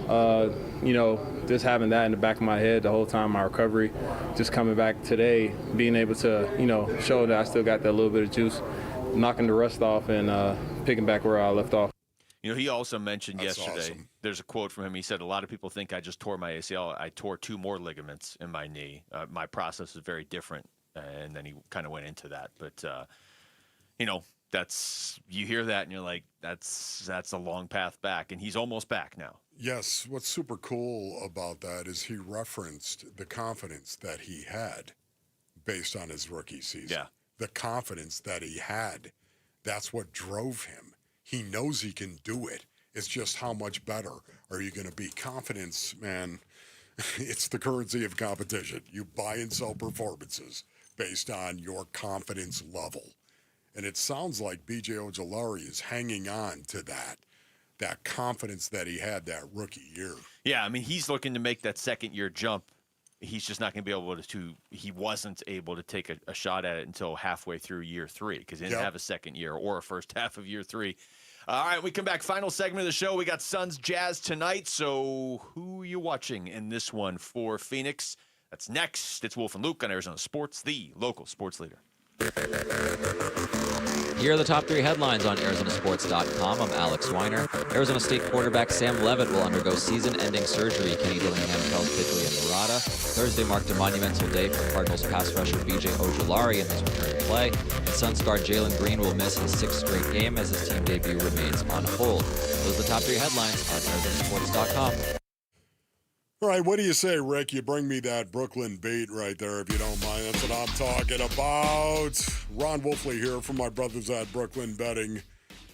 just having that in the back of my head the whole time, my recovery, just coming back today, being able to, show that I still got that little bit of juice, knocking the rust off and picking back where I left off. He also mentioned yesterday, awesome. There's a quote from him. He said, a lot of people think I just tore my ACL. I tore 2 more ligaments in my knee. My process is very different. And then he kind of went into that. But, you hear that and you're like, that's a long path back. And he's almost back now. Yes. What's super cool about that is he referenced the confidence that he had based on his rookie season. Yeah. The confidence that he had. That's what drove him. He knows he can do it. It's just how much better are you going to be? Confidence, man, it's the currency of competition. You buy and sell performances based on your confidence level. And it sounds like B.J. Ojulari is hanging on to that confidence that he had that rookie year. Yeah, I mean, he's looking to make that second-year jump. He's just not going to be able to he wasn't able to take a shot at it until halfway through year 3 because he didn't have a second year or a first half of year 3. All right, we come back. Final segment of the show. We got Suns Jazz tonight. So who are you watching in this one for Phoenix? That's next. It's Wolf and Luke on Arizona Sports, the local sports leader. Here are the top 3 headlines on ArizonaSports.com. I'm Alex Weiner. Arizona State quarterback Sam Levitt will undergo season-ending surgery. Kenny Dillingham tells Bickley and Murata. Thursday marked a monumental day for Cardinals pass rusher B.J. Ojulari in his return to play. And Suns guard Jalen Green will miss his 6th straight game as his team debut remains on hold. Those are the top 3 headlines on ArizonaSports.com. All right, what do you say, Rick? You bring me that Brooklyn beat right there, if you don't mind. That's what I'm talking about. Ron Wolfley here from my brothers at Brooklyn Betting.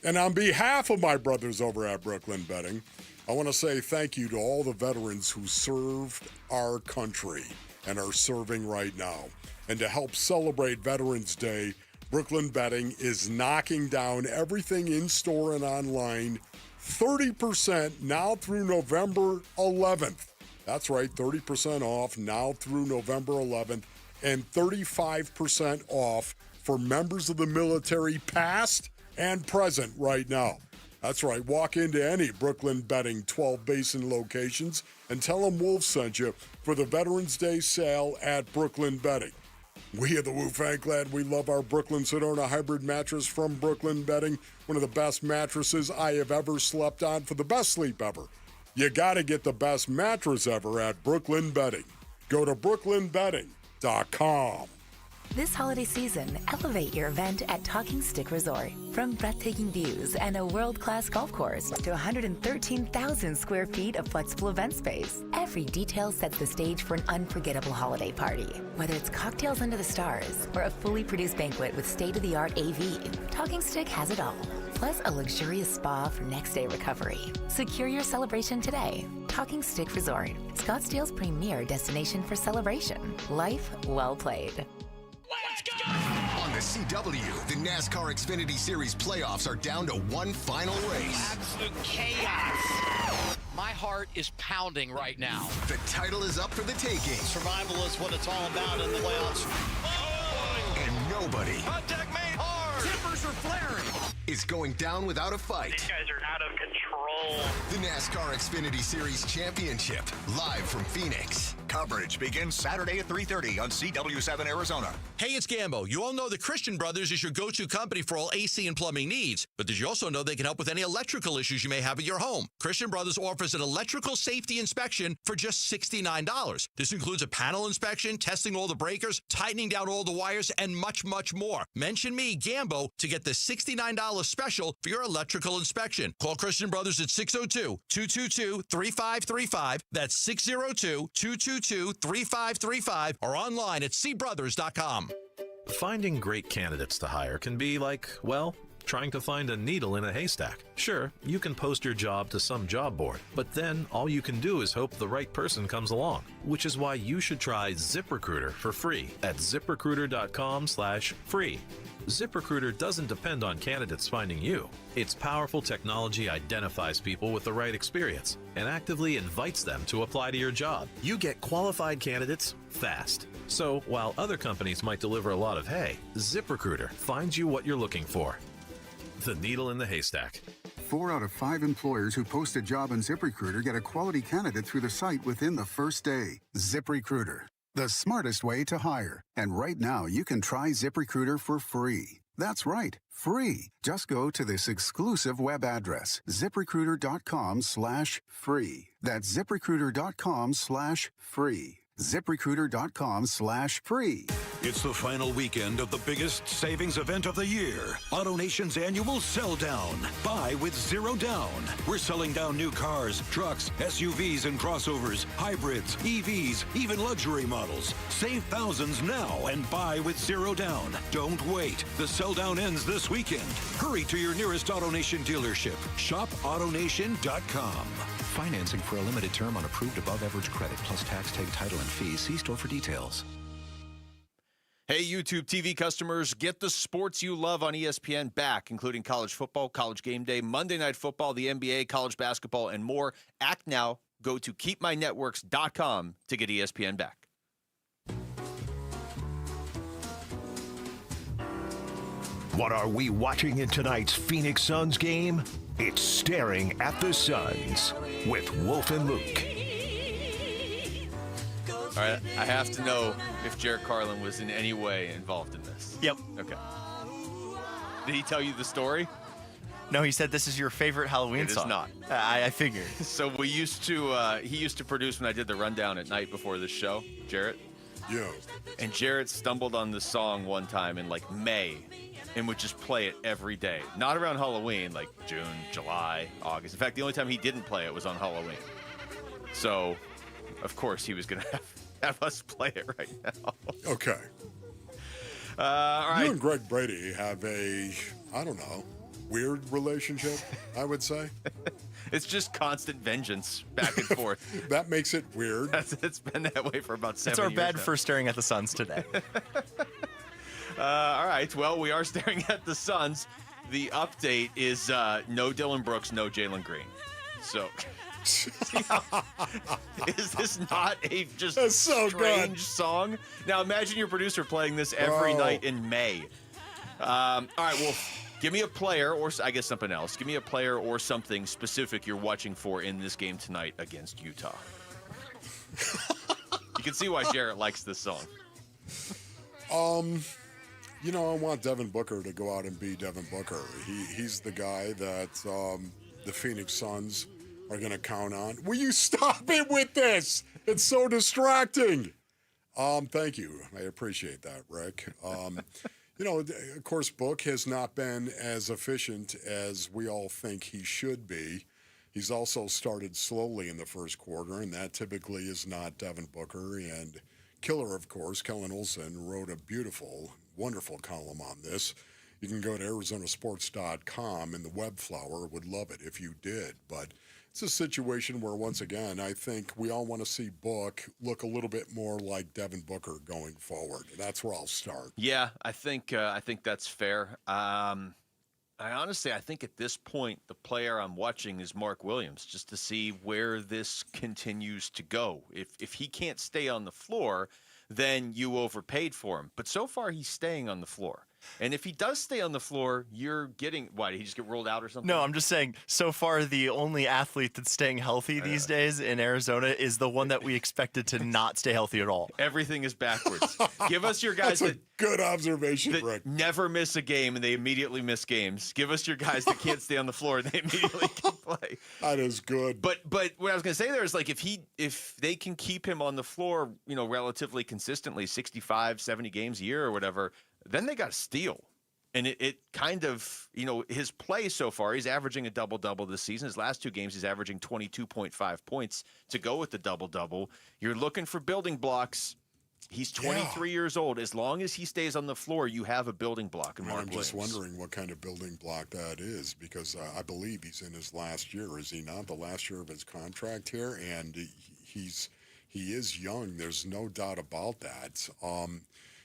And on behalf of my brothers over at Brooklyn Betting, I want to say thank you to all the veterans who served our country and are serving right now. And to help celebrate Veterans Day, Brooklyn Betting is knocking down everything in store and online 30% now through November 11th. That's right, 30% off now through November 11th and 35% off for members of the military past and present right now. That's right, walk into any Brooklyn Betting 12 Basin locations and tell them Wolf sent you for the Veterans Day sale at Brooklyn Betting. We at the Wu Fan Clan, we love our Brooklyn Sedona hybrid mattress from Brooklyn Betting, one of the best mattresses I have ever slept on for the best sleep ever. You got to get the best mattress ever at Brooklyn Betting. Go to brooklynbetting.com. This holiday season, elevate your event at Talking Stick Resort. From breathtaking views and a world-class golf course to 113,000 square feet of flexible event space, every detail sets the stage for an unforgettable holiday party. Whether it's cocktails under the stars or a fully produced banquet with state-of-the-art AV, Talking Stick has it all. Plus a luxurious spa for next-day recovery. Secure your celebration today. Talking Stick Resort, Scottsdale's premier destination for celebration. Life well played. On the CW, the NASCAR Xfinity Series playoffs are down to one final race. Absolute chaos. My heart is pounding right now. The title is up for the taking. Survival is what it's all about in the playoffs. And nobody Contact made hard. Timbers are flaring. is going down without a fight. These guys are out of control. The NASCAR Xfinity Series Championship, live from Phoenix. Coverage begins Saturday at 3:30 on CW7 Arizona. Hey, it's Gambo. You all know the Christian Brothers is your go-to company for all AC and plumbing needs. But did you also know they can help with any electrical issues you may have at your home? Christian Brothers offers an electrical safety inspection for just $69. This includes a panel inspection, testing all the breakers, tightening down all the wires, and much, much more. Mention me, Gambo, to get the $69 special for your electrical inspection. Call Christian Brothers at 602-222-3535. That's 602-222-3535 or online at cbrothers.com. Finding great candidates to hire can be like, well, trying to find a needle in a haystack. Sure, you can post your job to some job board, but then all you can do is hope the right person comes along, which is why you should try ZipRecruiter for free at ziprecruiter.com/free. ZipRecruiter doesn't depend on candidates finding you. Its powerful technology identifies people with the right experience and actively invites them to apply to your job. You get qualified candidates fast. So while other companies might deliver a lot of hay, ZipRecruiter finds you what you're looking for. The needle in the haystack. 4 out of 5 employers who post a job on ZipRecruiter get a quality candidate through the site within the first day. ZipRecruiter, the smartest way to hire. And right now, you can try ZipRecruiter for free. That's right, free. Just go to this exclusive web address, ziprecruiter.com/free. That's ziprecruiter.com/free. ZipRecruiter.com/free. It's the final weekend of the biggest savings event of the year. AutoNation's annual Sell Down. Buy with zero down. We're selling down new cars, trucks, SUVs and crossovers, hybrids, EVs, even luxury models. Save thousands now and buy with zero down. Don't wait. The Sell Down ends this weekend. Hurry to your nearest AutoNation dealership. Shop AutoNation.com. Financing for a limited term on approved above-average credit plus tax, tag, title, and fees. See store for details. Hey, YouTube TV customers, get the sports you love on ESPN back, including college football, college game day, Monday Night Football, the NBA, college basketball, and more. Act now. Go to keepmynetworks.com to get ESPN back. What are we watching in tonight's Phoenix Suns game? It's Staring at the Suns with Wolf and Luke. All right, I have to know if Jarrett Carlin was in any way involved in this. Yep. Okay. Did he tell you the story? No, he said this is your favorite Halloween It is song. not. I figured. So he used to produce when I did the rundown at night before this show, Jarrett. Yeah. And Jarrett stumbled on the song one time in like May and would just play it every day. Not around Halloween, like June, July, August. In fact, the only time he didn't play it was on Halloween. So, of course, he was going to have us play it right now. Okay. All right. You and Greg Brady have a, I don't know, weird relationship, I would say. It's just constant vengeance back and forth. That makes it weird. It's been that way for about 7 years. It's our bad now. for staring at the Suns today. All right. Well, we are staring at the Suns. The update is no Dylan Brooks, no Jalen Green. So, is this not a just so strange good. song? Now, imagine your producer playing this every night in May. All right. Well, give me a player, or I guess something else. Give me a player or something specific you're watching for in this game tonight against Utah. You can see why Jarrett likes this song. You know, I want Devin Booker to go out and be Devin Booker. He's the guy that the Phoenix Suns are going to count on. Will you stop it with this? It's so distracting. Thank you. I appreciate that, Rick. Of course, Book has not been as efficient as we all think he should be. He's also started slowly in the first quarter, and that typically is not Devin Booker. And Killer, of course, Kellen Olson, wrote a beautiful, wonderful column on this. You can go to ArizonaSports.com, and the Webflower would love it if you did. But it's a situation where, once again, I think we all want to see Book look a little bit more like Devin Booker going forward. And that's where I'll start. Yeah, I think that's fair. I think at this point, the player I'm watching is Mark Williams, just to see where this continues to go. If he can't stay on the floor, then you overpaid for him. But so far, he's staying on the floor. And if he does stay on the floor, you're getting – why, did he just get rolled out or something? No, I'm just saying, so far the only athlete that's staying healthy these days in Arizona is the one that we expected to not stay healthy at all. Everything is backwards. Give us your guys That's a good observation, that Rick. never miss a game and they immediately miss games. Give us your guys that can't stay on the floor and they immediately can play. That is good. But what I was going to say there is, like, if they can keep him on the floor, relatively consistently, 65, 70 games a year or whatever, then they got to steal. And it kind of, his play so far, he's averaging a double-double this season. His last two games, he's averaging 22.5 points to go with the double-double. You're looking for building blocks. He's 23 years old. As long as he stays on the floor, you have a building block in Mark Williams. I'm just wondering what kind of building block that is, because I believe he's in his last year. Is he not? The last year of his contract here? And he is young. There's no doubt about that.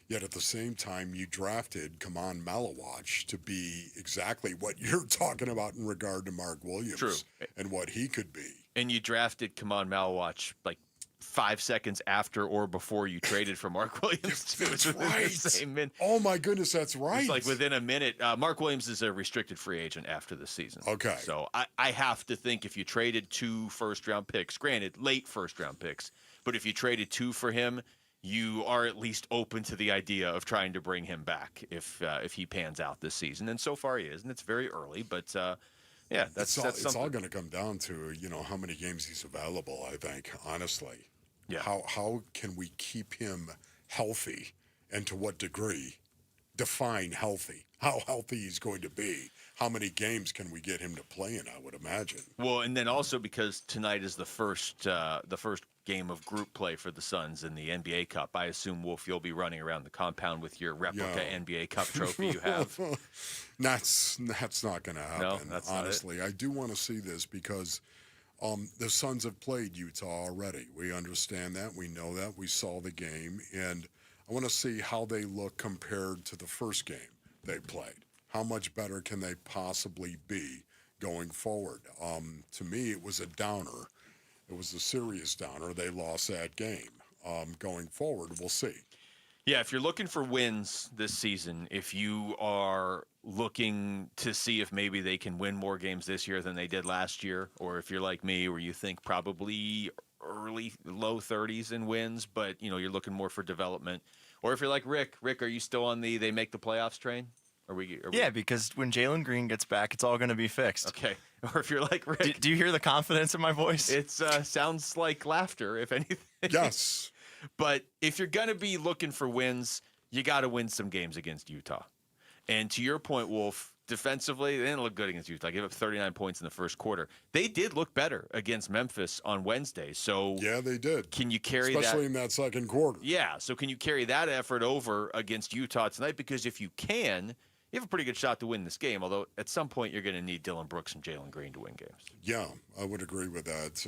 Yet at the same time, you drafted Kaman Malawach to be exactly what you're talking about in regard to Mark Williams. True. And what he could be. And you drafted Kaman Malawach like 5 seconds after or before you traded for Mark Williams. That's right. Oh, my goodness, that's right. It's like within a minute. Mark Williams is a restricted free agent after the season. Okay. So I have to think if you traded 2 first-round picks, granted, late first-round picks, but if you traded 2 for him, you are at least open to the idea of trying to bring him back if he pans out this season. And so far he is, and it's very early. But, that's it's all going to come down to, how many games he's available, I think, honestly. Yeah. How can we keep him healthy, and to what degree? Define healthy. How healthy he's going to be. How many games can we get him to play in, I would imagine. Well, and then also because tonight is the first game of group play for the Suns in the NBA Cup. I assume, Wolf, you'll be running around the compound with your replica NBA Cup trophy you have. That's not going to happen. No, that's honestly. not it. I do want to see this because the Suns have played Utah already. We understand that. We know that. We saw the game. And I want to see how they look compared to the first game they played. How much better can they possibly be going forward? To me, it was a downer. It was a serious downer. They lost that game. Going forward, we'll see. Yeah, if you're looking for wins this season, if you are looking to see if maybe they can win more games this year than they did last year, or if you're like me where you think probably low 30s in wins, but you're looking more for development, or if you're like Rick, are you still on the they make the playoffs train? Yeah, because when Jalen Green gets back, it's all going to be fixed. Okay. Or if you're like Rick. Do you hear the confidence in my voice? It sounds like laughter, if anything. Yes. But if you're going to be looking for wins, you got to win some games against Utah. And to your point, Wolf, defensively, they didn't look good against Utah. They gave up 39 points in the first quarter. They did look better against Memphis on Wednesday. So yeah, they did. Can you carry especially in that second quarter? Yeah. So can you carry that effort over against Utah tonight? Because if you can, you have a pretty good shot to win this game, although at some point you're going to need Dillon Brooks and Jalen Green to win games. Yeah, I would agree with that.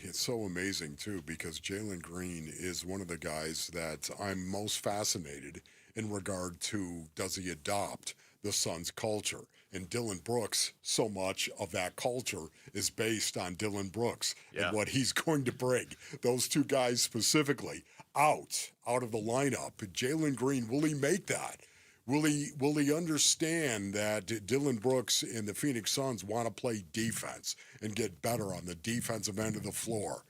It's so amazing, too, because Jalen Green is one of the guys that I'm most fascinated in regard to, does he adopt the Suns' culture? And Dillon Brooks, so much of that culture is based on Dillon Brooks and what he's going to bring. Those two guys specifically out of the lineup. Jalen Green, will he make that? Will he understand that Dillon Brooks and the Phoenix Suns want to play defense and get better on the defensive end of the floor?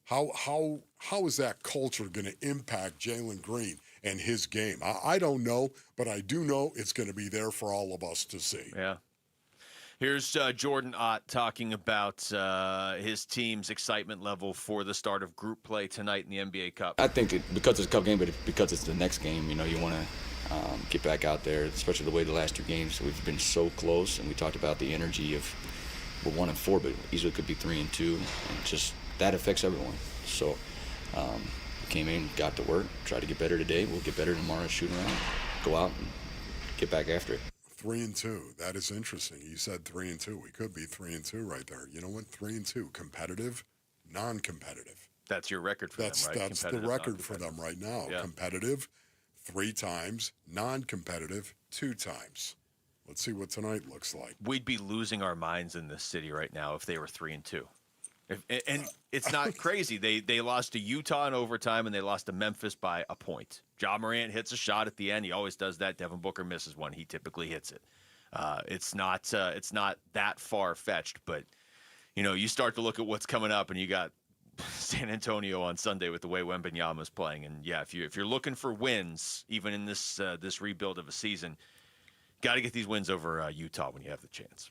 How is that culture going to impact Jalen Green and his game? I don't know, but I do know it's going to be there for all of us to see. Yeah. Here's Jordan Ott talking about his team's excitement level for the start of group play tonight in the NBA Cup. I think because it's a cup game, but because it's the next game, you want to get back out there, especially the way the last 2 games we've been so close. And we talked about the energy of we're 1-4, but easily could be 3-2, and just that affects everyone. So we came in, got to work, tried to get better today. We'll get better tomorrow, shoot around, go out and get back after it. 3-2. That is interesting. You said 3-2. We could be 3-2 right there. You know what? 3-2. Competitive, non-competitive. That's your record for them, right? That's the record for them right now. Yeah. Competitive 3 times, non-competitive 2 times. Let's see what tonight looks like. We'd be losing our minds in this city right now if they were 3-2. And it's not crazy. They lost to Utah in overtime, and they lost to Memphis by a point. Ja Morant hits a shot at the end. He always does that. Devin Booker misses one. He typically hits it. It's not that far-fetched, but you start to look at what's coming up, and you got San Antonio on Sunday with the way Wembanyama's playing. And yeah, if you're looking for wins, even in this rebuild of a season, got to get these wins over Utah when you have the chance.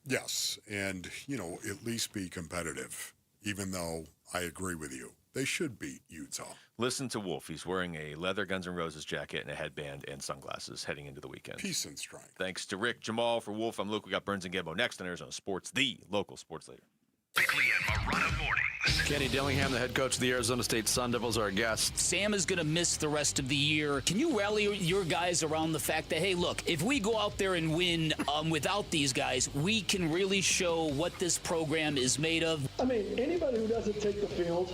Yes, and, at least be competitive, even though I agree with you. They should beat Utah. Listen to Wolf. He's wearing a leather Guns N' Roses jacket and a headband and sunglasses heading into the weekend. Peace and strength. Thanks to Rick, Jamal. For Wolf, I'm Luke. We got Burns and Gambo next on Arizona Sports, the local sports leader. Bickley and Marana mornings. Kenny Dillingham, the head coach of the Arizona State Sun Devils, our guest. Sam is going to miss the rest of the year. Can you rally your guys around the fact that, hey, look, if we go out there and win without these guys, we can really show what this program is made of? I mean, anybody who doesn't take the field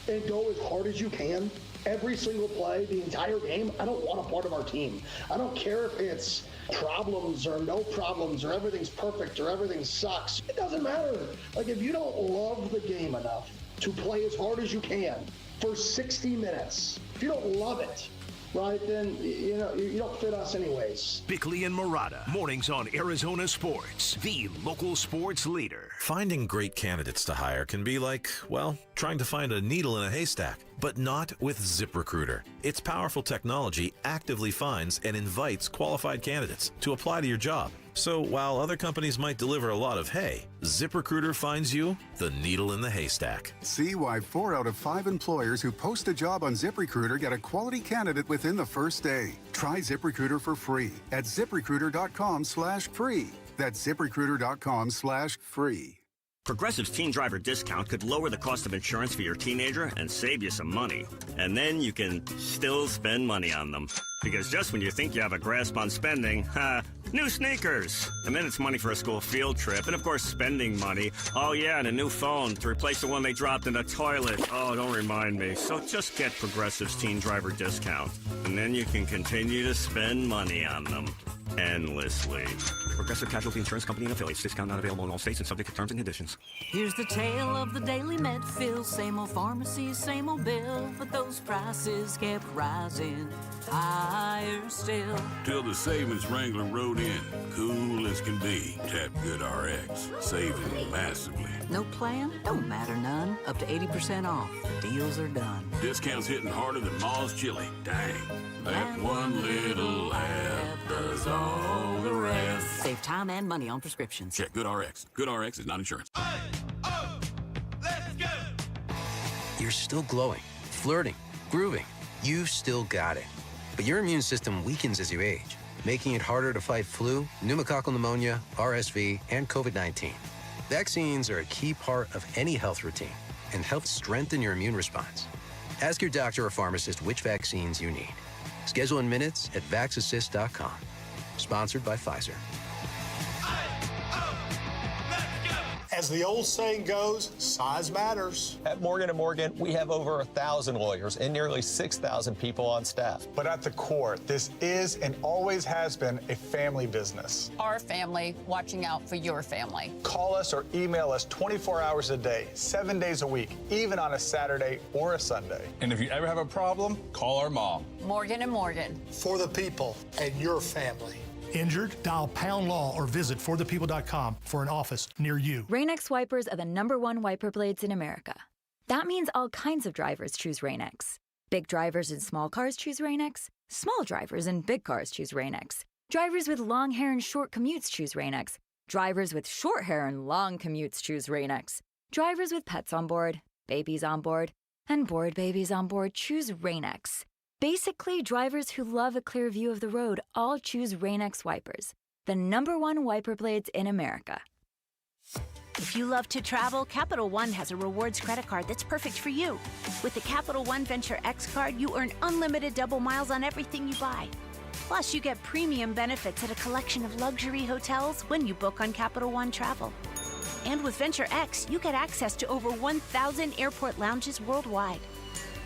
and go as hard as you can every single play, the entire game, I don't want a part of our team. I don't care if it's problems or no problems or everything's perfect or everything sucks. It doesn't matter. Like, if you don't love the game enough to play as hard as you can for 60 minutes, if you don't love it, right, then you don't fit us anyways. Bickley and Murata, mornings on Arizona Sports, the local sports leader. Finding great candidates to hire can be like, well, trying to find a needle in a haystack, but not with ZipRecruiter. Its powerful technology actively finds and invites qualified candidates to apply to your job. So while other companies might deliver a lot of hay, ZipRecruiter finds you the needle in the haystack. See why 4 out of 5 employers who post a job on ZipRecruiter get a quality candidate within the first day. Try ZipRecruiter for free at ZipRecruiter.com/free. That's ZipRecruiter.com/free. Progressive's Teen Driver discount could lower the cost of insurance for your teenager and save you some money. And then you can still spend money on them. Because just when you think you have a grasp on spending, new sneakers. And then it's money for a school field trip. And of course, spending money. Oh yeah, and a new phone to replace the one they dropped in the toilet. Oh, don't remind me. So just get Progressive's Teen Driver discount. And then you can continue to spend money on them endlessly. Progressive Casualty Insurance Company and affiliates. Discount not available in all states and subject to terms and conditions. Here's the tale of the daily med fill. Same old pharmacy, same old bill. But those prices kept rising higher still. Till the savings wrangler rode in. Cool as can be. Tap GoodRx. Saving massively. No plan? Don't matter none. Up to 80% off. The deals are done. Discounts hitting harder than Ma's chili. Dang. That one little app does all the rest. Save time and money on prescriptions. Check GoodRx. GoodRx is not insurance. Let's go! You're still glowing, flirting, grooving. You've still got it. But your immune system weakens as you age, making it harder to fight flu, pneumococcal pneumonia, RSV, and COVID-19. Vaccines are a key part of any health routine and help strengthen your immune response. Ask your doctor or pharmacist which vaccines you need. Schedule in minutes at vaxassist.com. Sponsored by Pfizer. As the old saying goes, size matters. At Morgan & Morgan, we have over 1,000 lawyers and nearly 6,000 people on staff. But at the core, this is and always has been a family business. Our family watching out for your family. Call us or email us 24 hours a day, 7 days a week, even on a Saturday or a Sunday. And if you ever have a problem, call our mom. Morgan & Morgan. For the people and your family. Injured? Dial Pound Law or visit forthepeople.com for an office near you. Rain-X wipers are the #1 wiper blades in America. That means all kinds of drivers choose Rain-X. Big drivers in small cars choose Rain-X. Small drivers in big cars choose Rain-X. Drivers with long hair and short commutes choose Rain-X. Drivers with short hair and long commutes choose Rain-X. Drivers with pets on board, babies on board, and board babies on board choose Rain-X. Basically, drivers who love a clear view of the road all choose Rain-X wipers, the #1 wiper blades in America. If you love to travel, Capital One has a rewards credit card that's perfect for you. With the Capital One Venture X card, you earn unlimited double miles on everything you buy. Plus, you get premium benefits at a collection of luxury hotels when you book on Capital One Travel. And with Venture X, you get access to over 1,000 airport lounges worldwide.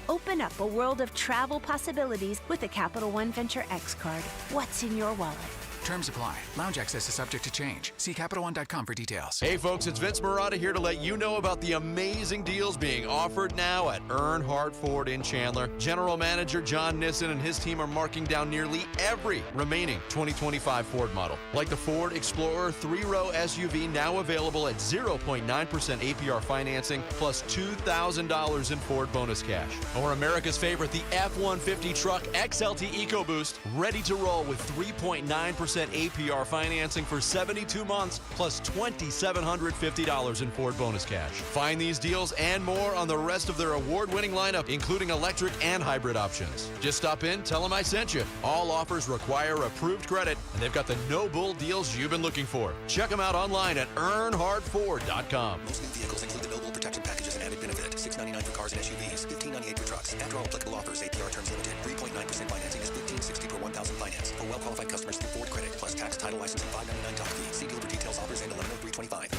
Open up a world of travel possibilities with the Capital One Venture X card. What's in your wallet? Terms apply. Lounge access is subject to change. See CapitalOne.com for details. Hey folks, it's Vince Marotta here to let you know about the amazing deals being offered now at Earnhardt Ford in Chandler. General Manager John Nissen and his team are marking down nearly every remaining 2025 Ford model. Like the Ford Explorer 3-row SUV now available at 0.9% APR financing plus $2,000 in Ford bonus cash. Or America's favorite, the F-150 truck XLT EcoBoost, ready to roll with 3.9% APR financing for 72 months plus $2,750 in Ford bonus cash. Find these deals and more on the rest of their award-winning lineup, including electric and hybrid options. Just stop in, tell them I sent you. All offers require approved credit, and they've got the no-bull deals you've been looking for. Check them out online at earnhardtford.com. Most new vehicles include the no-bull protection package as an added benefit. $699 for cars and SUVs, $1598 for trucks. After all applicable offers, APR terms limited. 3.9% financing is $1,560 per $1,000 finance. For well-qualified customers through Ford Credit, plus tax, title, license, and $599 doc fee. See dealer for details, offers, and 110325.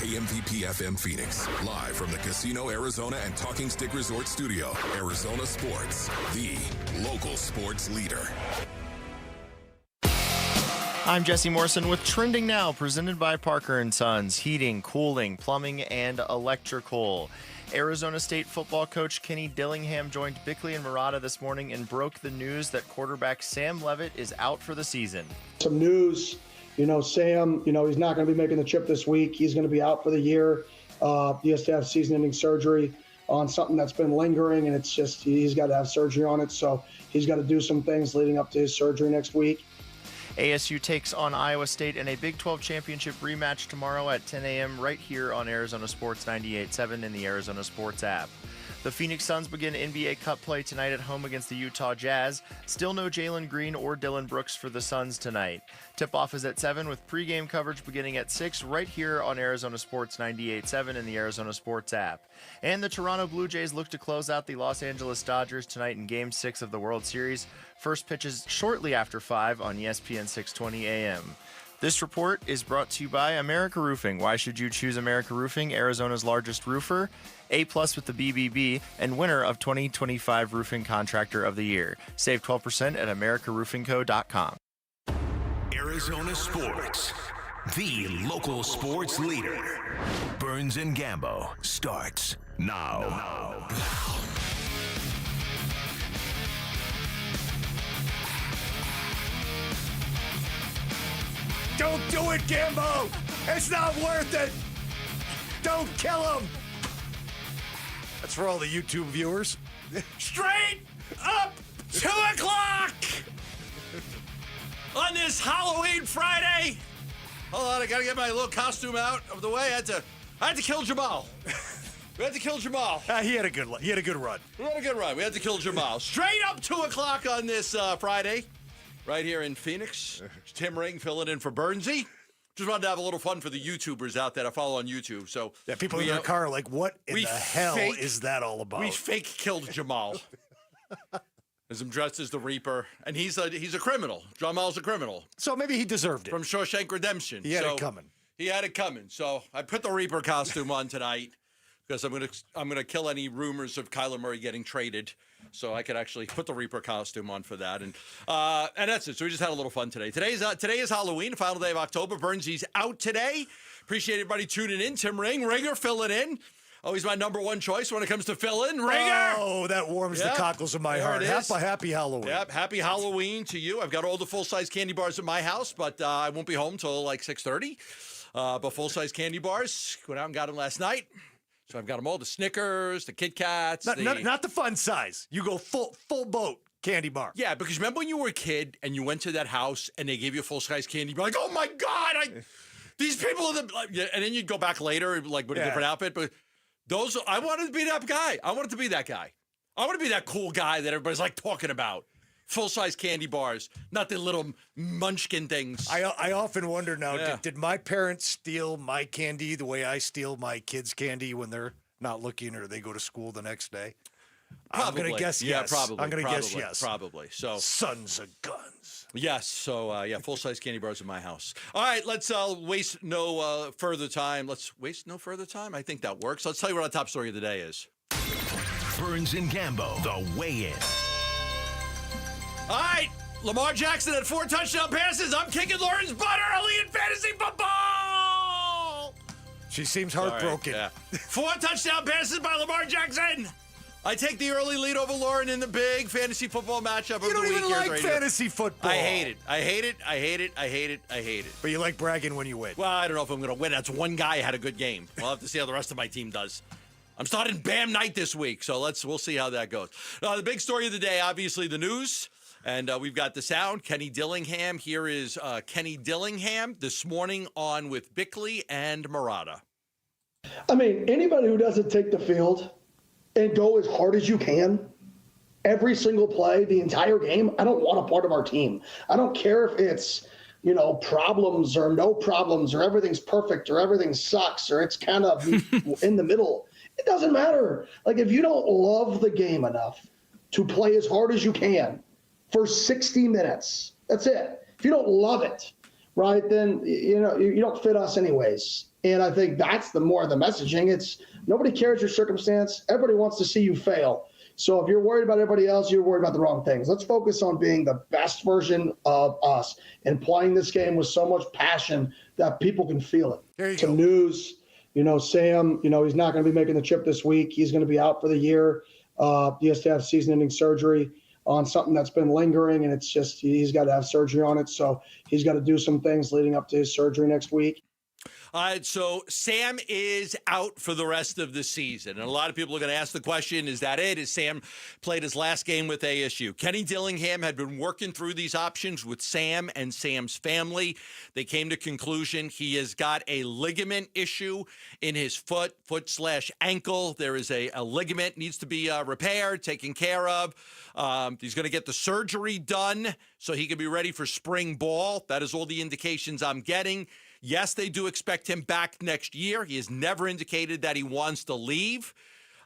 KMPP FM Phoenix, live from the Casino Arizona and Talking Stick Resort Studio. Arizona Sports, the local sports leader. I'm Jesse Morrison with Trending Now, presented by Parker & Sons, heating, cooling, plumbing, and electrical. Arizona State football coach Kenny Dillingham joined Bickley and Marotta this morning and broke the news that quarterback Sam Levit is out for the season. Some news, Sam, he's not going to be making the trip this week. He's going to be out for the year. He has to have season-ending surgery on something that's been lingering, and it's just he's got to have surgery on it. So he's got to do some things leading up to his surgery next week. ASU takes on Iowa State in a Big 12 championship rematch tomorrow at 10 a.m. right here on Arizona Sports 98.7 and the Arizona Sports app. The Phoenix Suns begin NBA Cup play tonight at home against the Utah Jazz. Still no Jalen Green or Dylan Brooks for the Suns tonight. Tip-off is at 7 with pregame coverage beginning at 6 right here on Arizona Sports 98.7 and the Arizona Sports app. And the Toronto Blue Jays look to close out the Los Angeles Dodgers tonight in Game 6 of the World Series. First pitch is shortly after 5 on ESPN 620 AM. This report is brought to you by America Roofing. Why should you choose America Roofing, Arizona's largest roofer? A+ with the BBB and winner of 2025 Roofing Contractor of the Year. Save 12% at americaroofingco.com. Arizona Sports, the local sports leader. Burns and Gambo starts now. Don't do it, Gambo! It's not worth it! Don't kill him! That's for all the YouTube viewers. Straight up 2 o'clock on this Halloween Friday. Hold on, I gotta get my little costume out of the way. I had to kill Jamal. We had to kill Jamal. He had a good run. We had a good run. We had to kill Jamal. Straight up 2 o'clock on this Friday, right here in Phoenix. Tim Ring filling in for Bernsey. Just wanted to have a little fun for the YouTubers out there that follow on YouTube. So yeah, people in their car are like, what in the hell is that all about? We fake killed Jamal. As I'm dressed as the Reaper, and he's a criminal. Jamal's a criminal. So maybe he deserved it. From Shawshank Redemption. He had it coming. He had it coming. So I put the Reaper costume on tonight because I'm gonna kill any rumors of Kyler Murray getting traded. So I could actually put the Reaper costume on for that, and that's it. So we just had a little fun today. Today is Halloween, final day of October. Burnsy's out today. Appreciate everybody tuning in. Tim Ringer filling in. Always my number one choice when it comes to fill-in. Ringer! Oh, that warms the cockles of my heart. Happy Halloween. Yep, happy Halloween to you. I've got all the full-size candy bars at my house, but I won't be home till like 6:30. But full-size candy bars, went out and got them last night. So I've got them all, the Snickers, the Kit Kats. Not the fun size. You go full boat candy bar. Yeah, because remember when you were a kid and you went to that house and they gave you a full-size candy bar? Like, oh, my God, These people, and then you'd go back later, like with a different outfit. But I wanted to be that guy. I wanted to be that guy. I want to be that cool guy that everybody's like talking about. Full-size candy bars, not the little munchkin things. I often wonder now, did my parents steal my candy the way I steal my kids' candy when they're not looking or they go to school the next day? Probably. I'm going to guess yes. Yeah, probably. I'm going to guess yes. Probably. So sons of guns. Yes. So, full-size candy bars in my house. All right, let's waste no further time. Let's waste no further time. I think that works. Let's tell you what our top story of the day is. Burns and Gambo, the weigh-in. All right, Lamar Jackson had 4 touchdown passes. I'm kicking Lauren's butt early in fantasy football. She seems heartbroken. Right, 4 touchdown passes by Lamar Jackson. I take the early lead over Lauren in the big fantasy football matchup of the week. You don't even like fantasy football. I hate it. I hate it. I hate it. I hate it. I hate it. But you like bragging when you win. Well, I don't know if I'm going to win. That's one guy who had a good game. We'll have to see how the rest of my team does. I'm starting Bam Night this week, so we'll see how that goes. The big story of the day, obviously, the news. And we've got the sound, Kenny Dillingham. Here is Kenny Dillingham this morning on with Bickley and Murata. I mean, anybody who doesn't take the field and go as hard as you can every single play, the entire game, I don't want a part of our team. I don't care if it's, problems or no problems or everything's perfect or everything sucks or it's kind of in the middle. It doesn't matter. Like, if you don't love the game enough to play as hard as you can for 60 minutes, that's it. If you don't love it, right, then, you don't fit us anyways. And I think that's the more of the messaging. It's nobody cares your circumstance. Everybody wants to see you fail. So if you're worried about everybody else, you're worried about the wrong things. Let's focus on being the best version of us and playing this game with so much passion that people can feel it. There you Some go. news, Sam, he's not going to be making the trip this week. He's going to be out for the year. He has to have season-ending surgery on something that's been lingering, and it's just he's got to have surgery on it. So he's got to do some things leading up to his surgery next week. All right, so Sam is out for the rest of the season. And a lot of people are going to ask the question, is that it? Is Sam played his last game with ASU? Kenny Dillingham had been working through these options with Sam and Sam's family. They came to conclusion he has got a ligament issue in his foot/ankle. There is a ligament needs to be repaired, taken care of. He's going to get the surgery done so he can be ready for spring ball. That is all the indications I'm getting. Yes, they do expect him back next year. He has never indicated that he wants to leave.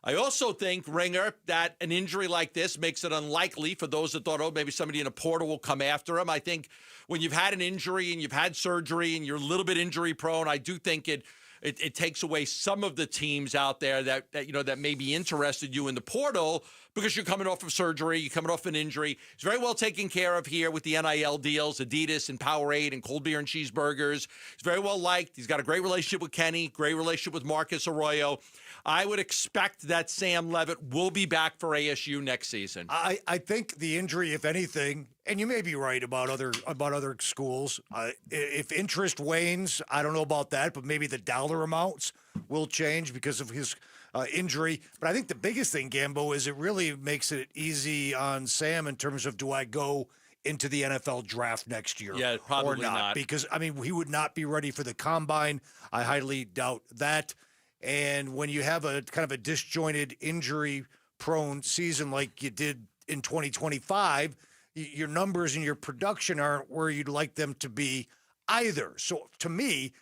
I also think, Ringer, that an injury like this makes it unlikely for those that thought, maybe somebody in a portal will come after him. I think when you've had an injury and you've had surgery and you're a little bit injury prone, I do think it takes away some of the teams out there that may be interested you in the portal because you're coming off of surgery, you're coming off an injury. He's very well taken care of here with the NIL deals, Adidas and Powerade and cold beer and cheeseburgers. He's very well liked. He's got a great relationship with Kenny, great relationship with Marcus Arroyo. I would expect that Sam Levit will be back for ASU next season. I think the injury, if anything, and you may be right about other schools. If interest wanes, I don't know about that, but maybe the dollar amounts will change because of his injury. But I think the biggest thing, Gambo, is it really makes it easy on Sam in terms of do I go into the NFL draft next year? Yeah, probably or not. Because, he would not be ready for the combine. I highly doubt that. And when you have a kind of a disjointed, injury-prone season like you did in 2025, your numbers and your production aren't where you'd like them to be either. So to me,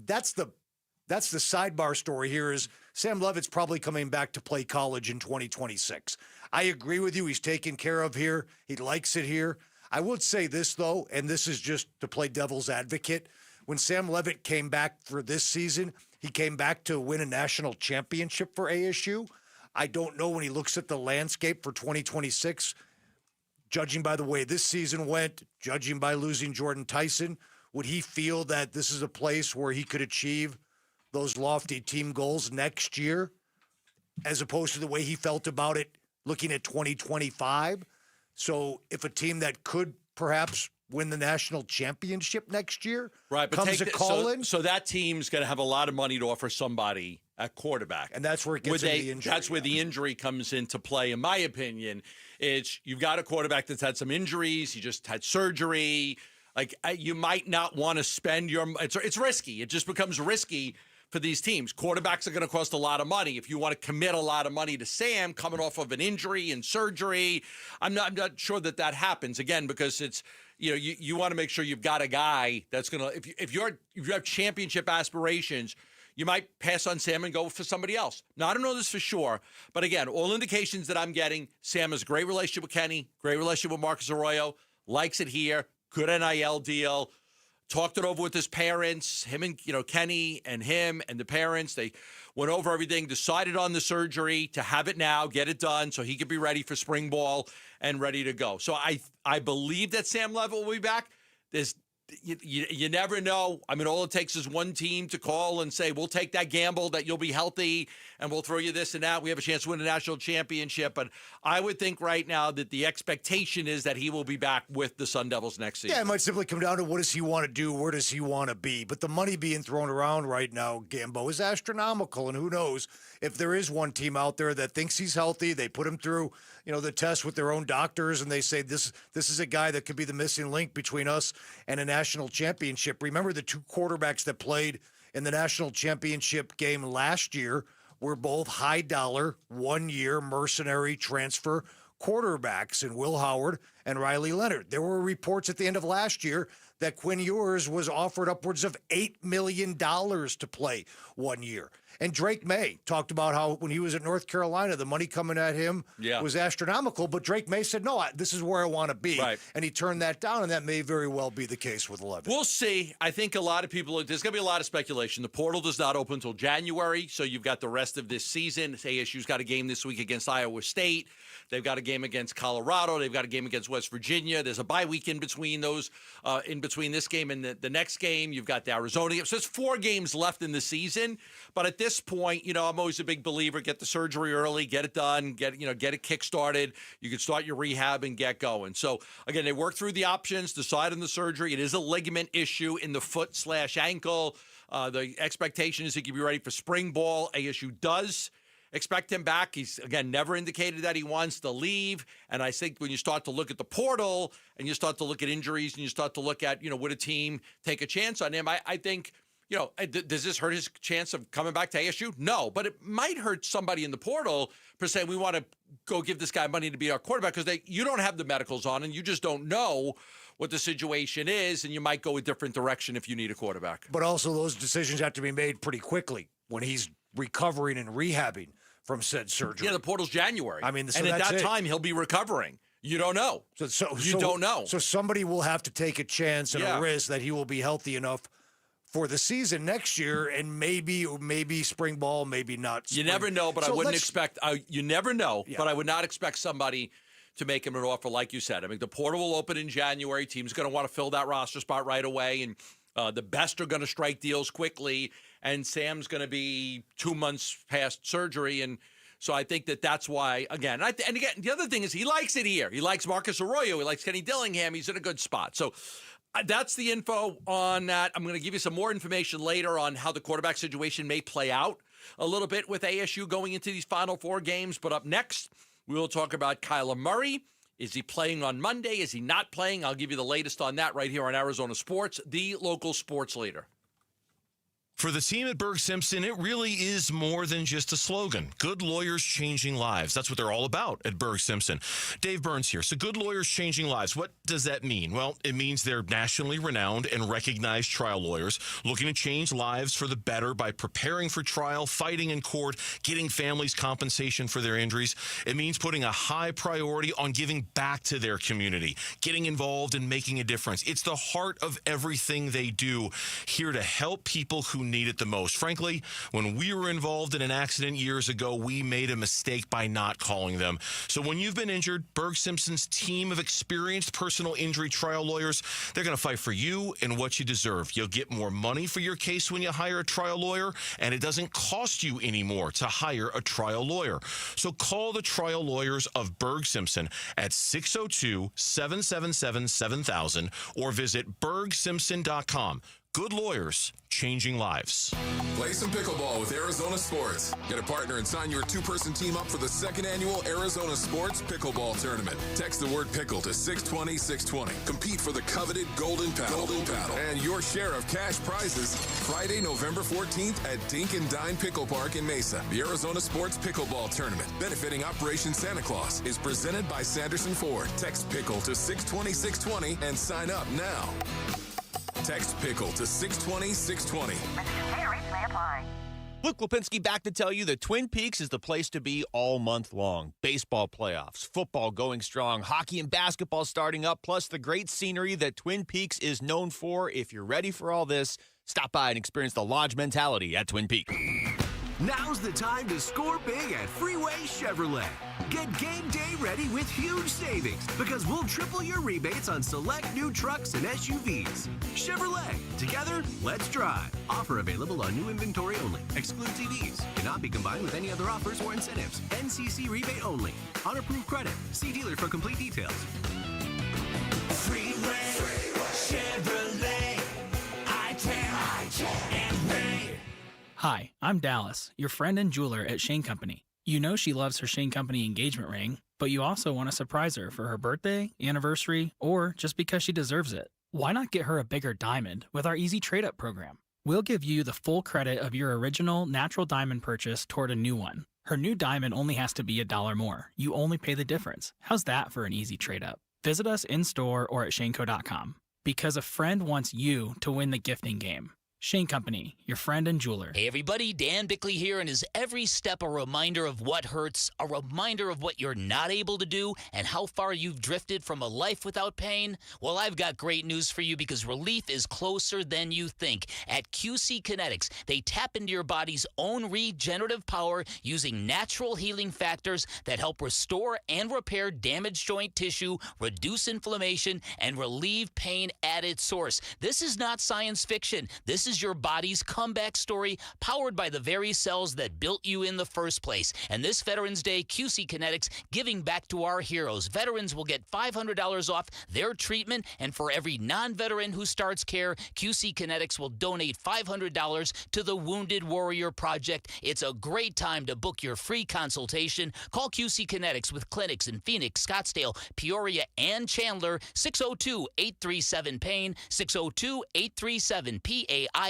that's the sidebar story here is Sam Levitt's probably coming back to play college in 2026. I agree with you. He's taken care of here. He likes it here. I would say this, though, and this is just to play devil's advocate. When Sam Levit came back for this season, he came back to win a national championship for ASU. I don't know when he looks at the landscape for 2026, judging by the way this season went, judging by losing Jordan Tyson, would he feel that this is a place where he could achieve those lofty team goals next year, as opposed to the way he felt about it looking at 2025? So if a team that could perhaps win the national championship next year comes a call in. So that team's going to have a lot of money to offer somebody at quarterback. And that's where it gets into the injury. That's where the injury comes into play, in my opinion. It's you've got a quarterback that's had some injuries. He just had surgery. Like, you might not want to spend your – it's risky. It just becomes risky for these teams. Quarterbacks are going to cost a lot of money. If you want to commit a lot of money to Sam coming off of an injury and surgery, I'm not sure that happens, again, because it's – you want to make sure you've got a guy that's going to – if you have championship aspirations, you might pass on Sam and go for somebody else. Now, I don't know this for sure, but again, all indications that I'm getting, Sam has a great relationship with Kenny, great relationship with Marcus Arroyo, likes it here, good NIL deal, talked it over with his parents, him and, Kenny and him and the parents. They went over everything, decided on the surgery to have it now, get it done so he could be ready for spring ball and ready to go. So I believe that Sam Levitt will be back. You never know. I mean, all it takes is one team to call and say, we'll take that gamble that you'll be healthy and we'll throw you this and that. We have a chance to win a national championship. But I would think right now that the expectation is that he will be back with the Sun Devils next season. Yeah, it might simply come down to what does he want to do? Where does he want to be? But the money being thrown around right now, Gambo, is astronomical. And who knows if there is one team out there that thinks he's healthy, they put him through, the test with their own doctors, and they say this is a guy that could be the missing link between us and a national championship. Remember the two quarterbacks that played in the national championship game last year were both high-dollar, one-year mercenary transfer quarterbacks in Will Howard and Riley Leonard. There were reports at the end of last year that Quinn Ewers was offered upwards of $8 million to play 1 year. And Drake May talked about how when he was at North Carolina, the money coming at him was astronomical. But Drake May said, no, this is where I want to be. Right. And he turned that down, and that may very well be the case with Levitt. We'll see. I think a lot of people, there's going to be a lot of speculation. The portal does not open until January, so you've got the rest of this season. ASU's got a game this week against Iowa State. They've got a game against Colorado. They've got a game against West Virginia. There's a bye week in between those, in between this game and the next game. You've got the Arizona game. So there's 4 games left in the season. But at this point, I'm always a big believer. Get the surgery early, get it done, get it kick-started. You can start your rehab and get going. So, again, they work through the options, decide on the surgery. It is a ligament issue in the foot/ankle. The expectation is he could be ready for spring ball. ASU does expect him back. He's, again, never indicated that he wants to leave. And I think when you start to look at the portal and you start to look at injuries and you start to look at, would a team take a chance on him, I think, does this hurt his chance of coming back to ASU? No, but it might hurt somebody in the portal for saying we want to go give this guy money to be our quarterback because you don't have the medicals on and you just don't know what the situation is, and you might go a different direction if you need a quarterback. But also those decisions have to be made pretty quickly when he's recovering and rehabbing from said surgery. Yeah, the portal's January. I mean, so and at that's that it. time, he'll be recovering. You don't know. You don't know. So somebody will have to take a chance and a risk that he will be healthy enough for the season next year, and maybe spring ball, maybe not. You never know, but I wouldn't expect. You never know, but I would not expect somebody to make him an offer like you said. I mean, the portal will open in January. Teams going to want to fill that roster spot right away, and the best are going to strike deals quickly. And Sam's going to be 2 months past surgery, and so I think that's why. Again, the other thing is he likes it here. He likes Marcus Arroyo. He likes Kenny Dillingham. He's in a good spot. So. That's the info on that. I'm going to give you some more information later on how the quarterback situation may play out a little bit with ASU going into these final 4 games. But up next, we will talk about Kyler Murray. Is he playing on Monday? Is he not playing? I'll give you the latest on that right here on Arizona Sports, the local sports leader. For the team at Berg Simpson, it really is more than just a slogan. Good lawyers changing lives. That's what they're all about at Berg Simpson. Dave Burns here. So good lawyers changing lives. What does that mean? Well, it means they're nationally renowned and recognized trial lawyers looking to change lives for the better by preparing for trial, fighting in court, getting families compensation for their injuries. It means putting a high priority on giving back to their community, getting involved and making a difference. It's the heart of everything they do, here to help people who need it the most. Frankly, when we were involved in an accident years ago, we made a mistake by not calling them. So when you've been injured, Berg Simpson's team of experienced personal injury trial lawyers, they're going to fight for you and what you deserve. You'll get more money for your case when you hire a trial lawyer, and it doesn't cost you anymore to hire a trial lawyer. So call the trial lawyers of Berg Simpson at 602-777-7000 or visit bergsimpson.com. Good lawyers, changing lives. Play some pickleball with Arizona Sports. Get a partner and sign your two-person team up for the second annual Arizona Sports Pickleball Tournament. Text the word pickle to 620-620. Compete for the coveted Golden Paddle. And your share of cash prizes Friday, November 14th at Dink and Dine Pickle Park in Mesa. The Arizona Sports Pickleball Tournament, benefiting Operation Santa Claus, is presented by Sanderson Ford. Text pickle to 620-620 and sign up now. Text pickle to 620-620. Luke Lipinski back to tell you that Twin Peaks is the place to be all month long. Baseball playoffs, football going strong, hockey and basketball starting up, plus the great scenery that Twin Peaks is known for. If you're ready for all this, stop by and experience the Lodge mentality at Twin Peaks. Now's the time to score big at Freeway Chevrolet. Get game day ready with huge savings because we'll triple your rebates on select new trucks and SUVs. Chevrolet, together, let's drive. Offer available on new inventory only. Excludes EVs. Cannot be combined with any other offers or incentives. NCC rebate only. On approved credit. See dealer for complete details. Freeway Chevrolet. I-10 and Ray. Hi, I'm Dallas, your friend and jeweler at Shane Company. You know she loves her Shane Company engagement ring, but you also want to surprise her for her birthday, anniversary, or just because she deserves it. Why not get her a bigger diamond with our Easy Trade-Up program? We'll give you the full credit of your original natural diamond purchase toward a new one. Her new diamond only has to be $1 more. You only pay the difference. How's that for an easy trade-up? Visit us in-store or at shaneco.com. Because a friend wants you to win the gifting game. Shane Company, your friend and jeweler. Hey everybody, Dan Bickley here, and is every step a reminder of what hurts, a reminder of what you're not able to do, and how far you've drifted from a life without pain? Well, I've got great news for you because relief is closer than you think. At QC Kinetics, they tap into your body's own regenerative power using natural healing factors that help restore and repair damaged joint tissue, reduce inflammation, and relieve pain at its source. This is not science fiction. This is your body's comeback story powered by the very cells that built you in the first place. And this Veterans Day, QC Kinetics giving back to our heroes. Veterans will get $500 off their treatment, and for every non-veteran who starts care, QC Kinetics will donate $500 to the Wounded Warrior Project. It's a great time to book your free consultation. Call QC Kinetics with clinics in Phoenix, Scottsdale, Peoria, and Chandler. 602-837-PAIN, 602-837-PAIN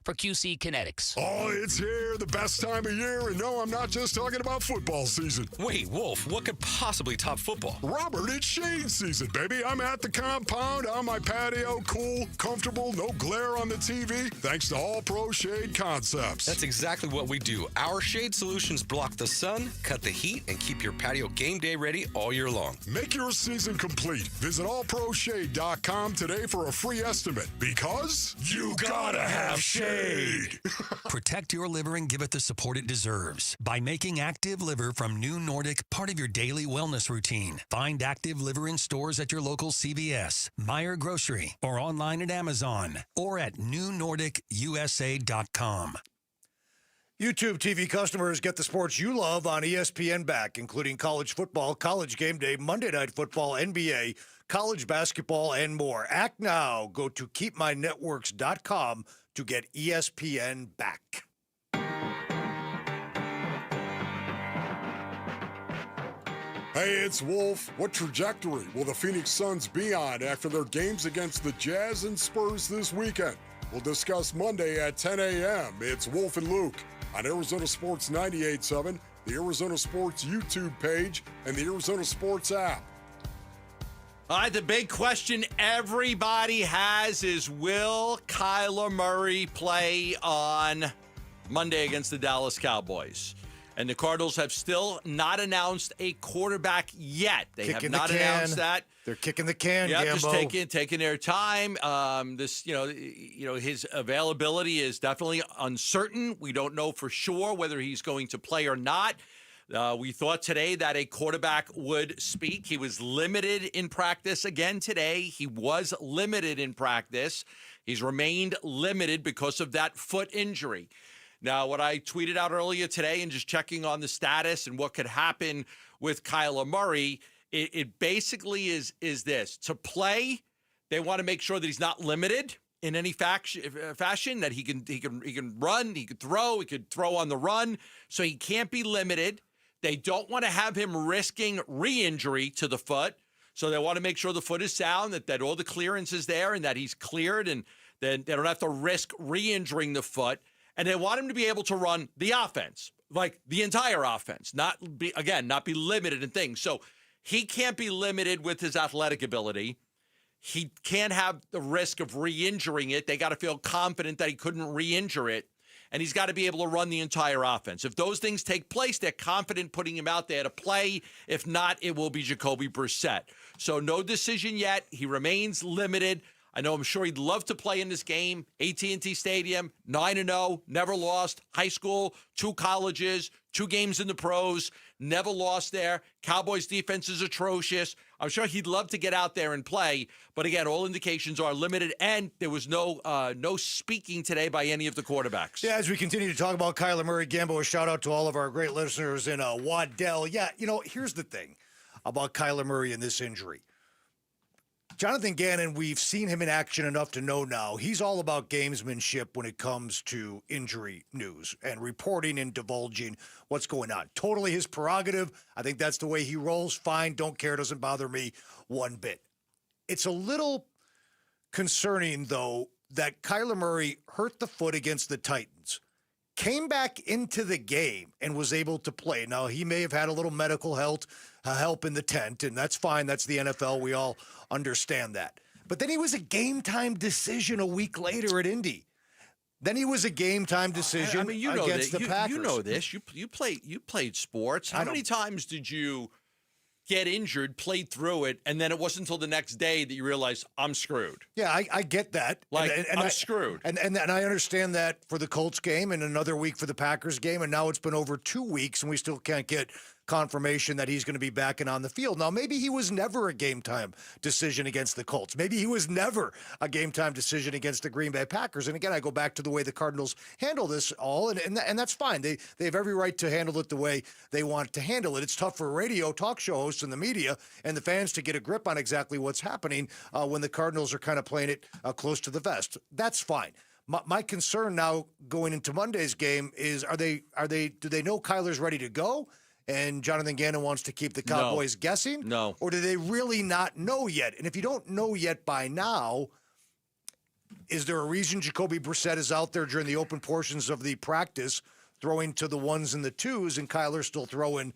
for QC Kinetics. Oh, it's here, the best time of year, and no, I'm not just talking about football season. Wait, Wolf, what could possibly top football? Robert, it's shade season, baby. I'm at the compound, on my patio, cool, comfortable, no glare on the TV, thanks to All Pro Shade Concepts. That's exactly what we do. Our shade solutions block the sun, cut the heat, and keep your patio game day ready all year long. Make your season complete. Visit allproshade.com today for a free estimate, because you gotta have shade. Protect your liver and give it the support it deserves by making Active Liver from New Nordic part of your daily wellness routine. Find Active Liver in stores at your local CVS, Meijer Grocery, or online at Amazon, or at newnordicusa.com. YouTube TV customers get the sports you love on ESPN back, including college football, college game day, Monday Night Football, NBA, college basketball, and more. Act now. Go to keepmynetworks.com to get ESPN back. Hey, it's Wolf. What trajectory will the Phoenix Suns be on after their games against the Jazz and Spurs this weekend? We'll discuss Monday at 10 a.m. It's Wolf and Luke on Arizona Sports 98.7, the Arizona Sports YouTube page, and the Arizona Sports app. All right, the big question everybody has is, will Kyler Murray play on Monday against the Dallas Cowboys? And the Cardinals have still not announced a quarterback yet. They have not announced that. They're kicking the can, yeah, Gambo. just taking their time. His availability is definitely uncertain. We don't know for sure whether he's going to play or not. We thought today that a quarterback would speak. He was limited in practice again today. He was limited in practice. He's remained limited because of that foot injury. Now, what I tweeted out earlier today and just checking on the status and what could happen with Kyler Murray, it basically is this. To play, they want to make sure that he's not limited. in any fashion, that he can run, he could throw on the run, so he can't be limited. They don't want to have him risking re-injury to the foot, so they want to make sure the foot is sound, that all the clearance is there, and that he's cleared, and then they don't have to risk re-injuring the foot. And they want him to be able to run the offense, like the entire offense, not be limited in things. So he can't be limited with his athletic ability. He can't have the risk of re-injuring it. They got to feel confident that he couldn't re-injure it. And he's got to be able to run the entire offense. If those things take place, they're confident putting him out there to play. If not, it will be Jacoby Brissett. So no decision yet. He remains limited. I'm sure he'd love to play in this game. AT&T Stadium, 9-0, never lost. High school, 2 colleges, 2 games in the pros, never lost there. Cowboys defense is atrocious. I'm sure he'd love to get out there and play. But again, all indications are limited, and there was no speaking today by any of the quarterbacks. Yeah, as we continue to talk about Kyler Murray, Gambo, a shout out to all of our great listeners in Waddell. Yeah, here's the thing about Kyler Murray and this injury. Jonathan Gannon, we've seen him in action enough to know now he's all about gamesmanship when it comes to injury news and reporting and divulging what's going on. Totally his prerogative. I think that's the way he rolls. Fine, don't care, doesn't bother me one bit. It's a little concerning, though, that Kyler Murray hurt the foot against the Titans, came back into the game and was able to play. Now, he may have had a little medical help in the tent, and that's fine. That's the NFL. We all understand that. But then he was a game-time decision a week later at Indy. Then he was a game-time decision against the Packers. You know this. You played sports. How many times did you get injured, played through it, and then it wasn't until the next day that you realized, I'm screwed? Yeah, I get that. I'm screwed. And I understand that for the Colts game and another week for the Packers game, and now it's been over 2 weeks, and we still can't get confirmation that he's going to be back and on the field. Now, maybe he was never a game-time decision against the Colts. Maybe he was never a game-time decision against the Green Bay Packers. And again, I go back to the way the Cardinals handle this all, and that's fine. They have every right to handle it the way they want to handle it. It's tough for radio talk show hosts and the media and the fans to get a grip on exactly what's happening when the Cardinals are kind of playing it close to the vest. That's fine. My concern now going into Monday's game is do they know Kyler's ready to go? And Jonathan Gannon wants to keep the Cowboys guessing? No. Or do they really not know yet? And if you don't know yet by now, is there a reason Jacoby Brissett is out there during the open portions of the practice throwing to the ones and the twos and Kyler's still throwing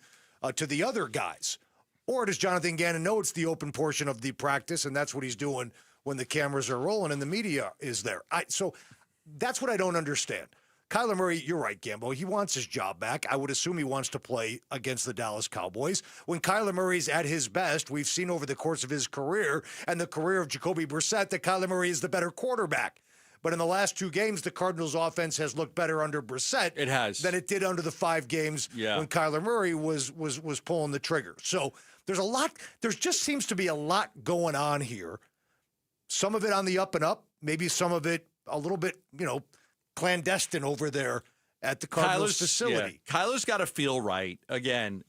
to the other guys? Or does Jonathan Gannon know it's the open portion of the practice and that's what he's doing when the cameras are rolling and the media is there? So that's what I don't understand. Kyler Murray, you're right, Gambo. He wants his job back. I would assume he wants to play against the Dallas Cowboys. When Kyler Murray's at his best, we've seen over the course of his career and the career of Jacoby Brissett that Kyler Murray is the better quarterback. But in the last 2 games, the Cardinals' offense has looked better under Brissett It has. than it did under the 5 games when Kyler Murray was pulling the trigger. So there's a lot. There just seems to be a lot going on here. Some of it on the up and up, maybe some of it a little bit, clandestine over there at the Cardinals facility. Yeah. Kyler's got to feel right. Again,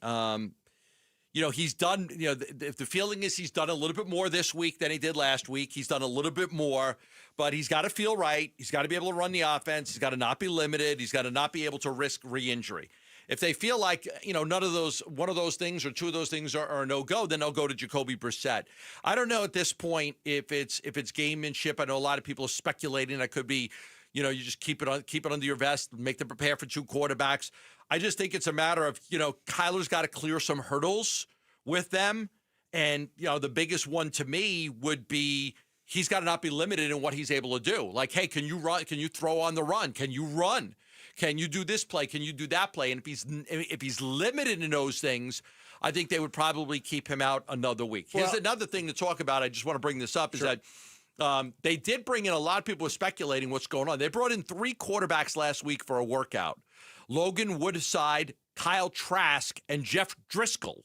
he's done, if the feeling is he's done a little bit more this week than he did last week. He's done a little bit more, but he's got to feel right. He's got to be able to run the offense. He's got to not be limited. He's got to not be able to risk re-injury. If they feel like, one of those things or 2 of those things are a no-go, then they'll go to Jacoby Brissett. I don't know at this point if it's gamemanship. I know a lot of people are speculating that could be, you just keep it under your vest, make them prepare for 2 quarterbacks. I just think it's a matter of, Kyler's got to clear some hurdles with them. And, the biggest one to me would be he's got to not be limited in what he's able to do. Like, hey, can you run? Can you throw on the run? Can you run? Can you do this play? Can you do that play? And if he's limited in those things, I think they would probably keep him out another week. Here's another thing to talk about. I just want to bring this up is that they did bring in, a lot of people were speculating what's going on. They brought in 3 quarterbacks last week for a workout. Logan Woodside, Kyle Trask, and Jeff Driscoll,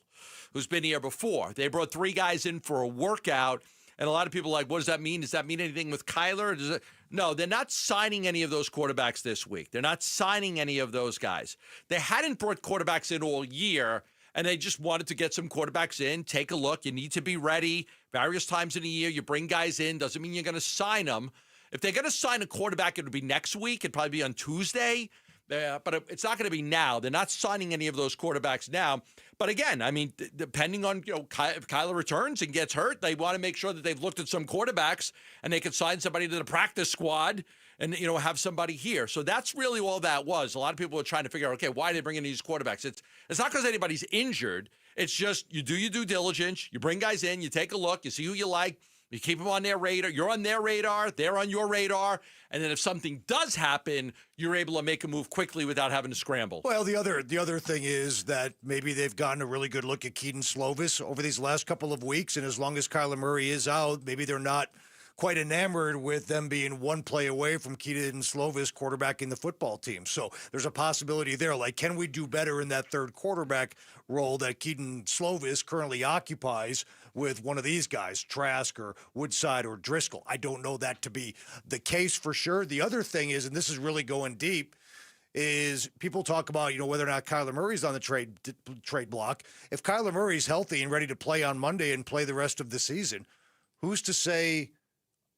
who's been here before. They brought 3 guys in for a workout, and a lot of people are like, what does that mean? Does that mean anything with Kyler? No, they're not signing any of those quarterbacks this week. They're not signing any of those guys. They hadn't brought quarterbacks in all year, and they just wanted to get some quarterbacks in, take a look. You need to be ready. Various times in the year, you bring guys in. Doesn't mean you're going to sign them. If they're going to sign a quarterback, it would be next week. It'd probably be on Tuesday. But it's not going to be now. They're not signing any of those quarterbacks now. But again, I mean, depending on, if Kyler returns and gets hurt, they want to make sure that they've looked at some quarterbacks and they can sign somebody to the practice squad and, have somebody here. So that's really all that was. A lot of people were trying to figure out, okay, why are they bringing these quarterbacks? It's not because anybody's injured. It's just you do your due diligence. You bring guys in, you take a look, you see who you like. You keep them on their radar. You're on their radar. They're on your radar. And then if something does happen, you're able to make a move quickly without having to scramble. Well, the other thing is that maybe they've gotten a really good look at Kedon Slovis over these last couple of weeks. And as long as Kyler Murray is out, maybe they're not quite enamored with them being one play away from Kedon Slovis quarterbacking the football team. So there's a possibility there. Like, can we do better in that third quarterback role that Kedon Slovis currently occupies with one of these guys, Trask or Woodside or Driscoll? I don't know that to be the case for sure. The other thing is, and this is really going deep, is people talk about, whether or not Kyler Murray's on the trade block. If Kyler Murray's healthy and ready to play on Monday and play the rest of the season, who's to say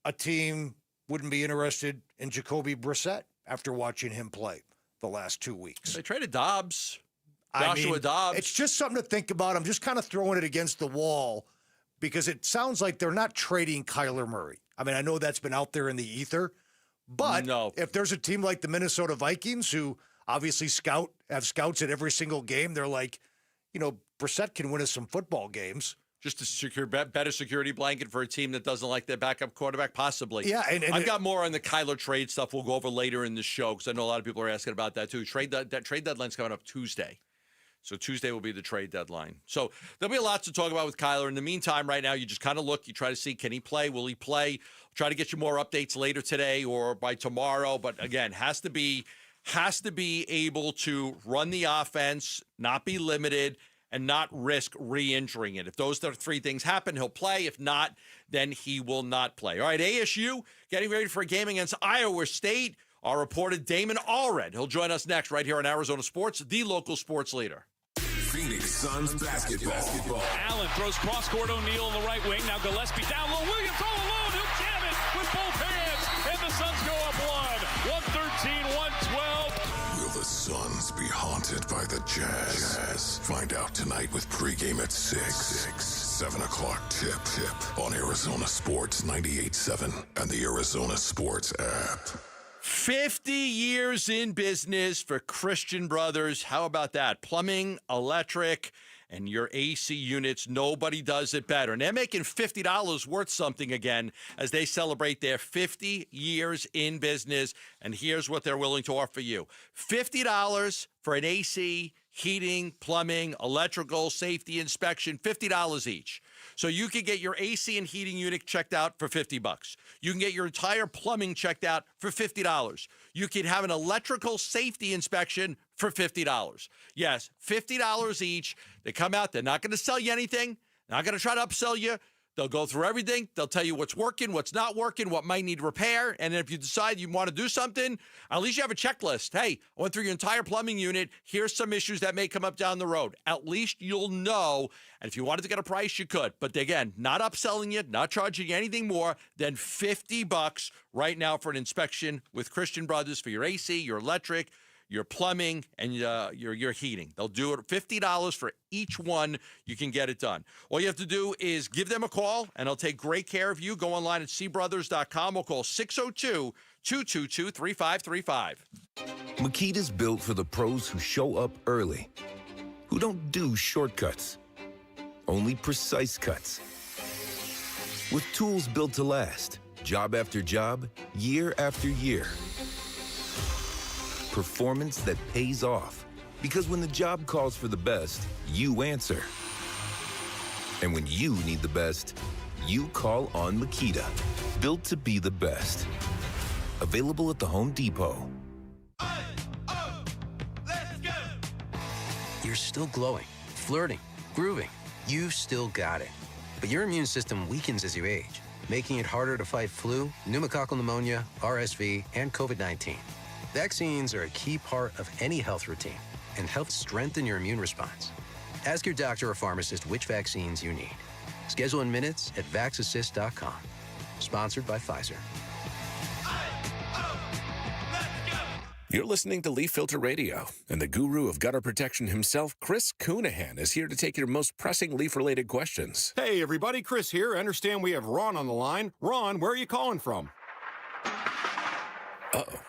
a team wouldn't be interested in Jacoby Brissett after watching him play the last 2 weeks? They traded Dobbs. Joshua Dobbs. It's just something to think about. I'm just kind of throwing it against the wall because it sounds like they're not trading Kyler Murray. I mean, I know that's been out there in the ether, but if there's a team like the Minnesota Vikings who obviously have scouts at every single game, they're like, Brissett can win us some football games. Just to secure better security blanket for a team that doesn't like their backup quarterback, possibly. Yeah, and I've got more on the Kyler trade stuff we'll go over later in the show because I know a lot of people are asking about that too. That trade deadline's coming up Tuesday. So Tuesday will be the trade deadline. So there'll be a lot to talk about with Kyler. In the meantime, right now, you just kind of look. You try to see, can he play? Will he play? Try to get you more updates later today or by tomorrow. But again, has to be able to run the offense, not be limited, and not risk re-injuring it. If those three things happen, he'll play. If not, then he will not play. All right, ASU getting ready for a game against Iowa State. Our reporter, Damon Allred. He'll join us next right here on Arizona Sports, the local sports leader. Phoenix Suns basketball. Allen throws cross-court O'Neal in the right wing. Now Gillespie down low. Williams all alone. He'll jam it with both hands. And the Suns go up one. 113-112. Will the Suns be haunted by the Jazz? Find out tonight with pregame at 6. 7 o'clock tip on Arizona Sports 98.7 and the Arizona Sports app. 50 years in business for Christian Brothers. How about that? Plumbing, electric, and your AC units. Nobody does it better. And they're making $50 worth something again as they celebrate their 50 years in business. And here's what they're willing to offer you. $50 for an AC, heating, plumbing, electrical, safety inspection, $50 each. So you can get your AC and heating unit checked out for $50. You can get your entire plumbing checked out for $50. You can have an electrical safety inspection for $50. Yes, $50 each. They come out. They're not going to sell you anything. They're not going to try to upsell you. They'll go through everything. They'll tell you what's working, what's not working, what might need repair. And if you decide you want to do something, at least you have a checklist. Hey, I went through your entire plumbing unit. Here's some issues that may come up down the road. At least you'll know. And if you wanted to get a price, you could. But again, not upselling you, not charging you anything more than $50 right now for an inspection with Christian Brothers for your AC, your electric, your plumbing, and your heating. They'll do it $50 for each one. You can get it done. All you have to do is give them a call, and they'll take great care of you. Go online at cbrothers.com or call 602-222-3535. Makita's built for the pros who show up early, who don't do shortcuts, only precise cuts. With tools built to last, job after job, year after year. Performance that pays off. Because when the job calls for the best, you answer. And when you need the best, you call on Makita. Built to be the best. Available at the Home Depot. You're still glowing, flirting, grooving. You've still got it. But your immune system weakens as you age, making it harder to fight flu, pneumococcal pneumonia, RSV, and COVID-19. Vaccines are a key part of any health routine and help strengthen your immune response. Ask your doctor or pharmacist which vaccines you need. Schedule in minutes at VaxAssist.com. Sponsored by Pfizer. You're listening to Leaf Filter Radio, and the guru of gutter protection himself, Chris Coonahan, is here to take your most pressing leaf-related questions. Hey, everybody, Chris here. I understand we have Ron on the line. Ron, where are you calling from? Uh-oh.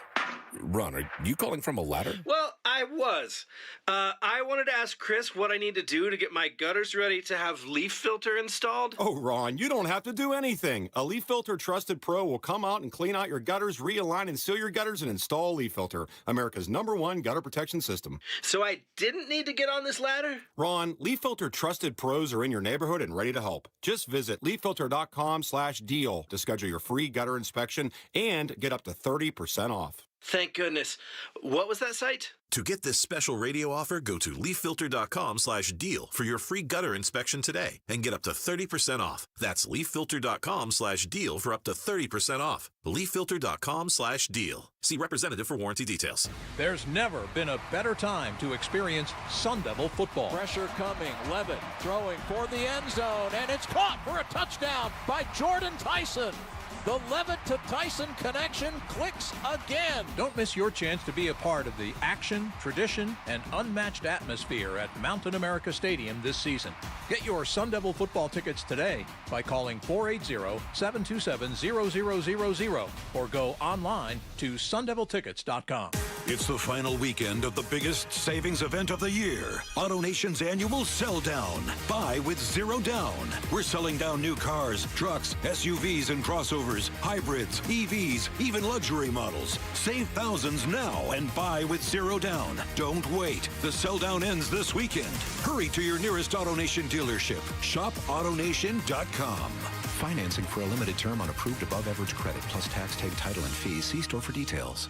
Ron, are you calling from a ladder? Well, I was. I wanted to ask Chris what I need to do to get my gutters ready to have leaf filter installed. Oh, Ron, you don't have to do anything. A Leaf Filter Trusted Pro will come out and clean out your gutters, realign and seal your gutters, and install Leaf Filter, America's #1 gutter protection system. So I didn't need to get on this ladder? Ron, Leaf Filter Trusted Pros are in your neighborhood and ready to help. Just visit leaffilter.com/deal to schedule your free gutter inspection and get up to 30% off. Thank goodness. What was that site? To get this special radio offer, go to leaffilter.com/deal for your free gutter inspection today and get up to 30% off. That's leaffilter.com/deal for up to 30% off. leaffilter.com/deal. See representative for warranty details. There's never been a better time to experience Sun Devil football. Pressure coming. Levit throwing for the end zone, and it's caught for a touchdown by Jordan Tyson. The Levit to Tyson connection clicks again. Don't miss your chance to be a part of the action, tradition, and unmatched atmosphere at Mountain America Stadium this season. Get your Sun Devil football tickets today by calling 480-727-0000 or go online to sundeviltickets.com. It's the final weekend of the biggest savings event of the year. AutoNation's annual Sell Down. Buy with zero down. We're selling down new cars, trucks, SUVs, and crossovers, hybrids, EVs, even luxury models. Save thousands now and buy with zero down. Don't wait. The Sell Down ends this weekend. Hurry to your nearest AutoNation dealership. Shop AutoNation.com. Financing for a limited term on approved above average credit plus tax, tag, title, and fees. See store for details.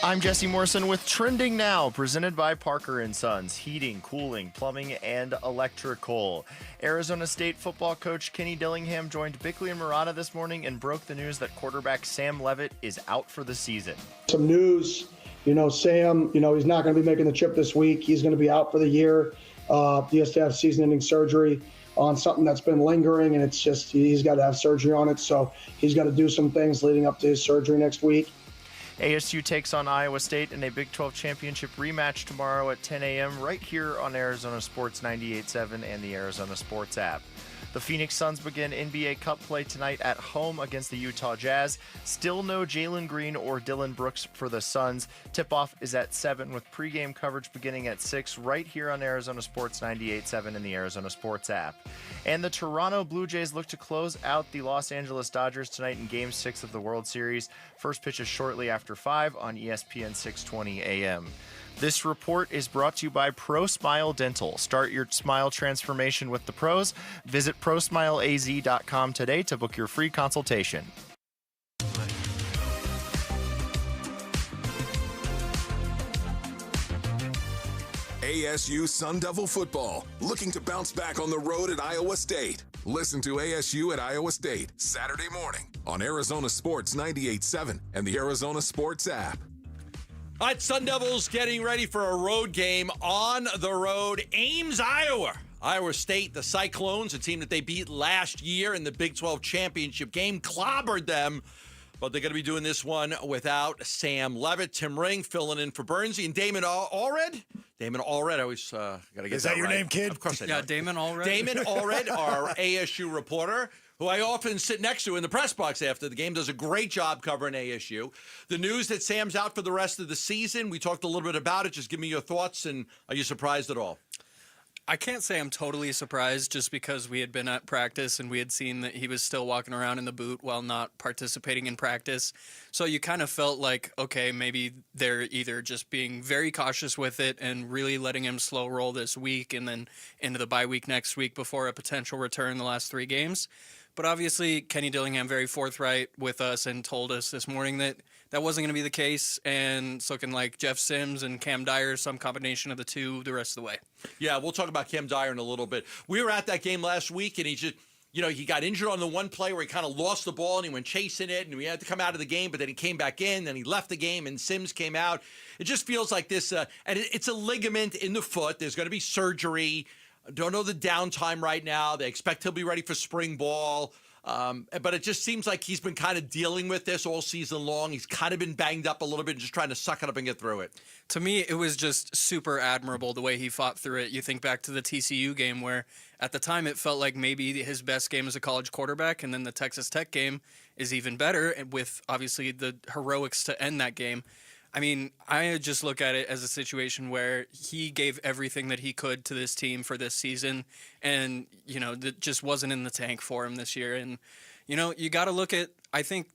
I'm Jesse Morrison with Trending Now, presented by Parker & Sons, heating, cooling, plumbing, and electrical. Arizona State football coach Kenny Dillingham joined Bickley and Murata this morning and broke the news that quarterback Sam Levit is out for the season. Some news, Sam, he's not going to be making the trip this week. He's going to be out for the year. He has to have season-ending surgery on something that's been lingering, and it's just he's got to have surgery on it, so he's got to do some things leading up to his surgery next week. ASU takes on Iowa State in a Big 12 championship rematch tomorrow at 10 a.m. right here on Arizona Sports 98.7 and the Arizona Sports app. The Phoenix Suns begin NBA Cup play tonight at home against the Utah Jazz. Still no Jalen Green or Dylan Brooks for the Suns. Tip-off is at 7 with pregame coverage beginning at 6 right here on Arizona Sports 98.7 and the Arizona Sports app. And the Toronto Blue Jays look to close out the Los Angeles Dodgers tonight in Game 6 of the World Series. First pitch is shortly after 5 on ESPN 620 AM. This report is brought to you by ProSmile Dental. Start your smile transformation with the pros. Visit ProSmileAZ.com today to book your free consultation. ASU Sun Devil football, looking to bounce back on the road at Iowa State. Listen to ASU at Iowa State, Saturday morning on Arizona Sports 98.7 and the Arizona Sports app. All right, Sun Devils getting ready for a road game on the road. Ames, Iowa. Iowa State, the Cyclones, a team that they beat last year in the Big 12 championship game, clobbered them. But they're going to be doing this one without Sam Levit. Tim Ring filling in for Bernsey and Damon Allred. Damon Allred, I always got to get Is that your right. name, kid? Of course I know. Yeah, Damon Allred. Damon Allred, our ASU reporter, who I often sit next to in the press box after the game, does a great job covering ASU. The news that Sam's out for the rest of the season, we talked a little bit about it. Just give me your thoughts, and are you surprised at all? I can't say I'm totally surprised just because we had been at practice and we had seen that he was still walking around in the boot while not participating in practice. So you kind of felt like, okay, maybe they're either just being very cautious with it and really letting him slow roll this week and then into the bye week next week before a potential return the last 3 games. But obviously, Kenny Dillingham very forthright with us and told us this morning that that wasn't going to be the case, and it's looking like Jeff Sims and Cam Dyer, some combination of the two, the rest of the way. Yeah, we'll talk about Cam Dyer in a little bit. We were at that game last week, and he just, he got injured on the one play where he kind of lost the ball, and he went chasing it, and we had to come out of the game, but then he came back in, then he left the game, and Sims came out. It just feels like this, and it's a ligament in the foot. There's going to be surgery. Don't know the downtime right now. They expect he'll be ready for spring ball. But it just seems like he's been kind of dealing with this all season long. He's kind of been banged up a little bit and just trying to suck it up and get through it. To me, it was just super admirable the way he fought through it. You think back to the TCU game where at the time it felt like maybe his best game as a college quarterback, and then the Texas Tech game is even better with obviously the heroics to end that game. I mean, I just look at it as a situation where he gave everything that he could to this team for this season, and, that just wasn't in the tank for him this year. And, you got to look at, I think,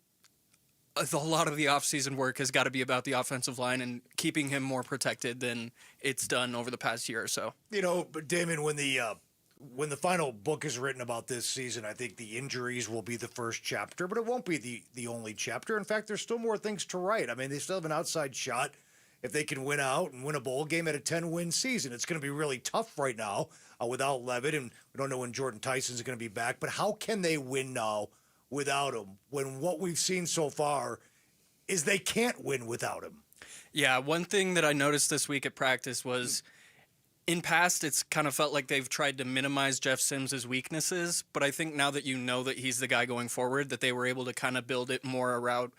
a lot of the offseason work has got to be about the offensive line and keeping him more protected than it's done over the past year or so. But Damon, when the final book is written about this season, I think the injuries will be the first chapter, but it won't be the only chapter. In fact, there's still more things to write. I mean, they still have an outside shot if they can win out and win a bowl game at a 10-win season. It's going to be really tough right now without Levit, and we don't know when Jordan Tyson's going to be back. But how can they win now without him when what we've seen so far is they can't win without him? Yeah, one thing that I noticed this week at practice was in past, it's kind of felt like they've tried to minimize Jeff Sims' weaknesses, but I think now that you know that he's the guy going forward, that they were able to kind of build it more around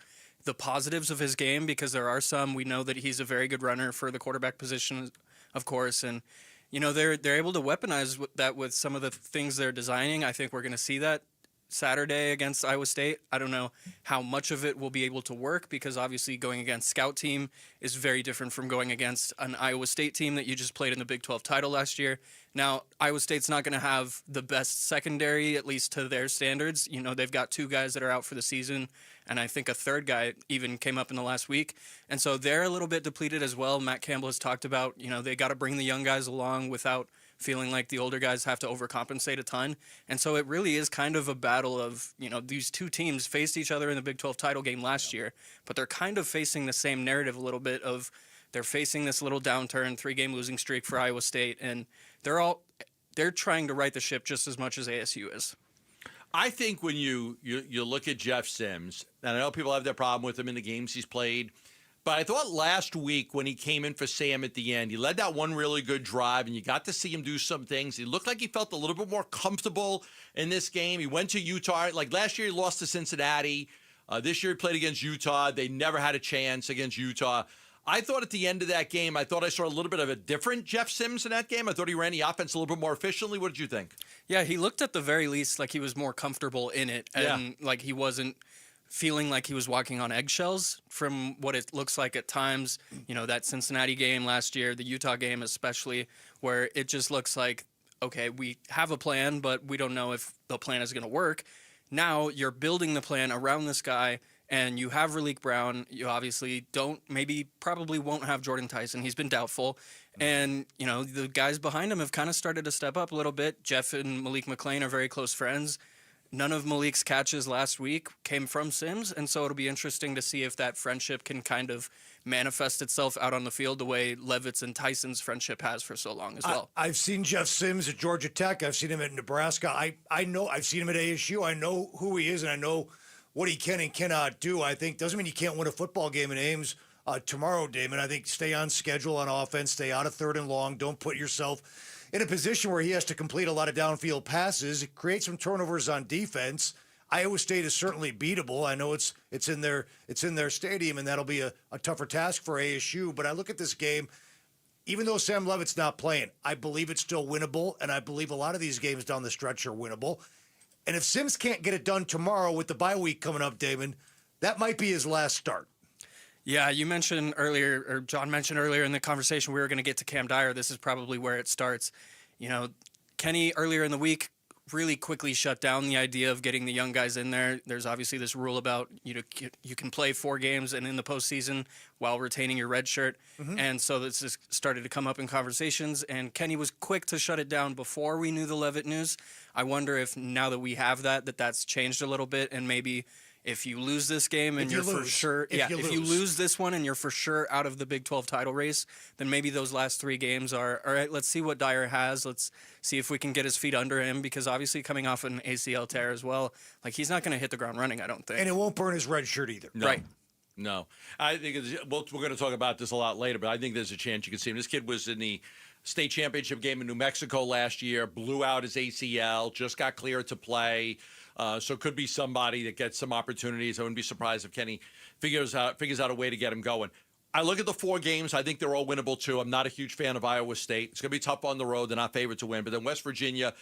the positives of his game, because there are some. We know that he's a very good runner for the quarterback position, of course, and they're able to weaponize that with some of the things they're designing. I think we're going to see that Saturday against Iowa State. I don't know how much of it will be able to work, because obviously going against Scout team is very different from going against an Iowa State team that you just played in the Big 12 title last year. Now, Iowa State's not going to have the best secondary, at least to their standards. They've got 2 guys that are out for the season, and I think a third guy even came up in the last week. And so they're a little bit depleted as well. Matt Campbell has talked about, they got to bring the young guys along without feeling like the older guys have to overcompensate a ton. And so it really is kind of a battle of, these 2 teams faced each other in the Big 12 title game last year, but they're kind of facing the same narrative a little bit of they're facing this little downturn, 3-game losing streak for Iowa State, and they're trying to right the ship just as much as ASU is. I think when you look at Jeff Sims, and I know people have their problem with him in the games he's played, but I thought last week when he came in for Sam at the end, he led that one really good drive, and you got to see him do some things. He looked like he felt a little bit more comfortable in this game. He went to Utah. Like last year, he lost to Cincinnati. This year, he played against Utah. They never had a chance against Utah. I thought at the end of that game, I saw a little bit of a different Jeff Sims in that game. I thought he ran the offense a little bit more efficiently. What did you think? Yeah, he looked at the very least like he was more comfortable in it, and like he wasn't feeling like he was walking on eggshells from what it looks like at times. That Cincinnati game last year, the Utah game especially, where it just looks like, okay, we have a plan, but we don't know if the plan is going to work. Now you're building the plan around this guy, and you have Raleek Brown. You obviously probably won't have Jordan Tyson. He's been doubtful. And, the guys behind him have kind of started to step up a little bit. Jeff and Malik McClain are very close friends. None of Malik's catches last week came from Sims, and so it'll be interesting to see if that friendship can kind of manifest itself out on the field the way Levit's and Tyson's friendship has for so long as well. I've seen Jeff Sims at Georgia Tech. I've seen him at Nebraska. I know I've seen him at ASU. I know who he is, and I know what he can and cannot do. I think doesn't mean you can't win a football game in Ames tomorrow, Damon. I think stay on schedule on offense, stay out of 3rd and long. Don't put yourself in a position where he has to complete a lot of downfield passes. Create some turnovers on defense. Iowa State is certainly beatable. I know it's in their stadium, and that'll be a tougher task for ASU. But I look at this game, even though Sam Levitt's not playing, I believe it's still winnable, and I believe a lot of these games down the stretch are winnable. And if Sims can't get it done tomorrow with the bye week coming up, Damon, that might be his last start. Yeah, you mentioned earlier, or John mentioned earlier in the conversation, we were going to get to Cam Dyer. This is probably where it starts. Kenny earlier in the week really quickly shut down the idea of getting the young guys in there. There's obviously this rule about you can play 4 games and in the postseason while retaining your red shirt. Mm-hmm. And so this has started to come up in conversations, and Kenny was quick to shut it down before we knew the Levit news. I wonder if now that we have that's changed a little bit, and maybe if you lose this game and you're for sure, if you lose this one and you're for sure out of the Big 12 title race, then maybe those last 3 games are, all right, let's see what Dyer has. Let's see if we can get his feet under him, because obviously coming off an ACL tear as well, like he's not going to hit the ground running, I don't think. And it won't burn his red shirt either. No. Right. No. I think we're going to talk about this a lot later, but I think there's a chance you can see him. This kid was in the state championship game in New Mexico last year, blew out his ACL, just got cleared to play. So it could be somebody that gets some opportunities. I wouldn't be surprised if Kenny figures out a way to get him going. I look at the 4 games. I think they're all winnable, too. I'm not a huge fan of Iowa State. It's going to be tough on the road. They're not favored to win. But then West Virginia,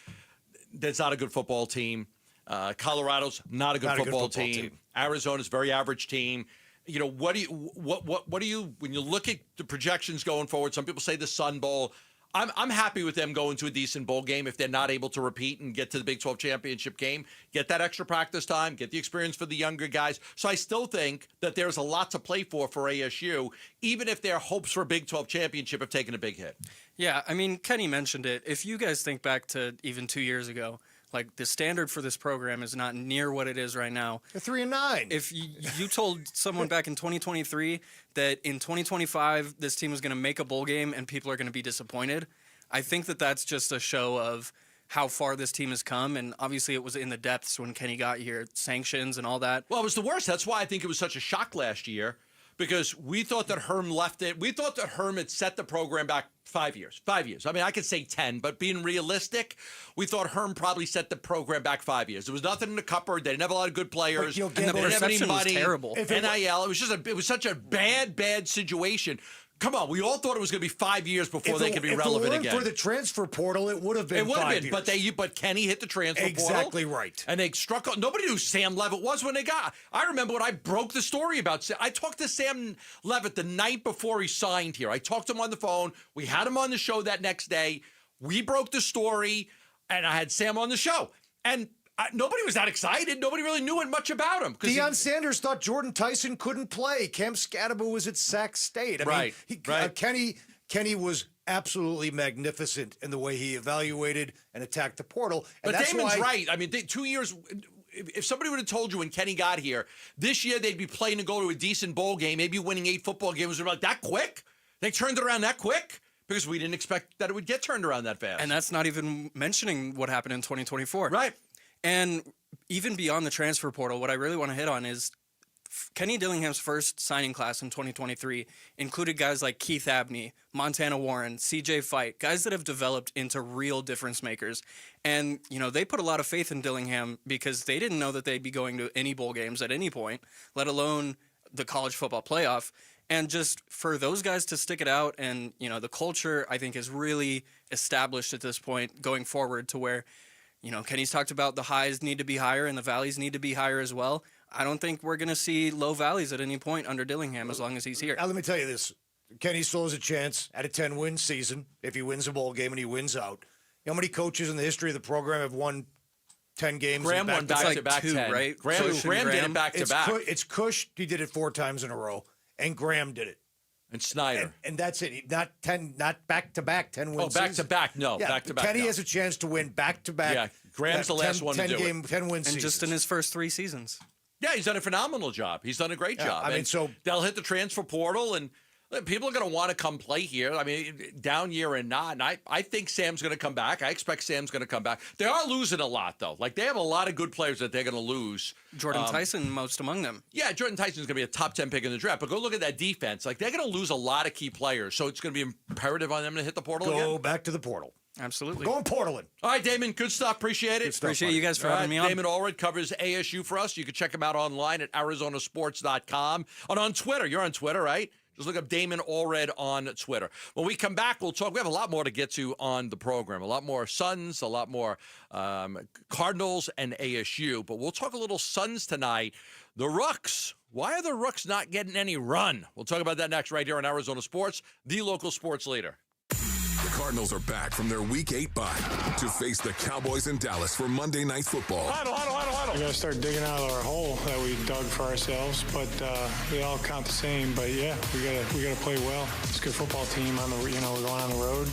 that's not a good football team. Colorado's not a good football team. Arizona's a very average team. You know, what do you when you look at the projections going forward, some people say the Sun Bowl. I'm happy with them going to a decent bowl game if they're not able to repeat and get to the Big 12 championship game, get that extra practice time, get the experience for the younger guys. So I still think that there's a lot to play for ASU, even if their hopes for a Big 12 championship have taken a big hit. Yeah, I mean, Kenny mentioned it. If you guys think back to even 2 years ago, like the standard for this program is not near what it is right now. They're 3-9. If you told someone back in 2023 that in 2025 this team was going to make a bowl game and people are going to be disappointed, I think that that's just a show of how far this team has come. And obviously it was in the depths when Kenny got here, sanctions and all that. Well, it was the worst. That's why I think it was such a shock last year, because we thought that Herm left it. We thought that Herm had set the program back 5 years. 5 years. I mean, I could say 10, but being realistic, we thought Herm probably set the program back 5 years. There was nothing in the cupboard. They didn't have a lot of good players. And the perception was terrible. NIL. It was such a bad situation. Come on, we all thought it was going to be 5 years before they could be relevant again. If it weren't for the transfer portal, it would have been 5 years. But Kenny hit the transfer portal. Exactly right. And they struck out. Nobody knew Sam Levitt was when they got. I remember when I broke the story about. I talked to Sam Levitt the night before he signed here. I talked to him on the phone. We had him on the show that next day. We broke the story, and I had Sam on the show. And nobody was that excited. Nobody really knew much about him. Deion Sanders thought Jordan Tyson couldn't play. Cam Scatterbo was at Sac State. I mean, Kenny was absolutely magnificent in the way he evaluated and attacked the portal. And but Damon's right. I mean, 2 years. If somebody would have told you when Kenny got here, this year they'd be playing to go to a decent bowl game, maybe winning 8 football games, like that quick? They turned it around that quick? Because we didn't expect that it would get turned around that fast. And that's not even mentioning what happened in 2024. Right. And even beyond the transfer portal, what I really want to hit on is Kenny Dillingham's first signing class in 2023 included guys like Keith Abney, Montana Warren, CJ Fight, guys that have developed into real difference makers. And, you know, they put a lot of faith in Dillingham because they didn't know that they'd be going to any bowl games at any point, let alone the college football playoff. And just for those guys to stick it out, and, you know, the culture, I think, is really established at this point going forward to where, you know, Kenny's talked about the highs need to be higher and the valleys need to be higher as well. I don't think we're going to see low valleys at any point under Dillingham as long as he's here. Now, let me tell you this. Kenny still has a chance at a 10-win season if he wins a bowl game and he wins out. You know how many coaches in the history of the program have won 10 games? Graham won back-to-back 10. Right? Graham did it back-to-back. It's Cush. He did it 4 times in a row. And Graham did it. And Snyder. And that's it. Not back-to-back 10-win seasons. Back-to-back. No, yeah, back-to-back. Kenny has a chance to win back-to-back. Yeah, Graham's the last one to do it. 10-win seasons. And just in his first 3 seasons. Yeah, he's done a phenomenal job. He's done a great job. I mean, so they'll hit the transfer portal, and people are going to want to come play here. I mean, down year and not. And I think Sam's going to come back. I expect Sam's going to come back. They are losing a lot, though. Like, they have a lot of good players that they're going to lose. Jordan Tyson, most among them. Yeah, Jordan Tyson's going to be a top 10 pick in the draft. But go look at that defense. Like, they're going to lose a lot of key players. So it's going to be imperative on them to hit the portal again. Go back to the portal. Absolutely. Going portaling. All right, Damon, good stuff. Appreciate it. Appreciate you guys for having me on. Damon Allred covers ASU for us. You can check him out online at arizonasports.com. And on Twitter. You're on Twitter, right? Just look up Damon Allred on Twitter. When we come back, we'll talk. We have a lot more to get to on the program. A lot more Suns, a lot more Cardinals and ASU. But we'll talk a little Suns tonight. The Rooks. Why are the Rooks not getting any run? We'll talk about that next right here on Arizona Sports, the local sports leader. The Cardinals are back from their Week 8 bye to face the Cowboys in Dallas for Monday Night Football. Huddle. We got to start digging out of our hole that we dug for ourselves, but they all count the same. But yeah, we got to play well. It's a good football team. We're going on the road.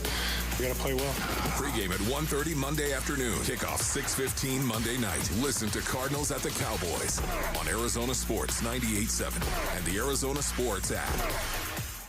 We got to play well. Pregame at 1:30 Monday afternoon. Kickoff 6:15 Monday night. Listen to Cardinals at the Cowboys on Arizona Sports 98.7 and the Arizona Sports app.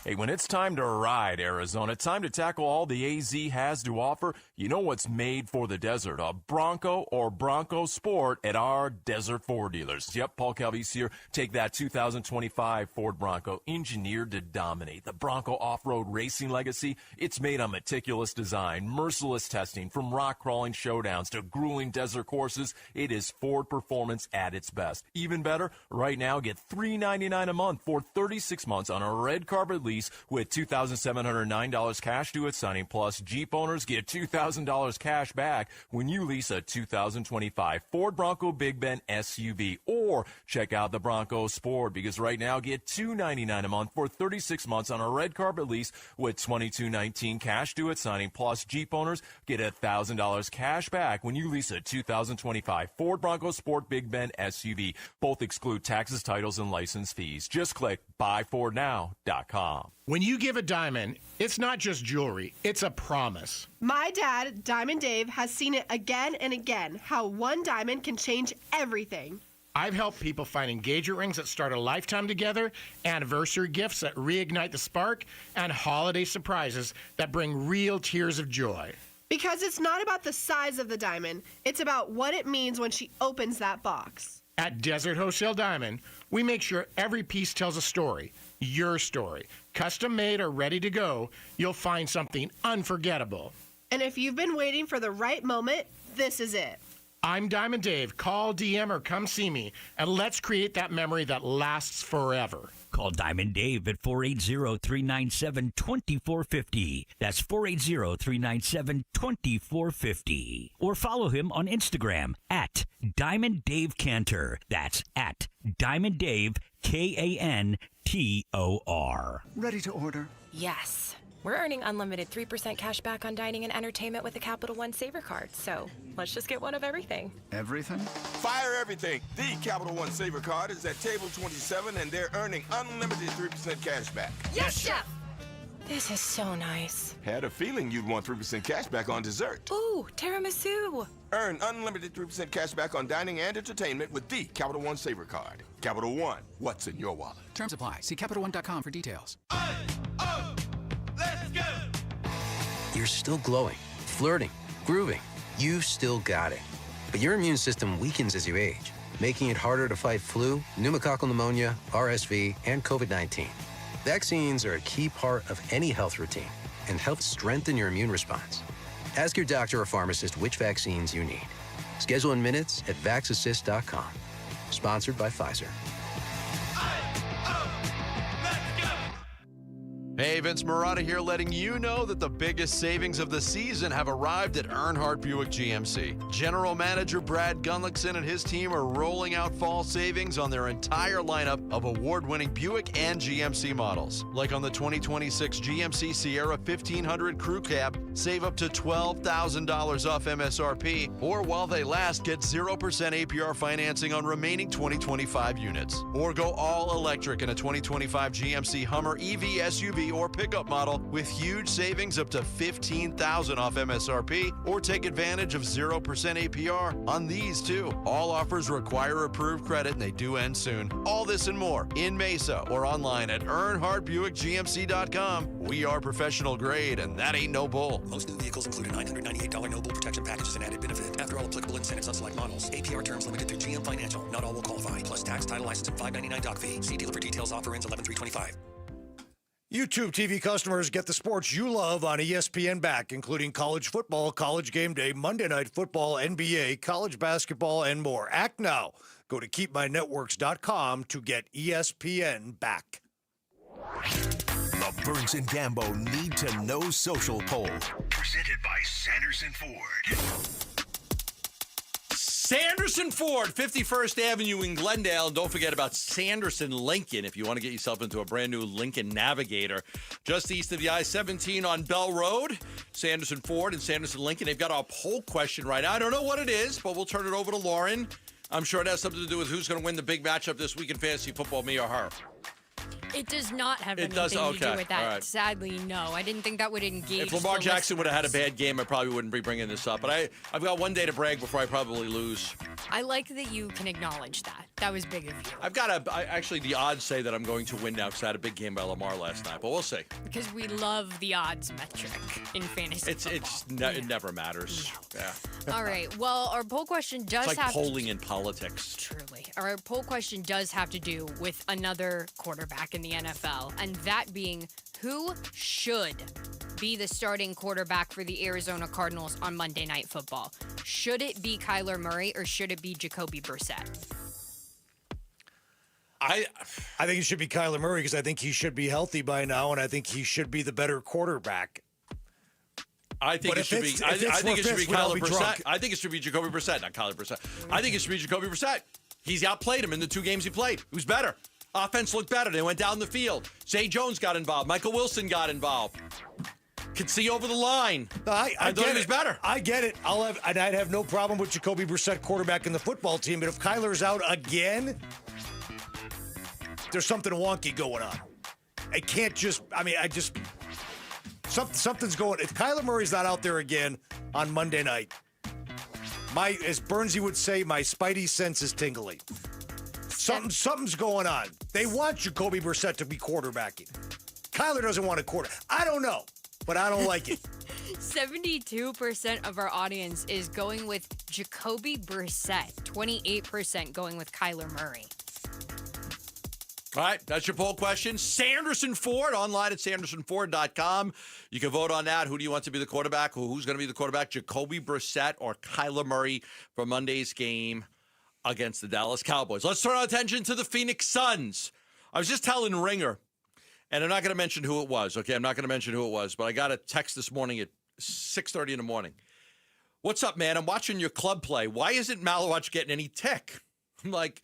Hey, when it's time to ride, Arizona, time to tackle all the AZ has to offer, you know what's made for the desert, a Bronco or Bronco Sport at our Desert Ford dealers. Yep, Paul Calvi's here. Take that 2025 Ford Bronco, engineered to dominate. The Bronco off-road racing legacy, it's made on meticulous design, merciless testing, from rock-crawling showdowns to grueling desert courses. It is Ford performance at its best. Even better, right now, get $399 a month for 36 months on a red carpet lease with $2,709 cash due at signing. Plus, Jeep owners get $2,000 cash back when you lease a 2025 Ford Bronco Big Bend SUV. Or check out the Bronco Sport, because right now get $299 a month for 36 months on a red carpet lease with $2,219 cash due at signing. Plus, Jeep owners get $1,000 cash back when you lease a 2025 Ford Bronco Sport Big Bend SUV. Both exclude taxes, titles, and license fees. Just click buyfordnow.com. When you give a diamond, it's not just jewelry, it's a promise. My dad, Diamond Dave, has seen it again and again, how one diamond can change everything. I've helped people find engagement rings that start a lifetime together, anniversary gifts that reignite the spark, and holiday surprises that bring real tears of joy. Because it's not about the size of the diamond, it's about what it means when she opens that box. At Desert Wholesale Diamond, we make sure every piece tells a story, your story. Custom made or ready to go, you'll find something unforgettable. And if you've been waiting for the right moment, this is it. I'm Diamond Dave. Call, DM, or come see me, and let's create that memory that lasts forever. Call Diamond Dave at 480-397-2450. That's 480-397-2450. Or follow him on Instagram at Diamond Dave Cantor. That's at Diamond Dave, Kantor. Ready to order? Yes. We're earning unlimited 3% cash back on dining and entertainment with the Capital One Saver Card, so let's just get one of everything. Everything? Fire everything. The Capital One Saver Card is at table 27, and they're earning unlimited 3% cash back. Yes, Chef! This is so nice. Had a feeling you'd want 3% cash back on dessert. Ooh, tiramisu. Earn unlimited 3% cash back on dining and entertainment with the Capital One Saver Card. Capital One, what's in your wallet? Terms apply. See CapitalOne.com for details. Let's go! You're still glowing, flirting, grooving. You've still got it. But your immune system weakens as you age, making it harder to fight flu, pneumococcal pneumonia, RSV, and COVID-19. Vaccines are a key part of any health routine and help strengthen your immune response. Ask your doctor or pharmacist which vaccines you need. Schedule in minutes at vaxassist.com. Sponsored by Pfizer. Hey, Vince Marotta here, letting you know that the biggest savings of the season have arrived at Earnhardt Buick GMC. General Manager Brad Gunlickson and his team are rolling out fall savings on their entire lineup of award-winning Buick and GMC models. Like on the 2026 GMC Sierra 1500 Crew Cab, save up to $12,000 off MSRP, or while they last, get 0% APR financing on remaining 2025 units. Or go all electric in a 2025 GMC Hummer EV SUV or pickup model with huge savings up to $15,000 off MSRP, or take advantage of 0% APR on these too. All offers require approved credit and they do end soon. All this and more in Mesa or online at EarnhardtBuickGMC.com. We are professional grade, and that ain't no bull. Most new vehicles include a $998 no bull protection package as an added benefit. After all applicable incentives on select models. APR terms limited through GM Financial. Not all will qualify. Plus tax, title, license, and $599 doc fee. See dealer for details. Offer ends 11/3/25. YouTube TV customers get the sports you love on ESPN back, including college football, college game day, Monday night football, NBA, college basketball, and more. Act now. Go to keepmynetworks.com to get ESPN back. The Burns and Gambo Need to Know Social Poll. Presented by Sanderson Ford. Sanderson Ford, 51st Avenue in Glendale. And don't forget about Sanderson Lincoln if you want to get yourself into a brand new Lincoln Navigator. Just east of the I-17 on Bell Road. Sanderson Ford and Sanderson Lincoln. They've got our poll question right now. I don't know what it is, but we'll turn it over to Lauren. I'm sure it has something to do with who's going to win the big matchup this week in fantasy football, me or her. It does not have It anything does? to do Okay. with that. All right. Sadly, no. I didn't think that would engage. If Lamar the Jackson would have had a listeners. bad game, I probably wouldn't be bringing this up. But I've got one day to brag before I probably lose. I like that you can acknowledge that. That was big of you. Actually, the odds say that I'm going to win now because I had a big game by Lamar last night, but we'll see. Because we love the odds metric in fantasy football. It never matters. No. Yeah. All right. Well, our poll question does it's like have polling in politics. Truly. Our poll question does have to do with another quarterback in the NFL, and that being who should be the starting quarterback for the Arizona Cardinals on Monday Night Football. Should it be Kyler Murray or should it be Jacoby Brissett? I think it should be Kyler Murray because I think he should be healthy by now, and I think he should be the better quarterback. I think it should be. I think it should be Kyler Brissett. I think it should be Jacoby Brissett, not Kyler Brissett. I think it should be Jacoby Brissett. He's outplayed him in the 2 games he played. He was better. Offense looked better. They went down the field. Zay Jones got involved. Michael Wilson got involved. Could see over the line. I thought he was better. I get it. I'd have no problem with Jacoby Brissett quarterback in the football team, but if Kyler's out again, there's something wonky going on. I can't just. Something's going. If Kyler Murray's not out there again on Monday night, as Bernsey would say, my spidey sense is tingling. Something's going on. They want Jacoby Brissett to be quarterbacking. Kyler doesn't want a quarter. I don't know, but I don't like it. 72% of our audience is going with Jacoby Brissett. 28% going with Kyler Murray. All right, that's your poll question. Sanderson Ford, online at sandersonford.com. You can vote on that. Who do you want to be the quarterback? Who's going to be the quarterback, Jacoby Brissett or Kyler Murray for Monday's game against the Dallas Cowboys? Let's turn our attention to the Phoenix Suns. I was just telling Ringer, and I'm not going to mention who it was, okay? I'm not going to mention who it was, but I got a text this morning at 6:30 in the morning. What's up, man? I'm watching your club play. Why isn't Malawach getting any tick? I'm like,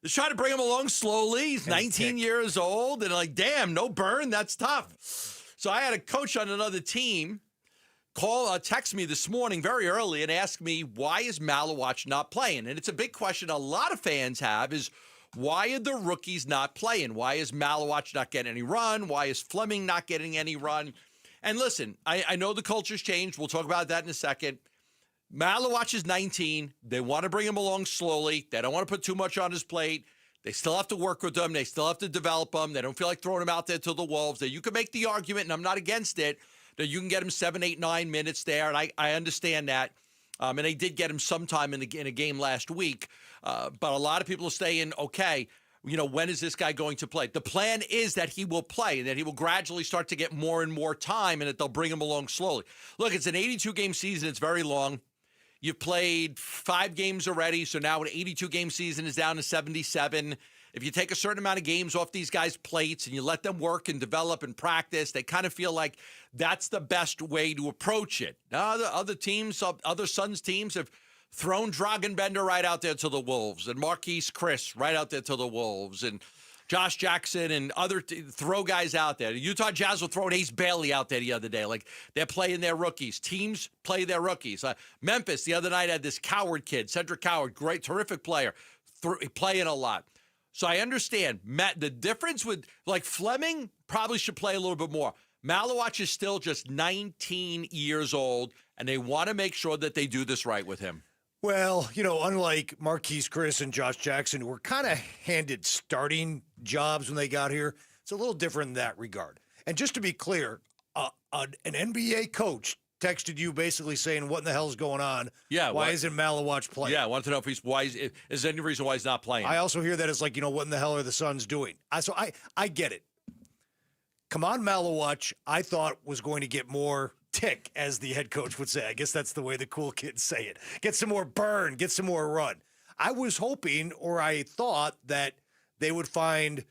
they're trying to bring him along slowly. He's 19 years old, and like, damn, no burn. That's tough. So I had a coach on another team text me this morning very early and ask me, why is Malawach not playing? And it's a big question a lot of fans have is, why are the rookies not playing? Why is Malawach not getting any run? Why is Fleming not getting any run? And listen, I know the culture's changed. We'll talk about that in a second. Malawach is 19. They want to bring him along slowly. They don't want to put too much on his plate. They still have to work with him. They still have to develop him. They don't feel like throwing him out there to the wolves. That you can make the argument, and I'm not against it, that you can get him 7, 8, 9 minutes there, and I understand that. And they did get him sometime in a game last week. But a lot of people are saying, okay, when is this guy going to play? The plan is that he will play and that he will gradually start to get more and more time and that they'll bring him along slowly. Look, it's an 82-game season. It's very long. You've played 5 games already, so now an 82-game season is down to 77. If you take a certain amount of games off these guys' plates and you let them work and develop and practice, they kind of feel like that's the best way to approach it. Now, other Suns teams have thrown Dragan right out there to the Wolves and Marquise Chris right out there to the Wolves and Josh Jackson and other throw guys out there. The Utah Jazz were throwing Ace Bailey out there the other day. Like, they're playing their rookies. Teams play their rookies. Memphis the other night had this Coward kid, Cedric Coward, great, terrific player, playing a lot. So I understand. The difference with, like, Fleming probably should play a little bit more. Malawach is still just 19 years old, and they want to make sure that they do this right with him. Well, unlike Marquise Chris and Josh Jackson, who were kind of handed starting jobs when they got here, it's a little different in that regard. And just to be clear, an NBA coach texted you basically saying, what in the hell is going on? Yeah. Why isn't Malawach playing? Yeah, I want to know if is there any reason why he's not playing? I also hear that it's like, what in the hell are the Suns doing? So I get it. Come on, Malawach, I thought was going to get more tick, as the head coach would say. I guess that's the way the cool kids say it. Get some more burn, get some more run. I was hoping, or I thought, that they would find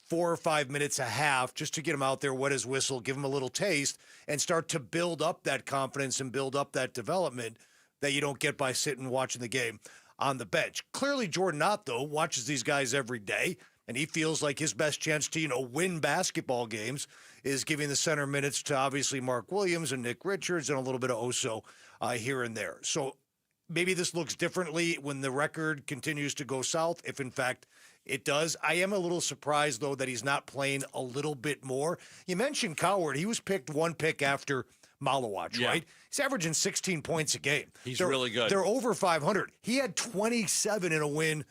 4 or 5 minutes a half just to get him out there, wet his whistle, give him a little taste, and start to build up that confidence and build up that development that you don't get by sitting watching the game on the bench. Clearly, Jordan Ott, though, watches these guys every day, and he feels like his best chance to, win basketball games is giving the center minutes to obviously Mark Williams and Nick Richards and a little bit of Oso here and there. So maybe this looks differently when the record continues to go south, if in fact it does. I am a little surprised, though, that he's not playing a little bit more. You mentioned Coward. He was picked 1 pick after Malawach, right? He's averaging 16 points a game. He's really good. They're over 500. He had 27 in a win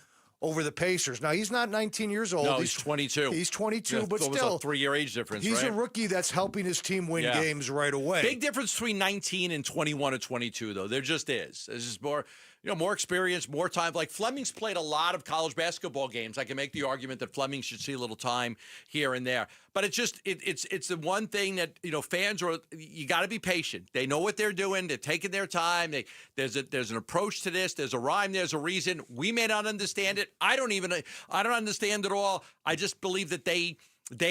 over the Pacers. Now, he's not 19 years old. No, he's 22. He's 22, Yeah, but almost still. a 3-year age difference, He's right? a rookie that's helping his team win games right away. Big difference between 19 and 21 and 22, though. There just is. There's just more, more experience, more time. Like Fleming's played a lot of college basketball games. I can make the argument that Fleming should see a little time here and there. But it's just it's the one thing that fans are. You got to be patient. They know what they're doing. They're taking their time. There's an approach to this. There's a rhyme. There's a reason. We may not understand it. I don't understand it all. I just believe that they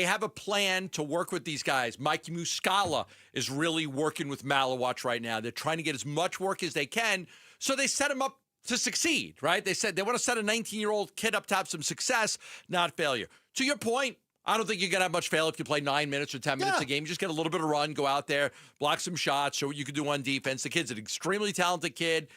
have a plan to work with these guys. Mike Muscala is really working with Malawatch right now. They're trying to get as much work as they can, so they set him up to succeed, right? They said they want to set a 19-year-old kid up to have some success, not failure. To your point, I don't think you're going to have much fail if you play 9 minutes or 10 minutes a game. You just get a little bit of run, go out there, block some shots, show what you can do on defense. The kid's an extremely talented kid.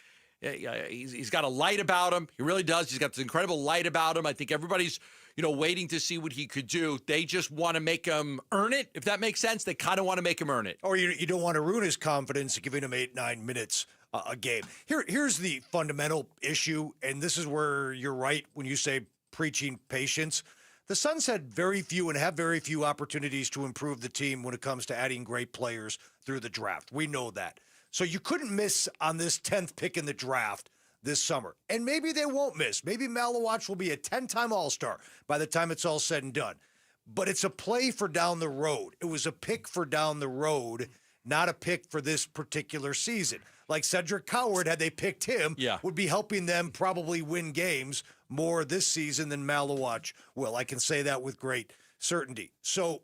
He's got a light about him. He really does. He's got this incredible light about him. I think everybody's, waiting to see what he could do. They just want to make him earn it, if that makes sense. They kind of want to make him earn it. Or you don't want to ruin his confidence giving him 8-9 minutes a game. Here's the fundamental issue, and this is where you're right when you say preaching patience. The Suns had very few and have very few opportunities to improve the team when it comes to adding great players through the draft. We know that. So you couldn't miss on this 10th pick in the draft this summer. And maybe they won't miss. Maybe Malawatch will be a 10-time All-Star by the time it's all said and done. But it's a play for down the road. It was a pick for down the road, not a pick for this particular season. Like Cedric Coward, had they picked him, would be helping them probably win games more this season than Malawatch will. I can say that with great certainty. So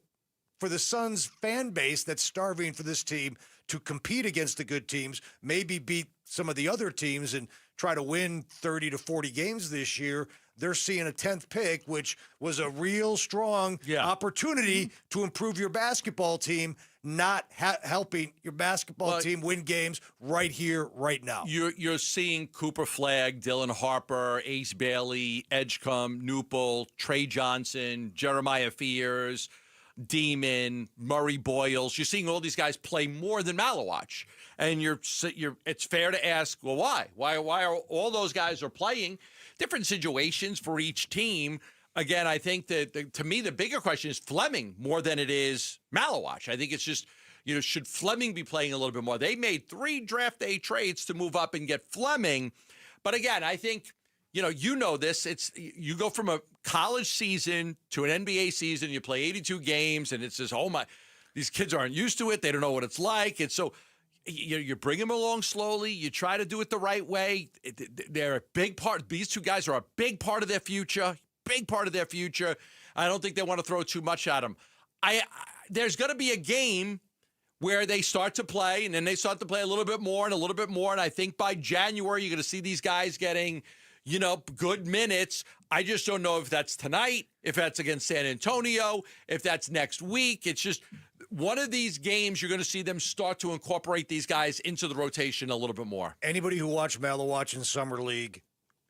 for the Suns fan base that's starving for this team to compete against the good teams, maybe beat some of the other teams and try to win 30 to 40 games this year, they're seeing a 10th pick, which was a real strong opportunity to improve your basketball team, not helping your basketball team win games right here, right now. You're seeing Cooper Flagg, Dylan Harper, Ace Bailey, Edgecombe, Newpel, Trey Johnson, Jeremiah Fears, Demon, Murray Boyles. You're seeing all these guys play more than Malawatch. And it's fair to ask, well, why? Why are all those guys are playing? Different situations for each team. Again, I think that to me, the bigger question is Fleming more than it is Malawatch. I think it's just, should Fleming be playing a little bit more? They made 3 draft day trades to move up and get Fleming. But again, I think, this, you go from a college season to an NBA season, you play 82 games, and it's just, these kids aren't used to it. They don't know what it's like. And so you bring them along slowly. You try to do it the right way. They're a big part. These two guys are a big part of their future. Big part of their future. I don't think they want to throw too much at them. There's going to be a game where they start to play, and then they start to play a little bit more and a little bit more. And I think by January, you're going to see these guys getting, good minutes. I just don't know if that's tonight, if that's against San Antonio, if that's next week. It's just one of these games you're going to see them start to incorporate these guys into the rotation a little bit more. Anybody who watched Malawatch in Summer League,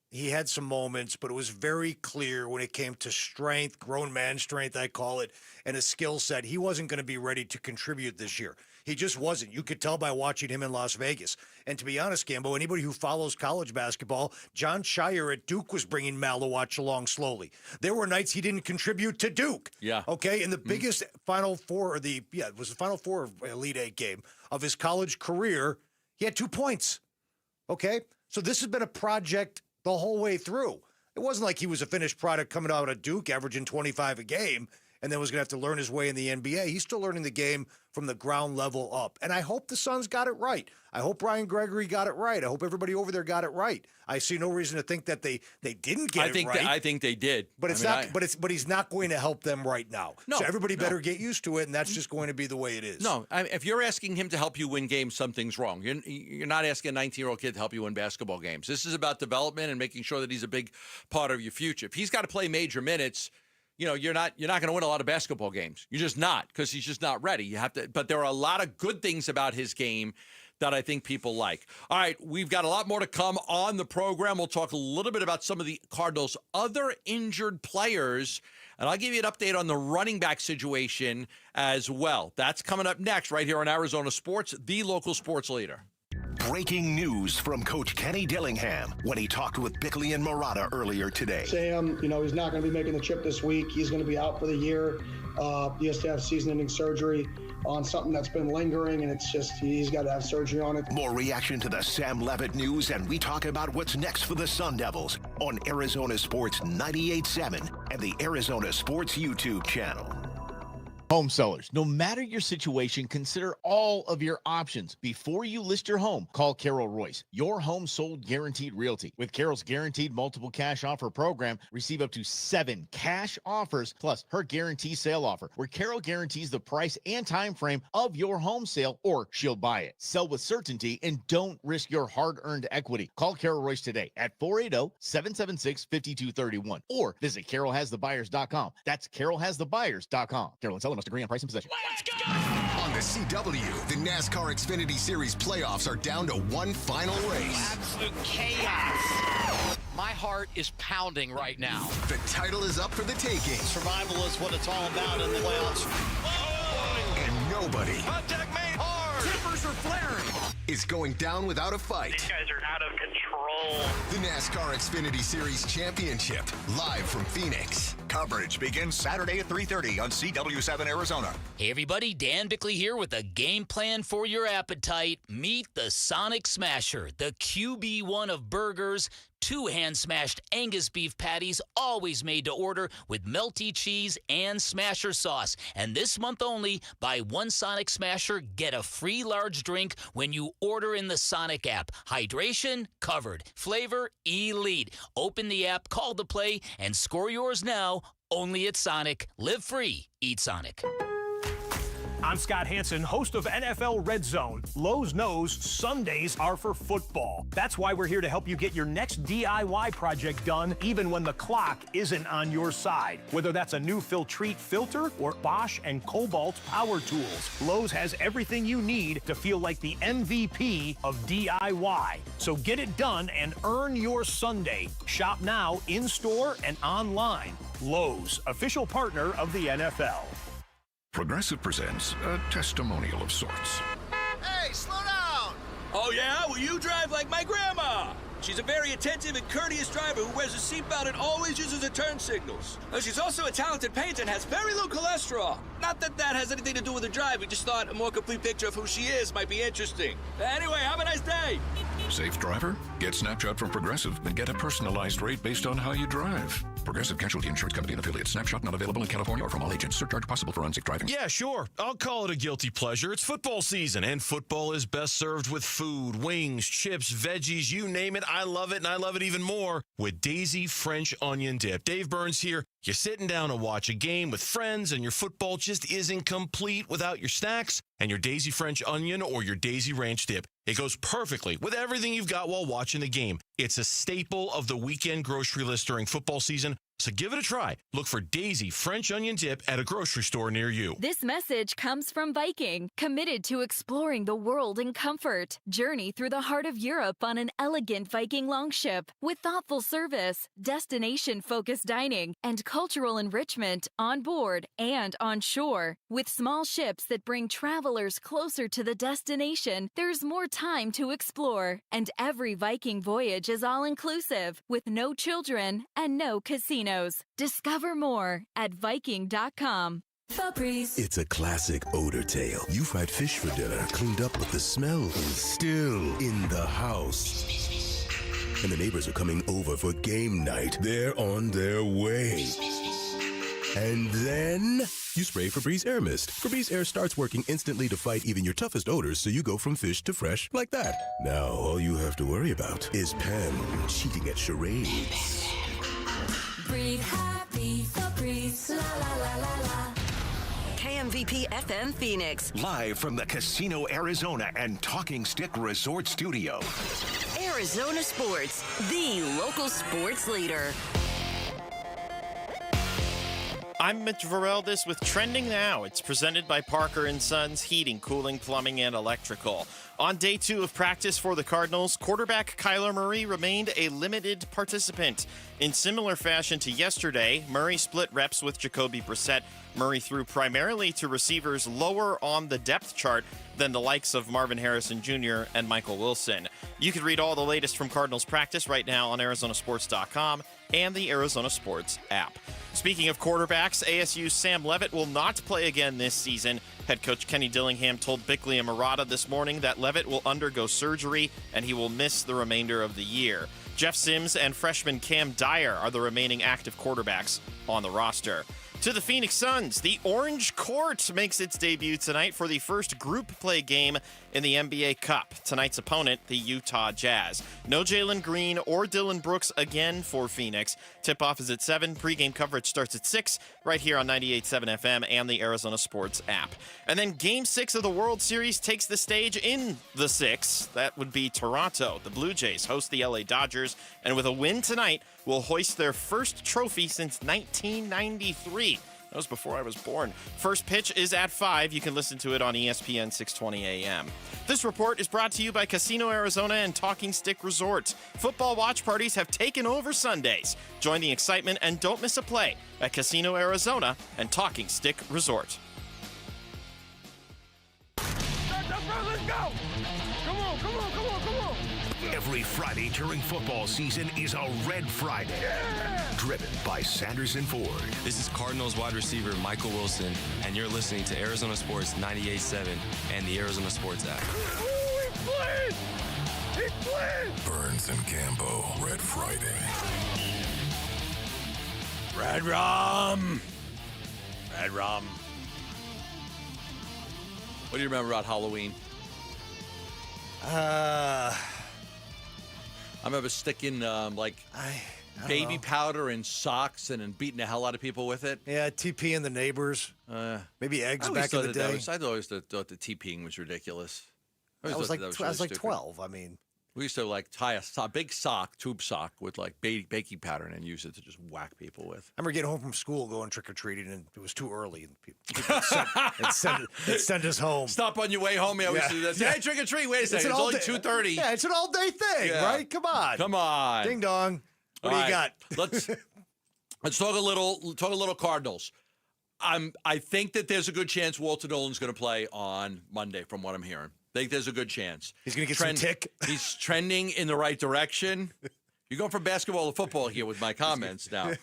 he had some moments, but it was very clear when it came to strength, grown man strength, I call it, and a skill set. He wasn't going to be ready to contribute this year. He just wasn't. You could tell by watching him in Las Vegas. And to be honest, Gambo, anybody who follows college basketball, John Shire at Duke was bringing Malawatch along slowly. There were nights he didn't contribute to Duke. Yeah. Okay, in the biggest Final Four, it was the Final Four Elite Eight game of his college career, he had 2 points. Okay? So this has been a project the whole way through. It wasn't like he was a finished product coming out of Duke, averaging 25 a game, and then was going to have to learn his way in the NBA. He's still learning the game from the ground level up. And I hope the Suns got it right. I hope Brian Gregory got it right. I hope everybody over there got it right. I see no reason to think that they didn't get it right. I think they did. But but he's not going to help them right now. No, so everybody better get used to it, and that's just going to be the way it is. No, if you're asking him to help you win games, something's wrong. You're not asking a 19-year-old kid to help you win basketball games. This is about development and making sure that he's a big part of your future. If he's got to play major minutes, you're not going to win a lot of basketball games. You're just not, because he's just not ready. You have to, but there are a lot of good things about his game that I think people like. All right, we've got a lot more to come on the program. We'll talk a little bit about some of the Cardinals' other injured players, and I'll give you an update on the running back situation as well. That's coming up next right here on Arizona Sports, the local sports leader. breaking news from Coach Kenny Dillingham when he talked with Bickley and Murata earlier today. Sam, he's not going to be making the trip this week. He's going to be out for the year. He has to have season-ending surgery on something that's been lingering, and it's just he's got to have surgery on it. More reaction to the Sam Levitt news, and we talk about what's next for the Sun Devils on Arizona Sports 98.7 and the Arizona Sports YouTube channel. Home sellers, no matter your situation, consider all of your options. Before you list your home, call Carol Royce, your home sold guaranteed realty. With Carol's guaranteed multiple cash offer program, receive up to 7 cash offers plus her guarantee sale offer, where Carol guarantees the price and time frame of your home sale, or she'll buy it. Sell with certainty and don't risk your hard-earned equity. Call Carol Royce today at 480-776-5231 or visit carolhasthebuyers.com. That's carolhasthebuyers.com. Carol and seller must agree on price and possession. Let's go! On the CW, the NASCAR Xfinity Series playoffs are down to one final race. Absolute chaos. My heart is pounding right now. The title is up for the taking. Survival is what it's all about in the playoffs. And nobody Contact made hard. Tippers are flaring. Is going down without a fight. These guys are out of control. The NASCAR Xfinity Series Championship, live from Phoenix. Coverage begins Saturday at 3:30 on CW7 Arizona. Hey everybody, Dan Bickley here with a game plan for your appetite. Meet the Sonic Smasher, the QB1 of burgers. 2 hand-smashed Angus beef patties, always made to order with melty cheese and Smasher sauce. And this month only, buy 1 Sonic Smasher, get a free large drink when you order in the Sonic app. Hydration, covered. Flavor, elite. Open the app, call to play, and score yours now, only at Sonic. Live free. Eat Sonic. I'm Scott Hansen, host of NFL Red Zone. Lowe's knows Sundays are for football. That's why we're here to help you get your next DIY project done, even when the clock isn't on your side. Whether that's a new Filtrete filter or Bosch and Cobalt power tools, Lowe's has everything you need to feel like the MVP of DIY. So get it done and earn your Sunday. Shop now, in-store and online. Lowe's, official partner of the NFL. Progressive presents a testimonial of sorts. Hey, slow down! Oh, yeah? Well, you drive like my grandma. She's a very attentive and courteous driver who wears a seatbelt and always uses her turn signals. She's also a talented painter and has very low cholesterol. Not that that has anything to do with her drive. We just thought a more complete picture of who she is might be interesting. Anyway, have a nice day. Safe driver? Get Snapshot from Progressive and get a personalized rate based on how you drive. Progressive Casualty Insurance Company and affiliates. Snapshot not available in California or from all agents. Surcharge possible for unsafe driving. Yeah, sure. I'll call it a guilty pleasure. It's football season, and football is best served with food, wings, chips, veggies, you name it. I love it, and I love it even more with Daisy French Onion Dip. Dave Burns here. You're sitting down to watch a game with friends, and your football just isn't complete without your snacks and your Daisy French Onion or your Daisy Ranch Dip. It goes perfectly with everything you've got while watching the game. It's a staple of the weekend grocery list during football season, so give it a try. Look for Daisy French Onion Dip at a grocery store near you. This message comes from Viking, committed to exploring the world in comfort. Journey through the heart of Europe on an elegant Viking longship with thoughtful service, destination-focused dining, and cultural enrichment on board and on shore. With small ships that bring travelers closer to the destination, there's more time to explore. And every Viking voyage is all-inclusive, with no children and no casinos. Discover more at Viking.com. Febreze. It's a classic odor tale. You fried fish for dinner, cleaned up, but the smell is still in the house. And the neighbors are coming over for game night. They're on their way. And then you spray Febreze Air Mist. Febreze Air starts working instantly to fight even your toughest odors, so you go from fish to fresh like that. Now all you have to worry about is Pam cheating at charades. Breathe happy, Febreze, la la la la la. KMVP FM Phoenix. Live from the Casino Arizona and Talking Stick Resort Studio. Arizona Sports, the local sports leader. I'm Mitch Vareldis with Trending Now. It's presented by Parker & Sons Heating, Cooling, Plumbing, and Electrical. On day 2 of practice for the Cardinals, quarterback Kyler Murray remained a limited participant. In similar fashion to yesterday, Murray split reps with Jacoby Brissett. Murray threw primarily to receivers lower on the depth chart than the likes of Marvin Harrison Jr. and Michael Wilson. You can read all the latest from Cardinals practice right now on ArizonaSports.com and the Arizona Sports app. Speaking of quarterbacks, ASU's Sam Levit will not play again this season. Head coach Kenny Dillingham told Bickley and Murata this morning that Levit will undergo surgery and he will miss the remainder of the year. Jeff Sims and freshman Cam Dyer are the remaining active quarterbacks on the roster. To the Phoenix Suns, the Orange Court makes its debut tonight for the first group play game in the NBA Cup. Tonight's opponent, the Utah Jazz. No Jalen Green or Dylan Brooks again for Phoenix. Tip-off is at 7. Pre-game coverage starts at 6 right here on 98.7 FM and the Arizona Sports app. And then Game 6 of the World Series takes the stage in the 6. That would be Toronto. The Blue Jays host the LA Dodgers, and with a win tonight, will hoist their first trophy since 1993. That was before I was born. First pitch is at 5. You can listen to it on ESPN 620 AM. This report is brought to you by Casino Arizona and Talking Stick Resort. Football watch parties have taken over Sundays. Join the excitement and don't miss a play at Casino Arizona and Talking Stick Resort. Let's go! Come on, come on, come on, come on! Every Friday during football season is a Red Friday. Yeah! Driven by Sanderson Ford. This is Cardinals wide receiver Michael Wilson, and you're listening to Arizona Sports 98.7 and the Arizona Sports app. Ooh, he played! He played! Burns and Gambo, Red Friday. Red Rum! Red Rum. What do you remember about Halloween? I remember sticking baby powder in socks and then beating the hell out of people with it. Yeah, TPing the neighbors. Maybe eggs back in the day. I always thought the TPing was ridiculous. I was like 12. I mean, we used to tie a big sock, tube sock, with baking powder and then use it to just whack people with. I remember getting home from school going trick-or-treating, and it was too early. And people would send us home. Stop on your way home. Yeah, we used to do that. Hey, trick-or-treat. Wait a second. It's only 2:30. Yeah, it's an all-day thing, right? Come on. Come on. Ding dong. What do you got? Let's talk a little Cardinals. I think that there's a good chance Walter Nolan's going to play on Monday, from what I'm hearing. I think there's a good chance. He's going to get some tick. He's trending in the right direction. You're going from basketball to football here with my comments now.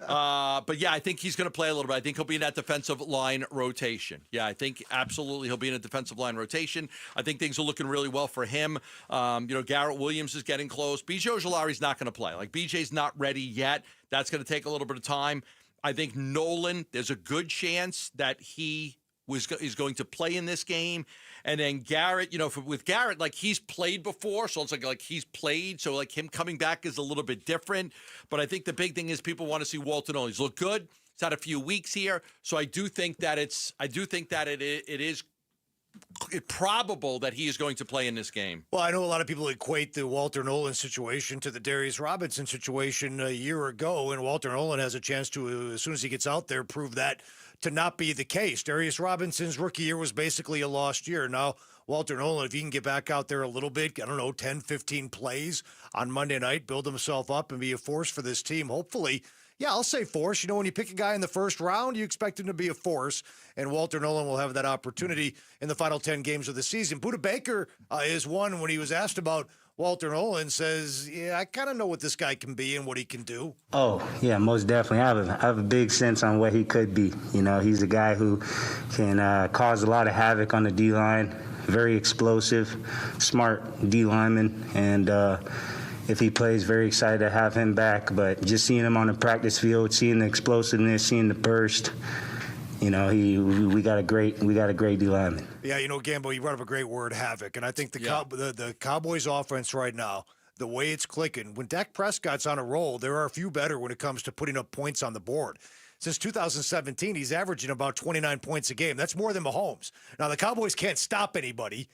But, yeah, I think he's going to play a little bit. I think he'll be in that defensive line rotation. Yeah, I think absolutely he'll be in a defensive line rotation. I think things are looking really well for him. Garrett Williams is getting close. B.J. Ojulari's not going to play. B.J.'s not ready yet. That's going to take a little bit of time. I think Nolan, there's a good chance that he is going to play in this game. And then Garrett, with Garrett, he's played before, so it's like he's played, so him coming back is a little bit different. But I think the big thing is people want to see Walter Nolan. He's looked good. He's had a few weeks here, so I do think that it is probable that he is going to play in this game. Well, I know a lot of people equate the Walter Nolan situation to the Darius Robinson situation a year ago, and Walter Nolan has a chance to, as soon as he gets out there, prove that to not be the case. Darius Robinson's rookie year was basically a lost year. Now, Walter Nolan, if he can get back out there a little bit, 10, 15 plays on Monday night, build himself up and be a force for this team, hopefully. Yeah, I'll say force. When you pick a guy in the first round, you expect him to be a force, and Walter Nolan will have that opportunity in the final 10 games of the season. Buda Baker is one, when he was asked about Walter Nolan, says, yeah, I kind of know what this guy can be and what he can do. Oh, yeah, most definitely. I have a big sense on what he could be. He's a guy who can cause a lot of havoc on the D-line, very explosive, smart D-lineman, and if he plays, very excited to have him back. But just seeing him on the practice field, seeing the explosiveness, seeing the burst, we got a great D lineman. Yeah, Gambo, you brought up a great word, havoc, and I think the Cowboys' offense right now, the way it's clicking, when Dak Prescott's on a roll, there are a few better when it comes to putting up points on the board. Since 2017, he's averaging about 29 points a game. That's more than Mahomes. Now, the Cowboys can't stop anybody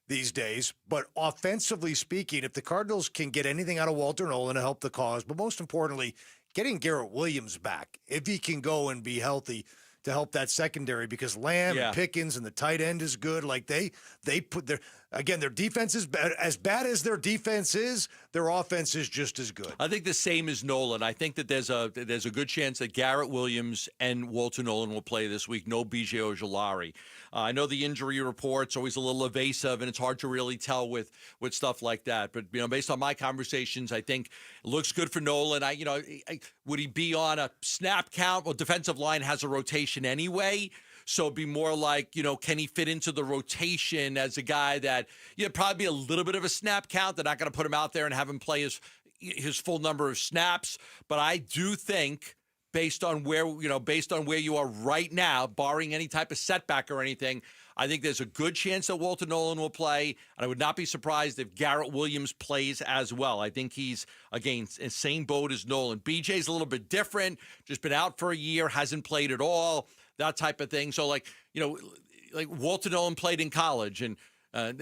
these days, but offensively speaking, if the Cardinals can get anything out of Walter Nolan to help the cause, but most importantly, getting Garrett Williams back, if he can go and be healthy to help that secondary, because Lamb and Pickens and the tight end is good. They put Again, their defense is as bad as their defense is. Their offense is just as good. I think the same as Nolan. I think that there's a good chance that Garrett Williams and Walter Nolan will play this week. No B.J. Ojulari. I know the injury report's always a little evasive, and it's hard to really tell with stuff like that. But based on my conversations, I think it looks good for Nolan. Would he be on a snap count? Well, defensive line has a rotation anyway. So it'd be more like, can he fit into the rotation as a guy that, probably be a little bit of a snap count. They're not going to put him out there and have him play his full number of snaps. But I do think, based on where you are right now, barring any type of setback or anything, I think there's a good chance that Walter Nolan will play. And I would not be surprised if Garrett Williams plays as well. I think he's, again, in the same boat as Nolan. BJ's a little bit different, just been out for a year, hasn't played at all. That type of thing. So, like Walter Nolan played in college, and then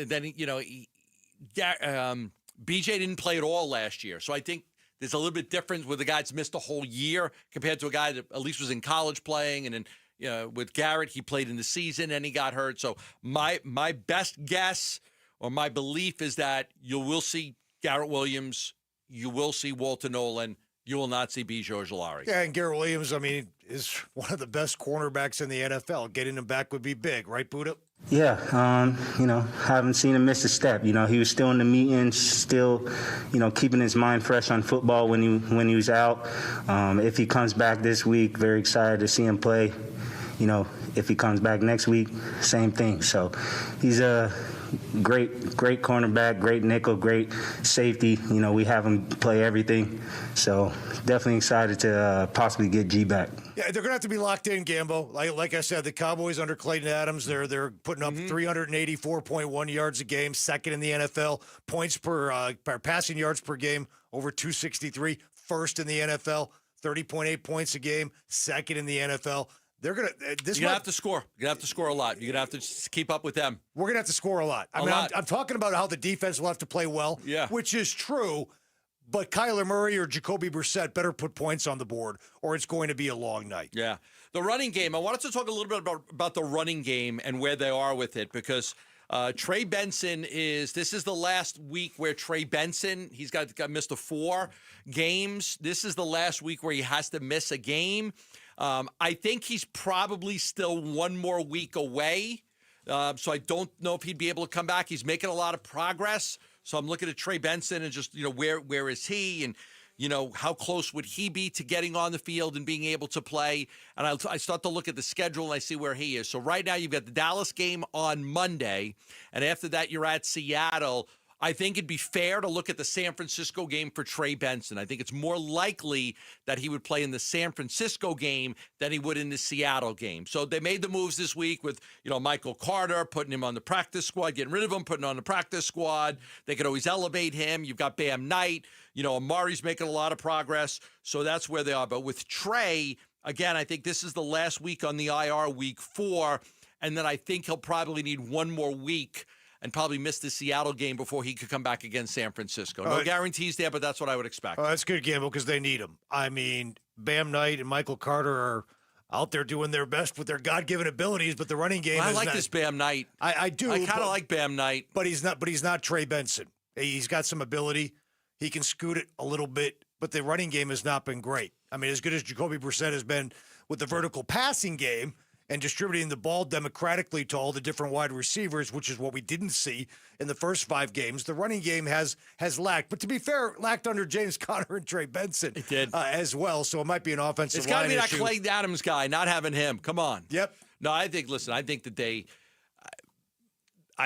BJ didn't play at all last year. So I think there's a little bit different with the guy that's missed a whole year compared to a guy that at least was in college playing. And then with Garrett, he played in the season and he got hurt. So my best guess or my belief is that you will see Garrett Williams, you will see Walter Nolan. You will not see B.J. Ojulari. Yeah, and Garrett Williams, is one of the best cornerbacks in the NFL. Getting him back would be big, right, Buda? Yeah, haven't seen him miss a step. He was still in the meetings, still, keeping his mind fresh on football when he was out. If he comes back this week, very excited to see him play. If he comes back next week, same thing. So he's a great cornerback, great nickel, great safety. We have him play everything. So definitely excited to possibly get G back. Yeah, they're going to have to be locked in, Gambo. Like I said, the Cowboys under Clayton Adams, they're putting up 384.1 yards a game, second in the NFL. Points per passing yards per game, over 263, first in the NFL. 30.8 points a game, second in the NFL. They're going to You're going to have to score. You're going to have to score a lot. You're going to have to keep up with them. We're going to have to score a lot. I'm talking about how the defense will have to play well, which is true. But Kyler Murray or Jacoby Brissett better put points on the board, or it's going to be a long night. Yeah. The running game, I wanted to talk a little bit about the running game and where they are with it, because Trey Benson this is the last week where Trey Benson, he's got missed 4 games. This is the last week where he has to miss a game. I think he's probably still one more week away. So I don't know if he'd be able to come back. He's making a lot of progress. So I'm looking at Trey Benson and just, where is he? And, how close would he be to getting on the field and being able to play? And I start to look at the schedule and I see where he is. So right now you've got the Dallas game on Monday. And after that, you're at Seattle. I think it'd be fair to look at the San Francisco game for Trey Benson. I think it's more likely that he would play in the San Francisco game than he would in the Seattle game. So they made the moves this week with, Michael Carter, putting him on the practice squad, getting rid of him, putting him on the practice squad. They could always elevate him. You've got Bam Knight. Amari's making a lot of progress. So that's where they are. But with Trey, again, I think this is the last week on the IR, week 4. And then I think he'll probably need one more week and probably miss the Seattle game before he could come back against San Francisco. No guarantees there, but that's what I would expect. Oh, that's good, Gamble, because they need him. Bam Knight and Michael Carter are out there doing their best with their God-given abilities, but the running game I like this Bam Knight. I do. I kind of like Bam Knight. But he's not Trey Benson. He's got some ability. He can scoot it a little bit, but the running game has not been great. As good as Jacoby Brissett has been with the vertical passing game, and distributing the ball democratically to all the different wide receivers, which is what we didn't see in the first 5 games. The running game has lacked. But to be fair, lacked under James Conner and Trey Benson. It did. As well, so it might be an offensive line issue. It's got to be that Clayton Adams guy, not having him. Come on. Yep. No, I think that they're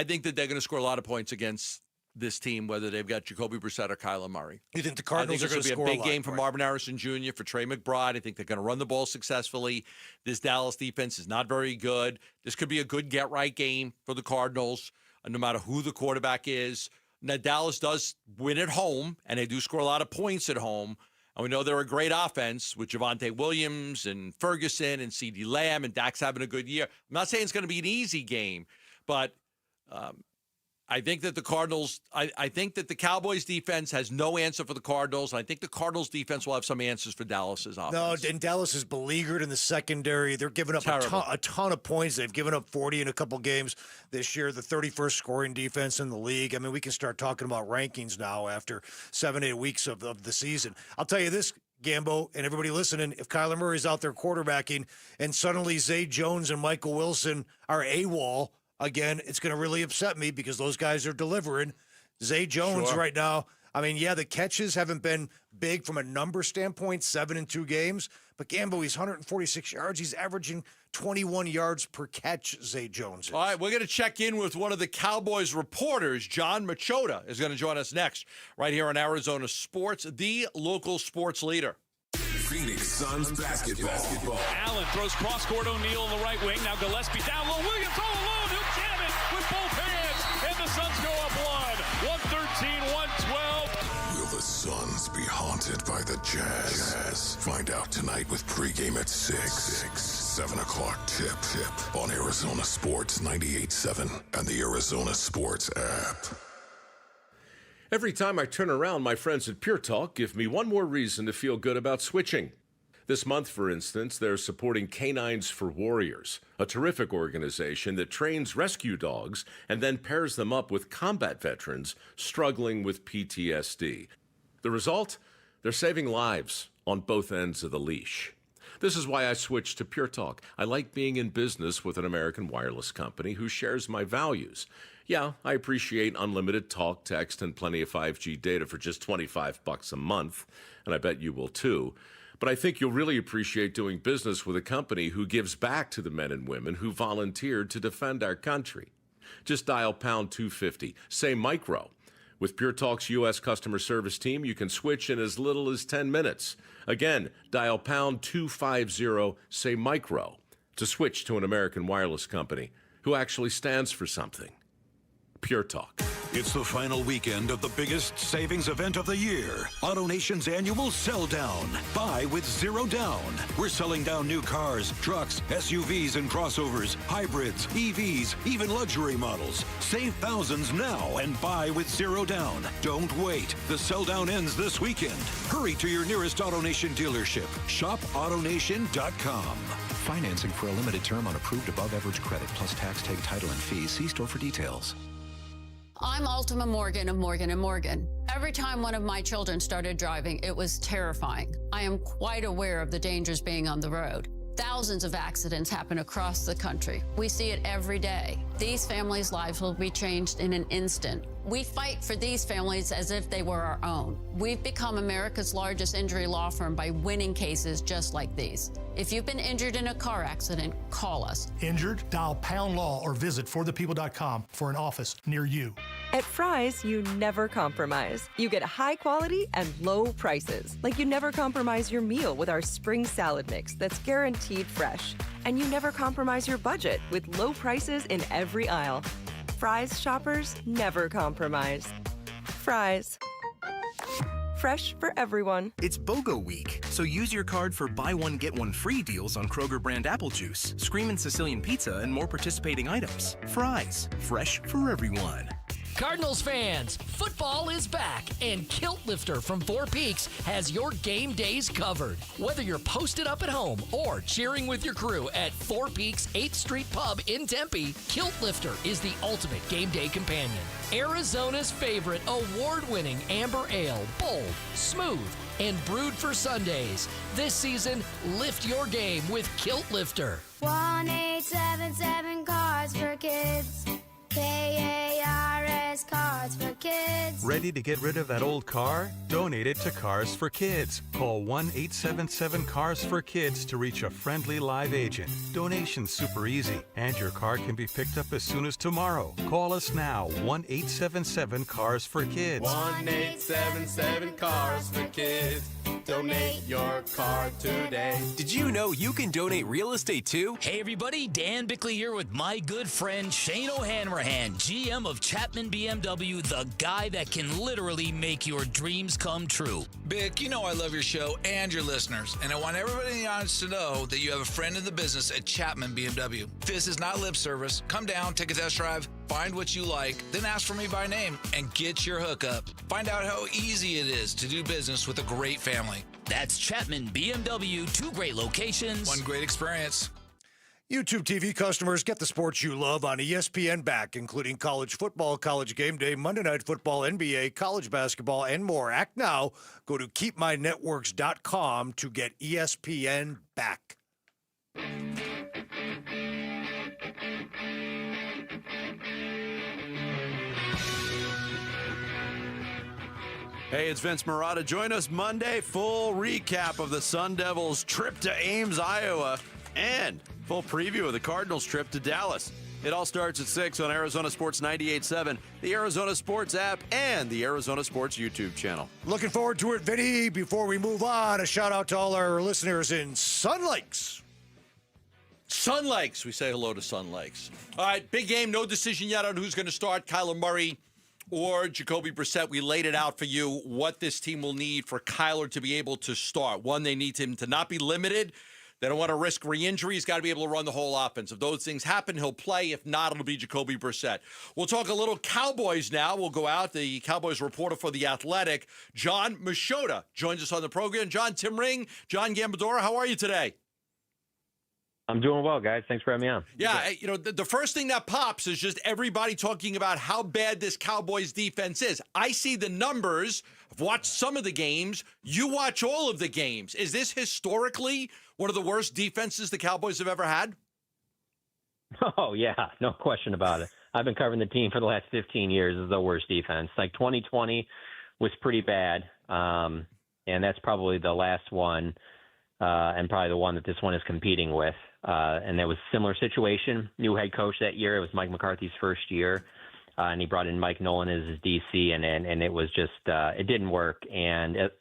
going to score a lot of points against this team, whether they've got Jacoby Brissett or Kyler Murray. You think the Cardinals are going to score a big game for Marvin Harrison Jr., for Trey McBride. I think they're going to run the ball successfully. This Dallas defense is not very good. This could be a good get-right game for the Cardinals, no matter who the quarterback is. Now, Dallas does win at home, and they do score a lot of points at home. And we know they're a great offense with Javonte Williams and Ferguson and CeeDee Lamb, and Dak's having a good year. I'm not saying it's going to be an easy game, but I think that the Cardinals, I think that the Cowboys defense has no answer for the Cardinals. I think the Cardinals defense will have some answers for Dallas's offense. No, and Dallas is beleaguered in the secondary. They're giving up a ton of points. They've given up 40 in a couple games this year, the 31st scoring defense in the league. I mean, we can start talking about rankings now after 7-8 weeks of the season. I'll tell you this, Gambo, and everybody listening, if Kyler Murray's out there quarterbacking and suddenly Zay Jones and Michael Wilson are AWOL, again, it's going to really upset me because those guys are delivering. Zay Jones right now, I mean, yeah, the catches haven't been big from a number standpoint, 7 in 2 games. But Gambo, he's 146 yards. He's averaging 21 yards per catch, Zay Jones is. All right, we're going to check in with one of the Cowboys reporters. John Machota is going to join us next right here on Arizona Sports, the local sports leader. Phoenix Suns basketball. Allen throws cross-court O'Neal in the right wing. Now Gillespie down low. Williams all alone. He'll jam it with both hands. And the Suns go up one. 113-112. Will the Suns be haunted by the Jazz? Find out tonight with pregame at 6. 7 o'clock tip on Arizona Sports 98.7 and the Arizona Sports app. Every time I turn around, my friends at Pure Talk give me one more reason to feel good about switching. This month, for instance, they're supporting Canines for Warriors, a terrific organization that trains rescue dogs and then pairs them up with combat veterans struggling with PTSD. The result? They're saving lives on both ends of the leash. This is why I switched to Pure Talk. I like being in business with an American wireless company who shares my values. Yeah, I appreciate unlimited talk, text, and plenty of 5G data for just $25 a month, and I bet you will too. But I think you'll really appreciate doing business with a company who gives back to the men and women who volunteered to defend our country. Just dial pound 250, say micro. With Pure Talk's U.S. customer service team, you can switch in as little as 10 minutes. Again, dial pound 250, say micro, to switch to an American wireless company who actually stands for something. Pure Talk. It's the final weekend of the biggest savings event of the year. AutoNation's annual Sell Down. Buy with zero down. We're selling down new cars, trucks, SUVs and crossovers, hybrids, EVs, even luxury models. Save thousands now and buy with zero down. Don't wait. The Sell Down ends this weekend. Hurry to your nearest AutoNation dealership. Shop AutoNation.com. Financing for a limited term on approved above average credit plus tax, tag, title, and fees. See store for details. I'm Ultima Morgan of Morgan & Morgan. Every time one of my children started driving, it was terrifying. I am quite aware of the dangers being on the road. Thousands of accidents happen across the country. We see it every day. These families' lives will be changed in an instant. We fight for these families as if they were our own. We've become America's largest injury law firm by winning cases just like these. If you've been injured in a car accident, call us. Injured? Dial Pound Law or visit forthepeople.com for an office near you. At Fry's, you never compromise. You get high quality and low prices. Like you never compromise your meal with our spring salad mix that's guaranteed fresh. And you never compromise your budget with low prices in every aisle. Fry's shoppers never compromise. Fry's. Fresh for everyone. It's BOGO week, so use your card for buy one, get one free deals on Kroger brand apple juice, Screamin' Sicilian pizza, and more participating items. Fry's. Fresh for everyone. Cardinals fans, football is back, and Kilt Lifter from Four Peaks has your game days covered. Whether you're posted up at home or cheering with your crew at Four Peaks 8th Street Pub in Tempe, Kilt Lifter is the ultimate game day companion. Arizona's favorite award-winning amber ale, bold, smooth, and brewed for Sundays. This season, lift your game with Kilt Lifter. 1-877 Cards for Kids. KARS Cards for Kids. Ready to get rid of that old car? Donate it to Cars for Kids. Call 1-877-CARS for Kids to reach a friendly live agent. Donation's super easy, and your car can be picked up as soon as tomorrow. Call us now, 1-877-CARS for Kids. 1-877-CARS for Kids. Donate your car today. Did you know you can donate real estate too? Hey everybody, Dan Bickley here with my good friend Shane O'Hanrahan, GM of Chapman BMW, the guy that can literally make your dreams come true. Bick, you know I love your show and your listeners, and I want everybody in the audience to know that you have a friend in the business at Chapman BMW. This is not lip service. Come down, take a test drive, Find what you like, then ask for me by name and get your hookup. Find out how easy it is to do business with a great family. That's Chapman BMW, 2 great locations. One great experience. YouTube TV customers, get the sports you love on ESPN back, including college football, college game day, Monday Night Football, NBA, college basketball, and more. Act now. Go to keepmynetworks.com to get ESPN back. Hey, it's Vince Marotta. Join us Monday. Full recap of the Sun Devils' trip to Ames, Iowa, and full preview of the Cardinals' trip to Dallas. It all starts at 6 on Arizona Sports 98.7, the Arizona Sports app, and the Arizona Sports YouTube channel. Looking forward to it, Vinny. Before we move on, a shout-out to all our listeners in Sun Lakes. Sun Lakes. We say hello to Sun Lakes. All right, big game. No decision yet on who's going to start, Kyler Murray or Jacoby Brissett. We laid it out for you what this team will need for Kyler to be able to start. One, they need him to not be limited. They don't want to risk re-injury. He's got to be able to run the whole offense. If those things happen, he'll play. If not, it'll be Jacoby Brissett. We'll talk a little Cowboys now. We'll go out. The Cowboys reporter for The Athletic, John Machota, joins us on the program. John, Tim Ring, John Gambadora, how are you today? I'm doing well, guys. Thanks for having me on. Yeah, you know, the first thing that pops is just everybody talking about how bad this Cowboys defense is. I see the numbers. I've watched some of the games. You watch all of the games. Is this historically one of the worst defenses the Cowboys have ever had? Oh, yeah, no question about it. I've been covering the team for the last 15 years. This is the worst defense. Like 2020 was pretty bad, and that's probably the last one and probably the one that this one is competing with. And there was a similar situation. New head coach that year. It was Mike McCarthy's first year. And he brought in Mike Nolan as his DC, and it was just it didn't work. And at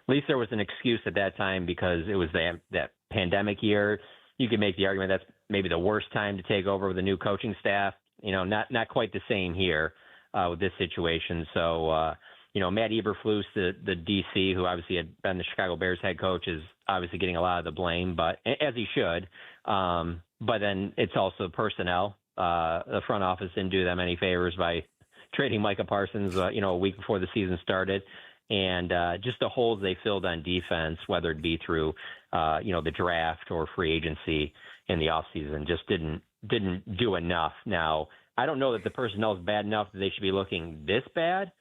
least there was an excuse at that time because it was that pandemic year. You could make the argument that's maybe the worst time to take over with a new coaching staff. You know, not quite the same here with this situation. So, you know, Matt Eberflus, the DC, who obviously had been the Chicago Bears head coach, is obviously getting a lot of the blame, but as he should. But then it's also personnel. The front office didn't do them any favors by trading Micah Parsons, a week before the season started. And just the holes they filled on defense, whether it be through, the draft or free agency in the offseason, just didn't do enough. Now, I don't know that the personnel is bad enough that they should be looking this bad.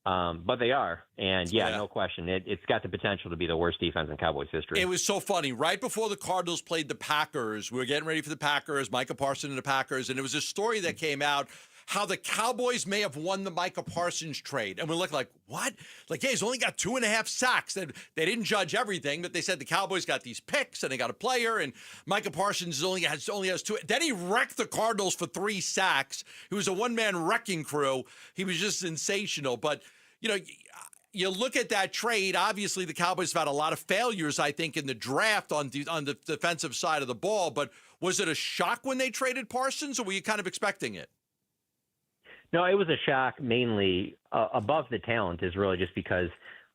But they are. And, no question. It's got the potential to be the worst defense in Cowboys history. It was so funny. Right before the Cardinals played the Packers, we were getting ready for the Packers, Micah Parsons and the Packers, and there was a story that came out how the Cowboys may have won the Micah Parsons trade. And we looked like, what? Like, he's only got 2.5 sacks. They didn't judge everything, but they said the Cowboys got these picks and they got a player, and Micah Parsons only has 2. Then he wrecked the Cardinals for 3 sacks. He was a one-man wrecking crew. He was just sensational. But, you look at that trade, obviously the Cowboys have had a lot of failures, I think, in the draft on the defensive side of the ball. But was it a shock when they traded Parsons, or were you kind of expecting it? No, it was a shock mainly above the talent is really just because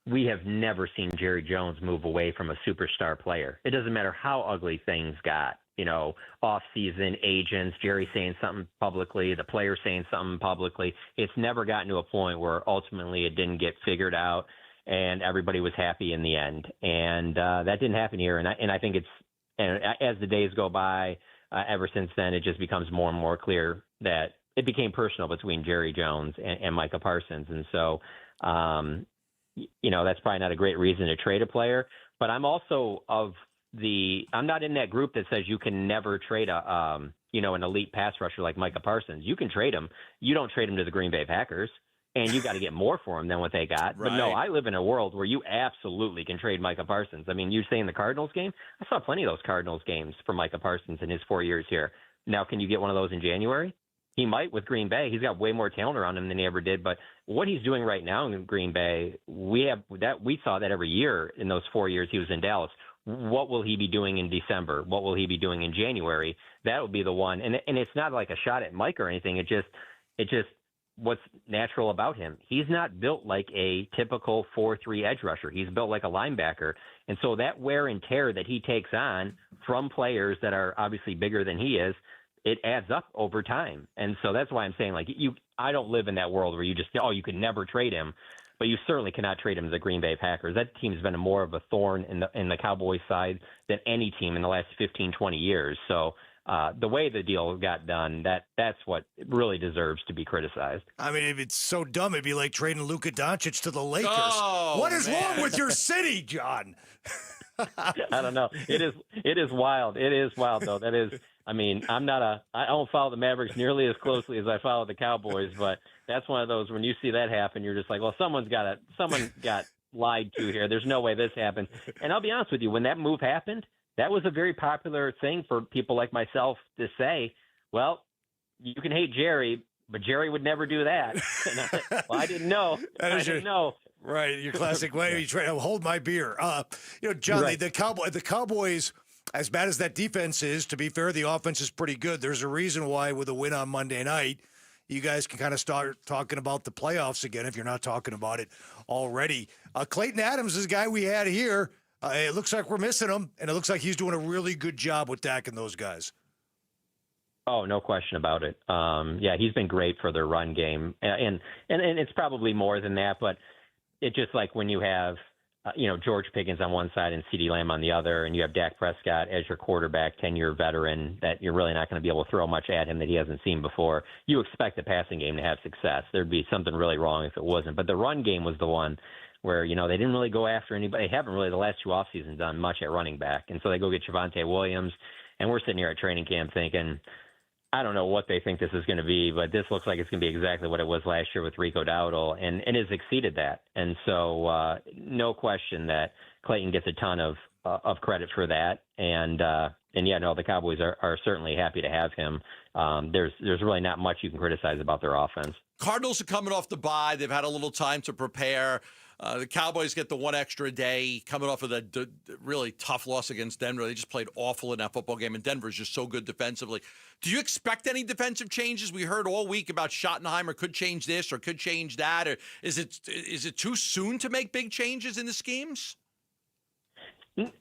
we have never seen Jerry Jones move away from a superstar player. It doesn't matter how ugly things got, off-season agents, Jerry saying something publicly, the player saying something publicly. It's never gotten to a point where ultimately it didn't get figured out and everybody was happy in the end. And that didn't happen here. And I think as the days go by, ever since then, it just becomes more and more clear that it became personal between Jerry Jones and Micah Parsons. And so, that's probably not a great reason to trade a player. But I'm also I'm not in that group that says you can never trade an elite pass rusher like Micah Parsons. You can trade him. You don't trade him to the Green Bay Packers, and you got to get more for him than what they got. Right. But no, I live in a world where you absolutely can trade Micah Parsons. I mean, you say in the Cardinals game, I saw plenty of those Cardinals games for Micah Parsons in his 4 years here. Now, can you get one of those in January? He might with Green Bay. He's got way more talent around him than he ever did. But what he's doing right now in Green Bay, we saw that every year in those 4 years he was in Dallas. What will he be doing in December? What will he be doing in January? That will be the one. And it's not like a shot at Mike or anything. It just what's natural about him. He's not built like a typical 4-3 edge rusher. He's built like a linebacker. And so that wear and tear that he takes on from players that are obviously bigger than he is, it adds up over time. And so that's why I'm saying, like, I don't live in that world where you just, you could never trade him, but you certainly cannot trade him to the Green Bay Packers. That team's been more of a thorn in the Cowboys side than any team in the last 15, 20 years. So the way the deal got done, that's what really deserves to be criticized. I mean, if it's so dumb, it'd be like trading Luka Doncic to the Lakers. Oh, what is man. wrong with your city, John? I don't know. It is wild. It is wild, though. That is, I mean, I don't follow the Mavericks nearly as closely as I follow the Cowboys, but that's one of those, when you see that happen, you're just like, well, someone got lied to here. There's no way this happened. And I'll be honest with you, when that move happened, that was a very popular thing for people like myself to say, well, you can hate Jerry, but Jerry would never do that. I didn't know. I didn't know. Right, your classic way. You try to hold my beer. John, right. the Cowboys, as bad as that defense is, to be fair, the offense is pretty good. There's a reason why with a win on Monday night, you guys can kind of start talking about the playoffs again if you're not talking about it already. Clayton Adams is a guy we had here. It looks like we're missing him, and it looks like he's doing a really good job with Dak and those guys. Oh, no question about it. Yeah, he's been great for their run game, and it's probably more than that, but it's just like when you have, George Pickens on one side and CeeDee Lamb on the other, and you have Dak Prescott as your quarterback, 10-year veteran, that you're really not going to be able to throw much at him that he hasn't seen before. You expect the passing game to have success. There'd be something really wrong if it wasn't. But the run game was the one where, they didn't really go after anybody. They haven't really the last two off seasons done much at running back. And so they go get Javonte Williams, and we're sitting here at training camp thinking, I don't know what they think this is going to be, but this looks like it's going to be exactly what it was last year with Rico Dowdle, and has exceeded that. And so no question that Clayton gets a ton of credit for that. And the Cowboys are certainly happy to have him. There's really not much you can criticize about their offense. Cardinals are coming off the bye. They've had a little time to prepare. The Cowboys get the one extra day coming off of the really tough loss against Denver. They just played awful in that football game, and Denver's just so good defensively. Do you expect any defensive changes? We heard all week about Schottenheimer could change this or could change that. Or is it too soon to make big changes in the schemes? Something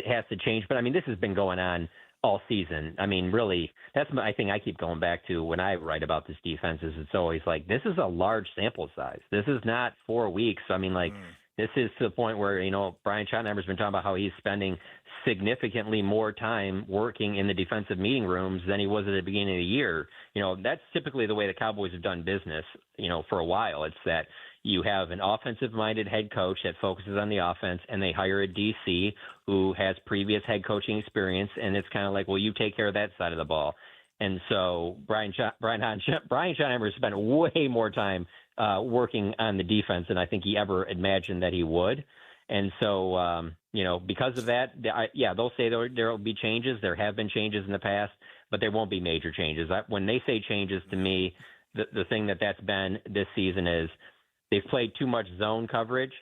has to change, but this has been going on all season. Really, that's my thing I keep going back to when I write about this defense is it's always like, this is a large sample size. This is not 4 weeks. This is to the point where, Brian Schottenheimer's been talking about how he's spending significantly more time working in the defensive meeting rooms than he was at the beginning of the year. That's typically the way the Cowboys have done business, for a while. It's that you have an offensive-minded head coach that focuses on the offense, and they hire a DC who has previous head coaching experience, and it's kind of like, well, you take care of that side of the ball. And so Brian Schottenheimer spent way more time working on the defense than I think he ever imagined that he would. And so, because of that, they'll say there will be changes. There have been changes in the past, but there won't be major changes. When they say changes to me, the thing that's been this season is they've played too much zone coverage,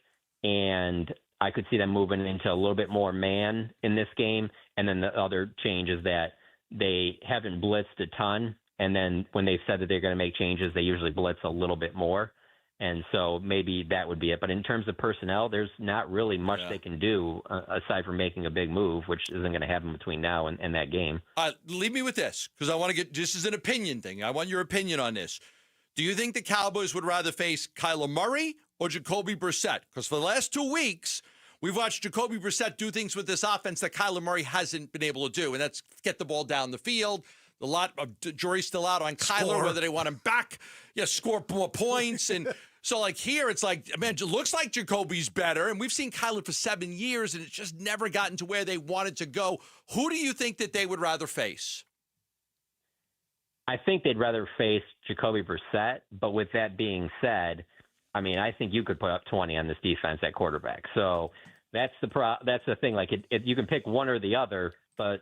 and I could see them moving into a little bit more man in this game. And then the other change is that they haven't blitzed a ton, and then when they've said that they're going to make changes, they usually blitz a little bit more. And so maybe that would be it. But in terms of personnel, there's not really much they can do aside from making a big move, which isn't going to happen between now and that game. Leave me with this, because I want to get – this is an opinion thing. I want your opinion on this. Do you think the Cowboys would rather face Kyler Murray or Jacoby Brissett? Because for the last 2 weeks, we've watched Jacoby Brissett do things with this offense that Kyler Murray hasn't been able to do, and that's get the ball down the field. A lot of jury's still out on Kyler, whether they want him back, score more points. And so, here, it's like, man, it looks like Jacoby's better, and we've seen Kyler for 7 years, and it's just never gotten to where they wanted to go. Who do you think that they would rather face? I think they'd rather face Jacoby Brissett, but with that being said, I think you could put up 20 on this defense at quarterback. So that's the thing. You can pick one or the other, but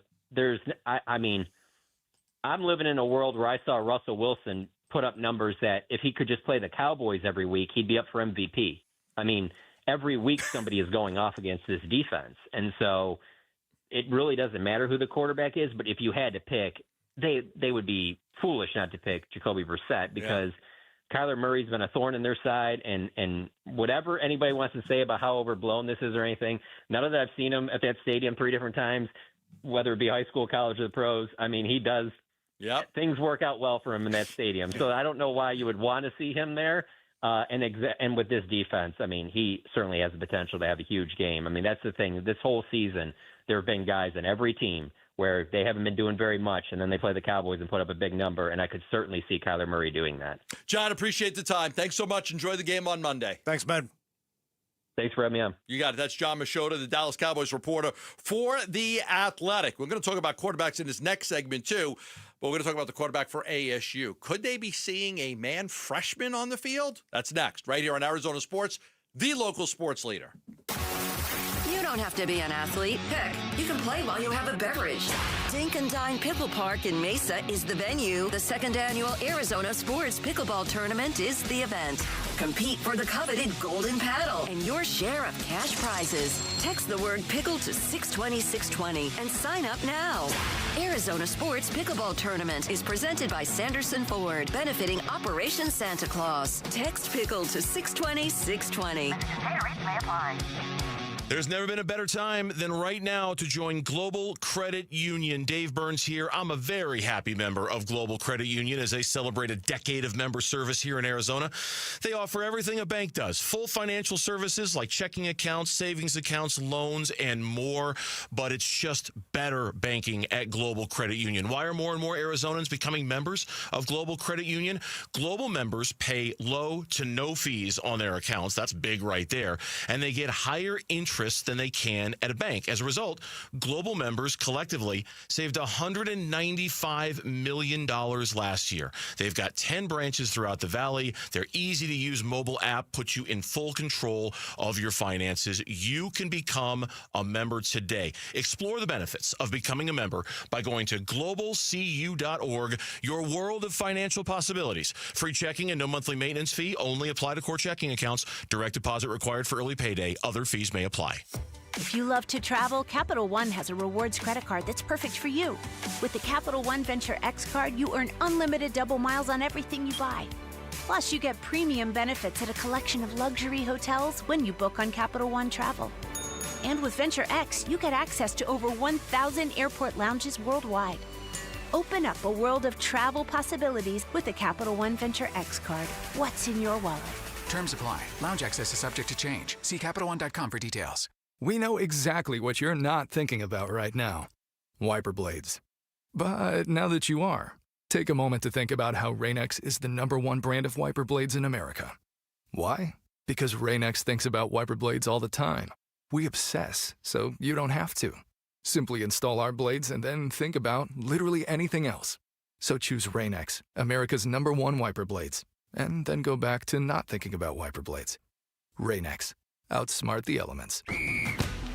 I'm living in a world where I saw Russell Wilson put up numbers that if he could just play the Cowboys every week, he'd be up for MVP. Every week somebody is going off against this defense. And so it really doesn't matter who the quarterback is, but if you had to pick, they would be foolish not to pick Jacoby Brissett because Kyler Murray's been a thorn in their side, and whatever anybody wants to say about how overblown this is or anything, none of that I've seen him at that stadium 3 different times. whether it be high school, college, or the pros. I mean, he does. Yep. Things work out well for him in that stadium. So I don't know why you would want to see him there. And with this defense, I mean, he certainly has the potential to have a huge game. I mean, that's the thing. This whole season, there have been guys in every team where they haven't been doing very much, and then they play the Cowboys and put up a big number, and I could certainly see Kyler Murray doing that. John, appreciate the time. Thanks so much. Enjoy the game on Monday. Thanks, man. Thanks for having me on. You got it. That's John Machota, the Dallas Cowboys reporter for The Athletic. We're going to talk about quarterbacks in this next segment, too, but we're going to talk about the quarterback for ASU. Could they be seeing a man freshman on the field? That's next, right here on Arizona Sports, the local sports leader. You don't have to be an athlete. Heck, you can play while you have a beverage. Dink and Dine Pickle Park in Mesa is the venue. The second annual Arizona Sports Pickleball Tournament is the event. Compete for the coveted golden paddle and your share of cash prizes. Text the word pickle to 620-620 and sign up now. Arizona Sports Pickleball Tournament is presented by Sanderson Ford, benefiting Operation Santa Claus. Text pickle to 620-620. Rates may apply. There's never been a better time than right now to join Global Credit Union. Dave Burns here. I'm a very happy member of Global Credit Union as they celebrate a decade of member service here in Arizona. They offer everything a bank does. Full financial services like checking accounts, savings accounts, loans, and more. But it's just better banking at Global Credit Union. Why are more and more Arizonans becoming members of Global Credit Union? Global members pay low to no fees on their accounts. That's big right there. And they get higher interest than they can at a bank. As a result, Global members collectively saved $195 million last year. They've got 10 branches throughout the valley. Their easy-to-use mobile app puts you in full control of your finances. You can become a member today. Explore the benefits of becoming a member by going to globalcu.org. Your world of financial possibilities. Free checking and no monthly maintenance fee. Only apply to core checking accounts. Direct deposit required for early payday. Other fees may apply. If you love to travel, Capital One has a rewards credit card that's perfect for you. With the Capital One Venture X card, you earn unlimited double miles on everything you buy. Plus, you get premium benefits at a collection of luxury hotels when you book on Capital One Travel. And with Venture X, you get access to over 1,000 airport lounges worldwide. Open up a world of travel possibilities with the Capital One Venture X card. What's in your wallet? Terms apply. Lounge access is subject to change. See CapitalOne.com for details. We know exactly what you're not thinking about right now. Wiper blades. But now that you are, take a moment to think about how Rain-X is the #1 brand of wiper blades in America. Why? Because Rain-X thinks about wiper blades all the time. We obsess, so you don't have to. Simply install our blades and then think about literally anything else. So choose Rain-X, America's #1 wiper blades. And then go back to not thinking about wiper blades. Rain-X. Outsmart the elements.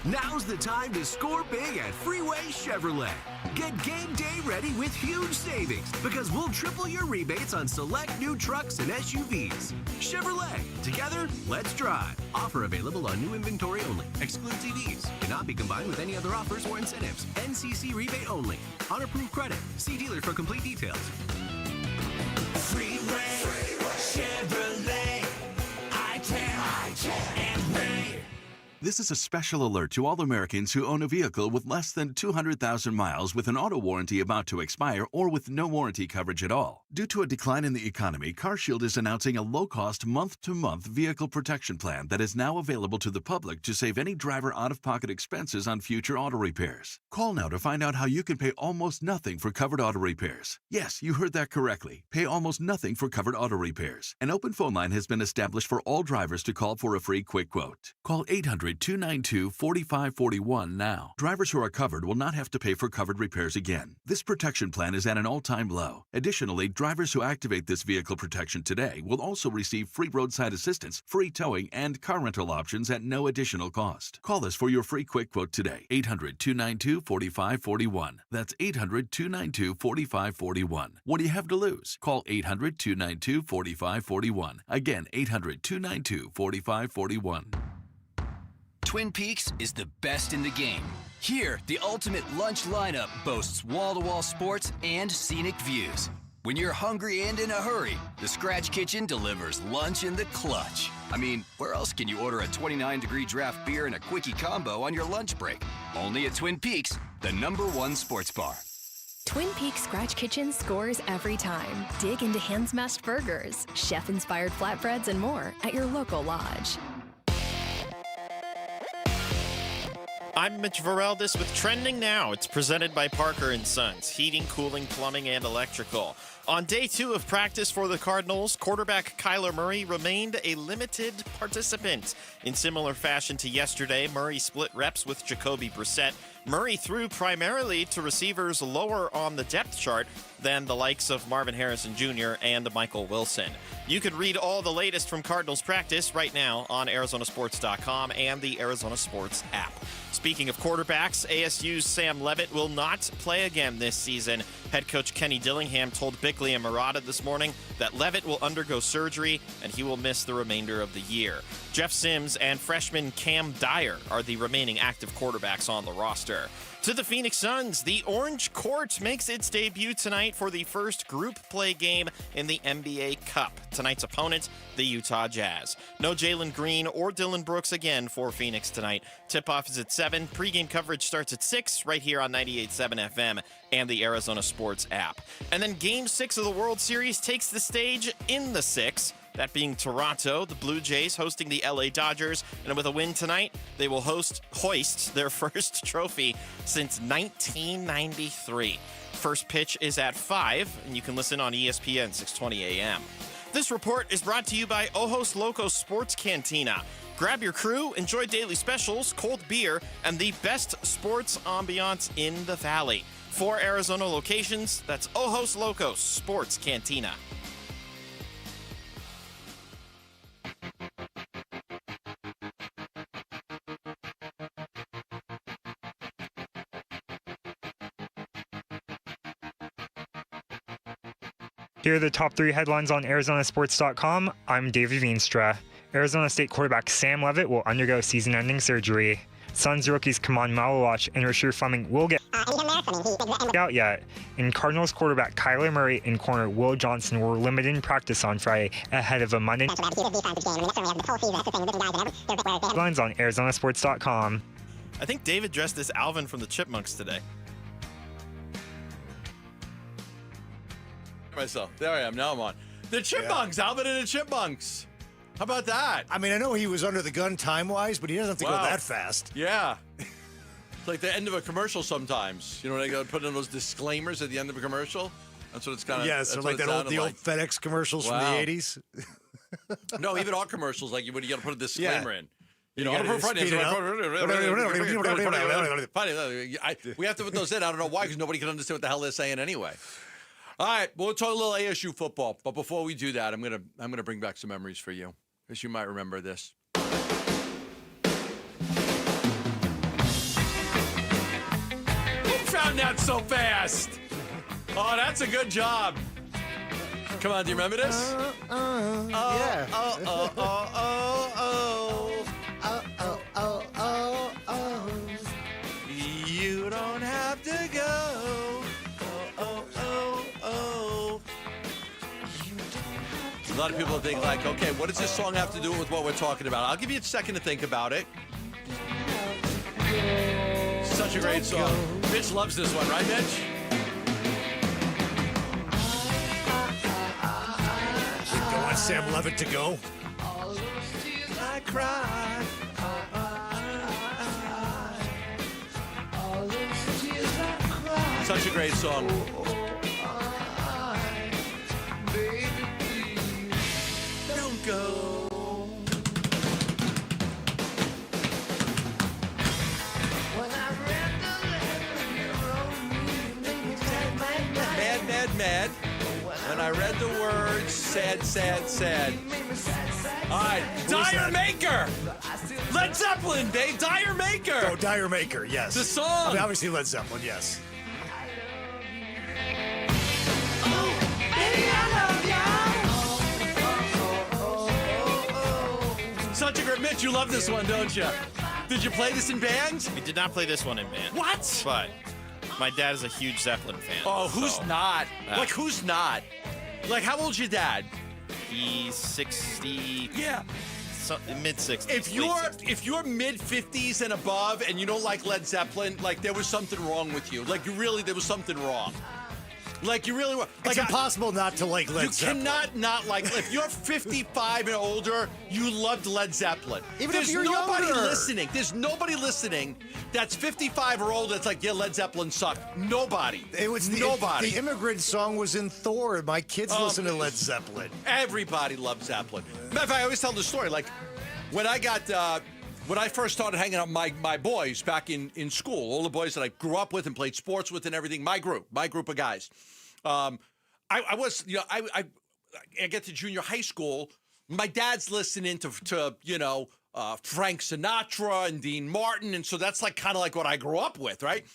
Now's the time to score big at Freeway Chevrolet. Get game day ready with huge savings because we'll triple your rebates on select new trucks and SUVs. Chevrolet. Together, let's drive. Offer available on new inventory only. Excludes EVs. Cannot be combined with any other offers or incentives. NCC rebate only. On approved credit. See dealer for complete details. Freeway, Chevrolet, I-10, and Ray. This is a special alert to all Americans who own a vehicle with less than 200,000 miles with an auto warranty about to expire or with no warranty coverage at all. Due to a decline in the economy, CarShield is announcing a low-cost month-to-month vehicle protection plan that is now available to the public to save any driver out-of-pocket expenses on future auto repairs. Call now to find out how you can pay almost nothing for covered auto repairs. Yes, you heard that correctly. Pay almost nothing for covered auto repairs. An open phone line has been established for all drivers to call for a free quick quote. Call 800-292-4541 now. Drivers who are covered will not have to pay for covered repairs again. This protection plan is at an all-time low. Additionally, drivers who activate this vehicle protection today will also receive free roadside assistance, free towing, and car rental options at no additional cost. Call us for your free quick quote today. 800-292-4541. That's 800-292-4541. What do you have to lose? Call 800-292-4541. Again, 800-292-4541. Twin Peaks is the best in the game. Here, the ultimate lunch lineup boasts wall-to-wall sports and scenic views. When you're hungry and in a hurry, the Scratch Kitchen delivers lunch in the clutch. I mean, where else can you order a 29-degree draft beer and a quickie combo on your lunch break? Only at Twin Peaks, the #1 sports bar. Twin Peaks Scratch Kitchen scores every time. Dig into hand-smashed burgers, chef-inspired flatbreads, and more at your local lodge. I'm Mitch Vareldis with Trending Now. It's presented by Parker & Sons, heating, cooling, plumbing, and electrical. On day 2 of practice for the Cardinals, quarterback Kyler Murray remained a limited participant. In similar fashion to yesterday, Murray split reps with Jacoby Brissett. Murray threw primarily to receivers lower on the depth chart than the likes of Marvin Harrison Jr. and Michael Wilson. You can read all the latest from Cardinals practice right now on ArizonaSports.com and the Arizona Sports app. Speaking of quarterbacks, ASU's Sam Levit will not play again this season. Head coach Kenny Dillingham told Bickley and Murata this morning that Levit will undergo surgery and he will miss the remainder of the year. Jeff Sims and freshman Cam Dyer are the remaining active quarterbacks on the roster. To the Phoenix Suns, the Orange Court makes its debut tonight for the first group play game in the NBA Cup. Tonight's opponent, the Utah Jazz. No Jalen Green or Dylan Brooks again for Phoenix tonight. Tip-off is at 7. Pre-game coverage starts at 6 right here on 98.7 FM and the Arizona Sports app. And then Game 6 of the World Series takes the stage in the 6. That being Toronto, the Blue Jays hosting the LA Dodgers. And with a win tonight, they will hoist their first trophy since 1993. First pitch is at 5, and you can listen on ESPN 620 AM. This report is brought to you by Ojos Locos Sports Cantina. Grab your crew, enjoy daily specials, cold beer, and the best sports ambiance in the Valley. 4 Arizona locations, that's Ojos Locos Sports Cantina. Here are the top 3 headlines on ArizonaSports.com. I'm David Veenstra. Arizona State quarterback Sam Levit will undergo season-ending surgery. Suns rookies Kamon Malawach and Rasheer Fleming will get out yet. And Cardinals quarterback Kyler Murray and corner Will Johnson were limited in practice on Friday ahead of a Monday headlines on ArizonaSports.com. I think David dressed as Alvin from the Chipmunks today. Myself. There I am. Now I'm on. The Chipmunks. Yeah. Alvin and the Chipmunks. How about that? I mean, I know he was under the gun time-wise, but he doesn't have to go that fast. Yeah. It's like the end of a commercial sometimes. You know, when they go put in those disclaimers at the end of a commercial? That's what it's kind of... Yeah, so like old FedEx commercials from the 80s. No, even our commercials, like when you got to put a disclaimer in. You know, we have to put those in. I don't know why, because nobody can understand what the hell they're saying anyway. All right, well, we'll talk a little ASU football, but before we do that, I'm gonna bring back some memories for you, because you might remember this. Who found that so fast? Oh, that's a good job. Come on, do you remember this? Yeah. You don't have to go. A lot of people think like, okay, what does this song have to do with what we're talking about? I'll give you a second to think about it. Such a great song. Mitch loves this one, right, Mitch? You don't want Sam Levit to go? I cry. Such a great song. Don't go. Mad. When I read the words, sad. All right, Dire Maker. Led Zeppelin, babe. Dire Maker. Oh, Dire Maker, yes. The song. I mean, obviously Led Zeppelin, yes. Such a great... Mitch, you love this one, don't you? Did you play this in band? We did not play this one in band. What? But My dad is a huge Zeppelin fan. Oh, who's so, not? Like, who's not? Like, how old's your dad? He's 60. Yeah. So, mid-60s. If you're mid-50s and above and you don't like Led Zeppelin, like, there was something wrong with you. Like, there was something wrong. Like, you really were. Like, It's impossible not to like Led Zeppelin. You cannot not like. If you're 55 and older, you loved Led Zeppelin. Even There's if you're nobody younger. listening. There's nobody listening that's 55 or older that's like, yeah, Led Zeppelin sucked. Nobody. It was nobody. The immigrant song was in Thor, and my kids listen to Led Zeppelin. Everybody loved Zeppelin. Matter of fact, I always tell the story. Like, when I first started hanging out with my boys back in school, all the boys that I grew up with and played sports with and everything, my group of guys. I was, I get to junior high school. My dad's listening to Frank Sinatra and Dean Martin, and so that's like kind of like what I grew up with, right?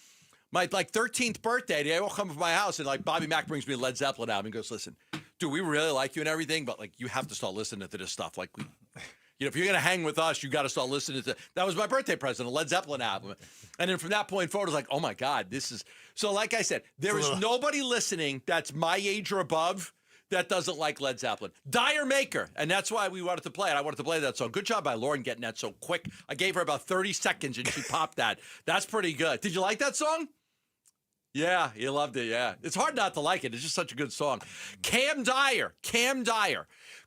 My 13th birthday, they all come to my house, and like Bobby Mack brings me a Led Zeppelin album and goes, "Listen, dude, we really like you and everything, but like you have to start listening to this stuff. Like, if you're gonna hang with us, you got to start listening to." That was my birthday present, a Led Zeppelin album, and then from that point forward, I was like, "Oh my God, this is." So, like I said, there is nobody listening that's my age or above that doesn't like Led Zeppelin. Dire Maker, and that's why we wanted to play it. I wanted to play that song. Good job by Lauren getting that so quick. I gave her about 30 seconds, and she popped that. That's pretty good. Did you like that song? Yeah, you loved it, yeah. It's hard not to like it. It's just such a good song. Cam Dyer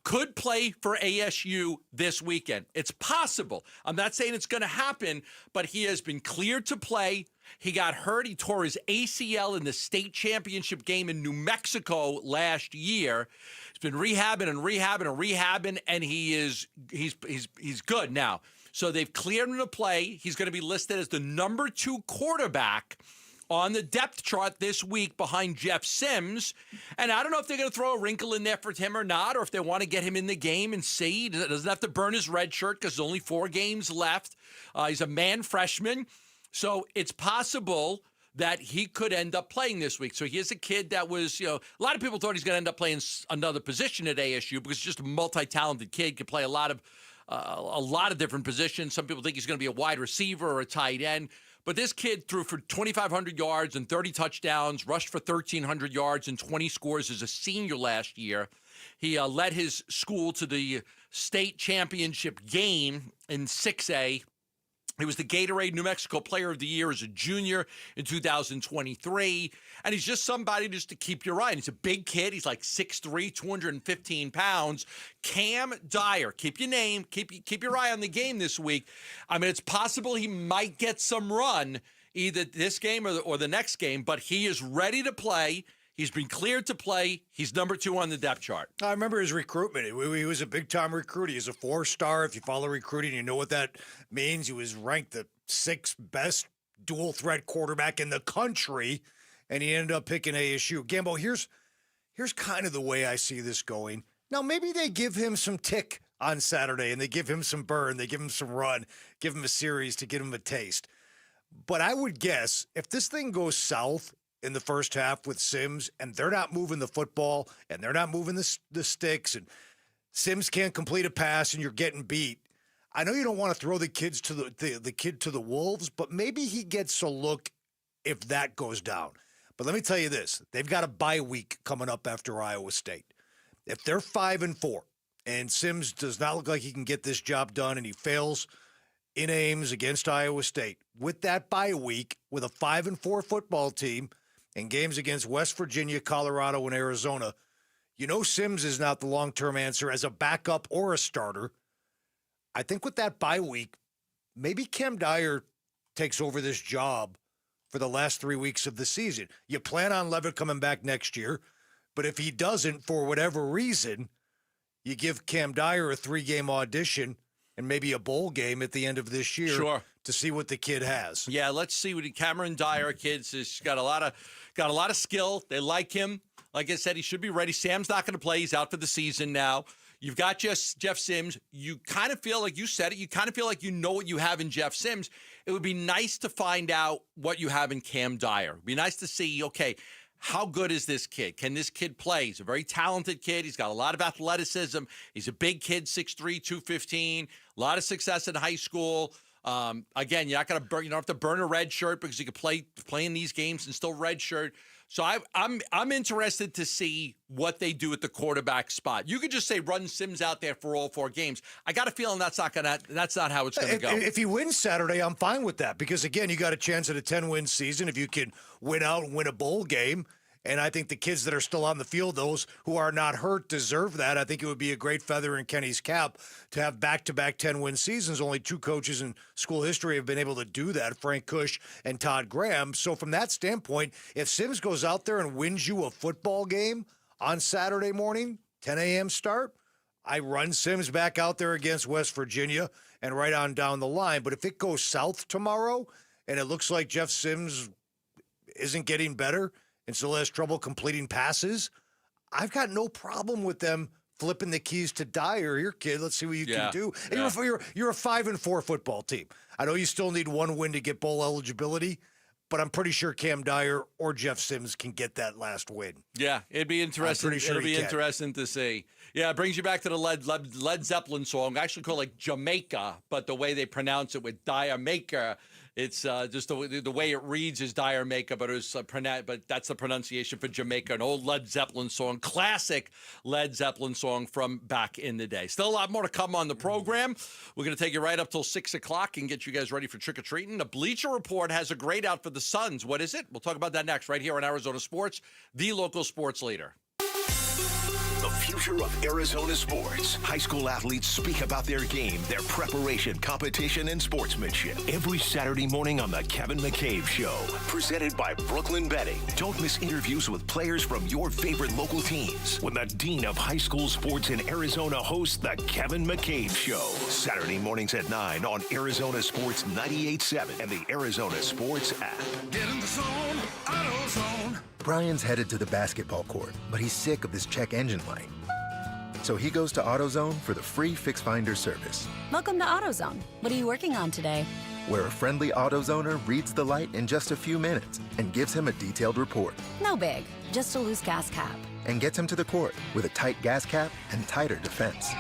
could play for ASU this weekend. It's possible. I'm not saying it's going to happen, but he has been cleared to play. He got hurt. He tore his ACL in the state championship game in New Mexico last year. He's been rehabbing, and he's good now. So they've cleared him to play. He's going to be listed as the number 2 quarterback on the depth chart this week behind Jeff Sims. And I don't know if they're going to throw a wrinkle in there for him or not, or if they want to get him in the game and see. He doesn't have to burn his red shirt because there's only 4 games left. He's a man freshman. So it's possible that he could end up playing this week. So here's a kid that was, a lot of people thought he's going to end up playing another position at ASU because he's just a multi-talented kid, can play a lot of different positions. Some people think he's going to be a wide receiver or a tight end. But this kid threw for 2,500 yards and 30 touchdowns, rushed for 1,300 yards and 20 scores as a senior last year. He led his school to the state championship game in 6A. He was the Gatorade New Mexico Player of the Year as a junior in 2023. And he's just somebody just to keep your eye on. He's a big kid. He's like 6'3", 215 pounds. Cam Dyer. Keep your eye on the game this week. I mean, it's possible he might get some run either this game or the next game, but he is ready to play. He's been cleared to play. He's number 2 on the depth chart. I remember his recruitment. He was a big-time recruit. He's a 4-star. If you follow recruiting, you know what that means. He was ranked the 6th best dual-threat quarterback in the country, and he ended up picking ASU. Gambo, here's kind of the way I see this going. Now, maybe they give him some tick on Saturday, and they give him some burn. They give him some run, give him a series to get him a taste. But I would guess if this thing goes south in the first half with Sims, and they're not moving the football, and they're not moving the sticks, and Sims can't complete a pass, and you're getting beat. I know you don't want to throw the kid to the wolves, but maybe he gets a look if that goes down. But let me tell you this: they've got a bye week coming up after Iowa State. If they're 5-4, and Sims does not look like he can get this job done, and he fails in Ames against Iowa State, with that bye week, with a 5-4 football team, and games against West Virginia, Colorado, and Arizona, Sims is not the long-term answer as a backup or a starter. I think with that bye week, maybe Cam Dyer takes over this job for the last 3 weeks of the season. You plan on Levit coming back next year, but if he doesn't, for whatever reason, you give Cam Dyer a 3-game audition and maybe a bowl game at the end of this year to see what the kid has. Yeah, let's see what Cameron Dyer, kids, has got a lot of skill. They like him. Like I said, he should be ready. Sam's not going to play. He's out for the season now. You've got Jeff Sims. You kind of feel like you said it. You kind of feel like you know what you have in Jeff Sims. It would be nice to find out what you have in Cam Dyer. It would be nice to see, okay, how good is this kid? Can this kid play? He's a very talented kid. He's got a lot of athleticism. He's a big kid, 6'3", 215. A lot of success in high school. Again, you're not going to burn. You don't have to burn a red shirt because you can play in these games and still red shirt. So I'm interested to see what they do at the quarterback spot. You could just say run Sims out there for all 4 games. I got a feeling that's not how it's going to go. If he wins Saturday, I'm fine with that because again, you got a chance at a 10-win season if you can win out and win a bowl game. And I think the kids that are still on the field, those who are not hurt, deserve that. I think it would be a great feather in Kenny's cap to have back-to-back 10-win seasons. Only 2 coaches in school history have been able to do that, Frank Kush and Todd Graham. So from that standpoint, if Sims goes out there and wins you a football game on Saturday morning, 10 a.m. start, I run Sims back out there against West Virginia and right on down the line. But if it goes south tomorrow and it looks like Jeff Sims isn't getting better and still has trouble completing passes, I've got no problem with them flipping the keys to Dyer. Here, kid, let's see what you can do. And you're a 5-4 football team. I know you still need 1 win to get bowl eligibility, but I'm pretty sure Cam Dyer or Jeff Sims can get that last win. Yeah, it'd be interesting. I'm pretty sure it'll be interesting to see. Yeah, it brings you back to the Led Zeppelin song. I actually call it Jamaica, but the way they pronounce it with Dyer Maker, it's just the way it reads is Dyer Maker, but but that's the pronunciation for Jamaica. An old Led Zeppelin song, classic Led Zeppelin song from back in the day. Still a lot more to come on the program. We're going to take you right up till 6 o'clock and get you guys ready for trick-or-treating. The Bleacher Report has a grade out for the Suns. What is it? We'll talk about that next right here on Arizona Sports, the local sports leader. The future of Arizona sports. High school athletes speak about their game, their preparation, competition, and sportsmanship. Every Saturday morning on The Kevin McCabe Show. Presented by Brooklyn Betting. Don't miss interviews with players from your favorite local teams when the Dean of High School Sports in Arizona hosts The Kevin McCabe Show. Saturday mornings at 9 on Arizona Sports 98.7 and the Arizona Sports app. Get in the zone, AutoZone. Brian's headed to the basketball court, but he's sick of this check engine light. So he goes to AutoZone for the free Fix Finder service. Welcome to AutoZone. What are you working on today? Where a friendly AutoZoner reads the light in just a few minutes and gives him a detailed report. No big, just a loose gas cap. And gets him to the court with a tight gas cap and tighter defense.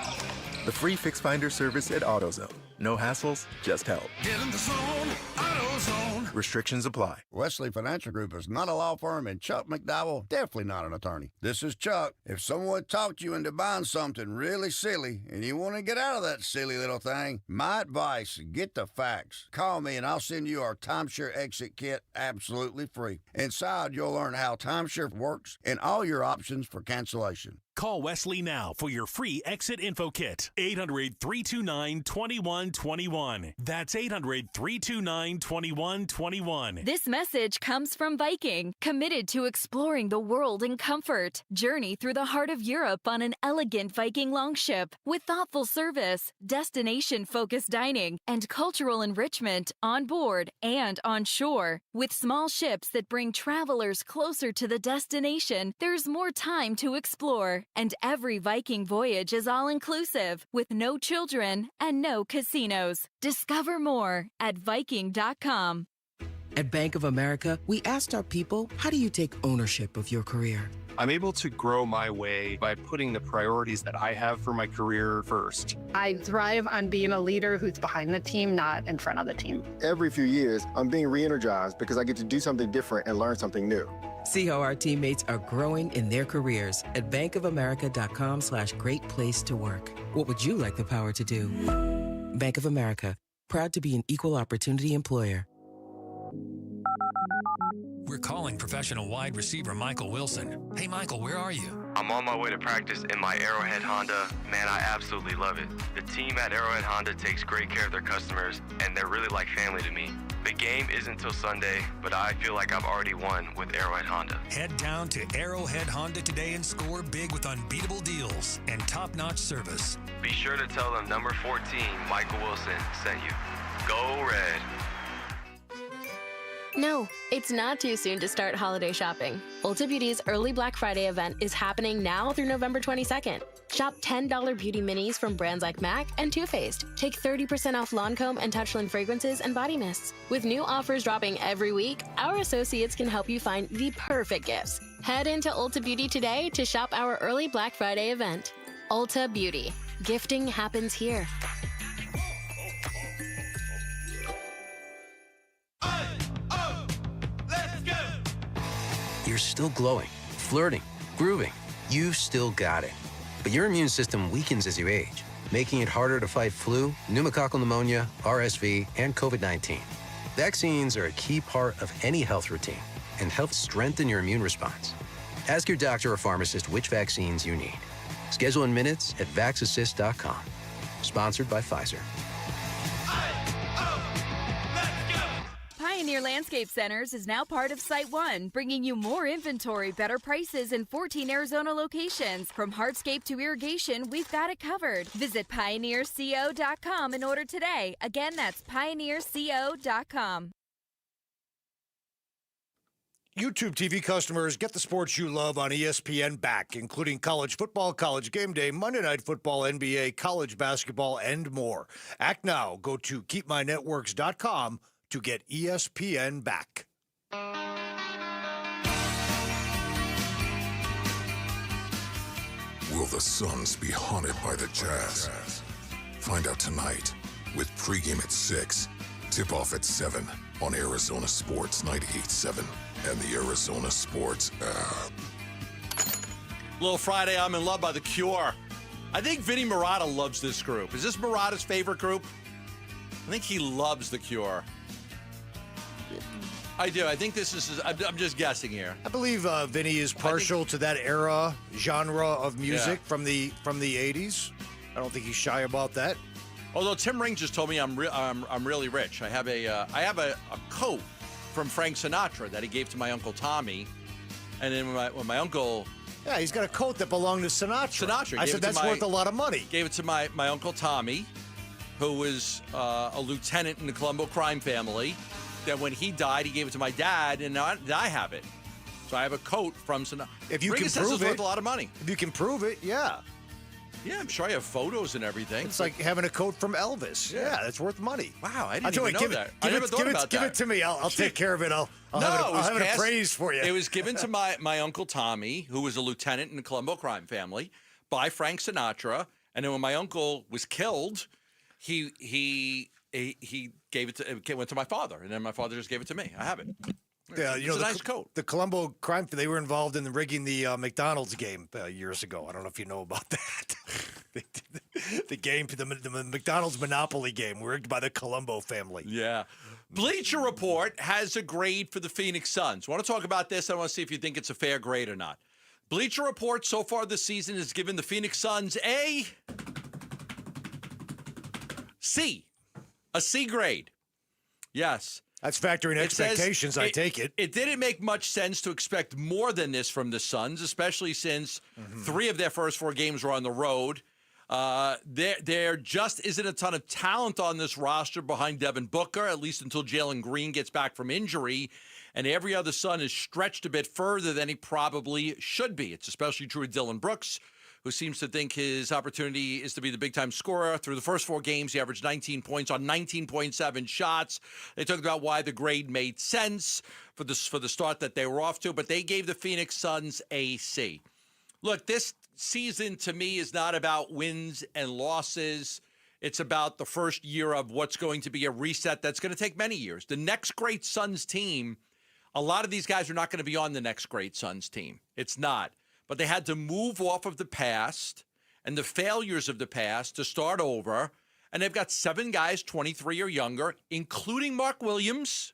The free Fix Finder service at AutoZone. No hassles, just help. Get in the zone, AutoZone. Restrictions apply. Wesley Financial Group is not a law firm, and Chuck McDowell definitely not an attorney. This is Chuck. If someone talked you into buying something really silly and you want to get out of that silly little thing, my advice, get the facts. Call me and I'll send you our timeshare exit kit absolutely free. Inside, you'll learn how timeshare works and all your options for cancellation. Call Wesley now for your free exit info kit. 800-329-2121. That's 800-329-2121. This message comes from Viking, committed to exploring the world in comfort. Journey through the heart of Europe on an elegant Viking longship with thoughtful service, destination-focused dining, and cultural enrichment on board and on shore. With small ships that bring travelers closer to the destination, there's more time to explore. And every Viking voyage is all-inclusive, with no children and no casinos. Discover more at Viking.com. At Bank of America, we asked our people, how do you take ownership of your career? I'm able to grow my way by putting the priorities that I have for my career first. I thrive on being a leader who's behind the team, not in front of the team. Every few years, I'm being re-energized because I get to do something different and learn something new. See how our teammates are growing in their careers at bankofamerica.com/great place to work. What would you like the power to do? Bank of America, proud to be an equal opportunity employer. We're calling professional wide receiver Michael Wilson. Hey, Michael, where are you? I'm on my way to practice in my Arrowhead Honda. Man, I absolutely love it. The team at Arrowhead Honda takes great care of their customers, and they're really like family to me. The game isn't till Sunday, but I feel like I've already won with Arrowhead Honda. Head down to Arrowhead Honda today and score big with unbeatable deals and top-notch service. Be sure to tell them number 14, Michael Wilson, sent you. Go Red. No, it's not too soon to start holiday shopping. Ulta Beauty's early Black Friday event is happening now through November 22nd. Shop $10 beauty minis from brands like MAC and Too Faced. Take 30% off Lancome and Touchland fragrances and body mists. With new offers dropping every week, our associates can help you find the perfect gifts. Head into Ulta Beauty today to shop our early Black Friday event. Ulta Beauty. Gifting happens here. you're still glowing, flirting, grooving. You've still got it. But your immune system weakens as you age, making it harder to fight flu, pneumococcal pneumonia, RSV, and COVID-19. Vaccines are a key part of any health routine and help strengthen your immune response. Ask your doctor or pharmacist which vaccines you need. Schedule in minutes at vaxassist.com. Sponsored by Pfizer. Pioneer Landscape Centers is now part of Site One, bringing you more inventory, better prices, and 14 Arizona locations. From hardscape to irrigation, we've got it covered. Visit pioneerco.com and order today. Again, that's pioneerco.com. YouTube TV customers, get the sports you love on ESPN back, including college football, college game day, Monday Night Football, NBA, college basketball, and more. Act now. Go to keepmynetworks.com to get ESPN back. Will the Suns be haunted by the Jazz? Find out tonight with pregame at 6, tip-off at 7 on Arizona Sports 98.7 and the Arizona Sports app. Little Friday, I'm in Love by The Cure. I think Vinny Marotta loves this group. Is this Marotta's favorite group? I think he loves The Cure. I do. I think this is, I'm just guessing here. I believe Vinny is partial to that genre of music from the 80s. I don't think he's shy about that. Although Tim Ring just told me I'm really rich. I have a coat from Frank Sinatra that he gave to my Uncle Tommy, and then when my uncle, yeah, he's got a coat that belonged to Sinatra. I said that's worth a lot of money. Gave it to my Uncle Tommy, who was a lieutenant in the Colombo crime family. Then when he died, he gave it to my dad, and I have it. So I have a coat from Sinatra. If you Ring can says prove it's worth it, a lot of money. If you can prove it, yeah. Yeah, I'm sure I have photos and everything. It's like having a coat from Elvis. Yeah, that's worth money. Wow, I didn't even know that. I never thought about that. Give it to me. I'll take care of it. I'll have it appraised for you. It was given to my Uncle Tommy, who was a lieutenant in the Colombo crime family, by Frank Sinatra. And then when my uncle was killed, he gave it to, it went to my father, and then my father just gave it to me. I have it. Yeah, it's a nice coat. The Colombo crime, they were involved in rigging the McDonald's game years ago. I don't know if you know about that. the game, the McDonald's Monopoly game, rigged by the Colombo family. Yeah. Bleacher Report has a grade for the Phoenix Suns. Want to talk about this? I want to see if you think it's a fair grade or not. Bleacher Report so far this season has given the Phoenix Suns a C grade. Yes. That's factoring expectations, I take it. It didn't make much sense to expect more than this from the Suns, especially since 3 of their first 4 games were on the road. There just isn't a ton of talent on this roster behind Devin Booker, at least until Jalen Green gets back from injury. And every other Sun is stretched a bit further than he probably should be. It's especially true of Dylan Brooks, who seems to think his opportunity is to be the big-time scorer. Through the first 4 games, he averaged 19 points on 19.7 shots. They talked about why the grade made sense for the start that they were off to, but they gave the Phoenix Suns a C. Look, this season to me is not about wins and losses. It's about the first year of what's going to be a reset that's going to take many years. The next great Suns team, a lot of these guys are not going to be on the next great Suns team. It's not. But they had to move off of the past and the failures of the past to start over. And they've got 7 guys, 23 or younger, including Mark Williams.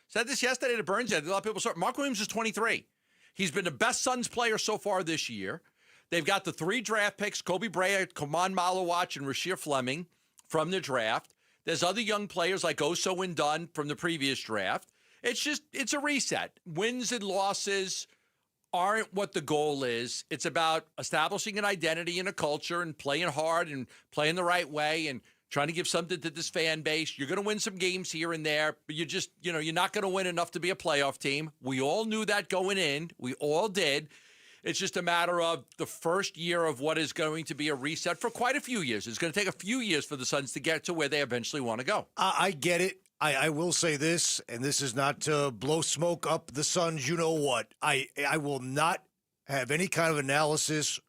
Said this yesterday to Burns. A lot of people saw Mark Williams is 23. He's been the best Suns player so far this year. They've got the 3 draft picks, Kobe Bryant, Kaman Malawach, and Rasheer Fleming from the draft. There's other young players like Oso and Dunn from the previous draft. It's a reset. Wins and losses aren't what the goal is. It's about establishing an identity and a culture and playing hard and playing the right way and trying to give something to this fan base. You're going to win some games here and there, but you're not going to win enough to be a playoff team. We all knew that going in. We all did. It's just a matter of the first year of what is going to be a reset for quite a few years. It's going to take a few years for the Suns to get to where they eventually want to go. I get it. I will say this, and this is not to blow smoke up the Suns, you know what. I will not have any kind of analysis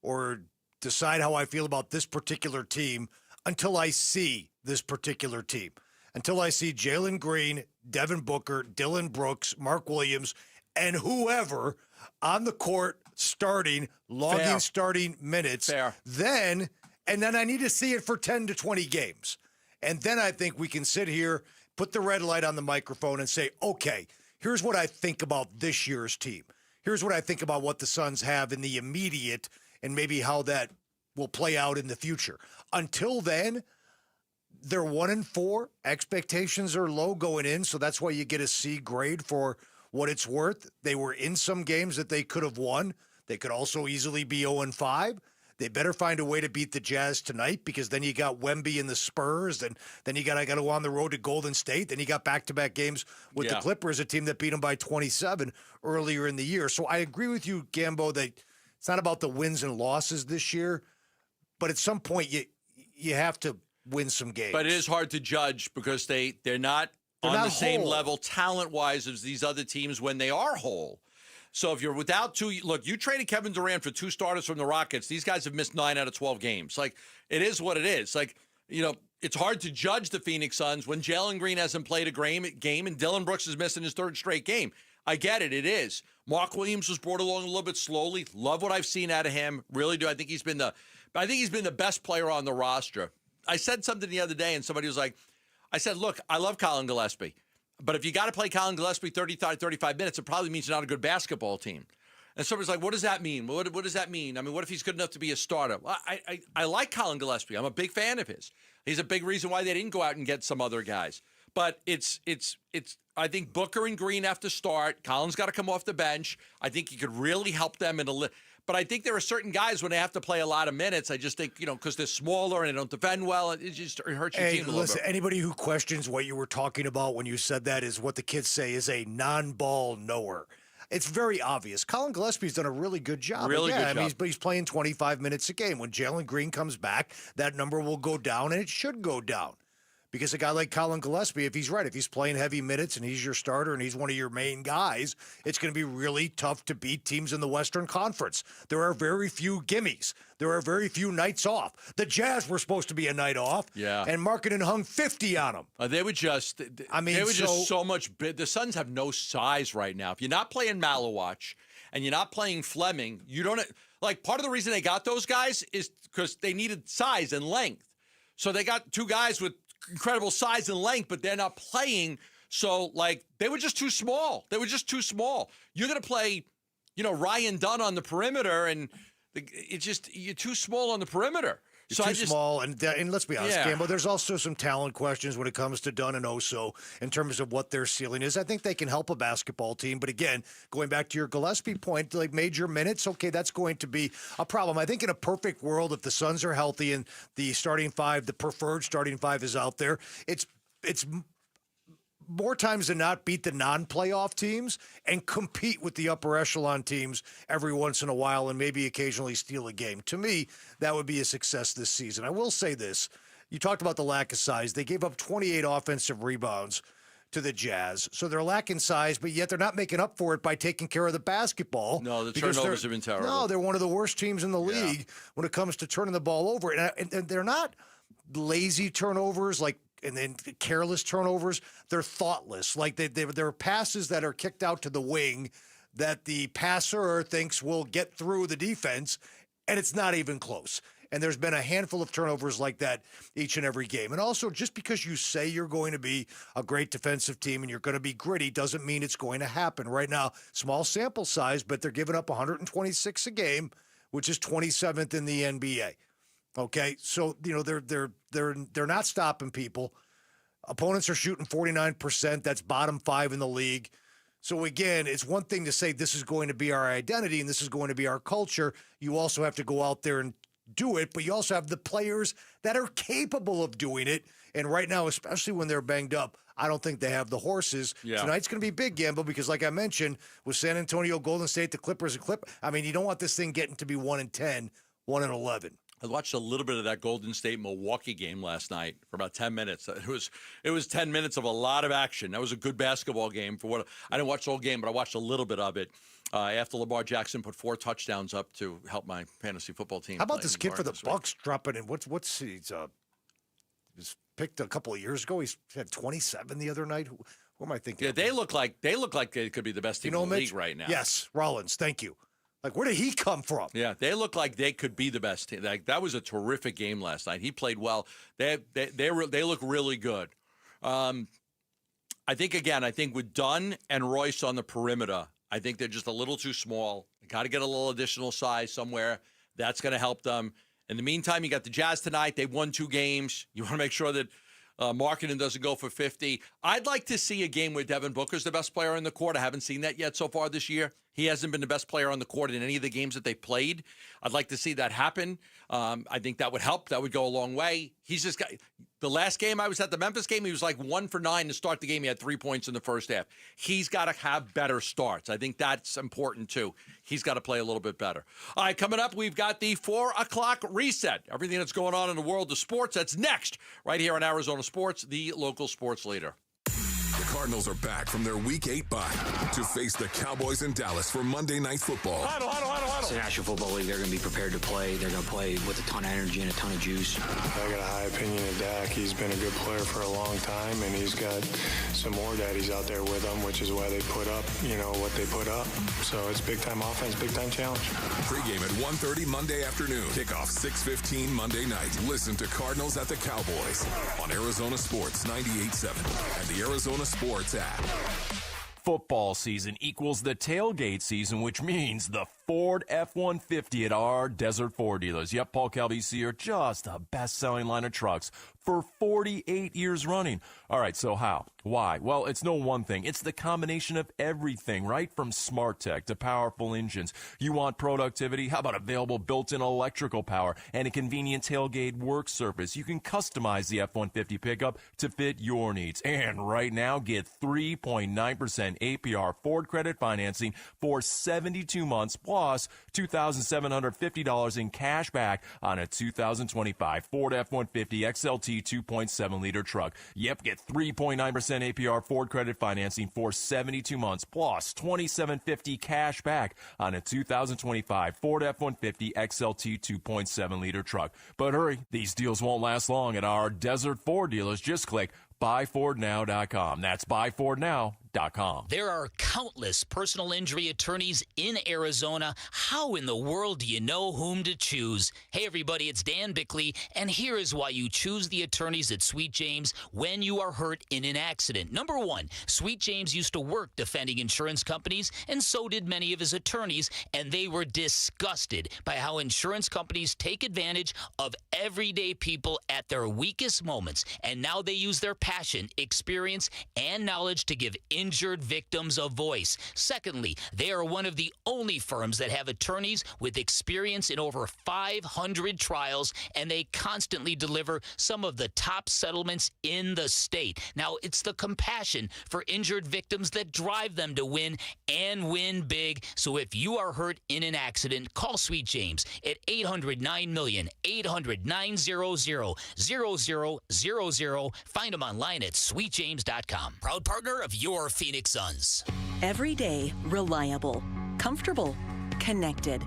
or decide how I feel about this particular team until I see this particular team. Until I see Jalen Green, Devin Booker, Dylan Brooks, Mark Williams, and whoever on the court starting, logging starting minutes. Then I need to see it for 10 to 20 games. And then I think we can sit here, put the red light on the microphone and say, okay, here's what I think about this year's team. Here's what I think about what the Suns have in the immediate and maybe how that will play out in the future. Until then, they're 1-4. Expectations are low going in, so that's why you get a C grade for what it's worth. They were in some games that they could have won. They could also easily be 0-5. They better find a way to beat the Jazz tonight, because then you got Wemby and the Spurs, and then you got to go on the road to Golden State. Then you got back-to-back games with the Clippers, a team that beat them by 27 earlier in the year. So I agree with you, Gambo, that it's not about the wins and losses this year, but at some point you have to win some games. But it is hard to judge because they're not on the same level talent-wise as these other teams when they are whole. So if you're without two, look, you traded Kevin Durant for 2 starters from the Rockets. These guys have missed 9 out of 12 games. Like, it is what it is. Like, it's hard to judge the Phoenix Suns when Jalen Green hasn't played a game and Dylan Brooks is missing his 3rd straight game. I get it. It is. Mark Williams was brought along a little bit slowly. Love what I've seen out of him. Really do. I think he's been the best player on the roster. I said something the other day, and somebody was like, I said, look, I love Colin Gillespie. But if you got to play Colin Gillespie 35 minutes, it probably means you're not a good basketball team. And somebody's like, what does that mean? What does that mean? I mean, what if he's good enough to be a starter? Well, I like Colin Gillespie. I'm a big fan of his. He's a big reason why they didn't go out and get some other guys. But it's I think Booker and Green have to start. Colin's got to come off the bench. I think he could really help them but I think there are certain guys when they have to play a lot of minutes. I just think, because they're smaller and they don't defend well, it hurts your team a little bit. Anybody who questions what you were talking about when you said that is what the kids say is a non-ball knower. It's very obvious. Colin Gillespie's done a really good job. Really good job. But he's playing 25 minutes a game. When Jalen Green comes back, that number will go down, and it should go down. Because a guy like Colin Gillespie, if he's playing heavy minutes and he's your starter and he's one of your main guys, it's going to be really tough to beat teams in the Western Conference. There are very few gimmies. There are very few nights off. The Jazz were supposed to be a night off. Yeah. And Markkanen hung 50 on them. They were just so much big. The Suns have no size right now. If you're not playing Malawach and you're not playing Fleming, you don't – part of the reason they got those guys is because they needed size and length. So they got 2 guys with incredible size and length, but they're not playing. So, they were just too small. You're going to play, Ryan Dunn on the perimeter, and you're too small on the perimeter. You're too small, and let's be honest, Campbell, there's also some talent questions when it comes to Dunn and Oso in terms of what their ceiling is. I think they can help a basketball team, but again, going back to your Gillespie point, major minutes, okay, that's going to be a problem. I think in a perfect world, if the Suns are healthy and the starting 5, the preferred starting 5 is out there, it's more times than not beat the non-playoff teams and compete with the upper echelon teams every once in a while and maybe occasionally steal a game. To me, that would be a success this season. I will say this. You talked about the lack of size. They gave up 28 offensive rebounds to the Jazz. So they're lacking size, but yet they're not making up for it by taking care of the basketball. No, the turnovers have been terrible. No, they're one of the worst teams in the league when it comes to turning the ball over. And they're not lazy turnovers and then careless turnovers. They're thoughtless. There are passes that are kicked out to the wing that the passer thinks will get through the defense, and it's not even close. And there's been a handful of turnovers like that each and every game. And also, just because you say you're going to be a great defensive team and you're going to be gritty doesn't mean it's going to happen. Right now, small sample size, but they're giving up 126 a game, which is 27th in the NBA. Okay, so they're not stopping people. Opponents are shooting 49%. That's bottom 5 in the league. So again, it's one thing to say this is going to be our identity and this is going to be our culture. You also have to go out there and do it, but you also have the players that are capable of doing it. And right now, especially when they're banged up, I don't think they have the horses. Yeah. Tonight's going to be big, Gamble, because like I mentioned, with San Antonio, Golden State, the Clippers, you don't want this thing getting to be 1-10, 1-11. I watched a little bit of that Golden State-Milwaukee game last night for about 10 minutes. It was 10 minutes of a lot of action. That was a good basketball game. I didn't watch the whole game, but I watched a little bit of it after Lamar Jackson put 4 touchdowns up to help my fantasy football team. How about this kid for the Bucks dropping in? What's he was picked a couple of years ago. He's had 27 the other night. What am I thinking? Yeah, they look like they could be the best team in the league right now. Yes, Rollins. Thank you. Like, where did he come from? Yeah, they look like they could be the best team. Like, that was a terrific game last night. He played well. They look really good. I think with Dunn and Royce on the perimeter, I think they're just a little too small. They got to get a little additional size somewhere. That's going to help them. In the meantime, you got the Jazz tonight. They won 2 games. You want to make sure that Markkanen doesn't go for 50. I'd like to see a game where Devin Booker's the best player in the court. I haven't seen that yet so far this year. He hasn't been the best player on the court in any of the games that they've played. I'd like to see that happen. I think that would help. That would go a long way. He's just got the last game I was at, the Memphis game, he was like 1 for 9 to start the game. He had 3 points in the first half. He's got to have better starts. I think that's important too. He's got to play a little bit better. All right, coming up, we've got the 4 o'clock reset. Everything that's going on in the world of sports, that's next right here on Arizona Sports, the local sports leader. The Cardinals are back from their Week 8 bye to face the Cowboys in Dallas for Monday Night Football. It's the National Football League. They're going to be prepared to play. They're going to play with a ton of energy and a ton of juice. I got a high opinion of Dak. He's been a good player for a long time, and he's got some more daddies out there with him, which is why they put up, what they put up. So it's big-time offense, big-time challenge. Pre-game at 1:30 Monday afternoon. Kickoff 6:15 Monday night. Listen to Cardinals at the Cowboys on Arizona Sports 98.7 and the Arizona Sports app. Football season equals the tailgate season, which means the Ford F-150 at our Desert Ford dealers. Yep, Paul Calvisi are just the best-selling line of trucks for 48 years running. All right, so how? Why? Well, it's no one thing. It's the combination of everything, right? From smart tech to powerful engines. You want productivity? How about available built-in electrical power and a convenient tailgate work surface? You can customize the F-150 pickup to fit your needs. And right now, get 3.9% APR Ford credit financing for 72 months plus $2,750 in cash back on a 2025 Ford F-150 XLT 2.7-liter truck. Yep, get 3.9% APR Ford credit financing for 72 months plus $2,750 cash back on a 2025 Ford F-150 XLT 2.7-liter truck. But hurry, these deals won't last long at our Desert Ford dealers. Just click buyfordnow.com. That's buyfordnow.com. There are countless personal injury attorneys in Arizona. How in the world do you know whom to choose? Hey everybody, it's Dan Bickley, and here is why you choose the attorneys at Sweet James when you are hurt in an accident. Number 1, Sweet James used to work defending insurance companies, and so did many of his attorneys, and they were disgusted by how insurance companies take advantage of everyday people at their weakest moments, and now they use their passion, experience, and knowledge to give injured victims a voice. Secondly, they are one of the only firms that have attorneys with experience in over 500 trials, and they constantly deliver some of the top settlements in the state. Now, it's the compassion for injured victims that drive them to win and win big. So if you are hurt in an accident, call Sweet James at 800-9-million, 800-900-0000. Find them online at sweetjames.com. Proud partner of your Phoenix Suns. Every day, reliable, comfortable, connected.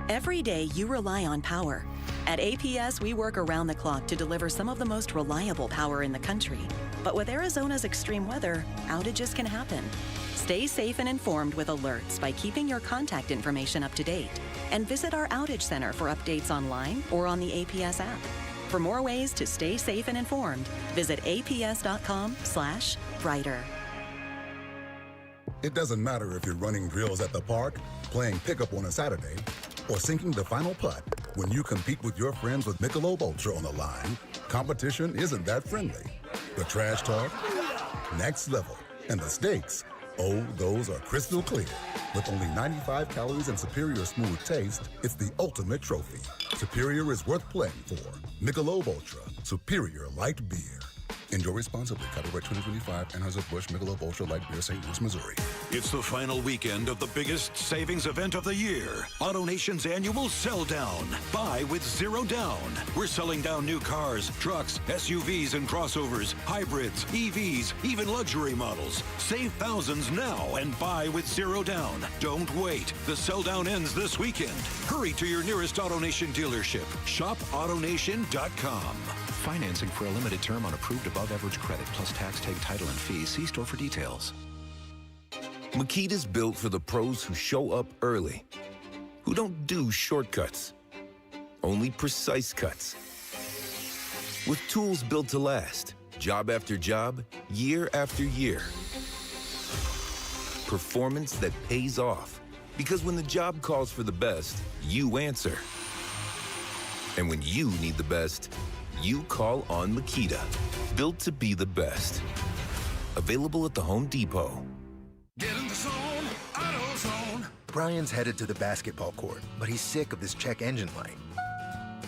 Every day you rely on power. At APS, we work around the clock to deliver some of the most reliable power in the country. But with Arizona's extreme weather, outages can happen. Stay safe and informed with alerts by keeping your contact information up to date. And visit our outage center for updates online or on the APS app. For more ways to stay safe and informed, visit aps.com/brighter. It doesn't matter if you're running drills at the park, playing pickup on a Saturday, or sinking the final putt. When you compete with your friends with Michelob Ultra on the line, competition isn't that friendly. The trash talk, next level, and the stakes, oh, those are crystal clear. With only 95 calories and superior smooth taste, it's the ultimate trophy. Superior is worth playing for. Michelob Ultra, superior light beer. Enjoy responsibly. Copyright 2025, Anheuser-Busch Michelob Ultra Light Beer, St. Louis, Missouri. It's the final weekend of the biggest savings event of the year. AutoNation's annual Sell Down. Buy with zero down. We're selling down new cars, trucks, SUVs and crossovers, hybrids, EVs, even luxury models. Save thousands now and buy with zero down. Don't wait. The Sell Down ends this weekend. Hurry to your nearest AutoNation dealership. Shop AutoNation.com. Financing for a limited term on approved above-average credit plus tax, tag, title, and fees. See store for details. Makita's built for the pros who show up early, who don't do shortcuts, only precise cuts. With tools built to last, job after job, year after year. Performance that pays off, because when the job calls for the best, you answer. And when you need the best, you call on Makita. Built to be the best. Available at the Home Depot. Get in the zone, AutoZone. Brian's headed to the basketball court, but he's sick of this check engine light.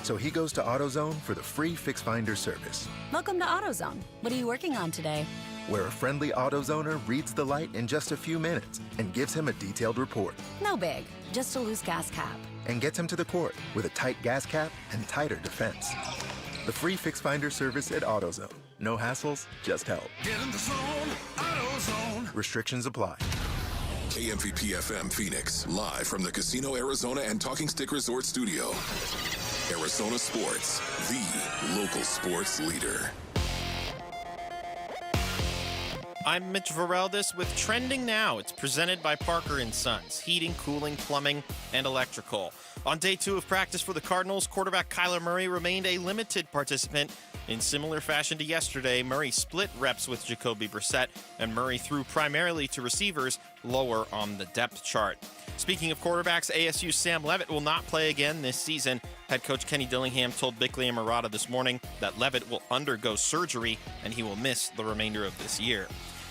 So he goes to AutoZone for the free Fix Finder service. Welcome to AutoZone. What are you working on today? Where a friendly AutoZoner reads the light in just a few minutes and gives him a detailed report. No big, just a loose gas cap. And gets him to the court with a tight gas cap and tighter defense. The free Fix Finder service at AutoZone. No hassles, just help. Get in the zone, AutoZone. Restrictions apply. KMVP FM Phoenix, live from the Casino Arizona and Talking Stick Resort Studio. Arizona Sports, the local sports leader. I'm Mitch Vareldis with Trending Now. It's presented by Parker & Sons, heating, cooling, plumbing, and electrical. On day 2 of practice for the Cardinals, quarterback Kyler Murray remained a limited participant. In similar fashion to yesterday, Murray split reps with Jacoby Brissett, and Murray threw primarily to receivers lower on the depth chart. Speaking of quarterbacks, ASU Sam Levit will not play again this season. Head coach Kenny Dillingham told Bickley and Murata this morning that Levit will undergo surgery and he will miss the remainder of this year.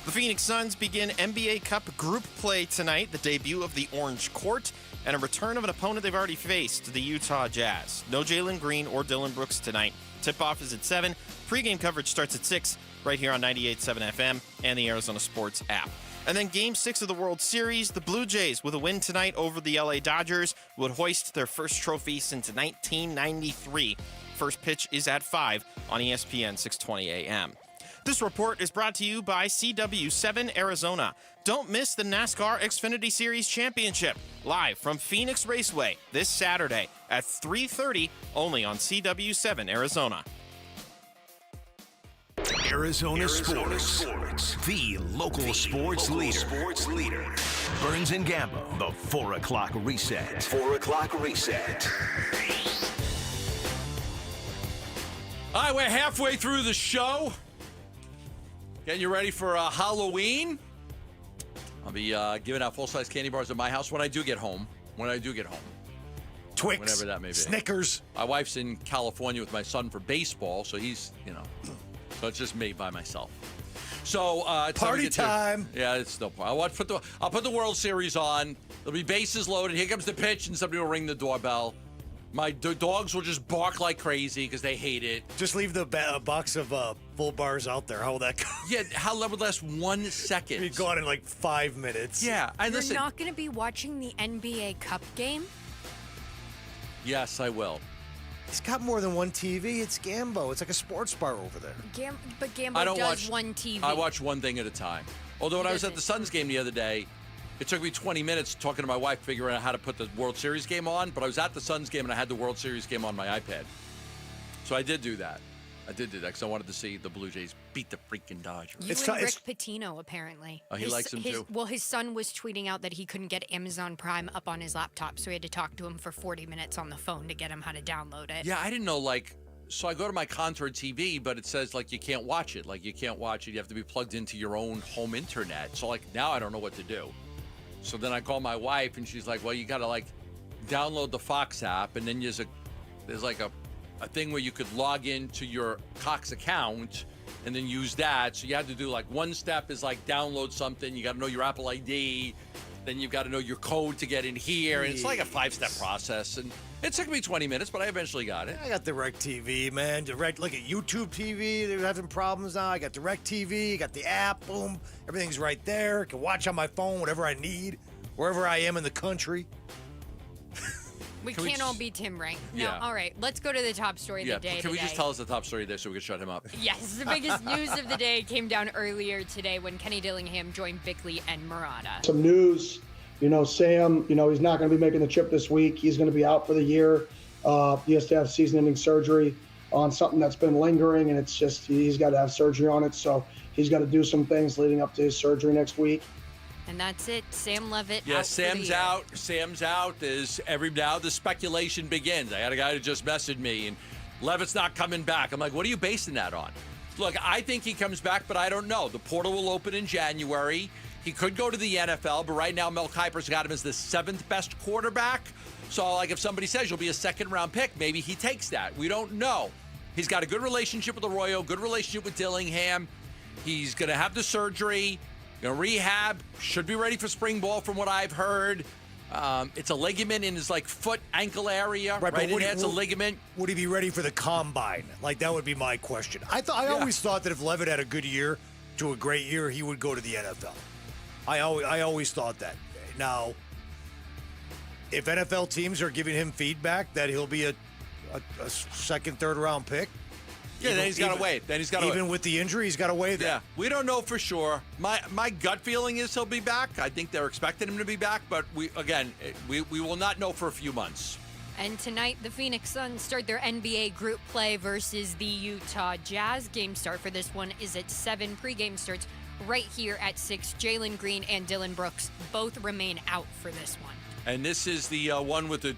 The Phoenix Suns begin NBA Cup group play tonight, the debut of the Orange Court, and a return of an opponent they've already faced, the Utah Jazz. No Jalen Green or Dylan Brooks tonight. Tip-off is at 7. Pre-game coverage starts at 6, right here on 98.7 FM and the Arizona Sports app. And then Game 6 of the World Series, the Blue Jays, with a win tonight over the LA Dodgers, would hoist their first trophy since 1993. First pitch is at 5 on ESPN 620 AM. This report is brought to you by CW7 Arizona. Don't miss the NASCAR Xfinity Series Championship, live from Phoenix Raceway this Saturday at 3:30, only on CW7 Arizona. Arizona Sports, the local sports leader. Burns and Gamble, the 4 o'clock reset. 4 o'clock reset. All right, we're halfway through the show. Getting you ready for Halloween. I'll be giving out full-size candy bars at my house when I do get home. Twix, whenever that may be. Snickers. My wife's in California with my son for baseball, so he's, so it's just me by myself. So party time. Yeah, it's still party. I'll put the World Series on. There'll be bases loaded. Here comes the pitch, and somebody will ring the doorbell. My dogs will just bark like crazy because they hate it. Just leave the box of full bars out there. How will that go? Yeah, how that would last 1 second. Be gone in like 5 minutes. Yeah, You're not going to be watching the NBA Cup game? Yes, I will. He's got more than one TV. It's Gambo. It's like a sports bar over there. But Gambo does one TV. I watch one thing at a time. Although when I was at the Suns game the other day, it took me 20 minutes talking to my wife figuring out how to put the World Series game on, but I was at the Suns game and I had the World Series game on my iPad. So I did do that. Because I wanted to see the Blue Jays beat the freaking Dodgers. You and Rick Pitino, apparently. Oh, he likes him too? Well, his son was tweeting out that he couldn't get Amazon Prime up on his laptop, so he had to talk to him for 40 minutes on the phone to get him how to download it. Yeah, I didn't know, so I go to my Contour TV, but it says, you can't watch it. You can't watch it. You have to be plugged into your own home internet. So, now I don't know what to do. So then I call my wife, and she's like, well, you got to, download the Fox app, and then there's a thing where you could log into your Cox account and then use that. So you had to do, one step is, download something. You got to know your Apple ID. Then you've got to know your code to get in here. And it's like a 5-step process. And it took me 20 minutes, but I eventually got it. I got DirecTV, man. Look at YouTube TV. They're having problems now. I got DirecTV. Got the app. Boom. Everything's right there. I can watch on my phone whatever I need, wherever I am in the country. We can't all be Tim right. No, Yeah. all right. Let's go to the top story of the day Can we just tell us the top story there so we can shut him up? Yes, the biggest news of the day came down earlier today when Kenny Dillingham joined Bickley and Murata. Some news, Sam, he's not going to be making the trip this week. He's going to be out for the year. He has to have season-ending surgery. on something that's been lingering, and it's just he's got to have surgery on it. So he's got to do some things leading up to his surgery next week. And that's it. Sam Levit. Yeah, out Sam's out. Sam's out. Now the speculation begins. I had a guy who just messaged me, and Levit's not coming back. I'm like, what are you basing that on? Look, I think he comes back, but I don't know. The portal will open in January. He could go to the NFL, but right now Mel Kiper's got him as the 7th best quarterback. So, like, if somebody says you'll be a second-round pick, maybe he takes that. We don't know. He's got a good relationship with Arroyo, good relationship with Dillingham. He's going to have the surgery, going to rehab, should be ready for spring ball from what I've heard. It's a ligament in his, foot, ankle area. Right in there, it's a ligament. Would he be ready for the combine? That would be my question. I always thought that if Levit had a good year to a great year, he would go to the NFL. I always thought that. Now, if NFL teams are giving him feedback that he'll be a second, third round pick, then he's got to wait. Even with the injury, he's got to wait. Yeah, we don't know for sure. My gut feeling is he'll be back. I think they're expecting him to be back, but we will not know for a few months. And tonight, the Phoenix Suns start their NBA group play versus the Utah Jazz. Game start for this one is at 7. Pre-game starts right here at 6. Jalen Green and Dylan Brooks both remain out for this one. And this is the one with the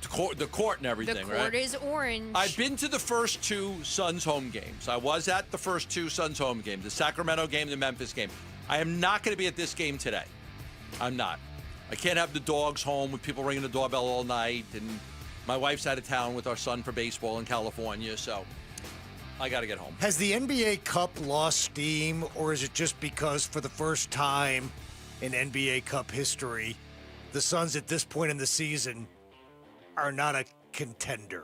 court and everything, right? The court is orange. I've been to the first 2 Suns home games. I was at the first 2 Suns home games, the Sacramento game, the Memphis game. I am not going to be at this game today. I'm not. I can't have the dogs home with people ringing the doorbell all night, and my wife's out of town with our son for baseball in California, so I got to get home. Has the NBA Cup lost steam, or is it just because for the first time in NBA Cup history, the Suns at this point in the season are not a contender?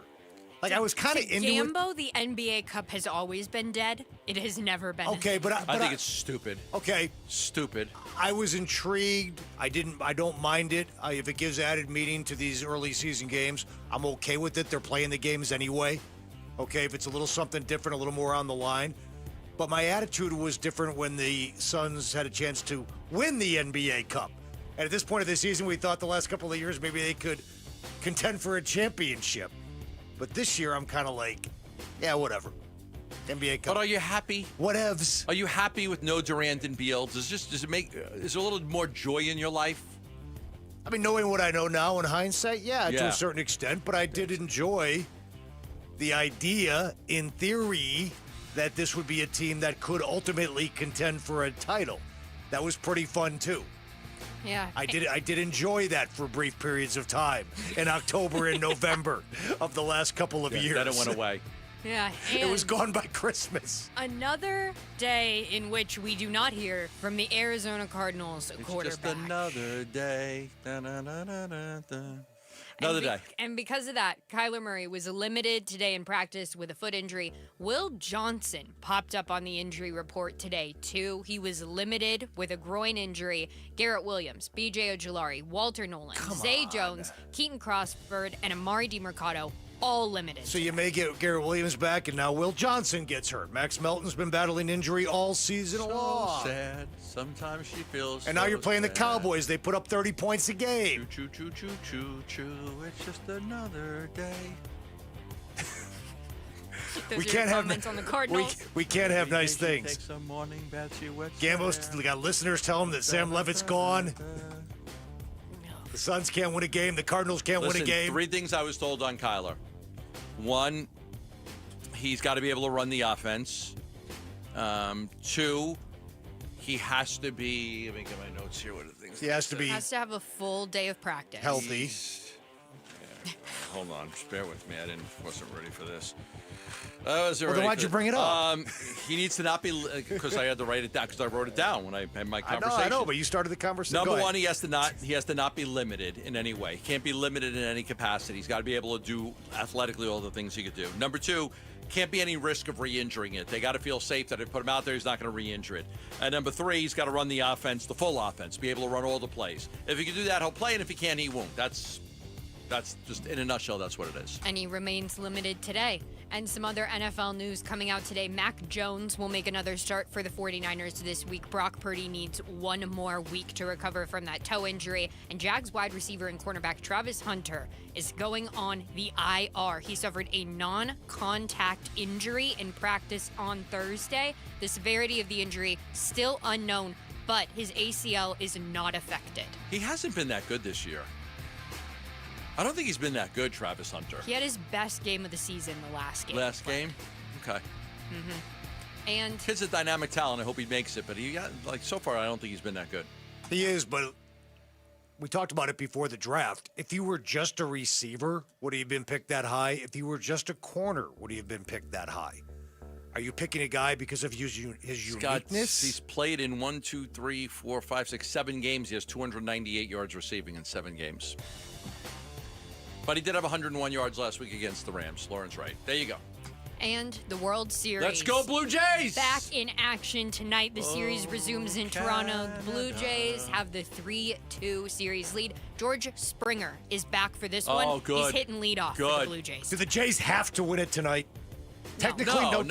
I was kind of into Gambo, it. the NBA Cup has always been dead. It has never been. Okay, but I think it's stupid. Okay, stupid. I was intrigued. I don't mind it. If it gives added meaning to these early season games, I'm okay with it. They're playing the games anyway. Okay, if it's a little something different, a little more on the line. But my attitude was different when the Suns had a chance to win the NBA Cup. And at this point of the season, we thought the last couple of years maybe they could contend for a championship. But this year, I'm kind of like, yeah, whatever. NBA Cup. But are you happy? Whatevs. Are you happy with no Durant and Beal? Is there a little more joy in your life? I mean, knowing what I know now in hindsight, to a certain extent. But I did enjoy the idea, in theory, that this would be a team that could ultimately contend for a title. That was pretty fun, too. Yeah. I did enjoy that for brief periods of time in October and November of the last couple of years. Then it went away. Yeah. It was gone by Christmas. Another day in which we do not hear from the Arizona Cardinals quarterback. Just another day. Another day. And because of that, Kyler Murray was limited today in practice with a foot injury. Will Johnson popped up on the injury report today, too. He was limited with a groin injury. Garrett Williams, B.J. Ojulari, Walter Nolan, Zay Jones, Keaton Crawford, and Amari DiMercado, all limited. So you may get Garrett Williams back, and now Will Johnson gets hurt. Max Melton's been battling injury all season long. Sad. Sometimes she feels. And now you're playing the Cowboys. They put up 30 points a game. Choo, choo, choo, choo, choo. It's just another day. We can't have on the Cardinals. We can't have nice things. Take some morning baths, Gambo's got listeners tell him that Sam Levitt's gone. The Suns can't win a game. The Cardinals can't win a game. 3 things I was told on Kyler. 1, he's got to be able to run the offense. 2, he has to be. Let me get my notes here. What are the things? He has to have a full day of practice. Healthy. Hold on, just bear with me. Wasn't ready for this. Then why'd you bring it up? He needs to not be, because I had to write it down, because I wrote it down when I had my conversation. I know, but you started the conversation. Number 1, he has to not be limited in any way. He can't be limited in any capacity. He's got to be able to do athletically all the things he could do. Number 2, can't be any risk of re-injuring it. They got to feel safe that if they put him out there, he's not going to re-injure it. And number 3, he's got to run the offense, the full offense, be able to run all the plays. If he can do that, he'll play, and if he can't, he won't. That's just, in a nutshell, that's what it is. And he remains limited today. And some other NFL news coming out today. Mac Jones will make another start for the 49ers this week. Brock Purdy needs one more week to recover from that toe injury. And Jags wide receiver and cornerback Travis Hunter is going on the IR. He suffered a non-contact injury in practice on Thursday. The severity of the injury still unknown, but his ACL is not affected. He hasn't been that good this year. I don't think he's been that good, Travis Hunter. He had his best game of the season the last game. Last game? Okay. Mm-hmm. And kid's a dynamic talent. I hope he makes it, but so far I don't think he's been that good. He is, but we talked about it before the draft. If you were just a receiver, would he have been picked that high? If you were just a corner, would he have been picked that high? Are you picking a guy because of his uniqueness? He's played in 7 games. He has 298 yards receiving in 7 games. But he did have 101 yards last week against the Rams. Lauren's right. There you go. And the World Series. Let's go, Blue Jays! Back in action tonight. The series resumes in Toronto. The Blue Jays have the 3-2 series lead. George Springer is back for this one. Good. He's hitting leadoff for the Blue Jays. Do the Jays have to win it tonight? Technically, no.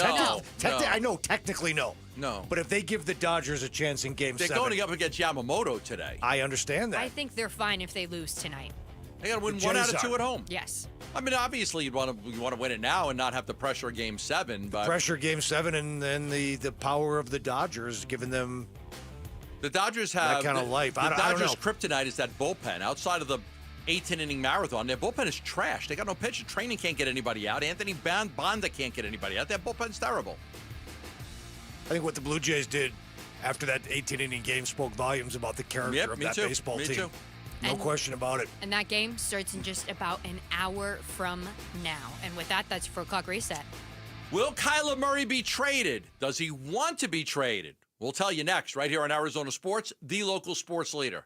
I know, technically, no. No. But if they give the Dodgers a chance in Game 7. They're going up against Yamamoto today. I understand that. I think they're fine if they lose tonight. They got to win 1 out of 2 at home. Yes. I mean, obviously, you want to win it now and not have to pressure Game 7. But pressure Game 7 and then the power of the Dodgers giving them the Dodgers have that kind of life. The I don't know. Dodgers' kryptonite is that bullpen. Outside of the 18-inning marathon, their bullpen is trash. They got no pitcher. Training can't get anybody out. Anthony Bonda can't get anybody out. Their bullpen's terrible. I think what the Blue Jays did after that 18-inning game spoke volumes about the character of that baseball team. Too. No question about it. And that game starts in just about an hour from now. And with that, that's 4 o'clock reset. Will Kyler Murray be traded? Does he want to be traded? We'll tell you next, right here on Arizona Sports, the local sports leader.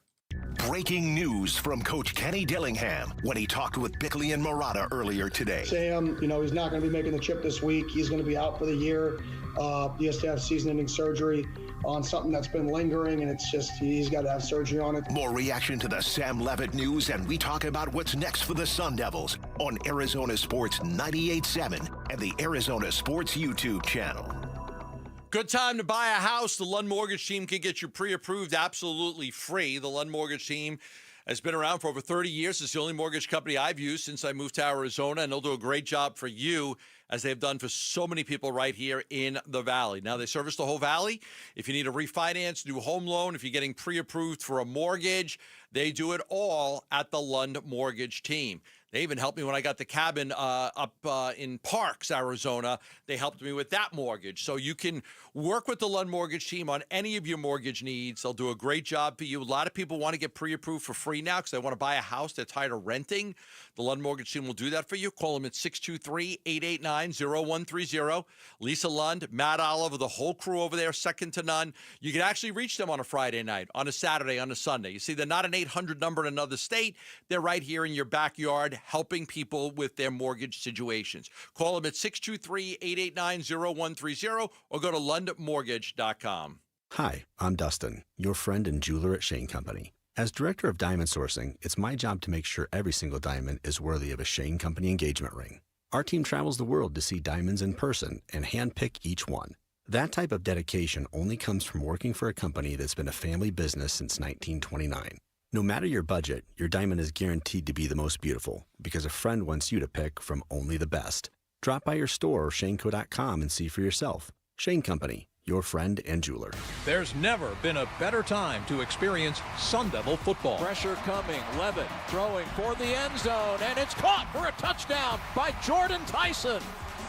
Breaking news from Coach Kenny Dillingham when he talked with Bickley and Murata earlier today. Sam, he's not going to be making the trip this week. He's going to be out for the year. He has to have season-ending surgery on something that's been lingering, and it's just he's got to have surgery on it. More reaction to the Sam Levitt news, and we talk about what's next for the Sun Devils on Arizona Sports 98.7 and the Arizona Sports YouTube channel. Good time to buy a house. The Lund Mortgage Team can get you pre-approved absolutely free. The Lund Mortgage Team has been around for over 30 years. It's the only mortgage company I've used since I moved to Arizona, and they'll do a great job for you as they've done for so many people right here in the Valley. Now, they service the whole Valley. If you need a refinance, new home loan, if you're getting pre-approved for a mortgage, they do it all at the Lund Mortgage Team. They even helped me when I got the cabin up in Parks, Arizona. They helped me with that mortgage. So you can work with the Lund Mortgage Team on any of your mortgage needs. They'll do a great job for you. A lot of people want to get pre-approved for free now because they want to buy a house. They're tired of renting. The Lund Mortgage Team will do that for you. Call them at 623-889-0130. Lisa Lund, Matt Oliver, the whole crew over there, second to none. You can actually reach them on a Friday night, on a Saturday, on a Sunday. You see, they're not an 800 number in another state. They're right here in your backyard helping people with their mortgage situations. Call them at 623-889-0130 or go to lundmortgage.com. Hi, I'm Dustin, your friend and jeweler at Shane Company. As director of diamond sourcing, it's my job to make sure every single diamond is worthy of a Shane Company engagement ring. Our team travels the world to see diamonds in person and handpick each one. That type of dedication only comes from working for a company that's been a family business since 1929. No matter your budget, your diamond is guaranteed to be the most beautiful because a friend wants you to pick from only the best. Drop by your store or shaneco.com and see for yourself. Shane Company, your friend and jeweler. There's never been a better time to experience Sun Devil football. Pressure coming, Levit throwing for the end zone, and it's caught for a touchdown by Jordan Tyson.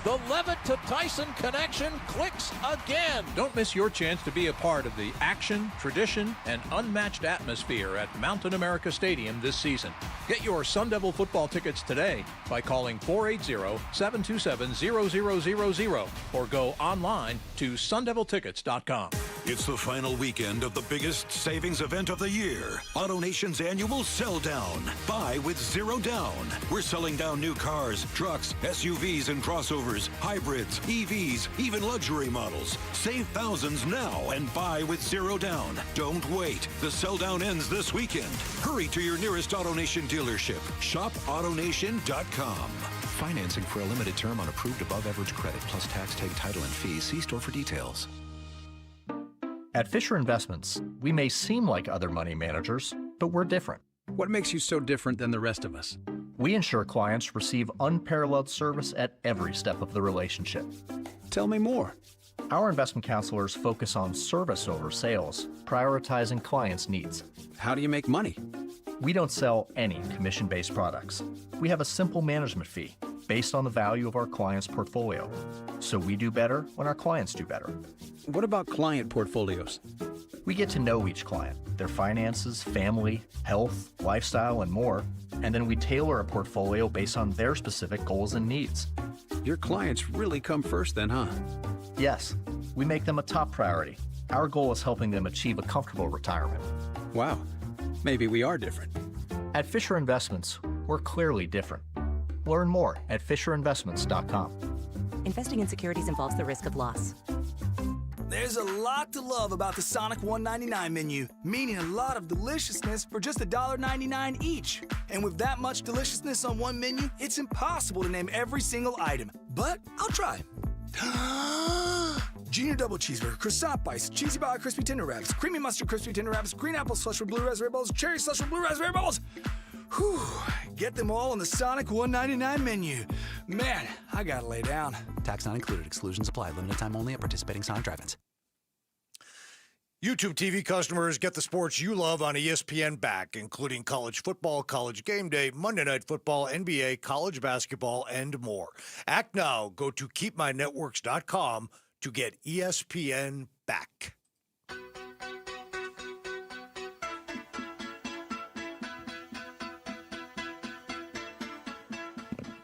The Levit to Tyson connection clicks again. Don't miss your chance to be a part of the action, tradition, and unmatched atmosphere at Mountain America Stadium this season. Get your Sun Devil football tickets today by calling 480-727-0000 or go online to sundeviltickets.com. It's the final weekend of the biggest savings event of the year. AutoNation's annual Sell Down. Buy with zero down. We're selling down new cars, trucks, SUVs, and crossovers, hybrids, EVs, even luxury models. Save thousands now and buy with zero down. Don't wait. The Sell Down ends this weekend. Hurry to your nearest AutoNation dealership. Shop AutoNation.com. Financing for a limited term on approved above-average credit plus tax, tag, title, and fees. See store for details. At Fisher Investments, we may seem like other money managers, but we're different. What makes you so different than the rest of us? We ensure clients receive unparalleled service at every step of the relationship. Tell me more. Our investment counselors focus on service over sales, prioritizing clients' needs. How do you make money? We don't sell any commission-based products. We have a simple management fee based on the value of our client's portfolio. So we do better when our clients do better. What about client portfolios? We get to know each client, their finances, family, health, lifestyle, and more, and then we tailor a portfolio based on their specific goals and needs. Your clients really come first then, huh? Yes, we make them a top priority. Our goal is helping them achieve a comfortable retirement. Wow, maybe we are different. At Fisher Investments, we're clearly different. Learn more at FisherInvestments.com. Investing in securities involves the risk of loss. There's a lot to love about the Sonic $1.99 menu, meaning a lot of deliciousness for just $1.99 each. And with that much deliciousness on one menu, it's impossible to name every single item. But I'll try. Junior double cheeseburger, croissant bites, cheesy bala crispy tender wraps, creamy mustard crispy tender wraps, green apple slush with blue raspberry balls, cherry slush with blue raspberry balls. Whew, get them all on the Sonic $1.99 menu. Man, I gotta lay down. Tax not included. Exclusions apply. Limited time only at participating Sonic drive-ins. YouTube TV customers get the sports you love on ESPN back, including college football, college game day, Monday Night Football, NBA, college basketball, and more. Act now. Go to keepmynetworks.com to get ESPN back.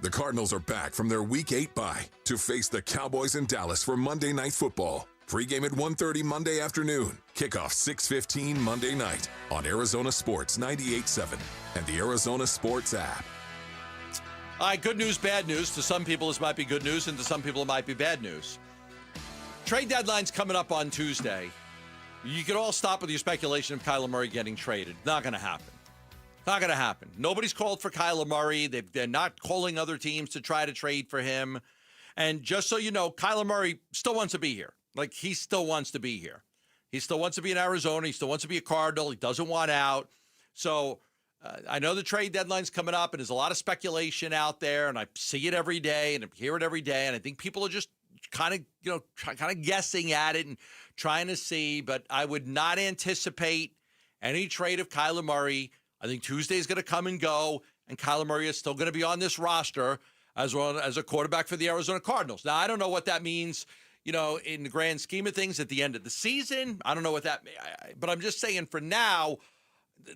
The Cardinals are back from their Week 8 bye to face the Cowboys in Dallas for Monday Night Football. Pre-game at 1:30 Monday afternoon. Kickoff 6:15 Monday night on Arizona Sports 98.7 and the Arizona Sports app. All right, good news, bad news. To some people, this might be good news, and to some people, it might be bad news. Trade deadline's coming up on Tuesday. You could all stop with your speculation of Kyler Murray getting traded. Not going to happen. Not going to happen. Nobody's called for Kyler Murray. They're not calling other teams to try to trade for him. And just so you know, Kyler Murray still wants to be here. Like, he still wants to be here. He still wants to be in Arizona. He still wants to be a Cardinal. He doesn't want out. So I know the trade deadline's coming up, and there's a lot of speculation out there, and I see it every day, and I hear it every day, and I think people are just kind of guessing at it and trying to see. But I would not anticipate any trade of Kyler Murray. I think Tuesday's going to come and go, and Kyler Murray is still going to be on this roster as well as a quarterback for the Arizona Cardinals. Now, I don't know what that means, in the grand scheme of things at the end of the season. I don't know what that means. But I'm just saying for now,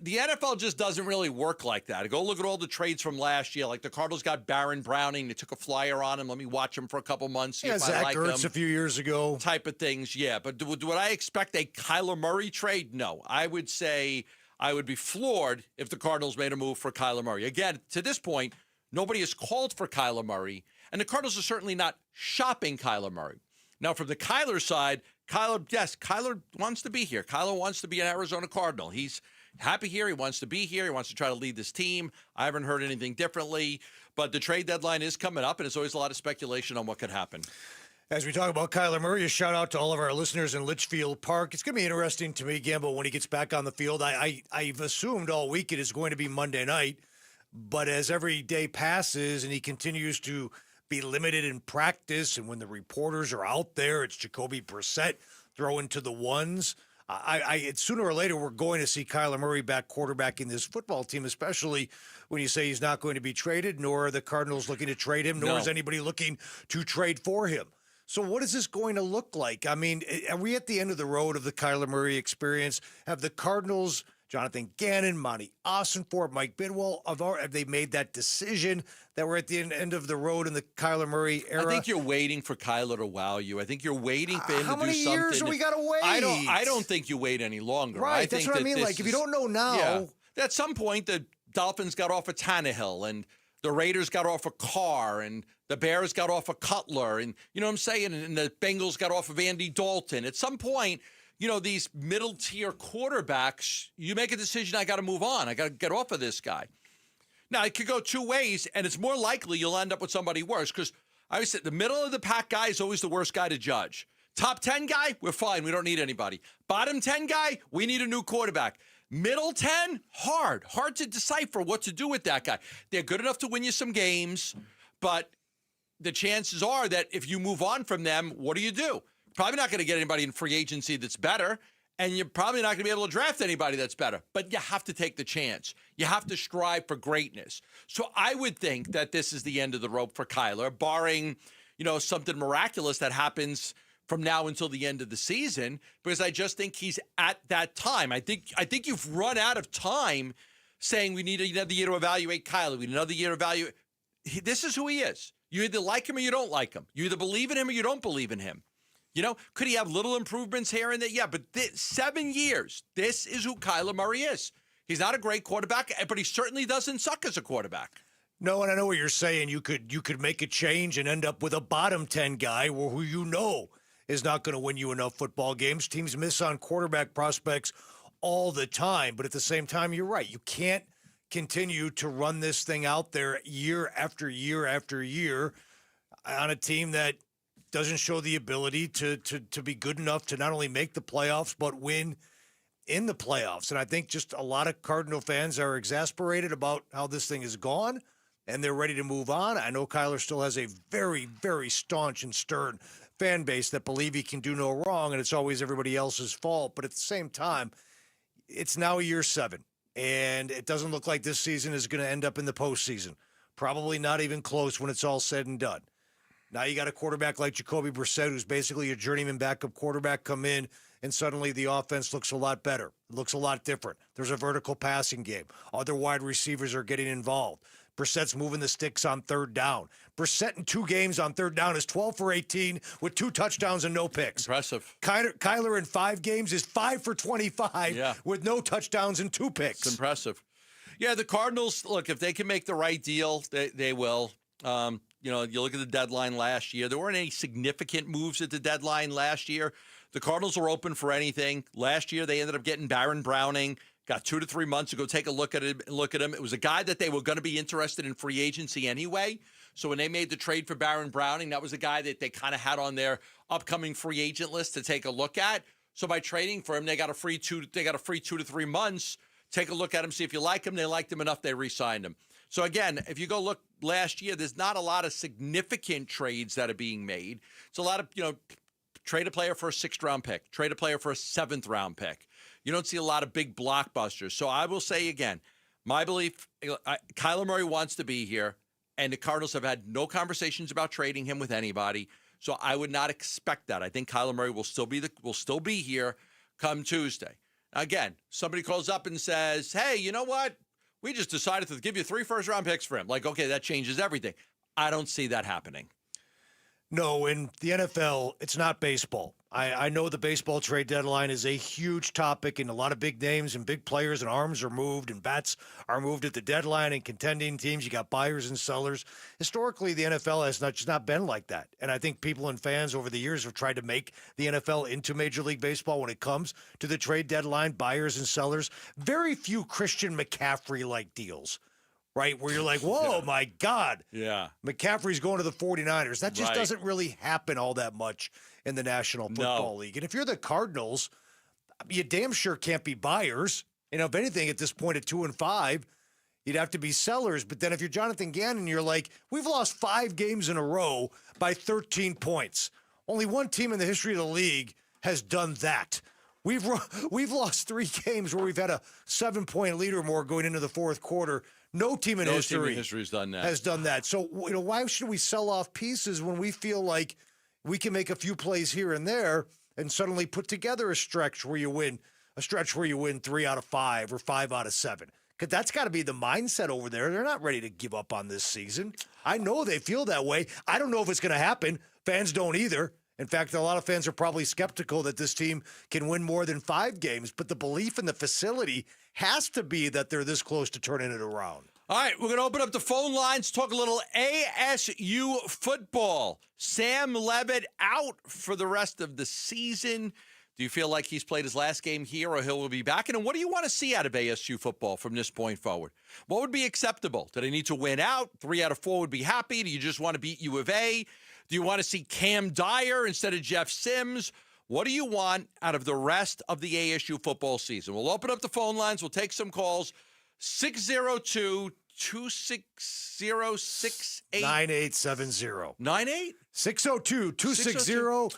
the NFL just doesn't really work like that. Go look at all the trades from last year. Like the Cardinals got Baron Browning. They took a flyer on him. Let me watch him for a couple months. See if Zach I like Ertz him. a few years ago. Type of things, yeah. But would I expect a Kyler Murray trade? No. I would say I would be floored if the Cardinals made a move for Kyler Murray. Again, to this point, nobody has called for Kyler Murray, and the Cardinals are certainly not shopping Kyler Murray. Now, from the Kyler side, Kyler wants to be here. Kyler wants to be an Arizona Cardinal. He's happy here. He wants to be here. He wants to try to lead this team. I haven't heard anything differently, but the trade deadline is coming up, and there's always a lot of speculation on what could happen. As we talk about Kyler Murray, a shout out to all of our listeners in Litchfield Park. It's going to be interesting to me, Gambo, when he gets back on the field. I've assumed all week it is going to be Monday night, but as every day passes and he continues to be limited in practice, and when the reporters are out there, it's Jacoby Brissett throwing to the ones. Sooner or later, we're going to see Kyler Murray back quarterbacking this football team, especially when you say he's not going to be traded, nor are the Cardinals looking to trade him, nor is anybody looking to trade for him. So what is this going to look like? I mean, are we at the end of the road of the Kyler Murray experience? Have the Cardinals, Jonathan Gannon, Monty Ossenfort, Mike Bidwell, have they made that decision that we're at the end of the road in the Kyler Murray era? I think you're waiting for Kyler to wow you. I think you're waiting for him to do something. How many years do we got to wait? I don't think you wait any longer. Right, that's what I mean. Like, if you don't know now. Yeah, at some point, the Dolphins got off of Tannehill, and the Raiders got off of Carr, and the Bears got off of Cutler, and you know what I'm saying? And the Bengals got off of Andy Dalton. At some point, these middle-tier quarterbacks, you make a decision, I got to move on. I got to get off of this guy. Now, it could go two ways, and it's more likely you'll end up with somebody worse because I always say the middle of the pack guy is always the worst guy to judge. Top 10 guy, we're fine. We don't need anybody. Bottom 10 guy, we need a new quarterback. Middle 10, hard to decipher what to do with that guy. They're good enough to win you some games, but the chances are that if you move on from them, what do? Probably not going to get anybody in free agency that's better, and you're probably not going to be able to draft anybody that's better. But you have to take the chance. You have to strive for greatness. So I would think that this is the end of the rope for Kyler, barring, something miraculous that happens from now until the end of the season, because I just think he's at that time. I think you've run out of time saying we need another year to evaluate Kyler. We need another year to evaluate. This is who he is. You either like him or you don't like him. You either believe in him or you don't believe in him. Could he have little improvements here and there? Yeah, but 7 years, this is who Kyler Murray is. He's not a great quarterback, but he certainly doesn't suck as a quarterback. No, and I know what you're saying. You could make a change and end up with a bottom 10 guy who is not going to win you enough football games. Teams miss on quarterback prospects all the time, but at the same time, you're right. You can't continue to run this thing out there year after year after year on a team that doesn't show the ability to be good enough to not only make the playoffs, but win in the playoffs. And I think just a lot of Cardinal fans are exasperated about how this thing is gone, and they're ready to move on. I know Kyler still has a very, very staunch and stern fan base that believe he can do no wrong, and it's always everybody else's fault. But at the same time, it's now year 7, and it doesn't look like this season is going to end up in the postseason. Probably not even close when it's all said and done. Now you got a quarterback like Jacoby Brissett, who's basically a journeyman backup quarterback, come in, and suddenly the offense looks a lot better. It looks a lot different. There's a vertical passing game. Other wide receivers are getting involved. Brissett's moving the sticks on third down. Brissett in 2 games on third down is 12 for 18 with 2 touchdowns and no picks. Impressive. Kyler in 5 games is 5 for 25 with no touchdowns and 2 picks. It's impressive. Yeah, the Cardinals, look, if they can make the right deal, they will. You look at the deadline last year. There weren't any significant moves at the deadline last year. The Cardinals were open for anything. Last year, they ended up getting Baron Browning. Got 2 to 3 months to go take a look at him. It was a guy that they were going to be interested in free agency anyway. So when they made the trade for Baron Browning, that was a guy that they kind of had on their upcoming free agent list to take a look at. So by trading for him, they got a free 2 to 3 months. Take a look at him, see if you like him. They liked him enough, they re-signed him. So again, if you go look last year, there's not a lot of significant trades that are being made. It's a lot of, trade a player for a 6th-round pick, trade a player for a 7th-round pick. You don't see a lot of big blockbusters. So I will say again, my belief, Kyler Murray wants to be here, and the Cardinals have had no conversations about trading him with anybody. So I would not expect that. I think Kyler Murray will still be here come Tuesday. Again, somebody calls up and says, hey, you know what? We just decided to give you 3 first-round picks for him. Like, okay, that changes everything. I don't see that happening. No, in the NFL, it's not baseball. I know the baseball trade deadline is a huge topic, and a lot of big names and big players and arms are moved and bats are moved at the deadline, and contending teams, you got buyers and sellers. Historically, the NFL has just not been like that. And I think people and fans over the years have tried to make the NFL into Major League Baseball when it comes to the trade deadline, buyers and sellers. Very few Christian McCaffrey-like deals. Right, where you're like, whoa, my God. Yeah. McCaffrey's going to the 49ers. That just doesn't really happen all that much in the National Football League. And if you're the Cardinals, you damn sure can't be buyers. If anything, at this point at 2-5, you'd have to be sellers. But then if you're Jonathan Gannon, you're like, we've lost 5 games in a row by 13 points. Only one team in the history of the league has done that. We've lost 3 games where we've had a 7-point lead or more going into the 4th quarter. No team in history has done that. Has done that. So, why should we sell off pieces when we feel like we can make a few plays here and there and suddenly put together a stretch where you win 3 out of 5 or 5 out of 7? Because that's got to be the mindset over there. They're not ready to give up on this season. I know they feel that way. I don't know if it's going to happen. Fans don't either. In fact, a lot of fans are probably skeptical that this team can win more than 5 games, but the belief in the facility has to be that they're this close to turning it around. All right, we're going to open up the phone lines, talk a little ASU football. Sam Levit out for the rest of the season. Do you feel like he's played his last game here or he'll be back? And what do you want to see out of ASU football from this point forward? What would be acceptable? Do they need to win out? 3 out of 4 would be happy. Do you just want to beat U of A? Do you want to see Cam Dyer instead of Jeff Sims? What do you want out of the rest of the ASU football season? We'll open up the phone lines. We'll take some calls. 602-260-68. 98? 602-260-9870.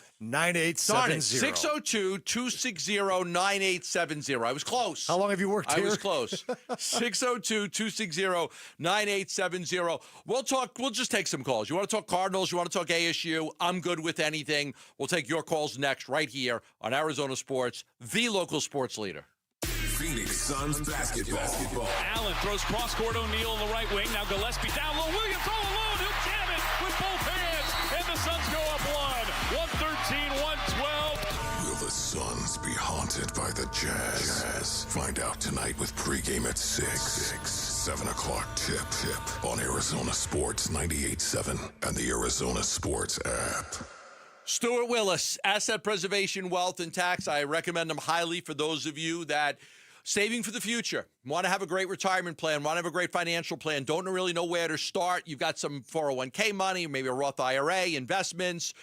602-260-9870. I was close. How long have you worked here? I was close. 602-260-9870. We'll just take some calls. You want to talk Cardinals? You want to talk ASU? I'm good with anything. We'll take your calls next right here on Arizona Sports, the local sports leader. Phoenix Suns basketball. Allen throws cross-court O'Neal in the right wing. Now Gillespie down low. Williams all alone. He'll jam it with both hands. And the Suns go up 1. 113-112. Will the Suns be haunted by the Jazz? Find out tonight with pregame at 6. 7 o'clock tip on Arizona Sports 98.7 and the Arizona Sports app. Stuart Willis, Asset Preservation, Wealth, and Tax. I recommend them highly for those of you that saving for the future, want to have a great retirement plan, want to have a great financial plan, don't really know where to start. You've got some 401k money, maybe a Roth IRA, investments,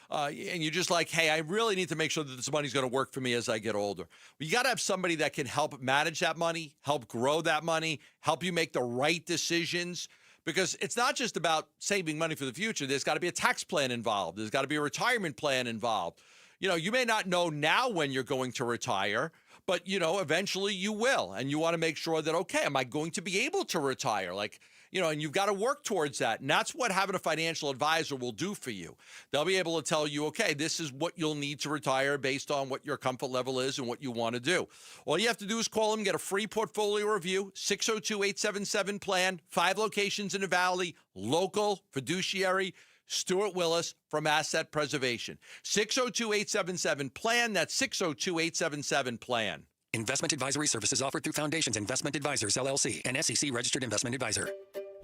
and you're just like, hey, I really need to make sure that this money's going to work for me as I get older. Well, you got to have somebody that can help manage that money, help grow that money, help you make the right decisions. Because it's not just about saving money for the future. There's got to be a tax plan involved. There's got to be a retirement plan involved. You know, you may not know now when you're going to retire, but, you know, eventually you will. And you want to make sure that, okay, am I going to be able to retire? Like, you know, and you've got to work towards that. And that's what having a financial advisor will do for you. They'll be able to tell you, okay, this is what you'll need to retire based on what your comfort level is and what you want to do. All you have to do is call them, get a free portfolio review, 602-877-PLAN, 5 locations in the Valley, local, fiduciary, Stuart Willis from Asset Preservation. 602-877-PLAN. That's 602-877-PLAN. Investment advisory services offered through Foundations Investment Advisors, LLC, an SEC-registered investment advisor.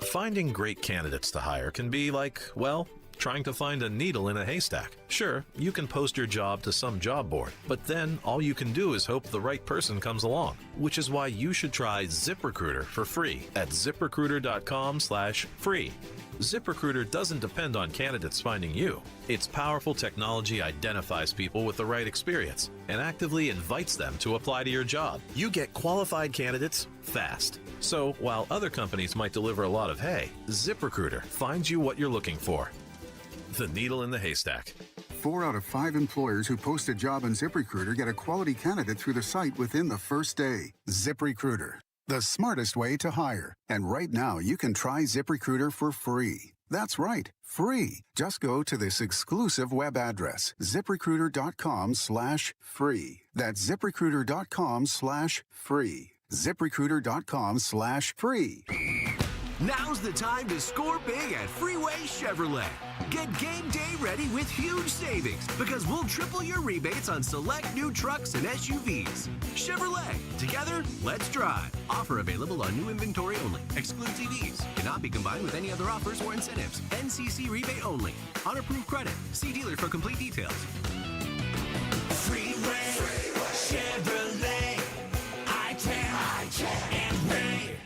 Finding great candidates to hire can be like, well, trying to find a needle in a haystack. Sure, you can post your job to some job board, but then all you can do is hope the right person comes along, which is why you should try ZipRecruiter for free at ZipRecruiter.com/free. ZipRecruiter doesn't depend on candidates finding you. Its powerful technology identifies people with the right experience and actively invites them to apply to your job. You get qualified candidates fast. So while other companies might deliver a lot of hay, ZipRecruiter finds you what you're looking for. The needle in the haystack. 4 out of 5 employers who post a job on ZipRecruiter get a quality candidate through the site within the first day. ZipRecruiter, the smartest way to hire. And right now, you can try ZipRecruiter for free. That's right, free. Just go to this exclusive web address, ZipRecruiter.com/free. That's ZipRecruiter.com/free. ZipRecruiter.com/free. Now's the time to score big at Freeway Chevrolet. Get game day ready with huge savings because we'll triple your rebates on select new trucks and SUVs. Chevrolet, together, let's drive. Offer available on new inventory only. Excludes EVs. Cannot be combined with any other offers or incentives. NCC rebate only. On approved credit. See dealer for complete details. Freeway Chevrolet. I can and Ray.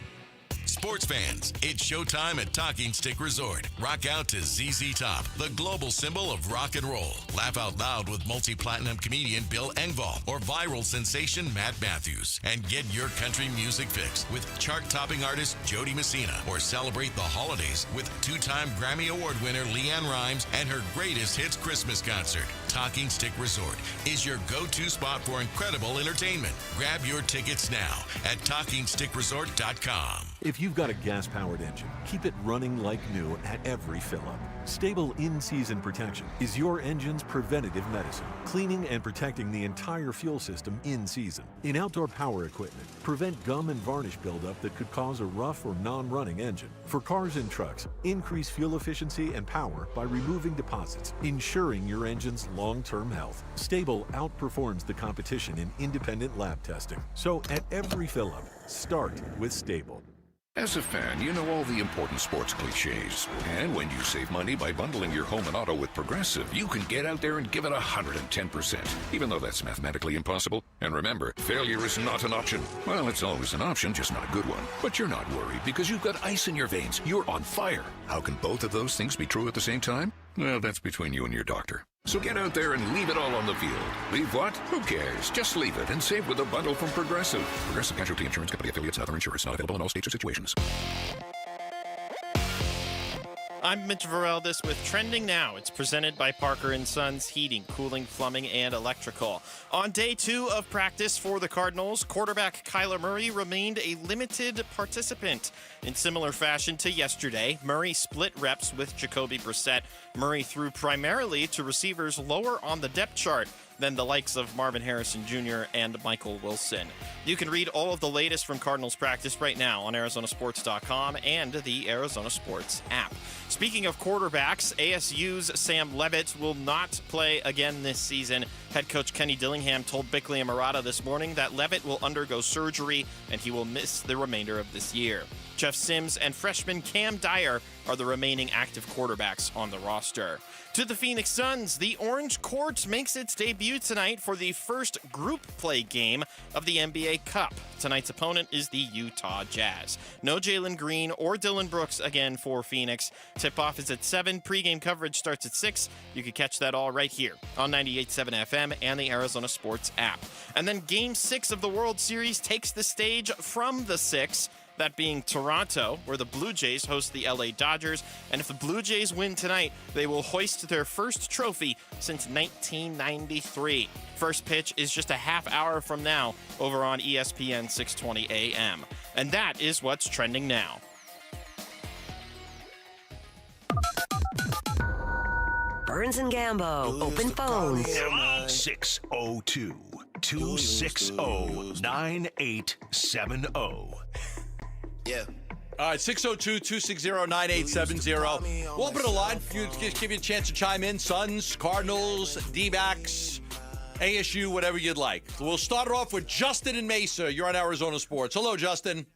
Sports fans, it's showtime at Talking Stick Resort. Rock out to ZZ Top, the global symbol of rock and roll. Laugh out loud with multi-platinum comedian Bill Engvall or viral sensation Matt Matthews. And get your country music fix with chart-topping artist Jody Messina. Or celebrate the holidays with 2-time Grammy Award winner Leanne Rimes and her greatest hits Christmas concert. Talking Stick Resort is your go-to spot for incredible entertainment. Grab your tickets now at TalkingStickResort.com. If you've got a gas-powered engine, keep it running like new at every fill-up. Stable in-season protection is your engine's preventative medicine, cleaning and protecting the entire fuel system in season. In outdoor power equipment, prevent gum and varnish buildup that could cause a rough or non-running engine. For cars and trucks, increase fuel efficiency and power by removing deposits, ensuring your engine's long-term health. Stable outperforms the competition in independent lab testing. So at every fill-up, start with Stable. As a fan, you know all the important sports cliches. And when you save money by bundling your home and auto with Progressive, you can get out there and give it 110%, even though that's mathematically impossible. And remember, failure is not an option. Well, it's always an option, just not a good one. But you're not worried because you've got ice in your veins. You're on fire. How can both of those things be true at the same time? Well, that's between you and your doctor. So get out there and leave it all on the field. Leave what? Who cares? Just leave it and save with a bundle from Progressive. Progressive Casualty Insurance Company affiliates and other insurers. Not available in all states or situations. I'm Mitch Varel. This with Trending Now. It's presented by Parker & Sons Heating, Cooling, Plumbing, and Electrical. On day 2 of practice for the Cardinals, quarterback Kyler Murray remained a limited participant. In similar fashion to yesterday, Murray split reps with Jacoby Brissett. Murray threw primarily to receivers lower on the depth chart than the likes of Marvin Harrison Jr. and Michael Wilson. You can read all of the latest from Cardinals practice right now on ArizonaSports.com and the Arizona Sports app. Speaking of quarterbacks, ASU's Sam Levitt will not play again this season. Head coach Kenny Dillingham told Bickley ASU this morning that Levitt will undergo surgery and he will miss the remainder of this year. Jeff Sims and freshman Cam Dyer are the remaining active quarterbacks on the roster. To the Phoenix Suns, the Orange Court makes its debut tonight for the first group play game of the NBA Cup. Tonight's opponent is the Utah Jazz. No Jalen Green or Dylan Brooks again for Phoenix. Tip-off is at 7. Pre-game coverage starts at 6. You can catch that all right here on 98.7 FM and the Arizona Sports app. And then Game 6 of the World Series takes the stage from the 6. That being Toronto, where the Blue Jays host the LA Dodgers. And if the Blue Jays win tonight, they will hoist their first trophy since 1993. First pitch is just a half hour from now over on ESPN 620 AM. And that is what's trending now. Burns and Gambo, open phones. 602-260-9870. Yeah. All right, 602-260-9870. We'll open a line. Give you a chance to chime in. Suns, Cardinals, D-backs, ASU, whatever you'd like. We'll start it off with Justin in Mesa. You're on Arizona Sports. Hello, Justin.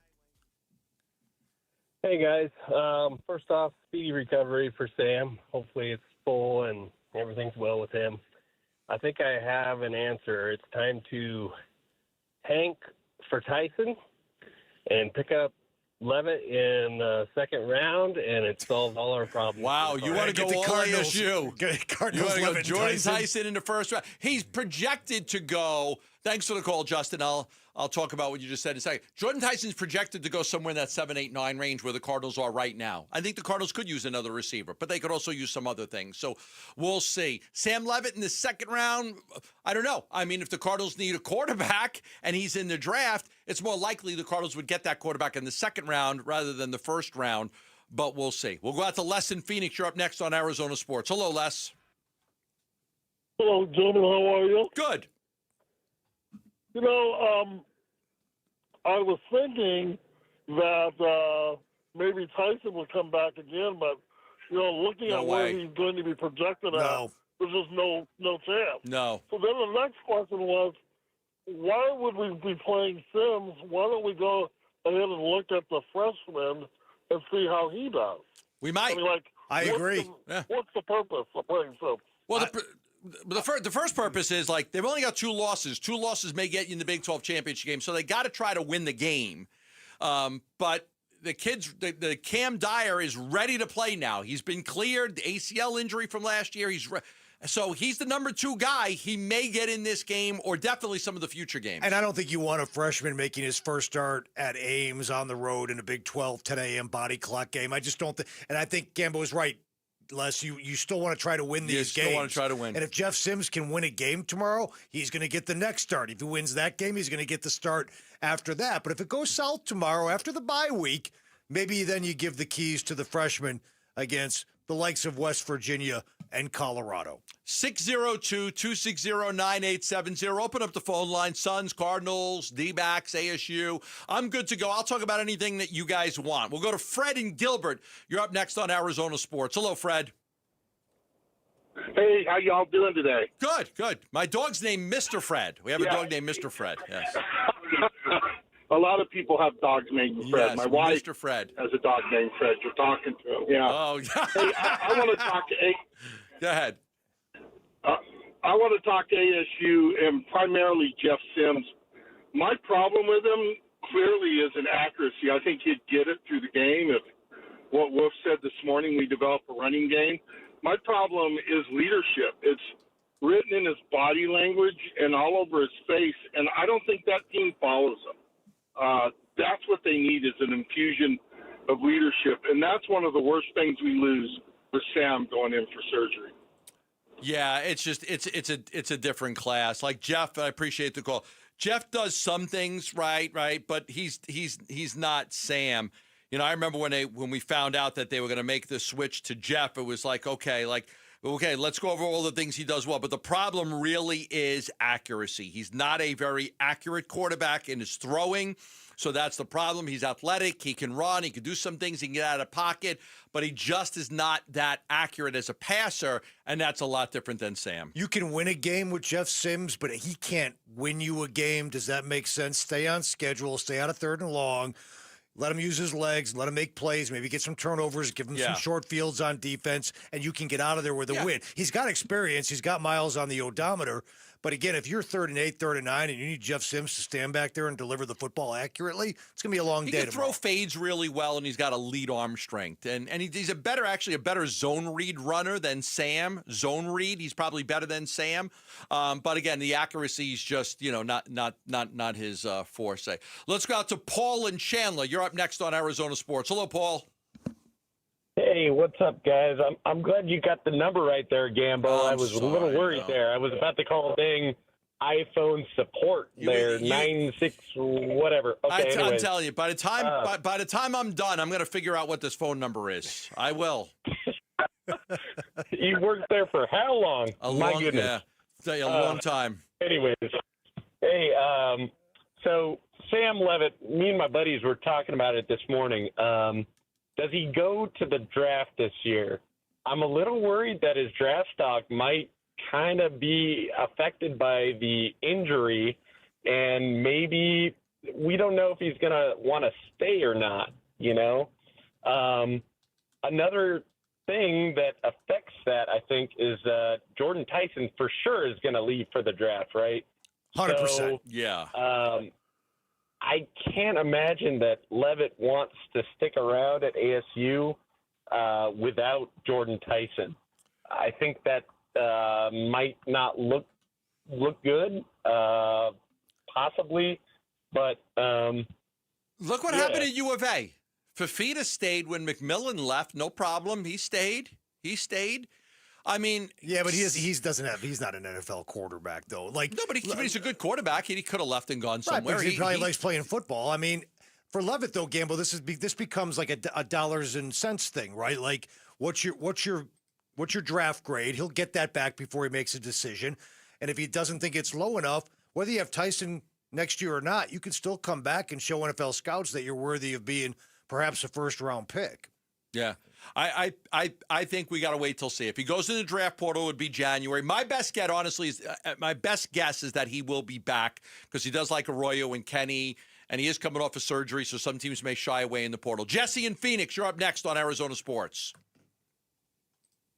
Hey, guys. First off, speedy recovery for Sam. Hopefully it's full and everything's well with him. I think I have an answer. It's time to tank for Tyson and pick up Levit in the second round, and it solves all our problems. Wow, you want to go all Cardinals. ASU. Cardinals, you want to go Levit, Jordan Tyson. Tyson in the first round. He's projected to go. Thanks for the call, Justin. I'll talk about what you just said in a second. Jordan Tyson's projected to go somewhere in that 7, 8, 9 range where the Cardinals are right now. I think the Cardinals could use another receiver, but they could also use some other things. So we'll see. Sam Levitt in the second round, I don't know. I mean, if the Cardinals need a quarterback and he's in the draft, it's more likely the Cardinals would get that quarterback in the second round rather than the first round, but we'll see. We'll go out to Les in Phoenix. You're up next on Arizona Sports. Hello, Les. Hello, gentlemen. How are you? Good. You know, I was thinking that maybe Tyson would come back again, but, you know, looking at where he's going to be projected at, there's just no chance. No. So then the next question was, why would we be playing Sims? Why don't we go ahead and look at the freshman and see how he does? We might. I mean, like, I agree. What's the purpose of playing Sims? Well, the first purpose is, like, they've only got 2 losses. 2 losses may get you in the Big 12 championship game, so they got to try to win the game. But the the Cam Dyer is ready to play now. He's been cleared. The ACL injury from last year. So he's the number 2 guy. He may get in this game or definitely some of the future games. And I don't think you want a freshman making his first start at Ames on the road in a Big 12 10 a.m. body clock game. I just don't think – and I think Gambo is right. Les, you still want to try to win these games. You still want to try to win. And if Jeff Sims can win a game tomorrow, he's going to get the next start. If he wins that game, he's going to get the start after that. But if it goes south tomorrow after the bye week, maybe then you give the keys to the freshman against the likes of West Virginia and Colorado. 602-260-9870. Open up the phone line. Suns, Cardinals, D-backs, ASU. I'm good to go. I'll talk about anything that you guys want. We'll go to Fred and Gilbert. You're up next on Arizona Sports. Hello, Fred. Hey, how y'all doing today? Good, good. My dog's named Mr. Fred. We have a dog named Mr. Fred. Yes. a lot of people have dogs named Fred. Yes, My wife Mr. Fred. has a dog named Fred. You're talking to him. Yeah. Oh, yeah. Hey, I want to talk to Go ahead. I want to talk to ASU and primarily Jeff Sims. My problem with him clearly is an accuracy. I think he'd get it through the game. If what Wolf said this morning, we develop a running game. My problem is leadership. It's written in his body language and all over his face, and I don't think that team follows him. That's what they need is an infusion of leadership, and that's one of the worst things we lose with Sam going in for surgery. Yeah, it's just it's a different class. Like Jeff, I appreciate the call. Jeff does some things right, but he's not Sam. You know, I remember when we found out that they were going to make the switch to Jeff, it was like, okay, let's go over all the things he does well. But the problem really is accuracy. He's not a very accurate quarterback in his throwing. So that's the problem. He's athletic. He can run. He can do some things. He can get out of pocket. But he just is not that accurate as a passer, and that's a lot different than Sam. You can win a game with Jeff Sims, but he can't win you a game. Does that make sense? Stay on schedule. Stay out of 3rd and long. Let him use his legs. Let him make plays. Maybe get some turnovers. Give him some short fields on defense, and you can get out of there with a win. He's got experience. He's got miles on the odometer. But again, if you're 3rd and 8, 3rd and 9, and you need Jeff Sims to stand back there and deliver the football accurately, it's going to be a long day. He can throw fades really well, and he's got a lead arm strength. And he's a better zone read runner than Sam. Zone read, he's probably better than Sam. But again, the accuracy is just not his forte. Let's go out to Paul and Chandler. You're up next on Arizona Sports. Hello, Paul. Hey, what's up, guys? I'm glad you got the number right there, Gambo. I was a little worried there. I was about to call dang iPhone support there, 96 whatever. Okay, I'm telling you, by the time I'm done, I'm going to figure out what this phone number is. I will. You worked there for how long? My goodness. Yeah, a long time. Anyways, hey, so Sam Levitt, me and my buddies were talking about it this morning. Does he go to the draft this year? I'm a little worried that his draft stock might kind of be affected by the injury, and maybe we don't know if he's going to want to stay or not, you know? Another thing that affects that, I think, is Jordan Tyson for sure is going to leave for the draft, right? 100%. So, yeah. I can't imagine that Levitt wants to stick around at ASU without Jordan Tyson. I think that might not look good, possibly, but look what happened at U of A. Fafita stayed when McMillan left. No problem. He stayed. I mean, yeah, but he's not an NFL quarterback though. Like, no, but he's a good quarterback. He could have left and gone somewhere. Right, he probably likes playing football. I mean, for Levitt though, Gambo, this becomes like a dollars and cents thing, right? Like, what's your draft grade? He'll get that back before he makes a decision. And if he doesn't think it's low enough, whether you have Tyson next year or not, you can still come back and show NFL scouts that you're worthy of being perhaps a first-round pick. Yeah. I think we got to wait till see. If he goes in the draft portal, it would be January. My best guess, honestly, is that he will be back because he does like Arroyo and Kenny, and he is coming off of surgery, so some teams may shy away in the portal. Jesse in Phoenix, you're up next on Arizona Sports.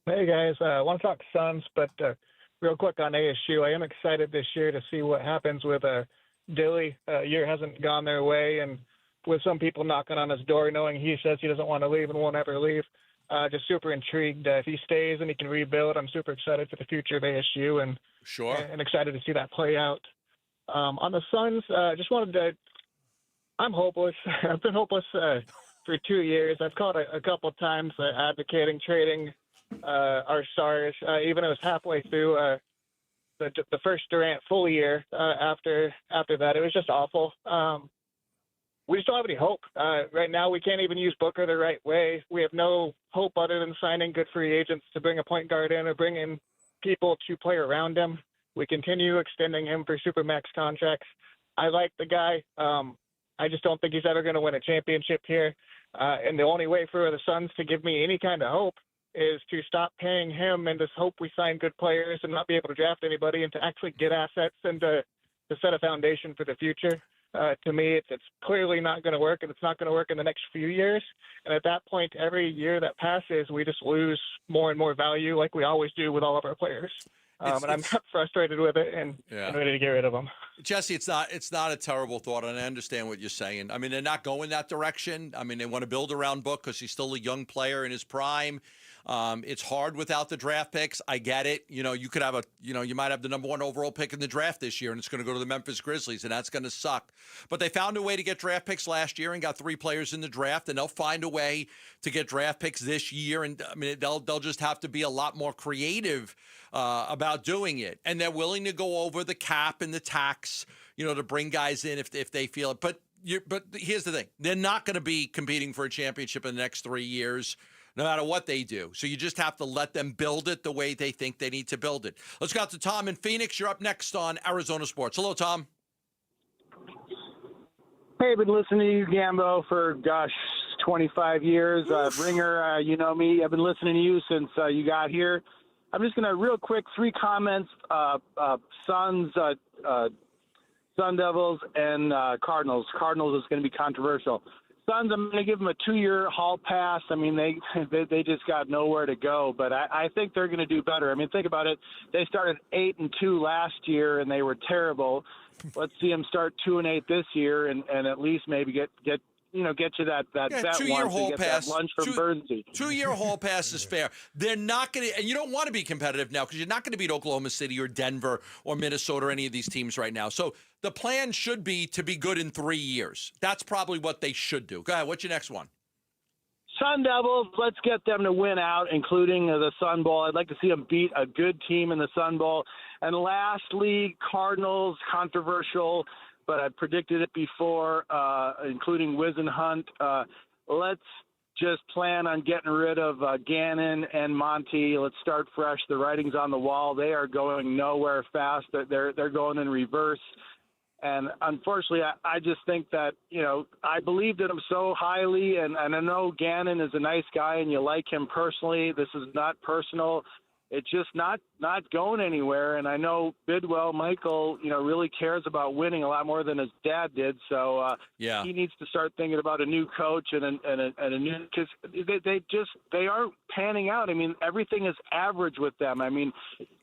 Hey, guys. I want to talk Suns, but real quick on ASU, I am excited this year to see what happens with Dilly. Year hasn't gone their way, and with some people knocking on his door, knowing he says he doesn't want to leave and won't ever leave. Just super intrigued. If he stays and he can rebuild, I'm super excited for the future of ASU and excited to see that play out. On the Suns, just wanted to – I'm hopeless. I've been hopeless for 2 years. I've called a couple of times advocating trading our stars. Even it was halfway through the first Durant full year after that. It was just awful. We just don't have any hope. Right now, we can't even use Booker the right way. We have no hope other than signing good free agents to bring a point guard in or bring in people to play around him. We continue extending him for supermax contracts. I like the guy. I just don't think he's ever going to win a championship here. And the only way for the Suns to give me any kind of hope is to stop paying him and just hope we sign good players and not be able to draft anybody and to actually get assets and to set a foundation for the future. To me, it's clearly not going to work, and it's not going to work in the next few years. And at that point, every year that passes, we just lose more and more value, like we always do with all of our players. And I'm frustrated with it and ready to get rid of them. Jesse, it's not a terrible thought, and I understand what you're saying. I mean, they're not going that direction. I mean, they want to build around Book because he's still a young player in his prime. It's hard without the draft picks. I get it. You know, you could have you might have the number 1 overall pick in the draft this year, and it's going to go to the Memphis Grizzlies, and that's going to suck. But they found a way to get draft picks last year and got 3 players in the draft, and they'll find a way to get draft picks this year. And I mean, they'll just have to be a lot more creative about doing it, and they're willing to go over the cap and the tax, to bring guys in if they feel it. But here's the thing: they're not going to be competing for a championship in the next 3 years, no matter what they do. So you just have to let them build it the way they think they need to build it. Let's go out to Tom in Phoenix. You're up next on Arizona Sports. Hello, Tom. Hey, I've been listening to you, Gambo, for 25 years. Ringer, you know me. I've been listening to you since you got here. I'm just going to real quick, 3 comments. Suns, Sun Devils, and Cardinals. Cardinals is going to be controversial. Suns, I'm going to give them a 2-year hall pass. I mean, they just got nowhere to go, but I think they're going to do better. I mean, think about it. They started 8-2 last year, and they were terrible. Let's see them start 2-8 this year, and at least maybe get you that bet 2-year once hall and get pass. that lunch from Bernsey. 2-year hall pass is fair. They're not going to, and you don't want to be competitive now because you're not going to beat Oklahoma City or Denver or Minnesota or any of these teams right now. So the plan should be to be good in 3 years. That's probably what they should do. Go ahead. What's your next one? Sun Devils, let's get them to win out, including the Sun Bowl. I'd like to see them beat a good team in the Sun Bowl. And lastly, Cardinals, controversial, but I predicted it before, including Wiz and Hunt. Let's just plan on getting rid of Gannon and Monty. Let's start fresh. The writing's on the wall. They are going nowhere fast. They're going in reverse. And unfortunately, I just think that, I believed in him so highly, and I know Gannon is a nice guy and you like him personally. This is not personal. It's just not going anywhere. And I know Bidwell, Michael, really cares about winning a lot more than his dad did. So he needs to start thinking about a new coach and a new, because they aren't panning out. I mean, everything is average with them. I mean,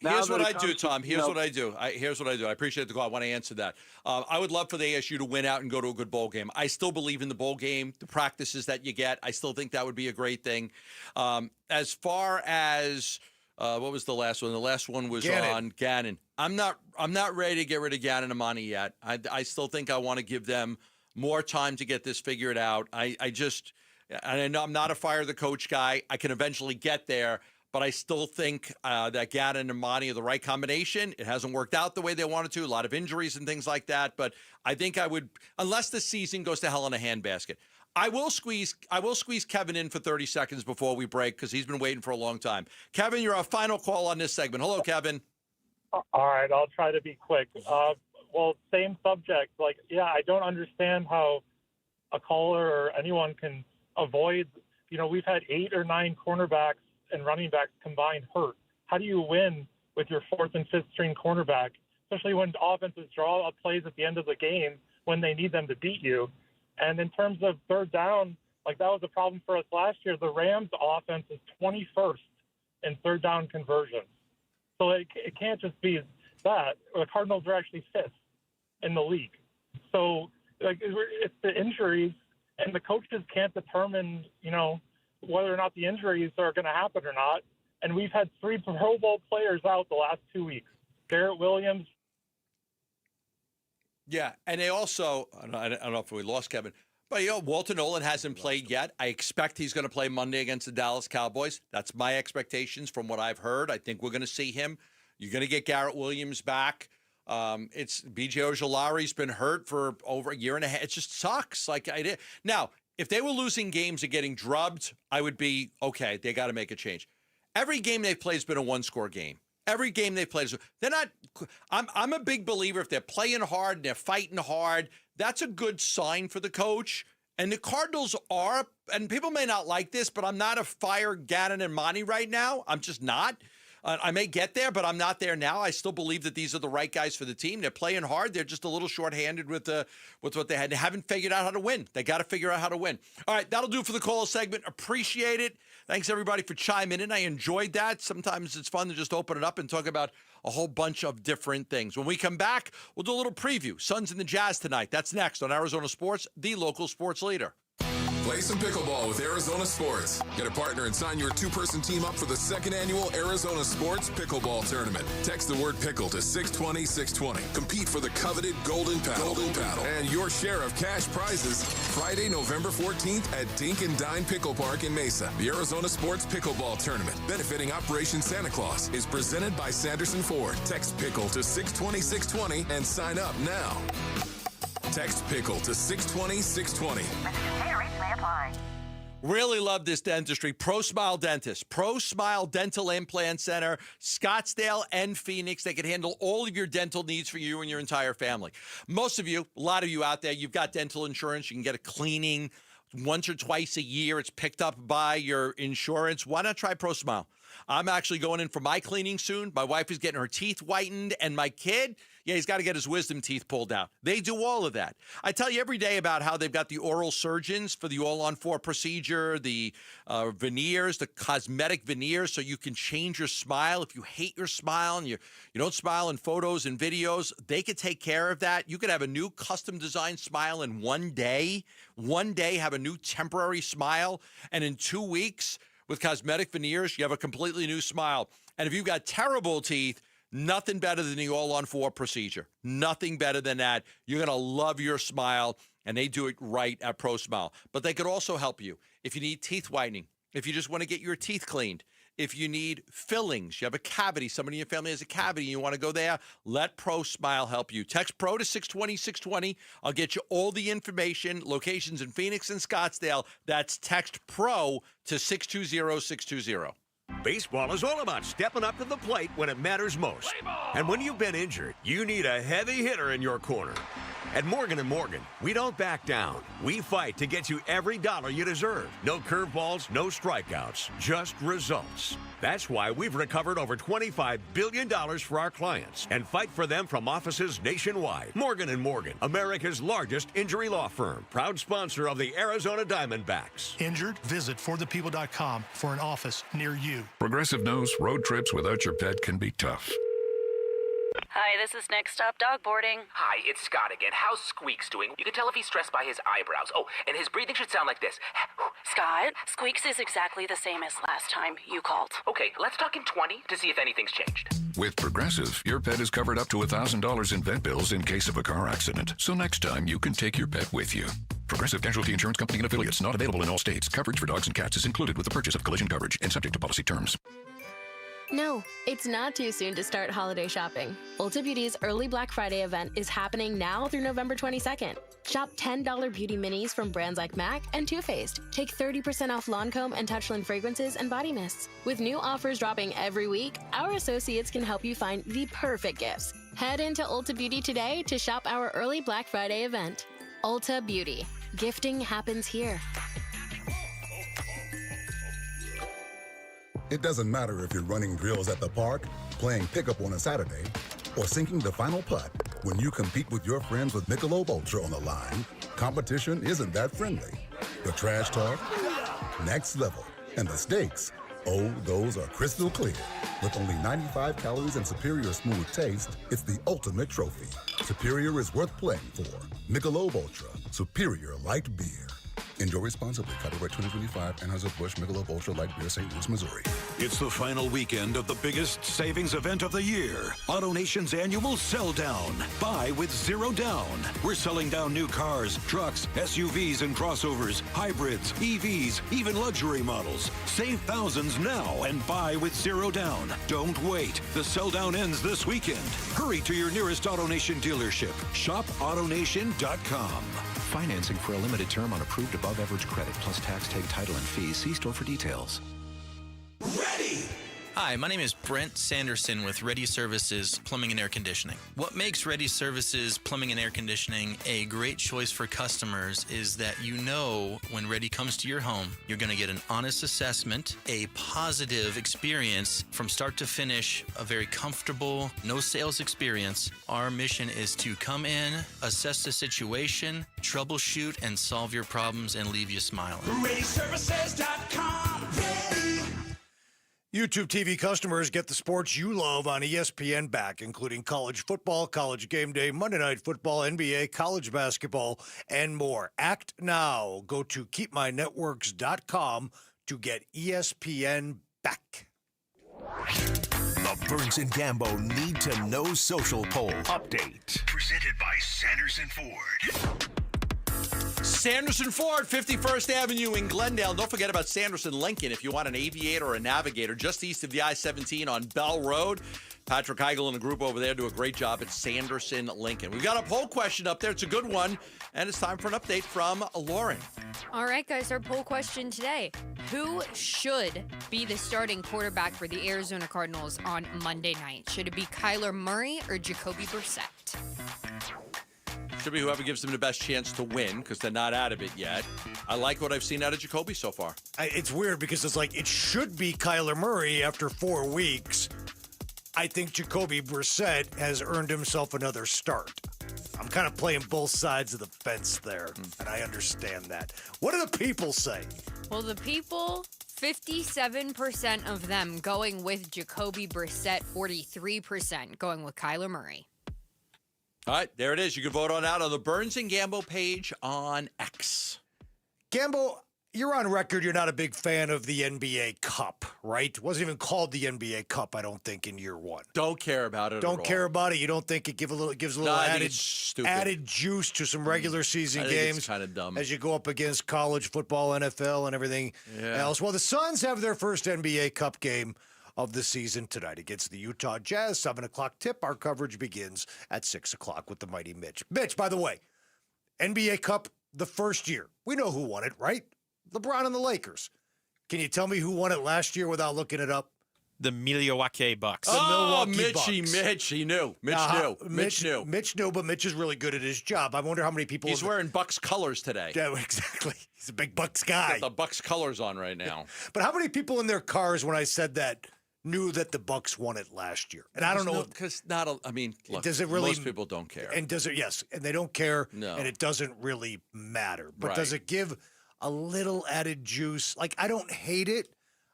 here's what I do, Tom. Here's what I do. I appreciate the call. I want to answer that. I would love for the ASU to win out and go to a good bowl game. I still believe in the bowl game, the practices that you get. I still think that would be a great thing. As far as what was the last one? The last one was on Gannon. I'm not ready to get rid of Gannon and Monty yet. I still think I want to give them more time to get this figured out. I know I'm not a fire the coach guy. I can eventually get there, but I still think that Gannon and Monty are the right combination. It hasn't worked out the way they wanted to. A lot of injuries and things like that. But I think I would, unless the season goes to hell in a handbasket. I will squeeze Kevin in for 30 seconds before we break because he's been waiting for a long time. Kevin, you're our final call on this segment. Hello, Kevin. All right, I'll try to be quick. Well, same subject. I don't understand how a caller or anyone can avoid, we've had 8 or 9 cornerbacks and running backs combined hurt. How do you win with your 4th and 5th string cornerback, especially when offenses draw up plays at the end of the game when they need them to beat you? And in terms of third down, that was a problem for us last year. The Rams offense is 21st in third down conversions. So it can't just be that. The Cardinals are actually 5th in the league. So it's the injuries, and the coaches can't determine, whether or not the injuries are going to happen or not. And we've had 3 Pro Bowl players out the last 2 weeks. Garrett Williams. Yeah, and they also, I don't know if we lost Kevin, but Walter Nolan hasn't played yet. I expect he's going to play Monday against the Dallas Cowboys. That's my expectations from what I've heard. I think we're going to see him. You're going to get Garrett Williams back. It's B.J. Ojolari's been hurt for over a year and a half. It just sucks. Now, if they were losing games and getting drubbed, I would be, okay, they got to make a change. Every game they've played has been a 1-score game. Every game they play, they're not. I'm a big believer if they're playing hard and they're fighting hard, that's a good sign for the coach. And the Cardinals are, and people may not like this, but I'm not a fire Gannon and Monty right now. I'm just not. I may get there, but I'm not there now. I still believe that these are the right guys for the team. They're playing hard. They're just a little shorthanded with what they had. They haven't figured out how to win. They got to figure out how to win. All right, that'll do for the call segment. Appreciate it. Thanks, everybody, for chiming in. I enjoyed that. Sometimes it's fun to just open it up and talk about a whole bunch of different things. When we come back, we'll do a little preview. Suns and the Jazz tonight. That's next on Arizona Sports, the local sports leader. Play some pickleball with Arizona Sports. Get a partner and sign your two-person team up for the second annual Arizona Sports Pickleball Tournament. Text the word pickle to 620-620. Compete for the coveted Golden Paddle. And your share of cash prizes Friday, November 14th at Dink and Dine Pickle Park in Mesa. The Arizona Sports Pickleball Tournament, benefiting Operation Santa Claus, is presented by Sanderson Ford. Text pickle to 620-620 and sign up now. Text pickle to 620-620. Really love this dentistry. Pro Smile Dentist. Pro Smile Dental Implant Center, Scottsdale and Phoenix. They can handle all of your dental needs for you and your entire family. Most of you, a lot of you out there, you've got dental insurance. You can get a cleaning once or twice a year. It's picked up by your insurance. Why not try Pro Smile? I'm actually going in for my cleaning soon. My wife is getting her teeth whitened, and my kid, he's got to get his wisdom teeth pulled out. They do all of that. I tell you every day about how they've got the oral surgeons for the all-on-4 procedure, the veneers, the cosmetic veneers, so you can change your smile. If you hate your smile and you don't smile in photos and videos, they could take care of that. You could have a new custom-designed smile in one day. One day, have a new temporary smile, and in 2 weeks, with cosmetic veneers, you have a completely new smile. And if you've got terrible teeth, nothing better than the all-on-4 procedure. Nothing better than that. You're going to love your smile, and they do it right at Pro Smile. But they could also help you if you need teeth whitening, if you just want to get your teeth cleaned, if you need fillings, you have a cavity, somebody in your family has a cavity, you want to go there, let Pro Smile help you. Text Pro to 620-620. I'll get you all the information, locations in Phoenix and Scottsdale. That's text Pro to 620-620. Baseball is all about stepping up to the plate when it matters most. And when you've been injured, you need a heavy hitter in your corner. At Morgan & Morgan, we don't back down. We fight to get you every dollar you deserve. No curveballs, no strikeouts, just results. That's why we've recovered over $25 billion for our clients and fight for them from offices nationwide. Morgan & Morgan, America's largest injury law firm, proud sponsor of the Arizona Diamondbacks. Injured? Visit forthepeople.com for an office near you. Progressive knows road trips without your pet can be tough. Hi, this is Next Stop Dog Boarding. Hi, it's Scott again. How's Squeaks doing? You can tell if he's stressed by his eyebrows. Oh, and his breathing should sound like this. Scott, Squeaks is exactly the same as last time you called. Okay, let's talk in 20 to see if anything's changed. With Progressive, your pet is covered up to $1,000 in vet bills in case of a car accident. So next time, you can take your pet with you. Progressive Casualty Insurance Company and affiliates, not available in all states. Coverage for dogs and cats is included with the purchase of collision coverage and subject to policy terms. No, it's not too soon to start holiday shopping. Ulta Beauty's early Black Friday event is happening now through November 22nd. Shop $10 beauty minis from brands like MAC and Too Faced. Take 30% off Lancome and Touchland fragrances and body mists. With new offers dropping every week, our associates can help you find the perfect gifts. Head into Ulta Beauty today to shop our early Black Friday event. Ulta Beauty. Gifting happens here. It doesn't matter if you're running drills at the park, playing pickup on a Saturday, or sinking the final putt. When you compete with your friends with Michelob Ultra on the line, competition isn't that friendly. The trash talk, next level, and the stakes, oh, those are crystal clear. With only 95 calories and superior smooth taste, it's the ultimate trophy. Superior is worth playing for. Michelob Ultra, superior light beer. Enjoy responsibly. Copyright 2025, Anheuser-Busch Michelob Ultra Light Beer, St. Louis, Missouri. It's the final weekend of the biggest savings event of the year. AutoNation's annual Sell Down. Buy with zero down. We're selling down new cars, trucks, SUVs and crossovers, hybrids, EVs, even luxury models. Save thousands now and buy with zero down. Don't wait. The Sell Down ends this weekend. Hurry to your nearest AutoNation dealership. Shop AutoNation.com. Financing for a limited term on approved above-average credit plus tax, tag, title, and fees. See store for details. Ready! Hi, my name is Brent Sanderson with Ready Services Plumbing and Air Conditioning. What makes Ready Services Plumbing and Air Conditioning a great choice for customers is that you know when Ready comes to your home, you're going to get an honest assessment, a positive experience from start to finish, a very comfortable, no sales experience. Our mission is to come in, assess the situation, troubleshoot, and solve your problems and leave you smiling. ReadyServices.com. Ready. YouTube TV customers get the sports you love on ESPN back, including college football, college game day, Monday Night Football, NBA, college basketball, and more. Act now. Go to keepmynetworks.com to get ESPN back. The Burns and Gambo Need to Know Social Poll Update. Presented by Sanderson Ford. Sanderson Ford, 51st Avenue in Glendale. Don't forget about Sanderson Lincoln if you want an Aviator or a Navigator just east of the I-17 on Bell Road. Patrick Heigl and the group over there do a great job at Sanderson Lincoln. We've got a poll question up there. It's a good one. And it's time for an update from Lauren. All right, guys, our poll question today. Who should be the starting quarterback for the Arizona Cardinals on Monday night? Should it be Kyler Murray or Jacoby Brissett? Should be whoever gives them the best chance to win because they're not out of it yet. I like what I've seen out of Jacoby so far. It's weird because it's like it should be Kyler Murray after 4 weeks. I think Jacoby Brissett has earned himself another start. I'm kind of playing both sides of the fence there, and I understand that. What do the people say? Well, the people, 57% of them going with Jacoby Brissett, 43% going with Kyler Murray. All right, there it is. You can vote on that on the Burns and Gambo page on X. Gambo, you're on record. You're not a big fan of the NBA Cup, right? It wasn't even called the NBA Cup, I don't think, in year one. Don't care about it. Don't care about it. You don't think it gives a little added juice to some regular season games? It's kind of dumb as you go up against college football, NFL, and everything else. Well, the Suns have their first NBA Cup game of the season tonight against the Utah Jazz. 7 o'clock tip. Our coverage begins at 6 o'clock with the mighty Mitch. Mitch, by the way, NBA Cup the first year. We know who won it, right? LeBron and the Lakers. Can you tell me who won it last year without looking it up? The Milwaukee Bucks. The Milwaukee Mitchie, Bucks. Mitch, he knew. Mitch knew. Mitch knew, but Mitch is really good at his job. I wonder how many people... He's wearing Bucks colors today. Yeah, exactly. He's a big Bucks guy. He's got the Bucks colors on right now. But how many people in their cars, when I said that, knew that the Bucks won it last year? And I don't know because look, does it really, most people don't care. And does it? Yes, and they don't care. No. And it doesn't really matter. But Right. does it give a little added juice? Like, I don't hate it.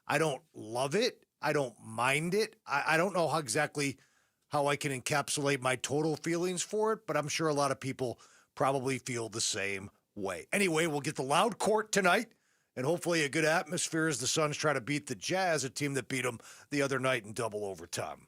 I don't love it. I don't mind it. I don't know exactly how I can encapsulate my total feelings for it, but I'm sure a lot of people probably feel the same way. Anyway, we'll get the loud court tonight. And hopefully a good atmosphere as the Suns try to beat the Jazz, a team that beat them the other night in double overtime.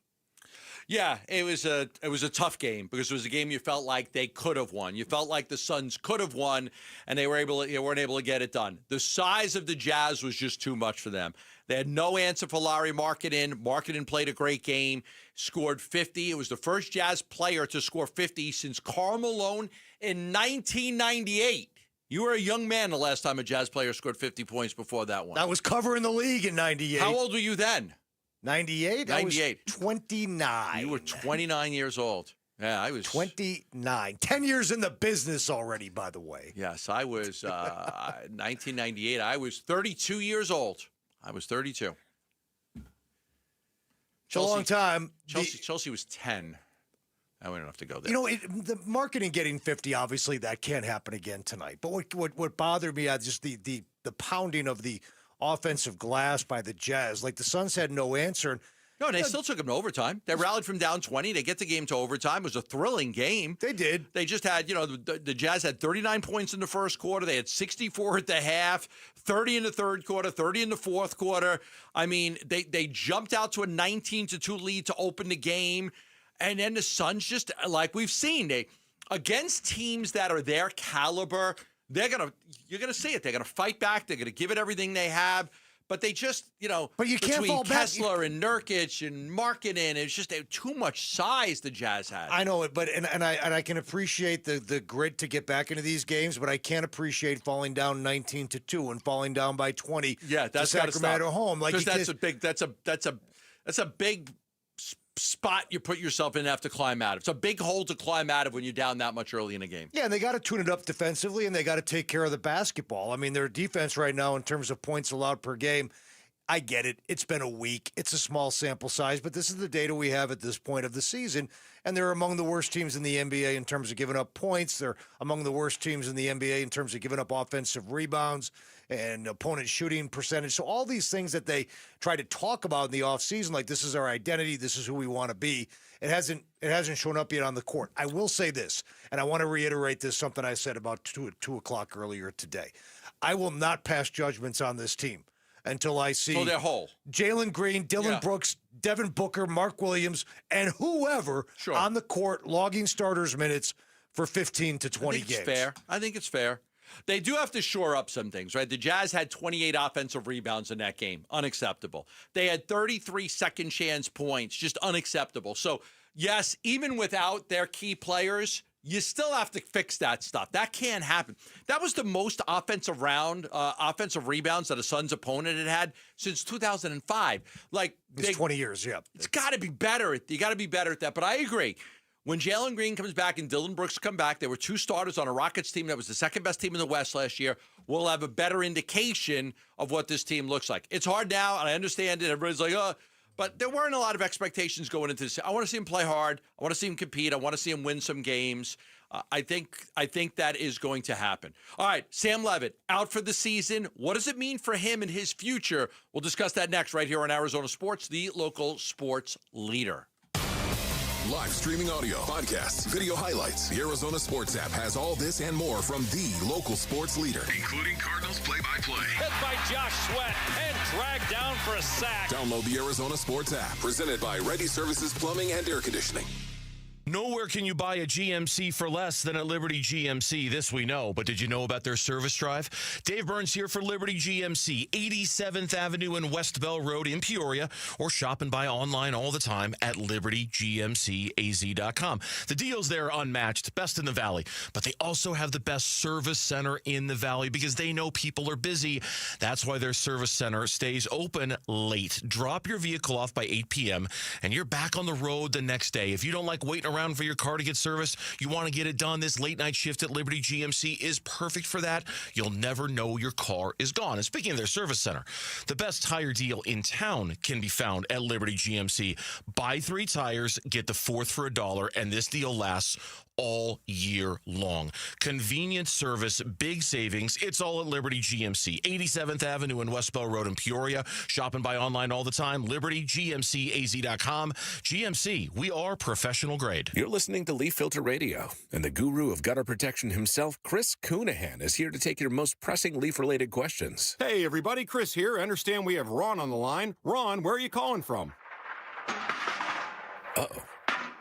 Yeah, it was a tough game because it was a game you felt like they could have won. You felt like the Suns could have won, and they weren't able to get it done. The size of the Jazz was just too much for them. They had no answer for Larry Markkanen. Markkanen played a great game, scored 50. It was the first Jazz player to score 50 since Karl Malone in 1998. You were a young man the last time a Jazz player scored 50 points before that one. I was covering the league in 98. How old were you then? 98? 98. I was 29. You were 29 years old. Yeah, I was 29. 10 years in the business already, by the way. Yes, I was 1998. I was 32 years old. I was 32. It's a long time. Chelsea was 10. I don't have to go there. You know, the marketing getting 50, obviously that can't happen again tonight. But what bothered me is just the pounding of the offensive glass by the Jazz. Like the Suns had no answer. No, they still took them to overtime. They rallied from down 20. They get the game to overtime. It was a thrilling game. They did. They just had, the Jazz had 39 points in the first quarter. They had 64 at the half, 30 in the third quarter, 30 in the fourth quarter. I mean, they jumped out to a 19-2 lead to open the game. And then the Suns just, like we've seen, against teams that are their caliber, you're going to see it. They're going to fight back. They're going to give it everything they have. But they just, but you can't fall back. Kessler and Nurkic and Markkanen, it's just too much size the Jazz had. I know it, but and I can appreciate the grit to get back into these games, but I can't appreciate falling down 19-2 and falling down by 20. Yeah, that's to Sacramento home. Like because that's That's a big spot you put yourself in and have to climb out of. It's a big hole to climb out of when you're down that much early in a game. Yeah, and they got to tune it up defensively, and they got to take care of the basketball. I mean, their defense right now in terms of points allowed per game, I get it. It's been a week. It's a small sample size, but this is the data we have at this point of the season, and they're among the worst teams in the NBA in terms of giving up points. They're among the worst teams in the NBA in terms of giving up offensive rebounds and opponent shooting percentage. So all these things that they try to talk about in the offseason, like this is our identity, this is who we want to be, it hasn't shown up yet on the court. I will say this, and I want to reiterate this, something I said about 2 o'clock earlier today. I will not pass judgments on this team until I see Jalen Green, Dylan Brooks, Devin Booker, Mark Williams, and whoever on the court logging starters minutes for 15 to 20 games. I think it's fair. They do have to shore up some things, right? The Jazz had 28 offensive rebounds in that game. Unacceptable. They had 33 second chance points. Just unacceptable. So, yes, even without their key players, you still have to fix that stuff. That can't happen. That was the most offensive rebounds that a Suns opponent had since 2005. It's 20 years, yeah. It's got to be better. You got to be better at that. But I agree. When Jalen Green comes back and Dylan Brooks come back, there were 2 starters on a Rockets team that was the second best team in the West last year. We'll have a better indication of what this team looks like. It's hard now, and I understand it. Everybody's like, oh. But there weren't a lot of expectations going into this. I want to see him play hard. I want to see him compete. I want to see him win some games. I think that is going to happen. All right, Sam Levit, out for the season. What does it mean for him and his future? We'll discuss that next right here on Arizona Sports, the local sports leader. Live streaming audio, podcasts, video highlights. The Arizona Sports app has all this and more from the local sports leader, including Cardinals play-by-play. Hit by Josh Sweat and dragged down for a sack. Download the Arizona Sports app, presented by Ready Services Plumbing and Air Conditioning. Nowhere can you buy a GMC for less than at Liberty GMC. This we know, but did you know about their service drive? Dave Burns here for Liberty GMC, 87th Avenue and West Bell Road in Peoria, or shop and buy online all the time at libertygmcaz.com. The deals there are unmatched, best in the Valley, but they also have the best service center in the Valley because they know people are busy. That's why their service center stays open late. Drop your vehicle off by 8 p.m. and you're back on the road the next day. If you don't like waiting around for your car to get service, you want to get it done, this late night shift at Liberty GMC is perfect for that. You'll never know your car is gone. And speaking of their service center, the best tire deal in town can be found at Liberty GMC. Buy 3 tires, get the 4th for $1, and this deal lasts all year long. Convenient service, big savings. It's all at Liberty GMC, 87th Avenue and West Bell Road in Peoria. Shop and buy online all the time. LibertyGMCAZ.com. GMC, we are professional grade. You're listening to Leaf Filter Radio, and the guru of gutter protection himself, Chris Coonahan, is here to take your most pressing leaf-related questions. Hey, everybody, Chris here. I understand we have Ron on the line. Ron, where are you calling from? Uh-oh.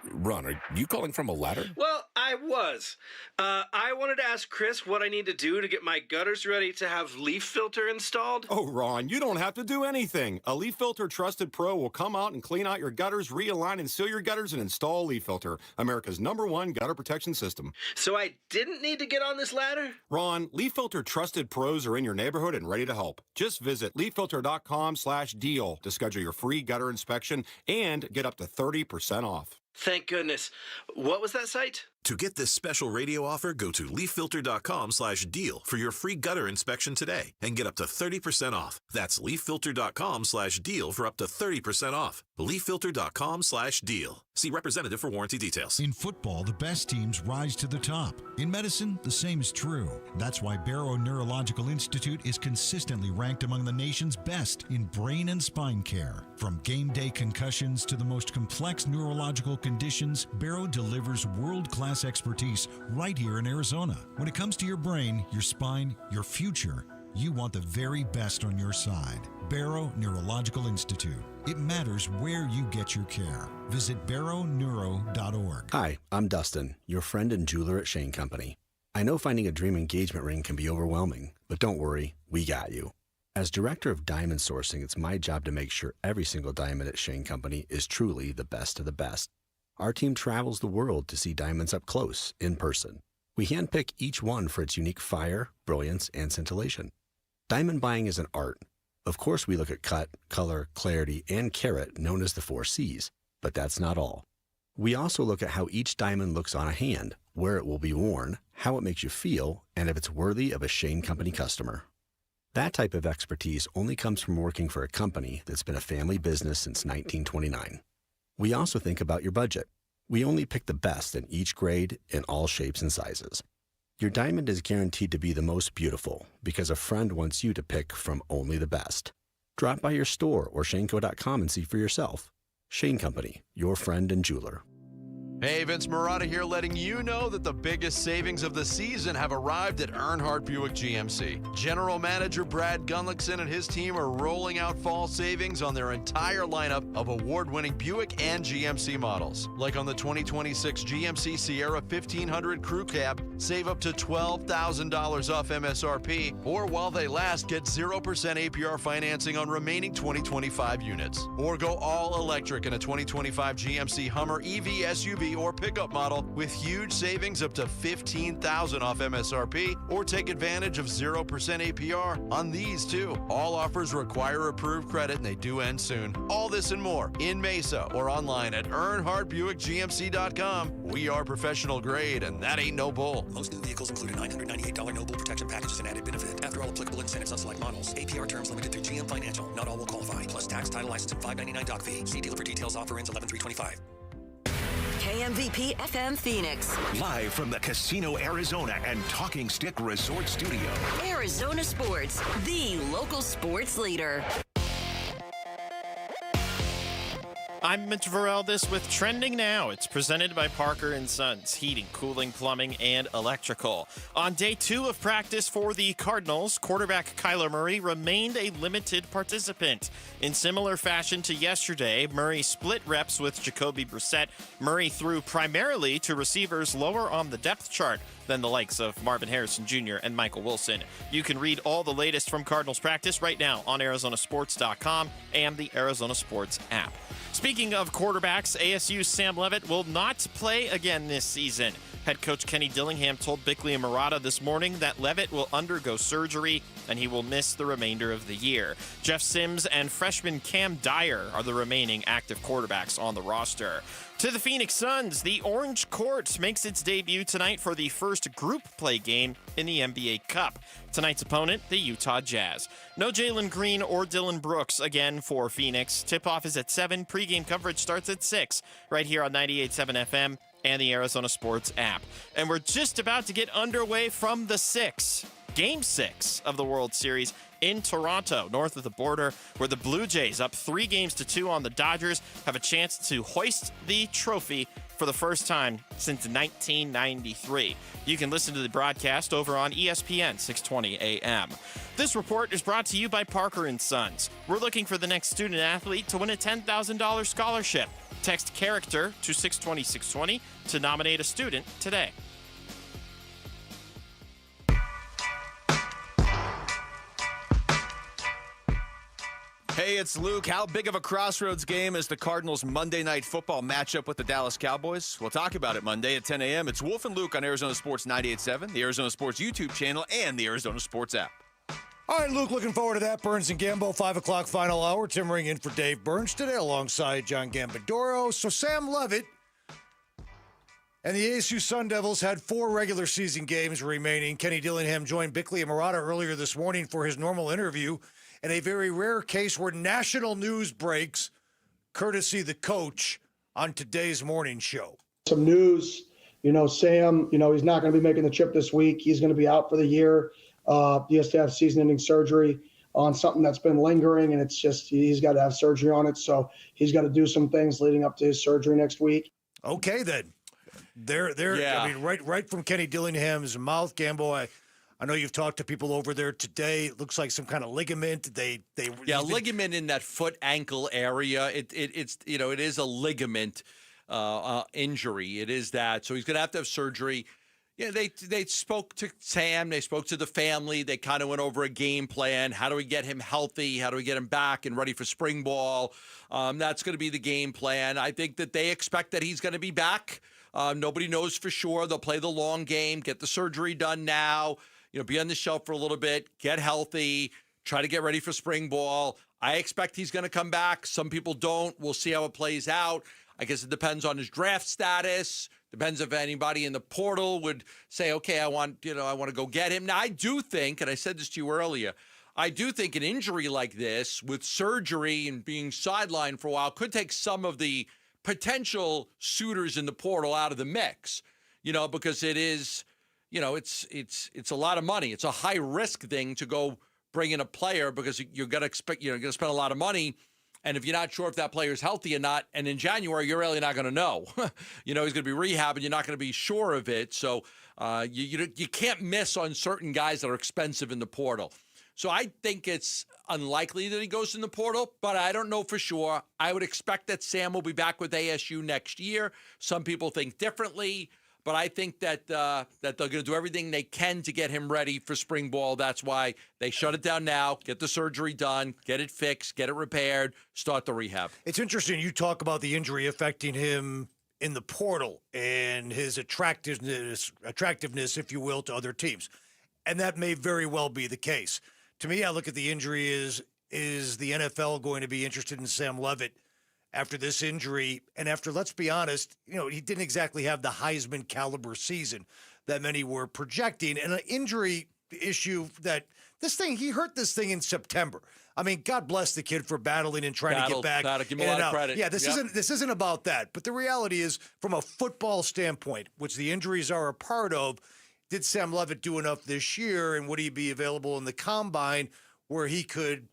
Ron, are you calling from a ladder? Well, I was. I wanted to ask Chris what I need to do to get my gutters ready to have leaf filter installed. Oh, Ron, you don't have to do anything. A Leaf Filter Trusted Pro will come out and clean out your gutters, realign and seal your gutters, and install Leaf Filter, America's #1 gutter protection system. So I didn't need to get on this ladder? Ron, Leaf Filter Trusted Pros are in your neighborhood and ready to help. Just visit leaffilter.com/deal to schedule your free gutter inspection and get up to 30% off. Thank goodness. What was that site? To get this special radio offer, go to leaffilter.com/deal for your free gutter inspection today and get up to 30% off. That's leaffilter.com/deal for up to 30% off. leaffilter.com/deal. See representative for warranty details. In football, the best teams rise to the top. In medicine, the same is true. That's why Barrow Neurological Institute is consistently ranked among the nation's best in brain and spine care. From game day concussions to the most complex neurological conditions, Barrow delivers world-class expertise right here in Arizona. When it comes to your brain, your spine, your future, you want the very best on your side. Barrow Neurological Institute. It matters where you get your care. Visit barrowneuro.org. Hi, I'm Dustin, your friend and jeweler at Shane Company. I know finding a dream engagement ring can be overwhelming, but don't worry, we got you. As director of diamond sourcing, it's my job to make sure every single diamond at Shane Company is truly the best of the best. Our team travels the world to see diamonds up close, in person. We handpick each one for its unique fire, brilliance, and scintillation. Diamond buying is an art, Of course, we look at cut, color, clarity, and carat, known as the 4 C's, but that's not all. We also look at how each diamond looks on a hand, where it will be worn, how it makes you feel, and if it's worthy of a Shane Company customer. That type of expertise only comes from working for a company that's been a family business since 1929. We also think about your budget. We only pick the best in each grade in all shapes and sizes. Your diamond is guaranteed to be the most beautiful because a friend wants you to pick from only the best. Drop by your store or shaneco.com and see for yourself. Shane Company, your friend and jeweler. Hey, Vince Marotta here, letting you know that the biggest savings of the season have arrived at Earnhardt Buick GMC. General Manager Brad Gunlickson and his team are rolling out fall savings on their entire lineup of award-winning Buick and GMC models. Like on the 2026 GMC Sierra 1500 Crew Cab, save up to $12,000 off MSRP, or while they last, get 0% APR financing on remaining 2025 units. Or go all electric in a 2025 GMC Hummer EV SUV or pickup model with huge savings up to $15,000 off MSRP, or take advantage of 0% APR on these too. All offers require approved credit and they do end soon. All this and more in Mesa or online at EarnhardtBuickGMC.com. We are professional grade and that ain't no bull. Most new vehicles include a $998 no bull protection package as an added benefit. After all applicable incentives on select models. APR terms limited through GM Financial. Not all will qualify. Plus tax, title, license, and $599 doc fee. See dealer for details. Offer ends 11/3/25. KMVP FM Phoenix. Live from the Casino Arizona and Talking Stick Resort Studio. Arizona Sports, the local sports leader. I'm Mitch Varel, with Trending Now. It's presented by Parker & Sons, heating, cooling, plumbing, and electrical. On day 2 of practice for the Cardinals, quarterback Kyler Murray remained a limited participant. In similar fashion to yesterday, Murray split reps with Jacoby Brissett. Murray threw primarily to receivers lower on the depth chart than the likes of Marvin Harrison Jr. and Michael Wilson. You can read all the latest from Cardinals practice right now on ArizonaSports.com and the Arizona Sports app. Speaking of quarterbacks, ASU's Sam Levit will not play again this season. Head coach Kenny Dillingham told Bickley and Marotta this morning that Levit will undergo surgery and he will miss the remainder of the year. Jeff Sims and freshman Cam Dyer are the remaining active quarterbacks on the roster. To the Phoenix Suns, the Orange Court makes its debut tonight for the first group play game in the NBA Cup. Tonight's opponent, the Utah Jazz. No Jalen Green or Dylan Brooks again for Phoenix. Tip-off is at 7. Pre-game coverage starts at 6, right here on 98.7 FM and the Arizona Sports app. And we're just about to get underway from the Game 6 of the World Series in Toronto, north of the border, where the Blue Jays, up 3-2 on the Dodgers, have a chance to hoist the trophy for the first time since 1993. You can listen to the broadcast over on ESPN 620 AM. This report is brought to you by Parker & Sons. We're looking for the next student athlete to win a $10,000 scholarship. Text character to 620-620 to nominate a student today. Hey, it's Luke. How big of a crossroads game is the Cardinals' Monday Night Football matchup with the Dallas Cowboys? We'll talk about it Monday at 10 a.m. It's Wolf and Luke on Arizona Sports 98.7, the Arizona Sports YouTube channel, and the Arizona Sports app. All right, Luke, looking forward to that. Burns and Gambo, 5 o'clock final hour. Tim Ring in for Dave Burns today alongside John Gambadoro. So Sam Levit and the ASU Sun Devils had 4 regular season games remaining. Kenny Dillingham joined Bickley and Marotta earlier this morning for his normal interview. In a very rare case where national news breaks, courtesy the coach on today's morning show. Some news, Sam, he's not going to be making the trip this week. He's going to be out for the year. He has to have season-ending surgery on something that's been lingering, and it's just he's got to have surgery on it. So he's got to do some things leading up to his surgery next week. Okay, then. Yeah. I mean, right from Kenny Dillingham's mouth, Gambo, I know you've talked to people over there today. It looks like some kind of ligament. Ligament in that foot ankle area. It is a ligament injury. It is that. So he's going to have surgery. Yeah, they spoke to Sam. They spoke to the family. They kind of went over a game plan. How do we get him healthy? How do we get him back and ready for spring ball? That's going to be the game plan. I think that they expect that he's going to be back. Nobody knows for sure. They'll play the long game, get the surgery done now. Be on the shelf for a little bit, get healthy, try to get ready for spring ball. I expect he's going to come back. Some people don't. We'll see how it plays out. I guess it depends on his draft status. Depends if anybody in the portal would say, okay, I want to go get him. Now, I do think, and I said this to you earlier, I do think an injury like this with surgery and being sidelined for a while could take some of the potential suitors in the portal out of the mix, because it is, it's a lot of money. It's a high risk thing to go bring in a player because you're going to spend a lot of money. And if you're not sure if that player is healthy or not, and in January, you're really not going to know. He's going to be rehabbing. You're not going to be sure of it. So you can't miss on certain guys that are expensive in the portal. So I think it's unlikely that he goes in the portal, but I don't know for sure. I would expect that Sam will be back with ASU next year. Some people think differently, but I think that that they're going to do everything they can to get him ready for spring ball. That's why they shut it down now, get the surgery done, get it fixed, get it repaired, start the rehab. It's interesting you talk about the injury affecting him in the portal and his attractiveness, if you will, to other teams. And that may very well be the case. To me, I look at the injury is the NFL going to be interested in Sam Levit after this injury? And after, let's be honest, he didn't exactly have the Heisman caliber season that many were projecting. And an injury issue that he hurt this thing in September. I mean, God bless the kid for battling and trying to get back. Give him a lot of credit. Yeah, this isn't about that. But the reality is, from a football standpoint, which the injuries are a part of, did Sam Levit do enough this year, and would he be available in the combine where he could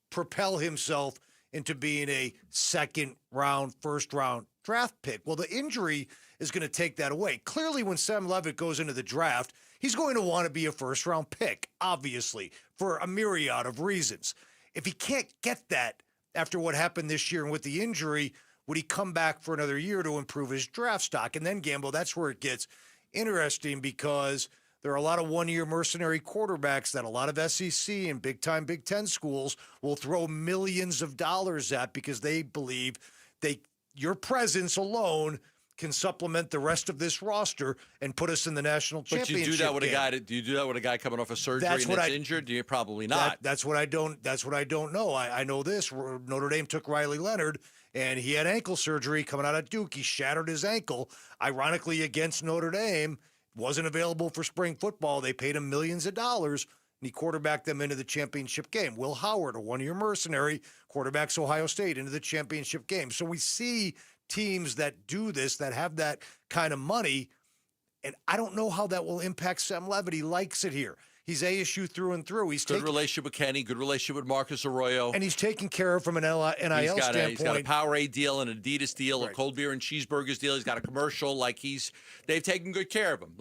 propel himself into being a second-round, first-round draft pick? Well, the injury is going to take that away. Clearly, when Sam Levit goes into the draft, he's going to want to be a first-round pick, obviously, for a myriad of reasons. If he can't get that after what happened this year and with the injury, would he come back for another year to improve his draft stock? And then, Gamble, that's where it gets interesting, because there are a lot of one-year mercenary quarterbacks that a lot of SEC and big-time Big Ten schools will throw millions of dollars at because they believe your presence alone can supplement the rest of this roster and put us in the national championship. But you do that with game. Do you do that with a guy coming off a surgery that's injured? Do you probably not? That's what I don't know. I know this. Notre Dame took Riley Leonard, and he had ankle surgery coming out of Duke. He shattered his ankle, ironically, against Notre Dame. Wasn't available for spring football. They paid him millions of dollars, and he quarterbacked them into the championship game. Will Howard, a one-year mercenary, quarterbacks Ohio State into the championship game. So we see teams that do this, that have that kind of money, and I don't know how that will impact Sam Levit. He likes it here. He's ASU through and through. He's good relationship with Kenny, good relationship with Marcus Arroyo. And he's taken care of from an NIL standpoint. He's got a Powerade deal, an Adidas deal, a cold beer and cheeseburgers deal. He's got a commercial. They've taken good care of him.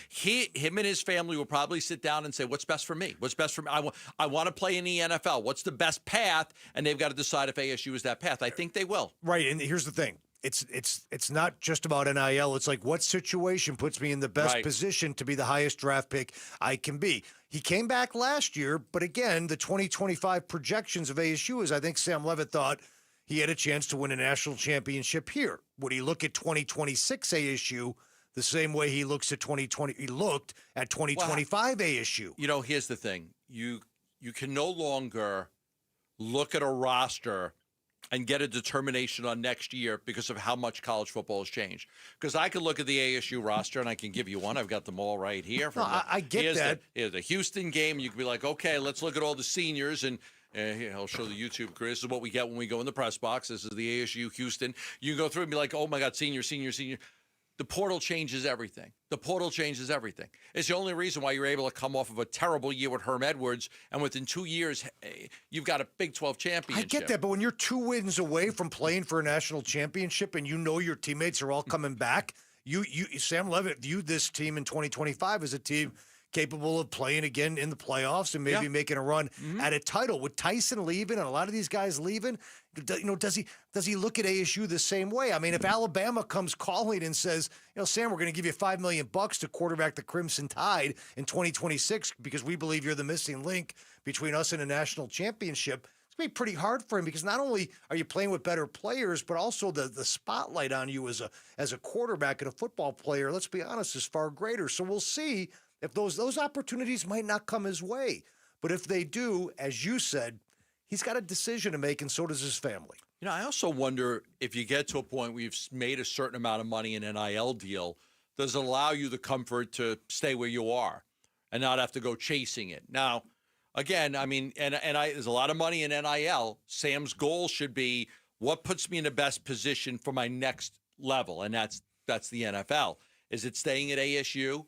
Him and his family will probably sit down and say, what's best for me? What's best for me? I want to play in the NFL. What's the best path? And they've got to decide if ASU is that path. I think they will. Right, and here's the thing. It's not just about NIL. It's like, what situation puts me in the best position to be the highest draft pick I can be? He came back last year, but again, the 2025 projections of ASU is, I think Sam Levit thought he had a chance to win a national championship here. Would he look at 2026 ASU the same way he looks at 2020? He looked at 2025 ASU. Here's the thing. You can no longer look at a roster and get a determination on next year because of how much college football has changed. Because I can look at the ASU roster, and I can give you one. I've got them all right here. I get that. Here's the Houston game. You can be like, okay, let's look at all the seniors, and here, I'll show the YouTube, Chris. This is what we get when we go in the press box. This is the ASU Houston. You can go through and be like, oh, my God, senior. The portal changes everything. It's the only reason why you're able to come off of a terrible year with Herm Edwards, and within 2 years, you've got a Big 12 championship. I get that, but when you're 2 wins away from playing for a national championship and you know your teammates are all coming back, Sam Levit viewed this team in 2025 as a team capable of playing again in the playoffs and maybe making a run at a title. With Tyson leaving and a lot of these guys leaving, does he look at ASU the same way? I mean, if Alabama comes calling and says, Sam, we're going to give you $5 million to quarterback the Crimson Tide in 2026 because we believe you're the missing link between us and a national championship, it's going to be pretty hard for him, because not only are you playing with better players, but also the spotlight on you as a quarterback and a football player, let's be honest, is far greater. So we'll see if those opportunities might not come his way. But if they do, as you said, he's got a decision to make, and so does his family. You know, I also wonder if you get to a point where you've made a certain amount of money in an NIL deal, does it allow you the comfort to stay where you are and not have to go chasing it? Now, again, I mean, there's a lot of money in NIL. Sam's goal should be what puts me in the best position for my next level, and that's the NFL. Is it staying at ASU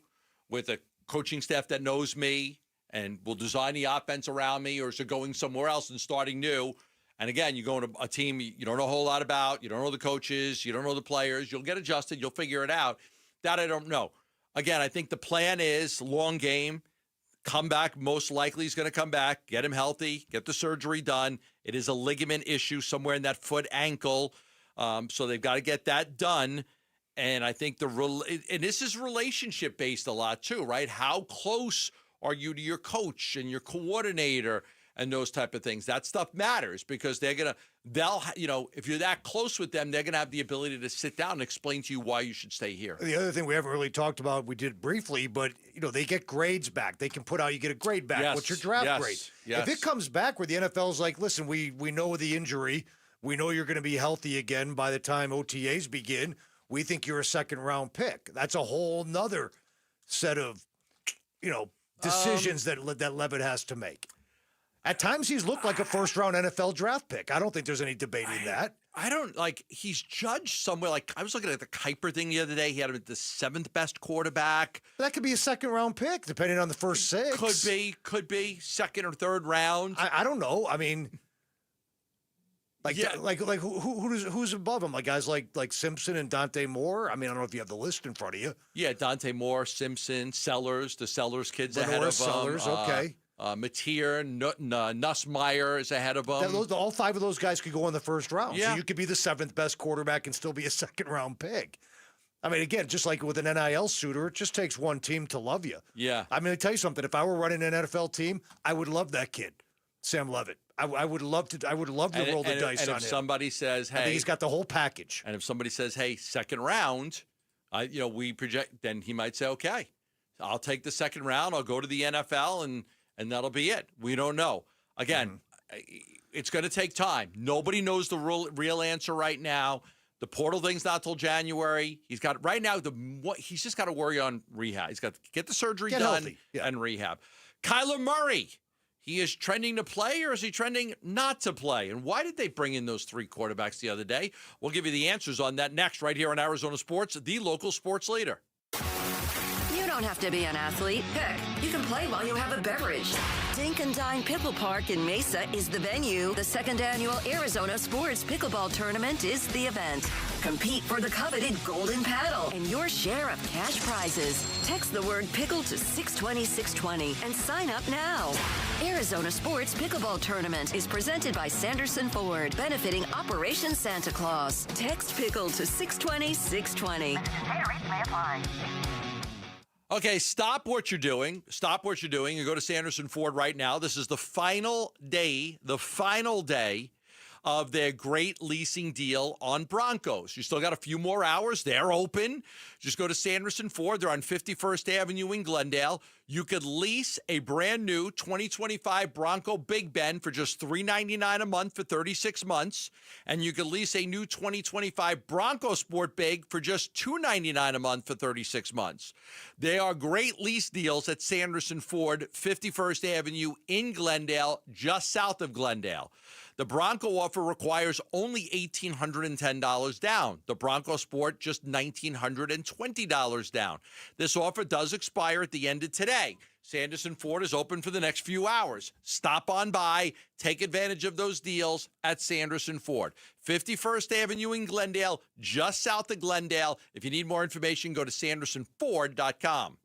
with a coaching staff that knows me and will design the offense around me, or is it going somewhere else and starting new? And again, you go into a team you don't know a whole lot about, you don't know the coaches, you don't know the players, you'll get adjusted, you'll figure it out. That I don't know. Again, I think the plan is long game, come back, most likely he's going to come back, get him healthy, get the surgery done. It is a ligament issue somewhere in that foot ankle, so they've got to get that done. And I think and this is relationship-based a lot too, right? How close are you to your coach and your coordinator and those type of things? That stuff matters because if you're that close with them, they're going to have the ability to sit down and explain to you why you should stay here. The other thing we haven't really talked about, we did briefly, but, they get grades back. They can put out, you get a grade back. Yes. What's your draft grade? Yes. If it comes back where the NFL's like, listen, we know the injury. We know you're going to be healthy again by the time OTAs begin. We think you're a second-round pick. That's a whole nother set of, decisions that Levit has to make. At times, he's looked like a first-round NFL draft pick. I don't think there's any debating that. I don't he's judged somewhere. Like I was looking at the Kuiper thing the other day. He had him at the 7th best quarterback. That could be a second-round pick, depending on the first 6. Could be second or third round. I don't know. I mean, who's above him? Like guys like Simpson and Dante Moore. I mean, I don't know if you have the list in front of you. Yeah, Dante Moore, Simpson, Sellers, the Sellers kids ahead of him. Sellers, okay. Mateer, Nussmeier is ahead of him. All 5 of those guys could go in the first round. Yeah. So you could be the 7th best quarterback and still be a second-round pick. I mean, again, just like with an NIL suitor, it just takes one team to love you. Yeah. I mean, I'll tell you something. If I were running an NFL team, I would love that kid, Sam Levit. I would love to roll the dice on him. And if somebody says, hey. I think he's got the whole package. And if somebody says, hey, second round, we project, then he might say, okay, I'll take the second round. I'll go to the NFL, and that'll be it. We don't know. Again, it's going to take time. Nobody knows the real answer right now. The portal thing's not till January. He's got right now. He's just got to worry on rehab. He's got to get the surgery done and rehab. Kyler Murray, he is trending to play, or is he trending not to play? And why did they bring in those 3 quarterbacks the other day? We'll give you the answers on that next, right here on Arizona Sports, the local sports leader. You don't have to be an athlete. Heck, you can play while you have a beverage. Dink and Dine Pickle Park in Mesa is the venue. The 2nd annual Arizona Sports Pickleball Tournament is the event. Compete for the coveted golden paddle and your share of cash prizes. Text the word pickle to 620-620 and sign up now. Arizona Sports Pickleball Tournament is presented by Sanderson Ford, benefiting Operation Santa Claus. Text pickle to 620-620. Rates may apply. Okay, stop what you're doing. Stop what you're doing and go to Sanderson Ford right now. This is the final day of their great leasing deal on Broncos. You still got a few more hours. They're open. Just go to Sanderson Ford. They're on 51st Avenue in Glendale. You could lease a brand new 2025 Bronco Big Ben for just $399 a month for 36 months. And you could lease a new 2025 Bronco Sport Big for just $299 a month for 36 months. They are great lease deals at Sanderson Ford, 51st Avenue in Glendale, just south of Glendale. The Bronco offer requires only $1,810 down. The Bronco Sport, just $1,920 down. This offer does expire at the end of today. Sanderson Ford is open for the next few hours. Stop on by. Take advantage of those deals at Sanderson Ford. 51st Avenue in Glendale, just south of Glendale. If you need more information, go to sandersonford.com.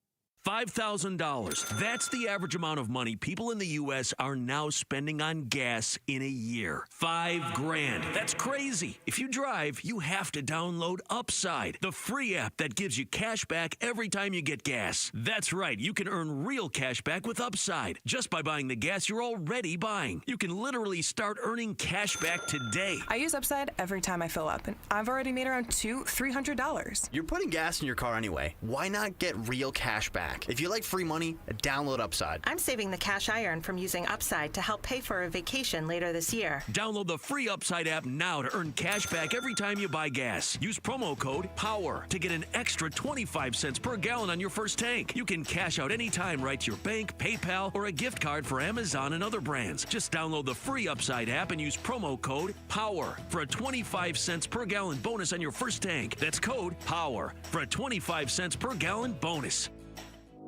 $5,000. That's the average amount of money people in the U.S. are now spending on gas in a year. $5,000. That's crazy. If you drive, you have to download Upside, the free app that gives you cash back every time you get gas. That's right. You can earn real cash back with Upside just by buying the gas you're already buying. You can literally start earning cash back today. I use Upside every time I fill up, and I've already made around $300. You're putting gas in your car anyway. Why not get real cash back? back. If you like free money, download Upside. I'm saving the cash I earn from using Upside to help pay for a vacation later this year. Download the free Upside app now to earn cash back every time you buy gas. Use promo code POWER to get an extra 25 cents per gallon on your first tank. You can cash out anytime right to your bank, PayPal, or a gift card for Amazon and other brands. Just download the free Upside app and use promo code POWER for a 25 cents per gallon bonus on your first tank. That's code POWER for a 25 cents per gallon bonus.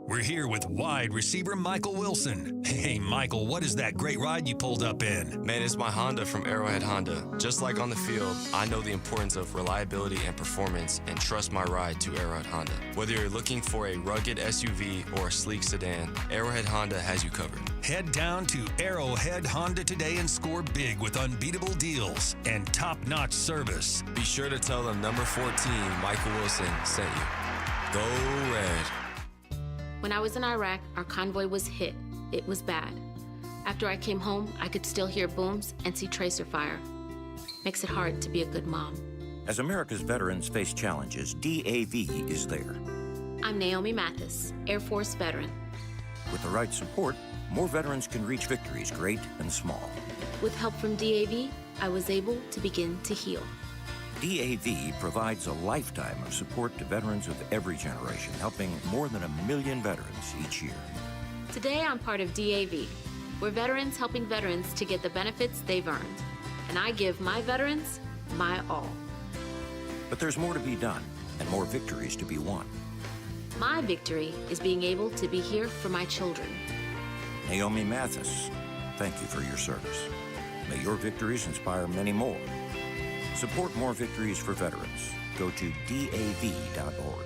We're here with wide receiver Michael Wilson. Hey, Michael, what is that great ride you pulled up in? Man, it's my Honda from Arrowhead Honda. Just like on the field, I know the importance of reliability and performance and trust my ride to Arrowhead Honda. Whether you're looking for a rugged SUV or a sleek sedan, Arrowhead Honda has you covered. Head down to Arrowhead Honda today and score big with unbeatable deals and top-notch service. Be sure to tell them number 14, Michael Wilson, sent you. Go Red. When I was in Iraq, our convoy was hit. It was bad. After I came home, I could still hear booms and see tracer fire. Makes it hard to be a good mom. As America's veterans face challenges, DAV is there. I'm Naomi Mathis, Air Force veteran. With the right support, more veterans can reach victories, great and small. With help from DAV, I was able to begin to heal. DAV provides a lifetime of support to veterans of every generation, helping more than 1 million veterans each year. Today, I'm part of DAV. We're veterans helping veterans to get the benefits they've earned. And I give my veterans my all. But there's more to be done and more victories to be won. My victory is being able to be here for my children. Naomi Mathis, thank you for your service. May your victories inspire many more. Support more victories for veterans. Go to DAV.org.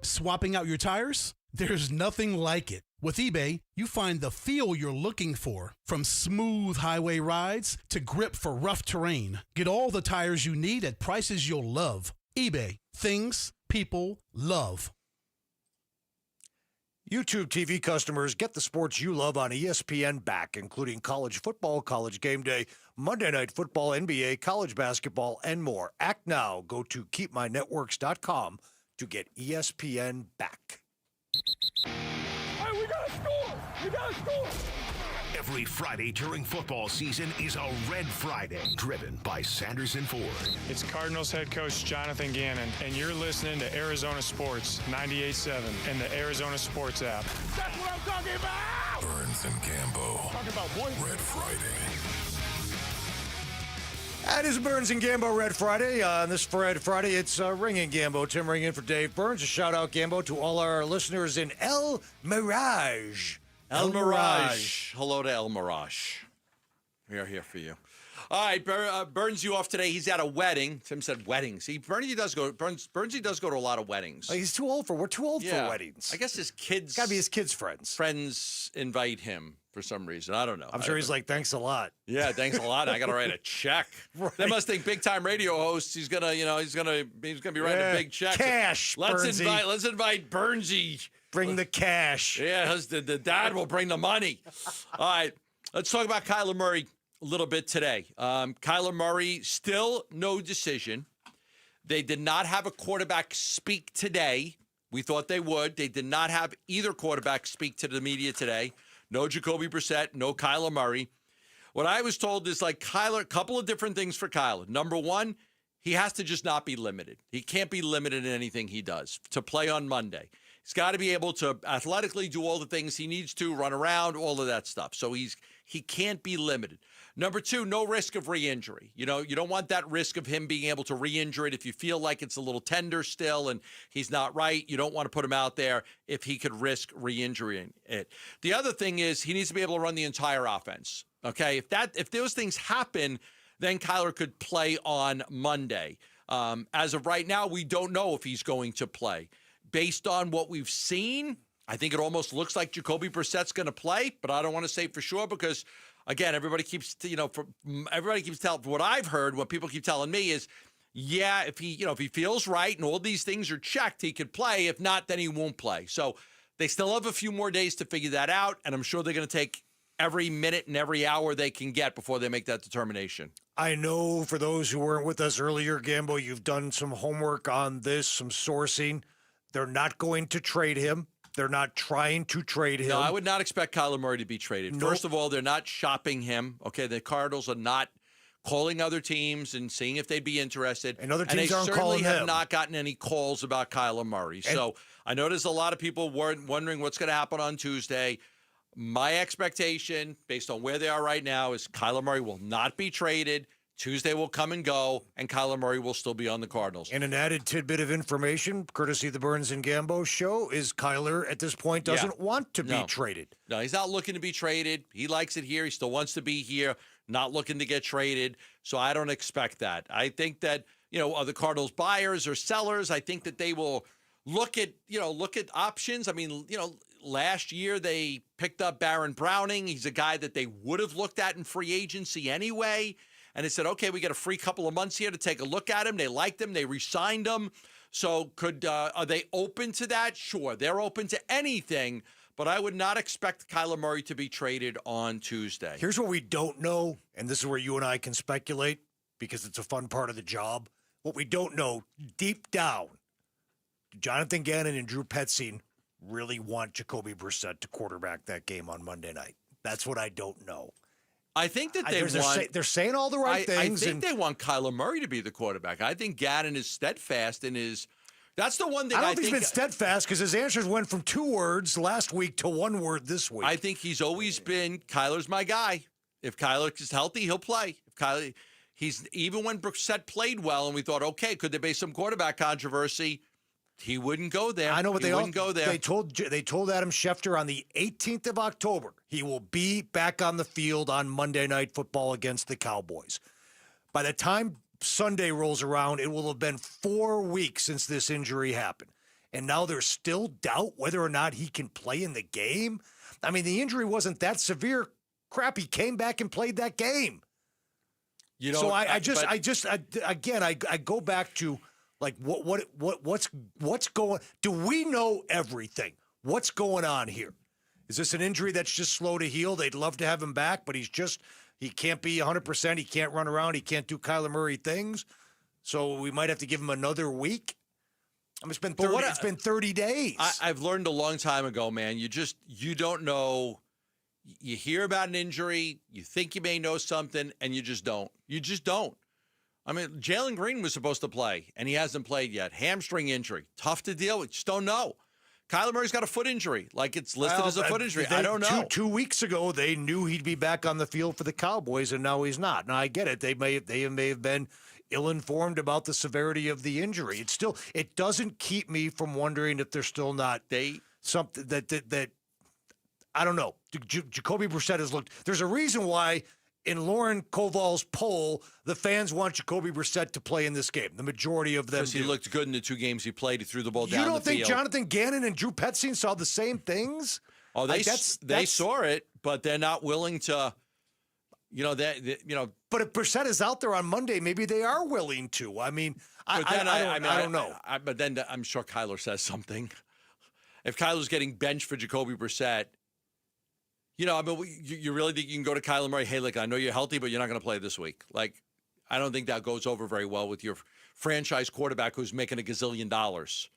Swapping out your tires? There's nothing like it. With eBay, you find the feel you're looking for. From smooth highway rides to grip for rough terrain. Get all the tires you need at prices you'll love. eBay. Things people love. YouTube TV customers, get the sports you love on ESPN back, including college football, college game day, Monday Night Football, NBA, college basketball, and more. Act now. Go to keepmynetworks.com to get ESPN back. Hey, we gotta score! We gotta score! Every Friday during football season is a Red Friday, driven by Sanderson Ford. It's Cardinals head coach Jonathan Gannon, and you're listening to Arizona Sports 98.7 and the Arizona Sports app. That's what I'm talking about! Burns and Gambo. Talking about boy. Red Friday. That is Burns and Gambo Red Friday. On this Red Friday, it's Ring and Gambo. Tim ringing in for Dave Burns. A shout out, Gambo, to all our listeners in El Mirage. El Mirage. Hello to El Mirage. We are here for you. All right, Burns you off today. He's at a wedding. Tim said weddings. Burnsy does go to a lot of weddings. Oh, he's too old for. We're too old for weddings. I guess his kids. Got to be his kids' friends. Friends invite him for some reason. I don't know. I'm sure he's like, thanks a lot. Yeah, thanks a lot. I got to write a check. Right. They must think big time radio host. He's gonna be writing a big check. Cash. Let's invite Burnsy. Bring the cash. Yeah, the dad will bring the money. All right, let's talk about Kyler Murray a little bit today. Kyler Murray, still no decision. They did not have a quarterback speak today. We thought they would. They did not have either quarterback speak to the media today. No Jacoby Brissett, no Kyler Murray. What I was told is like Kyler, a couple of different things for Kyler. Number one, he has to just not be limited. He can't be limited in anything he does to play on Monday. He's got to be able to athletically do all the things he needs to, run around, all of that stuff. So he can't be limited. Number two, no risk of re-injury. You know, you don't want that risk of him being able to re-injure it if you feel like it's a little tender still and he's not right. You don't want to put him out there if he could risk re-injuring it. The other thing is he needs to be able to run the entire offense. Okay, if those things happen, then Kyler could play on Monday. As of right now, we don't know if he's going to play. Based on what we've seen, I think it almost looks like Jacoby Brissett's going to play, but I don't want to say for sure because, again, everybody keeps telling. What I've heard, what people keep telling me is, yeah, if he feels right and all these things are checked, he could play. If not, then he won't play. So they still have a few more days to figure that out, and I'm sure they're going to take every minute and every hour they can get before they make that determination. I know for those who weren't with us earlier, Gambo, you've done some homework on this, some sourcing. They're not going to trade him. They're not trying to trade him. No, I would not expect Kyler Murray to be traded. Nope. First of all, they're not shopping him. Okay, the Cardinals are not calling other teams and seeing if they'd be interested. And other teams they aren't certainly calling have him. not gotten any calls about Kyler Murray. So I know there's a lot of people wondering what's going to happen on Tuesday. My expectation, based on where they are right now, is Kyler Murray will not be traded. Tuesday will come and go, and Kyler Murray will still be on the Cardinals. And an added tidbit of information, courtesy of the Burns and Gambo show, is Kyler at this point doesn't want to be traded. No, he's not looking to be traded. He likes it here. He still wants to be here, not looking to get traded. So I don't expect that. I think that, are the Cardinals buyers or sellers? I think that they will look at options. I mean, last year they picked up Baron Browning. He's a guy that they would have looked at in free agency anyway. And they said, okay, we got a free couple of months here to take a look at him. They liked him. They re-signed him. So are they open to that? Sure, they're open to anything. But I would not expect Kyler Murray to be traded on Tuesday. Here's what we don't know, and this is where you and I can speculate because it's a fun part of the job. What we don't know, deep down, do Jonathan Gannon and Drew Petzing really want Jacoby Brissett to quarterback that game on Monday night? That's what I don't know. I think that they're saying all the right things. I think they want Kyler Murray to be the quarterback. I think Gannon is steadfast in his. That's the one thing I don't think he's been steadfast because his answers went from 2 words last week to 1 word this week. I think he's always been Kyler's my guy. If Kyler is healthy, he'll play. If Kyler, even when Brissett played well, and we thought, okay, could there be some quarterback controversy? He wouldn't go there. I know, but wouldn't go there. They told Adam Schefter on the 18th of October he will be back on the field on Monday Night Football against the Cowboys. By the time Sunday rolls around, it will have been 4 weeks since this injury happened. And now there's still doubt whether or not he can play in the game. I mean, the injury wasn't that severe. Crap, he came back and played that game. So I go back to, like, what's going? Do we know everything? What's going on here? Is this an injury that's just slow to heal? They'd love to have him back, but he can't be 100%. He can't run around. He can't do Kyler Murray things. So we might have to give him another week. I mean, it's been 30 days. I've learned a long time ago, man. You don't know. You hear about an injury, you think you may know something, and you just don't. You just don't. I mean, Jalen Green was supposed to play, and he hasn't played yet. Hamstring injury. Tough to deal with. Just don't know. Kyler Murray's got a foot injury. Like, it's listed as a foot injury. I don't know. 2 weeks ago, they knew he'd be back on the field for the Cowboys, and now he's not. Now, I get it. They may have been ill-informed about the severity of the injury. It doesn't keep me from wondering if they're still not something that I don't know. Jacoby Brissett has looked. There's a reason why in Lauren Koval's poll, the fans want Jacoby Brissett to play in this game. The majority of them Because he looked good in the 2 games he played. He threw the ball down the field. You don't think Jonathan Gannon and Drew Petzing saw the same things? Oh, they saw it, but they're not willing to. But if Brissett is out there on Monday, maybe they are willing to. I mean, I don't know. But then I'm sure Kyler says something. If Kyler's getting benched for Jacoby Brissett, you really think you can go to Kyler Murray? Hey, look, I know you're healthy, but you're not going to play this week. Like, I don't think that goes over very well with your franchise quarterback who's making $1 gazillion.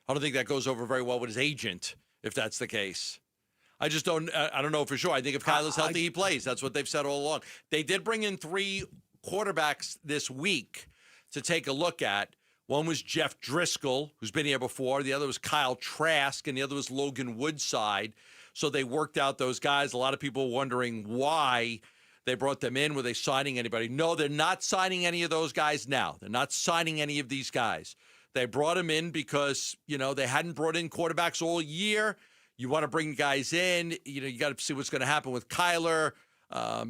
I don't think that goes over very well with his agent, if that's the case. I don't know for sure. I think if Kyler's healthy, he plays. That's what they've said all along. They did bring in 3 quarterbacks this week to take a look at. One was Jeff Driscoll, who's been here before. The other was Kyle Trask, and the other was Logan Woodside. So they worked out those guys. A lot of people wondering why they brought them in. Were they signing anybody? No, they're not signing any of those guys now. They're not signing any of these guys. They brought them in because, they hadn't brought in quarterbacks all year. You want to bring guys in. You got to see what's going to happen with Kyler.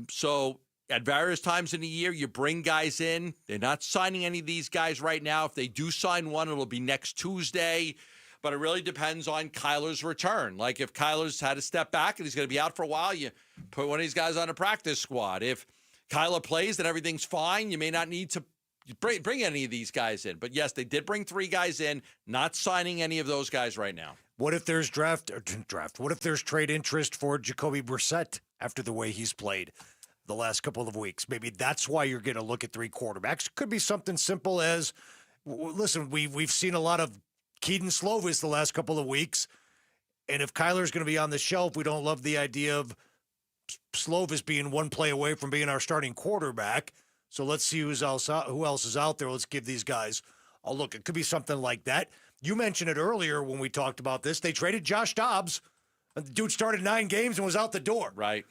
So at various times in the year, you bring guys in. They're not signing any of these guys right now. If they do sign one, it'll be next Tuesday. But it really depends on Kyler's return. Like, if Kyler's had to step back and he's going to be out for a while, you put one of these guys on a practice squad. If Kyler plays and everything's fine, you may not need to bring any of these guys in. But, yes, they did bring 3 guys in, not signing any of those guys right now. What if there's draft? What if there's trade interest for Jacoby Brissett after the way he's played the last couple of weeks? Maybe that's why you're going to look at 3 quarterbacks. Could be something simple as, listen, we've seen a lot of Kedon Slovis the last couple of weeks. And if Kyler's going to be on the shelf, we don't love the idea of Slovis being one play away from being our starting quarterback. So let's see who else is out there. Let's give these guys a look. It could be something like that. You mentioned it earlier when we talked about this. They traded Josh Dobbs. The dude started 9 games and was out the door. Right.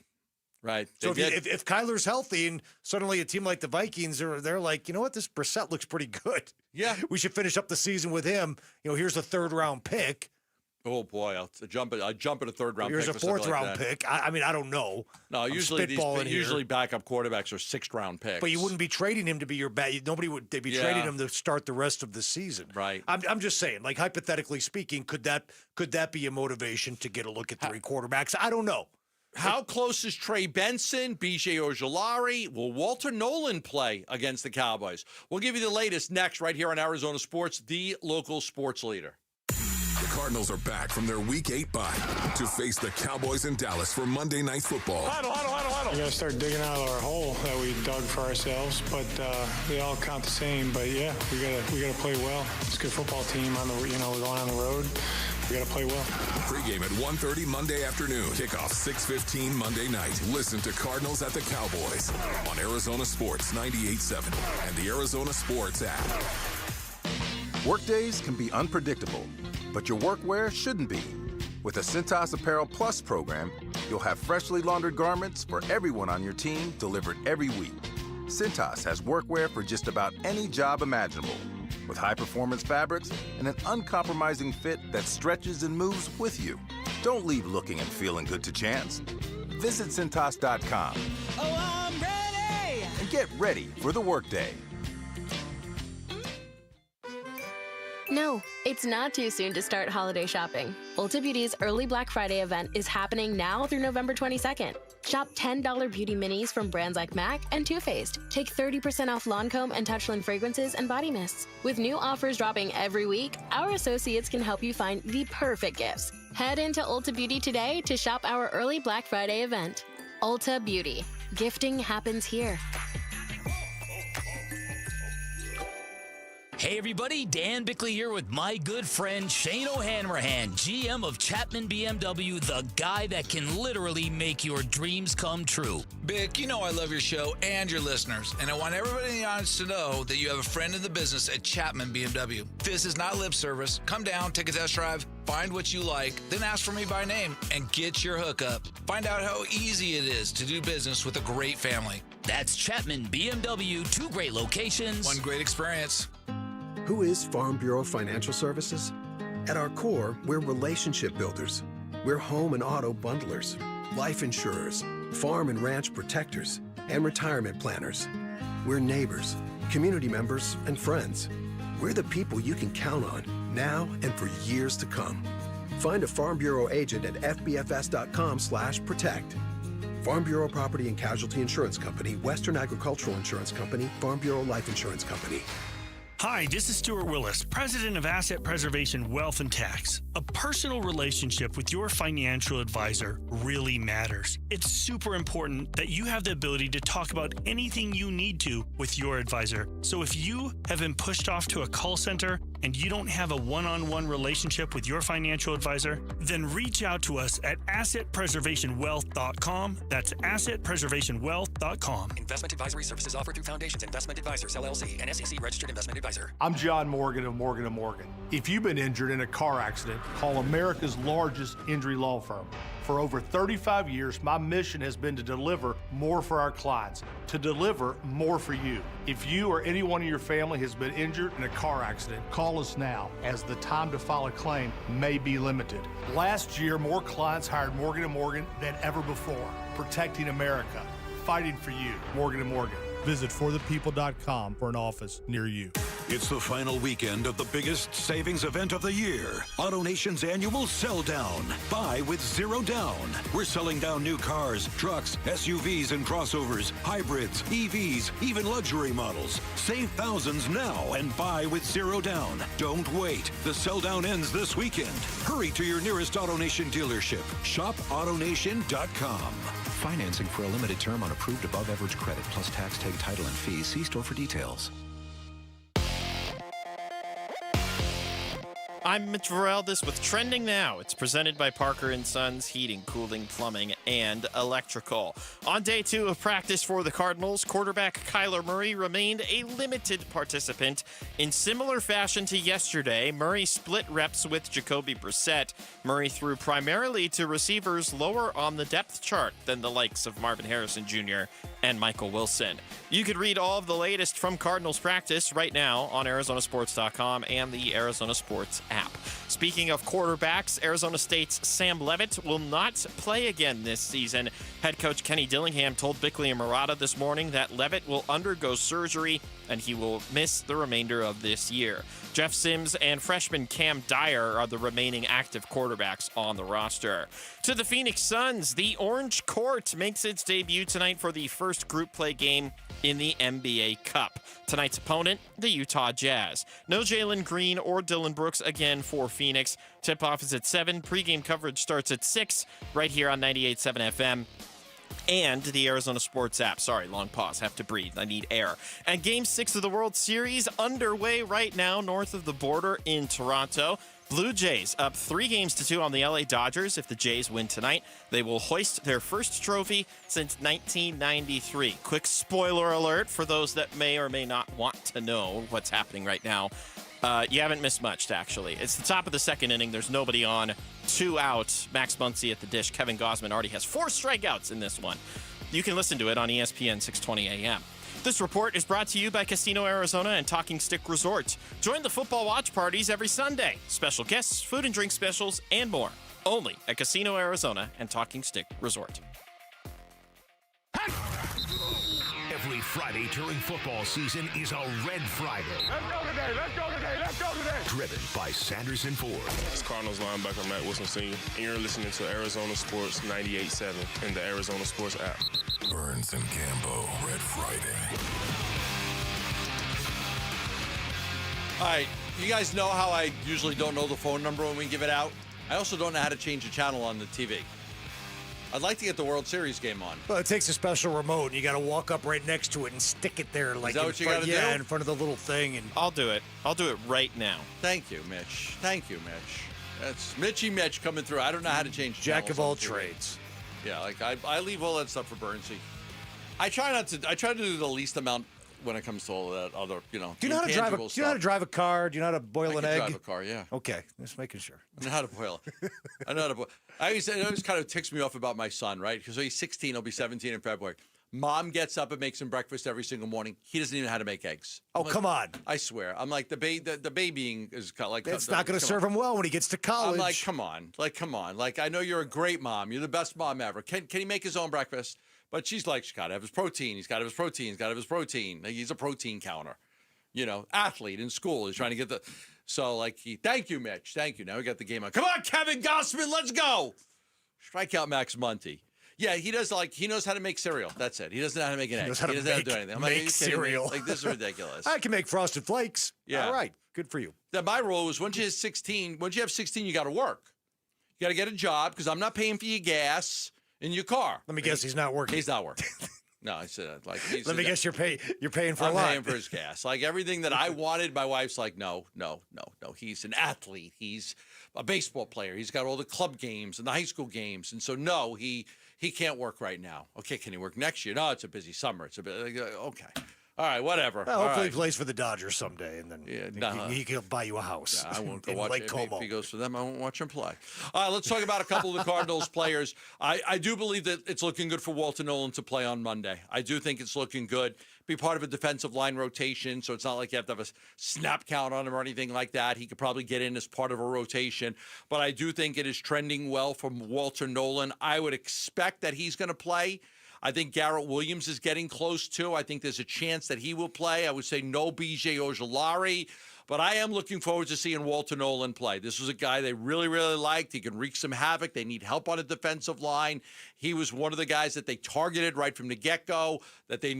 So if Kyler's healthy and suddenly a team like the Vikings, they're like, you know what, this Brissett looks pretty good. Yeah. We should finish up the season with him. Here's a 3rd-round pick. Oh, boy, I'll jump at a 3rd-round pick. Here's a 4th-round pick. I don't know. No, usually backup quarterbacks are 6th-round picks. But you wouldn't be trading him to be your back. They'd be trading him to start the rest of the season. Right. I'm just saying, like, hypothetically speaking, could that be a motivation to get a look at 3 quarterbacks? I don't know. How close is Trey Benson, B.J. Ojulari? Will Walter Nolan play against the Cowboys? We'll give you the latest next right here on Arizona Sports, the local sports leader. The Cardinals are back from their Week 8 bye to face the Cowboys in Dallas for Monday Night Football. Huddle. We got to start digging out of our hole that we dug for ourselves, but they all count the same. But yeah, we got to play well. It's a good football team we're going on the road. We got to play well. Pre-game at 1:30 Monday afternoon. Kickoff 6:15 Monday night. Listen to Cardinals at the Cowboys on Arizona Sports 98.7 and the Arizona Sports app. Workdays can be unpredictable, but your workwear shouldn't be. With the Cintas Apparel Plus program, you'll have freshly laundered garments for everyone on your team delivered every week. Cintas has workwear for just about any job imaginable, with high-performance fabrics and an uncompromising fit that stretches and moves with you. Don't leave looking and feeling good to chance. Visit Cintas.com. Oh, I'm ready! And get ready for the workday. No, it's not too soon to start holiday shopping. Ulta Beauty's early Black Friday event is happening now through November 22nd. Shop $10 beauty minis from brands like MAC and Too Faced. Take 30% off Lancome and Touchland fragrances and body mists. With new offers dropping every week, our associates can help you find the perfect gifts. Head into Ulta Beauty today to shop our early Black Friday event. Ulta Beauty. Gifting happens here. Hey everybody, Dan Bickley here with my good friend Shane O'Hanrahan, GM of Chapman BMW, the guy that can literally make your dreams come true. Bick, you know I love your show and your listeners, and I want everybody in the audience to know that you have a friend in the business at Chapman BMW. This is not lip service. Come down, take a test drive, find what you like, then ask for me by name, and get your hookup. Find out how easy it is to do business with a great family. That's Chapman BMW, 2 great locations. 1 great experience. Who is Farm Bureau Financial Services? At our core, we're relationship builders. We're home and auto bundlers, life insurers, farm and ranch protectors, and retirement planners. We're neighbors, community members, and friends. We're the people you can count on now and for years to come. Find a Farm Bureau agent at fbfs.com/protect. Farm Bureau Property and Casualty Insurance Company, Western Agricultural Insurance Company, Farm Bureau Life Insurance Company. Hi, this is Stuart Willis, President of Asset Preservation Wealth and Tax. A personal relationship with your financial advisor really matters. It's super important that you have the ability to talk about anything you need to with your advisor. So if you have been pushed off to a call center and you don't have a one-on-one relationship with your financial advisor, then reach out to us at assetpreservationwealth.com. That's assetpreservationwealth.com. Investment advisory services offered through Foundations Investment Advisors, LLC, and SEC registered investment advisor. I'm John Morgan of Morgan & Morgan. If you've been injured in a car accident, call America's largest injury law firm. For over 35 years, my mission has been to deliver more for our clients, to deliver more for you. If you or anyone in your family has been injured in a car accident, call us now, as the time to file a claim may be limited. Last year, more clients hired Morgan & Morgan than ever before, protecting America, fighting for you. Morgan & Morgan. Visit forthepeople.com for an office near you. It's the final weekend of the biggest savings event of the year. AutoNation's annual Sell Down. Buy with 0 down. We're selling down new cars, trucks, SUVs and crossovers, hybrids, EVs, even luxury models. Save thousands now and buy with 0 down. Don't wait. The Sell Down ends this weekend. Hurry to your nearest AutoNation dealership. Shop AutoNation.com. Financing for a limited term on approved above-average credit plus tax, tag, title, and fees. See store for details. I'm Mitch Varaldis with Trending Now. It's presented by Parker & Sons Heating, Cooling, Plumbing, and Electrical. On day 2 of practice for the Cardinals, quarterback Kyler Murray remained a limited participant. In similar fashion to yesterday, Murray split reps with Jacoby Brissett. Murray threw primarily to receivers lower on the depth chart than the likes of Marvin Harrison Jr. and Michael Wilson. You could read all of the latest from Cardinals practice right now on ArizonaSports.com and the Arizona Sports app. Speaking of quarterbacks, Arizona State's Sam Levitt will not play again this season. Head coach Kenny Dillingham told Bickley and Marotta this morning that Levitt will undergo surgery and he will miss the remainder of this year. Jeff Sims and freshman Cam Dyer are the remaining active quarterbacks on the roster. To the Phoenix Suns, the Orange Court makes its debut tonight for the first group play game in the NBA Cup. Tonight's opponent, the Utah Jazz. No Jalen Green or Dylan Brooks again for Phoenix. Tip-off is at 7. Pre-game coverage starts at 6 right here on 98.7 FM. And the Arizona Sports app. Sorry, long pause. Have to breathe. I need air. And Game 6 of the World Series underway right now north of the border in Toronto. Blue Jays up 3-2 on the LA Dodgers. If the Jays win tonight, they will hoist their first trophy since 1993. Quick spoiler alert for those that may or may not want to know what's happening right now. You haven't missed much, actually. It's the top of the second inning. There's nobody on. 2 out. Max Muncy at the dish. Kevin Gausman already has 4 strikeouts in this one. You can listen to it on ESPN 620 AM. This report is brought to you by Casino Arizona and Talking Stick Resort. Join the football watch parties every Sunday. Special guests, food and drink specials, and more. Only at Casino Arizona and Talking Stick Resort. Every Friday during football season is a Red Friday. Let's go today, let's go today, let's go today. Driven by Sanders and Ford. It's Cardinals linebacker Matt Wilson Sr. And you're listening to Arizona Sports 98.7 and the Arizona Sports app. Burns and Gambo, Red Friday. All right, you guys know how I usually don't know the phone number when we give it out? I also don't know how to change a channel on the TV. I'd like to get the World Series game on. Well, it takes a special remote, and you got to walk up right next to it and stick it there, like Is that what you got to do? Yeah, in front of the little thing. And I'll do it. I'll do it right now. Thank you, Mitch. Thank you, Mitch. That's Mitchy Mitch coming through. I don't know how to change Jack channels of all on TV. trades. Yeah, like I leave all that stuff for Burnsy. I try to do the least amount when it comes to all of that other, Do you know how to drive a? Do you know how to drive a car? Do you know how to boil an egg? Drive a car, yeah. Okay, just making sure. I know how to boil it. I know how to boil. It always kind of ticks me off about my son, right? Because he's 16, he'll be 17 in February. Mom gets up and makes him breakfast every single morning. He doesn't even know how to make eggs. Oh, come on! I swear, I'm like the babying is kind of like it's not going to serve him well when he gets to college. I'm like, come on, like I know you're a great mom. You're the best mom ever. Can he make his own breakfast? But she's like, he's got to have his protein. He's got to have his protein. He's got to have his protein. Like, he's a protein counter, athlete in school. He's trying to get the. So like thank you, Mitch. Thank you. Now we got the game on. Come on, Kevin Gausman, let's go. Strike out Max Muncy. Yeah, he knows how to make cereal. That's it. He doesn't know how to make an egg. He doesn't know how to do anything. I'm make cereal. Like, this is ridiculous. I can make Frosted Flakes. Yeah. All right. Good for you. My rule was once you have 16, you got to work. You got to get a job because I'm not paying for your gas in your car. Let me guess, he's not working. He's not working. No, I said Let me guess, you're paying for a lot. I'm paying for his gas. Like everything that I wanted, my wife's like, no. He's an athlete. He's a baseball player. He's got all the club games and the high school games, and so no, he can't work right now. Okay, can he work next year? No, it's a busy summer. It's a bit okay. All right, whatever. Well, hopefully he plays for the Dodgers someday, and then he can buy you a house. I won't go in watch Lake him. Como. If he goes for them, I won't watch him play. All right, let's talk about a couple of the Cardinals players. I do believe that it's looking good for Walter Nolan to play on Monday. I do think it's looking good. Be part of a defensive line rotation, so it's not like you have to have a snap count on him or anything like that. He could probably get in as part of a rotation. But I do think it is trending well from Walter Nolan. I would expect that he's going to play. I think Garrett Williams is getting close, too. I think there's a chance that he will play. I would say no B.J. Ojulari. But I am looking forward to seeing Walter Nolan play. This was a guy they really, really liked. He can wreak some havoc. They need help on a defensive line. He was one of the guys that they targeted right from the get-go, that they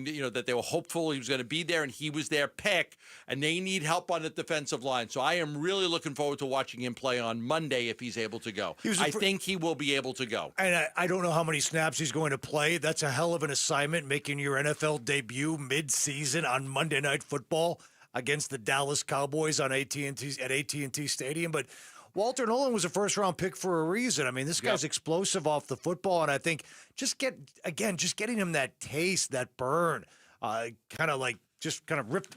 were hopeful he was going to be there, and he was their pick. And they need help on the defensive line. So I am really looking forward to watching him play on Monday if he's able to go. I think he will be able to go. And I don't know how many snaps he's going to play. That's a hell of an assignment, making your NFL debut mid-season on Monday Night Football. against the Dallas Cowboys on AT&T Stadium. But Walter Nolan was a first-round pick for a reason. I mean, this guy's explosive off the football, and I think just getting him that taste, that burn, kind of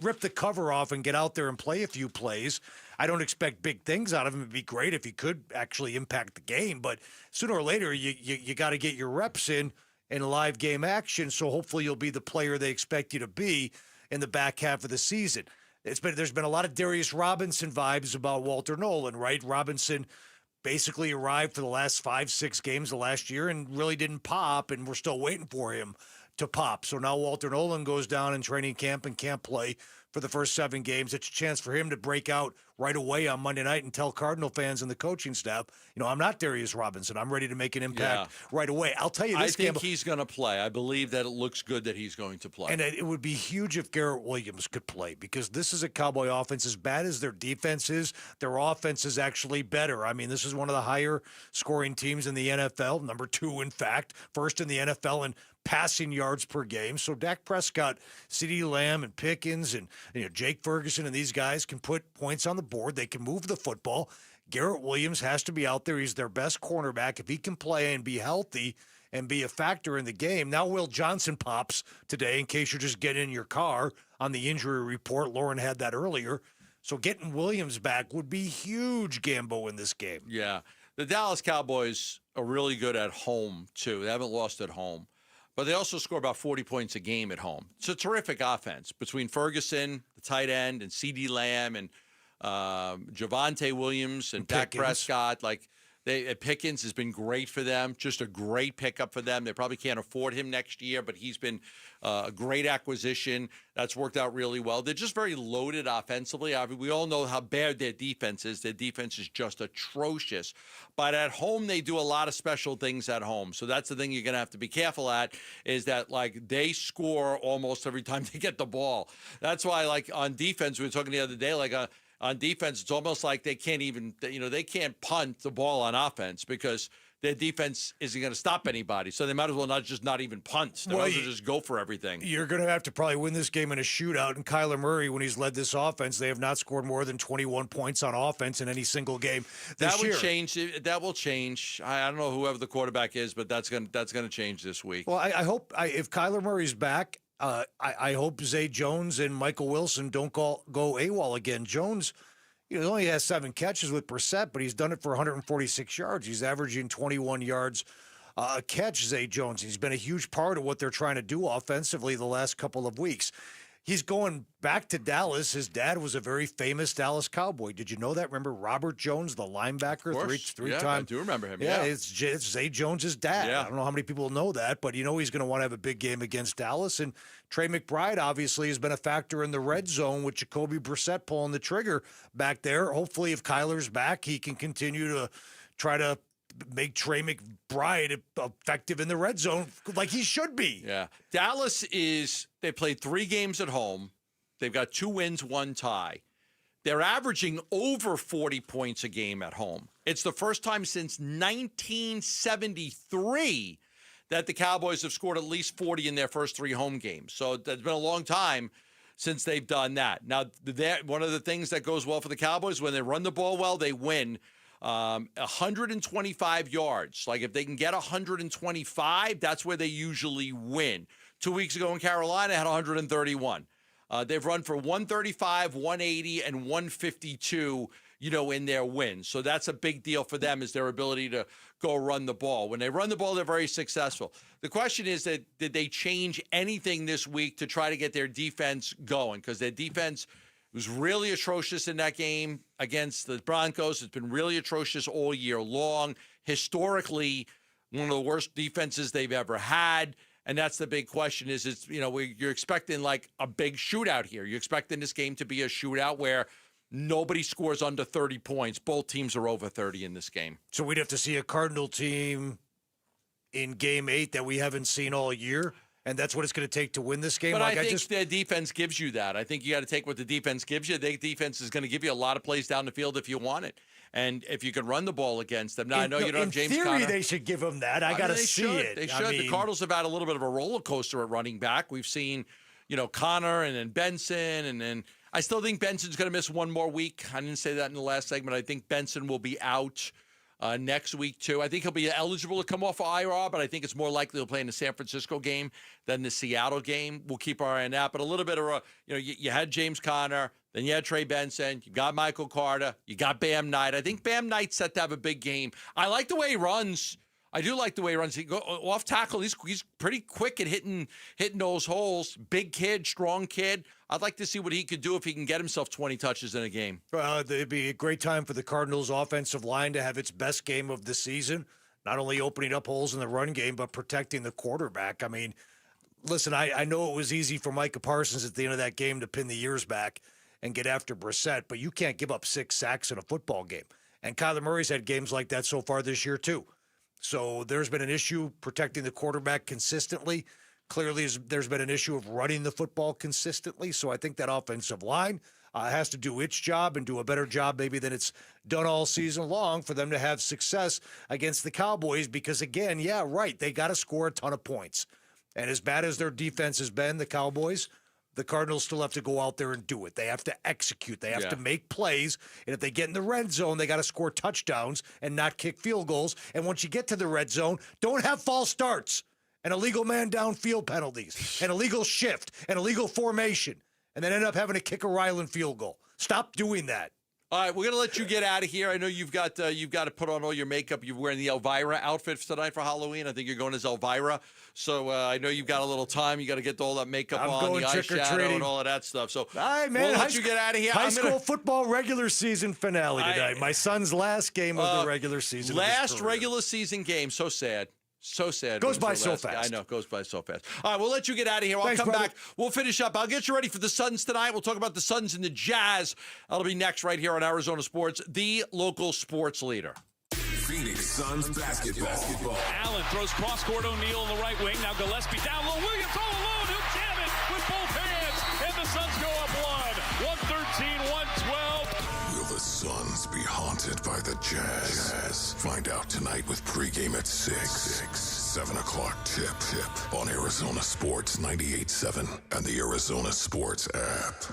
rip the cover off and get out there and play a few plays. I don't expect big things out of him. It'd be great if he could actually impact the game, but sooner or later, you got to get your reps in live game action, so hopefully you'll be the player they expect you to be in the back half of the season. There's been a lot of Darius Robinson vibes about Walter Nolan, right? Robinson basically arrived for the last 5-6 games of last year and really didn't pop, and we're still waiting for him to pop. So now Walter Nolan goes down in training camp and can't play for the first 7 games. It's a chance for him to break out right away on Monday night and tell Cardinal fans and the coaching staff, I'm not Darius Robinson. I'm ready to make an impact right away. I'll tell you this, I think he's going to play. I believe that it looks good that he's going to play. And it would be huge if Garrett Williams could play, because this is a Cowboy offense. As bad as their defense is, their offense is actually better. I mean, this is one of the higher scoring teams in the NFL, number 2, in fact, first in the NFL in passing yards per game. So Dak Prescott, CeeDee Lamb, and Pickens, and Jake Ferguson, and these guys can put points on the board. They can move the football. Garrett Williams has to be out there. He's their best cornerback. If he can play and be healthy and be a factor in the game. Now Will Johnson pops today, in case you're just getting in your car on the injury report. Lauren had that earlier. So getting Williams back would be huge, Gambo, in this game. Yeah. The Dallas Cowboys are really good at home, too. They haven't lost at home. But they also score about 40 points a game at home. It's a terrific offense between Ferguson, the tight end, and CeeDee Lamb, and Javonte Williams and Dak Prescott. Pickens has been great for them, just a great pickup for them. They probably can't afford him next year, but he's been a great acquisition. That's worked out really well. They're just very loaded offensively. I mean, we all know how bad their defense is. Their defense is just atrocious. But at home, they do a lot of special things at home. So that's the thing you're going to have to be careful at, is that, they score almost every time they get the ball. That's why, on defense, we were talking the other day, on defense, it's almost like they can't even, they can't punt the ball on offense because their defense isn't going to stop anybody. So they might as well not even punt. They might as well just go for everything. You're going to have to probably win this game in a shootout. And Kyler Murray, when he's led this offense, they have not scored more than 21 points on offense in any single game this year. That will change. I don't know whoever the quarterback is, but that's going to change this week. Well, I hope if Kyler Murray's back, I hope Zay Jones and Michael Wilson don't go AWOL again. Jones, he only has 7 catches with Brissett, but he's done it for 146 yards. He's averaging 21 yards a catch, Zay Jones. He's been a huge part of what they're trying to do offensively the last couple of weeks. He's going back to Dallas. His dad was a very famous Dallas Cowboy. Did you know that? Remember Robert Jones, the linebacker, three-time? I do remember him. Yeah, it's Zay Jones' dad. Yeah. I don't know how many people know that, but he's going to want to have a big game against Dallas. And Trey McBride obviously has been a factor in the red zone with Jacoby Brissett pulling the trigger back there. Hopefully, if Kyler's back, he can continue to try to make Trey McBride effective in the red zone like he should be. Yeah. Dallas they played 3 games at home. They've got 2 wins, 1 tie. They're averaging over 40 points a game at home. It's the first time since 1973 that the Cowboys have scored at least 40 in their first 3 home games. So it's been a long time since they've done that. Now, one of the things that goes well for the Cowboys, when they run the ball well, they win. 125 yards. If they can get 125, that's where they usually win. 2 weeks ago in Carolina, had 131. They've run for 135, 180, and 152, in their wins. So that's a big deal for them, is their ability to go run the ball. When they run the ball, they're very successful. The question is did they change anything this week to try to get their defense going? Because their defense was really atrocious in that game against the Broncos. It's been really atrocious all year long. Historically, one of the worst defenses they've ever had. And that's the big question is you're expecting a big shootout here. You're expecting this game to be a shootout where nobody scores under 30 points. Both teams are over 30 in this game. So we'd have to see a Cardinal team in Game 8 that we haven't seen all year. And that's what it's going to take to win this game. But I think their defense gives you that. I think you got to take what the defense gives you. The defense is going to give you a lot of plays down the field if you want it. And if you can run the ball against them. Now, I know you don't have James Conner. In theory, they should give them that. I got to see it. They should. The Cardinals have had a little bit of a roller coaster at running back. We've seen, Conner and then Benson. And then I still think Benson's going to miss one more week. I didn't say that in the last segment. I think Benson will be out next week, too. I think he'll be eligible to come off of IR, but I think it's more likely he'll play in the San Francisco game than the Seattle game. We'll keep our eye on that. But a little bit of you had James Conner, then you had Trey Benson, you got Michael Carter, you got Bam Knight. I think Bam Knight's set to have a big game. I like the way he runs. I do like the way he runs. He go off tackle. He's pretty quick at hitting those holes. Big kid, strong kid. I'd like to see what he could do if he can get himself 20 touches in a game. It'd be a great time for the Cardinals' offensive line to have its best game of the season. Not only opening up holes in the run game, but protecting the quarterback. I mean, listen, I know it was easy for Micah Parsons at the end of that game to pin the ears back and get after Brissett, but you can't give up 6 sacks in a football game. And Kyler Murray's had games like that so far this year, too. So there's been an issue protecting the quarterback consistently. Clearly, there's been an issue of running the football consistently. So I think that offensive line has to do its job and do a better job maybe than it's done all season long for them to have success against the Cowboys because, again, yeah, right, they got to score a ton of points. And as bad as their defense has been, the Cowboys, the Cardinals still have to go out there and do it. They have to execute. They have to make plays. And if they get in the red zone, they got to score touchdowns and not kick field goals. And once you get to the red zone, don't have false starts and illegal man downfield penalties and illegal shift and illegal formation and then end up having to kick a Ryland field goal. Stop doing that. All right, we're going to let you get out of here. I know you've got to put on all your makeup. You're wearing the Elvira outfit tonight for Halloween. I think you're going as Elvira. So I know you've got a little time. You got to get all that makeup on, the eyeshadow, and all of that stuff. So all right, man, we'll let you get out of here. High school football regular season finale tonight. My son's last game of the regular season. Last regular season game. So sad. So sad. Goes by so fast. I know, goes by so fast. All right, we'll let you get out of here. I'll come back. We'll finish up. I'll get you ready for the Suns tonight. We'll talk about the Suns and the Jazz. That'll be next right here on Arizona Sports, the local sports leader. Phoenix Suns basketball. Allen throws cross-court O'Neal in the right wing. Now Gillespie down low. Williams all alone. He'll jam it with both hands. And the Suns go up one. 113-112. Will the Suns be haunted by the Jazz? Find out tonight with pregame at 6. 7 o'clock tip on Arizona Sports 98.7 and the Arizona Sports app.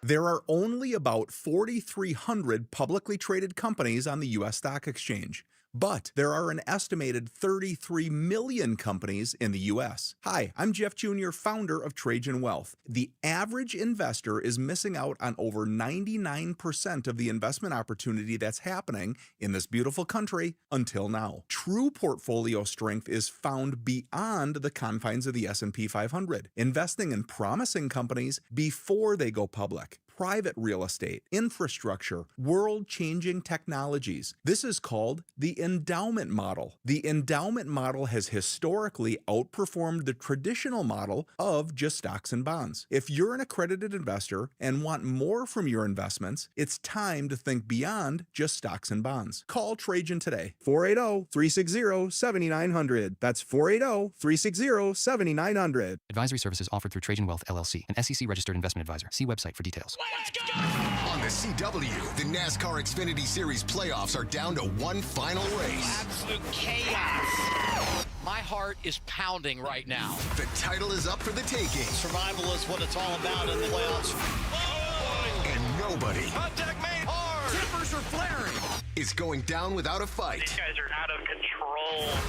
There are only about 4,300 publicly traded companies on the U.S. Stock Exchange, but there are an estimated 33 million companies in the U.S. Hi, I'm Jeff Jr., founder of Trajan Wealth. The average investor is missing out on over 99% of the investment opportunity that's happening in this beautiful country until now. True portfolio strength is found beyond the confines of the S&P 500, investing in promising companies before they go public. Private real estate, infrastructure, world-changing technologies. This is called the endowment model. The endowment model has historically outperformed the traditional model of just stocks and bonds. If you're an accredited investor and want more from your investments, it's time to think beyond just stocks and bonds. Call Trajan today. 480-360-7900. That's 480-360-7900. Advisory services offered through Trajan Wealth, LLC, an SEC-registered investment advisor. See website for details. Let's go! On the CW, the NASCAR Xfinity Series playoffs are down to one final race. Absolute chaos. My heart is pounding right now. The title is up for the taking. Survival is what it's all about in the playoffs. Oh! And nobody. Contact made hard. Tippers are flaring. Is going down without a fight. These guys are out of control.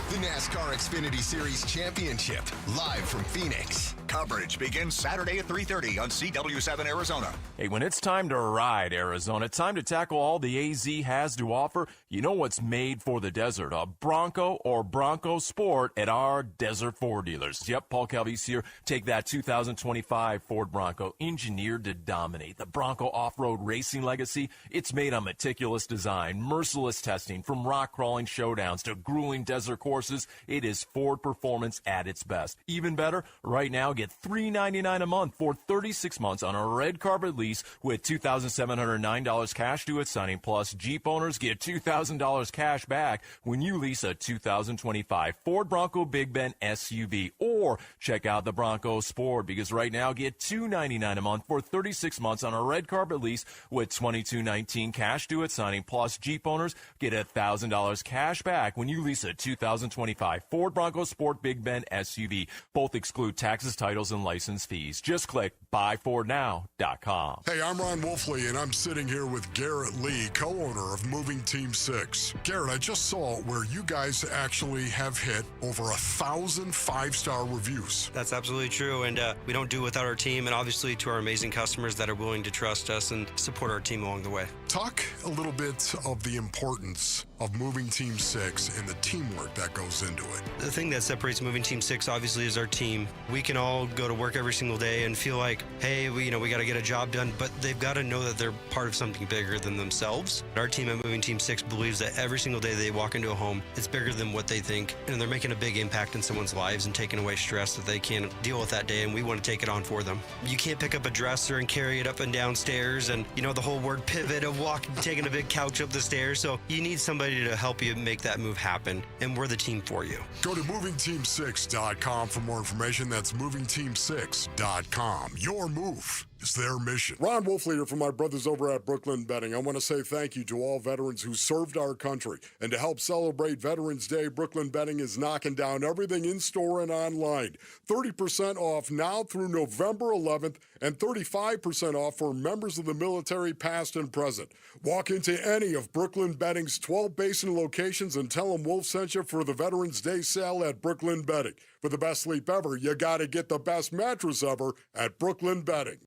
The NASCAR Xfinity Series Championship, live from Phoenix. Coverage begins Saturday at 3:30 on CW7 Arizona. Hey, when it's time to ride, Arizona, time to tackle all the AZ has to offer, you know what's made for the desert, a Bronco or Bronco Sport at our Desert Ford dealers. Yep, Paul Calvise here. Take that 2025 Ford Bronco, engineered to dominate. The Bronco off-road racing legacy, it's made on meticulous design, merciless testing, from rock-crawling showdowns to grueling desert courses. It is Ford performance at its best. Even better, right now, get $399 a month for 36 months on a red carpet lease with $2,709 cash due at signing. Plus, Jeep owners get $2,000 cash back when you lease a 2025 Ford Bronco Big Bend SUV. Or check out the Bronco Sport, because right now, get $299 a month for 36 months on a red carpet lease with $2,219 cash due at signing. Plus, Jeep owners get $1,000 cash back when you lease a 2025 Ford Bronco Sport Big Bend SUV. Both exclude taxes, titles and license fees. Just click buyfordnow.com. Hey, I'm Ron Wolfley, and I'm sitting here with Garrett Lee, co-owner of Moving Team 6. Garrett, I just saw where you guys actually have hit over 1,000 5-star reviews. That's absolutely true, and we don't do it without our team, and obviously to our amazing customers that are willing to trust us and support our team along the way. Talk a little bit of the importance of Moving Team 6 and the teamwork that goes into it. The thing that separates Moving Team 6 obviously is our team. We can all go to work every single day and feel like, hey, we got to get a job done, but they've got to know that they're part of something bigger than themselves. Our team at Moving Team 6 believes that every single day they walk into a home, it's bigger than what they think, and they're making a big impact in someone's lives and taking away stress that they can't deal with that day, and we want to take it on for them. You can't pick up a dresser and carry it up and down stairs, and the whole word pivot of taking a big couch up the stairs, so you need somebody to help you make that move happen, and we're the team for you. Go to movingteam6.com for more information. That's movingteam6.com. Your move is their mission. Ron Wolfley here from my brothers over at Brooklyn Betting. I want to say thank you to all veterans who served our country. And to help celebrate Veterans Day, Brooklyn Betting is knocking down everything in store and online. 30% off now through November 11th and 35% off for members of the military past and present. Walk into any of Brooklyn Betting's 12 basin locations and tell them Wolf sent you for the Veterans Day sale at Brooklyn Betting. For the best sleep ever, you got to get the best mattress ever at Brooklyn Betting.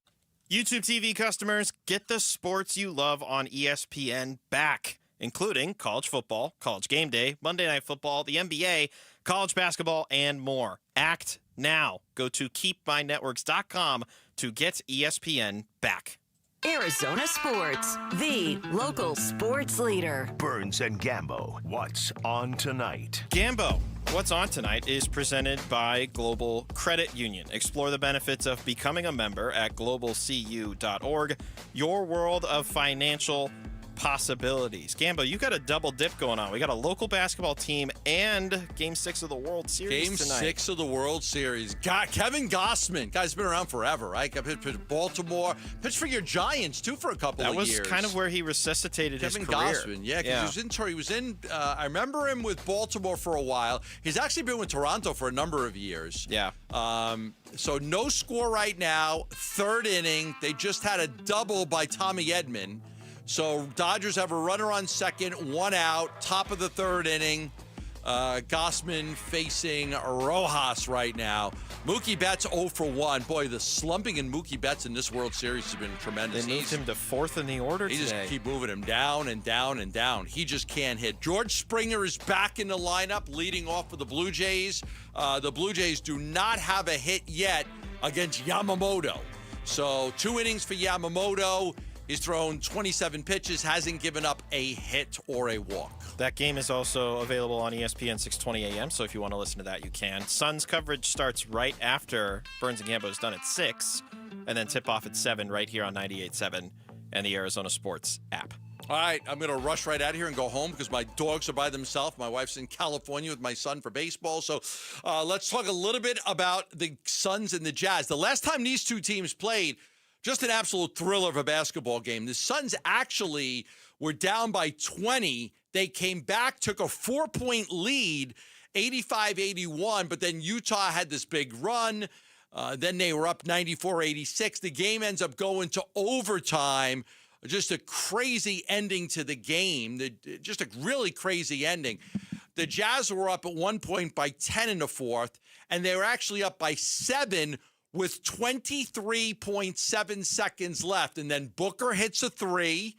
YouTube TV customers, get the sports you love on ESPN back, including college football, college game day, Monday Night Football, the NBA, college basketball, and more. Act now. Go to keepmynetworks.com to get ESPN back. Arizona Sports, the local sports leader. Burns and Gambo, what's on tonight? Gambo, what's on tonight is presented by Global Credit Union. Explore the benefits of becoming a member at globalcu.org. Your world of financial possibilities. Gambo, you got a double dip going on. We got a local basketball team and Game 6 of the World Series tonight. Game 6 of the World Series. Kevin Gossman. Guy's been around forever, right? Pitched for Baltimore. Pitched for your Giants, too, for a couple of years. That was kind of where he resuscitated his career. Kevin Gossman, yeah, because he was in I remember him with Baltimore for a while. He's actually been with Toronto for a number of years. Yeah. So no score right now. Third inning. They just had a double by Tommy Edman. So Dodgers have a runner on second, one out, top of the third inning. Gossman facing Rojas right now. Mookie Betts 0 for 1. Boy, the slumping in Mookie Betts in this World Series has been tremendous. They moved him to fourth in the order today. They just keep moving him down and down and down. He just can't hit. George Springer is back in the lineup, leading off for the Blue Jays. The Blue Jays do not have a hit yet against Yamamoto. So 2 innings for Yamamoto. He's thrown 27 pitches, hasn't given up a hit or a walk. That game is also available on ESPN 6:20 a.m., so if you want to listen to that, you can. Suns coverage starts right after Burns and Gambo is done at 6, and then tip-off at 7 right here on 98.7 and the Arizona Sports app. All right, I'm going to rush right out of here and go home because my dogs are by themselves. My wife's in California with my son for baseball. So let's talk a little bit about the Suns and the Jazz. The last time these two teams played, just an absolute thriller of a basketball game. The Suns actually were down by 20. They came back, took a 4-point lead, 85-81, but then Utah had this big run. Then they were up 94-86. The game ends up going to overtime. Just a crazy ending to the game. Just a really crazy ending. The Jazz were up at one point by 10 in the fourth, and they were actually up by 7 with 23.7 seconds left. And then Booker hits a 3,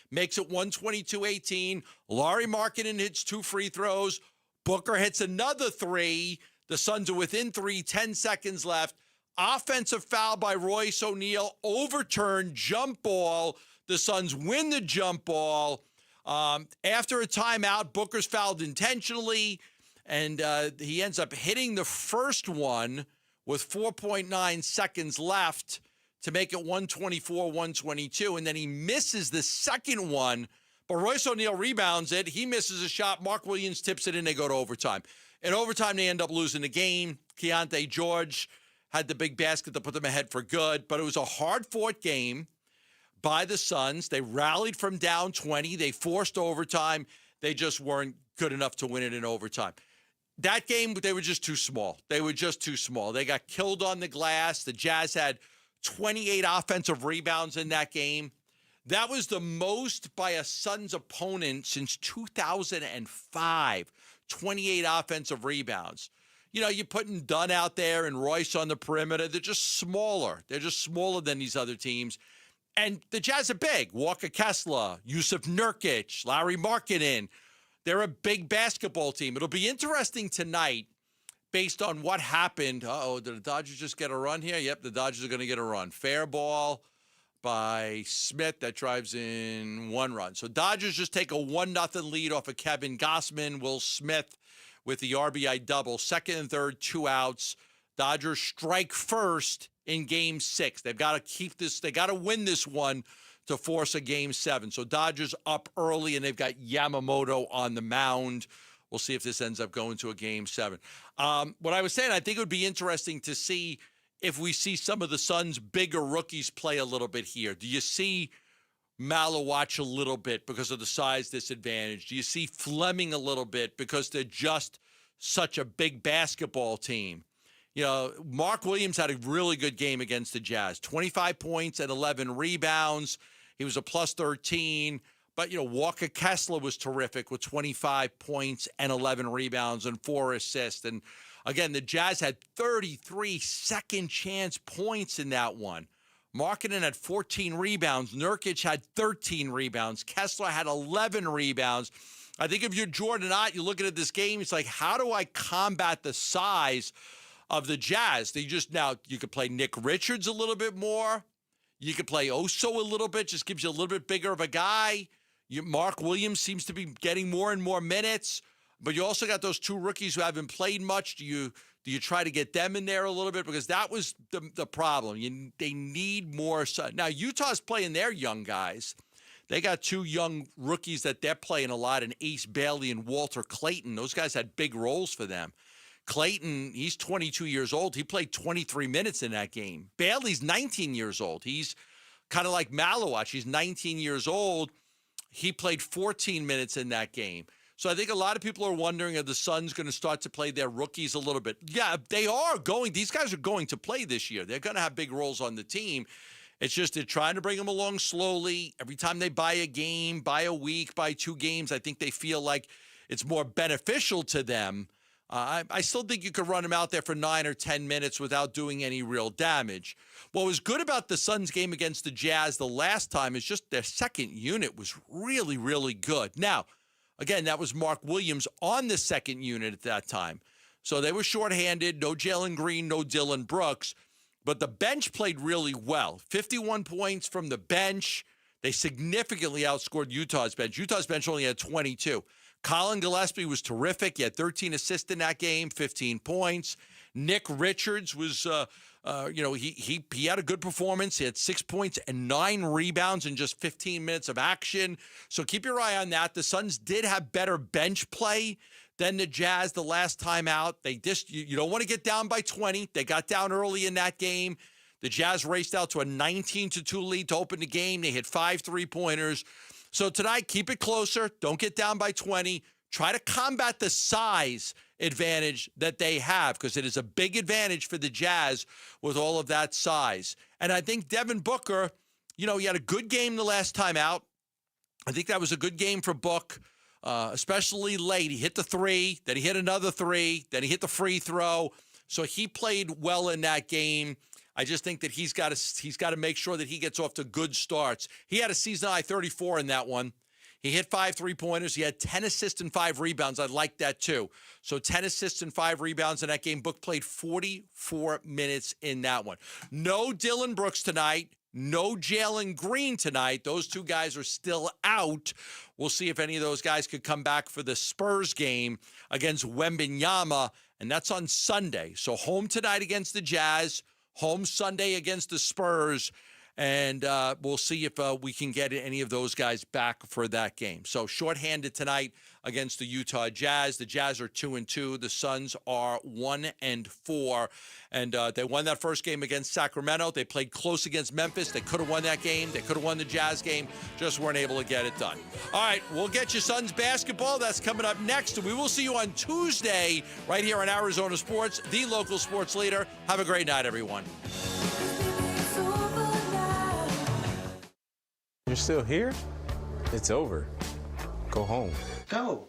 makes it 122-18. Lauri Markkanen hits 2 free throws. Booker hits another 3. The Suns are within 3, 10 seconds left. Offensive foul by Royce O'Neal, overturned jump ball. The Suns win the jump ball. After a timeout, Booker's fouled intentionally, and he ends up hitting the first one with 4.9 seconds left to make it 124-122, and then he misses the second one, but Royce O'Neal rebounds it. He misses a shot. Mark Williams tips it in. They go to overtime. In overtime, they end up losing the game. Keontae George had the big basket to put them ahead for good, but it was a hard-fought game by the Suns. They rallied from down 20. They forced overtime. They just weren't good enough to win it in overtime. that game, they were just too small. They got killed on the glass. The Jazz had 28 offensive rebounds in that game. That was the most by a Suns opponent since 2005. 28 offensive rebounds. You know, you're putting Dunn out there and Royce on the perimeter. They're just smaller. They're just smaller than these other teams. And the Jazz are big. Walker Kessler, Yusuf Nurkic, Larry Markkinen. They're a big basketball team. It'll be interesting tonight based on what happened. Uh-oh, did the Dodgers just get a run here? Yep, the Dodgers are going to get a run. Fair ball by Smith that drives in one run. So Dodgers just take a 1-0 lead off of Kevin Gossman. Will Smith with the RBI double. Second and third, 2 outs. Dodgers strike first in Game 6. They've got to keep this. They got to win this one to force a Game 7. So Dodgers up early, and they've got Yamamoto on the mound. We'll see if this ends up going to a Game 7. What I was saying, I think it would be interesting to see if we see some of the Suns' bigger rookies play a little bit here. Do you see Malawach a little bit because of the size disadvantage? Do you see Fleming a little bit because they're just such a big basketball team? You know, Mark Williams had a really good game against the Jazz. 25 points and 11 rebounds. He was a plus 13. But, you know, Walker Kessler was terrific with 25 points and 11 rebounds and 4 assists. And, again, the Jazz had 33 second-chance points in that one. Markkinen had 14 rebounds. Nurkic had 13 rebounds. Kessler had 11 rebounds. I think if you're Jordan Ott, you're looking at this game, it's like, how do I combat the size of the Jazz? You could play Nick Richards a little bit more. You could play Oso a little bit, just gives you a little bit bigger of a guy. Mark Williams seems to be getting more and more minutes, but you also got those 2 rookies who haven't played much. Do you try to get them in there a little bit? Because that was the problem. They need more. Now, Utah's playing their young guys. They got 2 young rookies that they're playing a lot, and Ace Bailey and Walter Clayton. Those guys had big roles for them. Clayton, he's 22 years old. He played 23 minutes in that game. Bailey's 19 years old. He's kind of like Malawach. He's 19 years old. He played 14 minutes in that game. So I think a lot of people are wondering, are the Suns going to start to play their rookies a little bit? Yeah, they are going. These guys are going to play this year. They're going to have big roles on the team. It's just they're trying to bring them along slowly. Every time they buy a game, buy a week, buy 2 games, I think they feel like it's more beneficial to them. I still think you could run them out there for 9 or 10 minutes without doing any real damage. What was good about the Suns game against the Jazz the last time is just their second unit was really, really good. Now, again, that was Mark Williams on the second unit at that time. So they were shorthanded, no Jalen Green, no Dylan Brooks. But the bench played really well. 51 points from the bench. They significantly outscored Utah's bench. Utah's bench only had 22. Colin Gillespie was terrific. He had 13 assists in that game, 15 points. Nick Richards was, he had a good performance. He had 6 points and 9 rebounds in just 15 minutes of action. So keep your eye on that. The Suns did have better bench play than the Jazz the last time out. You don't want to get down by 20. They got down early in that game. The Jazz raced out to a 19-2 lead to open the game. They hit 5 3-pointers. So tonight, keep it closer. Don't get down by 20. Try to combat the size advantage that they have, because it is a big advantage for the Jazz with all of that size. And I think Devin Booker, he had a good game the last time out. I think that was a good game for Book, especially late. He hit the 3, then he hit another 3, then he hit the free throw. So he played well in that game. I just think that he's got to make sure that he gets off to good starts. He had a season-high 34 in that one. He hit 5 3-pointers. He had 10 assists and 5 rebounds. I like that, too. So 10 assists and 5 rebounds in that game. Book played 44 minutes in that one. No Dylan Brooks tonight. No Jalen Green tonight. Those 2 guys are still out. We'll see if any of those guys could come back for the Spurs game against Wembanyama, and that's on Sunday. So home tonight against the Jazz. Home Sunday against the Spurs. And we'll see if we can get any of those guys back for that game. So shorthanded tonight against the Utah Jazz. The Jazz are 2-2. The Suns are 1-4. And they won that first game against Sacramento. They played close against Memphis. They could have won that game. They could have won the Jazz game. Just weren't able to get it done. All right, we'll get you Suns basketball. That's coming up next. And we will see you on Tuesday right here on Arizona Sports, the local sports leader. Have a great night, everyone. You're still here? It's over. Go home. Go.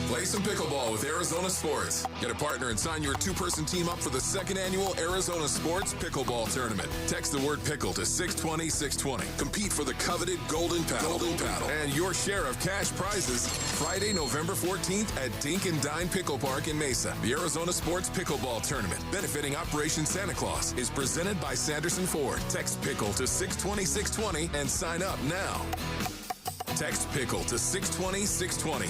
Play some pickleball with Arizona Sports. Get a partner and sign your two-person team up for the second annual Arizona Sports Pickleball Tournament. Text the word pickle to 620-620. Compete for the coveted Golden Paddle. And your share of cash prizes Friday, November 14th at Dink and Dine Pickle Park in Mesa. The Arizona Sports Pickleball Tournament, benefiting Operation Santa Claus, is presented by Sanderson Ford. Text pickle to 620-620 and sign up now. Text pickle to 620-620.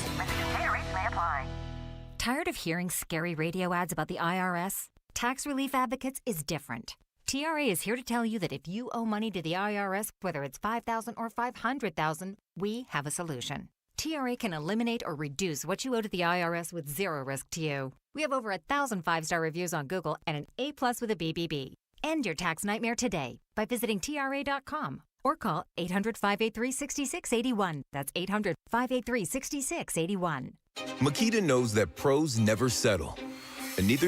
Tired of hearing scary radio ads about the IRS? Tax Relief Advocates is different. TRA is here to tell you that if you owe money to the IRS, whether it's $5,000 or $500,000, we have a solution. TRA can eliminate or reduce what you owe to the IRS with zero risk to you. We have over 1,000 5-star reviews on Google and an A+ with a BBB. End your tax nightmare today by visiting TRA.com. Or call 800-583-6681. That's 800-583-6681. Makita knows that pros never settle, and neither